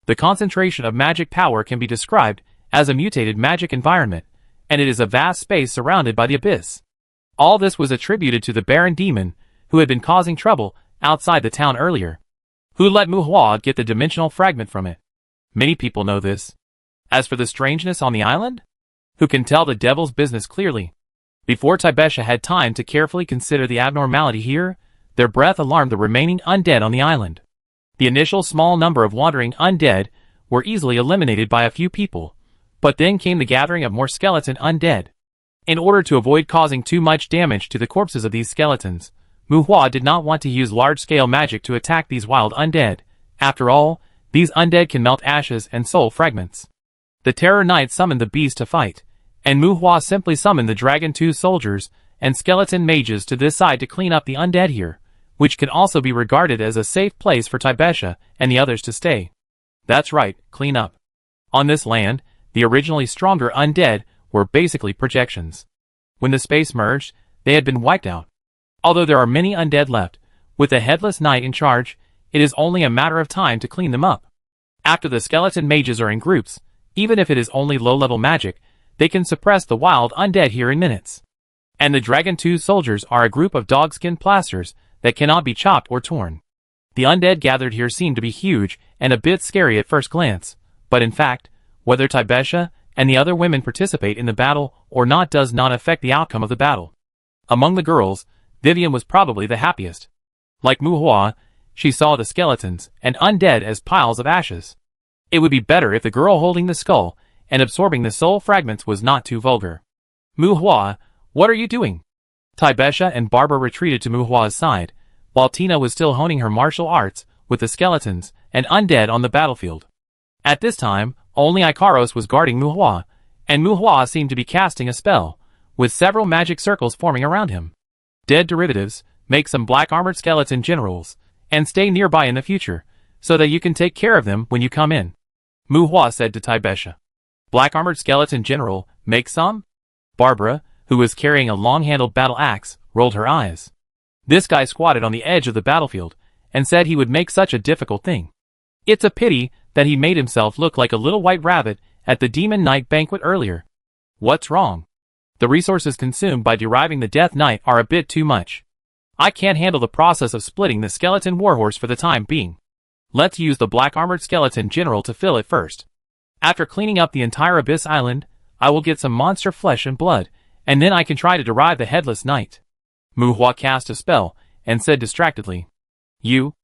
The concentration of magic power can be described as a mutated magic environment, and it is a vast space surrounded by the abyss. All this was attributed to the Baron Demon, who had been causing trouble outside the town earlier, who let Mu Hua get the dimensional fragment from it. Many people know this. As for the strangeness on the island, who can tell the devil's business clearly? Before Taibesha had time to carefully consider the abnormality here, their breath alarmed the remaining undead on the island. The initial small number of wandering undead were easily eliminated by a few people, but then came the gathering of more skeleton undead. In order to avoid causing too much damage to the corpses of these skeletons, Mu Hua did not want to use large-scale magic to attack these wild undead. After all, these undead can melt ashes and soul fragments. The Terror Knight summoned the beast to fight, and Mu Hua simply summoned the Dragon 2 soldiers and skeleton mages to this side to clean up the undead here, which can also be regarded as a safe place for Taibesha and the others to stay. That's right, clean up. On this land, the originally stronger undead were basically projections. When the space merged, they had been wiped out. Although there are many undead left, with the Headless Knight in charge, it is only a matter of time to clean them up. After the skeleton mages are in groups, even if it is only low-level magic, they can suppress the wild undead here in minutes. And the Dragon 2 soldiers are a group of dogskin plasters that cannot be chopped or torn. The undead gathered here seem to be huge and a bit scary at first glance, but in fact, whether Taibesha and the other women participate in the battle or not does not affect the outcome of the battle. Among the girls, Vivian was probably the happiest. Like Mu Hua, she saw the skeletons and undead as piles of ashes. It would be better if the girl holding the skull and absorbing the soul fragments was not too vulgar. Mu Hua, what are you doing? Taibesha and Barbara retreated to Mu Hua's side, while Tina was still honing her martial arts with the skeletons and undead on the battlefield. At this time, only Ikaros was guarding Mu Hua, and Mu Hua seemed to be casting a spell, with several magic circles forming around him. Dead derivatives, make some black-armored skeleton generals, and stay nearby in the future, so that you can take care of them when you come in. Mu Hua said to Taibesha. Black-armored skeleton general, make some? Barbara, who was carrying a long-handled battle axe, rolled her eyes. This guy squatted on the edge of the battlefield, and said he would make such a difficult thing. It's a pity that he made himself look like a little white rabbit at the Demon Knight banquet earlier. What's wrong? The resources consumed by deriving the Death Knight are a bit too much. I can't handle the process of splitting the skeleton warhorse for the time being. Let's use the black-armored skeleton general to fill it first. After cleaning up the entire Abyss Island, I will get some monster flesh and blood, and then I can try to derive the Headless Knight. Mu Hua cast a spell, and said distractedly. You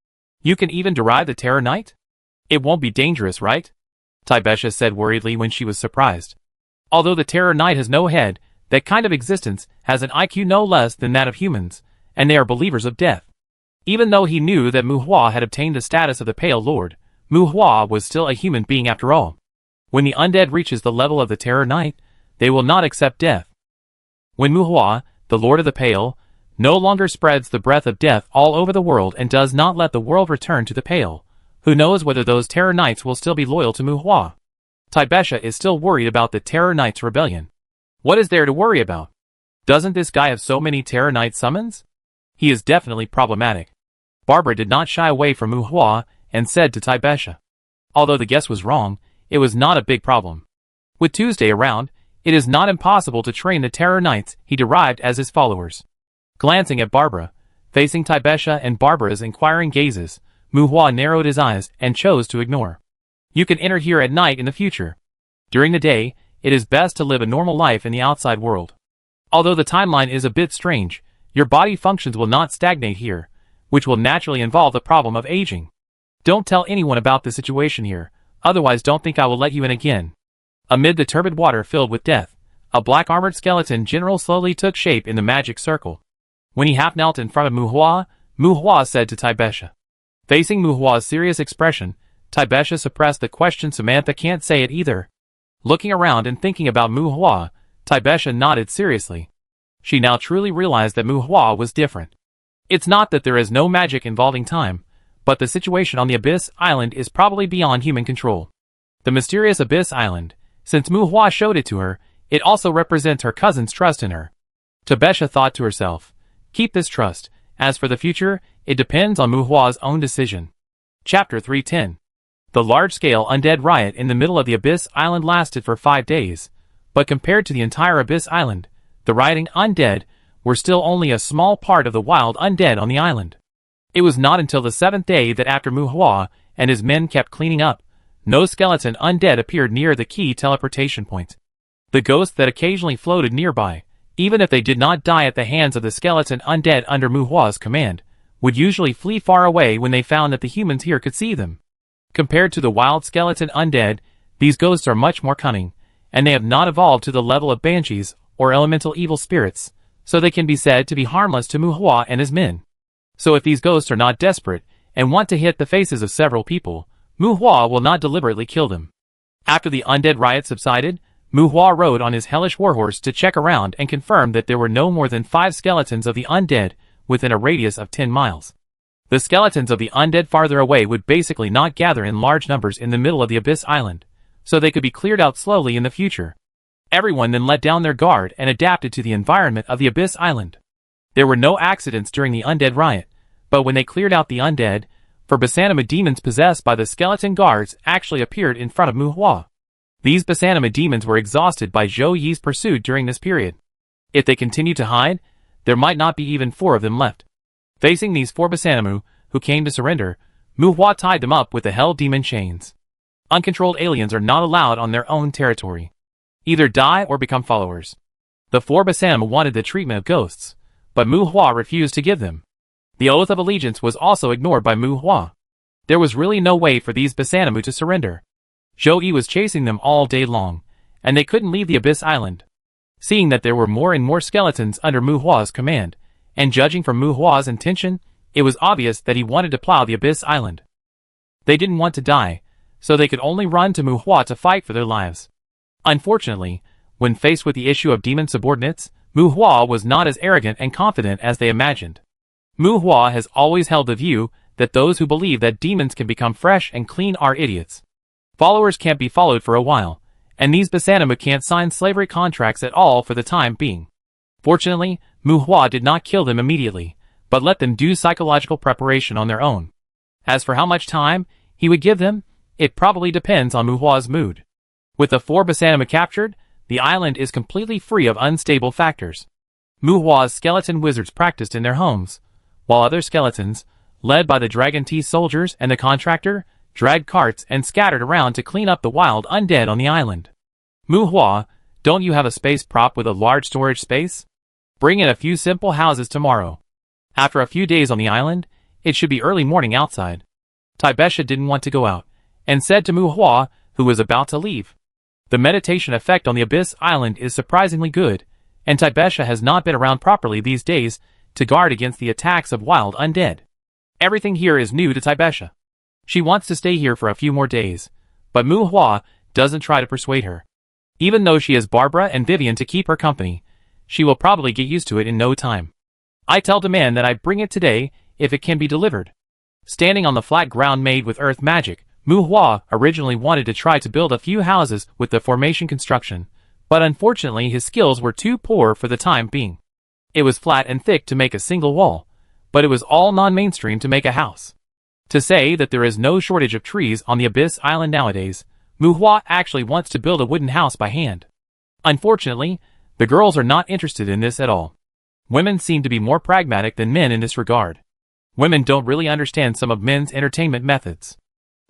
can even derive the Terror Knight? It won't be dangerous, right? Taibesha said worriedly when she was surprised. Although the Terror Knight has no head, that kind of existence has an IQ no less than that of humans, and they are believers of death. Even though he knew that Mu Hua had obtained the status of the Pale Lord, Mu Hua was still a human being after all. When the undead reaches the level of the Terror Knight, they will not accept death. When Mu Hua, the Lord of the Pale, no longer spreads the breath of death all over the world and does not let the world return to the Pale, who knows whether those Terror Knights will still be loyal to Mu Hua? Taibesha is still worried about the Terror Knights' rebellion. What is there to worry about? Doesn't this guy have so many Terror Knight summons? He is definitely problematic. Barbara did not shy away from Mu Hua and said to Taibesha. Although the guess was wrong, it was not a big problem. With Tuesday around, it is not impossible to train the Terror Knights he derived as his followers. Glancing at Barbara, facing Taibesha and Barbara's inquiring gazes, Mu Hua narrowed his eyes and chose to ignore. You can enter here at night in the future. During the day, it is best to live a normal life in the outside world. Although the timeline is a bit strange, your body functions will not stagnate here, which will naturally involve the problem of aging. Don't tell anyone about the situation here, otherwise don't think I will let you in again. Amid the turbid water filled with death, a black-armored skeleton general slowly took shape in the magic circle. When he half knelt in front of Mu Hua said to Taibesha. Facing Mu Hua's serious expression, Taibesha suppressed the question. Samantha can't say it either. Looking around and thinking about Mu Hua, Taibesha nodded seriously. She now truly realized that Mu Hua was different. It's not that there is no magic involving time, but the situation on the Abyss Island is probably beyond human control. The mysterious Abyss Island, since Mu Hua showed it to her, it also represents her cousin's trust in her. Taibesha thought to herself, keep this trust, As for the future, it depends on Mu Hua's own decision. Chapter 310. The large-scale undead riot in the middle of the Abyss Island lasted for 5 days, but compared to the entire Abyss Island, the rioting undead were still only a small part of the wild undead on the island. It was not until the 7th day that after Mu Hua and his men kept cleaning up, no skeleton undead appeared near the key teleportation point. The ghosts that occasionally floated nearby, even if they did not die at the hands of the skeleton undead under Mu Hua's command, would usually flee far away when they found that the humans here could see them. Compared to the wild skeleton undead, these ghosts are much more cunning, and they have not evolved to the level of banshees or elemental evil spirits, so they can be said to be harmless to Mu Hua and his men. So if these ghosts are not desperate and want to hit the faces of several people, Mu Hua will not deliberately kill them. After the undead riot subsided, Mu Hua rode on his hellish warhorse to check around and confirm that there were no more than 5 skeletons of the undead within a radius of 10 miles. The skeletons of the undead farther away would basically not gather in large numbers in the middle of the Abyss Island, so they could be cleared out slowly in the future. Everyone then let down their guard and adapted to the environment of the Abyss Island. There were no accidents during the undead riot, but when they cleared out the undead, Basanama demons possessed by the skeleton guards actually appeared in front of Mu Hua. These Basanama demons were exhausted by Zhou Yi's pursuit during this period. If they continued to hide, there might not be even 4 of them left. Facing these 4 Basanamu, who came to surrender, Mu Hua tied them up with the Hell Demon chains. Uncontrolled aliens are not allowed on their own territory. Either die or become followers. The 4 Basanama wanted the treatment of ghosts, but Mu Hua refused to give them. The oath of allegiance was also ignored by Mu Hua. There was really no way for these Basanamu to surrender. Zhou Yi was chasing them all day long, and they couldn't leave the Abyss Island. Seeing that there were more and more skeletons under Mu Hua's command, and judging from Mu Hua's intention, it was obvious that he wanted to plow the Abyss Island. They didn't want to die, so they could only run to Mu Hua to fight for their lives. Unfortunately, when faced with the issue of demon subordinates, Mu Hua was not as arrogant and confident as they imagined. Mu Hua has always held the view that those who believe that demons can become fresh and clean are idiots. Followers can't be followed for a while, and these Basanama can't sign slavery contracts at all for the time being. Fortunately, Mu Hua did not kill them immediately, but let them do psychological preparation on their own. As for how much time he would give them, it probably depends on Mu Hua's mood. With the 4 Basanama captured, the island is completely free of unstable factors. Mu Hua's skeleton wizards practiced in their homes, while other skeletons, led by the Dragon Tea soldiers and the contractor, dragged carts and scattered around to clean up the wild undead on the island. Mu Hua, don't you have a space prop with a large storage space? Bring in a few simple houses tomorrow. After a few days on the island, it should be early morning outside. Taibesha didn't want to go out, and said to Mu Hua, who was about to leave. The meditation effect on the Abyss Island is surprisingly good, and Taibesha has not been around properly these days to guard against the attacks of wild undead. Everything here is new to Taibesha. She wants to stay here for a few more days, but Mu Hua doesn't try to persuade her. Even though she has Barbara and Vivian to keep her company, she will probably get used to it in no time. I tell Demand that I bring it today if it can be delivered. Standing on the flat ground made with earth magic, Mu Hua originally wanted to try to build a few houses with the formation construction, but unfortunately his skills were too poor for the time being. It was flat and thick to make a single wall, but it was all non-mainstream to make a house. To say that there is no shortage of trees on the Abyss Island nowadays, Mu Hua actually wants to build a wooden house by hand. Unfortunately, the girls are not interested in this at all. Women seem to be more pragmatic than men in this regard. Women don't really understand some of men's entertainment methods.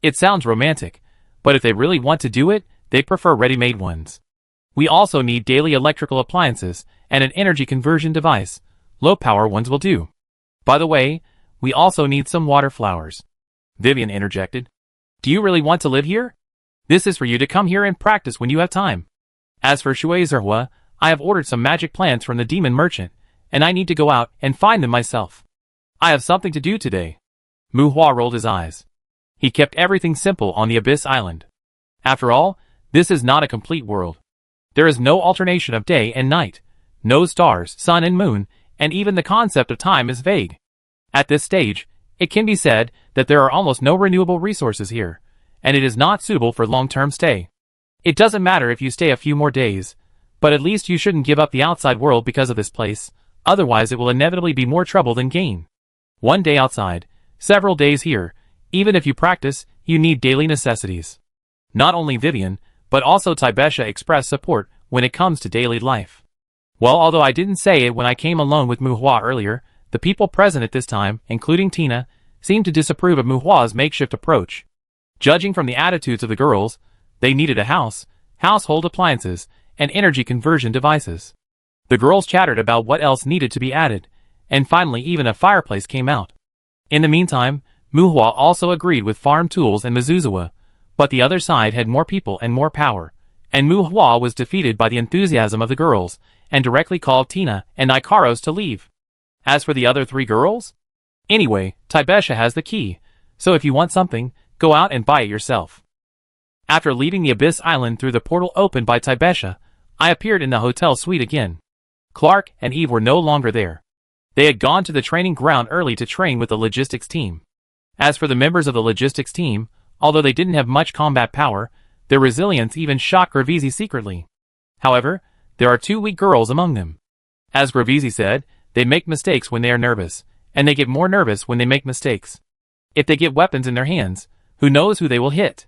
It sounds romantic, but if they really want to do it, they prefer ready-made ones. We also need daily electrical appliances and an energy conversion device. Low-power ones will do. By the way, we also need some water flowers. Vivian interjected. Do you really want to live here? This is for you to come here and practice when you have time. As for Shui Zerhua, I have ordered some magic plants from the demon merchant, and I need to go out and find them myself. I have something to do today. Mu Hua rolled his eyes. He kept everything simple on the Abyss Island. After all, this is not a complete world. There is no alternation of day and night, no stars, sun and moon, and even the concept of time is vague. At this stage, it can be said that there are almost no renewable resources here, and it is not suitable for long-term stay. It doesn't matter if you stay a few more days, but at least you shouldn't give up the outside world because of this place, otherwise it will inevitably be more trouble than gain. One day outside, several days here. Even if you practice, you need daily necessities. Not only Vivian, but also Taibesha expressed support when it comes to daily life. Well, although I didn't say it when I came alone with Muhua earlier, the people present at this time, including Tina, seemed to disapprove of Muhua's makeshift approach. Judging from the attitudes of the girls, they needed a house, household appliances, and energy conversion devices. The girls chattered about what else needed to be added, and finally even a fireplace came out. In the meantime, Muhua also agreed with farm tools and Mizuzawa, but the other side had more people and more power, and Muhua was defeated by the enthusiasm of the girls, and directly called Tina and Ikaros to leave. As for the other three girls? Anyway, Taibesha has the key, so if you want something, go out and buy it yourself. After leaving the Abyss Island through the portal opened by Taibesha, I appeared in the hotel suite again. Clark and Eve were no longer there. They had gone to the training ground early to train with the logistics team. As for the members of the logistics team, although they didn't have much combat power, their resilience even shocked Gravisi secretly. However, there are two weak girls among them. As Gravisi said, they make mistakes when they are nervous, and they get more nervous when they make mistakes. If they get weapons in their hands, who knows who they will hit?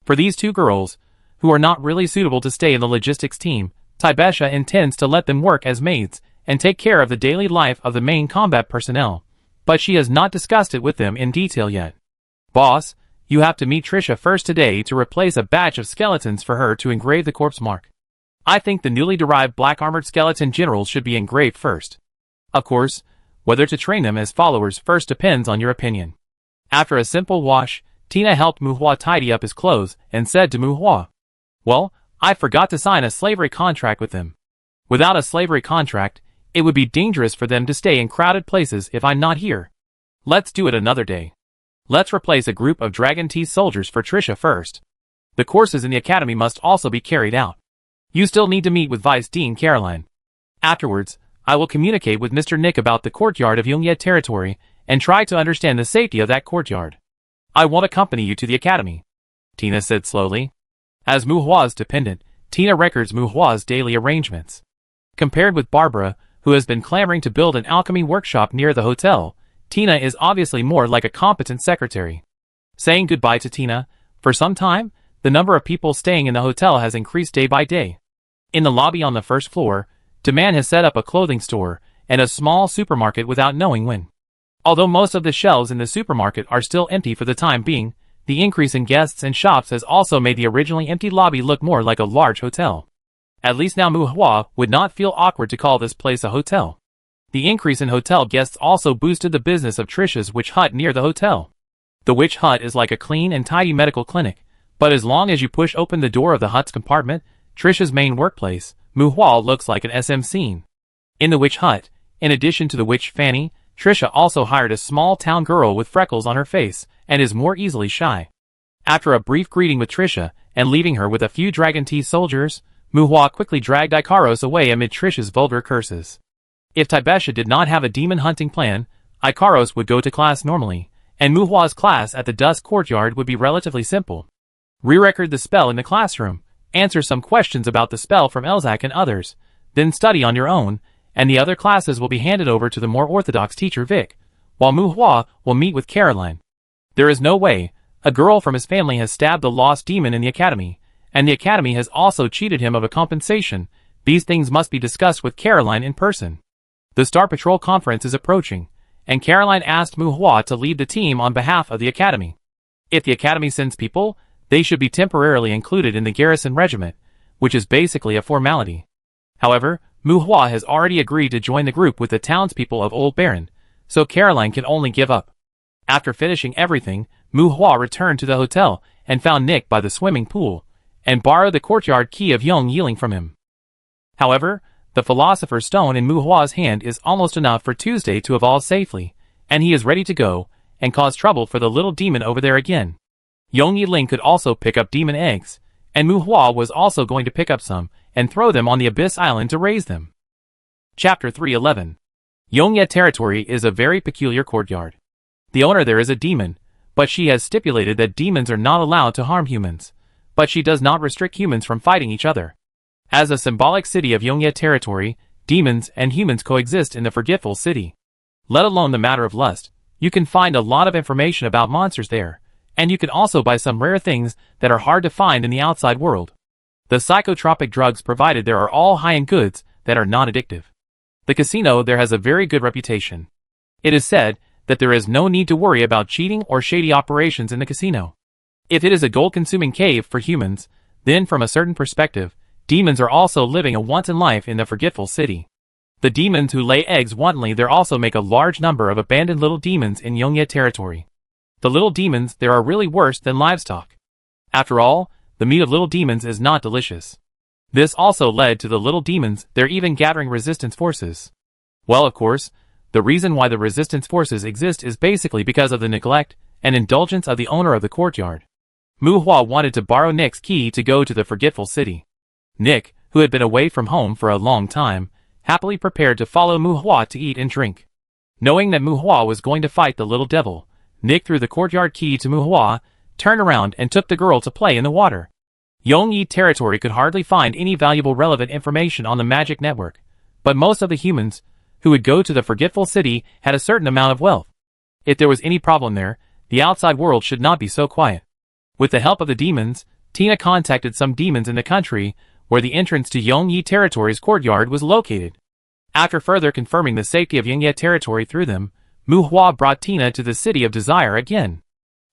For these two girls, who are not really suitable to stay in the logistics team, Taibesha intends to let them work as maids and take care of the daily life of the main combat personnel, but she has not discussed it with them in detail yet. Boss, you have to meet Trisha first today to replace a batch of skeletons for her to engrave the corpse mark. I think the newly derived black-armored skeleton generals should be engraved first. Of course, whether to train them as followers first depends on your opinion. After a simple wash, Tina helped Muhua tidy up his clothes and said to Muhua, "Well, I forgot to sign a slavery contract with them. Without a slavery contract, it would be dangerous for them to stay in crowded places if I'm not here. Let's do it another day. Let's replace a group of Dragon Teeth soldiers for Trisha first. The courses in the academy must also be carried out. You still need to meet with Vice Dean Caroline. Afterwards, I will communicate with Mr. Nick about the courtyard of Yongye territory and try to understand the safety of that courtyard. I won't accompany you to the academy," Tina said slowly. As Muhua's dependent, Tina records Muhua's daily arrangements. Compared with Barbara, who has been clamoring to build an alchemy workshop near the hotel, Tina is obviously more like a competent secretary. Saying goodbye to Tina, for some time, the number of people staying in the hotel has increased day by day. In the lobby on the first floor, Demand has set up a clothing store and a small supermarket without knowing when. Although most of the shelves in the supermarket are still empty for the time being, the increase in guests and shops has also made the originally empty lobby look more like a large hotel. At least now Muhua would not feel awkward to call this place a hotel. The increase in hotel guests also boosted the business of Trisha's witch hut near the hotel. The witch hut is like a clean and tidy medical clinic, but as long as you push open the door of the hut's compartment, Trisha's main workplace, Muhua looks like an SM scene. In the witch hut, in addition to the witch Fanny, Trisha also hired a small town girl with freckles on her face and is more easily shy. After a brief greeting with Trisha and leaving her with a few Dragon Teeth soldiers, Muhua quickly dragged Ikaros away amid Trisha's vulgar curses. If Taibesha did not have a demon hunting plan, Ikaros would go to class normally, and Muhua's class at the Dusk Courtyard would be relatively simple. Re-record the spell in the classroom, answer some questions about the spell from Elzak and others, then study on your own, and the other classes will be handed over to the more orthodox teacher Vic, while Muhua will meet with Caroline. There is no way, a girl from his family has stabbed the lost demon in the academy, and the academy has also cheated him of a compensation. These things must be discussed with Caroline in person. The Star Patrol conference is approaching, and Caroline asked Muhua to lead the team on behalf of the academy. If the academy sends people, they should be temporarily included in the garrison regiment, which is basically a formality. However, Muhua has already agreed to join the group with the townspeople of Old Baron, so Caroline can only give up. After finishing everything, Muhua returned to the hotel and found Nick by the swimming pool, and borrowed the courtyard key of Yong Yiling from him. However, the Philosopher's Stone in Muhua's hand is almost enough for Tuesday to evolve safely, and he is ready to go and cause trouble for the little demon over there again. Yong Yiling could also pick up demon eggs, and Muhua was also going to pick up some and throw them on the Abyss Island to raise them. Chapter 311. Yongye territory is a very peculiar courtyard. The owner there is a demon, but she has stipulated that demons are not allowed to harm humans, but she does not restrict humans from fighting each other. As a symbolic city of Yongye territory, demons and humans coexist in the forgetful city. Let alone the matter of lust, You can find a lot of information about monsters there, and you can also buy some rare things that are hard to find in the outside world. The psychotropic drugs provided there are all high-end goods that are non-addictive. The casino there has a very good reputation. It is said that there is no need to worry about cheating or shady operations in the casino. If it is a gold-consuming cave for humans, then from a certain perspective, demons are also living a wanton life in the forgetful city. The demons who lay eggs wantonly there also make a large number of abandoned little demons in Yongye territory. The little demons there are really worse than livestock. After all, the meat of little demons is not delicious. This also led to the little demons there even gathering resistance forces. Well, of course, the reason why the resistance forces exist is basically because of the neglect and indulgence of the owner of the courtyard. Mu Hua wanted to borrow Nick's key to go to the forgetful city. Nick, who had been away from home for a long time, happily prepared to follow Mu Hua to eat and drink. Knowing that Mu Hua was going to fight the little devil, Nick threw the courtyard key to Mu Hua, turned around and took the girl to play in the water. Yongyi territory could hardly find any valuable relevant information on the magic network, but most of the humans who would go to the forgetful city had a certain amount of wealth. If there was any problem there, the outside world should not be so quiet. With the help of the demons, Tina contacted some demons in the country where the entrance to Yongyi territory's courtyard was located. After further confirming the safety of Yongyi territory through them, Mu Hua brought Tina to the City of Desire again.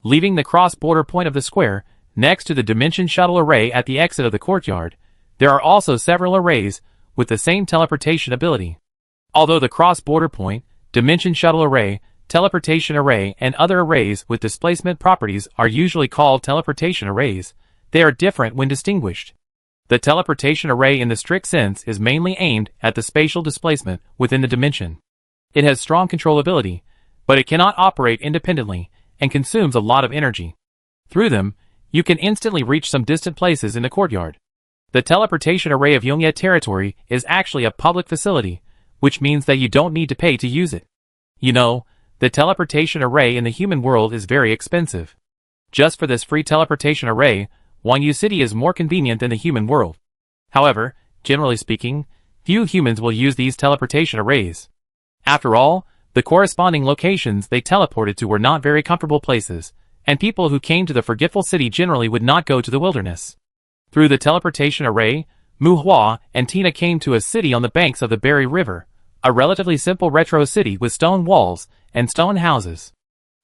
Leaving the cross-border point of the square, next to the Dimension Shuttle Array at the exit of the courtyard, there are also several arrays with the same teleportation ability. Although the cross-border point, Dimension Shuttle Array, Teleportation Array, and other arrays with displacement properties are usually called teleportation arrays, they are different when distinguished. The teleportation array in the strict sense is mainly aimed at the spatial displacement within the dimension. It has strong controllability, but it cannot operate independently and consumes a lot of energy. Through them, you can instantly reach some distant places in the courtyard. The teleportation array of Yongye territory is actually a public facility, which means that you don't need to pay to use it. You know, the teleportation array in the human world is very expensive. Just for this free teleportation array, Wangyu City is more convenient than the human world. However, generally speaking, few humans will use these teleportation arrays. After all, the corresponding locations they teleported to were not very comfortable places, and people who came to the forgetful city generally would not go to the wilderness. Through the teleportation array, Mu Hua and Tina came to a city on the banks of the Berry River, a relatively simple retro city with stone walls and stone houses.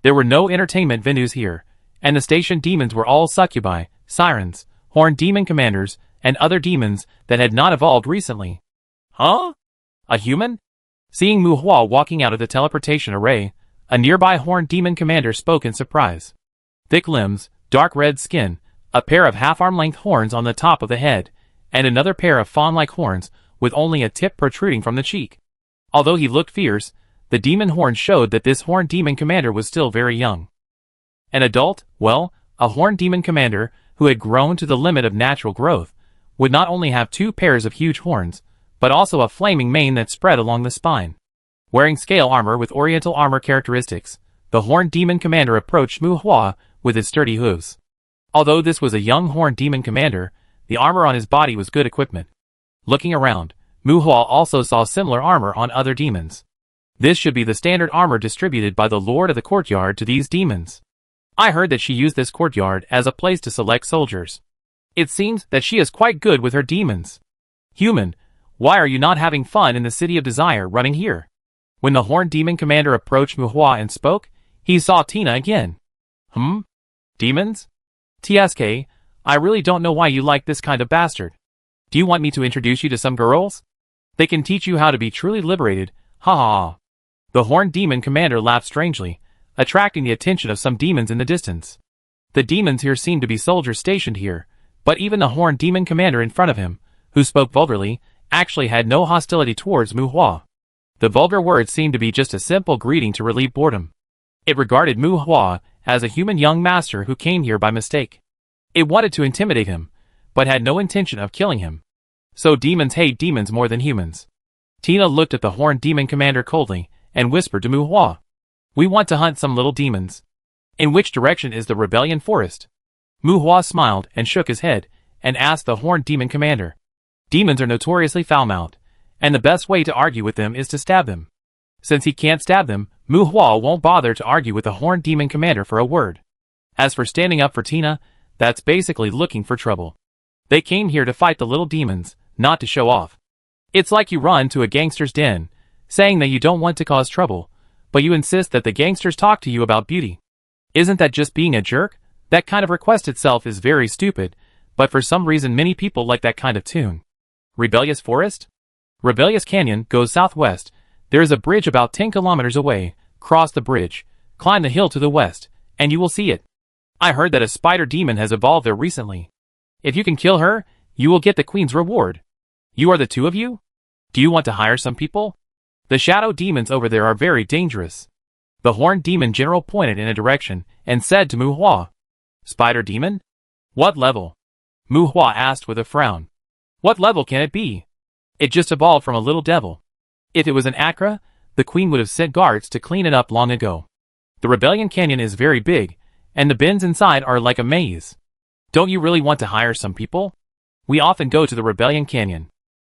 There were no entertainment venues here, and the station demons were all succubi, sirens, horned demon commanders, and other demons that had not evolved recently. Huh? A human? Seeing Mu Hua walking out of the teleportation array, a nearby horned demon commander spoke in surprise. Thick limbs, dark red skin, a pair of half-arm-length horns on the top of the head, and another pair of fawn-like horns with only a tip protruding from the cheek. Although he looked fierce, the demon horns showed that this horned demon commander was still very young. An adult, well, a horned demon commander who had grown to the limit of natural growth, would not only have 2 pairs of huge horns, but also a flaming mane that spread along the spine. Wearing scale armor with oriental armor characteristics, the horned demon commander approached Mu Hua with his sturdy hooves. Although this was a young horned demon commander, the armor on his body was good equipment. Looking around, Mu Hua also saw similar armor on other demons. This should be the standard armor distributed by the Lord of the Courtyard to these demons. I heard that she used this courtyard as a place to select soldiers. It seems that she is quite good with her demons. Human, why are you not having fun in the City of Desire running here? When the horned demon commander approached Mu Hua and spoke, he saw Tina again. Demons? TSK, I really don't know why you like this kind of bastard. Do you want me to introduce you to some girls? They can teach you how to be truly liberated, ha ha ha. The horned demon commander laughed strangely, attracting the attention of some demons in the distance. The demons here seemed to be soldiers stationed here, but even the horned demon commander in front of him, who spoke vulgarly, actually had no hostility towards Mu Hua. The vulgar words seemed to be just a simple greeting to relieve boredom. It regarded Mu Hua as a human young master who came here by mistake. It wanted to intimidate him, but had no intention of killing him. So demons hate demons more than humans. Tina looked at the horned demon commander coldly, and whispered to Mu Hua. We want to hunt some little demons. In which direction is the rebellion forest? Mu Hua smiled and shook his head, and asked the horned demon commander. Demons are notoriously foul-mouthed, and the best way to argue with them is to stab them. Since he can't stab them, Mu Hua won't bother to argue with the Horned Demon Commander for a word. As for standing up for Tina, that's basically looking for trouble. They came here to fight the little demons, not to show off. It's like you run to a gangster's den, saying that you don't want to cause trouble, but you insist that the gangsters talk to you about beauty. Isn't that just being a jerk? That kind of request itself is very stupid, but for some reason many people like that kind of tune. Rebellious Forest? Rebellious Canyon goes southwest. There is a bridge about 10 kilometers away. Cross the bridge, climb the hill to the west, and you will see it. I heard that a spider demon has evolved there recently. If you can kill her, you will get the queen's reward. You are the two of you? Do you want to hire some people? The shadow demons over there are very dangerous. The Horned Demon General pointed in a direction and said to Mu Hua, Spider demon? What level? Mu Hua asked with a frown. What level can it be? It just evolved from a little devil. If it was an Acra, the queen would have sent guards to clean it up long ago. The Rebellion Canyon is very big, and the bins inside are like a maze. Don't you really want to hire some people? We often go to the Rebellion Canyon.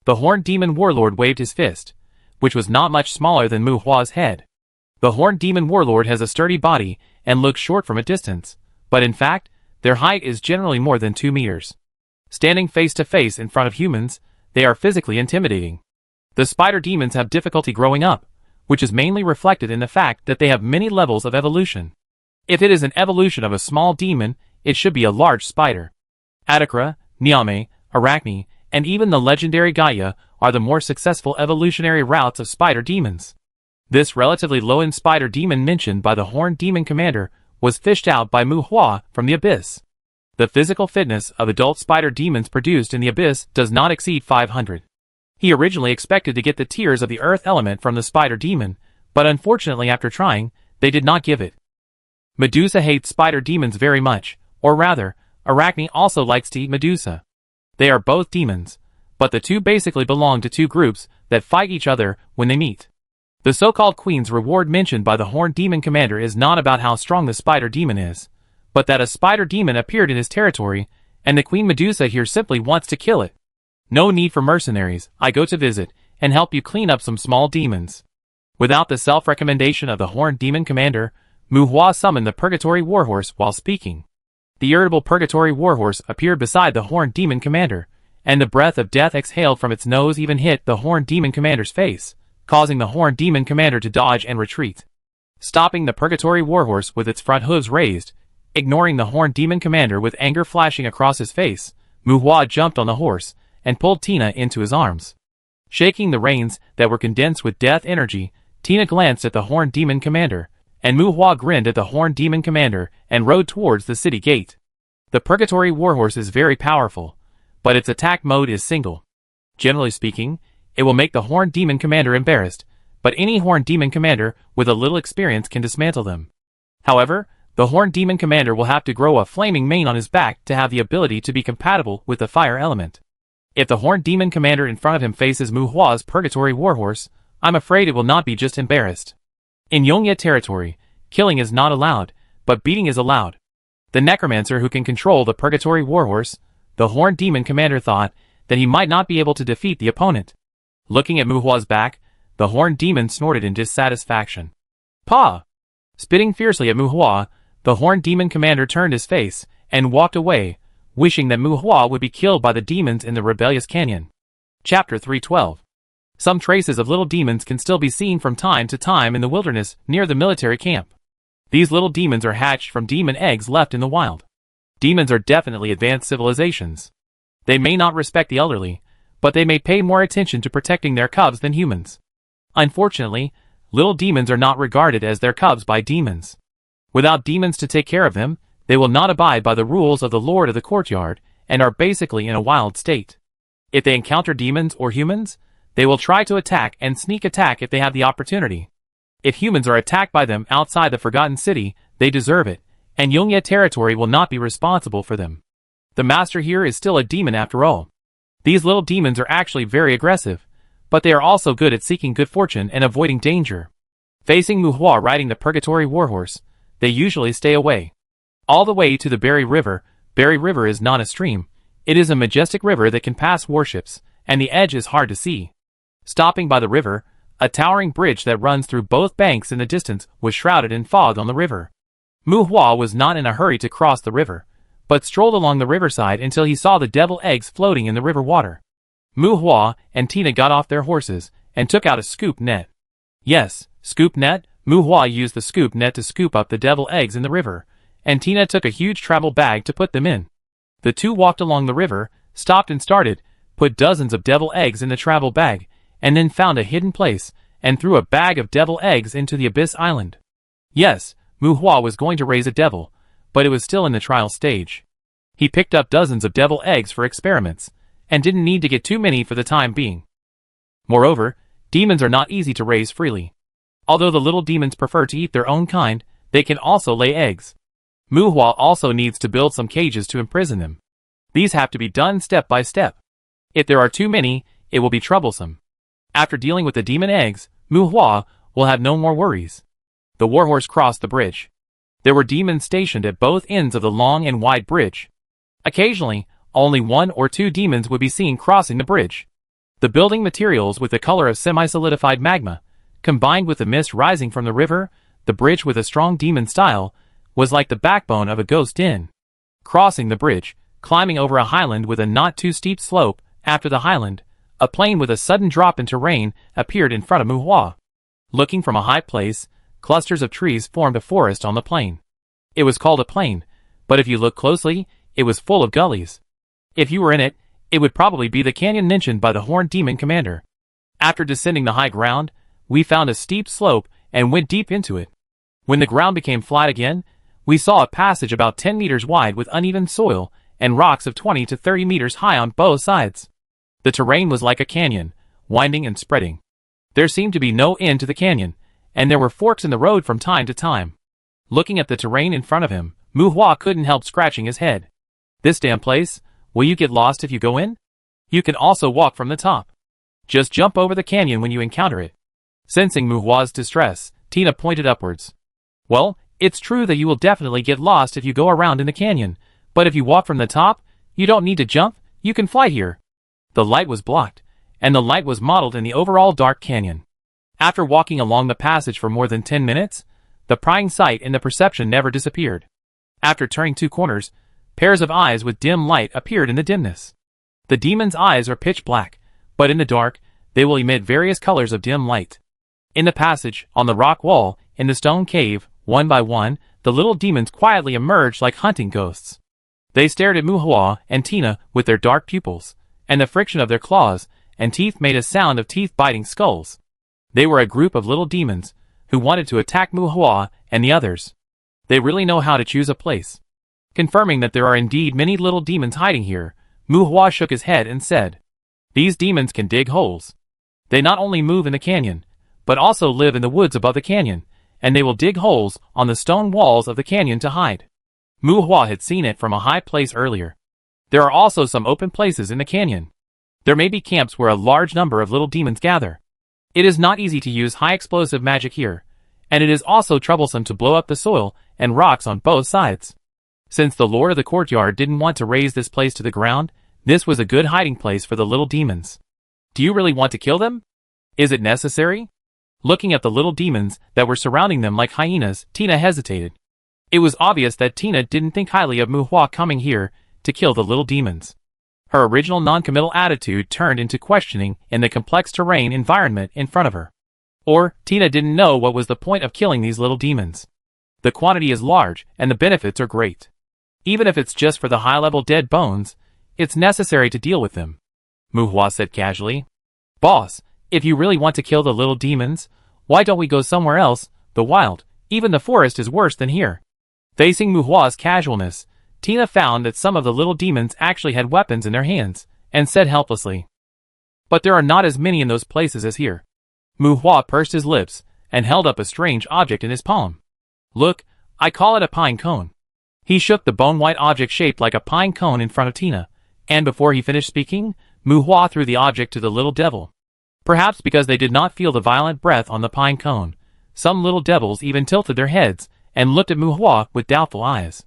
The Horned Demon Warlord waved his fist, which was not much smaller than Mu Hua's head. The Horned Demon Warlord has a sturdy body and looks short from a distance, but in fact, their height is generally more than 2 meters. Standing face to face in front of humans, they are physically intimidating. The spider demons have difficulty growing up, which is mainly reflected in the fact that they have many levels of evolution. If it is an evolution of a small demon, it should be a large spider. Adakra, Nyame, Arachne, and even the legendary Gaia are the more successful evolutionary routes of spider demons. This relatively low-end spider demon mentioned by the Horned Demon Commander was fished out by Mu Hua from the abyss. The physical fitness of adult spider demons produced in the abyss does not exceed 500. He originally expected to get the tears of the earth element from the spider demon, but unfortunately after trying, they did not give it. Medusa hates spider demons very much, or rather, Arachne also likes to eat Medusa. They are both demons, but the two basically belong to two groups that fight each other when they meet. The so-called queen's reward mentioned by the Horned Demon Commander is not about how strong the spider demon is, but that a spider demon appeared in his territory, and the Queen Medusa here simply wants to kill it. No need for mercenaries, I go to visit, and help you clean up some small demons. Without the self-recommendation of the Horned Demon Commander, Mu Hua summoned the Purgatory Warhorse while speaking. The irritable Purgatory Warhorse appeared beside the Horned Demon Commander, and the breath of death exhaled from its nose even hit the Horned Demon Commander's face, causing the Horned Demon Commander to dodge and retreat. Stopping the Purgatory Warhorse with its front hooves raised, ignoring the Horned Demon Commander with anger flashing across his face, Mu Hua jumped on the horse and pulled Tina into his arms. Shaking the reins that were condensed with death energy, Tina glanced at the Horned Demon Commander, and Mu Hua grinned at the Horned Demon Commander and rode towards the city gate. The Purgatory Warhorse is very powerful, but its attack mode is single. Generally speaking, it will make the Horned Demon Commander embarrassed, but any Horned Demon Commander with a little experience can dismantle them. However, the Horned Demon Commander will have to grow a flaming mane on his back to have the ability to be compatible with the fire element. If the Horned Demon Commander in front of him faces Mu Hua's Purgatory Warhorse, I'm afraid it will not be just embarrassed. In Yongye territory, killing is not allowed, but beating is allowed. The necromancer who can control the Purgatory Warhorse, the Horned Demon Commander thought that he might not be able to defeat the opponent. Looking at Mu Hua's back, the Horned Demon snorted in dissatisfaction. "Pah!" Spitting fiercely at Mu Hua, the Horned Demon Commander turned his face and walked away, wishing that Mu Hua would be killed by the demons in the Rebellious Canyon. Chapter 312. Some traces of little demons can still be seen from time to time in the wilderness near the military camp. These little demons are hatched from demon eggs left in the wild. Demons are definitely advanced civilizations. They may not respect the elderly, but they may pay more attention to protecting their cubs than humans. Unfortunately, little demons are not regarded as their cubs by demons. Without demons to take care of them, they will not abide by the rules of the Lord of the Courtyard and are basically in a wild state. If they encounter demons or humans, they will try to attack and sneak attack if they have the opportunity. If humans are attacked by them outside the Forgotten City, they deserve it, and Yongye territory will not be responsible for them. The master here is still a demon after all. These little demons are actually very aggressive, but they are also good at seeking good fortune and avoiding danger. Facing Mu Hua riding the Purgatory Warhorse, they usually stay away. All the way to the Berry River. Berry River is not a stream. It is a majestic river that can pass warships, and the edge is hard to see. Stopping by the river, A towering bridge that runs through both banks in the distance was shrouded in fog on the river. Mu Hua was not in a hurry to cross the river, but strolled along the riverside until he saw the devil eggs floating in the river water. Mu Hua and Tina got off their horses and took out a scoop net. Yes, scoop net. Mu Hua used the scoop net to scoop up the devil eggs in the river, and Tina took a huge travel bag to put them in. The two walked along the river, stopped and started, put dozens of devil eggs in the travel bag, and then found a hidden place, and threw a bag of devil eggs into the Abyss Island. Yes, Mu Hua was going to raise a devil, but it was still in the trial stage. He picked up dozens of devil eggs for experiments, and didn't need to get too many for the time being. Moreover, demons are not easy to raise freely. Although the little demons prefer to eat their own kind, they can also lay eggs. Mu Hua also needs to build some cages to imprison them. These have to be done step by step. If there are too many, it will be troublesome. After dealing with the demon eggs, Mu Hua will have no more worries. The warhorse crossed the bridge. There were demons stationed at both ends of the long and wide bridge. Occasionally, only one or two demons would be seen crossing the bridge. The building materials with the color of semi-solidified magma, combined with the mist rising from the river, the bridge with a strong demon style, was like the backbone of a ghost inn. Crossing the bridge, climbing over a highland with a not too steep slope, after the highland, a plain with a sudden drop in terrain appeared in front of Mu Hua. Looking from a high place, clusters of trees formed a forest on the plain. It was called a plain, but if you look closely, it was full of gullies. If you were in it, it would probably be the canyon mentioned by the Horned Demon Commander. After descending the high ground, we found a steep slope and went deep into it. When the ground became flat again, we saw a passage about 10 meters wide with uneven soil and rocks of 20 to 30 meters high on both sides. The terrain was like a canyon, winding and spreading. There seemed to be no end to the canyon, and there were forks in the road from time to time. Looking at the terrain in front of him, Mu Hua couldn't help scratching his head. This damn place, will you get lost if you go in? You can also walk from the top. Just jump over the canyon when you encounter it. Sensing Mu Hua's distress, Tina pointed upwards. Well, it's true that you will definitely get lost if you go around in the canyon, but if you walk from the top, you don't need to jump, you can fly here. The light was blocked, and the light was modeled in the overall dark canyon. After walking along the passage for more than 10 minutes, the prying sight and the perception never disappeared. After turning two corners, pairs of eyes with dim light appeared in the dimness. The demon's eyes are pitch black, but in the dark, they will emit various colors of dim light. In the passage, on the rock wall, in the stone cave, one by one, the little demons quietly emerged like hunting ghosts. They stared at Mu Hua and Tina with their dark pupils, and the friction of their claws and teeth made a sound of teeth-biting skulls. They were a group of little demons who wanted to attack Mu Hua and the others. They really know how to choose a place. Confirming that there are indeed many little demons hiding here, Mu Hua shook his head and said, "These demons can dig holes. They not only move in the canyon, but also live in the woods above the canyon, and they will dig holes on the stone walls of the canyon to hide." Mu Hua had seen it from a high place earlier. There are also some open places in the canyon. There may be camps where a large number of little demons gather. It is not easy to use high explosive magic here, and it is also troublesome to blow up the soil and rocks on both sides. Since the lord of the courtyard didn't want to raise this place to the ground, this was a good hiding place for the little demons. Do you really want to kill them? Is it necessary? Looking at the little demons that were surrounding them like hyenas, Tina hesitated. It was obvious that Tina didn't think highly of Mu Hua coming here to kill the little demons. Her original non-committal attitude turned into questioning in the complex terrain environment in front of her. Or, Tina didn't know what was the point of killing these little demons. The quantity is large, and the benefits are great. Even if it's just for the high-level dead bones, it's necessary to deal with them. Mu Hua said casually. Boss, if you really want to kill the little demons, why don't we go somewhere else, the wild? Even the forest is worse than here. Facing Mu Hua's casualness, Tina found that some of the little demons actually had weapons in their hands, and said helplessly, "But there are not as many in those places as here." Mu Hua pursed his lips, and held up a strange object in his palm. "Look, I call it a pine cone." He shook the bone-white object shaped like a pine cone in front of Tina, and before he finished speaking, Mu Hua threw the object to the little devil. Perhaps because they did not feel the violent breath on the pine cone, some little devils even tilted their heads and looked at Mu Hua with doubtful eyes.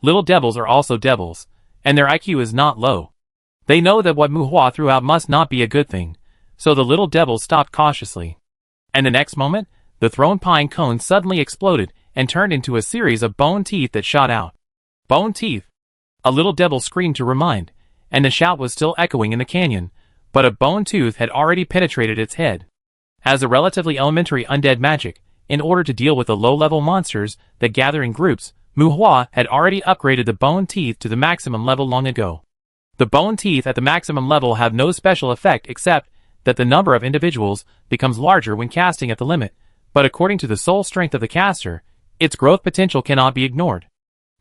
Little devils are also devils, and their IQ is not low. They know that what Mu Hua threw out must not be a good thing, so the little devils stopped cautiously. And the next moment, the thrown pine cone suddenly exploded and turned into a series of bone teeth that shot out. Bone teeth! A little devil screamed to remind, and the shout was still echoing in the canyon, but a bone tooth had already penetrated its head. As a relatively elementary undead magic, in order to deal with the low-level monsters that gather in groups, Muhua had already upgraded the bone teeth to the maximum level long ago. The bone teeth at the maximum level have no special effect except that the number of individuals becomes larger when casting at the limit, but according to the soul strength of the caster, its growth potential cannot be ignored.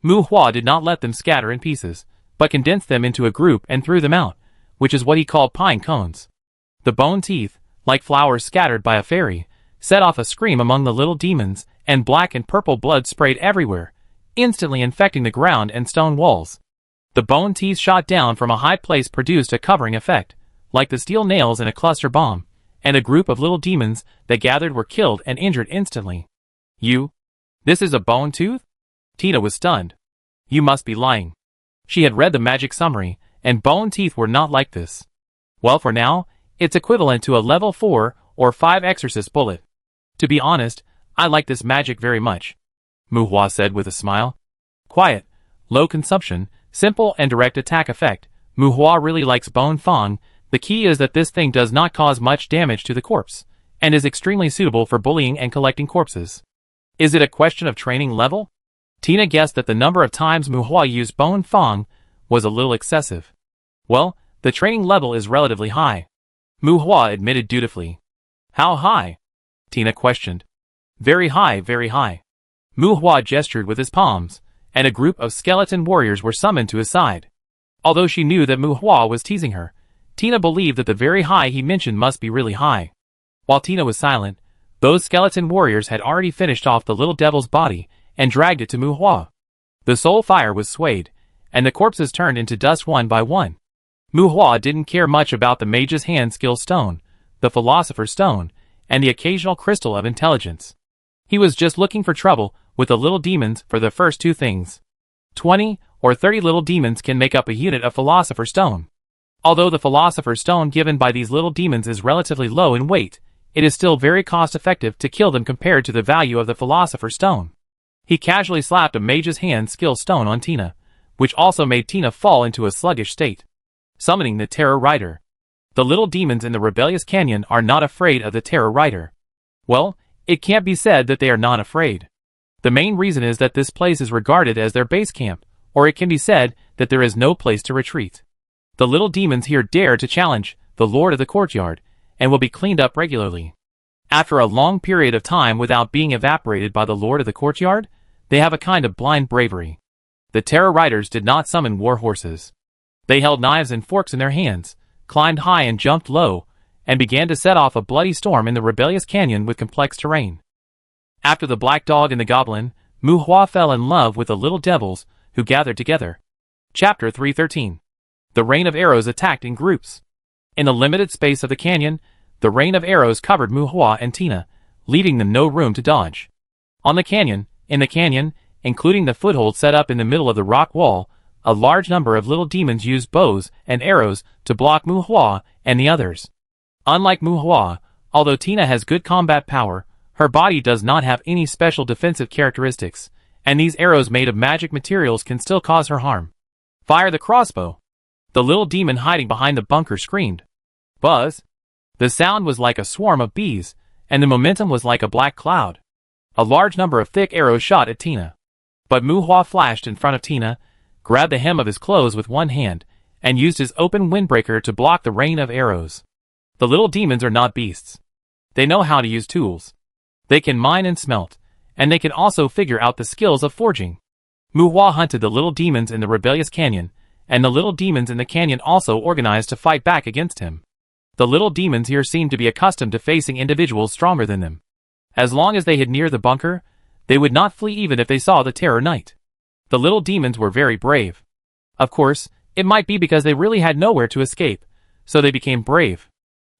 Muhua did not let them scatter in pieces, but condensed them into a group and threw them out, which is what he called pine cones. The bone teeth, like flowers scattered by a fairy, set off a scream among the little demons, and black and purple blood sprayed everywhere, instantly infecting the ground and stone walls. The bone teeth shot down from a high place produced a covering effect, like the steel nails in a cluster bomb, and a group of little demons that gathered were killed and injured instantly. This is a bone tooth? Tina was stunned. You must be lying. She had read the magic summary, and bone teeth were not like this. Well, for now, it's equivalent to a level 4 or 5 exorcist bullet. To be honest, I like this magic very much, Muhua said with a smile. Quiet, low consumption, simple and direct attack effect. Muhua really likes Bone Fang. The key is that this thing does not cause much damage to the corpse, and is extremely suitable for bullying and collecting corpses. Is it a question of training level? Tina guessed that the number of times Muhua used Bone Fang was a little excessive. Well, the training level is relatively high, Muhua admitted dutifully. How high? Tina questioned. Very high, very high. Muhua gestured with his palms, and a group of skeleton warriors were summoned to his side. Although she knew that Muhua was teasing her, Tina believed that the very high he mentioned must be really high. While Tina was silent, those skeleton warriors had already finished off the little devil's body and dragged it to Muhua. The soul fire was swayed, and the corpses turned into dust one by one. Muhua didn't care much about the mage's hand skill stone, the philosopher's stone, and the occasional crystal of intelligence. He was just looking for trouble with the little demons for the first two things. 20 or 30 little demons can make up a unit of philosopher's stone. Although the philosopher's stone given by these little demons is relatively low in weight, it is still very cost-effective to kill them compared to the value of the philosopher's stone. He casually slapped a mage's hand skill stone on Tina, which also made Tina fall into a sluggish state. Summoning the Terror Rider. The little demons in the rebellious canyon are not afraid of the Terror Rider. Well, it can't be said that they are not afraid. The main reason is that this place is regarded as their base camp, or it can be said that there is no place to retreat. The little demons here dare to challenge the Lord of the Courtyard, and will be cleaned up regularly. After a long period of time without being evaporated by the Lord of the Courtyard, they have a kind of blind bravery. The Terror Riders did not summon war horses. They held knives and forks in their hands, climbed high and jumped low, and began to set off a bloody storm in the rebellious canyon with complex terrain. After the black dog and the goblin, Muhua fell in love with the little devils who gathered together. Chapter 313. The rain of arrows attacked in groups. In the limited space of the canyon, the rain of arrows covered Muhua and Tina, leaving them no room to dodge. In the canyon, including the foothold set up in the middle of the rock wall, a large number of little demons used bows and arrows to block Muhua and the others. Unlike Muhua, although Tina has good combat power, her body does not have any special defensive characteristics, and these arrows made of magic materials can still cause her harm. Fire the crossbow! The little demon hiding behind the bunker screamed. Buzz! The sound was like a swarm of bees, and the momentum was like a black cloud. A large number of thick arrows shot at Tina. But Muhua flashed in front of Tina, grabbed the hem of his clothes with one hand, and used his open windbreaker to block the rain of arrows. The little demons are not beasts. They know how to use tools. They can mine and smelt, and they can also figure out the skills of forging. Muhua hunted the little demons in the rebellious canyon, and the little demons in the canyon also organized to fight back against him. The little demons here seemed to be accustomed to facing individuals stronger than them. As long as they hid near the bunker, they would not flee even if they saw the Terror Knight. The little demons were very brave. Of course, it might be because they really had nowhere to escape, so they became brave.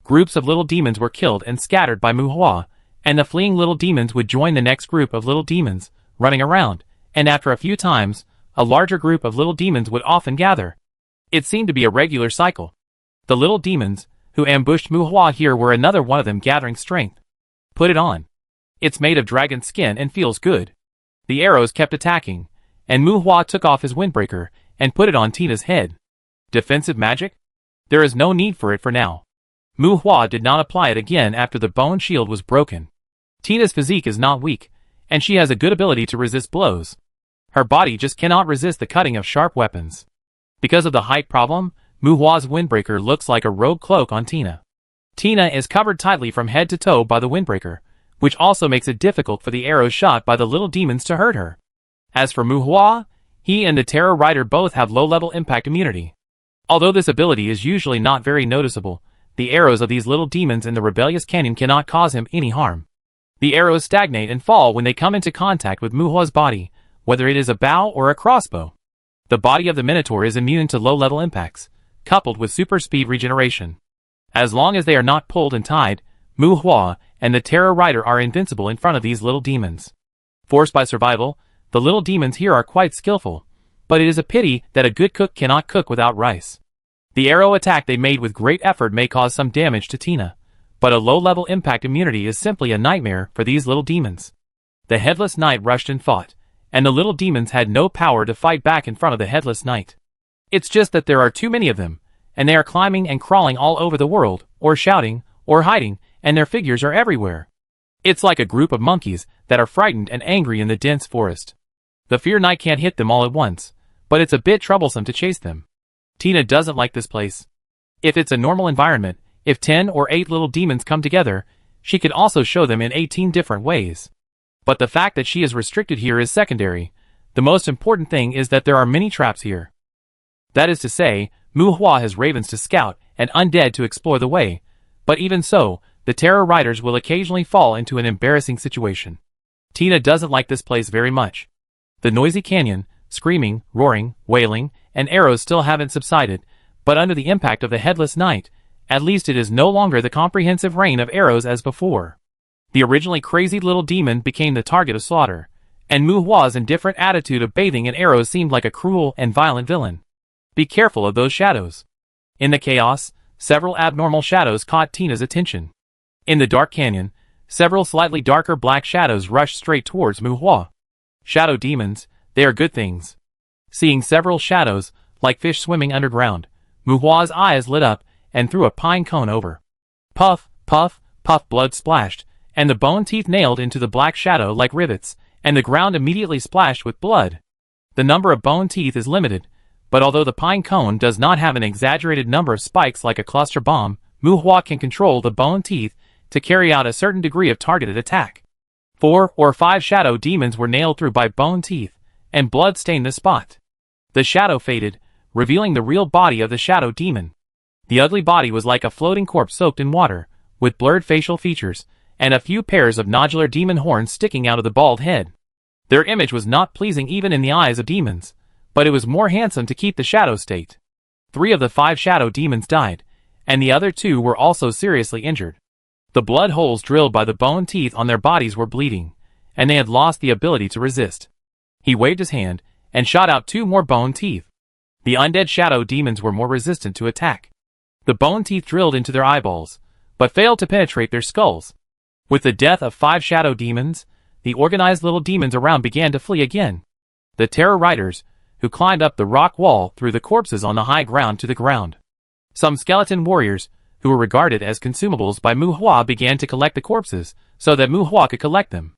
Groups of little demons were killed and scattered by Muhua, and the fleeing little demons would join the next group of little demons, running around, and after a few times, a larger group of little demons would often gather. It seemed to be a regular cycle. The little demons, who ambushed Muhua here were another one of them gathering strength. Put it on. It's made of dragon skin and feels good. The arrows kept attacking, and Mu Hua took off his windbreaker and put it on Tina's head. Defensive magic? There is no need for it for now. Mu Hua did not apply it again after the bone shield was broken. Tina's physique is not weak, and she has a good ability to resist blows. Her body just cannot resist the cutting of sharp weapons. Because of the height problem, Mu Hua's windbreaker looks like a rogue cloak on Tina. Tina is covered tightly from head to toe by the windbreaker, which also makes it difficult for the arrows shot by the little demons to hurt her. As for Mu Hua, he and the Terror Rider both have low-level impact immunity. Although this ability is usually not very noticeable, the arrows of these little demons in the rebellious canyon cannot cause him any harm. The arrows stagnate and fall when they come into contact with Mu Hua's body, whether it is a bow or a crossbow. The body of the Minotaur is immune to low-level impacts, coupled with super speed regeneration. As long as they are not pulled and tied, Mu Hua and the Terror Rider are invincible in front of these little demons. Forced by survival, the little demons here are quite skillful, but it is a pity that a good cook cannot cook without rice. The arrow attack they made with great effort may cause some damage to Tina, but a low-level impact immunity is simply a nightmare for these little demons. The Headless Knight rushed and fought, and the little demons had no power to fight back in front of the Headless Knight. It's just that there are too many of them, and they are climbing and crawling all over the world, or shouting, or hiding, and their figures are everywhere. It's like a group of monkeys that are frightened and angry in the dense forest. The Fear Knight can't hit them all at once, but it's a bit troublesome to chase them. Tina doesn't like this place. If it's a normal environment, if 10 or 8 little demons come together, she could also show them in 18 different ways. But the fact that she is restricted here is secondary. The most important thing is that there are many traps here. That is to say, Mu Hua has ravens to scout and undead to explore the way, but even so, the Terror Riders will occasionally fall into an embarrassing situation. Tina doesn't like this place very much. The noisy canyon, screaming, roaring, wailing, and arrows still haven't subsided, but under the impact of the Headless Knight, at least it is no longer the comprehensive rain of arrows as before. The originally crazy little demon became the target of slaughter, and Mu Hua's indifferent attitude of bathing in arrows seemed like a cruel and violent villain. Be careful of those shadows. In the chaos, several abnormal shadows caught Tina's attention. In the dark canyon, several slightly darker black shadows rushed straight towards Mu Hua. Shadow demons, they are good things. Seeing several shadows, like fish swimming underground, Mu Hua's eyes lit up and threw a pine cone over. Puff, puff, puff, blood splashed, and the bone teeth nailed into the black shadow like rivets, and the ground immediately splashed with blood. The number of bone teeth is limited, but although the pine cone does not have an exaggerated number of spikes like a cluster bomb, Mu Hua can control the bone teeth to carry out a certain degree of targeted attack. 4 or 5 shadow demons were nailed through by bone teeth, and blood stained the spot. The shadow faded, revealing the real body of the shadow demon. The ugly body was like a floating corpse soaked in water, with blurred facial features, and a few pairs of nodular demon horns sticking out of the bald head. Their image was not pleasing even in the eyes of demons, but it was more handsome to keep the shadow state. 3 of the 5 shadow demons died, and the other 2 were also seriously injured. The blood holes drilled by the bone teeth on their bodies were bleeding, and they had lost the ability to resist. He waved his hand, and shot out 2 more bone teeth. The undead shadow demons were more resistant to attack. The bone teeth drilled into their eyeballs, but failed to penetrate their skulls. With the death of 5 shadow demons, the organized little demons around began to flee again. The Terror Riders, who climbed up the rock wall, threw the corpses on the high ground to the ground. Some skeleton warriors, who were regarded as consumables by Mu Hua, began to collect the corpses, so that Mu Hua could collect them.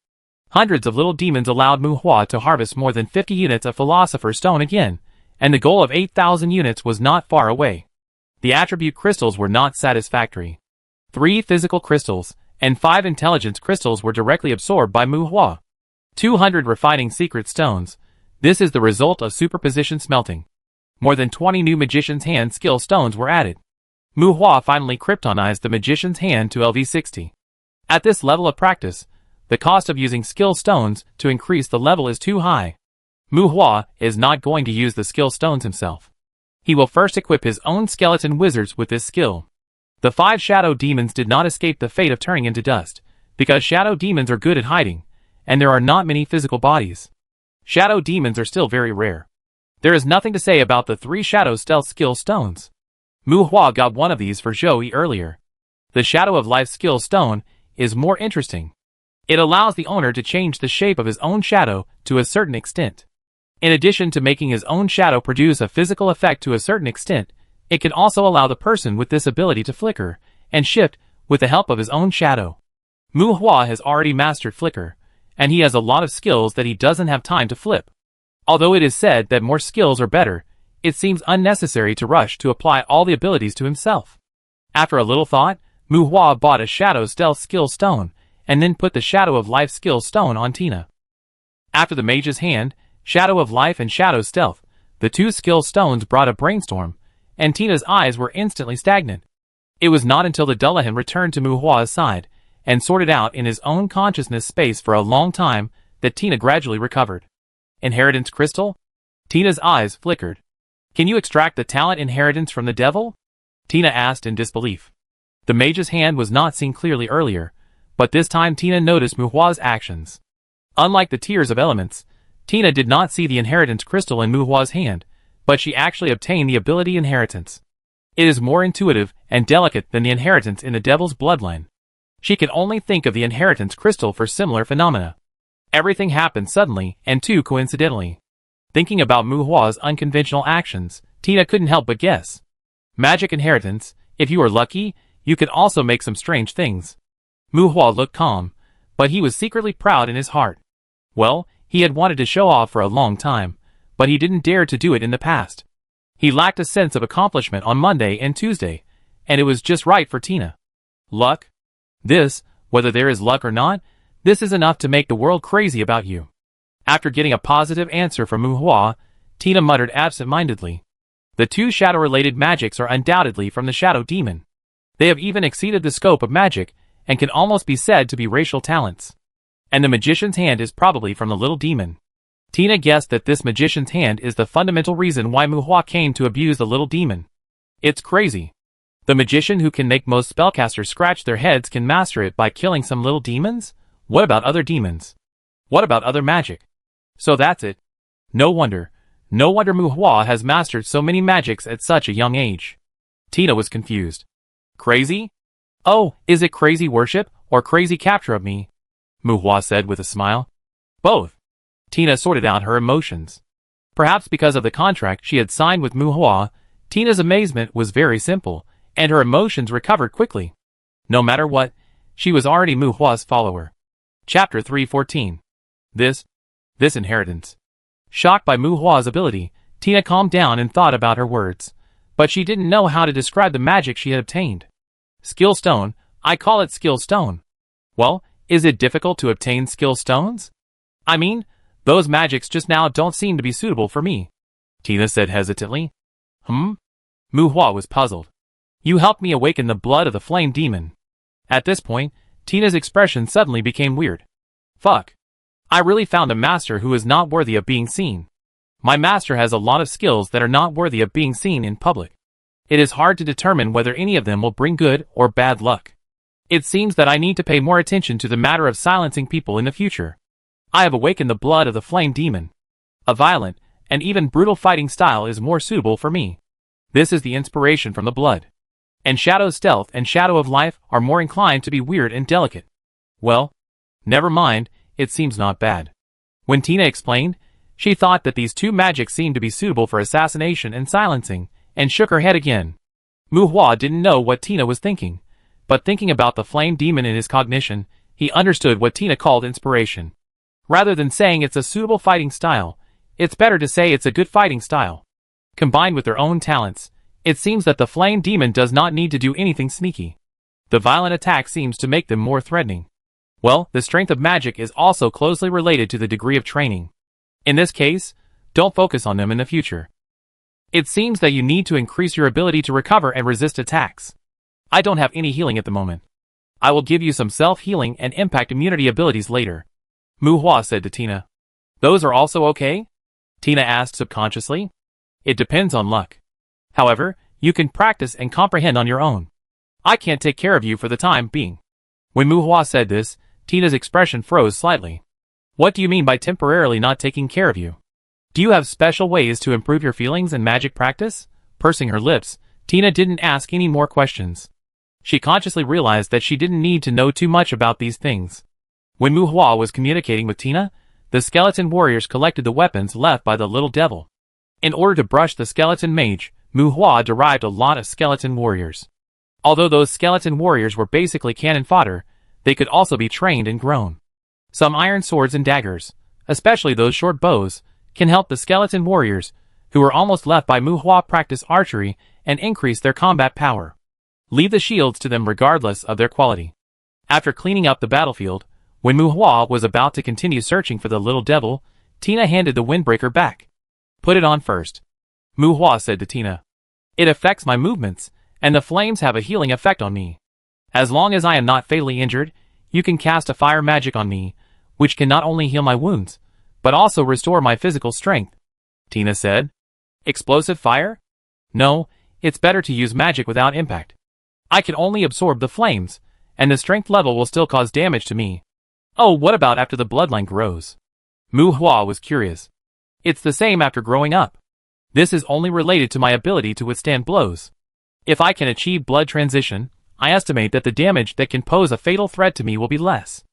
Hundreds of little demons allowed Mu Hua to harvest more than 50 units of Philosopher's Stone again, and the goal of 8,000 units was not far away. The attribute crystals were not satisfactory. 3 physical crystals, and 5 intelligence crystals were directly absorbed by Mu Hua. 200 refining secret stones. This is the result of superposition smelting. More than 20 new Magician's Hand skill stones were added. Mu Hua finally kryptonized the Magician's Hand to LV60. At this level of practice, the cost of using skill stones to increase the level is too high. Mu Hua is not going to use the skill stones himself. He will first equip his own skeleton wizards with this skill. The 5 shadow demons did not escape the fate of turning into dust, because shadow demons are good at hiding, and there are not many physical bodies. Shadow demons are still very rare. There is nothing to say about the 3 shadow stealth skill stones. Mu Hua got one of these for Zhou Yi earlier. The Shadow of Life skill stone is more interesting. It allows the owner to change the shape of his own shadow to a certain extent. In addition to making his own shadow produce a physical effect to a certain extent, it can also allow the person with this ability to flicker and shift with the help of his own shadow. Mu Hua has already mastered flicker, and he has a lot of skills that he doesn't have time to flip. Although it is said that more skills are better, it seems unnecessary to rush to apply all the abilities to himself. After a little thought, Mu Hua bought a Shadow Stealth skill stone, and then put the Shadow of Life skill stone on Tina. After the Mage's Hand, Shadow of Life and Shadow Stealth, the two skill stones brought a brainstorm, and Tina's eyes were instantly stagnant. It was not until the Dullahan returned to Mu Hua's side, and sorted out in his own consciousness space for a long time, that Tina gradually recovered. Inheritance Crystal? Tina's eyes flickered. Can you extract the talent inheritance from the devil? Tina asked in disbelief. The Mage's Hand was not seen clearly earlier, but this time Tina noticed Mu Hua's actions. Unlike the Tears of Elements, Tina did not see the inheritance crystal in Mu Hua's hand, but she actually obtained the ability inheritance. It is more intuitive and delicate than the inheritance in the devil's bloodline. She can only think of the inheritance crystal for similar phenomena. Everything happened suddenly and too coincidentally. Thinking about Mu Hua's unconventional actions, Tina couldn't help but guess. Magic inheritance, if you are lucky, you can also make some strange things. Mu Hua looked calm, but he was secretly proud in his heart. Well, he had wanted to show off for a long time, but he didn't dare to do it in the past. He lacked a sense of accomplishment on Monday and Tuesday, and it was just right for Tina. Luck? This, whether there is luck or not, this is enough to make the world crazy about you. After getting a positive answer from Mu Hua, Tina muttered absent-mindedly. The two shadow-related magics are undoubtedly from the Shadow Demon. They have even exceeded the scope of magic, and can almost be said to be racial talents. And the Magician's Hand is probably from the Little Demon. Tina guessed that this Magician's Hand is the fundamental reason why Mu Hua came to abuse the Little Demon. It's crazy. The magician who can make most spellcasters scratch their heads can master it by killing some little demons? What about other demons? What about other magic? So that's it. No wonder Mu Hua has mastered so many magics at such a young age. Tina was confused. Crazy? Oh, is it crazy worship, or crazy capture of me? Mu Hua said with a smile. Both. Tina sorted out her emotions. Perhaps because of the contract she had signed with Mu Hua, Tina's amazement was very simple, and her emotions recovered quickly. No matter what, she was already Mu Hua's follower. Chapter 314. This inheritance. Shocked by Mu Hua's ability, Tina calmed down and thought about her words. But she didn't know how to describe the magic she had obtained. Skill stone, I call it skill stone. Well, is it difficult to obtain skill stones? I mean, those magics just now don't seem to be suitable for me, Tina said hesitantly. Mu Hua was puzzled. You helped me awaken the blood of the flame demon. At this point, Tina's expression suddenly became weird. Fuck. I really found a master who is not worthy of being seen. My master has a lot of skills that are not worthy of being seen in public. It is hard to determine whether any of them will bring good or bad luck. It seems that I need to pay more attention to the matter of silencing people in the future. I have awakened the blood of the flame demon. A violent, and even brutal fighting style is more suitable for me. This is the inspiration from the blood. And Shadow Stealth and Shadow of Life are more inclined to be weird and delicate. Well, never mind, it seems not bad. When Tina explained, she thought that these two magics seemed to be suitable for assassination and silencing, and shook her head again. Mu Hua didn't know what Tina was thinking, but thinking about the flame demon in his cognition, he understood what Tina called inspiration. Rather than saying it's a suitable fighting style, it's better to say it's a good fighting style. Combined with their own talents, it seems that the flame demon does not need to do anything sneaky. The violent attack seems to make them more threatening. Well, the strength of magic is also closely related to the degree of training. In this case, don't focus on them in the future. It seems that you need to increase your ability to recover and resist attacks. I don't have any healing at the moment. I will give you some self-healing and impact immunity abilities later, Mu Hua said to Tina. Those are also okay? Tina asked subconsciously. It depends on luck. However, you can practice and comprehend on your own. I can't take care of you for the time being. When Mu Hua said this, Tina's expression froze slightly. What do you mean by temporarily not taking care of you? Do you have special ways to improve your feelings and magic practice? Pursing her lips, Tina didn't ask any more questions. She consciously realized that she didn't need to know too much about these things. When Mu Hua was communicating with Tina, the skeleton warriors collected the weapons left by the little devil. In order to brush the skeleton mage, Mu Hua derived a lot of skeleton warriors. Although those skeleton warriors were basically cannon fodder, they could also be trained and grown. Some iron swords and daggers, especially those short bows, can help the skeleton warriors, who were almost left by Mu Hua, practice archery and increase their combat power. Leave the shields to them regardless of their quality. After cleaning up the battlefield, when Mu Hua was about to continue searching for the little devil, Tina handed the windbreaker back. Put it on first. Mu Hua said to Tina. It affects my movements, and the flames have a healing effect on me. As long as I am not fatally injured, you can cast a fire magic on me, which can not only heal my wounds, but also restore my physical strength. Tina said. Explosive fire? No, it's better to use magic without impact. I can only absorb the flames, and the strength level will still cause damage to me. Oh, what about after the bloodline grows? Mu Hua was curious. It's the same after growing up. This is only related to my ability to withstand blows. If I can achieve blood transition, I estimate that the damage that can pose a fatal threat to me will be less.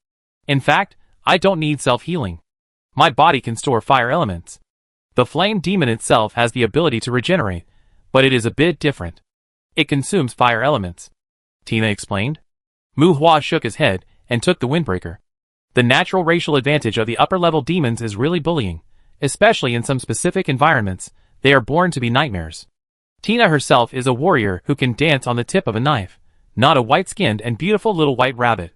In fact, I don't need self-healing. My body can store fire elements. The flame demon itself has the ability to regenerate, but it is a bit different. It consumes fire elements. Tina explained. Mu Hua shook his head and took the windbreaker. The natural racial advantage of the upper-level demons is really bullying, especially in some specific environments. They are born to be nightmares. Tina herself is a warrior who can dance on the tip of a knife, not a white-skinned and beautiful little white rabbit.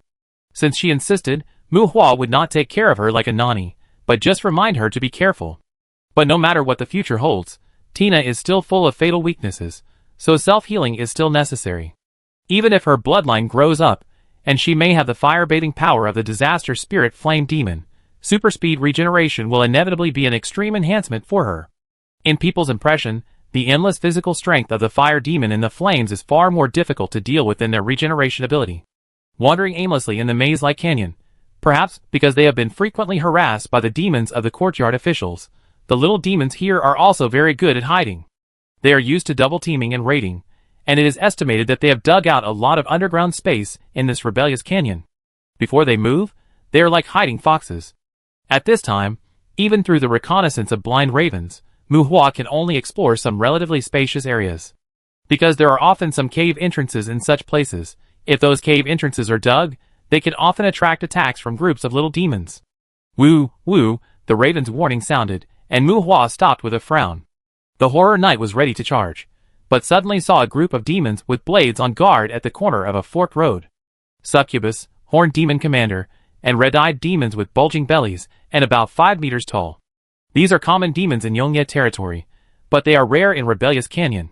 Since she insisted, Mu Hua would not take care of her like a nanny, but just remind her to be careful. But no matter what the future holds, Tina is still full of fatal weaknesses, so self-healing is still necessary. Even if her bloodline grows up, and she may have the fire-bathing power of the disaster spirit flame demon, super speed regeneration will inevitably be an extreme enhancement for her. In people's impression, the endless physical strength of the fire demon in the flames is far more difficult to deal with than their regeneration ability. Wandering aimlessly in the maze-like canyon, perhaps because they have been frequently harassed by the demons of the courtyard officials, the little demons here are also very good at hiding. They are used to double teaming and raiding, and it is estimated that they have dug out a lot of underground space in this rebellious canyon. Before they move, they are like hiding foxes. At this time, even through the reconnaissance of blind ravens, Mu Hua can only explore some relatively spacious areas. Because there are often some cave entrances in such places, if those cave entrances are dug, they can often attract attacks from groups of little demons. Woo, woo, the raven's warning sounded, and Mu Hua stopped with a frown. The horror knight was ready to charge, but suddenly saw a group of demons with blades on guard at the corner of a forked road. Succubus, horned demon commander, and red-eyed demons with bulging bellies, and about 5 meters tall. These are common demons in Yongye territory, but they are rare in Rebellious Canyon.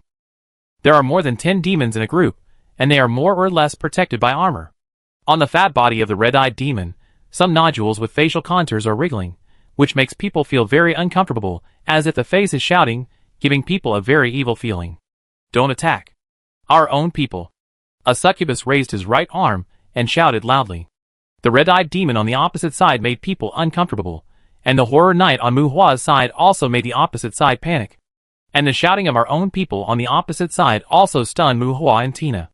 There are more than 10 demons in a group, and they are more or less protected by armor. On the fat body of the red-eyed demon, some nodules with facial contours are wriggling, which makes people feel very uncomfortable, as if the face is shouting, giving people a very evil feeling. Don't attack. Our own people. A succubus raised his right arm and shouted loudly. The red-eyed demon on the opposite side made people uncomfortable, and the horror knight on Mu Hua's side also made the opposite side panic. And the shouting of our own people on the opposite side also stunned Mu Hua and Tina.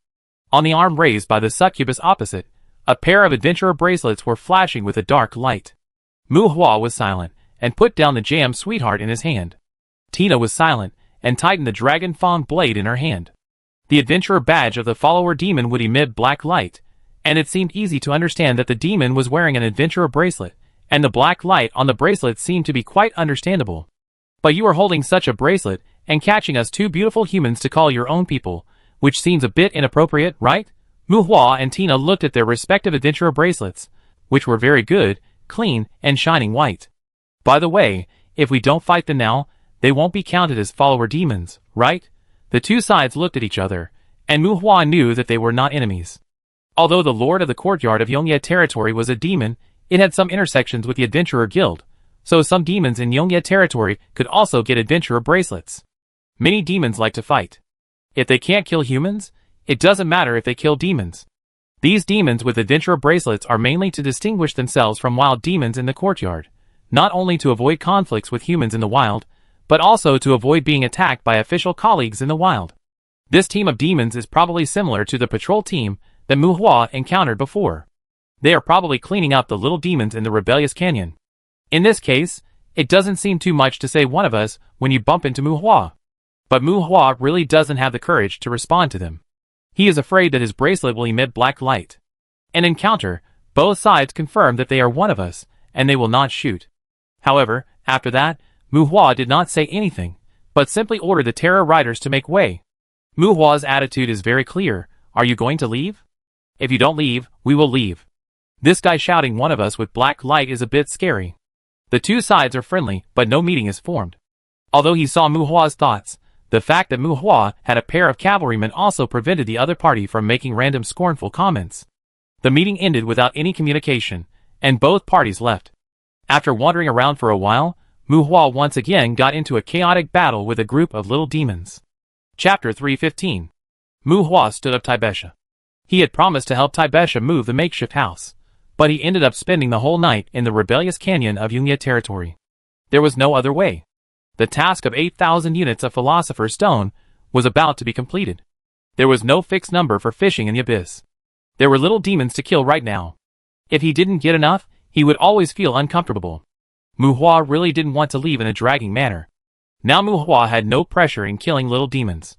On the arm raised by the succubus opposite, a pair of adventurer bracelets were flashing with a dark light. Mu Hua was silent, and put down the jam sweetheart in his hand. Tina was silent, and tightened the dragon fawn blade in her hand. The adventurer badge of the follower demon would emit black light, and it seemed easy to understand that the demon was wearing an adventurer bracelet, and the black light on the bracelet seemed to be quite understandable. But you are holding such a bracelet, and catching us two beautiful humans to call your own people, which seems a bit inappropriate, right? Mu Hua and Tina looked at their respective adventurer bracelets, which were very good, clean, and shining white. By the way, if we don't fight them now, they won't be counted as follower demons, right? The two sides looked at each other, and Mu Hua knew that they were not enemies. Although the lord of the courtyard of Yongye territory was a demon, it had some intersections with the adventurer guild, so some demons in Yongye territory could also get adventurer bracelets. Many demons like to fight. If they can't kill humans, it doesn't matter if they kill demons. These demons with adventurer bracelets are mainly to distinguish themselves from wild demons in the courtyard, not only to avoid conflicts with humans in the wild, but also to avoid being attacked by official colleagues in the wild. This team of demons is probably similar to the patrol team that Mu Hua encountered before. They are probably cleaning up the little demons in the rebellious canyon. In this case, it doesn't seem too much to say one of us when you bump into Mu Hua. But Mu Hua really doesn't have the courage to respond to them. He is afraid that his bracelet will emit black light. An encounter, both sides confirm that they are one of us, and they will not shoot. However, after that, Mu Hua did not say anything, but simply ordered the Terror Riders to make way. Mu Hua's attitude is very clear. Are you going to leave? If you don't leave, we will leave. This guy shouting one of us with black light is a bit scary. The two sides are friendly, but no meeting is formed. Although he saw Mu Hua's thoughts, the fact that Mu Hua had a pair of cavalrymen also prevented the other party from making random scornful comments. The meeting ended without any communication, and both parties left. After wandering around for a while, Mu Hua once again got into a chaotic battle with a group of little demons. Chapter 315. Mu Hua stood up Taibesha. He had promised to help Taibesha move the makeshift house, but he ended up spending the whole night in the rebellious canyon of Yunye territory. There was no other way. The task of 8,000 units of Philosopher's Stone was about to be completed. There was no fixed number for fishing in the abyss. There were little demons to kill right now. If he didn't get enough, he would always feel uncomfortable. Mu Hua really didn't want to leave in a dragging manner. Now Mu Hua had no pressure in killing little demons.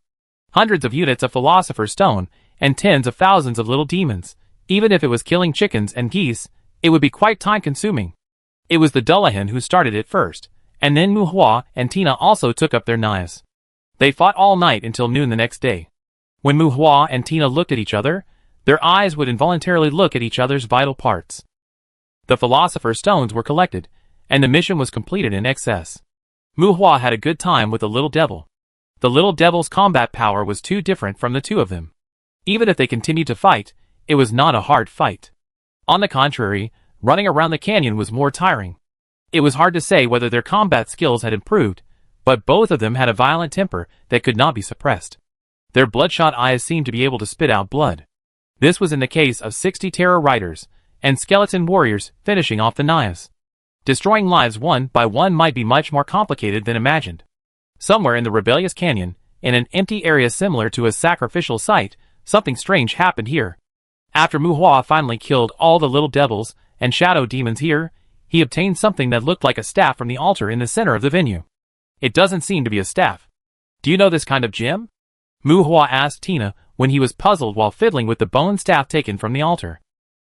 Hundreds of units of Philosopher's Stone, and tens of thousands of little demons. Even if it was killing chickens and geese, it would be quite time-consuming. It was the Dullahan who started it first, and then Mu Hua and Tina also took up their knives. They fought all night until noon the next day. When Mu Hua and Tina looked at each other, their eyes would involuntarily look at each other's vital parts. The Philosopher's Stones were collected, and the mission was completed in excess. Mu Hua had a good time with the little devil. The little devil's combat power was too different from the two of them. Even if they continued to fight, it was not a hard fight. On the contrary, running around the canyon was more tiring. It was hard to say whether their combat skills had improved, but both of them had a violent temper that could not be suppressed. Their bloodshot eyes seemed to be able to spit out blood. This was in the case of 60 Terror Riders and skeleton warriors finishing off the knives. Destroying lives one by one might be much more complicated than imagined. Somewhere in the rebellious canyon, in an empty area similar to a sacrificial site, something strange happened here. After Mu Hua finally killed all the little devils and shadow demons here, he obtained something that looked like a staff from the altar in the center of the venue. It doesn't seem to be a staff. Do you know this kind of gem? Mu Hua asked Tina when he was puzzled while fiddling with the bone staff taken from the altar.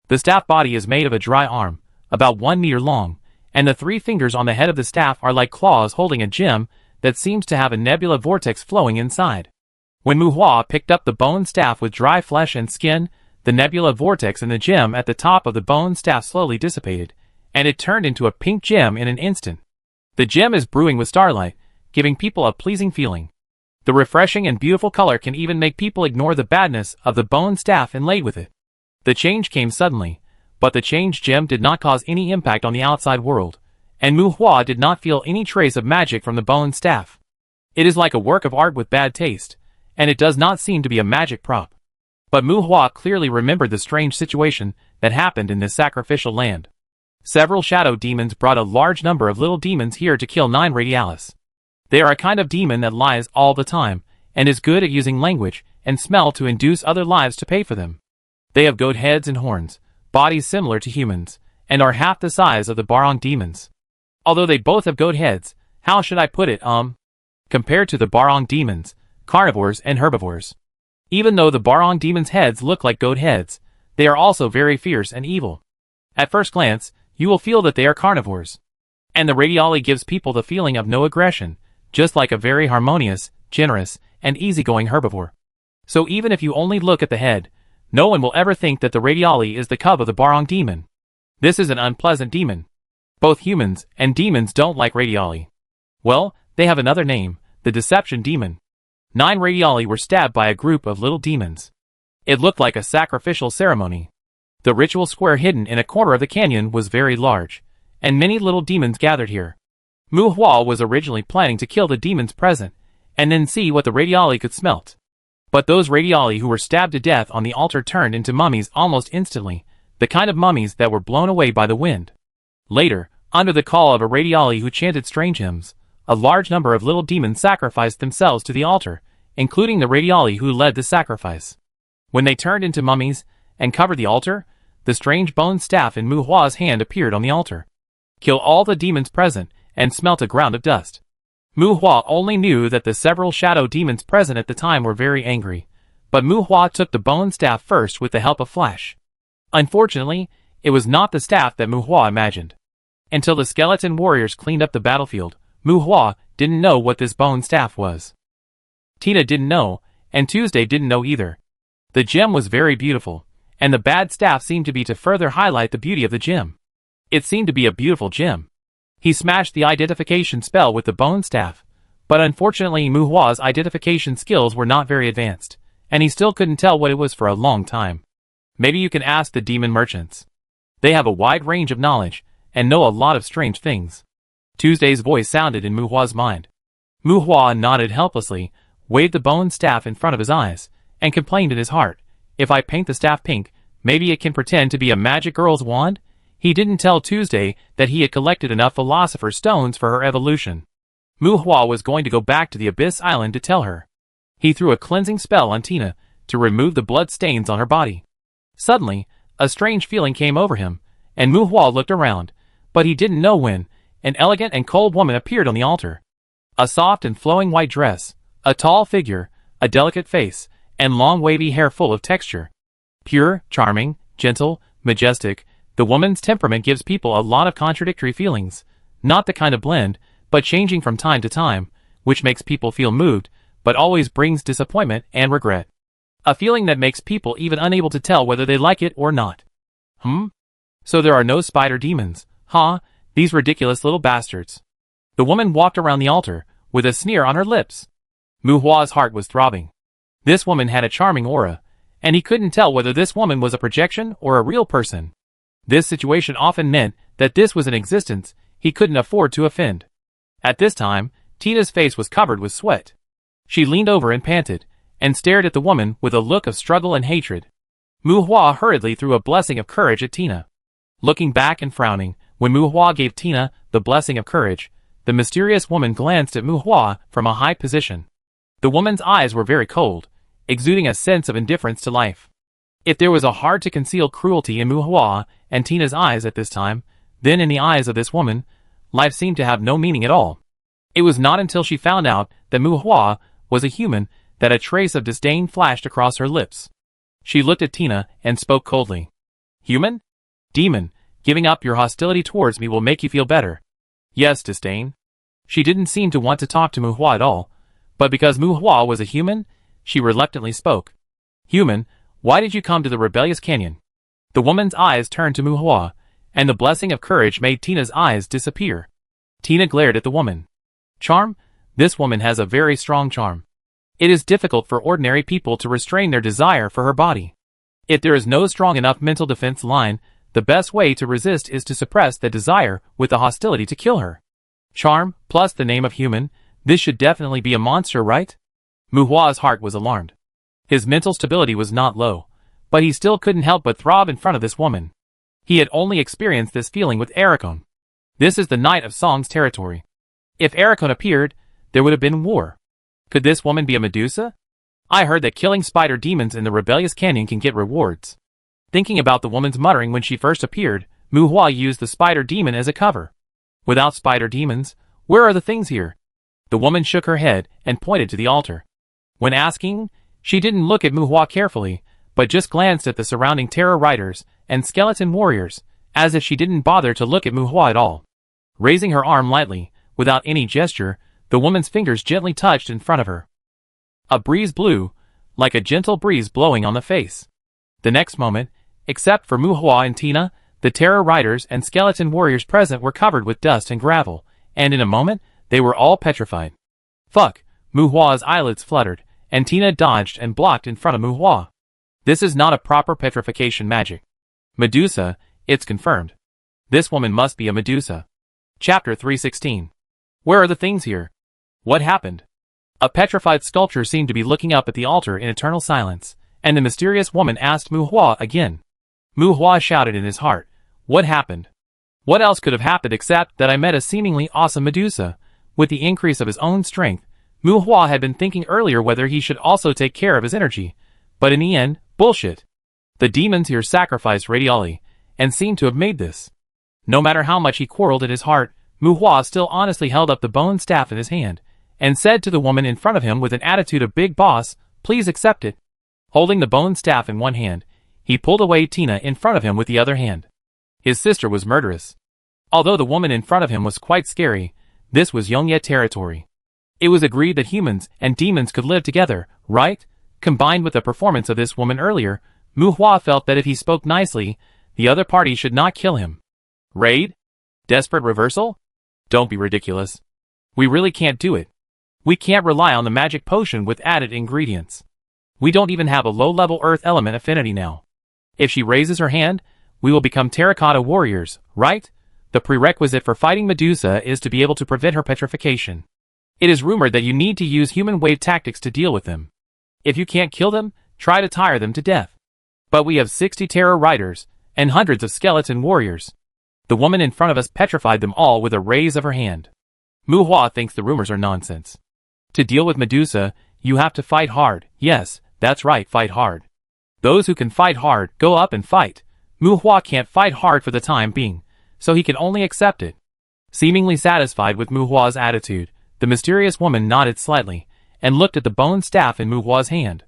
The staff body is made of a dry arm, about 1 meter long, and the 3 fingers on the head of the staff are like claws holding a gem that seems to have a nebula vortex flowing inside. When Mu Hua picked up the bone staff with dry flesh and skin, the nebula vortex and the gem at the top of the bone staff slowly dissipated, and it turned into a pink gem in an instant. The gem is brewing with starlight, giving people a pleasing feeling. The refreshing and beautiful color can even make people ignore the badness of the bone staff inlaid with it. The change came suddenly, but the changed gem did not cause any impact on the outside world, and Mu Hua did not feel any trace of magic from the bone staff. It is like a work of art with bad taste, and it does not seem to be a magic prop. But Mu Hua clearly remembered the strange situation that happened in this sacrificial land. Several shadow demons brought a large number of little demons here to kill 9 Radialis. They are a kind of demon that lies all the time, and is good at using language and smell to induce other lives to pay for them. They have goat heads and horns, bodies similar to humans, and are half the size of the Barong demons. Although they both have goat heads, how should I put it, compared to the Barong demons, carnivores and herbivores. Even though the Barong demons' heads look like goat heads, they are also very fierce and evil. At first glance, you will feel that they are carnivores. And the Radiali gives people the feeling of no aggression, just like a very harmonious, generous, and easygoing herbivore. So even if you only look at the head, no one will ever think that the Radiali is the cub of the Barong demon. This is an unpleasant demon. Both humans and demons don't like Radiali. Well, they have another name, the Deception Demon. 9 Radiali were stabbed by a group of little demons. It looked like a sacrificial ceremony. The ritual square hidden in a corner of the canyon was very large, and many little demons gathered here. Mu Hua was originally planning to kill the demons present, and then see what the Radiali could smelt. But those Radiali who were stabbed to death on the altar turned into mummies almost instantly, the kind of mummies that were blown away by the wind. Later, under the call of a Radiali who chanted strange hymns, a large number of little demons sacrificed themselves to the altar, including the radiali who led the sacrifice. When they turned into mummies and covered the altar, the strange bone staff in Mu Hua's hand appeared on the altar. Kill all the demons present and smelt a ground of dust. Mu Hua only knew that the several shadow demons present at the time were very angry, but Mu Hua took the bone staff first with the help of Flash. Unfortunately, it was not the staff that Mu Hua imagined. Until the skeleton warriors cleaned up the battlefield, Mu Hua didn't know what this bone staff was. Tina didn't know, and Tuesday didn't know either. The gem was very beautiful, and the bad staff seemed to be to further highlight the beauty of the gem. It seemed to be a beautiful gem. He smashed the identification spell with the bone staff, but unfortunately Mu Hua's identification skills were not very advanced, and he still couldn't tell what it was for a long time. Maybe you can ask the demon merchants. They have a wide range of knowledge, and know a lot of strange things. Tuesday's voice sounded in Mu Hua's mind. Mu Hua nodded helplessly, waved the bone staff in front of his eyes, and complained in his heart, if I paint the staff pink, maybe it can pretend to be a magic girl's wand? He didn't tell Tuesday that he had collected enough philosopher's stones for her evolution. Mu Hua was going to go back to the Abyss Island to tell her. He threw a cleansing spell on Tina to remove the blood stains on her body. Suddenly, a strange feeling came over him, and Mu Hua looked around, but he didn't know when an elegant and cold woman appeared on the altar. A soft and flowing white dress, a tall figure, a delicate face, and long wavy hair full of texture. Pure, charming, gentle, majestic, the woman's temperament gives people a lot of contradictory feelings, not the kind of blend, but changing from time to time, which makes people feel moved, but always brings disappointment and regret. A feeling that makes people even unable to tell whether they like it or not. So there are no spider demons, huh? These ridiculous little bastards. The woman walked around the altar, with a sneer on her lips. Mu Hua's heart was throbbing. This woman had a charming aura, and he couldn't tell whether this woman was a projection or a real person. This situation often meant that this was an existence he couldn't afford to offend. At this time, Tina's face was covered with sweat. She leaned over and panted, and stared at the woman with a look of struggle and hatred. Mu Hua hurriedly threw a blessing of courage at Tina. Looking back and frowning, when Mu Hua gave Tina the blessing of courage, the mysterious woman glanced at Mu Hua from a high position. The woman's eyes were very cold, exuding a sense of indifference to life. If there was a hard-to-conceal cruelty in Mu Hua and Tina's eyes at this time, then in the eyes of this woman, life seemed to have no meaning at all. It was not until she found out that Mu Hua was a human that a trace of disdain flashed across her lips. She looked at Tina and spoke coldly. Human? Demon, giving up your hostility towards me will make you feel better. Yes, disdain. She didn't seem to want to talk to Mu Hua at all, but because Mu Hua was a human, she reluctantly spoke. Human, why did you come to the rebellious canyon? The woman's eyes turned to Mu Hua, and the blessing of courage made Tina's eyes disappear. Tina glared at the woman. Charm? This woman has a very strong charm. It is difficult for ordinary people to restrain their desire for her body. If there is no strong enough mental defense line, the best way to resist is to suppress the desire with the hostility to kill her. Charm, plus the name of human, this should definitely be a monster, right? Mu Hua's heart was alarmed. His mental stability was not low, but he still couldn't help but throb in front of this woman. He had only experienced this feeling with Ericone. This is the Knight of Song's territory. If Ericone appeared, there would have been war. Could this woman be a Medusa? I heard that killing spider demons in the rebellious canyon can get rewards. Thinking about the woman's muttering when she first appeared, Mu Hua used the spider demon as a cover. Without spider demons, where are the things here? The woman shook her head and pointed to the altar. When asking, she didn't look at Mu Hua carefully, but just glanced at the surrounding terror riders and skeleton warriors, as if she didn't bother to look at Mu Hua at all. Raising her arm lightly, without any gesture, the woman's fingers gently touched in front of her. A breeze blew, like a gentle breeze blowing on the face. The next moment, except for Mu Hua and Tina, the terror riders and skeleton warriors present were covered with dust and gravel, and in a moment, they were all petrified. Fuck! Mu Hua's eyelids fluttered, and Tina dodged and blocked in front of Mu Hua. This is not a proper petrification magic. Medusa, it's confirmed. This woman must be a Medusa. Chapter 316. Where are the things here? What happened? A petrified sculpture seemed to be looking up at the altar in eternal silence, and the mysterious woman asked Mu Hua again. Mu Hua shouted in his heart, what happened? What else could have happened except that I met a seemingly awesome Medusa? With the increase of his own strength, Mu Hua had been thinking earlier whether he should also take care of his energy, but in the end, bullshit. The demons here sacrificed radially, and seemed to have made this. No matter how much he quarreled in his heart, Mu Hua still honestly held up the bone staff in his hand, and said to the woman in front of him with an attitude of big boss, "Please accept it." Holding the bone staff in one hand, he pulled away Tina in front of him with the other hand. His sister was murderous. Although the woman in front of him was quite scary, this was Yongye territory. It was agreed that humans and demons could live together, right? Combined with the performance of this woman earlier, Mu Hua felt that if he spoke nicely, the other party should not kill him. Raid? Desperate reversal? Don't be ridiculous. We really can't do it. We can't rely on the magic potion with added ingredients. We don't even have a low-level earth element affinity now. If she raises her hand, we will become terracotta warriors, right? The prerequisite for fighting Medusa is to be able to prevent her petrification. It is rumored that you need to use human wave tactics to deal with them. If you can't kill them, try to tire them to death. But we have 60 terror riders, and hundreds of skeleton warriors. The woman in front of us petrified them all with a raise of her hand. Mu Hua thinks the rumors are nonsense. To deal with Medusa, you have to fight hard. Yes, that's right, fight hard. Those who can fight hard, go up and fight. Mu Hua can't fight hard for the time being, so he can only accept it. Seemingly satisfied with Mu Hua's attitude, the mysterious woman nodded slightly, and looked at the bone staff in Mu Hua's hand.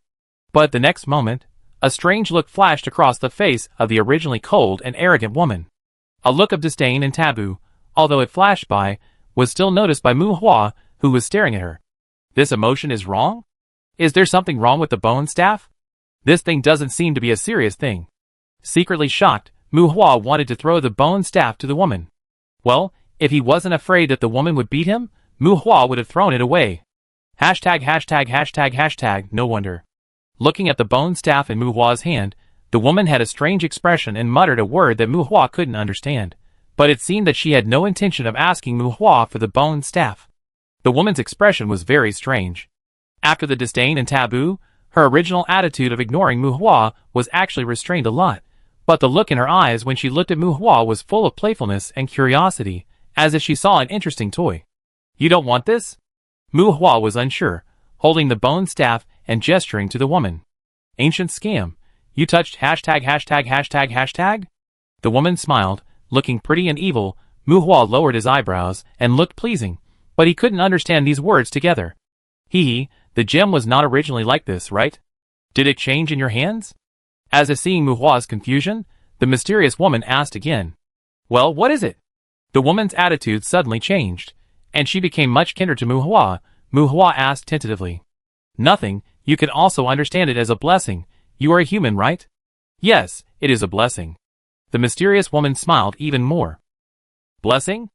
But the next moment, a strange look flashed across the face of the originally cold and arrogant woman. A look of disdain and taboo, although it flashed by, was still noticed by Mu Hua, who was staring at her. This emotion is wrong? Is there something wrong with the bone staff? This thing doesn't seem to be a serious thing. Secretly shocked, Mu Hua wanted to throw the bone staff to the woman. Well, if he wasn't afraid that the woman would beat him, Mu Hua would have thrown it away. #####, no wonder. Looking at the bone staff in Mu Hua's hand, the woman had a strange expression and muttered a word that Mu Hua couldn't understand, but it seemed that she had no intention of asking Mu Hua for the bone staff. The woman's expression was very strange. After the disdain and taboo, her original attitude of ignoring Mu Hua was actually restrained a lot, but the look in her eyes when she looked at Mu Hua was full of playfulness and curiosity, as if she saw an interesting toy. You don't want this? Mu Hua was unsure, holding the bone staff and gesturing to the woman. Ancient scam. You touched #####? The woman smiled, looking pretty and evil. Mu Hua lowered his eyebrows and looked pleasing, but he couldn't understand these words together. The gem was not originally like this, right? Did it change in your hands? As if seeing Mu Hua's confusion, the mysterious woman asked again. Well, what is it? The woman's attitude suddenly changed, and she became much kinder to Mu Hua. Mu Hua asked tentatively. Nothing, you can also understand it as a blessing. You are a human, right? Yes, it is a blessing. The mysterious woman smiled even more. Blessing?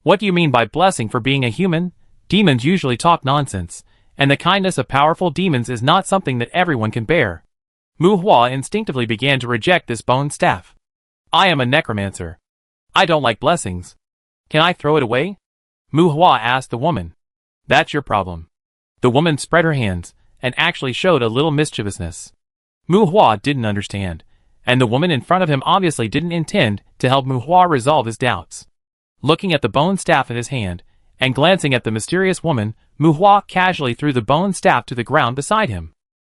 What do you mean by blessing for being a human? Demons usually talk nonsense, and the kindness of powerful demons is not something that everyone can bear. Mu Hua instinctively began to reject this bone staff. I am a necromancer. I don't like blessings. Can I throw it away? Mu Hua asked the woman. That's your problem. The woman spread her hands, and actually showed a little mischievousness. Mu Hua didn't understand, and the woman in front of him obviously didn't intend to help Mu Hua resolve his doubts. Looking at the bone staff in his hand, and glancing at the mysterious woman, Mu Hua casually threw the bone staff to the ground beside him.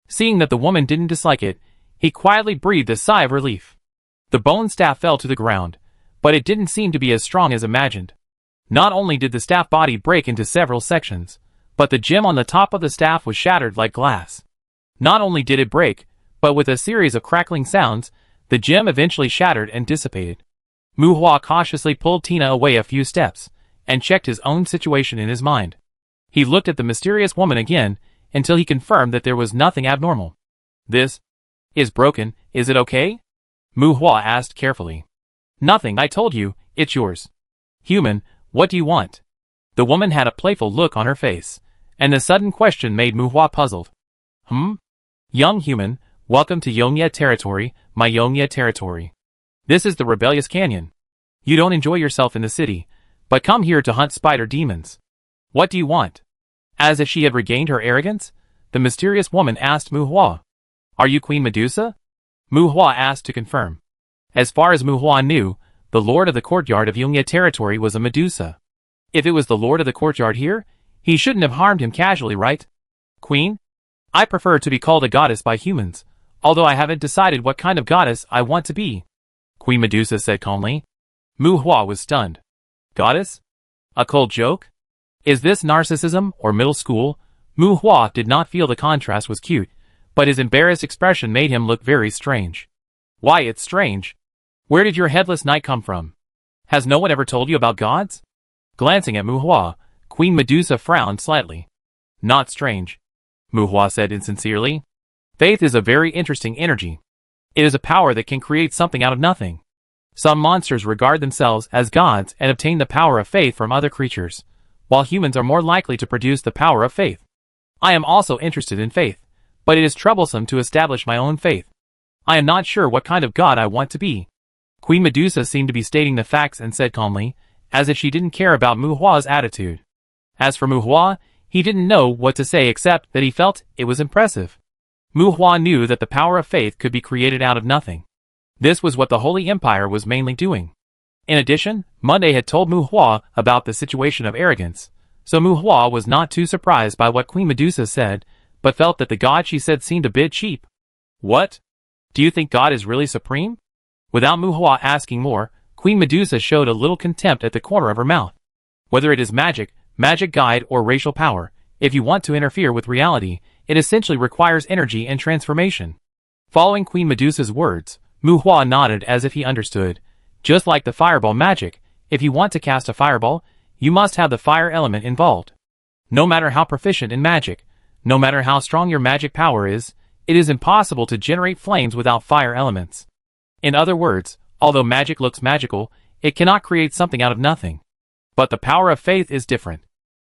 Seeing that the woman didn't dislike it, he quietly breathed a sigh of relief. The bone staff fell to the ground, but it didn't seem to be as strong as imagined. Not only did the staff body break into several sections, but the gem on the top of the staff was shattered like glass. Not only did it break, but with a series of crackling sounds, the gem eventually shattered and dissipated. Mu Hua cautiously pulled Tina away a few steps, and checked his own situation in his mind. He looked at the mysterious woman again, until he confirmed that there was nothing abnormal. This is broken, is it okay? Mu Hua asked carefully. Nothing, I told you, it's yours. Human, what do you want? The woman had a playful look on her face, and the sudden question made Mu Hua puzzled. Young human, welcome to Yongye territory, my Yongye territory. This is the rebellious canyon. You don't enjoy yourself in the city, but come here to hunt spider demons. What do you want? As if she had regained her arrogance, the mysterious woman asked Mu Hua. Are you Queen Medusa? Mu Hua asked to confirm. As far as Mu Hua knew, the lord of the courtyard of Yongye territory was a Medusa. If it was the lord of the courtyard here, He shouldn't have harmed him casually, right? Queen? I prefer to be called a goddess by humans, although I haven't decided what kind of goddess I want to be, Queen Medusa said calmly. Mu Hua was stunned. Goddess? A cold joke? Is this narcissism or middle school? Mu Hua did not feel the contrast was cute, but his embarrassed expression made him look very strange. Why, it's strange. Where did your headless knight come from? Has no one ever told you about gods? Glancing at Mu Hua, Queen Medusa frowned slightly. Not strange, Mu Hua said insincerely. Faith is a very interesting energy. It is a power that can create something out of nothing. Some monsters regard themselves as gods and obtain the power of faith from other creatures, while humans are more likely to produce the power of faith. I am also interested in faith, but it is troublesome to establish my own faith. I am not sure what kind of god I want to be. Queen Medusa seemed to be stating the facts and said calmly, as if she didn't care about Mu Hua's attitude. As for Mu Hua, he didn't know what to say except that he felt it was impressive. Mu Hua knew that the power of faith could be created out of nothing. This was what the Holy Empire was mainly doing. In addition, Monday had told Mu Hua about the situation of arrogance, so Mu Hua was not too surprised by what Queen Medusa said, but felt that the god she said seemed a bit cheap. What? Do you think God is really supreme? Without Mu Hua asking more, Queen Medusa showed a little contempt at the corner of her mouth. Whether it is magic, magic guide, or racial power, if you want to interfere with reality, it essentially requires energy and transformation. Following Queen Medusa's words, Mu Hua nodded as if he understood. Just like the fireball magic, if you want to cast a fireball, you must have the fire element involved. No matter how proficient in magic, no matter how strong your magic power is, it is impossible to generate flames without fire elements. In other words, although magic looks magical, it cannot create something out of nothing. But the power of faith is different.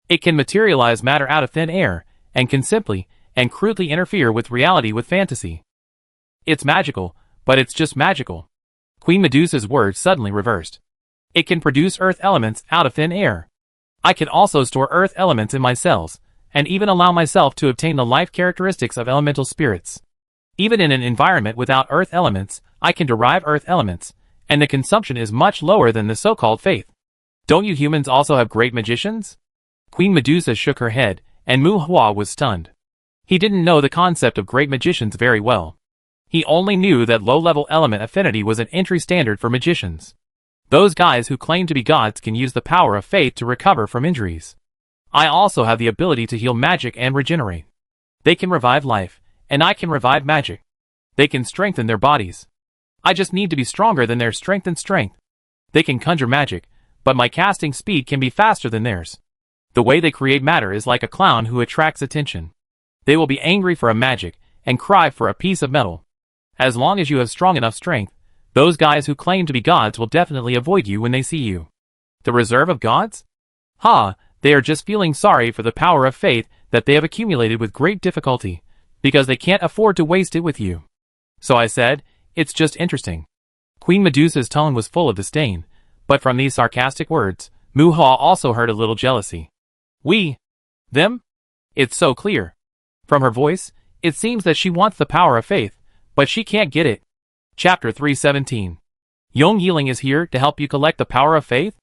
It can materialize matter out of thin air, and can simply and crudely interfere with reality with fantasy. It's magical, but it's just magical. Queen Medusa's words suddenly reversed. It can produce earth elements out of thin air. I can also store earth elements in my cells, and even allow myself to obtain the life characteristics of elemental spirits. Even in an environment without earth elements, I can derive earth elements, and the consumption is much lower than the so-called faith. Don't you humans also have great magicians? Queen Medusa shook her head, and Mu Hua was stunned. He didn't know the concept of great magicians very well. He only knew that low-level element affinity was an entry standard for magicians. Those guys who claim to be gods can use the power of faith to recover from injuries. I also have the ability to heal magic and regenerate. They can revive life, and I can revive magic. They can strengthen their bodies. I just need to be stronger than their strength and strength. They can conjure magic, but my casting speed can be faster than theirs. The way they create matter is like a clown who attracts attention. They will be angry for a magic, and cry for a piece of metal. As long as you have strong enough strength, those guys who claim to be gods will definitely avoid you when they see you. The reserve of gods? They are just feeling sorry for the power of faith that they have accumulated with great difficulty, because they can't afford to waste it with you. So I said, it's just interesting. Queen Medusa's tone was full of disdain, but from these sarcastic words, Mu Hua also heard a little jealousy. We? Them? It's so clear. From her voice, it seems that she wants the power of faith, but she can't get it. Chapter 317. Yong Yiling is here to help you collect the power of faith?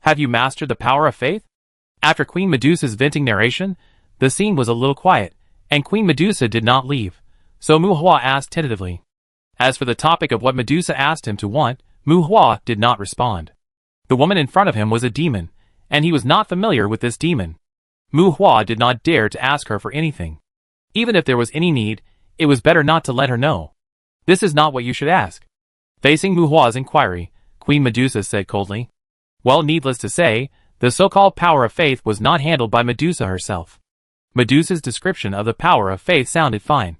Have you mastered the power of faith? After Queen Medusa's venting narration, the scene was a little quiet, and Queen Medusa did not leave, so Mu Hua asked tentatively. As for the topic of what Medusa asked him to want, Mu Hua did not respond. The woman in front of him was a demon, and he was not familiar with this demon. Mu Hua did not dare to ask her for anything. Even if there was any need, it was better not to let her know. This is not what you should ask. Facing Mu Hua's inquiry, Queen Medusa said coldly. Well, needless to say, the so-called power of faith was not handled by Medusa herself. Medusa's description of the power of faith sounded fine.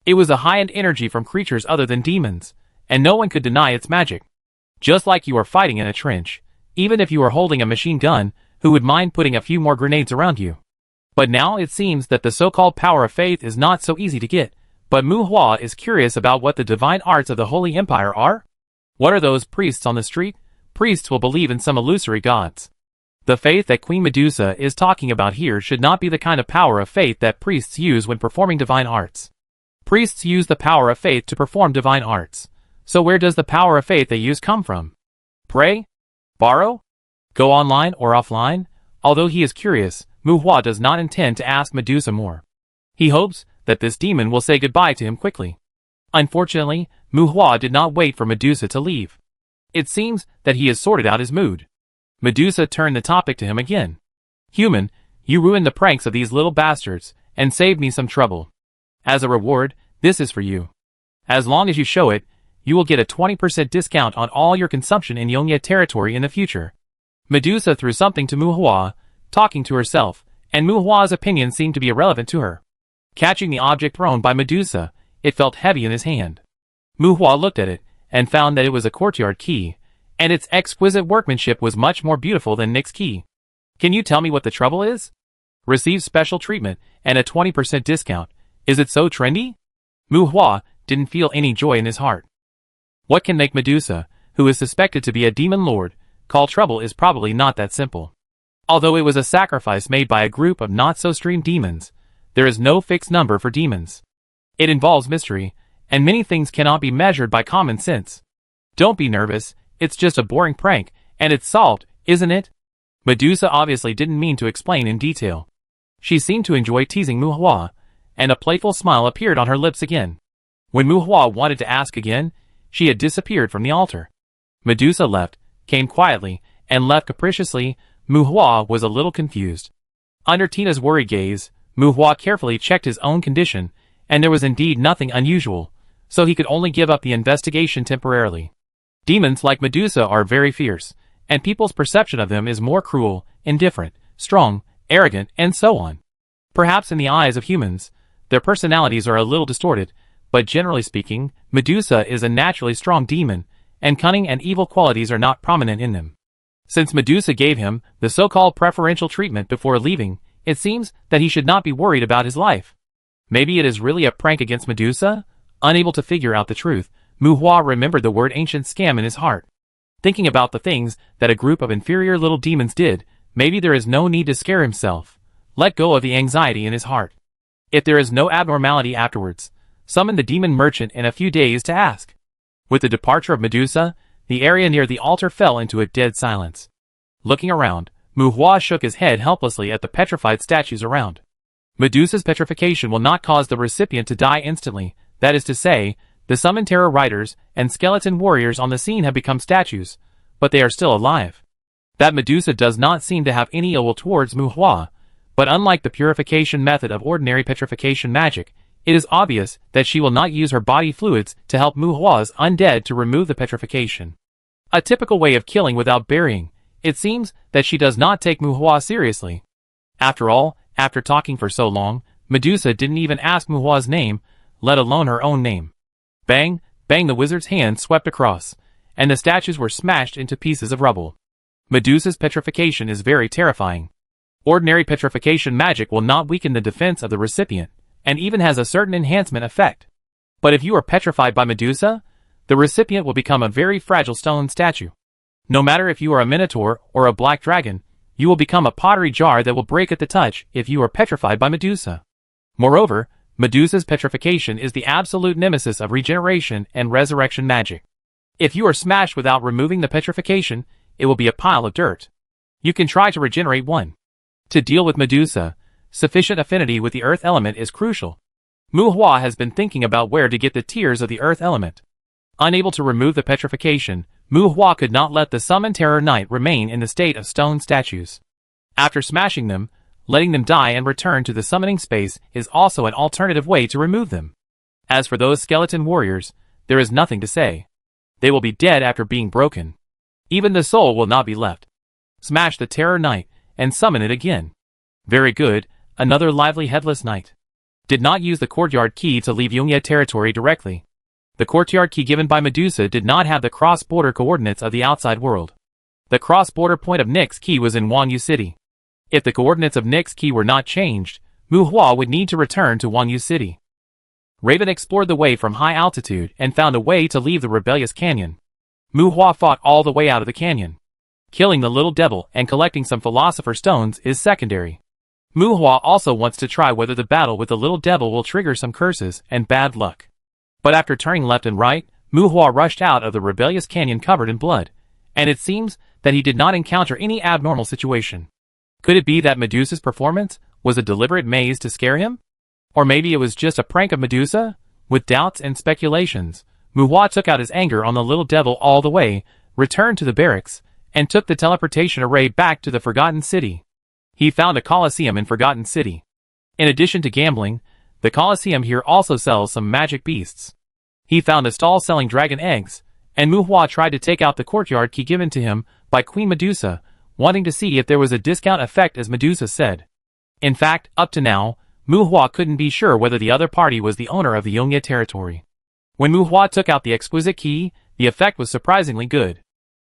It was a high-end energy from creatures other than demons, and no one could deny its magic. Just like you are fighting in a trench, even if you are holding a machine gun, who would mind putting a few more grenades around you? But now it seems that the so-called power of faith is not so easy to get, but Mu Hua is curious about what the divine arts of the Holy Empire are. What are those priests on the street? Priests will believe in some illusory gods. The faith that Queen Medusa is talking about here should not be the kind of power of faith that priests use when performing divine arts. Priests use the power of faith to perform divine arts. So where does the power of faith they use come from? Pray? Borrow? Go online or offline? Although he is curious, Muhua does not intend to ask Medusa more. He hopes that this demon will say goodbye to him quickly. Unfortunately, Muhua did not wait for Medusa to leave. It seems that he has sorted out his mood. Medusa turned the topic to him again. Human, you ruined the pranks of these little bastards, and saved me some trouble. As a reward, this is for you. As long as you show it, you will get a 20% discount on all your consumption in Yongye territory in the future. Medusa threw something to Muhua, talking to herself, and Muhua's opinion seemed to be irrelevant to her. Catching the object thrown by Medusa, it felt heavy in his hand. Muhua looked at it, and found that it was a courtyard key, and its exquisite workmanship was much more beautiful than Nick's key. Can you tell me what the trouble is? Receive special treatment and a 20% discount. Is it so trendy? Muhua didn't feel any joy in his heart. What can make Medusa, who is suspected to be a demon lord, call trouble is probably not that simple. Although it was a sacrifice made by a group of not-so-streamed demons, there is no fixed number for demons. It involves mystery, and many things cannot be measured by common sense. Don't be nervous, it's just a boring prank, and it's solved, isn't it? Medusa obviously didn't mean to explain in detail. She seemed to enjoy teasing Muhua, and a playful smile appeared on her lips again. When Muhua wanted to ask again, she had disappeared from the altar. Medusa left, came quietly, and left capriciously. Muhua was a little confused. Under Tina's worried gaze, Muhua carefully checked his own condition, and there was indeed nothing unusual, so he could only give up the investigation temporarily. Demons like Medusa are very fierce, and people's perception of them is more cruel, indifferent, strong, arrogant, and so on. Perhaps in the eyes of humans, their personalities are a little distorted, but generally speaking, Medusa is a naturally strong demon, and cunning and evil qualities are not prominent in them. Since Medusa gave him the so-called preferential treatment before leaving, it seems that he should not be worried about his life. Maybe it is really a prank against Medusa? Unable to figure out the truth, Muhua remembered the word ancient scam in his heart. Thinking about the things that a group of inferior little demons did, maybe there is no need to scare himself. Let go of the anxiety in his heart. If there is no abnormality afterwards, summon the demon merchant in a few days to ask. With the departure of Medusa, the area near the altar fell into a dead silence. Looking around, Muhua shook his head helplessly at the petrified statues around. Medusa's petrification will not cause the recipient to die instantly, that is to say, the summoned terror riders and skeleton warriors on the scene have become statues, but they are still alive. That Medusa does not seem to have any ill will towards Muhua, but unlike the purification method of ordinary petrification magic, it is obvious that she will not use her body fluids to help Muhua's undead to remove the petrification. A typical way of killing without burying, it seems that she does not take Muhua seriously. After all, after talking for so long, Medusa didn't even ask Muhua's name, let alone her own name. Bang, bang, the wizard's hand swept across, and the statues were smashed into pieces of rubble. Medusa's petrification is very terrifying. Ordinary petrification magic will not weaken the defense of the recipient, and even has a certain enhancement effect. But if you are petrified by Medusa, the recipient will become a very fragile stone statue. No matter if you are a minotaur or a black dragon, you will become a pottery jar that will break at the touch if you are petrified by Medusa. Moreover, Medusa's petrification is the absolute nemesis of regeneration and resurrection magic. If you are smashed without removing the petrification, it will be a pile of dirt. You can try to regenerate one. To deal with Medusa, sufficient affinity with the earth element is crucial. Muhua has been thinking about where to get the tears of the earth element. Unable to remove the petrification, Muhua could not let the summoned terror knight remain in the state of stone statues. After smashing them, letting them die and return to the summoning space is also an alternative way to remove them. As for those skeleton warriors, there is nothing to say. They will be dead after being broken. Even the soul will not be left. Smash the terror knight, and summon it again. Very good, another lively headless knight. Did not use the courtyard key to leave Yongye territory directly. The courtyard key given by Medusa did not have the cross-border coordinates of the outside world. The cross-border point of Nick's key was in Wangyu City. If the coordinates of Nick's key were not changed, Muhua would need to return to Wangyu City. Raven explored the way from high altitude and found a way to leave the rebellious canyon. Muhua fought all the way out of the canyon. Killing the little devil and collecting some philosopher's stones is secondary. Muhua also wants to try whether the battle with the little devil will trigger some curses and bad luck. But after turning left and right, Muhua rushed out of the rebellious canyon covered in blood, and it seems that he did not encounter any abnormal situation. Could it be that Medusa's performance was a deliberate maze to scare him? Or maybe it was just a prank of Medusa? With doubts and speculations, Muhua took out his anger on the little devil all the way, returned to the barracks, and took the teleportation array back to the Forgotten City. He found a Colosseum in Forgotten City. In addition to gambling, the Colosseum here also sells some magic beasts. He found a stall selling dragon eggs, and Muhua tried to take out the courtyard key given to him by Queen Medusa, wanting to see if there was a discount effect as Medusa said. In fact, up to now, Muhua couldn't be sure whether the other party was the owner of the Yongye territory. When Muhua took out the exquisite key, the effect was surprisingly good.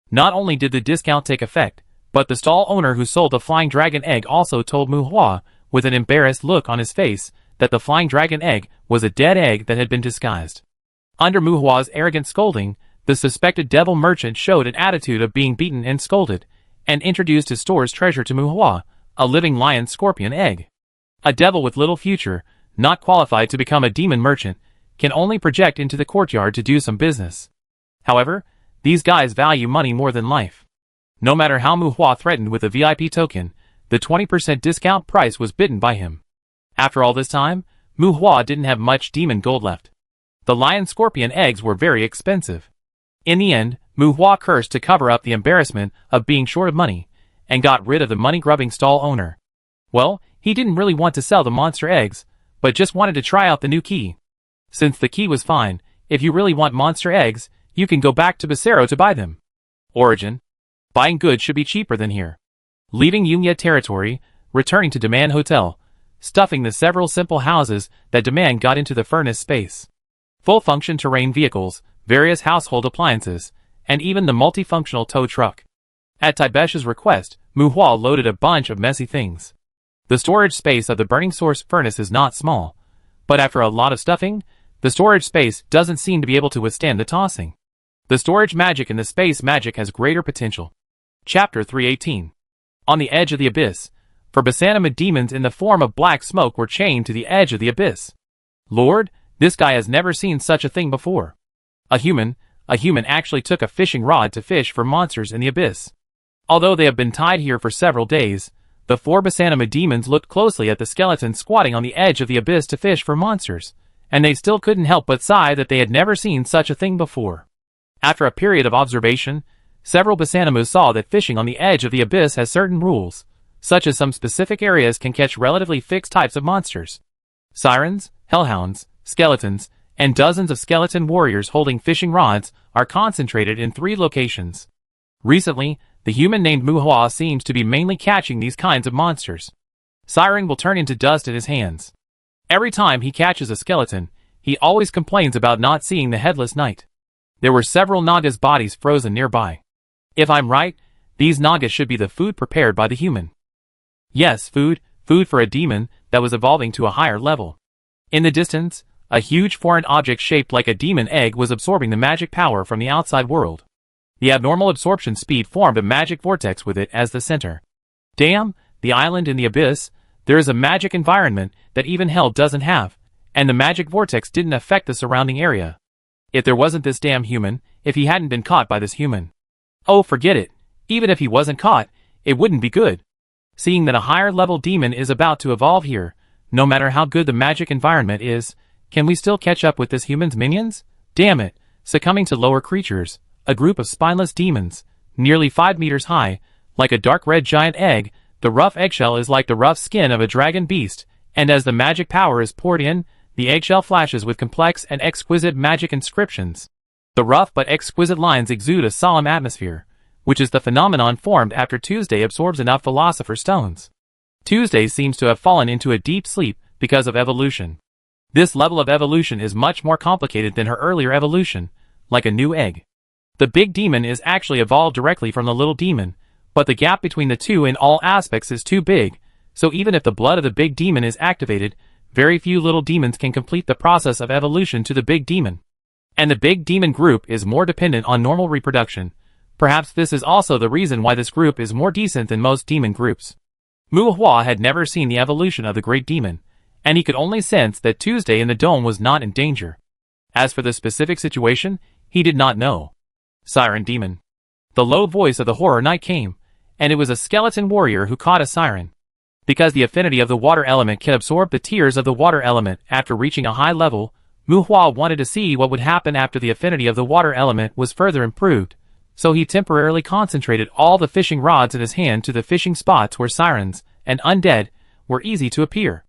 Not only did the discount take effect, but the stall owner who sold the flying dragon egg also told Muhua, with an embarrassed look on his face, that the flying dragon egg was a dead egg that had been disguised. Under Muhua's arrogant scolding, the suspected devil merchant showed an attitude of being beaten and scolded, and introduced his store's treasure to Muhua, a living lion scorpion egg. A devil with little future, not qualified to become a demon merchant, can only project into the courtyard to do some business. However, these guys value money more than life. No matter how Muhua threatened with a VIP token, the 20% discount price was bitten by him. After all this time, Muhua didn't have much demon gold left. The lion scorpion eggs were very expensive. In the end, Muhua cursed to cover up the embarrassment of being short of money, and got rid of the money-grubbing stall owner. Well, he didn't really want to sell the monster eggs, but just wanted to try out the new key. Since the key was fine, if you really want monster eggs, you can go back to Basero to buy them. Origin. Buying goods should be cheaper than here. Leaving Yongye territory, returning to Demand Hotel, stuffing the several simple houses that Demand got into the furnace space. Full-function terrain vehicles, various household appliances, and even the multifunctional tow truck. At Taibesha's request, Muhua loaded a bunch of messy things. The storage space of the burning source furnace is not small, but after a lot of stuffing, the storage space doesn't seem to be able to withstand the tossing. The storage magic and the space magic has greater potential. Chapter 318. On the edge of the abyss, for Basanima demons in the form of black smoke were chained to the edge of the abyss. Lord, this guy has never seen such a thing before. A human actually took a fishing rod to fish for monsters in the abyss. Although they have been tied here for several days, the 4 Basanima demons looked closely at the skeleton squatting on the edge of the abyss to fish for monsters, and they still couldn't help but sigh that they had never seen such a thing before. After a period of observation, several Basanimas saw that fishing on the edge of the abyss has certain rules, such as some specific areas can catch relatively fixed types of monsters. Sirens, hellhounds, skeletons, and dozens of skeleton warriors holding fishing rods are concentrated in 3 locations. Recently, the human named Muhua seems to be mainly catching these kinds of monsters. Siren will turn into dust in his hands. Every time he catches a skeleton, he always complains about not seeing the headless knight. There were several Naga's bodies frozen nearby. If I'm right, these Nagas should be the food prepared by the human. Yes, food for a demon that was evolving to a higher level. In the distance, a huge foreign object shaped like a demon egg was absorbing the magic power from the outside world. The abnormal absorption speed formed a magic vortex with it as the center. Damn, the island in the abyss, there is a magic environment that even hell doesn't have, and the magic vortex didn't affect the surrounding area. If there wasn't this damn human, if he hadn't been caught by this human. Oh, forget it. Even if he wasn't caught, it wouldn't be good. Seeing that a higher level demon is about to evolve here, no matter how good the magic environment is, can we still catch up with this human's minions? Damn it, succumbing to lower creatures, a group of spineless demons, nearly 5 meters high, like a dark red giant egg. The rough eggshell is like the rough skin of a dragon beast, and as the magic power is poured in, the eggshell flashes with complex and exquisite magic inscriptions. The rough but exquisite lines exude a solemn atmosphere, which is the phenomenon formed after Tuesday absorbs enough philosopher's stones. Tuesday seems to have fallen into a deep sleep because of evolution. This level of evolution is much more complicated than her earlier evolution, like a new egg. The big demon is actually evolved directly from the little demon, but the gap between the two in all aspects is too big, so even if the blood of the big demon is activated, very few little demons can complete the process of evolution to the big demon. And the big demon group is more dependent on normal reproduction. Perhaps this is also the reason why this group is more decent than most demon groups. Muhua had never seen the evolution of the great demon, and he could only sense that Tuesday in the dome was not in danger. As for the specific situation, he did not know. Siren Demon. The low voice of the horror knight came, and it was a skeleton warrior who caught a siren. Because the affinity of the water element can absorb the tears of the water element after reaching a high level, Mu Hua wanted to see what would happen after the affinity of the water element was further improved, so he temporarily concentrated all the fishing rods in his hand to the fishing spots where sirens and undead were easy to appear.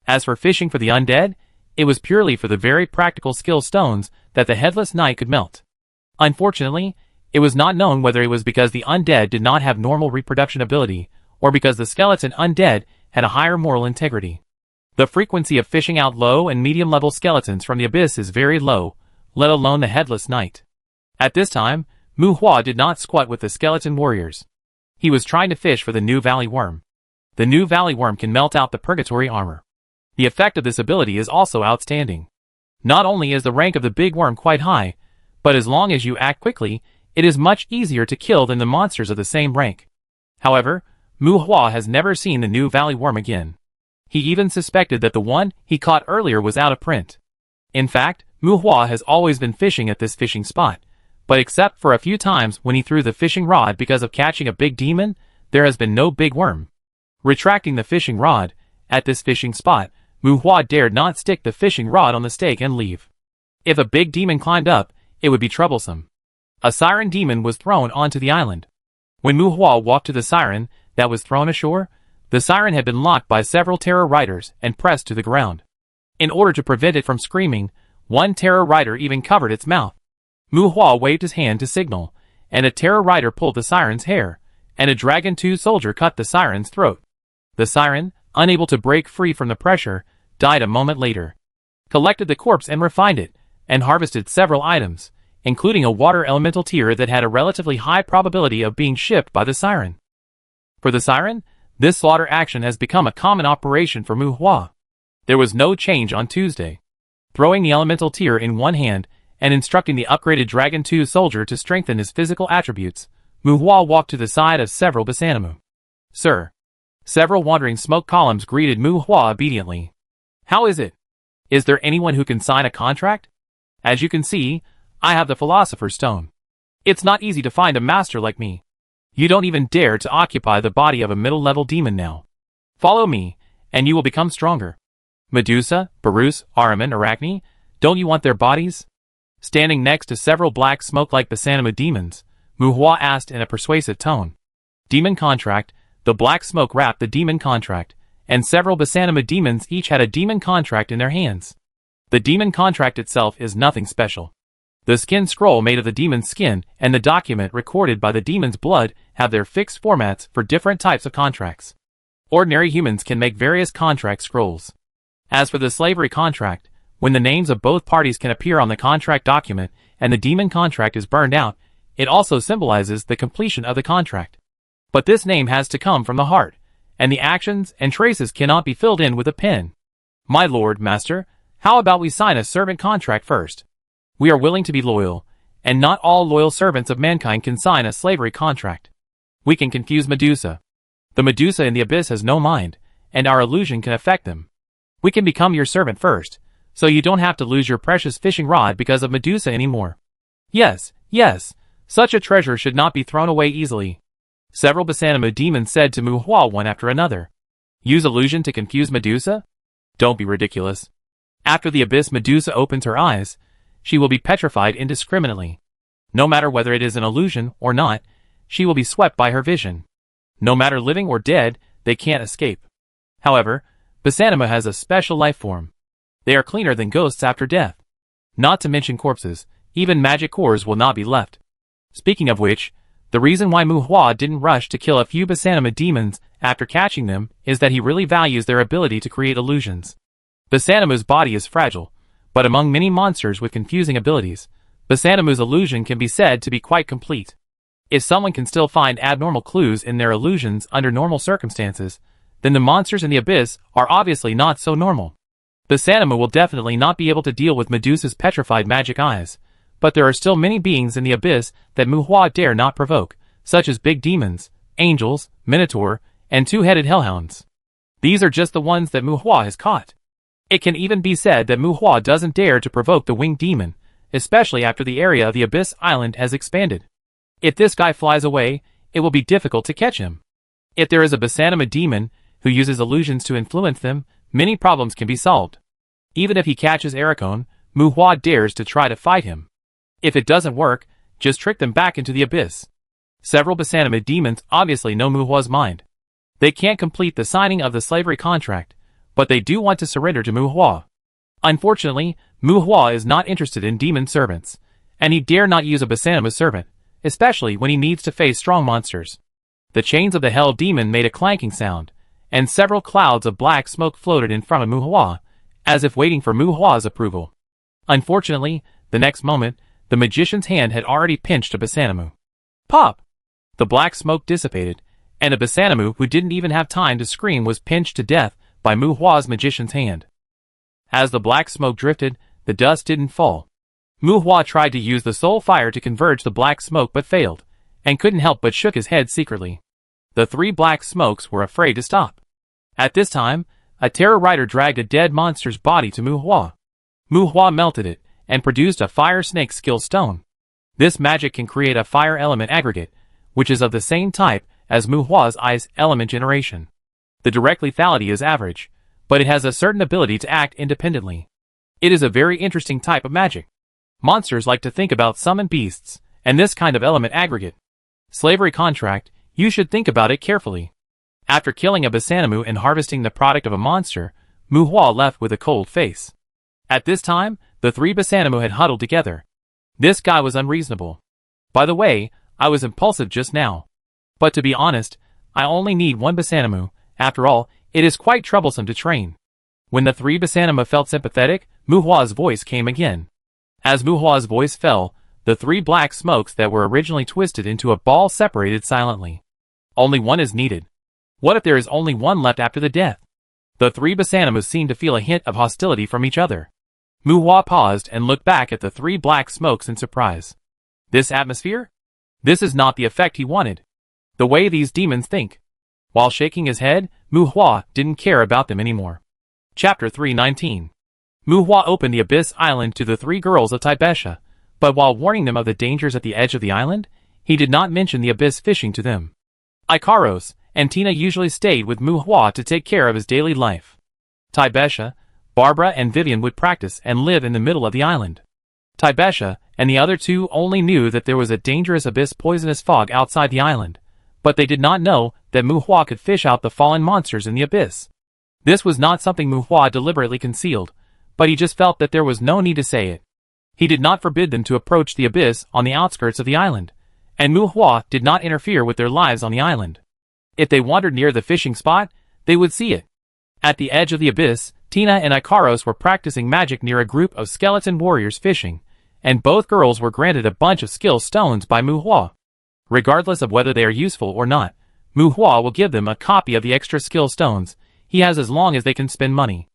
As for fishing for the undead, it was purely for the very practical skill stones that the headless knight could melt. Unfortunately, it was not known whether it was because the undead did not have normal reproduction ability, or because the skeleton undead had a higher moral integrity. The frequency of fishing out low and medium-level skeletons from the abyss is very low, let alone the headless knight. At this time, Mu Hua did not squat with the skeleton warriors. He was trying to fish for the new valley worm. The new valley worm can melt out the purgatory armor. The effect of this ability is also outstanding. Not only is the rank of the big worm quite high, but as long as you act quickly, it is much easier to kill than the monsters of the same rank. However, Mu Hua has never seen the new valley worm again. He even suspected that the one he caught earlier was out of print. In fact, Mu Hua has always been fishing at this fishing spot, but except for a few times when he threw the fishing rod because of catching a big demon, there has been no big worm. Retracting the fishing rod, at this fishing spot, Mu Hua dared not stick the fishing rod on the stake and leave. If a big demon climbed up, it would be troublesome. A siren demon was thrown onto the island. When Mu Hua walked to the siren that was thrown ashore, the siren had been locked by several terror riders and pressed to the ground. In order to prevent it from screaming, one terror rider even covered its mouth. Mu Hua waved his hand to signal, and a terror rider pulled the siren's hair, and a Dragon 2 soldier cut the siren's throat. The siren, unable to break free from the pressure, died a moment later. Collected the corpse and refined it, and harvested several items, including a water elemental tear that had a relatively high probability of being shipped by the siren. For the siren, this slaughter action has become a common operation for Mu Hua. There was no change on Tuesday. Throwing the elemental tear in one hand and instructing the upgraded Dragon 2 soldier to strengthen his physical attributes, Mu Hua walked to the side of several Basanamu. Sir. Several wandering smoke columns greeted Mu Hua obediently. How is it? Is there anyone who can sign a contract? As you can see, I have the Philosopher's Stone. It's not easy to find a master like me. You don't even dare to occupy the body of a middle-level demon now. Follow me, and you will become stronger. Medusa, Barus, Ahriman, Arachne, don't you want their bodies? Standing next to several black smoke-like Basanamu demons, Mu Hua asked in a persuasive tone. Demon contract, the black smoke wrapped the demon contract, and several Basanamu demons each had a demon contract in their hands. The demon contract itself is nothing special. The skin scroll made of the demon's skin and the document recorded by the demon's blood have their fixed formats for different types of contracts. Ordinary humans can make various contract scrolls. As for the slavery contract, when the names of both parties can appear on the contract document and the demon contract is burned out, it also symbolizes the completion of the contract. But this name has to come from the heart, and the actions and traces cannot be filled in with a pen. My lord, master, how about we sign a servant contract first? We are willing to be loyal, and not all loyal servants of mankind can sign a slavery contract. We can confuse Medusa. The Medusa in the abyss has no mind, and our illusion can affect them. We can become your servant first, so you don't have to lose your precious fishing rod because of Medusa anymore. Yes, yes, such a treasure should not be thrown away easily. Several Basanamu demons said to Mu Hua one after another. Use illusion to confuse Medusa? Don't be ridiculous. After the abyss Medusa opens her eyes, she will be petrified indiscriminately. No matter whether it is an illusion or not, she will be swept by her vision. No matter living or dead, they can't escape. However, Basanamu has a special life form. They are cleaner than ghosts after death. Not to mention corpses, even magic cores will not be left. Speaking of which, the reason why Mu Hua didn't rush to kill a few Basanamu demons after catching them is that he really values their ability to create illusions. Basanamu's body is fragile, but among many monsters with confusing abilities, Basanamu's illusion can be said to be quite complete. If someone can still find abnormal clues in their illusions under normal circumstances, then the monsters in the abyss are obviously not so normal. Basanamu will definitely not be able to deal with Medusa's petrified magic eyes, but there are still many beings in the abyss that Mu Hua dare not provoke, such as big demons, angels, minotaur, and two-headed hellhounds. These are just the ones that Mu Hua has caught. It can even be said that Mu Hua doesn't dare to provoke the winged demon, especially after the area of the Abyss Island has expanded. If this guy flies away, it will be difficult to catch him. If there is a Basanima demon who uses illusions to influence them, many problems can be solved. Even if he catches Ericone, Muhua dares to try to fight him. If it doesn't work, just trick them back into the abyss. Several Basanima demons obviously know Muhua's mind. They can't complete the signing of the slavery contract, but they do want to surrender to Muhua. Unfortunately, Muhua is not interested in demon servants, and he dare not use a Basanima servant, especially when he needs to face strong monsters. The chains of the Hell Demon made a clanking sound, and several clouds of black smoke floated in front of Muhua, as if waiting for Muhua's approval. Unfortunately, the next moment, the magician's hand had already pinched a Basanimu. Pop! The black smoke dissipated, and a Basanimu who didn't even have time to scream was pinched to death by Muhua's magician's hand. As the black smoke drifted, the dust didn't fall. Muhua tried to use the soul fire to converge the black smoke but failed, and couldn't help but shook his head secretly. The three black smokes were afraid to stop. At this time, a terror rider dragged a dead monster's body to Muhua. Muhua melted it, and produced a fire snake skill stone. This magic can create a fire element aggregate, which is of the same type as Muhua's ice element generation. The direct lethality is average, but it has a certain ability to act independently. It is a very interesting type of magic. Monsters like to think about summoned beasts, and this kind of element aggregate. Slavery contract, you should think about it carefully. After killing a Basanimu and harvesting the product of a monster, Muhua left with a cold face. At this time, the three Basanimu had huddled together. This guy was unreasonable. By the way, I was impulsive just now. But to be honest, I only need one Basanimu. After all, it is quite troublesome to train. When the three Basanima felt sympathetic, Muhua's voice came again. As Muhua's voice fell, the three black smokes that were originally twisted into a ball separated silently. Only one is needed. What if there is only one left after the death? The three Basanimus seemed to feel a hint of hostility from each other. Muhua paused and looked back at the three black smokes in surprise. This atmosphere? This is not the effect he wanted. The way these demons think. While shaking his head, Muhua didn't care about them anymore. Chapter 319. Muhua opened the Abyss Island to the three girls of Taibesha, but while warning them of the dangers at the edge of the island, he did not mention the abyss fishing to them. Ikaros and Tina usually stayed with Muhua to take care of his daily life. Taibesha, Barbara and Vivian would practice and live in the middle of the island. Taibesha and the other two only knew that there was a dangerous abyss poisonous fog outside the island, but they did not know that Muhua could fish out the fallen monsters in the abyss. This was not something Muhua deliberately concealed, but he just felt that there was no need to say it. He did not forbid them to approach the abyss on the outskirts of the island, and Muhua did not interfere with their lives on the island. If they wandered near the fishing spot, they would see it. At the edge of the abyss, Tina and Ikaros were practicing magic near a group of skeleton warriors fishing, and both girls were granted a bunch of skill stones by Muhua. Regardless of whether they are useful or not, Muhua will give them a copy of the extra skill stones he has as long as they can spend money.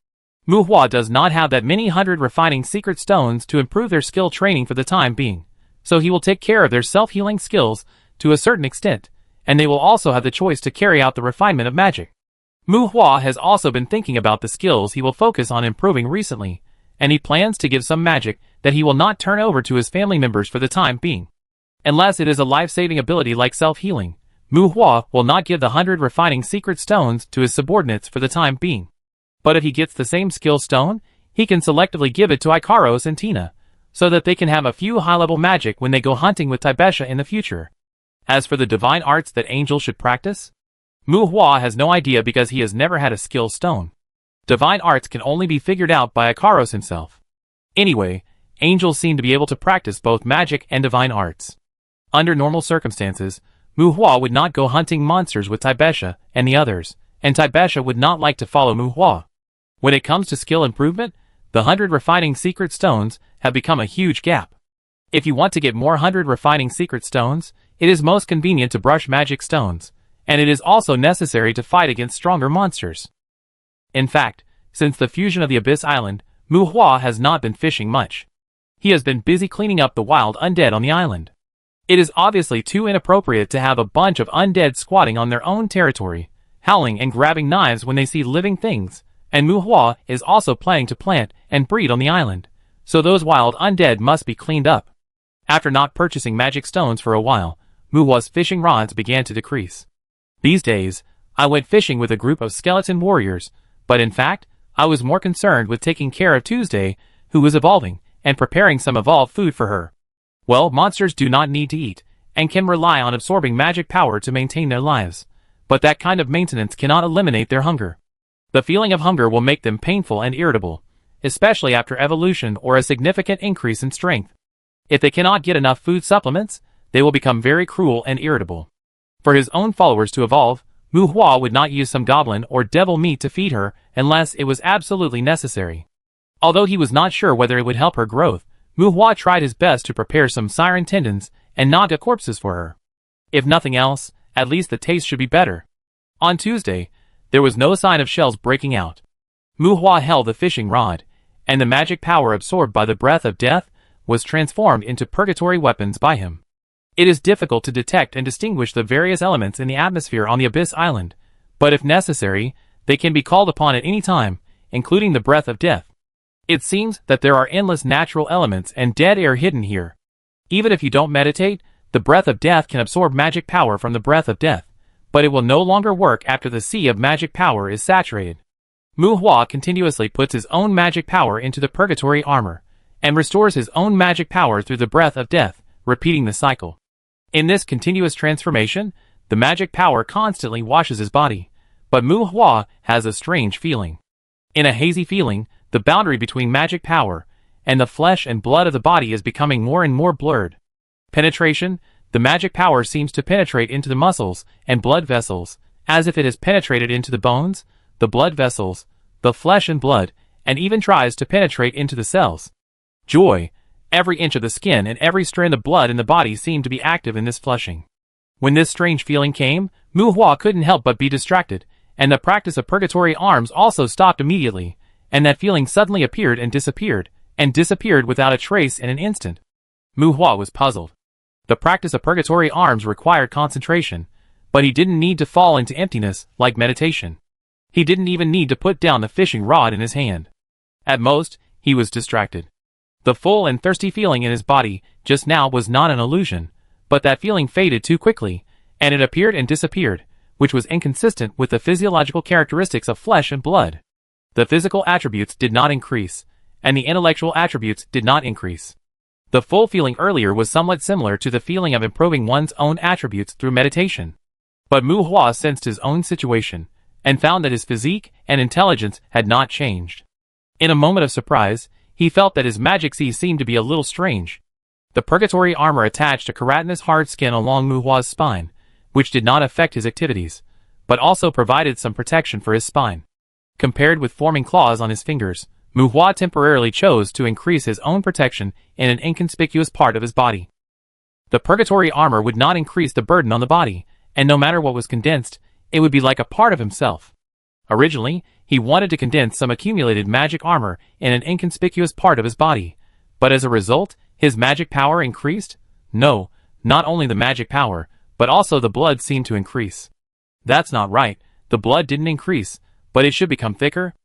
Muhua does not have that many hundred refining secret stones to improve their skill training for the time being, so he will take care of their self-healing skills to a certain extent, and they will also have the choice to carry out the refinement of magic. Muhua has also been thinking about the skills he will focus on improving recently, and he plans to give some magic that he will not turn over to his family members for the time being. Unless it is a life-saving ability like self-healing, Muhua will not give the 100 refining secret stones to his subordinates for the time being. But if he gets the same skill stone, he can selectively give it to Ikaros and Tina, so that they can have a few high-level magic when they go hunting with Taibesha in the future. As for the divine arts that Angel should practice, Muhua has no idea because he has never had a skill stone. Divine arts can only be figured out by Ikaros himself. Anyway, angels seem to be able to practice both magic and divine arts. Under normal circumstances, Muhua would not go hunting monsters with Taibesha and the others, and Taibesha would not like to follow Muhua. When it comes to skill improvement, the 100 refining secret stones have become a huge gap. If you want to get more 100 refining secret stones, it is most convenient to brush magic stones, and it is also necessary to fight against stronger monsters. In fact, since the fusion of the Abyss Island, Muhua has not been fishing much. He has been busy cleaning up the wild undead on the island. It is obviously too inappropriate to have a bunch of undead squatting on their own territory, howling and grabbing knives when they see living things, and Muhua is also planning to plant and breed on the island, so those wild undead must be cleaned up. After not purchasing magic stones for a while, Muhua's fishing rods began to decrease. These days, I went fishing with a group of skeleton warriors, but in fact, I was more concerned with taking care of Tuesday, who was evolving, and preparing some evolved food for her. Well, monsters do not need to eat, and can rely on absorbing magic power to maintain their lives, but that kind of maintenance cannot eliminate their hunger. The feeling of hunger will make them painful and irritable, especially after evolution or a significant increase in strength. If they cannot get enough food supplements, they will become very cruel and irritable. For his own followers to evolve, Muhua would not use some goblin or devil meat to feed her unless it was absolutely necessary. Although he was not sure whether it would help her growth, Muhua tried his best to prepare some siren tendons and naga corpses for her. If nothing else, at least the taste should be better. On Tuesday, there was no sign of shells breaking out. Muhua held the fishing rod, and the magic power absorbed by the breath of death was transformed into purgatory weapons by him. It is difficult to detect and distinguish the various elements in the atmosphere on the Abyss Island, but if necessary, they can be called upon at any time, including the breath of death. It seems that there are endless natural elements and dead air hidden here. Even if you don't meditate, the breath of death can absorb magic power from the breath of death, but it will no longer work after the sea of magic power is saturated. Muhua continuously puts his own magic power into the purgatory armor, and restores his own magic power through the breath of death, repeating the cycle. In this continuous transformation, the magic power constantly washes his body, but Muhua has a strange feeling. In a hazy feeling, the boundary between magic power and the flesh and blood of the body is becoming more and more blurred. Penetration, the magic power seems to penetrate into the muscles and blood vessels, as if it has penetrated into the bones, the blood vessels, the flesh and blood, and even tries to penetrate into the cells. Joy, every inch of the skin and every strand of blood in the body seemed to be active in this flushing. When this strange feeling came, Muhua couldn't help but be distracted, and the practice of purgatory arms also stopped immediately, and that feeling suddenly appeared and disappeared without a trace in an instant. Muhua was puzzled. The practice of purgatory arms required concentration, but he didn't need to fall into emptiness like meditation. He didn't even need to put down the fishing rod in his hand. At most, he was distracted. The full and thirsty feeling in his body just now was not an illusion, but that feeling faded too quickly, and it appeared and disappeared, which was inconsistent with the physiological characteristics of flesh and blood. The physical attributes did not increase, and the intellectual attributes did not increase. The full feeling earlier was somewhat similar to the feeling of improving one's own attributes through meditation. But Muhua sensed his own situation, and found that his physique and intelligence had not changed. In a moment of surprise, he felt that his magic sea seemed to be a little strange. The purgatory armor attached a keratinous hard skin along Muhua's spine, which did not affect his activities, but also provided some protection for his spine. Compared with forming claws on his fingers, Muhua temporarily chose to increase his own protection in an inconspicuous part of his body. The purgatory armor would not increase the burden on the body, and no matter what was condensed, it would be like a part of himself. Originally, he wanted to condense some accumulated magic armor in an inconspicuous part of his body, but as a result, his magic power increased? No, not only the magic power, but also the blood seemed to increase. That's not right, the blood didn't increase, but it should become thicker.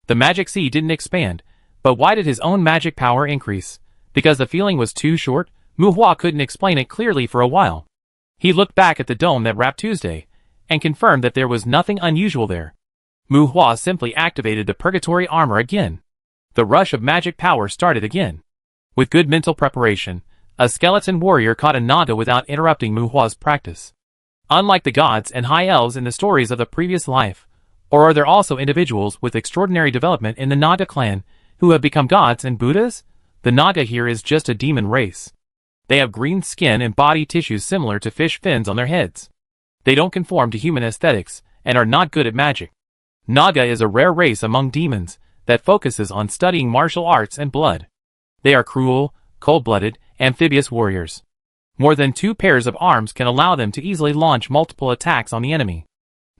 The magic sea didn't expand, but why did his own magic power increase? Because the feeling was too short? Muhua couldn't explain it clearly for a while. He looked back at the dome that wrapped Tuesday, and confirmed that there was nothing unusual there. Muhua simply activated the purgatory armor again. The rush of magic power started again. With good mental preparation, a skeleton warrior caught a naga without interrupting Muhua's practice. Unlike the gods and high elves in the stories of the previous life, or are there also individuals with extraordinary development in the Naga clan who have become gods and Buddhas? The Naga here is just a demon race. They have green skin and body tissues similar to fish fins on their heads. They don't conform to human aesthetics and are not good at magic. Naga is a rare race among demons that focuses on studying martial arts and blood. They are cruel, cold-blooded, amphibious warriors. More than 2 pairs of arms can allow them to easily launch multiple attacks on the enemy.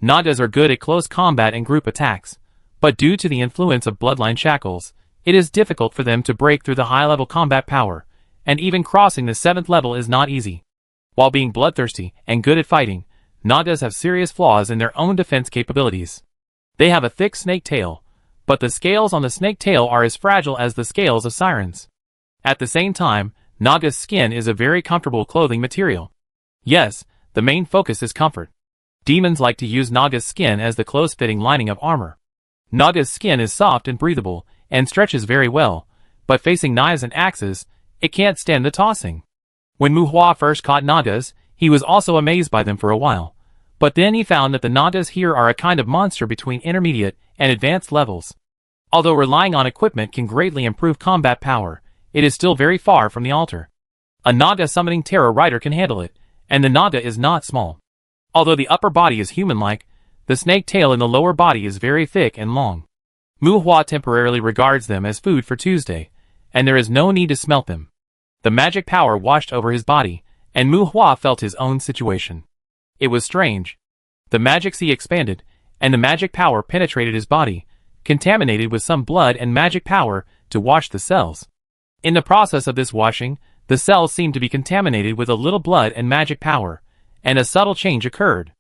Nagas are good at close combat and group attacks, but due to the influence of bloodline shackles, it is difficult for them to break through the high-level combat power, and even crossing the 7th level is not easy. While being bloodthirsty and good at fighting, Nagas have serious flaws in their own defense capabilities. They have a thick snake tail, but the scales on the snake tail are as fragile as the scales of sirens. At the same time, Naga's skin is a very comfortable clothing material. Yes, the main focus is comfort. Demons like to use Naga's skin as the close-fitting lining of armor. Naga's skin is soft and breathable, and stretches very well, but facing knives and axes, it can't stand the tossing. When Mu Hua first caught Nagas, he was also amazed by them for a while, but then he found that the Nagas here are a kind of monster between intermediate and advanced levels. Although relying on equipment can greatly improve combat power, it is still very far from the altar. A Naga summoning Terror Rider can handle it, and the Naga is not small. Although the upper body is human-like, the snake tail in the lower body is very thick and long. Mu Hua temporarily regards them as food for Tuesday, and there is no need to smelt them. The magic power washed over his body, and Mu Hua felt his own situation. It was strange. The magic sea expanded, and the magic power penetrated his body, contaminated with some blood and magic power to wash the cells. In the process of this washing, the cells seemed to be contaminated with a little blood and magic power, and a subtle change occurred.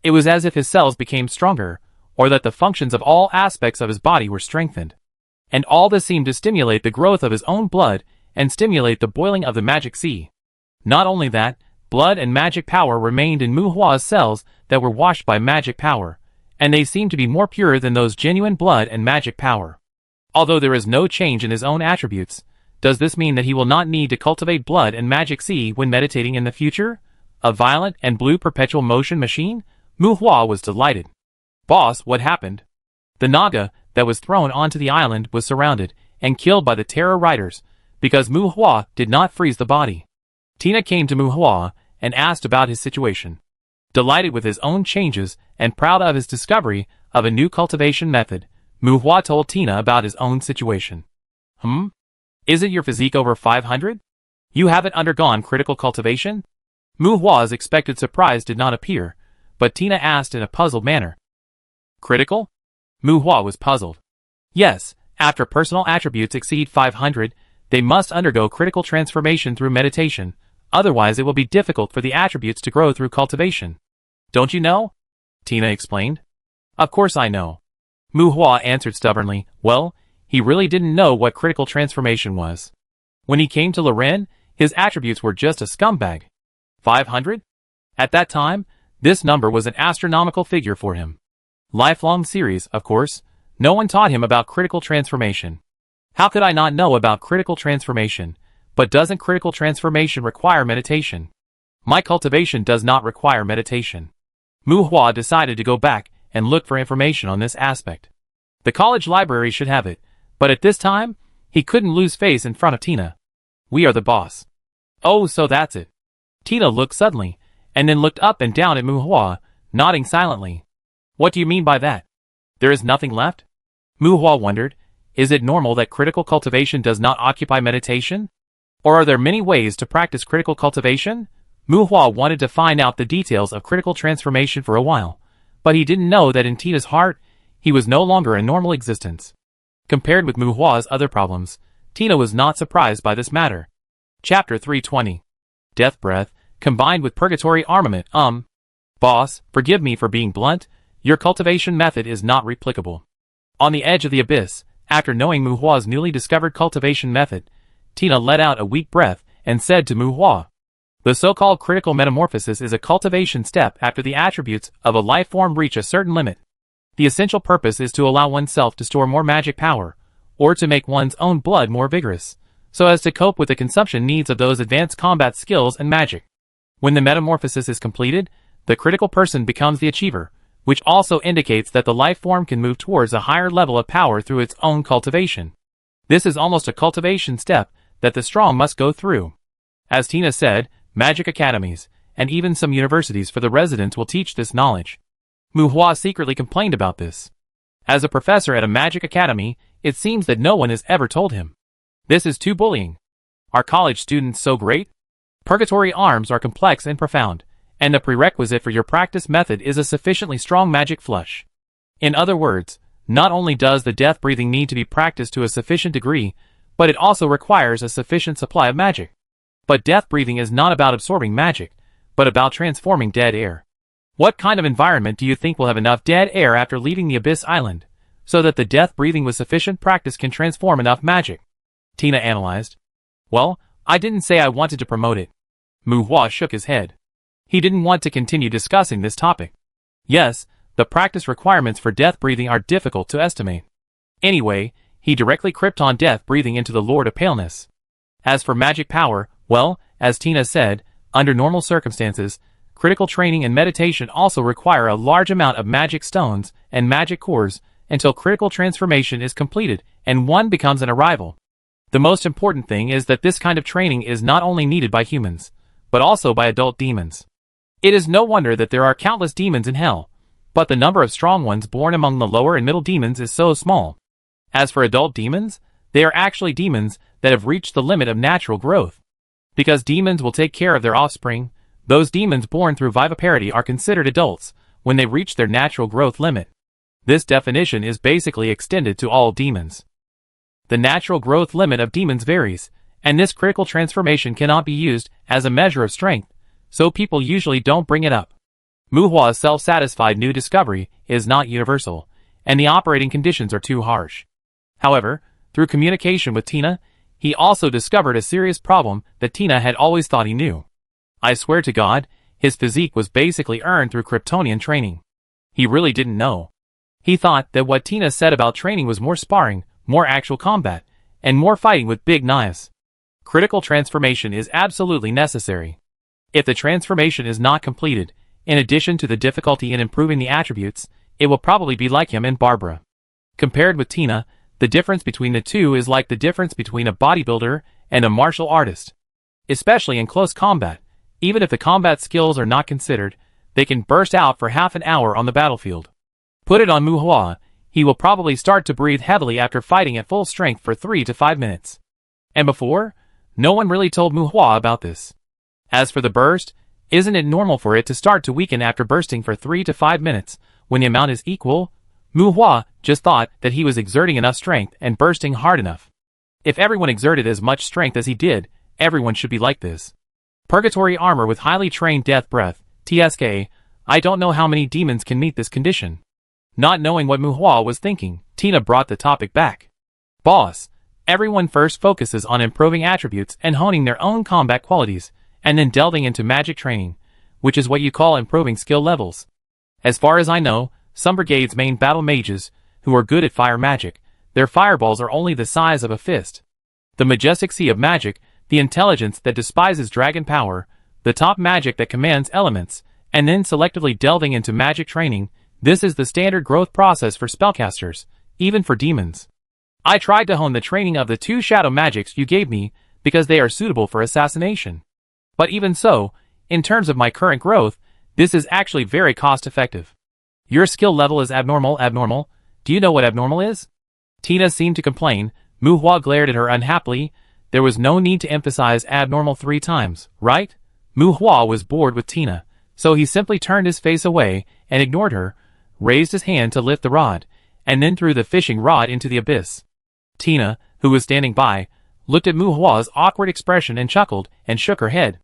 It was as if his cells became stronger, or that the functions of all aspects of his body were strengthened. And all this seemed to stimulate the growth of his own blood and stimulate the boiling of the magic sea. Not only that, blood and magic power remained in Mu Hua's cells that were washed by magic power, and they seemed to be more pure than those genuine blood and magic power. Although there is no change in his own attributes, does this mean that he will not need to cultivate blood and magic sea when meditating in the future? A violent and blue perpetual motion machine? Mu Hua was delighted. Boss, what happened? The Naga that was thrown onto the island was surrounded and killed by the Terror Riders because Mu Hua did not freeze the body. Tina came to Mu Hua and asked about his situation. Delighted with his own changes and proud of his discovery of a new cultivation method, Mu Hua told Tina about his own situation. Isn't your physique over 500? You haven't undergone critical cultivation? Mu Hua's expected surprise did not appear, but Tina asked in a puzzled manner. Critical? Mu Hua was puzzled. Yes, after personal attributes exceed 500, they must undergo critical transformation through meditation, otherwise it will be difficult for the attributes to grow through cultivation. Don't you know? Tina explained. Of course I know. Mu Hua answered stubbornly. Well, he really didn't know what critical transformation was. When he came to Loren, his attributes were just a scumbag. 500? At that time, this number was an astronomical figure for him. Lifelong series, of course, no one taught him about critical transformation. How could I not know about critical transformation? But doesn't critical transformation require meditation? My cultivation does not require meditation. Mu Hua decided to go back and look for information on this aspect. The college library should have it, but at this time, he couldn't lose face in front of Tina. We are the boss. Oh, so that's it. Tina looked suddenly, and then looked up and down at Mu Hua, nodding silently. What do you mean by that? There is nothing left? Mu Hua wondered, is it normal that critical cultivation does not occupy meditation? Or are there many ways to practice critical cultivation? Mu Hua wanted to find out the details of critical transformation for a while, but he didn't know that in Tina's heart, he was no longer a normal existence. Compared with Mu Hua's other problems, Tina was not surprised by this matter. Chapter 320. Death Breath, combined with Purgatory Armament. Boss, forgive me for being blunt, your cultivation method is not replicable. On the edge of the abyss, after knowing Mu Hua's newly discovered cultivation method, Tina let out a weak breath and said to Mu Hua, the so-called critical metamorphosis is a cultivation step after the attributes of a life form reach a certain limit. The essential purpose is to allow oneself to store more magic power, or to make one's own blood more vigorous, so as to cope with the consumption needs of those advanced combat skills and magic. When the metamorphosis is completed, the critical person becomes the achiever, which also indicates that the life form can move towards a higher level of power through its own cultivation. This is almost a cultivation step that the strong must go through. As Tina said, magic academies, and even some universities for the residents will teach this knowledge. Mu Hua secretly complained about this. As a professor at a magic academy, it seems that no one has ever told him. This is too bullying. Are college students so great? Purgatory arms are complex and profound, and the prerequisite for your practice method is a sufficiently strong magic flush. In other words, not only does the death breathing need to be practiced to a sufficient degree, but it also requires a sufficient supply of magic. But death breathing is not about absorbing magic, but about transforming dead air. What kind of environment do you think will have enough dead air after leaving the Abyss Island, so that the death breathing with sufficient practice can transform enough magic? Tina analyzed. Well, I didn't say I wanted to promote it. Mu Hua shook his head. He didn't want to continue discussing this topic. Yes, the practice requirements for death breathing are difficult to estimate. Anyway, he directly cripped on death breathing into the Lord of Paleness. As for magic power, well, as Tina said, under normal circumstances, critical training and meditation also require a large amount of magic stones and magic cores until critical transformation is completed and one becomes an arrival. The most important thing is that this kind of training is not only needed by humans, but also by adult demons. It is no wonder that there are countless demons in hell, but the number of strong ones born among the lower and middle demons is so small. As for adult demons, they are actually demons that have reached the limit of natural growth. Because demons will take care of their offspring, those demons born through viviparity are considered adults when they reach their natural growth limit. This definition is basically extended to all demons. The natural growth limit of demons varies, and this critical transformation cannot be used as a measure of strength, so people usually don't bring it up. Muhua's self-satisfied new discovery is not universal, and the operating conditions are too harsh. However, through communication with Tina, he also discovered a serious problem that Tina had always thought he knew. I swear to God, his physique was basically earned through Kryptonian training. He really didn't know. He thought that what Tina said about training was more sparring, more actual combat, and more fighting with big knives. Critical transformation is absolutely necessary. If the transformation is not completed, in addition to the difficulty in improving the attributes, it will probably be like him and Barbara. Compared with Tina, the difference between the two is like the difference between a bodybuilder and a martial artist. Especially in close combat, even if the combat skills are not considered, they can burst out for half an hour on the battlefield. Put it on Muhua, he will probably start to breathe heavily after fighting at full strength for 3 to 5 minutes. And before, no one really told Muhua about this. As for the burst, isn't it normal for it to start to weaken after bursting for 3 to 5 minutes, when the amount is equal? Muhua just thought that he was exerting enough strength and bursting hard enough. If everyone exerted as much strength as he did, everyone should be like this. Purgatory armor with highly trained death breath, TSK, I don't know how many demons can meet this condition. Not knowing what Muhua was thinking, Tina brought the topic back. Boss, everyone first focuses on improving attributes and honing their own combat qualities, and then delving into magic training, which is what you call improving skill levels. As far as I know, some brigades main battle mages, who are good at fire magic, their fireballs are only the size of a fist. The majestic sea of magic, the intelligence that despises dragon power, the top magic that commands elements, and then selectively delving into magic training, this is the standard growth process for spellcasters, even for demons. I tried to hone the training of the 2 shadow magics you gave me, because they are suitable for assassination. But even so, in terms of my current growth, this is actually very cost-effective. Your skill level is abnormal. Do you know what abnormal is? Tina seemed to complain. Muhua glared at her unhappily. There was no need to emphasize abnormal 3 times, right? Muhua was bored with Tina, so he simply turned his face away and ignored her, raised his hand to lift the rod, and then threw the fishing rod into the abyss. Tina, who was standing by, looked at Muhua's awkward expression and chuckled and shook her head.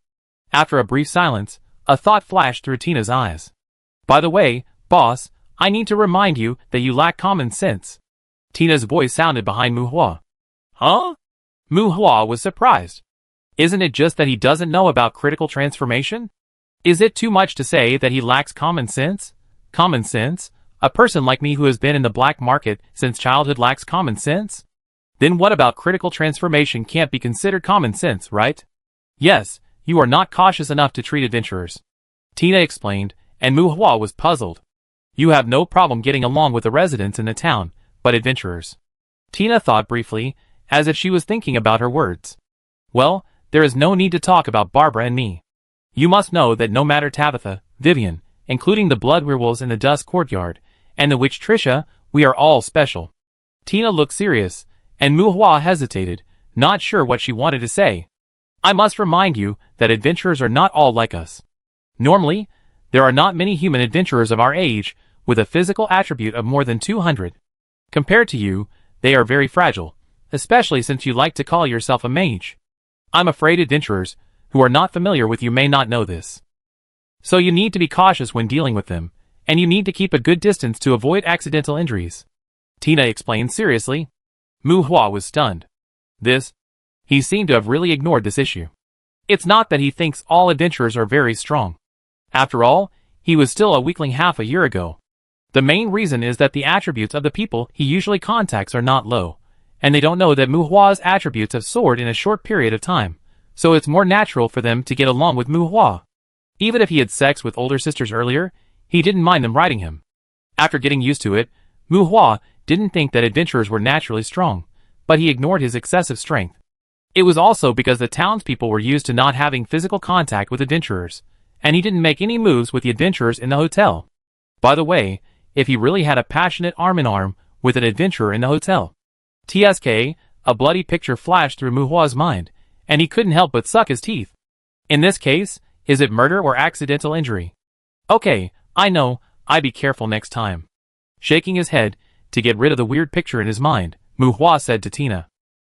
After a brief silence, a thought flashed through Tina's eyes. By the way, boss, I need to remind you that you lack common sense. Tina's voice sounded behind Muhua. Huh? Muhua was surprised. Isn't it just that he doesn't know about critical transformation? Is it too much to say that he lacks common sense? Common sense? A person like me who has been in the black market since childhood lacks common sense? Then what about critical transformation can't be considered common sense, right? Yes, you are not cautious enough to treat adventurers. Tina explained, and Muhua was puzzled. You have no problem getting along with the residents in the town, but adventurers. Tina thought briefly, as if she was thinking about her words. Well, there is no need to talk about Barbara and me. You must know that no matter Tabitha, Vivian, including the blood werewolves in the Dusk Courtyard, and the witch Trisha, we are all special. Tina looked serious, and Muhua hesitated, not sure what she wanted to say. I must remind you that adventurers are not all like us. Normally, there are not many human adventurers of our age with a physical attribute of more than 200. Compared to you, they are very fragile, especially since you like to call yourself a mage. I'm afraid adventurers, who are not familiar with you may not know this. So you need to be cautious when dealing with them, and you need to keep a good distance to avoid accidental injuries. Tina explained seriously. Muhua was stunned. He seemed to have really ignored this issue. It's not that he thinks all adventurers are very strong. After all, he was still a weakling half a year ago. The main reason is that the attributes of the people he usually contacts are not low, and they don't know that Mu Hua's attributes have soared in a short period of time, so it's more natural for them to get along with Mu Hua. Even if he had sex with older sisters earlier, he didn't mind them riding him. After getting used to it, Mu Hua didn't think that adventurers were naturally strong, but he ignored his excessive strength. It was also because the townspeople were used to not having physical contact with adventurers, and he didn't make any moves with the adventurers in the hotel. By the way, if he really had a passionate arm-in-arm with an adventurer in the hotel. TSK, a bloody picture flashed through Mu Hua's mind, and he couldn't help but suck his teeth. In this case, is it murder or accidental injury? Okay, I know, I'd be careful next time. Shaking his head, to get rid of the weird picture in his mind, Mu Hua said to Tina.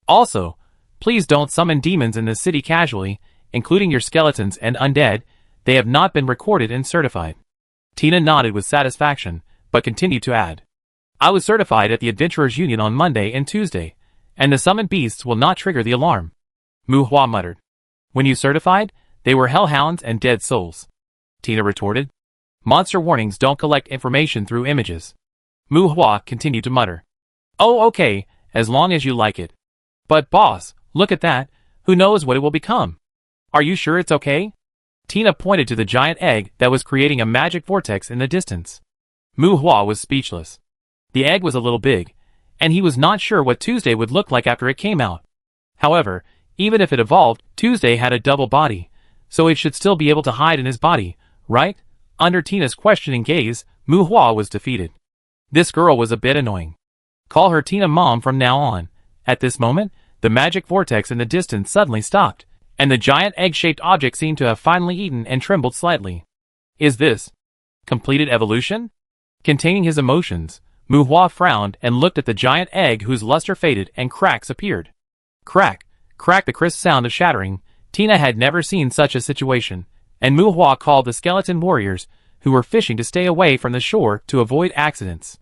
Also, please don't summon demons in this city casually, including your skeletons and undead. They have not been recorded and certified. Tina nodded with satisfaction, but continued to add. I was certified at the Adventurers Union on Monday and Tuesday, and the summoned beasts will not trigger the alarm. Mu Hua muttered. When you certified, they were hellhounds and dead souls. Tina retorted. Monster warnings don't collect information through images. Mu Hua continued to mutter. Oh okay, as long as you like it. But boss, look at that, who knows what it will become? Are you sure it's okay? Tina pointed to the giant egg that was creating a magic vortex in the distance. Mu Hua was speechless. The egg was a little big, and he was not sure what Tuesday would look like after it came out. However, even if it evolved, Tuesday had a double body, so it should still be able to hide in his body, right? Under Tina's questioning gaze, Mu Hua was defeated. This girl was a bit annoying. Call her Tina Mom from now on. At this moment, the magic vortex in the distance suddenly stopped, and the giant egg-shaped object seemed to have finally eaten and trembled slightly. Is this completed evolution? Containing his emotions, Mu Hua frowned and looked at the giant egg whose luster faded and cracks appeared. Crack, crack, the crisp sound of shattering. Tina had never seen such a situation, and Mu Hua called the skeleton warriors, who were fishing to stay away from the shore to avoid accidents.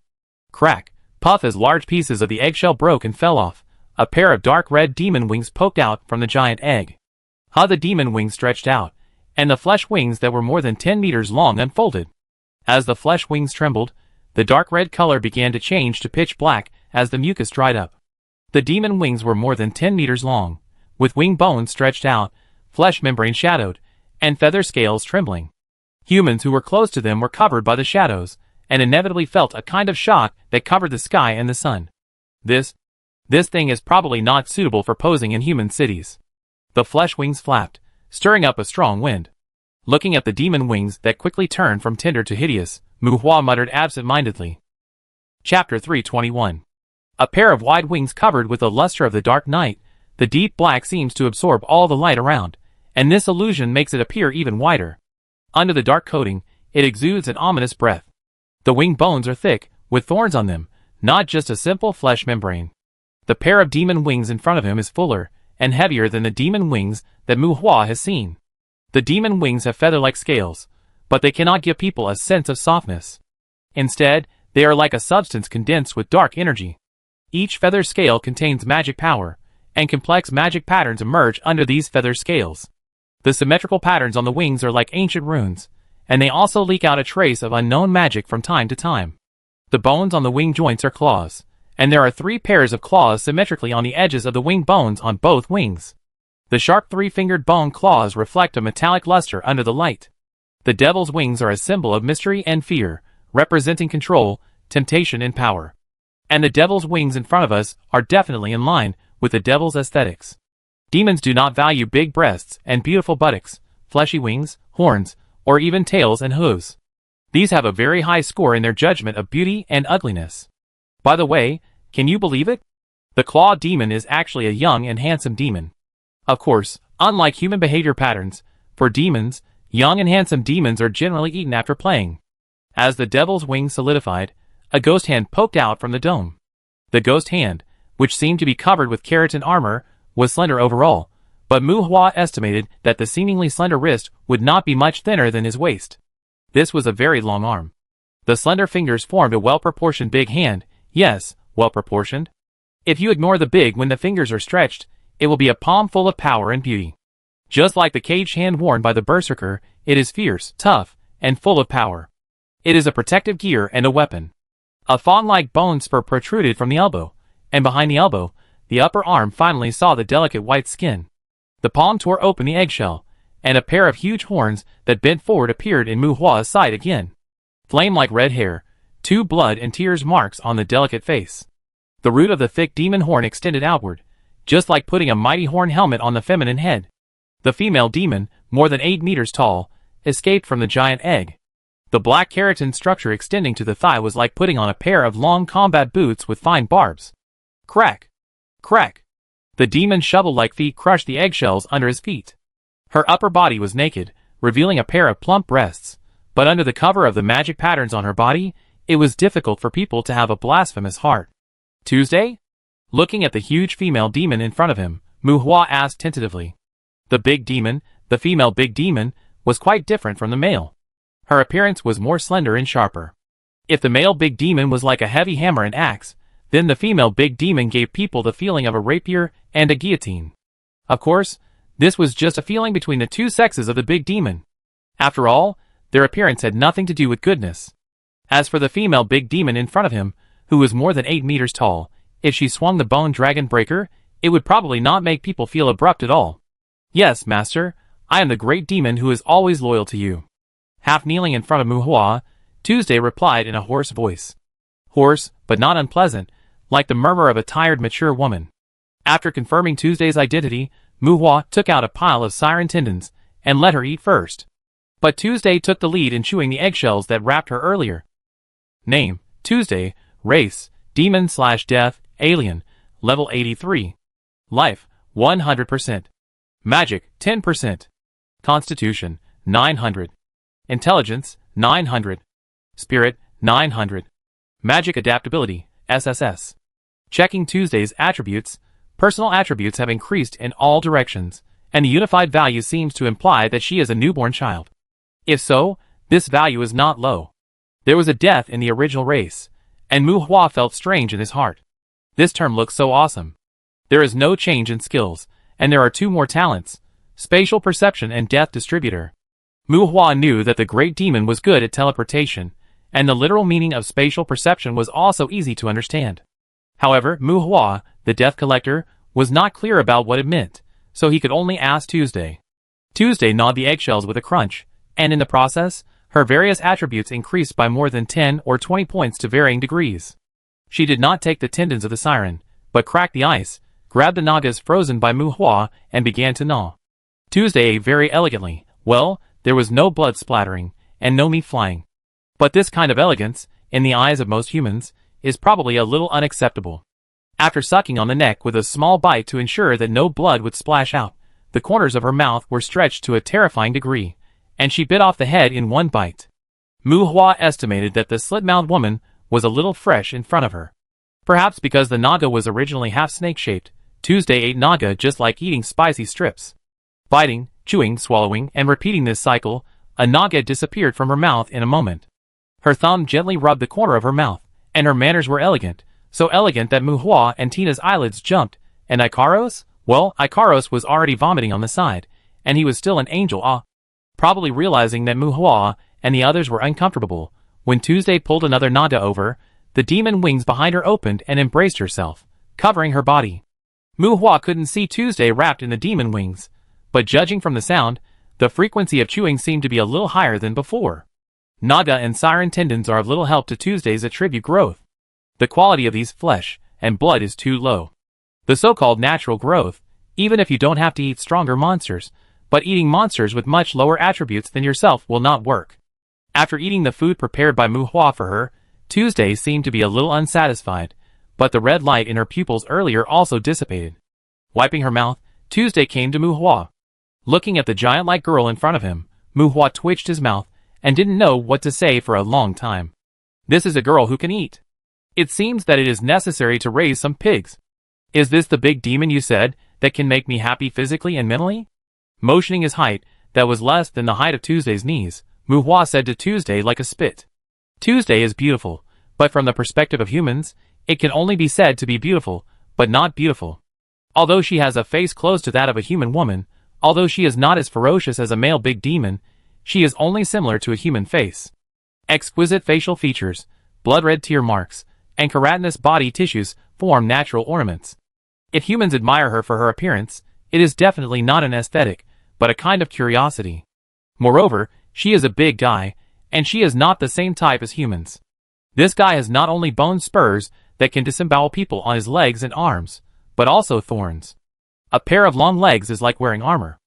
Crack, puff, as large pieces of the eggshell broke and fell off. A pair of dark red demon wings poked out from the giant egg. How the demon wings stretched out, and the flesh wings that were more than 10 meters long unfolded. As the flesh wings trembled, the dark red color began to change to pitch black as the mucus dried up. The demon wings were more than 10 meters long, with wing bones stretched out, flesh membrane shadowed, and feather scales trembling. Humans who were close to them were covered by the shadows, and inevitably felt a kind of shock that covered the sky and the sun. This thing is probably not suitable for posing in human cities. The flesh wings flapped, stirring up a strong wind. Looking at the demon wings that quickly turned from tender to hideous, Mu Hua muttered absent-mindedly. Chapter 321. A pair of wide wings covered with the luster of the dark night. The deep black seems to absorb all the light around, and this illusion makes it appear even wider. Under the dark coating, it exudes an ominous breath. The wing bones are thick, with thorns on them, not just a simple flesh membrane. The pair of demon wings in front of him is fuller and heavier than the demon wings that Mu Hua has seen. The demon wings have feather-like scales, but they cannot give people a sense of softness. Instead, they are like a substance condensed with dark energy. Each feather scale contains magic power, and complex magic patterns emerge under these feather scales. The symmetrical patterns on the wings are like ancient runes, and they also leak out a trace of unknown magic from time to time. The bones on the wing joints are claws, and there are 3 pairs of claws symmetrically on the edges of the wing bones on both wings. The sharp 3-fingered bone claws reflect a metallic luster under the light. The devil's wings are a symbol of mystery and fear, representing control, temptation and power. And the devil's wings in front of us are definitely in line with the devil's aesthetics. Demons do not value big breasts and beautiful buttocks, fleshy wings, horns, or even tails and hooves. These have a very high score in their judgment of beauty and ugliness. By the way, can you believe it? The claw demon is actually a young and handsome demon. Of course, unlike human behavior patterns, for demons, young and handsome demons are generally eaten after playing. As the devil's wings solidified, a ghost hand poked out from the dome. The ghost hand, which seemed to be covered with keratin armor, was slender overall, but Mu Hua estimated that the seemingly slender wrist would not be much thinner than his waist. This was a very long arm. The slender fingers formed a well-proportioned big hand, yes, well-proportioned. If you ignore the big when the fingers are stretched, it will be a palm full of power and beauty. Just like the caged hand worn by the berserker, it is fierce, tough, and full of power. It is a protective gear and a weapon. A fawn-like bone spur protruded from the elbow, and behind the elbow, the upper arm finally saw the delicate white skin. The palm tore open the eggshell, and a pair of huge horns that bent forward appeared in Mu Hua's side again. Flame-like red hair, 2 blood and tears marks on the delicate face. The root of the thick demon horn extended outward, just like putting a mighty horn helmet on the feminine head. The female demon, more than 8 meters tall, escaped from the giant egg. The black keratin structure extending to the thigh was like putting on a pair of long combat boots with fine barbs. Crack! Crack! The demon's shovel-like feet crushed the eggshells under his feet. Her upper body was naked, revealing a pair of plump breasts, but under the cover of the magic patterns on her body, it was difficult for people to have a blasphemous heart. Tuesday? Looking at the huge female demon in front of him, Mu Hua asked tentatively. The big demon, the female big demon, was quite different from the male. Her appearance was more slender and sharper. If the male big demon was like a heavy hammer and axe, then the female big demon gave people the feeling of a rapier and a guillotine. Of course, this was just a feeling between the two sexes of the big demon. After all, their appearance had nothing to do with goodness. As for the female big demon in front of him, who was more than 8 meters tall, if she swung the bone dragon breaker, it would probably not make people feel abrupt at all. Yes, master, I am the great demon who is always loyal to you. Half kneeling in front of Mu Hua, Tuesday replied in a hoarse voice. Hoarse, but not unpleasant, like the murmur of a tired mature woman. After confirming Tuesday's identity, Mu Hua took out a pile of siren tendons, and let her eat first. But Tuesday took the lead in chewing the eggshells that wrapped her earlier. Name, Tuesday, race, demon/death, alien, level 83. Life, 100%. Magic, 10%. Constitution, 900. Intelligence, 900. Spirit, 900. Magic adaptability, SSS. Checking Tuesday's attributes, personal attributes have increased in all directions, and the unified value seems to imply that she is a newborn child. If so, this value is not low. There was a death in the original race, and Mu Hua felt strange in his heart. This term looks so awesome. There is no change in skills, and there are 2 more talents, spatial perception and death distributor. Mu Hua knew that the great demon was good at teleportation, and the literal meaning of spatial perception was also easy to understand. However, Mu Hua, the death collector, was not clear about what it meant, so he could only ask Tuesday. Tuesday gnawed the eggshells with a crunch, and in the process, her various attributes increased by more than 10 or 20 points to varying degrees. She did not take the tendons of the siren, but cracked the ice, grabbed the nagas frozen by Mu Hua, and began to gnaw. Tuesday ate very elegantly. Well, there was no blood splattering, and no meat flying. But this kind of elegance, in the eyes of most humans, is probably a little unacceptable. After sucking on the neck with a small bite to ensure that no blood would splash out, the corners of her mouth were stretched to a terrifying degree, and she bit off the head in one bite. Mu Hua estimated that the slit-mouthed woman was a little fresh in front of her. Perhaps because the naga was originally half snake-shaped, Tuesday ate naga just like eating spicy strips. Biting, chewing, swallowing, and repeating this cycle, a naga disappeared from her mouth in a moment. Her thumb gently rubbed the corner of her mouth, and her manners were elegant, so elegant that Mu Hua and Tina's eyelids jumped, and Ikaros? Well, Ikaros was already vomiting on the side, and he was still an angel. Probably realizing that Mu Hua and the others were uncomfortable, when Tuesday pulled another naga over, the demon wings behind her opened and embraced herself, covering her body. Mu Hua couldn't see Tuesday wrapped in the demon wings, but judging from the sound, the frequency of chewing seemed to be a little higher than before. Naga and siren tendons are of little help to Tuesday's attribute growth. The quality of these flesh and blood is too low. The so-called natural growth, even if you don't have to eat stronger monsters, but eating monsters with much lower attributes than yourself will not work. After eating the food prepared by Mu Hua for her, Tuesday seemed to be a little unsatisfied, but the red light in her pupils earlier also dissipated. Wiping her mouth, Tuesday came to Mu Hua. Looking at the giant-like girl in front of him, Mu Hua twitched his mouth and didn't know what to say for a long time. This is a girl who can eat. It seems that it is necessary to raise some pigs. Is this the big demon you said, that can make me happy physically and mentally? Motioning his height, that was less than the height of Tuesday's knees, Mu Hua said to Tuesday like a spit. Tuesday is beautiful, but from the perspective of humans, it can only be said to be beautiful, but not beautiful. Although she has a face close to that of a human woman, although she is not as ferocious as a male big demon, she is only similar to a human face. Exquisite facial features, blood-red tear marks, and keratinous body tissues form natural ornaments. If humans admire her for her appearance, it is definitely not an aesthetic, but a kind of curiosity. Moreover, she is a big guy, and she is not the same type as humans. This guy has not only bone spurs that can disembowel people on his legs and arms, but also thorns. A pair of long legs is like wearing armor.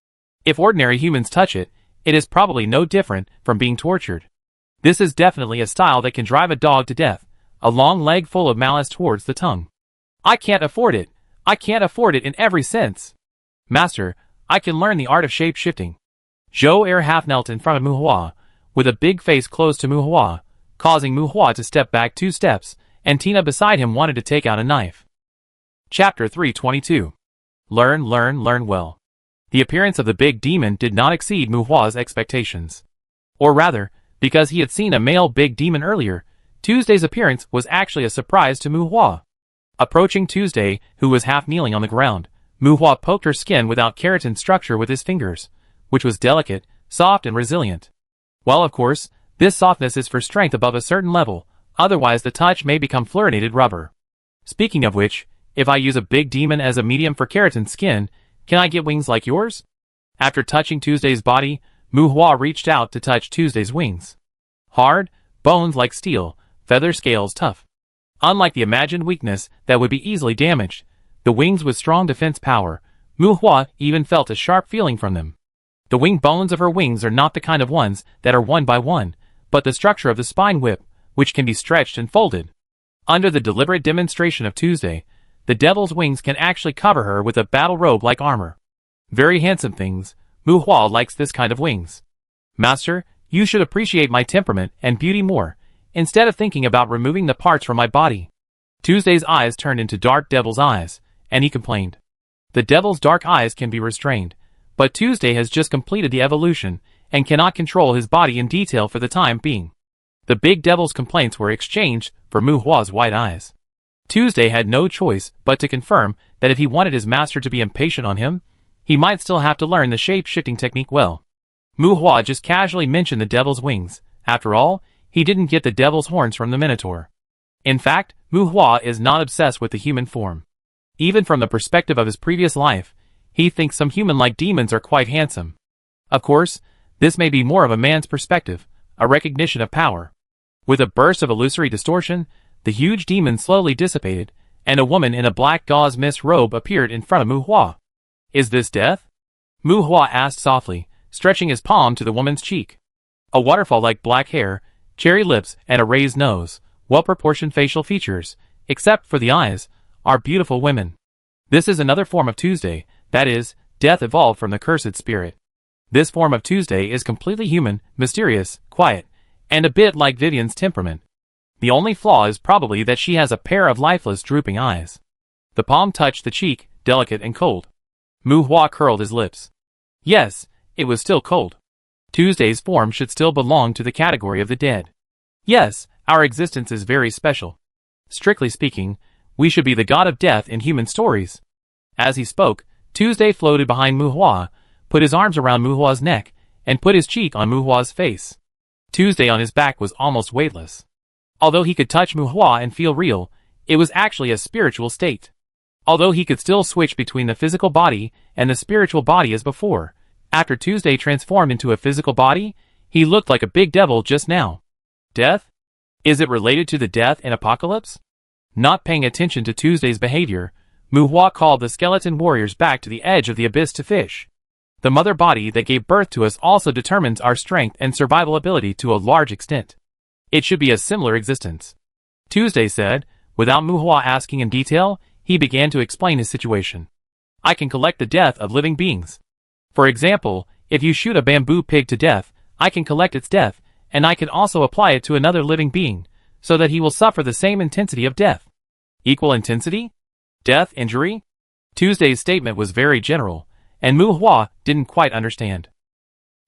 If ordinary humans touch it, it is probably no different from being tortured. This is definitely a style that can drive a dog to death, a long leg full of malice towards the tongue. I can't afford it. I can't afford it in every sense. Master, I can learn the art of shape-shifting. Zhou half knelt in front of Muhua, with a big face close to Muhua, causing Muhua to step back 2 steps, and Tina beside him wanted to take out a knife. Chapter 322. Learn well. The appearance of the big demon did not exceed Muhua's expectations. Or rather, because he had seen a male big demon earlier, Tuesday's appearance was actually a surprise to Muhua. Approaching Tuesday, who was half kneeling on the ground, Muhua poked her skin without keratin structure with his fingers, which was delicate, soft and resilient. Well, of course, this softness is for strength above a certain level, otherwise the touch may become fluorinated rubber. Speaking of which, if I use a big demon as a medium for keratin skin, can I get wings like yours? After touching Tuesday's body, Muhua reached out to touch Tuesday's wings. Hard, bones like steel, feather scales tough. Unlike the imagined weakness that would be easily damaged, the wings with strong defense power, Muhua even felt a sharp feeling from them. The wing bones of her wings are not the kind of ones that are one by one, but the structure of the spine whip, which can be stretched and folded. Under the deliberate demonstration of Tuesday, the devil's wings can actually cover her with a battle robe like armor. Very handsome things. Muhua likes this kind of wings. Master, you should appreciate my temperament and beauty more, instead of thinking about removing the parts from my body. Tuesday's eyes turned into dark devil's eyes, and he complained. The devil's dark eyes can be restrained, but Tuesday has just completed the evolution, and cannot control his body in detail for the time being. The big devil's complaints were exchanged for Muhua's white eyes. Tuesday had no choice but to confirm that if he wanted his master to be impatient on him, he might still have to learn the shape-shifting technique well. Muhua just casually mentioned the devil's wings. After all, he didn't get the devil's horns from the Minotaur. In fact, Muhua is not obsessed with the human form. Even from the perspective of his previous life, he thinks some human-like demons are quite handsome. Of course, this may be more of a man's perspective, a recognition of power. With a burst of illusory distortion, the huge demon slowly dissipated, and a woman in a black gauze mist robe appeared in front of Muhua. Is this death? Muhua asked softly, stretching his palm to the woman's cheek. A waterfall-like black hair, cherry lips, and a raised nose, well-proportioned facial features, except for the eyes, are beautiful women. This is another form of Tuesday, that is, death evolved from the cursed spirit. This form of Tuesday is completely human, mysterious, quiet, and a bit like Vivian's temperament. The only flaw is probably that she has a pair of lifeless, drooping eyes. The palm touched the cheek, delicate and cold. Muhua curled his lips. Yes, it was still cold. Tuesday's form should still belong to the category of the dead. Yes, our existence is very special. Strictly speaking, we should be the god of death in human stories. As he spoke, Tuesday floated behind Muhua, put his arms around Muhua's neck, and put his cheek on Muhua's face. Tuesday on his back was almost weightless. Although he could touch Muhua and feel real, it was actually a spiritual state. Although he could still switch between the physical body and the spiritual body as before, after Tuesday transformed into a physical body, he looked like a big devil just now. Death? Is it related to the death in Apocalypse? Not paying attention to Tuesday's behavior, Muhua called the skeleton warriors back to the edge of the abyss to fish. The mother body that gave birth to us also determines our strength and survival ability to a large extent. It should be a similar existence. Tuesday said. Without Muhua asking in detail, he began to explain his situation. I can collect the death of living beings. For example, if you shoot a bamboo pig to death, I can collect its death, and I can also apply it to another living being, so that he will suffer the same intensity of death. Equal intensity? Death, injury? Tuesday's statement was very general, and Muhua didn't quite understand.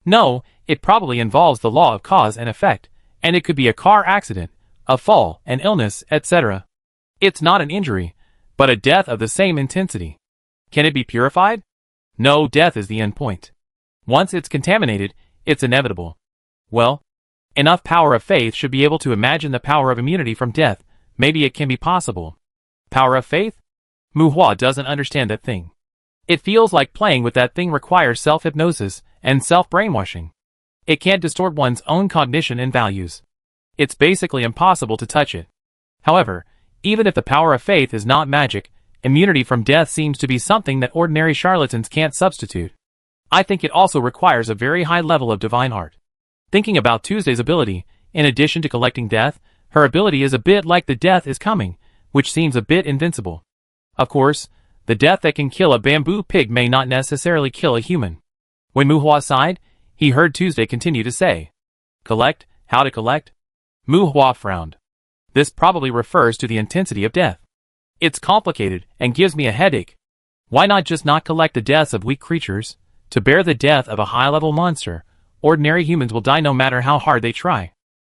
No, it probably involves the law of cause and effect, and it could be a car accident, a fall, an illness, etc. It's not an injury, but a death of the same intensity. Can it be purified? No, death is the end point. Once it's contaminated, it's inevitable. Well, enough power of faith should be able to imagine the power of immunity from death. Maybe it can be possible. Power of faith? Muhua doesn't understand that thing. It feels like playing with that thing requires self-hypnosis and self-brainwashing. It can't distort one's own cognition and values. It's basically impossible to touch it. However, even if the power of faith is not magic, immunity from death seems to be something that ordinary charlatans can't substitute. I think it also requires a very high level of divine art. Thinking about Tuesday's ability, in addition to collecting death, her ability is a bit like the death is coming, which seems a bit invincible. Of course, the death that can kill a bamboo pig may not necessarily kill a human. When Muhua sighed, he heard Tuesday continue to say, "Collect? How to collect?" Muhua frowned. This probably refers to the intensity of death. It's complicated and gives me a headache. Why not just not collect the deaths of weak creatures? To bear the death of a high-level monster, ordinary humans will die no matter how hard they try.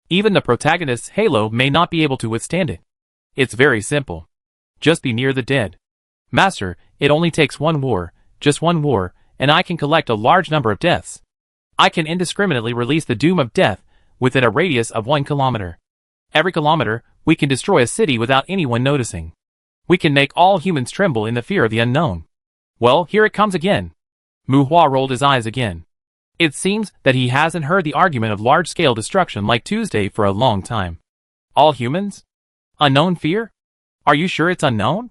Even the protagonist's halo may not be able to withstand it. It's very simple. Just be near the dead. Master, it only takes one war, just one war, and I can collect a large number of deaths. I can indiscriminately release the doom of death within a radius of 1 kilometer. Every kilometer, we can destroy a city without anyone noticing. We can make all humans tremble in the fear of the unknown. Well, here it comes again. Muhua rolled his eyes again. It seems that he hasn't heard the argument of large-scale destruction like Tuesday for a long time. All humans? Unknown fear? Are you sure it's unknown?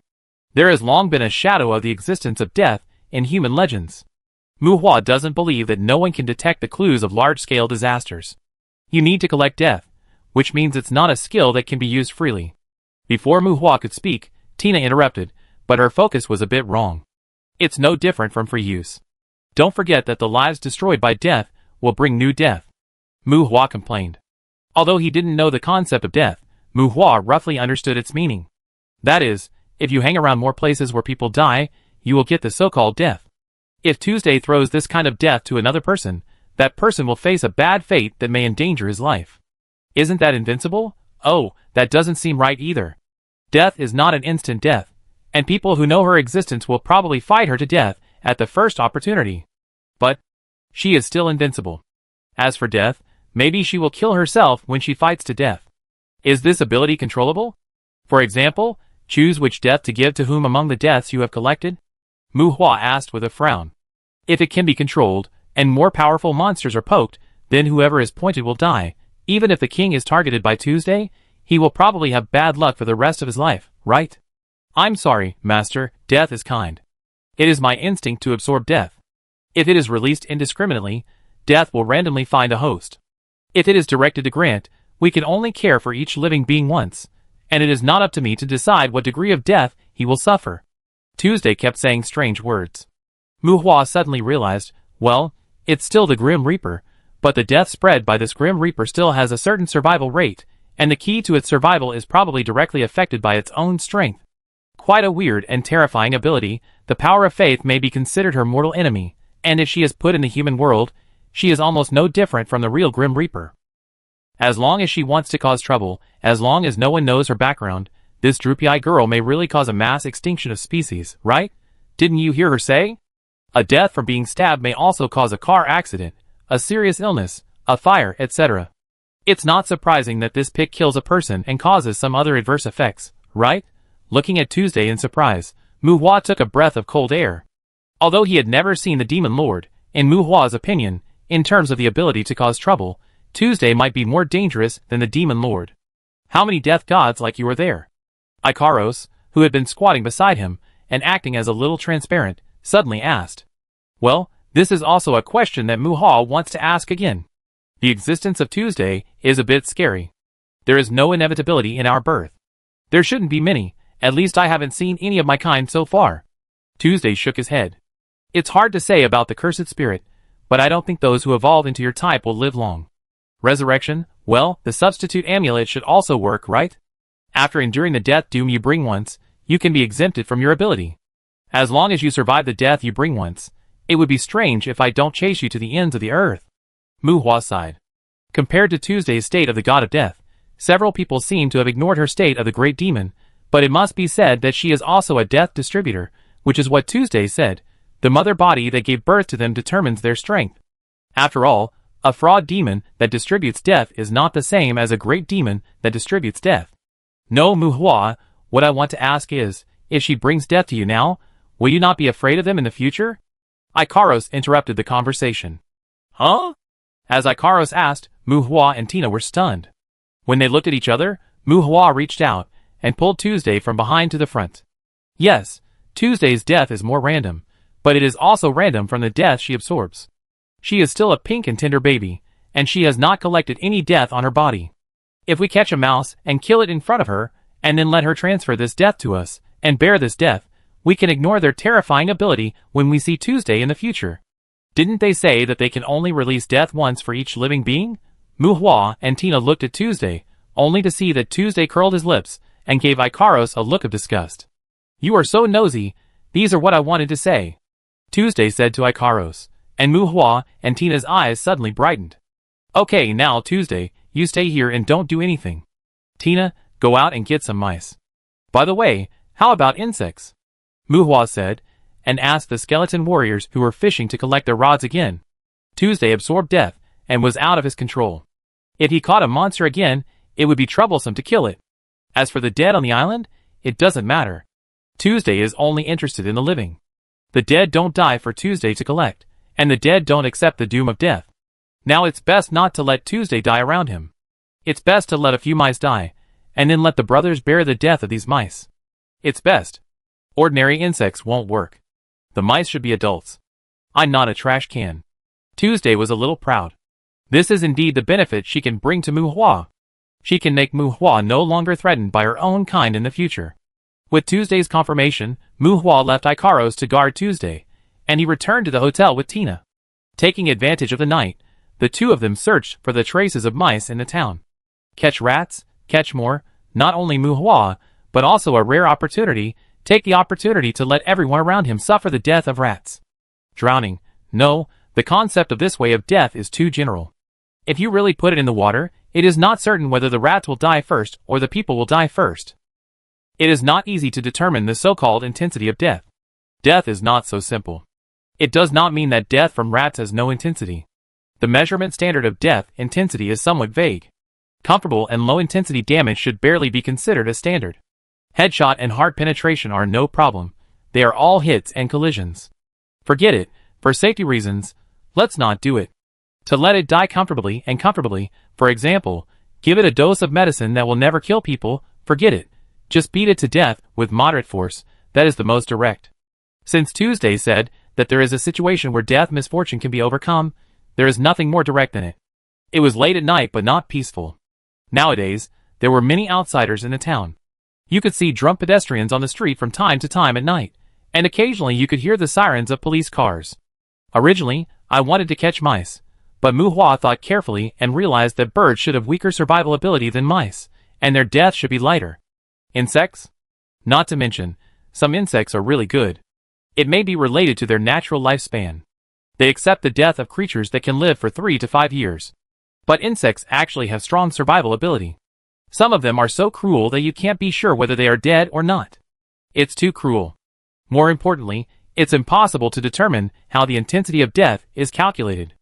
There has long been a shadow of the existence of death in human legends. Muhua doesn't believe that no one can detect the clues of large-scale disasters. You need to collect death, which means it's not a skill that can be used freely. Before Muhua could speak, Tina interrupted, but her focus was a bit wrong. It's no different from free use. Don't forget that the lives destroyed by death will bring new death. Muhua complained. Although he didn't know the concept of death, Muhua roughly understood its meaning. That is, if you hang around more places where people die, you will get the so-called death. If Tuesday throws this kind of death to another person, that person will face a bad fate that may endanger his life. Isn't that invincible? Oh, that doesn't seem right either. Death is not an instant death, and people who know her existence will probably fight her to death at the first opportunity. But she is still invincible. As for death, maybe she will kill herself when she fights to death. Is this ability controllable? For example, choose which death to give to whom among the deaths you have collected? Muhua asked with a frown. If it can be controlled, and more powerful monsters are poked, then whoever is pointed will die. Even if the king is targeted by Tuesday, he will probably have bad luck for the rest of his life, right? I'm sorry, Master, death is kind. It is my instinct to absorb death. If it is released indiscriminately, death will randomly find a host. If it is directed to grant, we can only care for each living being once, and it is not up to me to decide what degree of death he will suffer. Tuesday kept saying strange words. Muhua suddenly realized, well, it's still the Grim Reaper, but the death spread by this Grim Reaper still has a certain survival rate, and the key to its survival is probably directly affected by its own strength. Quite a weird and terrifying ability. The power of faith may be considered her mortal enemy, and if she is put in the human world, she is almost no different from the real Grim Reaper. As long as she wants to cause trouble, as long as no one knows her background, this droopy-eyed girl may really cause a mass extinction of species, right? Didn't you hear her say? A death from being stabbed may also cause a car accident, a serious illness, a fire, etc. It's not surprising that this pick kills a person and causes some other adverse effects, right? Looking at Tuesday in surprise, Muhua took a breath of cold air. Although he had never seen the Demon Lord, in Muhua's opinion, in terms of the ability to cause trouble, Tuesday might be more dangerous than the Demon Lord. How many death gods like you are there? Ikaros, who had been squatting beside him, and acting as a little transparent, suddenly asked. Well, this is also a question that Muhua wants to ask again. The existence of Tuesday is a bit scary. There is no inevitability in our birth. There shouldn't be many, at least I haven't seen any of my kind so far. Tuesday shook his head. It's hard to say about the cursed spirit, but I don't think those who evolve into your type will live long. Resurrection, well, the substitute amulet should also work, right? After enduring the death doom you bring once, you can be exempted from your ability. As long as you survive the death you bring once, it would be strange if I don't chase you to the ends of the earth. Muhua sighed. Compared to Tuesday's state of the god of death, several people seem to have ignored her state of the great demon, but it must be said that she is also a death distributor, which is what Tuesday said. The mother body that gave birth to them determines their strength. After all, A fraud demon that distributes death is not the same as a great demon that distributes death. No, Muhua, what I want to ask is, if she brings death to you now, will you not be afraid of them in the future? Ikaros interrupted the conversation. Huh? As Ikaros asked, Muhua and Tina were stunned. When they looked at each other, Muhua reached out and pulled Tuesday from behind to the front. Yes, Tuesday's death is more random, but it is also random from the death she absorbs. She is still a pink and tender baby, and she has not collected any death on her body. If we catch a mouse and kill it in front of her, and then let her transfer this death to us, and bear this death, we can ignore their terrifying ability when we see Tuesday in the future. Didn't they say that they can only release death once for each living being? Muhua and Tina looked at Tuesday, only to see that Tuesday curled his lips and gave Ikaros a look of disgust. You are so nosy, these are what I wanted to say, Tuesday said to Ikaros, and Muhua and Tina's eyes suddenly brightened. Okay, now Tuesday, you stay here and don't do anything. Tina, go out and get some mice. By the way, how about insects? Muhua said, and asked the skeleton warriors who were fishing to collect their rods again. Tuesday absorbed death and was out of his control. If he caught a monster again, it would be troublesome to kill it. As for the dead on the island, it doesn't matter. Tuesday is only interested in the living. The dead don't die for Tuesday to collect, and the dead don't accept the doom of death. Now it's best not to let Tuesday die around him. It's best to let a few mice die, and then let the brothers bear the death of these mice. It's best. Ordinary insects won't work. The mice should be adults. I'm not a trash can. Tuesday was a little proud. This is indeed the benefit she can bring to Muhua. She can make Muhua no longer threatened by her own kind in the future. With Tuesday's confirmation, Muhua left Ikaros to guard Tuesday, and he returned to the hotel with Tina. Taking advantage of the night, the two of them searched for the traces of mice in the town. Catch rats, catch more, not only Muhua, but also a rare opportunity, take the opportunity to let everyone around him suffer the death of rats. Drowning, no, the concept of this way of death is too general. If you really put it in the water, it is not certain whether the rats will die first or the people will die first. It is not easy to determine the so-called intensity of death. Death is not so simple. It does not mean that death from rats has no intensity. The measurement standard of death intensity is somewhat vague. Comfortable and low-intensity damage should barely be considered a standard. Headshot and heart penetration are no problem. They are all hits and collisions. Forget it, for safety reasons, let's not do it. To let it die comfortably, for example, give it a dose of medicine that will never kill people, forget it. Just beat it to death with moderate force, that is the most direct. Since Tuesday said that there is a situation where death misfortune can be overcome, there is nothing more direct than it. It was late at night but not peaceful. Nowadays, there were many outsiders in the town. You could see drunk pedestrians on the street from time to time at night, and occasionally you could hear the sirens of police cars. Originally, I wanted to catch mice, but Muhua thought carefully and realized that birds should have weaker survival ability than mice, and their death should be lighter. Insects? Not to mention, some insects are really good. It may be related to their natural lifespan. They accept the death of creatures that can live for 3 to 5 years. But insects actually have strong survival ability. Some of them are so cruel that you can't be sure whether they are dead or not. It's too cruel. More importantly, it's impossible to determine how the intensity of death is calculated.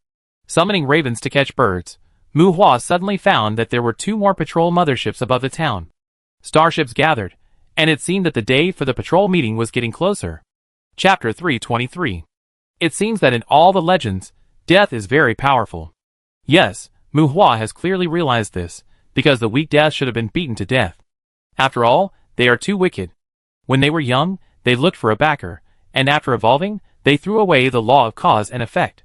Summoning ravens to catch birds, Muhua suddenly found that there were 2 more patrol motherships above the town. Starships gathered, and it seemed that the day for the patrol meeting was getting closer. Chapter 323. It seems that in all the legends, death is very powerful. Yes, Muhua has clearly realized this, because the weak death should have been beaten to death. After all, they are too wicked. When they were young, they looked for a backer, and after evolving, they threw away the law of cause and effect.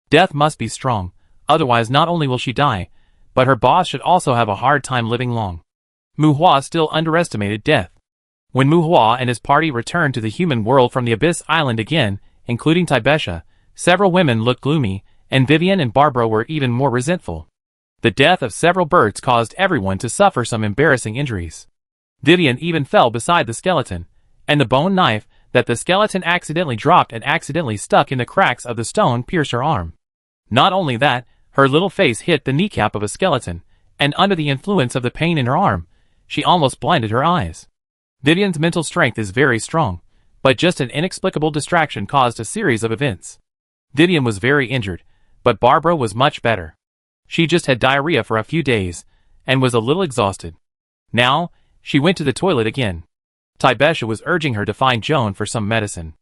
Death must be strong, otherwise not only will she die, but her boss should also have a hard time living long. Muhua still underestimated death. When Muhua and his party returned to the human world from the Abyss Island again, including Tibesha, several women looked gloomy, and Vivian and Barbara were even more resentful. The death of several birds caused everyone to suffer some embarrassing injuries. Vivian even fell beside the skeleton, and the bone knife that the skeleton accidentally dropped and accidentally stuck in the cracks of the stone pierced her arm. Not only that, her little face hit the kneecap of a skeleton, and under the influence of the pain in her arm, she almost blinded her eyes. Vivian's mental strength is very strong, but just an inexplicable distraction caused a series of events. Vivian was very injured, but Barbara was much better. She just had diarrhea for a few days, and was a little exhausted. Now, she went to the toilet again. Tibesha was urging her to find Joan for some medicine.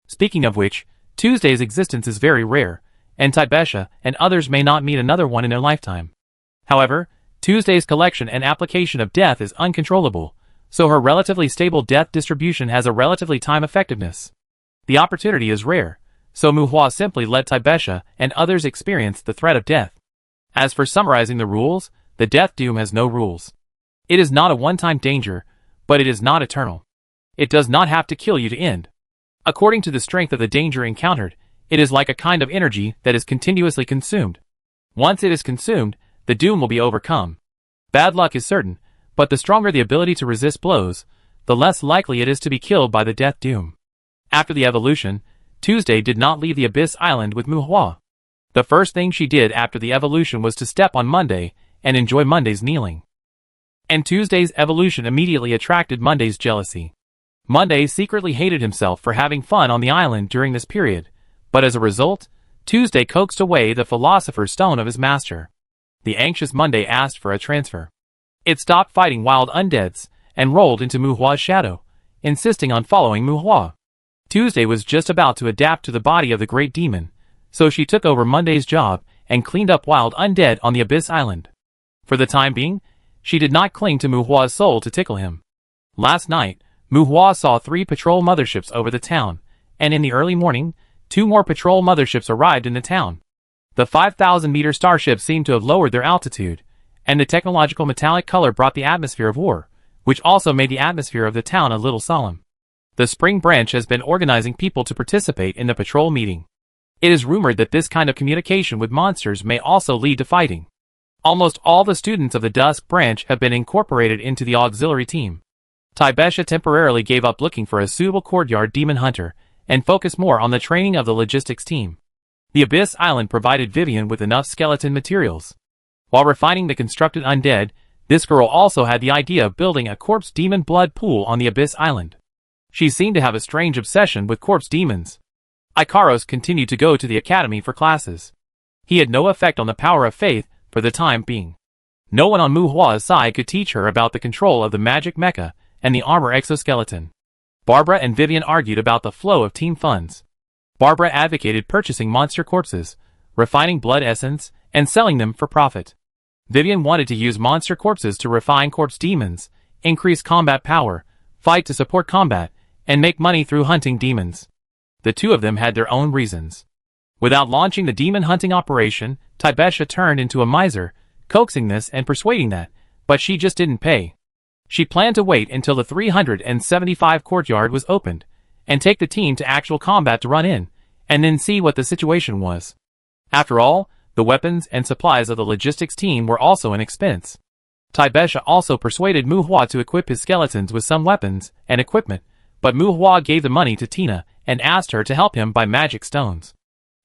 Speaking of which, Tuesday's existence is very rare, and Tibesha and others may not meet another one in their lifetime. However, Tuesday's collection and application of death is uncontrollable, so her relatively stable death distribution has a relatively time effectiveness. The opportunity is rare, so Muhua simply let Tibesha and others experience the threat of death. As for summarizing the rules, the death doom has no rules. It is not a one-time danger, but it is not eternal. It does not have to kill you to end. According to the strength of the danger encountered, it is like a kind of energy that is continuously consumed. Once it is consumed, the doom will be overcome. Bad luck is certain, but the stronger the ability to resist blows, the less likely it is to be killed by the death doom. After the evolution, Tuesday did not leave the Abyss Island with Muhua. The first thing she did after the evolution was to step on Monday and enjoy Monday's kneeling. And Tuesday's evolution immediately attracted Monday's jealousy. Monday secretly hated himself for having fun on the island during this period, but as a result, Tuesday coaxed away the Philosopher's Stone of his master. The anxious Monday asked for a transfer. It stopped fighting wild undeads and rolled into Muhua's shadow, insisting on following Muhua. Tuesday was just about to adapt to the body of the great demon, so she took over Monday's job and cleaned up wild undead on the Abyss Island. For the time being, she did not cling to Muhua's soul to tickle him. Last night, Muhua saw 3 patrol motherships over the town, and in the early morning, 2 more patrol motherships arrived in the town. The 5,000-meter starship seemed to have lowered their altitude, and the technological metallic color brought the atmosphere of war, which also made the atmosphere of the town a little solemn. The Spring Branch has been organizing people to participate in the patrol meeting. It is rumored that this kind of communication with monsters may also lead to fighting. Almost all the students of the Dusk Branch have been incorporated into the auxiliary team. Tibesha temporarily gave up looking for a suitable courtyard demon hunter and focused more on the training of the logistics team. The Abyss Island provided Vivian with enough skeleton materials. While refining the constructed undead, this girl also had the idea of building a corpse demon blood pool on the Abyss Island. She seemed to have a strange obsession with corpse demons. Ikaros continued to go to the academy for classes. He had no effect on the power of faith for the time being. No one on Muhua's side could teach her about the control of the magic mecha and the armor exoskeleton. Barbara and Vivian argued about the flow of team funds. Barbara advocated purchasing monster corpses, refining blood essence, and selling them for profit. Vivian wanted to use monster corpses to refine corpse demons, increase combat power, fight to support combat, and make money through hunting demons. The two of them had their own reasons. Without launching the demon hunting operation, Tibesha turned into a miser, coaxing this and persuading that, but she just didn't pay. She planned to wait until the 375 courtyard was opened, and take the team to actual combat to run in, and then see what the situation was. After all, the weapons and supplies of the logistics team were also an expense. Tibesha also persuaded Muhua to equip his skeletons with some weapons and equipment, but Muhua gave the money to Tina and asked her to help him buy magic stones.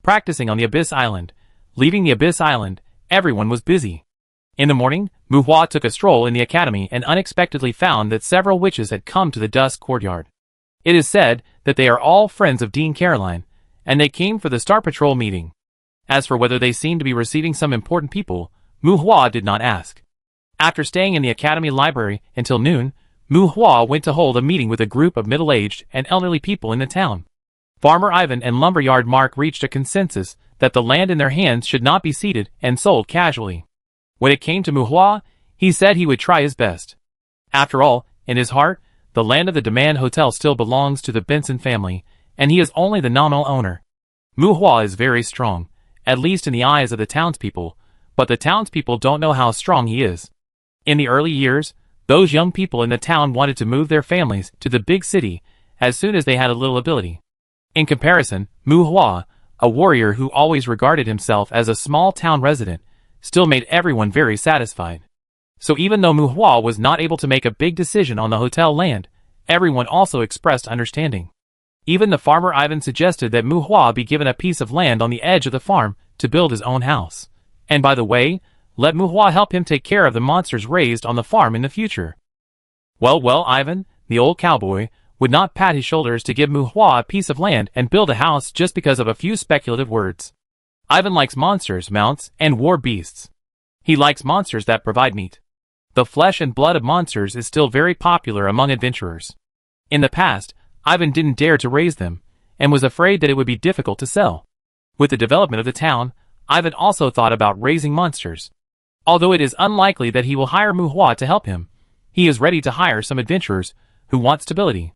Practicing on the Abyss Island, leaving the Abyss Island, everyone was busy. In the morning, Muhua took a stroll in the academy and unexpectedly found that several witches had come to the Dusk Courtyard. It is said that they are all friends of Dean Caroline, and they came for the Star Patrol meeting. As for whether they seemed to be receiving some important people, Muhua did not ask. After staying in the academy library until noon, Muhua went to hold a meeting with a group of middle-aged and elderly people in the town. Farmer Ivan and Lumberyard Mark reached a consensus that the land in their hands should not be ceded and sold casually. When it came to Muhua, he said he would try his best. After all, in his heart, the land of the Demand Hotel still belongs to the Benson family, and he is only the nominal owner. Muhua is very strong, at least in the eyes of the townspeople, but the townspeople don't know how strong he is. In the early years, those young people in the town wanted to move their families to the big city as soon as they had a little ability. In comparison, Muhua, a warrior who always regarded himself as a small town resident, still made everyone very satisfied. So even though Muhua was not able to make a big decision on the hotel land, everyone also expressed understanding. Even the farmer Ivan suggested that Muhua be given a piece of land on the edge of the farm to build his own house. And by the way, let Muhua help him take care of the monsters raised on the farm in the future. Well, Ivan, the old cowboy, would not pat his shoulders to give Muhua a piece of land and build a house just because of a few speculative words. Ivan likes monsters, mounts, and war beasts. He likes monsters that provide meat. The flesh and blood of monsters is still very popular among adventurers. In the past, Ivan didn't dare to raise them, and was afraid that it would be difficult to sell. With the development of the town, Ivan also thought about raising monsters. Although it is unlikely that he will hire Muhua to help him, he is ready to hire some adventurers who want stability.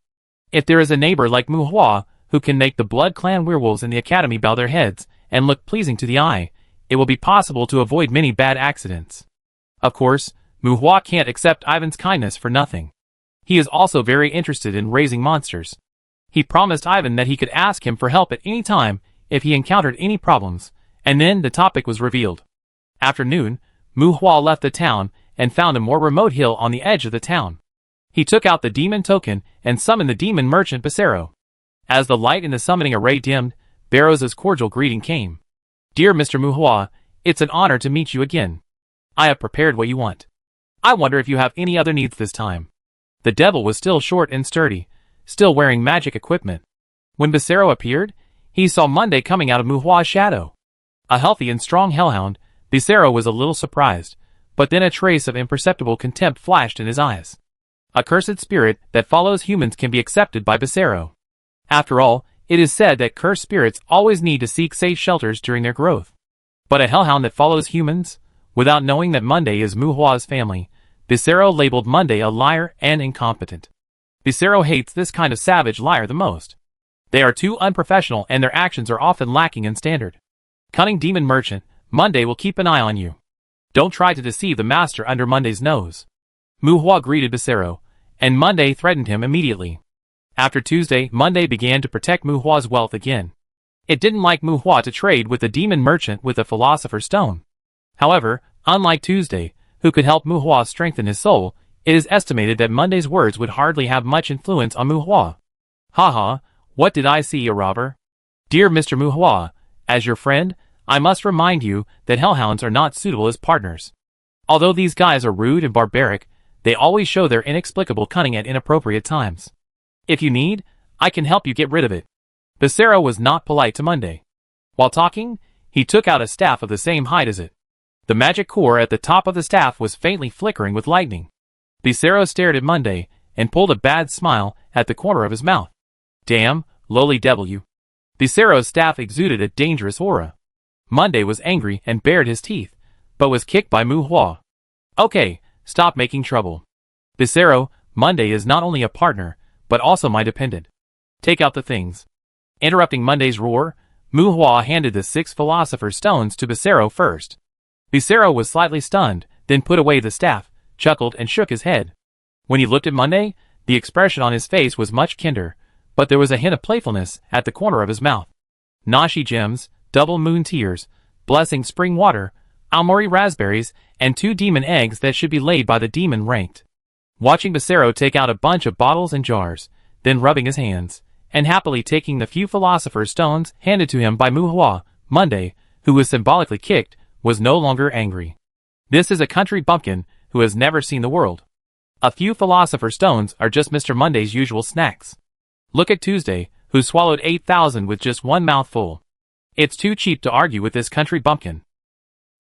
If there is a neighbor like Muhua who can make the Blood Clan werewolves in the academy bow their heads and look pleasing to the eye, it will be possible to avoid many bad accidents. Of course, Muhua can't accept Ivan's kindness for nothing. He is also very interested in raising monsters. He promised Ivan that he could ask him for help at any time if he encountered any problems, and then the topic was revealed. After noon, Muhua left the town and found a more remote hill on the edge of the town. He took out the demon token and summoned the demon merchant Becerro. As the light in the summoning array dimmed, Barrow's cordial greeting came. "Dear Mr. Muhua, it's an honor to meet you again. I have prepared what you want. I wonder if you have any other needs this time." The devil was still short and sturdy, still wearing magic equipment. When Becerro appeared, he saw Monday coming out of Muhua's shadow. A healthy and strong hellhound, Becerro was a little surprised, but then a trace of imperceptible contempt flashed in his eyes. A cursed spirit that follows humans can be accepted by Becerro. After all, it is said that cursed spirits always need to seek safe shelters during their growth. But a hellhound that follows humans, without knowing that Monday is Muhua's family, Becerro labeled Monday a liar and incompetent. Becerro hates this kind of savage liar the most. They are too unprofessional and their actions are often lacking in standard. Cunning demon merchant, Monday will keep an eye on you. Don't try to deceive the master under Monday's nose. Muhua greeted Becerro, and Monday threatened him immediately. After Tuesday, Monday began to protect Muhua's wealth again. It didn't like Muhua to trade with the demon merchant with the philosopher's stone. However, unlike Tuesday, who could help Muhua strengthen his soul, it is estimated that Monday's words would hardly have much influence on Muhua. Haha, what did I see, a robber? Dear Mr. Muhua, as your friend, I must remind you that hellhounds are not suitable as partners. Although these guys are rude and barbaric, they always show their inexplicable cunning at inappropriate times. If you need, I can help you get rid of it. Becerro was not polite to Monday. While talking, he took out a staff of the same height as it. The magic core at the top of the staff was faintly flickering with lightning. Becerro stared at Monday and pulled a bad smile at the corner of his mouth. Damn, lowly devil you. Becerro's staff exuded a dangerous aura. Monday was angry and bared his teeth, but was kicked by Muhua. Okay, stop making trouble. Becerro, Monday is not only a partner, but also my dependent. Take out the things. Interrupting Monday's roar, Muhua handed the 6 philosopher's stones to Becerro first. Becerro was slightly stunned, then put away the staff, chuckled and shook his head. When he looked at Monday, the expression on his face was much kinder, but there was a hint of playfulness at the corner of his mouth. Nashi gems, double moon tears, blessing spring water, Almori raspberries, and 2 demon eggs that should be laid by the demon ranked. Watching Becerro take out a bunch of bottles and jars, then rubbing his hands, and happily taking the few philosopher's stones handed to him by Muhua, Monday, who was symbolically kicked, was no longer angry. This is a country bumpkin who has never seen the world. A few philosopher's stones are just Mr. Monday's usual snacks. Look at Tuesday, who swallowed 8,000 with just one mouthful. It's too cheap to argue with this country bumpkin.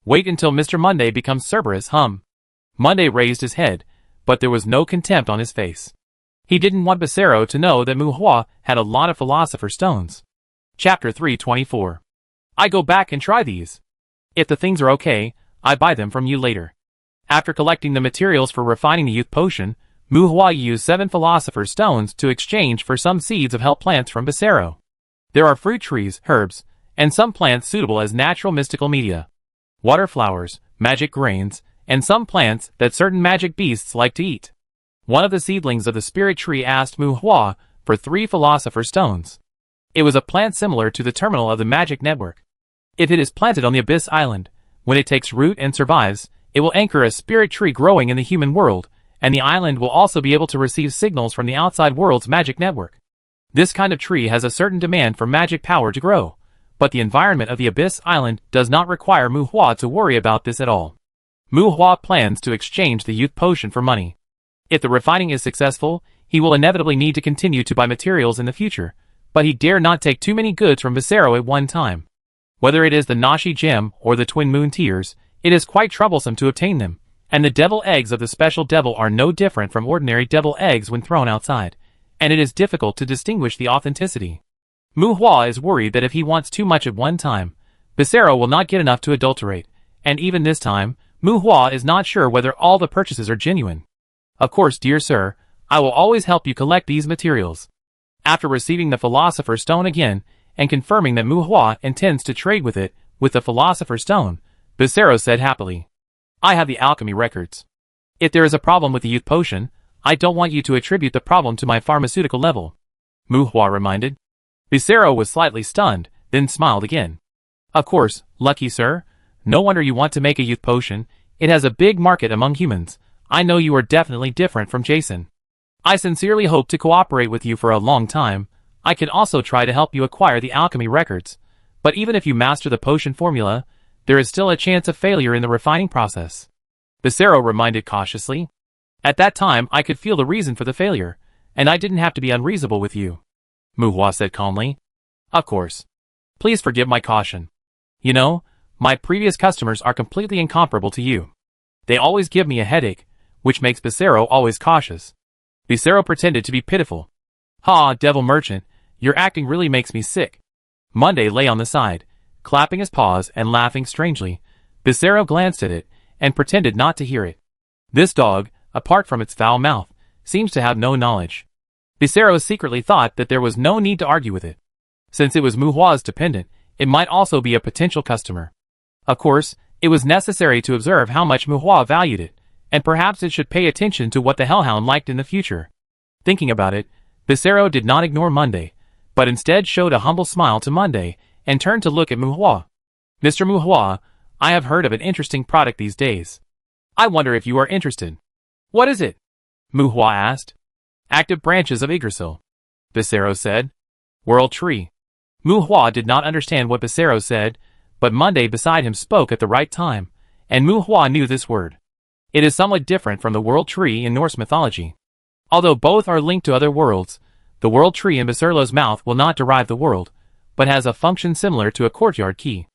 Wait until Mr. Monday becomes Cerberus hum. Monday raised his head, but there was no contempt on his face. He didn't want Becerro to know that Muhua had a lot of philosopher's stones. Chapter 324. I go back and try these. If the things are okay, I buy them from you later. After collecting the materials for refining the youth potion, Muhua used 7 philosopher's stones to exchange for some seeds of help plants from Becerro. There are fruit trees, herbs, and some plants suitable as natural mystical media. Water flowers, magic grains, and some plants that certain magic beasts like to eat. One of the seedlings of the spirit tree asked Muhua for 3 philosopher's stones. It was a plant similar to the terminal of the magic network. If it is planted on the Abyss Island, when it takes root and survives, it will anchor a spirit tree growing in the human world, and the island will also be able to receive signals from the outside world's magic network. This kind of tree has a certain demand for magic power to grow, but the environment of the Abyss Island does not require Muhua to worry about this at all. Muhua plans to exchange the youth potion for money. If the refining is successful, he will inevitably need to continue to buy materials in the future, but he dare not take too many goods from Becerro at one time. Whether it is the Nashi gem or the twin moon tears, It is quite troublesome to obtain them, and the devil eggs of the special devil are no different from ordinary devil eggs when thrown outside, and it is difficult to distinguish the authenticity. Mu Hua is worried that if he wants too much at one time, Becerra will not get enough to adulterate, and even this time, Mu Hua is not sure whether all the purchases are genuine. Of course, dear sir, I will always help you collect these materials. After receiving the Philosopher's Stone again, and confirming that Mu Hua intends to trade with it, with the Philosopher's Stone, Becerra said happily, I have the alchemy records. If there is a problem with the youth potion, I don't want you to attribute the problem to my pharmaceutical level. Mu Hua reminded. Becerra was slightly stunned, then smiled again. Of course, lucky sir. No wonder you want to make a youth potion. It has a big market among humans. I know you are definitely different from Jason. I sincerely hope to cooperate with you for a long time. I can also try to help you acquire the alchemy records. But even if you master the potion formula, there is still a chance of failure in the refining process. Becerra reminded cautiously. At that time I could feel the reason for the failure, and I didn't have to be unreasonable with you. Mu Hua said calmly. Of course. Please forgive my caution. You know, my previous customers are completely incomparable to you. They always give me a headache, which makes Becerra always cautious. Becerra pretended to be pitiful. Ha, devil merchant, your acting really makes me sick. Monday lay on the side, clapping his paws and laughing strangely. Becerra glanced at it, and pretended not to hear it. This dog, apart from its foul mouth, seems to have no knowledge. Becerra secretly thought that there was no need to argue with it. Since it was Mu Hua's dependent, it might also be a potential customer. Of course, it was necessary to observe how much Mu Hua valued it, and perhaps it should pay attention to what the Hellhound liked in the future. Thinking about it, Becerra did not ignore Monday, but instead showed a humble smile to Monday, and turned to look at Mu Hua. Mr. Mu Hua, I have heard of an interesting product these days. I wonder if you are interested. What is it? Mu Hua asked. Active branches of Yggdrasil. Becerra said. World Tree. Mu Hua did not understand what Becerra said, but Monday beside him spoke at the right time, and Mu Hua knew this word. It is somewhat different from the World Tree in Norse mythology. Although both are linked to other worlds, the World Tree in Becerra's mouth will not derive the world, but has a function similar to a courtyard key.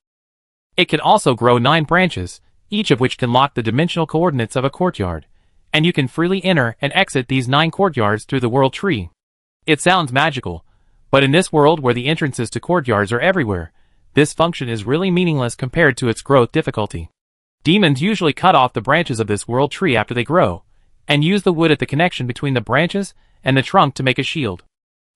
It can also grow 9 branches, each of which can lock the dimensional coordinates of a courtyard, and you can freely enter and exit these 9 courtyards through the World Tree. It sounds magical, but in this world where the entrances to courtyards are everywhere, this function is really meaningless compared to its growth difficulty. Demons usually cut off the branches of this World Tree after they grow, and use the wood at the connection between the branches and the trunk to make a shield.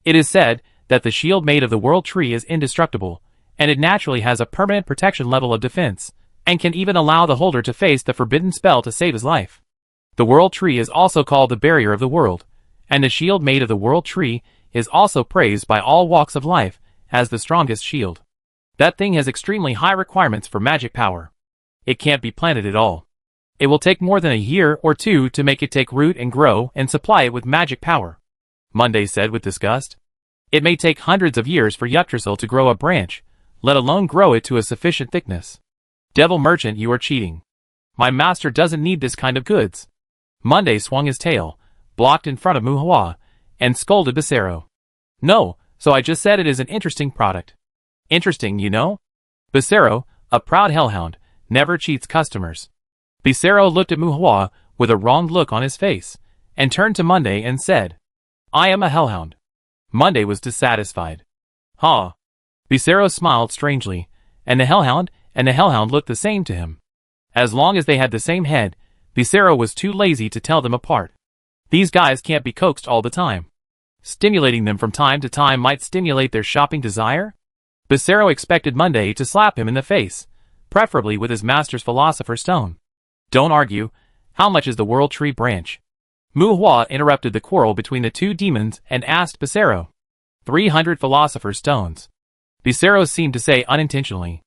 It is said that the shield made of the World Tree is indestructible, and it naturally has a permanent protection level of defense, and can even allow the holder to face the forbidden spell to save his life. The World Tree is also called the Barrier of the World, and the shield made of the World Tree is also praised by all walks of life as the strongest shield. That thing has extremely high requirements for magic power. It can't be planted at all. It will take more than a year or 2 to make it take root and grow and supply it with magic power. Monday said with disgust. It may take hundreds of years for Yggdrasil to grow a branch, let alone grow it to a sufficient thickness. Devil merchant, you are cheating. My master doesn't need this kind of goods. Monday swung his tail, blocked in front of Mu Hua, and scolded Becerra. No, so I just said it is an interesting product. Interesting, you know? Becerra, a proud hellhound, never cheats customers. Becerra looked at Mu Hua with a wronged look on his face, and turned to Monday and said, I am a hellhound. Monday was dissatisfied. Ha! Becerra smiled strangely, and the hellhound looked the same to him. As long as they had the same head, Becerra was too lazy to tell them apart. These guys can't be coaxed all the time. Stimulating them from time to time might stimulate their shopping desire? Becerra expected Monday to slap him in the face, preferably with his master's Philosopher's Stone. Don't argue. How much is the World Tree branch? Mu Hua interrupted the quarrel between the two demons and asked Becerra. 300 Philosopher's Stones. Becerra seemed to say unintentionally.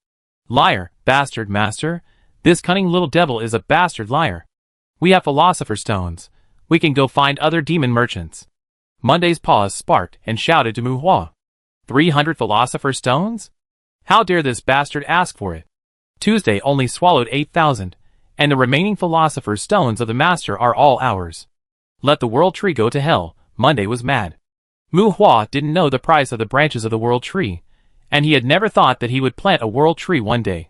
Liar, bastard master. This cunning little devil is a bastard liar. We have Philosopher's Stones. We can go find other demon merchants. Monday's paws sparked and shouted to Mu Hua. 300 Philosopher's Stones? How dare this bastard ask for it? Tuesday only swallowed 8,000, and the remaining Philosopher's Stones of the master are all ours. Let the World Tree go to hell. Monday was mad. Mu Hua didn't know the price of the branches of the World Tree, and he had never thought that he would plant a World Tree one day.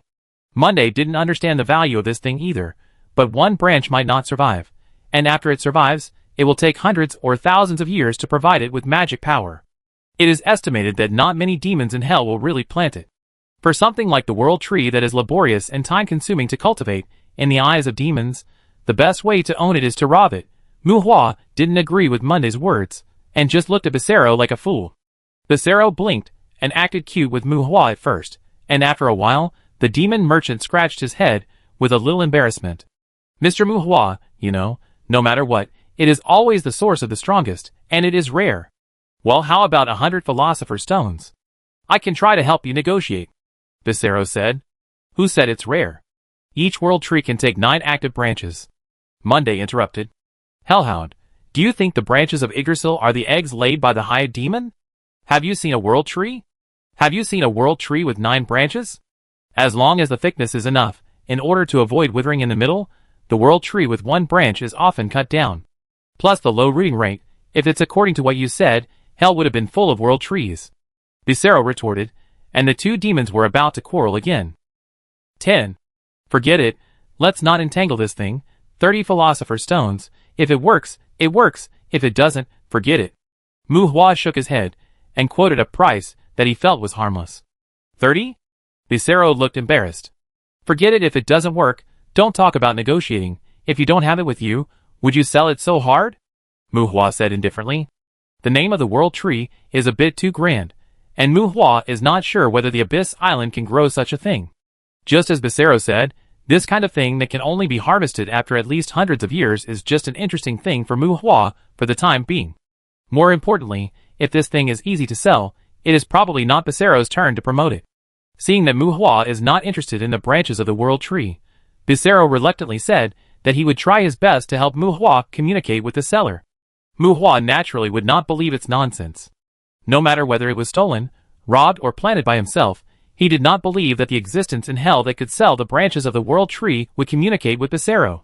Monday didn't understand the value of this thing either, but one branch might not survive, and after it survives, it will take hundreds or thousands of years to provide it with magic power. It is estimated that not many demons in hell will really plant it. For something like the world tree that is laborious and time-consuming to cultivate, in the eyes of demons, the best way to own it is to rob it. Muhua didn't agree with Monday's words, and just looked at Becerro like a fool. Becerro blinked, and acted cute with Muhua at first, and after a while, the demon merchant scratched his head, with a little embarrassment. Mr. Muhua, you know, no matter what, it is always the source of the strongest, and it is rare. Well, how about 100 philosopher's stones? I can try to help you negotiate, Becerro said. Who said it's rare? Each world tree can take 9 active branches. Monday interrupted. Hellhound, do you think the branches of Yggdrasil are the eggs laid by the High Demon? Have you seen a world tree? Have you seen a world tree with 9 branches? As long as the thickness is enough, in order to avoid withering in the middle, the world tree with 1 branch is often cut down. Plus the low rooting rate, if it's according to what you said, hell would have been full of world trees. Becerro retorted, and the 2 demons were about to quarrel again. 10. Forget it, let's not entangle this thing. 30 philosopher's stones. If it works, it works. If it doesn't, forget it. Muhua shook his head, and quoted a price that he felt was harmless. 30? Becerro looked embarrassed. Forget it if it doesn't work. Don't talk about negotiating. If you don't have it with you, would you sell it so hard? Muhua said indifferently. The name of the world tree is a bit too grand, and Muhua is not sure whether the Abyss Island can grow such a thing. Just as Becerro said, this kind of thing that can only be harvested after at least hundreds of years is just an interesting thing for Muhua for the time being. More importantly, if this thing is easy to sell, it is probably not Becerro's turn to promote it. Seeing that Muhua is not interested in the branches of the world tree, Becerro reluctantly said that he would try his best to help Muhua communicate with the seller. Muhua naturally would not believe its nonsense. No matter whether it was stolen, robbed or planted by himself, he did not believe that the existence in hell that could sell the branches of the world tree would communicate with Becerro.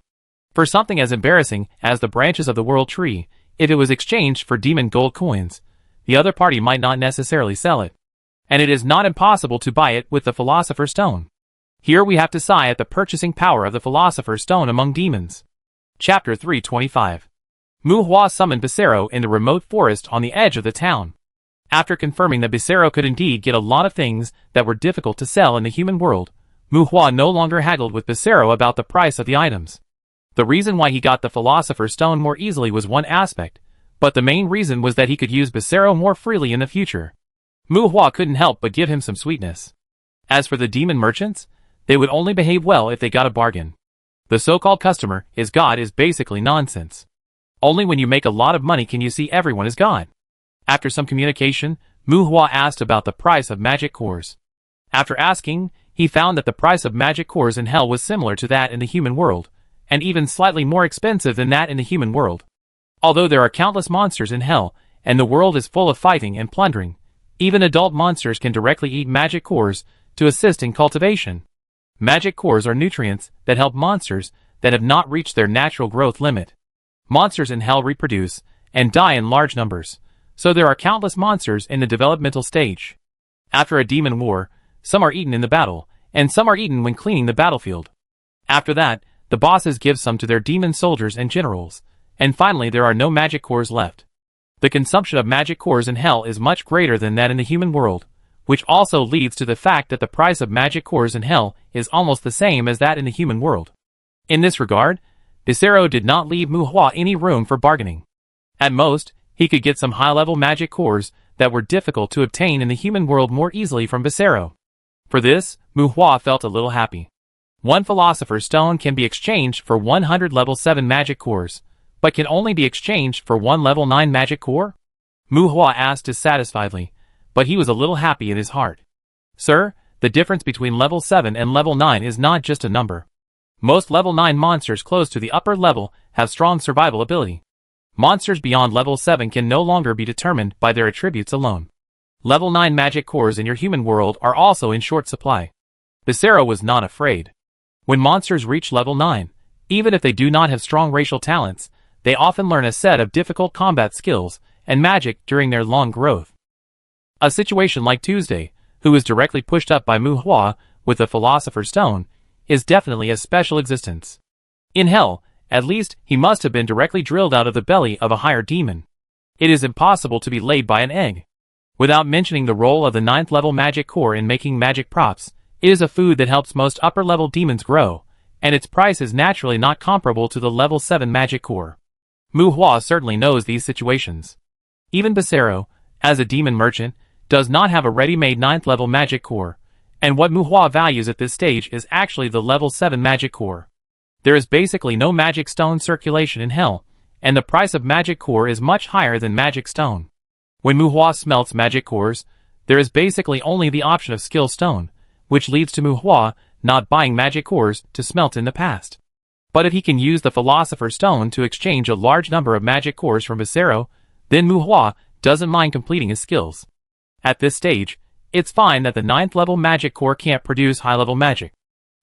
For something as embarrassing as the branches of the world tree, if it was exchanged for demon gold coins, the other party might not necessarily sell it. And it is not impossible to buy it with the Philosopher's Stone. Here we have to sigh at the purchasing power of the Philosopher's Stone among demons. Chapter 325. Muhua summoned Becerro in the remote forest on the edge of the town. After confirming that Becerro could indeed get a lot of things that were difficult to sell in the human world, Muhua no longer haggled with Becerro about the price of the items. The reason why he got the Philosopher's Stone more easily was one aspect, but the main reason was that he could use Becerro more freely in the future. Muhua couldn't help but give him some sweetness. As for the demon merchants, they would only behave well if they got a bargain. The so-called customer is God is basically nonsense. Only when you make a lot of money can you see everyone as God. After some communication, Muhua asked about the price of magic cores. After asking, he found that the price of magic cores in hell was similar to that in the human world, and even slightly more expensive than that in the human world. Although there are countless monsters in hell, and the world is full of fighting and plundering, even adult monsters can directly eat magic cores to assist in cultivation. Magic cores are nutrients that help monsters that have not reached their natural growth limit. Monsters in hell reproduce and die in large numbers, so there are countless monsters in the developmental stage. After a demon war, some are eaten in the battle, and some are eaten when cleaning the battlefield. After that, the bosses give some to their demon soldiers and generals, and finally there are no magic cores left. The consumption of magic cores in hell is much greater than that in the human world, which also leads to the fact that the price of magic cores in hell is almost the same as that in the human world. In this regard, Becerro did not leave Muhua any room for bargaining. At most, he could get some high-level magic cores that were difficult to obtain in the human world more easily from Becerro. For this, Muhua felt a little happy. 1 Philosopher's Stone can be exchanged for 100 level 7 magic cores, but can only be exchanged for 1 level 9 magic core? Muhua asked dissatisfiedly, but he was a little happy in his heart. Sir, the difference between level 7 and level 9 is not just a number. Most level 9 monsters close to the upper level have strong survival ability. Monsters beyond level 7 can no longer be determined by their attributes alone. Level 9 magic cores in your human world are also in short supply. Becerro was not afraid. When monsters reach level 9, even if they do not have strong racial talents, they often learn a set of difficult combat skills and magic during their long growth. A situation like Tuesday, who was directly pushed up by Muhua with the Philosopher's Stone, is definitely a special existence. In hell, at least, he must have been directly drilled out of the belly of a higher demon. It is impossible to be laid by an egg. Without mentioning the role of the 9th level magic core in making magic props, it is a food that helps most upper level demons grow, and its price is naturally not comparable to the level 7 magic core. Mu Hua certainly knows these situations. Even Becerro, as a demon merchant, does not have a ready-made 9th level magic core, and what Mu Hua values at this stage is actually the level 7 magic core. There is basically no magic stone circulation in hell, and the price of magic core is much higher than magic stone. When Mu Hua smelts magic cores, there is basically only the option of skill stone, which leads to Mu Hua not buying magic cores to smelt in the past. But if he can use the Philosopher's Stone to exchange a large number of magic cores from Becerro, then Mu Hua doesn't mind completing his skills. At this stage, it's fine that the 9th level magic core can't produce high-level magic.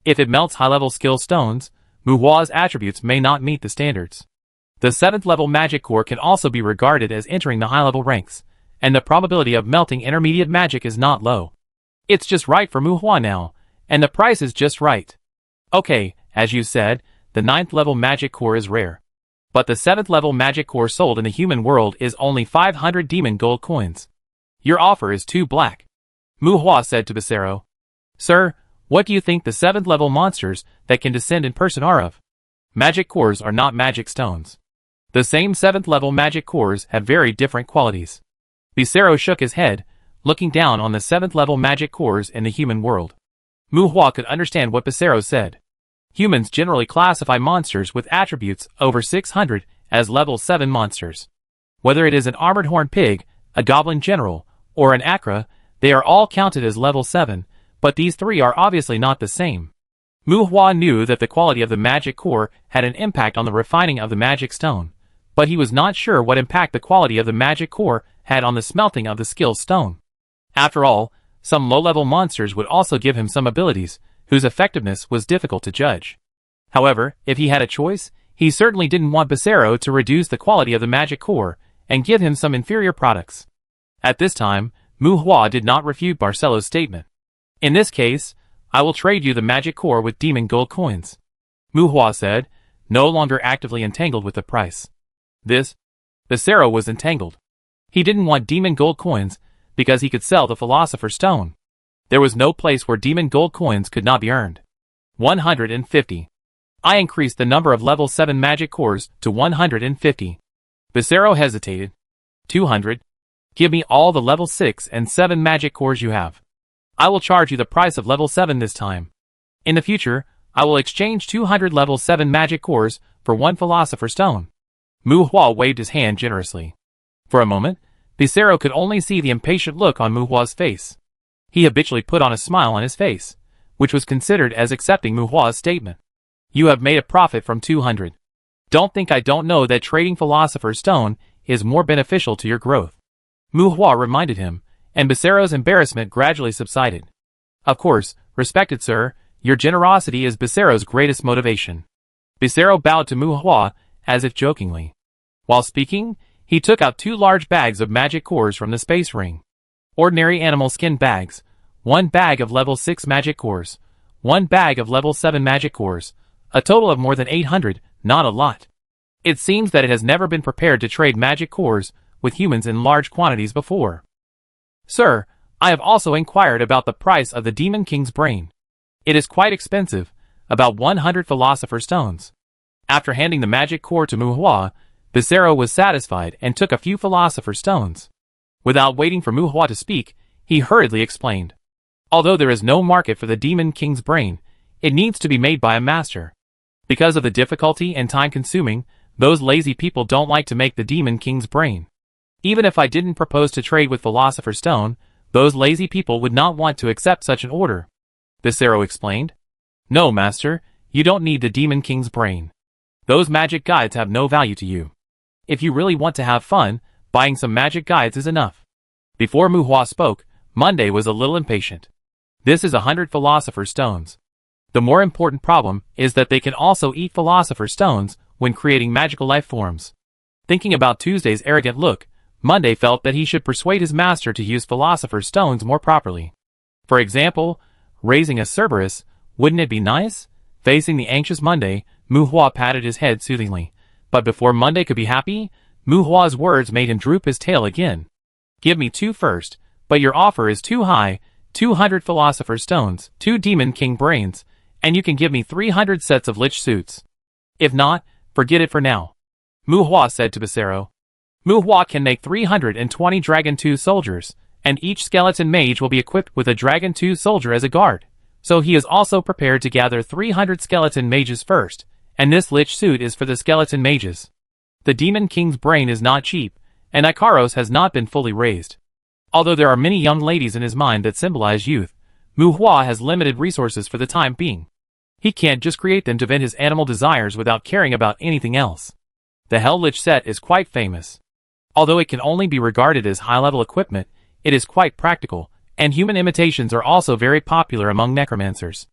If it melts high-level skill stones, Mu Hua's attributes may not meet the standards. The 7th level magic core can also be regarded as entering the high-level ranks, and the probability of melting intermediate magic is not low. It's just right for Mu Hua now, and the price is just right. Okay, as you said, the 9th level magic core is rare. But the 7th level magic core sold in the human world is only 500 demon gold coins. Your offer is too black. Mu Hua said to Becerro. Sir, what do you think the 7th level monsters that can descend in person are of? Magic cores are not magic stones. The same 7th level magic cores have very different qualities. Becerro shook his head, looking down on the 7th level magic cores in the human world. Mu Hua could understand what Becerro said. Humans generally classify monsters with attributes over 600 as level 7 monsters. Whether it is an armored horned pig, a goblin general, or an Akra, they are all counted as level 7, but these three are obviously not the same. Mu Hua knew that the quality of the magic core had an impact on the refining of the magic stone, but he was not sure what impact the quality of the magic core had on the smelting of the skill stone. After all, some low-level monsters would also give him some abilities, whose effectiveness was difficult to judge. However, if he had a choice, he certainly didn't want Becerro to reduce the quality of the magic core and give him some inferior products. At this time, Mu Hua did not refute Barcelo's statement. In this case, I will trade you the magic core with demon gold coins. Mu Hua said, no longer actively entangled with the price. Becerro was entangled. He didn't want demon gold coins because he could sell the Philosopher's Stone. There was no place where demon gold coins could not be earned. 150. I increased the number of level 7 magic cores to 150. Becerro hesitated. 200. Give me all the level 6 and 7 magic cores you have. I will charge you the price of level 7 this time. In the future, I will exchange 200 level 7 magic cores for 1 Philosopher's Stone. Mu Hua waved his hand generously. For a moment, Becerro could only see the impatient look on Mu Hua's face. He habitually put on a smile on his face, which was considered as accepting Mu Hua's statement. You have made a profit from 200. Don't think I don't know that trading Philosopher's Stone is more beneficial to your growth. Mu Hua reminded him, and Becerro's embarrassment gradually subsided. Of course, respected sir, your generosity is Becerro's greatest motivation. Becerro bowed to Mu Hua, as if jokingly. While speaking, he took out 2 large bags of magic cores from the space ring. Ordinary animal skin bags, 1 bag of level 6 magic cores, 1 bag of level 7 magic cores, a total of more than 800, not a lot. It seems that it has never been prepared to trade magic cores with humans in large quantities before. Sir, I have also inquired about the price of the Demon King's brain. It is quite expensive, about 100 Philosopher's Stones. After handing the magic core to Mu Hua, Becerro was satisfied and took a few Philosopher's Stones. Without waiting for Mu Hua to speak, he hurriedly explained. Although there is no market for the Demon King's brain, it needs to be made by a master. Because of the difficulty and time consuming, those lazy people don't like to make the Demon King's brain. Even if I didn't propose to trade with Philosopher's Stone, those lazy people would not want to accept such an order. Becerro explained. No, master, you don't need the Demon King's brain. Those magic guides have no value to you. If you really want to have fun, buying some magic guides is enough. Before Mu Hua spoke, Monday was a little impatient. This is 100 Philosopher's Stones. The more important problem is that they can also eat Philosopher's Stones when creating magical life forms. Thinking about Tuesday's arrogant look, Monday felt that he should persuade his master to use Philosopher's Stones more properly. For example, raising a Cerberus, wouldn't it be nice? Facing the anxious Monday, Mu Hua patted his head soothingly. But before Monday could be happy, Mu Hua's words made him droop his tail again. Give me 2 first, but your offer is too high, 200 Philosopher's Stones, 2 Demon King Brains, and you can give me 300 sets of Lich Suits. If not, forget it for now. Mu Hua said to Becerro. Mu Hua can make 320 Dragon 2 soldiers, and each skeleton mage will be equipped with a Dragon 2 soldier as a guard, so he is also prepared to gather 300 skeleton mages first, and this Lich Suit is for the skeleton mages. The Demon King's brain is not cheap, and Ikaros has not been fully raised. Although there are many young ladies in his mind that symbolize youth, Mu Hua has limited resources for the time being. He can't just create them to vent his animal desires without caring about anything else. The Hell Lich set is quite famous. Although it can only be regarded as high-level equipment, it is quite practical, and human imitations are also very popular among necromancers.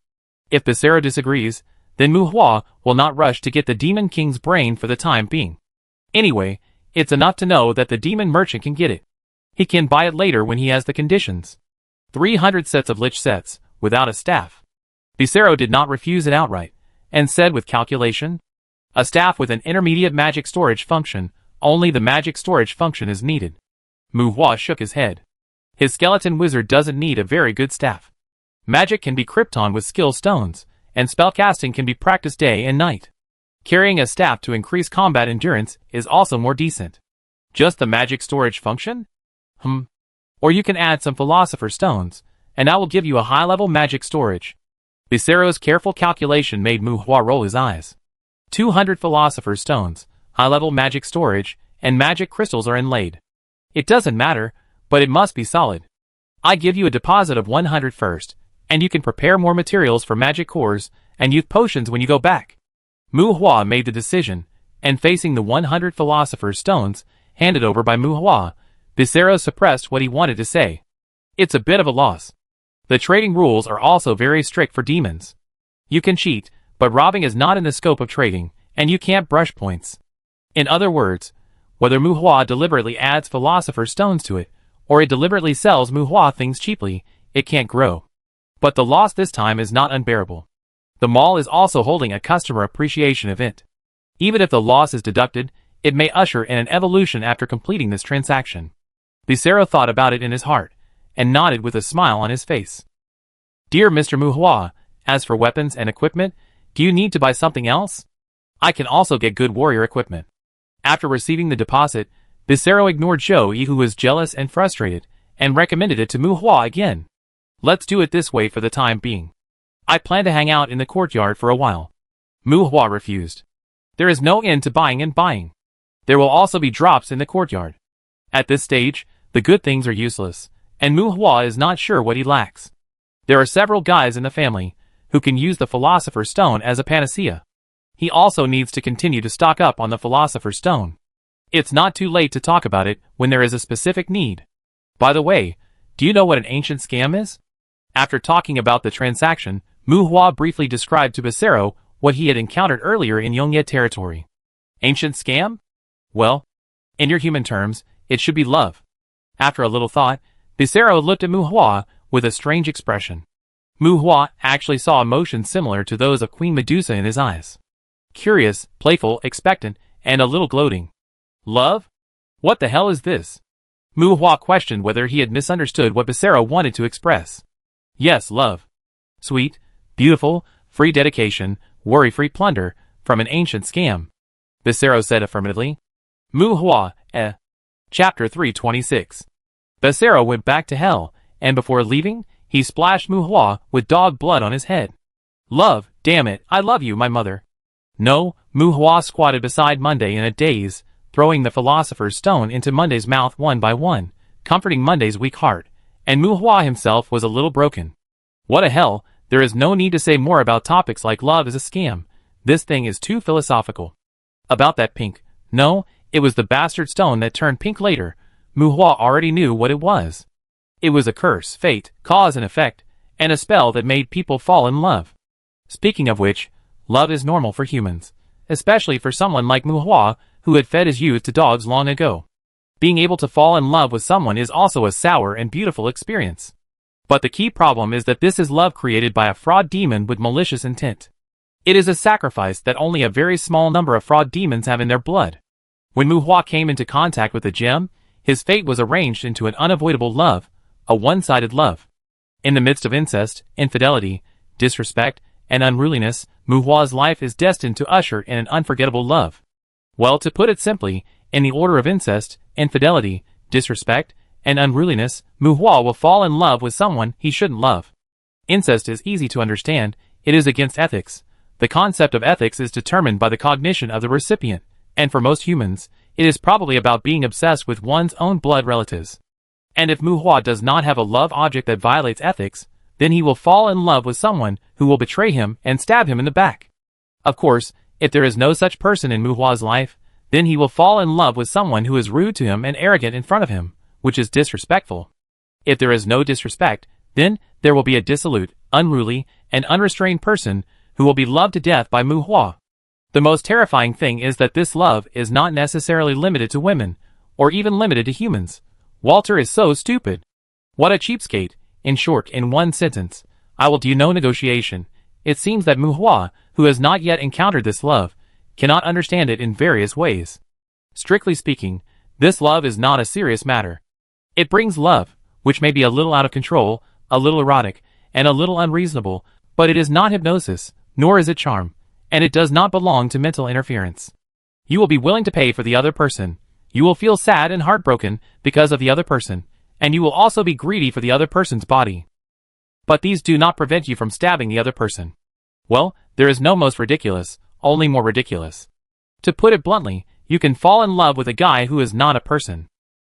If Becerro disagrees, then Mu Hua will not rush to get the Demon King's brain for the time being. Anyway, it's enough to know that the demon merchant can get it. He can buy it later when he has the conditions. 300 sets of Lich sets, without a staff. Becerro did not refuse it outright, and said with calculation, a staff with an intermediate magic storage function, only the magic storage function is needed. Mu Hua shook his head. His skeleton wizard doesn't need a very good staff. Magic can be krypton with skill stones, and spellcasting can be practiced day and night. Carrying a staff to increase combat endurance is also more decent. Just the magic storage function? Or you can add some Philosopher's Stones, and I will give you a high-level magic storage. Becerro's careful calculation made Mu Hua roll his eyes. 200 Philosopher's Stones, high-level magic storage, and magic crystals are inlaid. It doesn't matter, but it must be solid. I give you a deposit of 100 first, and you can prepare more materials for magic cores and youth potions when you go back. Mu Hua made the decision, and facing the 100 Philosopher's Stones, handed over by Mu Hua, Becerro suppressed what he wanted to say. It's a bit of a loss. The trading rules are also very strict for demons. You can cheat, but robbing is not in the scope of trading, and you can't brush points. In other words, whether Mu Hua deliberately adds Philosopher's Stones to it, or it deliberately sells Mu Hua things cheaply, it can't grow. But the loss this time is not unbearable. The mall is also holding a customer appreciation event. Even if the loss is deducted, it may usher in an evolution after completing this transaction. Becerro thought about it in his heart, and nodded with a smile on his face. Dear Mr. Mu Hua, as for weapons and equipment, do you need to buy something else? I can also get good warrior equipment. After receiving the deposit, Becerro ignored Zhou Yi, who was jealous and frustrated, and recommended it to Mu Hua again. Let's do it this way for the time being. I plan to hang out in the courtyard for a while. Mu Hua refused. There is no end to buying and buying. There will also be drops in the courtyard. At this stage, the good things are useless, and Mu Hua is not sure what he lacks. There are several guys in the family who can use the Philosopher's Stone as a panacea. He also needs to continue to stock up on the Philosopher's Stone. It's not too late to talk about it when there is a specific need. By the way, do you know what an ancient scam is? After talking about the transaction, Mu Hua briefly described to Becerro what he had encountered earlier in Yongye territory. Ancient scam? Well, in your human terms, it should be love. After a little thought, Becerro looked at Mu Hua with a strange expression. Mu Hua actually saw emotions similar to those of Queen Medusa in his eyes. Curious, playful, expectant, and a little gloating. Love? What the hell is this? Mu Hua questioned whether he had misunderstood what Becerro wanted to express. Yes, love. Sweet, beautiful, free dedication, worry-free plunder from an ancient scam. Becerro said affirmatively. Mu Hua, Chapter 326. Becerro went back to hell, and before leaving, he splashed Mu Hua with dog blood on his head. Love, damn it, I love you, my mother. No, Mu Hua squatted beside Monday in a daze, throwing the Philosopher's Stone into Monday's mouth one by one, comforting Monday's weak heart, and Mu Hua himself was a little broken. What a hell, there is no need to say more about topics like love is a scam. This thing is too philosophical. About that pink, no, it was the bastard stone that turned pink later. Mu Hua already knew what it was. It was a curse, fate, cause and effect, and a spell that made people fall in love. Speaking of which, love is normal for humans, especially for someone like Mu Hua, who had fed his youth to dogs long ago. Being able to fall in love with someone is also a sour and beautiful experience. But the key problem is that this is love created by a fraud demon with malicious intent. It is a sacrifice that only a very small number of fraud demons have in their blood. When Mu Hua came into contact with the gem, his fate was arranged into an unavoidable love, a one-sided love. In the midst of incest, infidelity, disrespect, and unruliness, Mu Hua's life is destined to usher in an unforgettable love. Well, to put it simply, in the order of incest, infidelity, disrespect, and unruliness, Mu Hua will fall in love with someone he shouldn't love. Incest is easy to understand, it is against ethics. The concept of ethics is determined by the cognition of the recipient, and for most humans, it is probably about being obsessed with one's own blood relatives. And if Mu Hua does not have a love object that violates ethics, then he will fall in love with someone who will betray him and stab him in the back. Of course, if there is no such person in Mu Hua's life, then he will fall in love with someone who is rude to him and arrogant in front of him, which is disrespectful. If there is no disrespect, then there will be a dissolute, unruly, and unrestrained person who will be loved to death by Mu Hua. The most terrifying thing is that this love is not necessarily limited to women, or even limited to humans. Walter is so stupid. What a cheapskate. In short, in one sentence, I will do no negotiation. It seems that Mu Hua, who has not yet encountered this love, cannot understand it in various ways. Strictly speaking, this love is not a serious matter. It brings love, which may be a little out of control, a little erotic, and a little unreasonable, but it is not hypnosis, nor is it charm, and it does not belong to mental interference. You will be willing to pay for the other person. You will feel sad and heartbroken because of the other person, and you will also be greedy for the other person's body. But these do not prevent you from stabbing the other person. Well, there is no most ridiculous, only more ridiculous. To put it bluntly, you can fall in love with a guy who is not a person.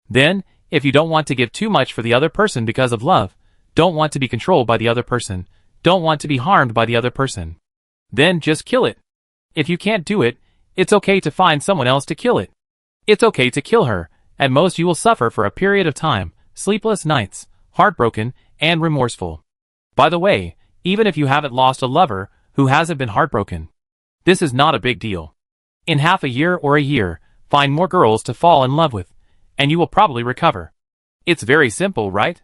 Then, if you don't want to give too much for the other person because of love, don't want to be controlled by the other person, don't want to be harmed by the other person, then just kill it. If you can't do it, it's okay to find someone else to kill it. It's okay to kill her. At most you will suffer for a period of time, sleepless nights, heartbroken, and remorseful. By the way, even if you haven't lost a lover who hasn't been heartbroken, this is not a big deal. In half a year or a year, find more girls to fall in love with, and you will probably recover. It's very simple, right?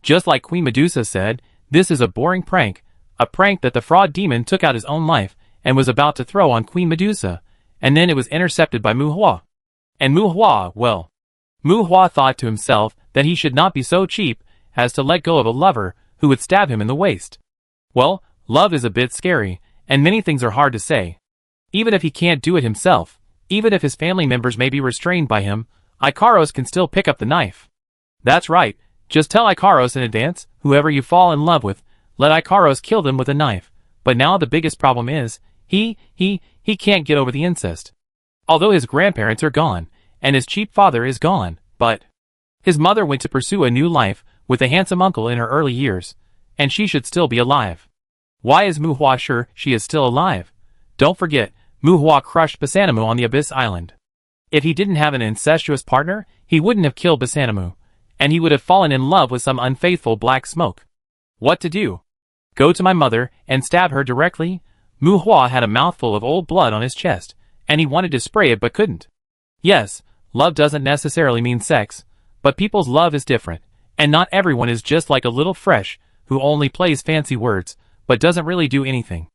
Just like Queen Medusa said, this is a boring prank, a prank that the fraud demon took out his own life and was about to throw on Queen Medusa, and then it was intercepted by Mu Hua. And Mu Hua, well, Mu Hua thought to himself that he should not be so cheap as to let go of a lover who would stab him in the waist. Well, love is a bit scary, and many things are hard to say. Even if he can't do it himself, even if his family members may be restrained by him, Ikaros can still pick up the knife. That's right, just tell Ikaros in advance, whoever you fall in love with, let Ikaros kill them with a knife. But now the biggest problem is, he can't get over the incest. Although his grandparents are gone, and his cheap father is gone, but his mother went to pursue a new life with a handsome uncle in her early years, and she should still be alive. Why is Mu Hua sure she is still alive? Don't forget, Mu Hua crushed Basanamu on the Abyss Island. If he didn't have an incestuous partner, he wouldn't have killed Basanamu, and he would have fallen in love with some unfaithful black smoke. What to do? Go to my mother and stab her directly? Mu Hua had a mouthful of old blood on his chest, and he wanted to spray it but couldn't. Yes, love doesn't necessarily mean sex, but people's love is different, and not everyone is just like a little fresh who only plays fancy words, but doesn't really do anything.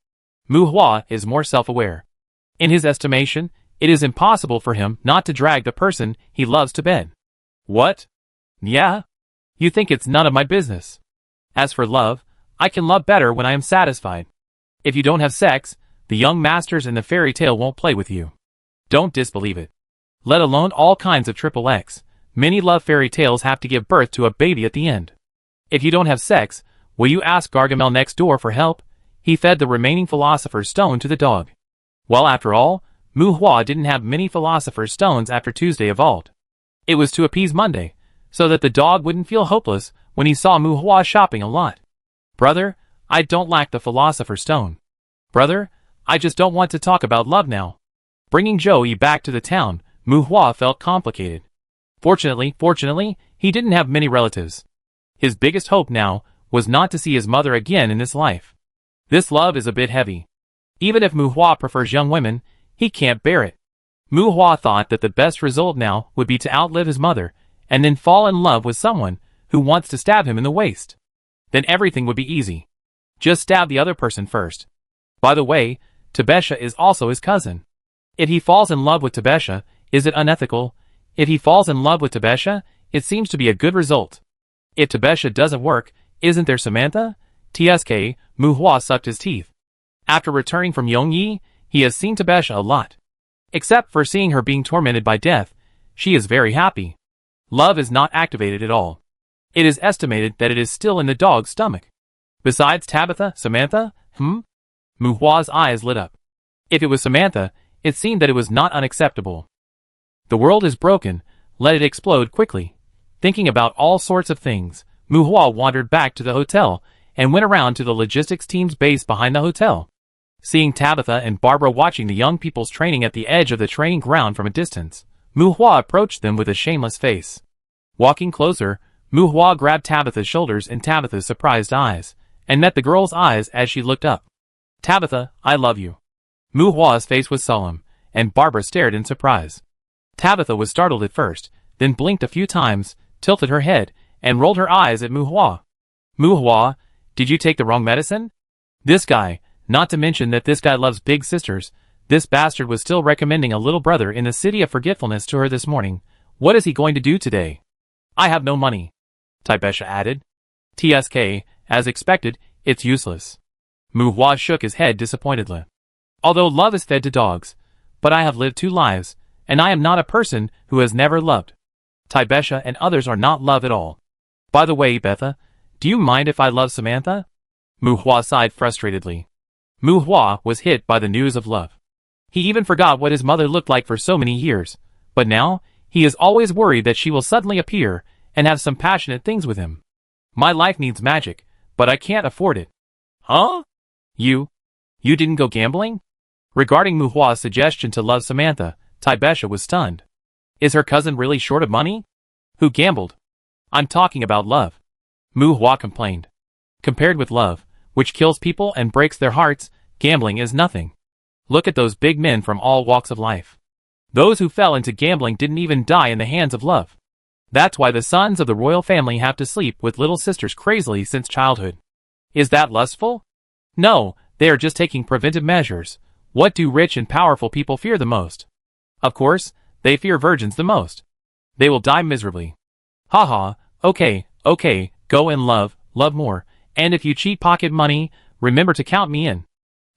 Mu Hua is more self-aware. In his estimation, it is impossible for him not to drag the person he loves to bed. What? Yeah? You think it's none of my business. As for love, I can love better when I am satisfied. If you don't have sex, the young masters in the fairy tale won't play with you. Don't disbelieve it. Let alone all kinds of XXX. Many love fairy tales have to give birth to a baby at the end. If you don't have sex, will you ask Gargamel next door for help? He fed the remaining Philosopher's Stone to the dog. Well, after all, Mu Hua didn't have many Philosopher's Stones after Tuesday evolved. It was to appease Monday, so that the dog wouldn't feel hopeless when he saw Mu Hua shopping a lot. Brother, I don't lack the Philosopher's Stone. Brother, I just don't want to talk about love now. Bringing Joey back to the town, Mu Hua felt complicated. Fortunately, he didn't have many relatives. His biggest hope now was not to see his mother again in this life. This love is a bit heavy. Even if Mu Hua prefers young women, he can't bear it. Mu Hua thought that the best result now would be to outlive his mother, and then fall in love with someone who wants to stab him in the waist. Then everything would be easy. Just stab the other person first. By the way, Tabesha is also his cousin. If he falls in love with Tabesha, is it unethical? If he falls in love with Tabesha, it seems to be a good result. If Tabesha doesn't work, isn't there Samantha? TSK, Muhua sucked his teeth. After returning from Yongyi, he has seen Tabesha a lot. Except for seeing her being tormented by death, she is very happy. Love is not activated at all. It is estimated that it is still in the dog's stomach. Besides Tabitha, Samantha? Muhua's eyes lit up. If it was Samantha, it seemed that it was not unacceptable. The world is broken, let it explode quickly. Thinking about all sorts of things, Muhua wandered back to the hotel and went around to the logistics team's base behind the hotel. Seeing Tabitha and Barbara watching the young people's training at the edge of the training ground from a distance, Muhua approached them with a shameless face. Walking closer, Muhua grabbed Tabitha's shoulders in Tabitha's surprised eyes, and met the girl's eyes as she looked up. Tabitha, I love you. Muhua's face was solemn, and Barbara stared in surprise. Tabitha was startled at first, then blinked a few times, tilted her head, and rolled her eyes at Muhua. Muhua, did you take the wrong medicine? This guy, not to mention that this guy loves big sisters, this bastard was still recommending a little brother in the city of forgetfulness to her this morning. What is he going to do today? I have no money. Tabesha added. TSK, as expected, it's useless. Muhua shook his head disappointedly. Although love is fed to dogs, but I have lived 2 lives, and I am not a person who has never loved. Tabesha and others are not love at all. By the way, Betha, do you mind if I love Samantha? Muhua sighed frustratedly. Muhua was hit by the news of love. He even forgot what his mother looked like for so many years, but now, he is always worried that she will suddenly appear and have some passionate things with him. My life needs magic, but I can't afford it. Huh? You didn't go gambling? Regarding Muhua's suggestion to love Samantha, Tabesha was stunned. Is her cousin really short of money? Who gambled? I'm talking about love. Muhua complained. Compared with love, which kills people and breaks their hearts, gambling is nothing. Look at those big men from all walks of life. Those who fell into gambling didn't even die in the hands of love. That's why the sons of the royal family have to sleep with little sisters crazily since childhood. Is that lustful? No, they are just taking preventive measures. What do rich and powerful people fear the most? Of course, they fear virgins the most. They will die miserably. Haha, okay, go and love more, and if you cheat pocket money, remember to count me in.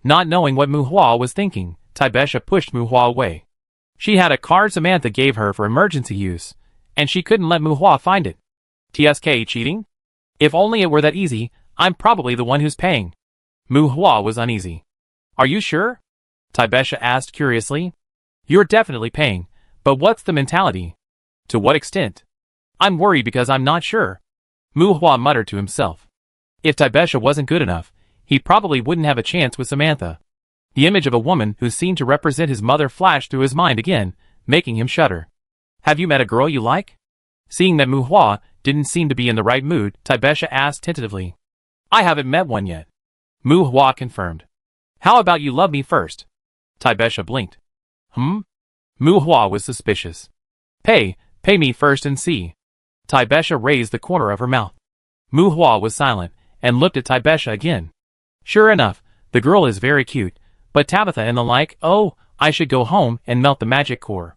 Not knowing what Muhua was thinking, Tabesha pushed Muhua away. She had a card Samantha gave her for emergency use, and she couldn't let Muhua find it. TSK cheating? If only it were that easy, I'm probably the one who's paying. Muhua was uneasy. Are you sure? Tabesha asked curiously. You're definitely paying, but what's the mentality? To what extent? I'm worried because I'm not sure. Muhua muttered to himself. If Tabesha wasn't good enough, he probably wouldn't have a chance with Samantha. The image of a woman who seemed to represent his mother flashed through his mind again, making him shudder. Have you met a girl you like? Seeing that Muhua didn't seem to be in the right mood, Tabesha asked tentatively. I haven't met one yet. Muhua confirmed. How about you love me first? Tabesha blinked. Muhua was suspicious. Pay me first and see. Tabesha raised the corner of her mouth. Muhua was silent, and looked at Tabesha again. Sure enough, the girl is very cute, but Tabitha and the like, oh, I should go home and melt the magic core.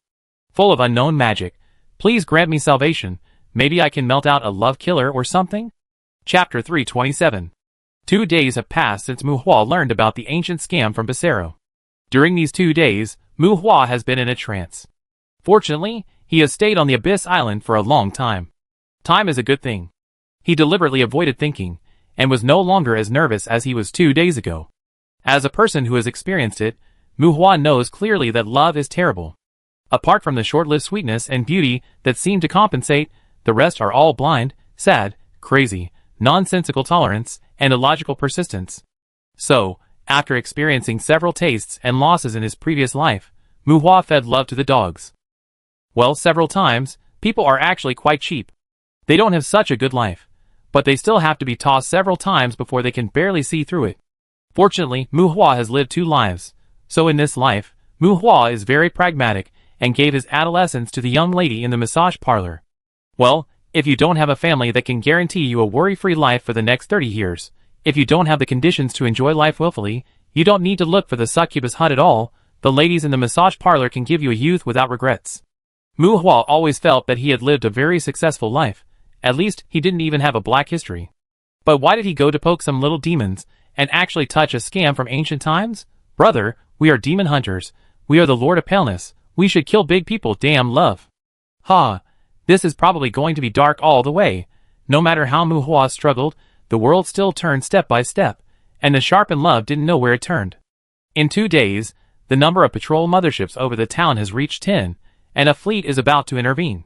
Full of unknown magic, please grant me salvation, maybe I can melt out a love killer or something? Chapter 327. 2 days have passed since Muhua learned about the ancient scam from Basero. During these 2 days, Muhua has been in a trance. Fortunately, he has stayed on the Abyss Island for a long time. Time is a good thing. He deliberately avoided thinking, and was no longer as nervous as he was 2 days ago. As a person who has experienced it, Muhua knows clearly that love is terrible. Apart from the short-lived sweetness and beauty that seem to compensate, the rest are all blind, sad, crazy, nonsensical tolerance, and illogical persistence. So, after experiencing several tastes and losses in his previous life, Muhua fed love to the dogs. Well, several times, people are actually quite cheap. They don't have such a good life, but they still have to be tossed several times before they can barely see through it. Fortunately, Muhua has lived 2 lives, so in this life, Muhua is very pragmatic and gave his adolescence to the young lady in the massage parlor. Well, if you don't have a family that can guarantee you a worry-free life for the next 30 years, if you don't have the conditions to enjoy life willfully, You don't need to look for the succubus hut at all, the ladies in the massage parlor can give you a youth without regrets. Mu Hua always felt that he had lived a very successful life, at least he didn't even have a black history. But why did he go to poke some little demons, and actually touch a scam from ancient times? Brother, we are demon hunters, we are the Lord of Paleness, we should kill big people, damn love. Ha, this is probably going to be dark all the way. No matter how Mu Hua struggled, the world still turned step by step, and the sharpened love didn't know where it turned. In 2 days, the number of patrol motherships over the town has reached 10, and a fleet is about to intervene.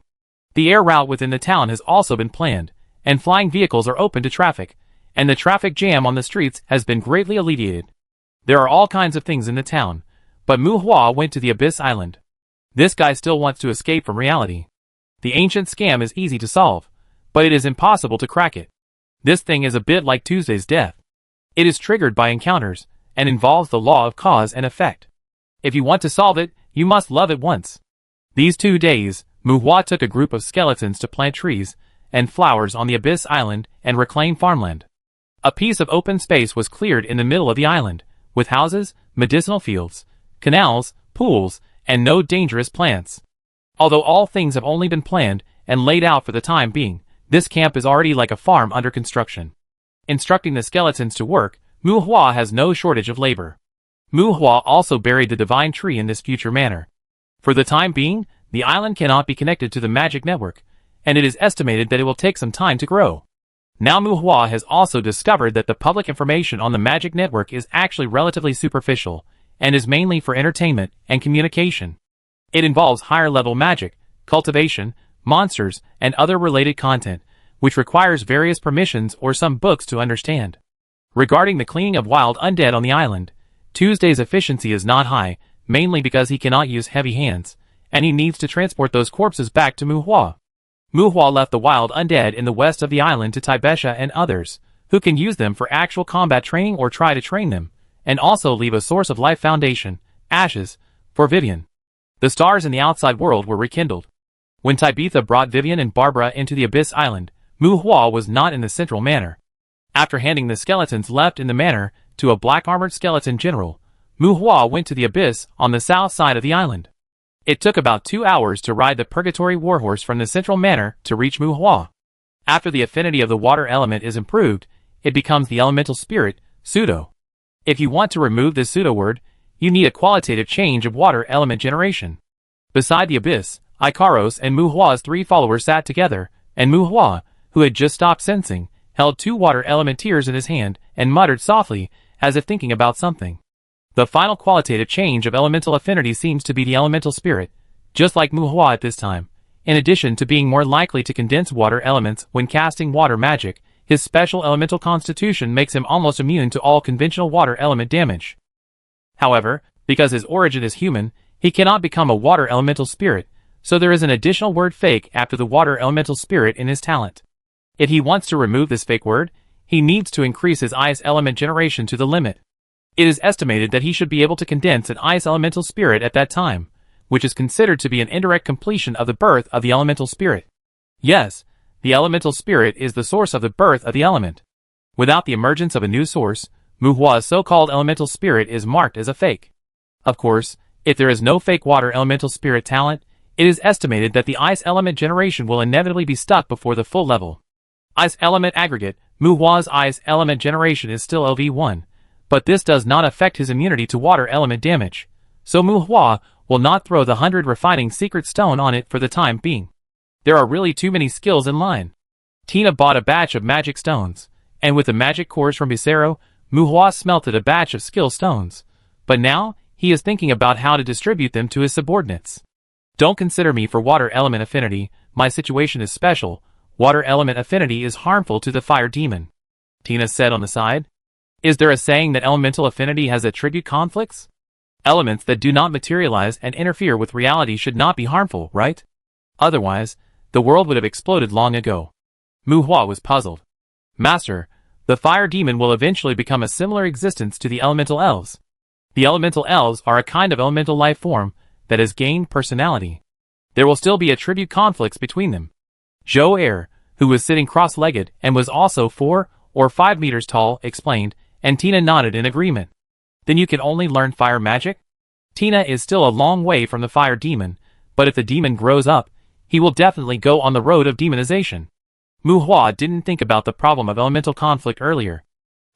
The air route within the town has also been planned, and flying vehicles are open to traffic, and the traffic jam on the streets has been greatly alleviated. There are all kinds of things in the town, but Mu Hua went to the Abyss Island. This guy still wants to escape from reality. The ancient scam is easy to solve, but it is impossible to crack it. This thing is a bit like Tuesday's death. It is triggered by encounters, and involves the law of cause and effect. If you want to solve it, you must love it once. These 2 days, Mu Hua took a group of skeletons to plant trees and flowers on the Abyss Island and reclaim farmland. A piece of open space was cleared in the middle of the island, with houses, medicinal fields, canals, pools, and no dangerous plants. Although all things have only been planned and laid out for the time being, this camp is already like a farm under construction. Instructing the skeletons to work, Mu Hua has no shortage of labor. Mu Hua also buried the divine tree in this future manner. For the time being, the island cannot be connected to the magic network, and it is estimated that it will take some time to grow. Now Mu Hua has also discovered that the public information on the magic network is actually relatively superficial, and is mainly for entertainment and communication. It involves higher-level magic, cultivation, monsters, and other related content, which requires various permissions or some books to understand. Regarding the cleaning of wild undead on the island, Tuesday's efficiency is not high, mainly because he cannot use heavy hands, and he needs to transport those corpses back to Mu Hua. Mu Hua left the wild undead in the west of the island to Taibesha and others, who can use them for actual combat training or try to train them, and also leave a source of life foundation, ashes, for Vivian. The stars in the outside world were rekindled. When Tabitha brought Vivian and Barbara into the Abyss Island, Mu Hua was not in the central manor. After handing the skeletons left in the manor to a black-armored skeleton general, Mu Hua went to the Abyss on the south side of the island. It took about 2 hours to ride the Purgatory Warhorse from the central manor to reach Mu Hua. After the affinity of the water element is improved, it becomes the elemental spirit, pseudo. If you want to remove this pseudo word, you need a qualitative change of water element generation. Beside the Abyss, Ikaros and Mu Hua's 3 followers sat together, and Mu Hua, who had just stopped sensing, held 2 water element tears in his hand and muttered softly, as if thinking about something. The final qualitative change of elemental affinity seems to be the elemental spirit, just like Mu Hua at this time. In addition to being more likely to condense water elements when casting water magic, his special elemental constitution makes him almost immune to all conventional water element damage. However, because his origin is human, he cannot become a water elemental spirit, so there is an additional word fake after the water elemental spirit in his talent. If he wants to remove this fake word, he needs to increase his ice element generation to the limit. It is estimated that he should be able to condense an ice elemental spirit at that time, which is considered to be an indirect completion of the birth of the elemental spirit. Yes, the elemental spirit is the source of the birth of the element. Without the emergence of a new source, Mu Hua's so-called elemental spirit is marked as a fake. Of course, if there is no fake water elemental spirit talent, it is estimated that the ice element generation will inevitably be stuck before the full level. Ice element aggregate, Mu Hua's ice element generation is still LV1, but this does not affect his immunity to water element damage, so Mu Hua will not throw the 100 refining secret stone on it for the time being. There are really too many skills in line. Tina bought a batch of magic stones, and with the magic cores from Bisero, Mu Hua smelted a batch of skill stones, but now he is thinking about how to distribute them to his subordinates. Don't consider me for water element affinity, my situation is special. Water element affinity is harmful to the fire demon, Tina said on the side. Is there a saying that elemental affinity has attribute conflicts? Elements that do not materialize and interfere with reality should not be harmful, right? Otherwise, the world would have exploded long ago. Mu Hua was puzzled. Master, the fire demon will eventually become a similar existence to the elemental elves. The elemental elves are a kind of elemental life form that has gained personality. There will still be attribute conflicts between them. Zhou Er, who was sitting cross-legged and was also 4 or 5 meters tall, explained, and Tina nodded in agreement. Then you can only learn fire magic? Tina is still a long way from the fire demon, but if the demon grows up, he will definitely go on the road of demonization. Mu Hua didn't think about the problem of elemental conflict earlier.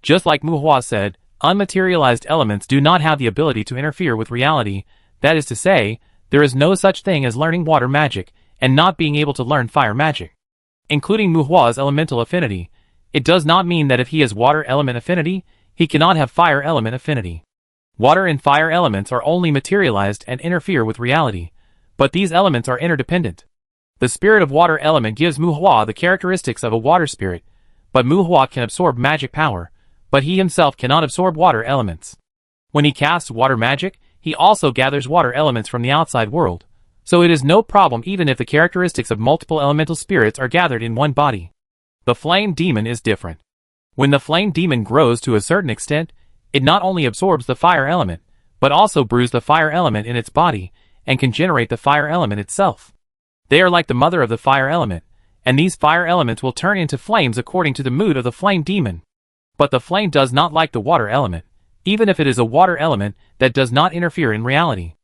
Just like Mu Hua said, unmaterialized elements do not have the ability to interfere with reality. That is to say, there is no such thing as learning water magic and not being able to learn fire magic. Including Mu Hua's elemental affinity, it does not mean that if he has water element affinity, he cannot have fire element affinity. Water and fire elements are only materialized and interfere with reality, but these elements are interdependent. The spirit of water element gives Mu Hua the characteristics of a water spirit, but Mu Hua can absorb magic power, but he himself cannot absorb water elements. When he casts water magic, he also gathers water elements from the outside world, so it is no problem even if the characteristics of multiple elemental spirits are gathered in one body. The flame demon is different. When the flame demon grows to a certain extent, it not only absorbs the fire element, but also brews the fire element in its body, and can generate the fire element itself. They are like the mother of the fire element, and these fire elements will turn into flames according to the mood of the flame demon. But the flame does not like the water element, even if it is a water element that does not interfere in reality.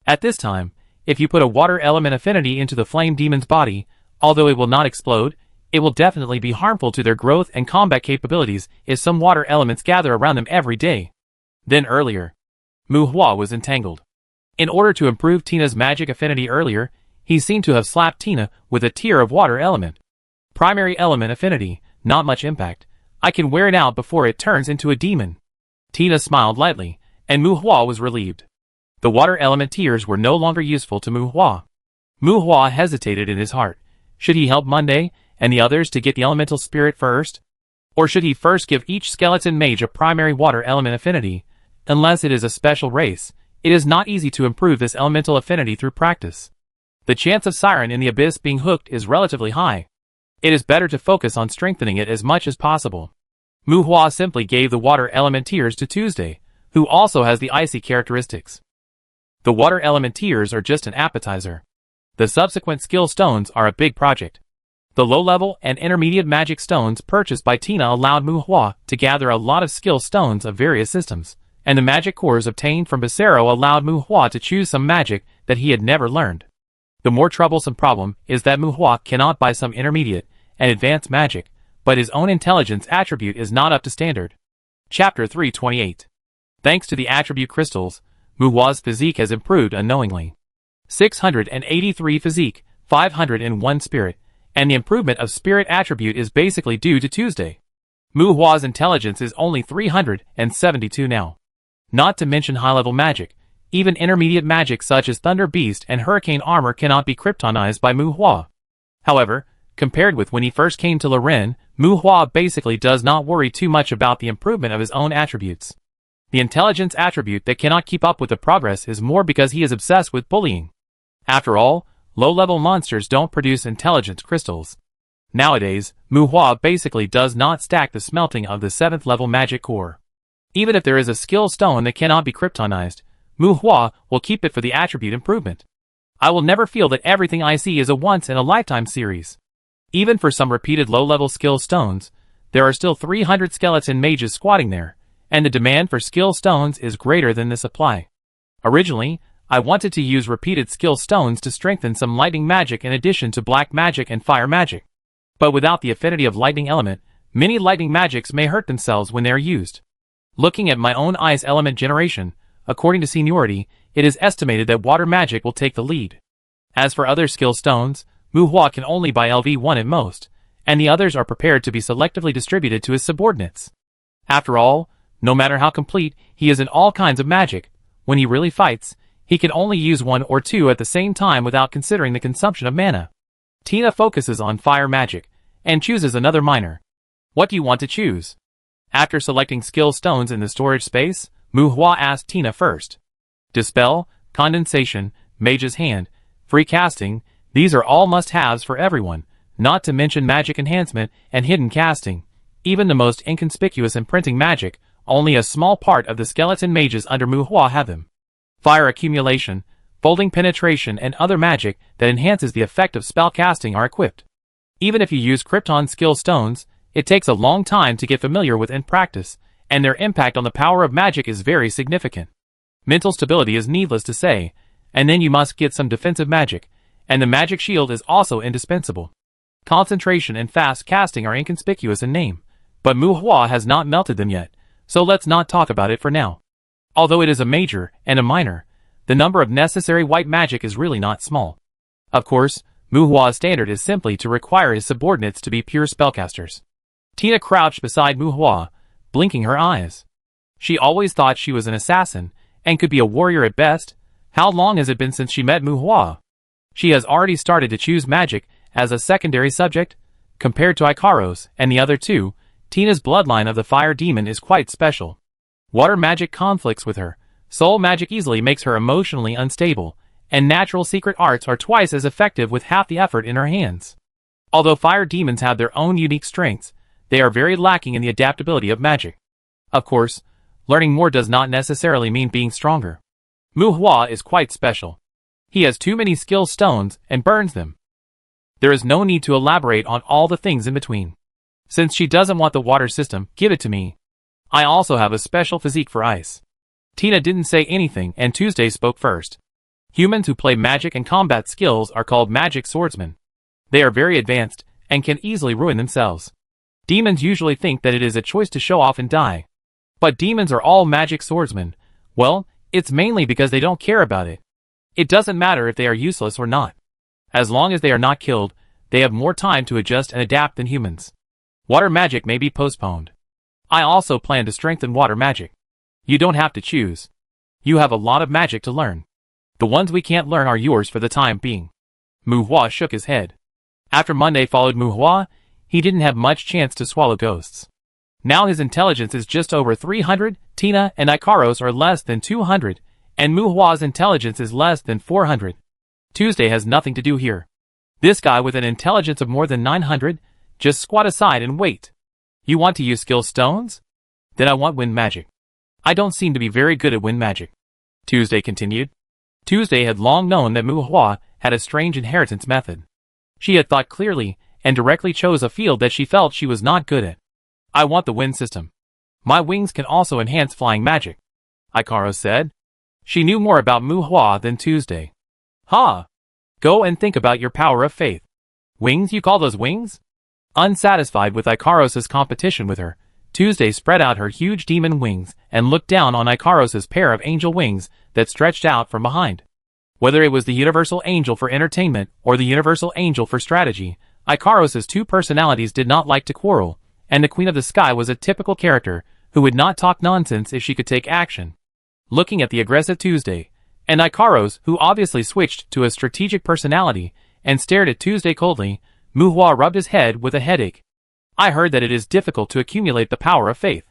At this time, if you put a water element affinity into the flame demon's body, although it will not explode, it will definitely be harmful to their growth and combat capabilities if some water elements gather around them every day. Then earlier, Mu Hua was entangled. In order to improve Tina's magic affinity earlier, he seemed to have slapped Tina with a tier of water element. Primary element affinity, not much impact. I can wear it out before it turns into a demon. Tina smiled lightly, and Mu Hua was relieved. The water element tiers were no longer useful to Mu Hua. Mu Hua hesitated in his heart. Should he help Monday and the others to get the elemental spirit first? Or should he first give each skeleton mage a primary water element affinity? Unless it is a special race, it is not easy to improve this elemental affinity through practice. The chance of Siren in the Abyss being hooked is relatively high. It is better to focus on strengthening it as much as possible. Mu Hua simply gave the water element tiers to Tuesday, who also has the icy characteristics. The water element tiers are just an appetizer. The subsequent skill stones are a big project. The low-level and intermediate magic stones purchased by Tina allowed Mu Hua to gather a lot of skill stones of various systems, and the magic cores obtained from Becerro allowed Mu Hua to choose some magic that he had never learned. The more troublesome problem is that Mu Hua cannot buy some intermediate and advanced magic, but his own intelligence attribute is not up to standard. Chapter 328. Thanks to the attribute crystals, Mu Hua's physique has improved unknowingly. 683 physique, 501 spirit, and the improvement of spirit attribute is basically due to Tuesday. Mu Hua's intelligence is only 372 now. Not to mention high-level magic. Even intermediate magic such as Thunder Beast and Hurricane Armor cannot be kryptonized by Mu Hua. However, compared with when he first came to Loren, Mu Hua basically does not worry too much about the improvement of his own attributes. The intelligence attribute that cannot keep up with the progress is more because he is obsessed with bullying. After all, low-level monsters don't produce intelligence crystals. Nowadays, Mu Hua basically does not stack the smelting of the 7th level magic core. Even if there is a skill stone that cannot be kryptonized, Mu Hua will keep it for the attribute improvement. I will never feel that everything I see is a once-in-a-lifetime series. Even for some repeated low-level skill stones, there are still 300 skeleton mages squatting there, and the demand for skill stones is greater than the supply. Originally, I wanted to use repeated skill stones to strengthen some lightning magic in addition to black magic and fire magic. But without the affinity of lightning element, many lightning magics may hurt themselves when they are used. Looking at my own ice element generation, according to seniority, it is estimated that water magic will take the lead. As for other skill stones, Mu Hua can only buy LV1 at most, and the others are prepared to be selectively distributed to his subordinates. After all, no matter how complete he is in all kinds of magic, when he really fights, he can only use one or two at the same time without considering the consumption of mana. Tina focuses on fire magic, and chooses another minor. What do you want to choose? After selecting skill stones in the storage space, Mu Hua asked Tina first. Dispel, Condensation, Mage's Hand, Free Casting, these are all must-haves for everyone, not to mention Magic Enhancement and Hidden Casting. Even the most inconspicuous imprinting magic, only a small part of the skeleton mages under Mu Hua have them. Fire Accumulation, Folding Penetration and other magic that enhances the effect of spell casting are equipped. Even if you use Krypton skill stones, it takes a long time to get familiar with and practice, and their impact on the power of magic is very significant. Mental stability is needless to say, and then you must get some defensive magic, and the magic shield is also indispensable. Concentration and fast casting are inconspicuous in name, but Mu Hua has not melted them yet, so let's not talk about it for now. Although it is a major and a minor, the number of necessary white magic is really not small. Of course, Mu Hua's standard is simply to require his subordinates to be pure spellcasters. Tina crouched beside Mu Hua, blinking her eyes. She always thought she was an assassin, and could be a warrior at best. How long has it been since she met Mu Hua? She has already started to choose magic as a secondary subject. Compared to Ikaros and the other two, Tina's bloodline of the fire demon is quite special. Water magic conflicts with her, soul magic easily makes her emotionally unstable, and natural secret arts are twice as effective with half the effort in her hands. Although fire demons have their own unique strengths, they are very lacking in the adaptability of magic. Of course, learning more does not necessarily mean being stronger. Mu Hua is quite special. He has too many skill stones and burns them. There is no need to elaborate on all the things in between. Since she doesn't want the water system, give it to me. I also have a special physique for ice. Tina didn't say anything and Tuesday spoke first. Humans who play magic and combat skills are called magic swordsmen. They are very advanced and can easily ruin themselves. Demons usually think that it is a choice to show off and die. But demons are all magic swordsmen. Well, it's mainly because they don't care about it. It doesn't matter if they are useless or not. As long as they are not killed, they have more time to adjust and adapt than humans. Water magic may be postponed. I also plan to strengthen water magic. You don't have to choose. You have a lot of magic to learn. The ones we can't learn are yours for the time being. Mu Hua shook his head. After Monday followed Mu Hua, he didn't have much chance to swallow ghosts. Now his intelligence is just over 300, Tina and Ikaros are less than 200, and Mu Hua's intelligence is less than 400. Tuesday has nothing to do here. This guy with an intelligence of more than 900, just squat aside and wait. You want to use skill stones? Then I want wind magic. I don't seem to be very good at wind magic. Tuesday continued. Tuesday had long known that Mu Hua had a strange inheritance method. She had thought clearly and directly chose a field that she felt she was not good at. I want the wind system. My wings can also enhance flying magic, Ikaros said. She knew more about Mu Hua than Tuesday. Ha! Go and think about your power of faith. Wings, you call those wings? Unsatisfied with Ikaros' competition with her, Tuesday spread out her huge demon wings and looked down on Ikaros' pair of angel wings that stretched out from behind. Whether it was the universal angel for entertainment or the universal angel for strategy, Ikaros' two personalities did not like to quarrel, and the Queen of the Sky was a typical character who would not talk nonsense if she could take action. Looking at the aggressive Tuesday, and Ikaros, who obviously switched to a strategic personality and stared at Tuesday coldly, Mu Hua rubbed his head with a headache. I heard that it is difficult to accumulate the power of faith.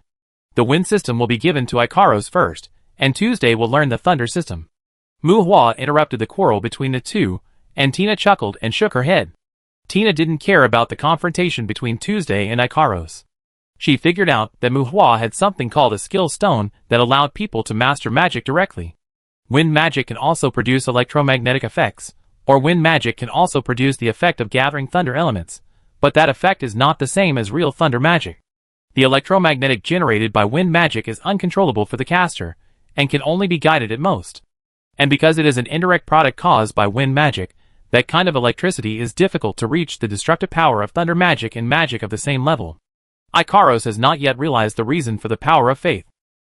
The wind system will be given to Ikaros first, and Tuesday will learn the thunder system. Mu Hua interrupted the quarrel between the two, and Tina chuckled and shook her head. Tina didn't care about the confrontation between Tuesday and Ikaros. She figured out that Mu Hua had something called a skill stone that allowed people to master magic directly. Wind magic can also produce electromagnetic effects, or wind magic can also produce the effect of gathering thunder elements, but that effect is not the same as real thunder magic. The electromagnetic generated by wind magic is uncontrollable for the caster, and can only be guided at most. And because it is an indirect product caused by wind magic, that kind of electricity is difficult to reach the destructive power of thunder magic and magic of the same level. Ikaros has not yet realized the reason for the power of faith.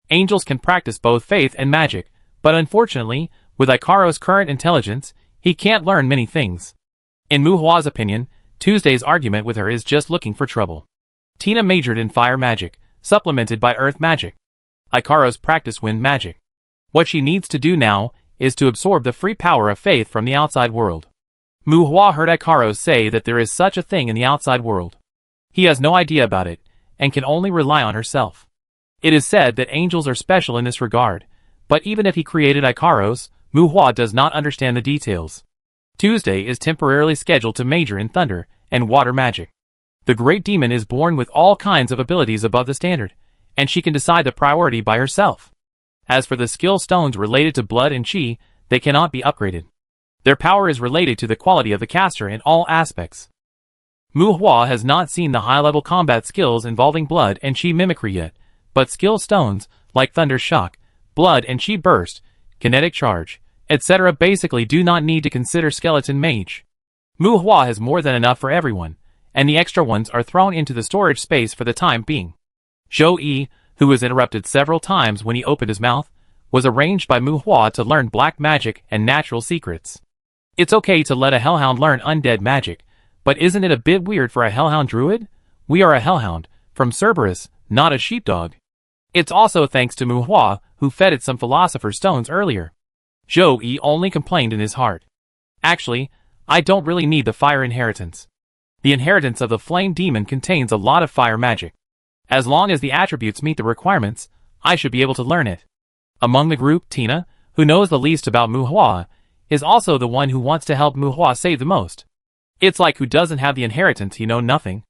Angels can practice both faith and magic, but unfortunately, with Ikaros' current intelligence, he can't learn many things. In Mu Hua's opinion, Tuesday's argument with her is just looking for trouble. Tina majored in fire magic, supplemented by earth magic. Ikaros practiced wind magic. What she needs to do now is to absorb the free power of faith from the outside world. Mu Hua heard Ikaros say that there is such a thing in the outside world. He has no idea about it, and can only rely on herself. It is said that angels are special in this regard, but even if he created Ikaros, Mu Hua does not understand the details. Tuesday is temporarily scheduled to major in thunder and water magic. The great demon is born with all kinds of abilities above the standard, and she can decide the priority by herself. As for the skill stones related to blood and chi, they cannot be upgraded. Their power is related to the quality of the caster in all aspects. Mu Hua has not seen the high-level combat skills involving blood and chi mimicry yet, but skill stones, like Thunder Shock, Blood and Chi Burst, Kinetic Charge, etc. basically do not need to consider Skeleton Mage. Mu Hua has more than enough for everyone, and the extra ones are thrown into the storage space for the time being. Zhou Yi, who was interrupted several times when he opened his mouth, was arranged by Mu Hua to learn black magic and natural secrets. It's okay to let a hellhound learn undead magic, but isn't it a bit weird for a hellhound druid? We are a hellhound, from Cerberus, not a sheepdog. It's also thanks to Mu Hua, who fed it some philosopher's stones earlier. Zhou Yi only complained in his heart. Actually, I don't really need the fire inheritance. The inheritance of the flame demon contains a lot of fire magic. As long as the attributes meet the requirements, I should be able to learn it. Among the group, Tina, who knows the least about Mu Hua, is also the one who wants to help Mu Hua save the most. It's like who doesn't have the inheritance, you know nothing.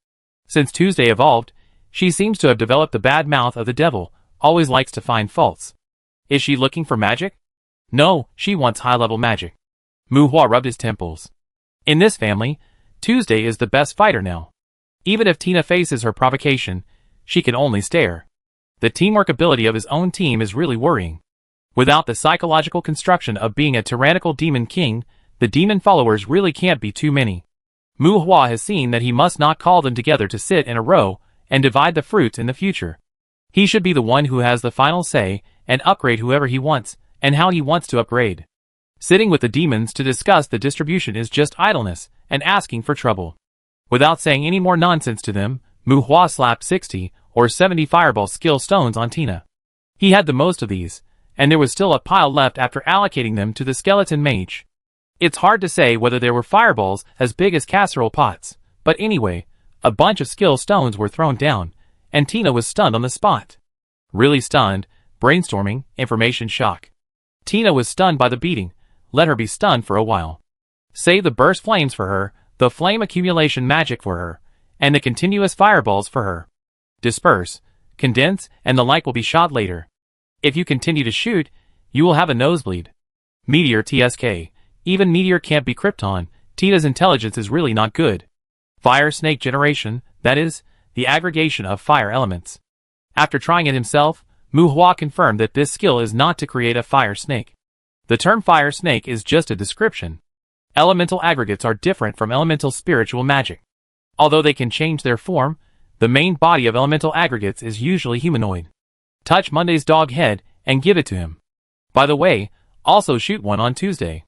Since Tuesday evolved, she seems to have developed the bad mouth of the devil, always likes to find faults. Is she looking for magic? No, she wants high-level magic. Mu Hua rubbed his temples. In this family, Tuesday is the best fighter now. Even if Tina faces her provocation, she can only stare. The teamwork ability of his own team is really worrying. Without the psychological construction of being a tyrannical demon king, the demon followers really can't be too many. Mu Hua has seen that he must not call them together to sit in a row and divide the fruits in the future. He should be the one who has the final say and upgrade whoever he wants and how he wants to upgrade. Sitting with the demons to discuss the distribution is just idleness and asking for trouble. Without saying any more nonsense to them, Mu Hua slapped 60 or 70 fireball skill stones on Tina. He had the most of these, and there was still a pile left after allocating them to the skeleton mage. It's hard to say whether there were fireballs as big as casserole pots, but anyway, a bunch of skill stones were thrown down, and Tina was stunned on the spot. Really stunned, brainstorming, information shock. Tina was stunned by the beating. Let her be stunned for a while. Save the burst flames for her, the flame accumulation magic for her, and the continuous fireballs for her. Disperse, condense, and the like will be shot later. If you continue to shoot, you will have a nosebleed. Meteor TSK. Even Meteor can't be Krypton. Tina's intelligence is really not good. Fire snake generation, that is, the aggregation of fire elements. After trying it himself, Mu Hua confirmed that this skill is not to create a fire snake. The term fire snake is just a description. Elemental aggregates are different from elemental spiritual magic. Although they can change their form, the main body of elemental aggregates is usually humanoid. Touch Monday's dog head and give it to him. By the way, also shoot one on Tuesday.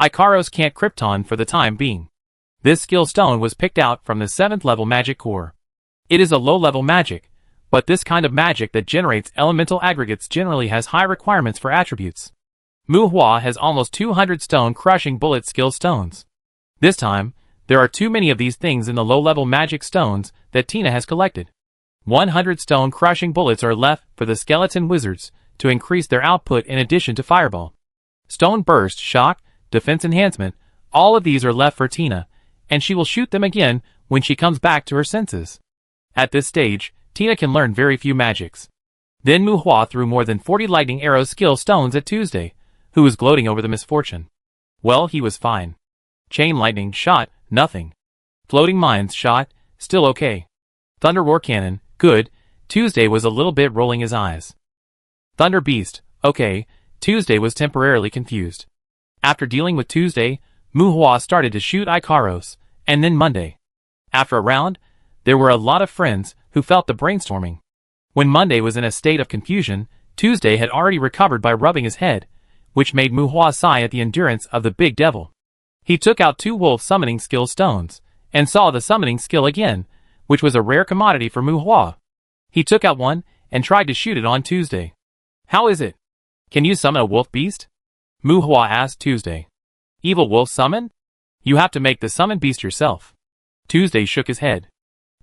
Ikaros can't Krypton for the time being. This skill stone was picked out from the 7th level magic core. It is a low-level magic, but this kind of magic that generates elemental aggregates generally has high requirements for attributes. Mu Hua has almost 200 stone crushing bullet skill stones. This time, there are too many of these things in the low-level magic stones that Tina has collected. 100 stone crushing bullets are left for the skeleton wizards to increase their output in addition to fireball. Stone burst, shock, defense enhancement, all of these are left for Tina, and she will shoot them again when she comes back to her senses. At this stage, Tina can learn very few magics. Then Mu Hua threw more than 40 lightning arrow skill stones at Tuesday, who was gloating over the misfortune. Well, he was fine. Chain lightning shot, nothing. Floating mines shot, still okay. Thunder roar cannon, good. Tuesday was a little bit rolling his eyes. Thunder beast, okay. Tuesday was temporarily confused. After dealing with Tuesday, Mu Hua started to shoot Ikaros, and then Monday. After a round, there were a lot of friends who felt the brainstorming. When Monday was in a state of confusion, Tuesday had already recovered by rubbing his head, which made Mu Hua sigh at the endurance of the big devil. He took out 2 wolf summoning skill stones, and saw the summoning skill again, which was a rare commodity for Mu Hua. He took out one, and tried to shoot it on Tuesday. How is it? Can you summon a wolf beast? Mu Hua asked Tuesday. Evil wolf summon? You have to make the summon beast yourself. Tuesday shook his head.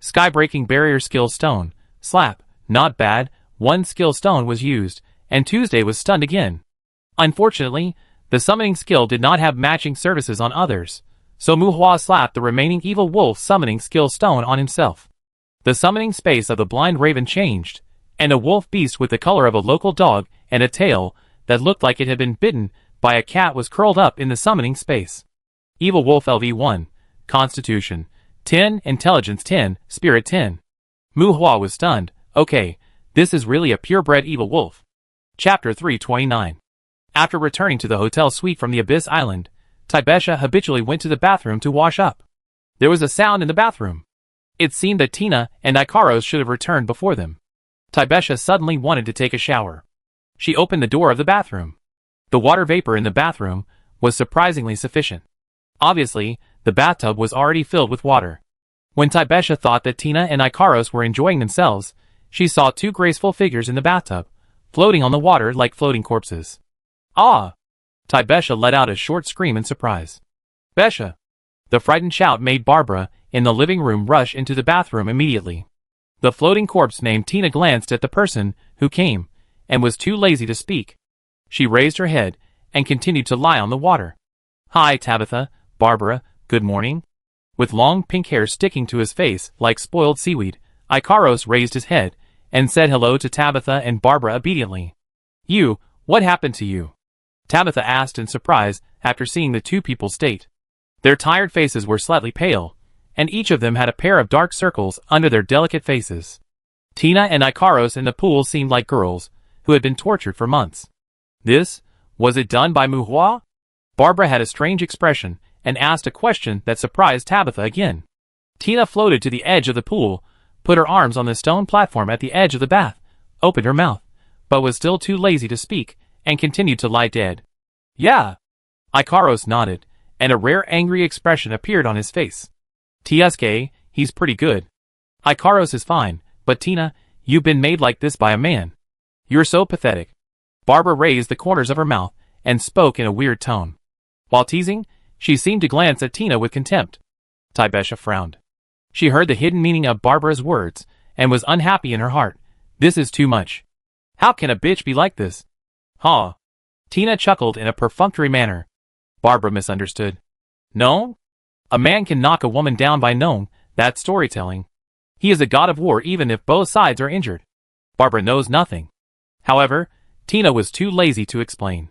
Sky-breaking barrier skill stone, slap, not bad, 1 skill stone was used, and Tuesday was stunned again. Unfortunately, the summoning skill did not have matching services on others, so Mu Hua slapped the remaining evil wolf summoning skill stone on himself. The summoning space of the blind raven changed, and a wolf beast with the color of a local dog and a tail that looked like it had been bitten by a cat was curled up in the summoning space. Evil wolf LV1, Constitution 10, Intelligence 10, Spirit 10. Mu Hua was stunned. Okay, This is really a purebred evil wolf. Chapter 329. After returning to the hotel suite from the Abyss Island, Tibesha habitually went to the bathroom to wash up. There was a sound in the bathroom. It seemed that Tina and Ikaros should have returned before them. Tibesha suddenly wanted to take a shower. She opened the door of the bathroom. The water vapor in the bathroom was surprisingly sufficient. Obviously, the bathtub was already filled with water. When Tibesha thought that Tina and Ikaros were enjoying themselves, she saw two graceful figures in the bathtub, floating on the water like floating corpses. Ah! Tibesha let out a short scream in surprise. Besha! The frightened shout made Barbara, in the living room, rush into the bathroom immediately. The floating corpse named Tina glanced at the person who came, and was too lazy to speak. She raised her head, and continued to lie on the water. Hi Tabitha, Barbara, good morning. With long pink hair sticking to his face like spoiled seaweed, Ikaros raised his head, and said hello to Tabitha and Barbara obediently. You, what happened to you? Tabitha asked in surprise after seeing the two people state. Their tired faces were slightly pale, and each of them had a pair of dark circles under their delicate faces. Tina and Ikaros in the pool seemed like girls who had been tortured for months. Was it done by Muhua? Barbara had a strange expression and asked a question that surprised Tabitha again. Tina floated to the edge of the pool, put her arms on the stone platform at the edge of the bath, opened her mouth, but was still too lazy to speak, and continued to lie dead. Yeah. Ikaros nodded, and a rare angry expression appeared on his face. Tsk, he's pretty good. Ikaros is fine, but Tina, you've been made like this by a man. You're so pathetic. Barbara raised the corners of her mouth, and spoke in a weird tone. While teasing, she seemed to glance at Tina with contempt. Tibesha frowned. She heard the hidden meaning of Barbara's words, and was unhappy in her heart. This is too much. How can a bitch be like this? Huh? Tina chuckled in a perfunctory manner. Barbara misunderstood. No? A man can knock a woman down by no, that's storytelling. He is a god of war even if both sides are injured. Barbara knows nothing. However, Tina was too lazy to explain.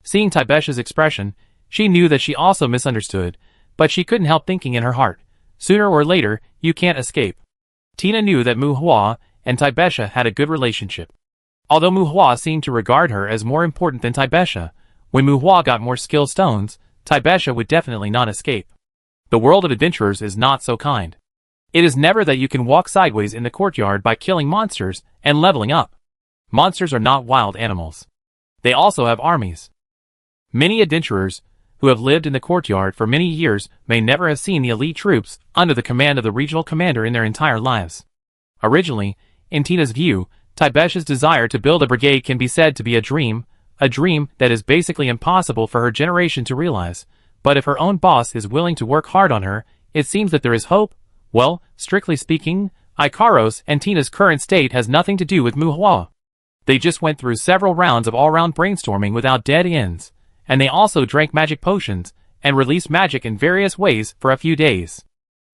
Seeing Tibesha's expression, she knew that she also misunderstood, but she couldn't help thinking in her heart, sooner or later, you can't escape. Tina knew that Muhua and Tibesha had a good relationship. Although Muhua seemed to regard her as more important than Tibesha, when Muhua got more skill stones, Tibesha would definitely not escape. The world of adventurers is not so kind. It is never that you can walk sideways in the courtyard by killing monsters and leveling up. Monsters are not wild animals. They also have armies. Many adventurers who have lived in the courtyard for many years may never have seen the elite troops under the command of the regional commander in their entire lives. Originally, in Tina's view, Tibesha's desire to build a brigade can be said to be a dream that is basically impossible for her generation to realize, but if her own boss is willing to work hard on her, it seems that there is hope. Well, strictly speaking, Ikaros and Tina's current state has nothing to do with Muhua. They just went through several rounds of all-round brainstorming without dead ends, and they also drank magic potions and released magic in various ways for a few days.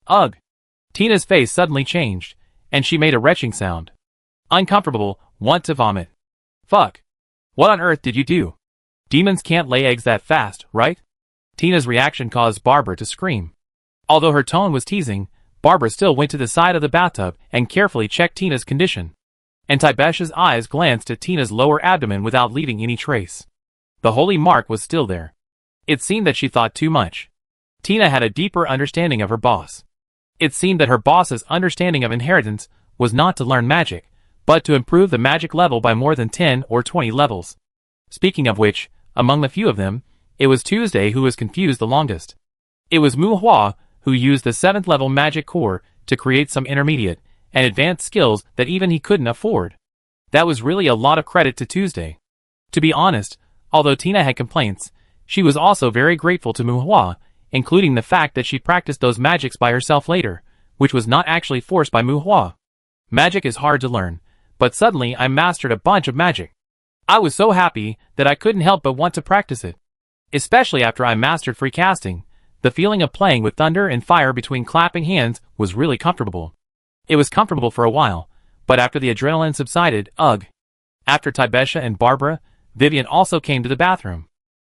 Ugh! Tina's face suddenly changed, and she made a retching sound. Uncomfortable, want to vomit. Fuck. What on earth did you do? Demons can't lay eggs that fast, right? Tina's reaction caused Barbara to scream. Although her tone was teasing, Barbara still went to the side of the bathtub and carefully checked Tina's condition. And Tibesha's eyes glanced at Tina's lower abdomen without leaving any trace. The holy mark was still there. It seemed that she thought too much. Tina had a deeper understanding of her boss. It seemed that her boss's understanding of inheritance was not to learn magic, but to improve the magic level by more than 10 or 20 levels. Speaking of which, among the few of them, it was Tuesday who was confused the longest. It was Muhua who used the 7th level magic core to create some intermediate and advanced skills that even he couldn't afford. That was really a lot of credit to Tuesday. To be honest, although Tina had complaints, she was also very grateful to Muhua, including the fact that she practiced those magics by herself later, which was not actually forced by Muhua. Magic is hard to learn, but suddenly I mastered a bunch of magic. I was so happy that I couldn't help but want to practice it. Especially after I mastered free casting, the feeling of playing with thunder and fire between clapping hands was really comfortable. It was comfortable for a while, but after the adrenaline subsided, ugh. After Tibesha and Barbara, Vivian also came to the bathroom.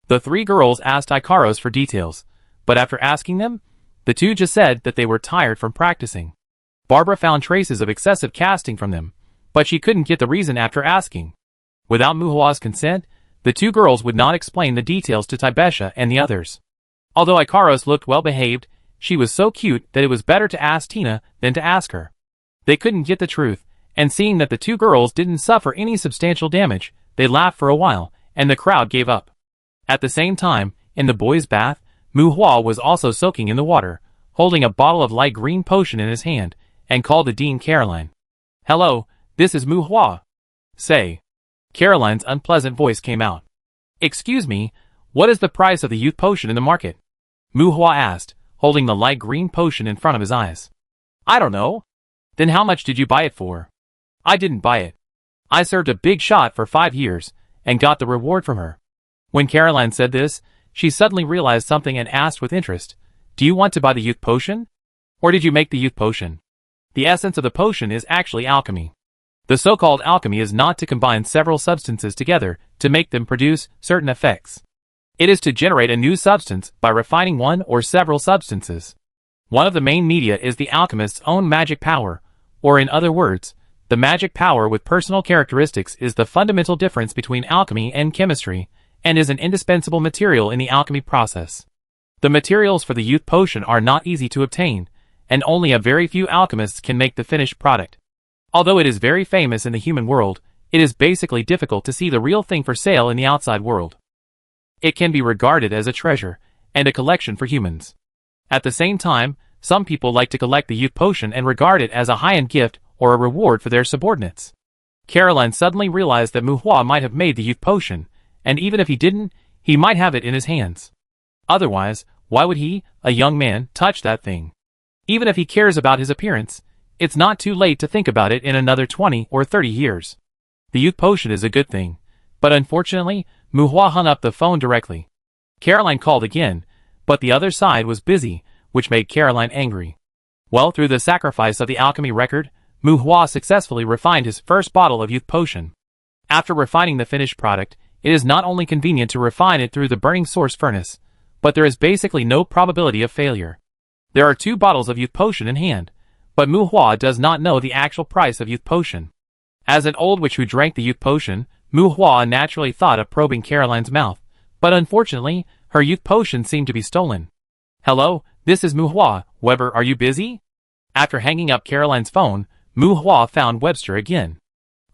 The three girls asked Ikaros for details, but after asking them, the two just said that they were tired from practicing. Barbara found traces of excessive casting from them, but she couldn't get the reason after asking. Without Muhua's consent, the two girls would not explain the details to Taibesha and the others. Although Ikaros looked well behaved, she was so cute that it was better to ask Tina than to ask her. They couldn't get the truth, and seeing that the two girls didn't suffer any substantial damage, they laughed for a while, and the crowd gave up. At the same time, in the boys' bath, Muhua was also soaking in the water, holding a bottle of light green potion in his hand, and called to Dean Caroline. "Hello, this is Muhua." "Say." Caroline's unpleasant voice came out. "Excuse me, what is the price of the youth potion in the market?" Muhua asked, holding the light green potion in front of his eyes. "I don't know." "Then how much did you buy it for?" "I didn't buy it. I served a big shot for 5 years, and got the reward from her." When Caroline said this, she suddenly realized something and asked with interest, "Do you want to buy the youth potion? Or did you make the youth potion?" The essence of the potion is actually alchemy. The so-called alchemy is not to combine several substances together to make them produce certain effects. It is to generate a new substance by refining one or several substances. One of the main media is the alchemist's own magic power, or in other words, the magic power with personal characteristics is the fundamental difference between alchemy and chemistry, and is an indispensable material in the alchemy process. The materials for the youth potion are not easy to obtain, and only a very few alchemists can make the finished product. Although it is very famous in the human world, it is basically difficult to see the real thing for sale in the outside world. It can be regarded as a treasure, and a collection for humans. At the same time, some people like to collect the youth potion and regard it as a high-end gift or a reward for their subordinates. Caroline suddenly realized that Muhua might have made the youth potion, and even if he didn't, he might have it in his hands. Otherwise, why would he, a young man, touch that thing? Even if he cares about his appearance, it's not too late to think about it in another 20 or 30 years. The youth potion is a good thing, but unfortunately, Muhua hung up the phone directly. Caroline called again, but the other side was busy, which made Caroline angry. Well, through the sacrifice of the alchemy record, Muhua successfully refined his first bottle of youth potion. After refining the finished product, it is not only convenient to refine it through the burning source furnace, but there is basically no probability of failure. There are 2 bottles of youth potion in hand, but Muhua does not know the actual price of youth potion. As an old witch who drank the youth potion, Muhua naturally thought of probing Caroline's mouth, but unfortunately, her youth potion seemed to be stolen. "Hello, this is Muhua. Weber, are you busy?" After hanging up Caroline's phone, Muhua found Webster again.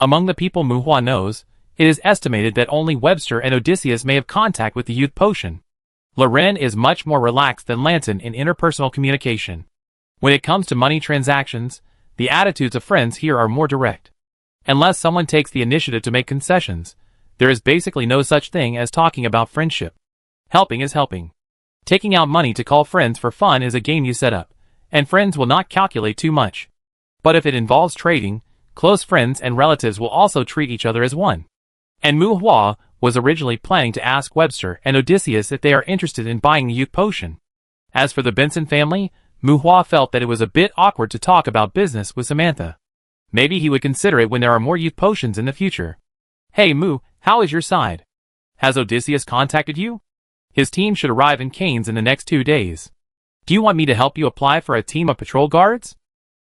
Among the people Muhua knows, it is estimated that only Webster and Odysseus may have contact with the youth potion. Loren is much more relaxed than Lanson in interpersonal communication. When it comes to money transactions, the attitudes of friends here are more direct. Unless someone takes the initiative to make concessions, there is basically no such thing as talking about friendship. Helping is helping. Taking out money to call friends for fun is a game you set up, and friends will not calculate too much. But if it involves trading, close friends and relatives will also treat each other as one. And Muhua was originally planning to ask Webster and Odysseus if they are interested in buying the youth potion. As for the Benson family, Muhua felt that it was a bit awkward to talk about business with Samantha. Maybe he would consider it when there are more youth potions in the future. "Hey Mu, how is your side? Has Odysseus contacted you? His team should arrive in Canes in the next 2 days. Do you want me to help you apply for a team of patrol guards?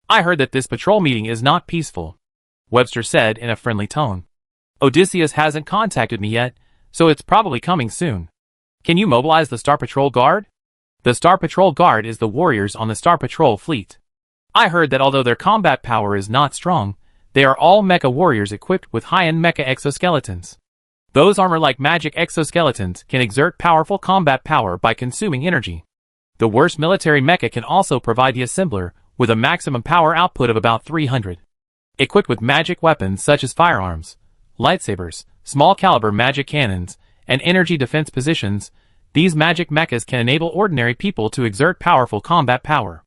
I heard that this patrol meeting is not peaceful," Webster said in a friendly tone. "Odysseus hasn't contacted me yet, so it's probably coming soon. Can you mobilize the Star Patrol Guard?" The Star Patrol Guard is the warriors on the Star Patrol fleet. I heard that although their combat power is not strong, they are all mecha warriors equipped with high-end mecha exoskeletons. Those armor-like magic exoskeletons can exert powerful combat power by consuming energy. The worst military mecha can also provide the assembler with a maximum power output of about 300. Equipped with magic weapons such as firearms, lightsabers, small-caliber magic cannons, and energy defense positions, these magic mechas can enable ordinary people to exert powerful combat power.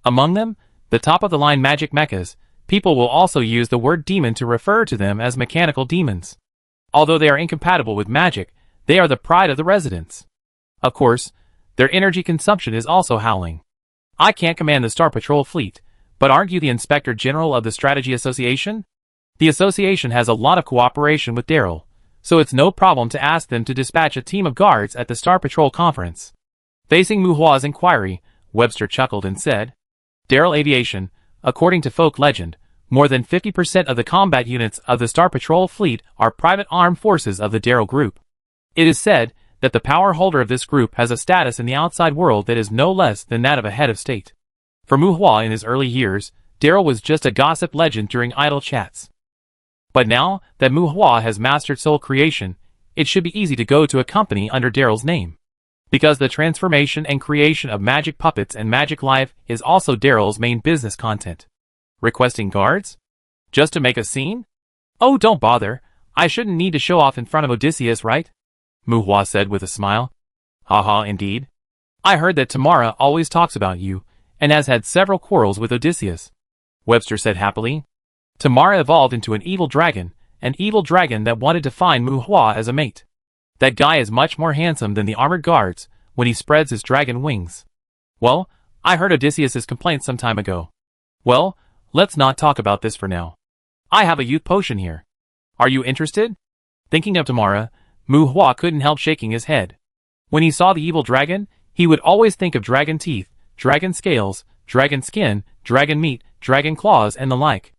Among them, the top-of-the-line magic mechas, people will also use the word demon to refer to them as mechanical demons. Although they are incompatible with magic, they are the pride of the residents. Of course, their energy consumption is also howling. I can't command the Star Patrol fleet, but aren't you the Inspector General of the Strategy Association? The association has a lot of cooperation with Daryl, so it's no problem to ask them to dispatch a team of guards at the Star Patrol conference. Facing Muhua's inquiry, Webster chuckled and said, "Daryl Aviation, according to folk legend, More than 50% of the combat units of the Star Patrol fleet are private armed forces of the Daryl Group. It is said that the power holder of this group has a status in the outside world that is no less than that of a head of state. For Mu Hua in his early years, Daryl was just a gossip legend during idle chats. But now that Mu Hua has mastered soul creation, it should be easy to go to a company under Daryl's name. Because the transformation and creation of magic puppets and magic life is also Daryl's main business content. Requesting guards? Just to make a scene? Oh, don't bother. I shouldn't need to show off in front of Odysseus, right? Mu Hua said with a smile. Haha, indeed. I heard that Tamara always talks about you, and has had several quarrels with Odysseus. Webster said happily. Tamara evolved into an evil dragon that wanted to find Mu Hua as a mate. That guy is much more handsome than the armored guards when he spreads his dragon wings. Well, I heard Odysseus's complaints some time ago. Well, let's not talk about this for now. I have a youth potion here. Are you interested? Thinking of Tamara, Mu Hua couldn't help shaking his head. When he saw the evil dragon, he would always think of dragon teeth, dragon scales, dragon skin, dragon meat, dragon claws, and the like.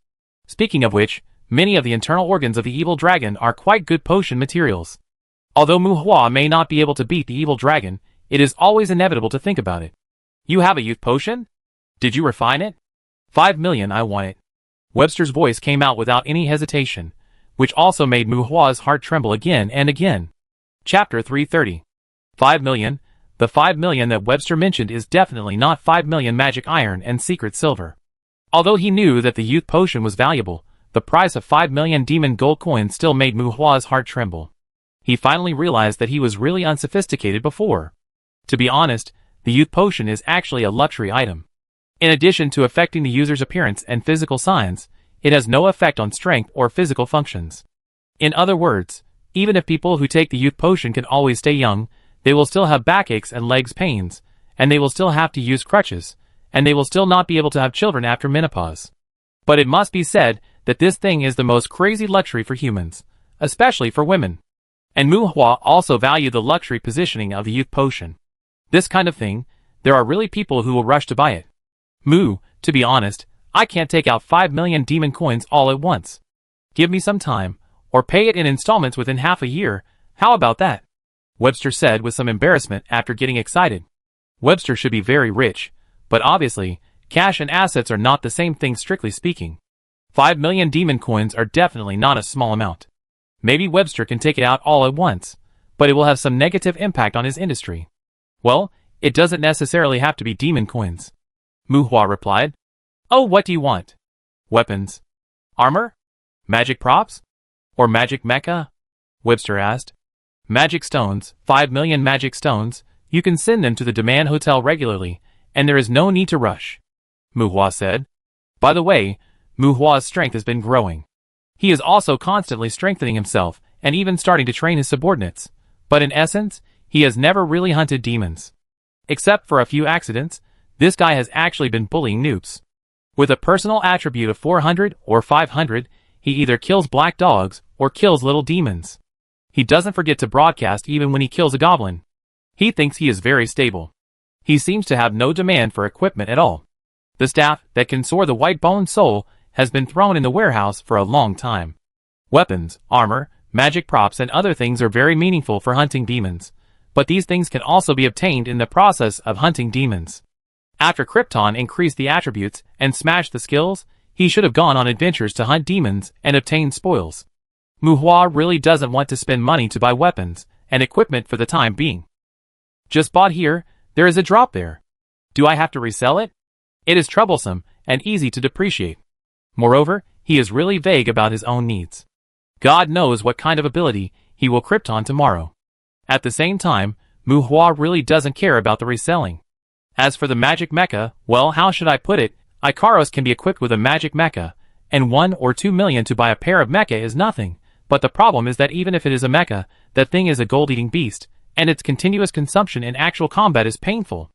Speaking of which, many of the internal organs of the evil dragon are quite good potion materials. Although Mu Hua may not be able to beat the evil dragon, it is always inevitable to think about it. You have a youth potion? Did you refine it? 5 million, I want it. Webster's voice came out without any hesitation, which also made Mu Hua's heart tremble again and again. Chapter 330. 5 million. The 5 million that Webster mentioned is definitely not 5 million magic iron and secret silver. Although he knew that the youth potion was valuable, the price of 5 million demon gold coins still made Mu Hua's heart tremble. He finally realized that he was really unsophisticated before. To be honest, the youth potion is actually a luxury item. In addition to affecting the user's appearance and physical signs, it has no effect on strength or physical functions. In other words, even if people who take the youth potion can always stay young, they will still have backaches and legs pains, and they will still have to use crutches, and they will still not be able to have children after menopause. But it must be said that this thing is the most crazy luxury for humans, especially for women. And Mu Hua also valued the luxury positioning of the youth potion. This kind of thing, there are really people who will rush to buy it. To be honest, I can't take out 5 million demon coins all at once. Give me some time, or pay it in installments within half a year. How about that? Webster said with some embarrassment after getting excited. Webster should be very rich, but obviously, cash and assets are not the same thing strictly speaking. 5 million demon coins are definitely not a small amount. Maybe Webster can take it out all at once, but it will have some negative impact on his industry. Well, it doesn't necessarily have to be demon coins. Mu Hua replied. Oh, what do you want? Weapons? Armor? Magic props? Or magic mecha? Webster asked. Magic stones, 5 million magic stones. You can send them to the Demand Hotel regularly, and there is no need to rush. Mu Hua said. By the way, Mu Hua's strength has been growing. He is also constantly strengthening himself and even starting to train his subordinates, but in essence, he has never really hunted demons. Except for a few accidents, this guy has actually been bullying noobs. With a personal attribute of 400 or 500, he either kills black dogs or kills little demons. He doesn't forget to broadcast even when he kills a goblin. He thinks he is very stable. He seems to have no demand for equipment at all. The staff that can soar the white-boned soul has been thrown in the warehouse for a long time. Weapons, armor, magic props and other things are very meaningful for hunting demons, but these things can also be obtained in the process of hunting demons. After Krypton increased the attributes and smashed the skills, he should have gone on adventures to hunt demons and obtain spoils. Mu Hua really doesn't want to spend money to buy weapons and equipment for the time being. Just bought here, there is a drop there. Do I have to resell it? It is troublesome and easy to depreciate. Moreover, he is really vague about his own needs. God knows what kind of ability he will Krypton tomorrow. At the same time, Mu Hua really doesn't care about the reselling. As for the magic mecha, well, how should I put it? Ikaros can be equipped with a magic mecha, and 1 or 2 million to buy a pair of mecha is nothing. But the problem is that even if it is a mecha, that thing is a gold-eating beast, and its continuous consumption in actual combat is painful.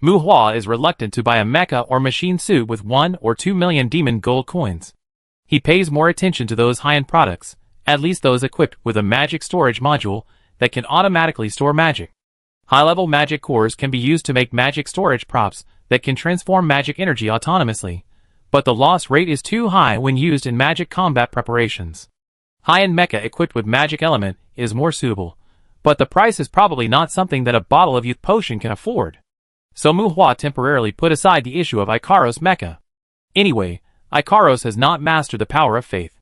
Mu Hua is reluctant to buy a mecha or machine suit with 1 or 2 million demon gold coins. He pays more attention to those high-end products, at least those equipped with a magic storage module that can automatically store magic. High-level magic cores can be used to make magic storage props that can transform magic energy autonomously, but the loss rate is too high when used in magic combat preparations. High-end mecha equipped with magic element is more suitable, but the price is probably not something that a bottle of youth potion can afford. So Muhua temporarily put aside the issue of Ikaros mecha. Anyway, Ikaros has not mastered the power of faith.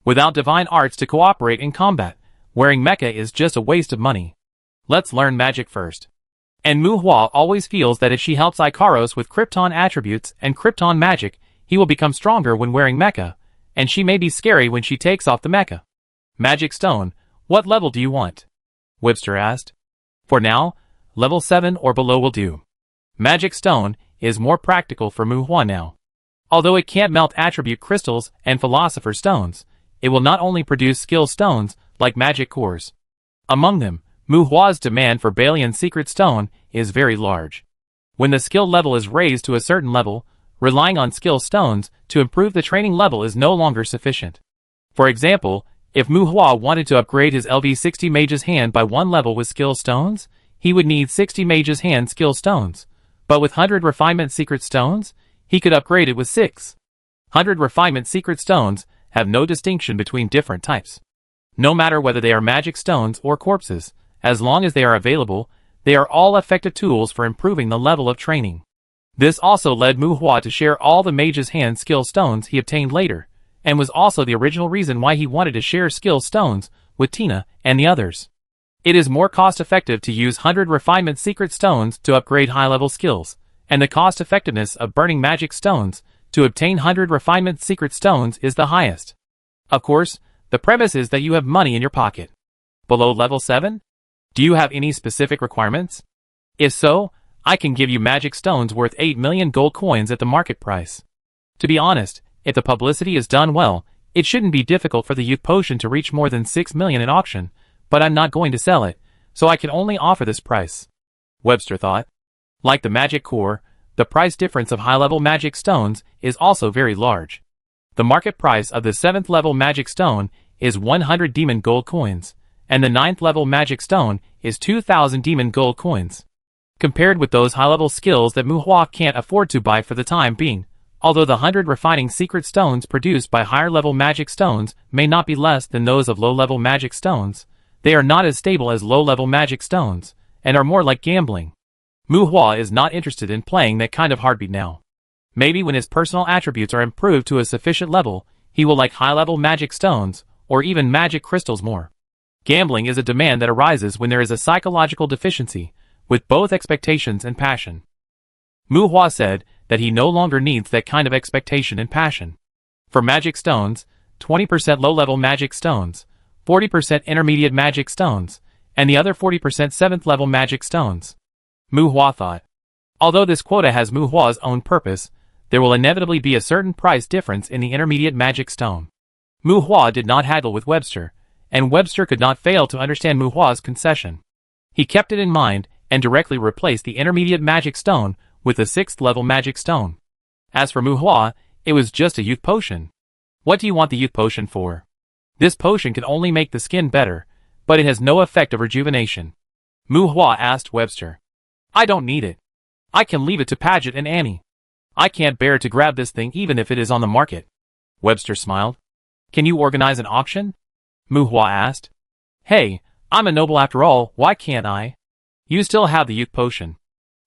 Without divine arts to cooperate in combat, wearing mecha is just a waste of money. Let's learn magic first. And Muhua always feels that if she helps Ikaros with Krypton attributes and Krypton magic, he will become stronger when wearing mecha, and she may be scary when she takes off the mecha. Magic Stone, what level do you want? Webster asked. For now, level 7 or below will do. Magic Stone is more practical for Muhua now. Although it can't melt attribute crystals and philosopher's stones, it will not only produce skill stones like magic cores. Among them, Muhua's demand for Balian Secret Stone is very large. When the skill level is raised to a certain level, relying on skill stones to improve the training level is no longer sufficient. For example, if Muhua wanted to upgrade his LV60 Mage's Hand by 1 level with skill stones, he would need 60 Mage's Hand skill stones. But with 100 Refinement Secret Stones, he could upgrade it with 600 Refinement Secret Stones have no distinction between different types. No matter whether they are magic stones or corpses, as long as they are available, they are all effective tools for improving the level of training. This also led Muhua to share all the Mage's Hand skill stones he obtained later, and was also the original reason why he wanted to share skill stones with Tina and the others. It is more cost-effective to use 100 Refinement Secret Stones to upgrade high-level skills, and the cost-effectiveness of burning magic stones to obtain 100 Refinement Secret Stones is the highest. Of course, the premise is that you have money in your pocket. Below level 7? Do you have any specific requirements? If so, I can give you magic stones worth 8 million gold coins at the market price. To be honest, if the publicity is done well, it shouldn't be difficult for the youth potion to reach more than 6 million at auction, but I'm not going to sell it, so I can only offer this price. Webster thought. Like the magic core, the price difference of high-level magic stones is also very large. The market price of the 7th level magic stone is 100 demon gold coins, and the 9th level magic stone is 2,000 demon gold coins. Compared with those high-level skills that Muhua can't afford to buy for the time being, although the 100 refining secret stones produced by higher-level magic stones may not be less than those of low-level magic stones, they are not as stable as low-level magic stones, and are more like gambling. Muhua is not interested in playing that kind of heartbeat now. Maybe when his personal attributes are improved to a sufficient level, he will like high-level magic stones, or even magic crystals more. Gambling is a demand that arises when there is a psychological deficiency, with both expectations and passion. Muhua said that he no longer needs that kind of expectation and passion. For magic stones, 20% low-level magic stones, 40% intermediate magic stones, and the other 40% 7th level magic stones. Muhua thought. Although this quota has Muhua's own purpose, there will inevitably be a certain price difference in the intermediate magic stone. Muhua did not haggle with Webster, and Webster could not fail to understand Muhua's concession. He kept it in mind and directly replaced the intermediate magic stone with the 6th level magic stone. As for Muhua, it was just a youth potion. What do you want the youth potion for? This potion can only make the skin better, but it has no effect of rejuvenation. Muhua asked Webster. I don't need it. I can leave it to Paget and Annie. I can't bear to grab this thing even if it is on the market. Webster smiled. Can you organize an auction? Muhua asked. Hey, I'm a noble after all, why can't I? You still have the youth potion.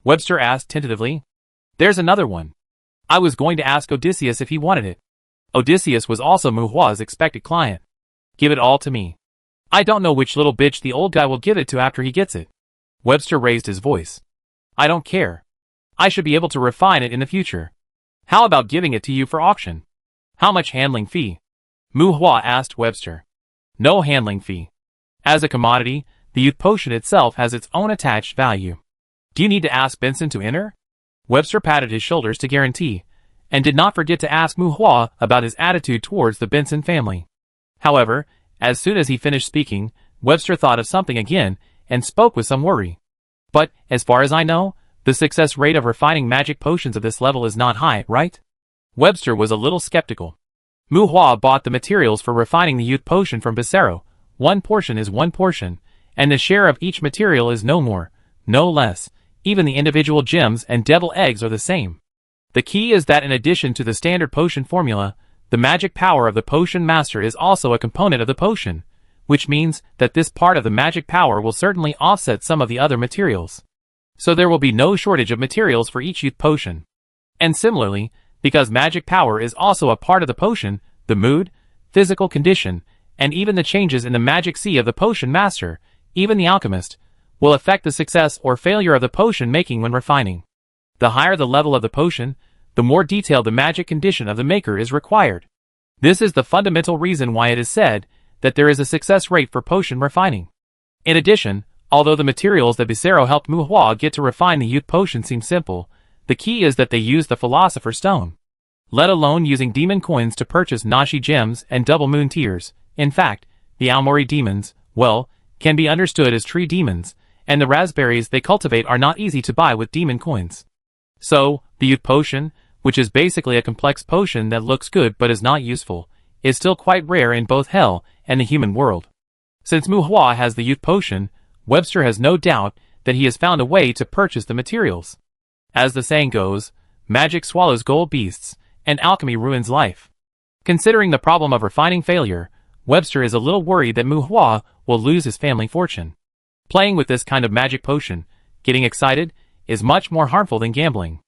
Webster asked tentatively. There's another one. I was going to ask Odysseus if he wanted it. Odysseus was also Muhua's expected client. Give it all to me. I don't know which little bitch the old guy will give it to after he gets it. Webster raised his voice. I don't care. I should be able to refine it in the future. How about giving it to you for auction? How much handling fee? Muhua asked Webster. No handling fee. As a commodity, the youth potion itself has its own attached value. Do you need to ask Benson to enter? Webster patted his shoulders to guarantee, and did not forget to ask Muhua about his attitude towards the Benson family. However, as soon as he finished speaking, Webster thought of something again, and spoke with some worry. But, as far as I know, the success rate of refining magic potions of this level is not high, right? Webster was a little skeptical. Muhua bought the materials for refining the youth potion from Becerro. One portion is one portion, and the share of each material is no more, no less. Even the individual gems and devil eggs are the same. The key is that in addition to the standard potion formula, the magic power of the potion master is also a component of the potion, which means that this part of the magic power will certainly offset some of the other materials. So there will be no shortage of materials for each youth potion. And similarly, because magic power is also a part of the potion, the mood, physical condition, and even the changes in the magic sea of the potion master, even the alchemist, will affect the success or failure of the potion making when refining. The higher the level of the potion, the more detailed the magic condition of the maker is required. This is the fundamental reason why it is said that there is a success rate for potion refining. In addition, although the materials that Becerra helped Mu Hua get to refine the youth potion seem simple, the key is that they use the Philosopher's Stone. Let alone using demon coins to purchase Nashi gems and double moon tears. In fact, the Aomori demons, well, can be understood as tree demons, and the raspberries they cultivate are not easy to buy with demon coins. So, the youth potion, which is basically a complex potion that looks good but is not useful, is still quite rare in both hell and the human world. Since Mu Hua has the youth potion, Webster has no doubt that he has found a way to purchase the materials. As the saying goes, magic swallows gold beasts, and alchemy ruins life. Considering the problem of refining failure, Webster is a little worried that Mu Hua will lose his family fortune. Playing with this kind of magic potion, getting excited, is much more harmful than gambling.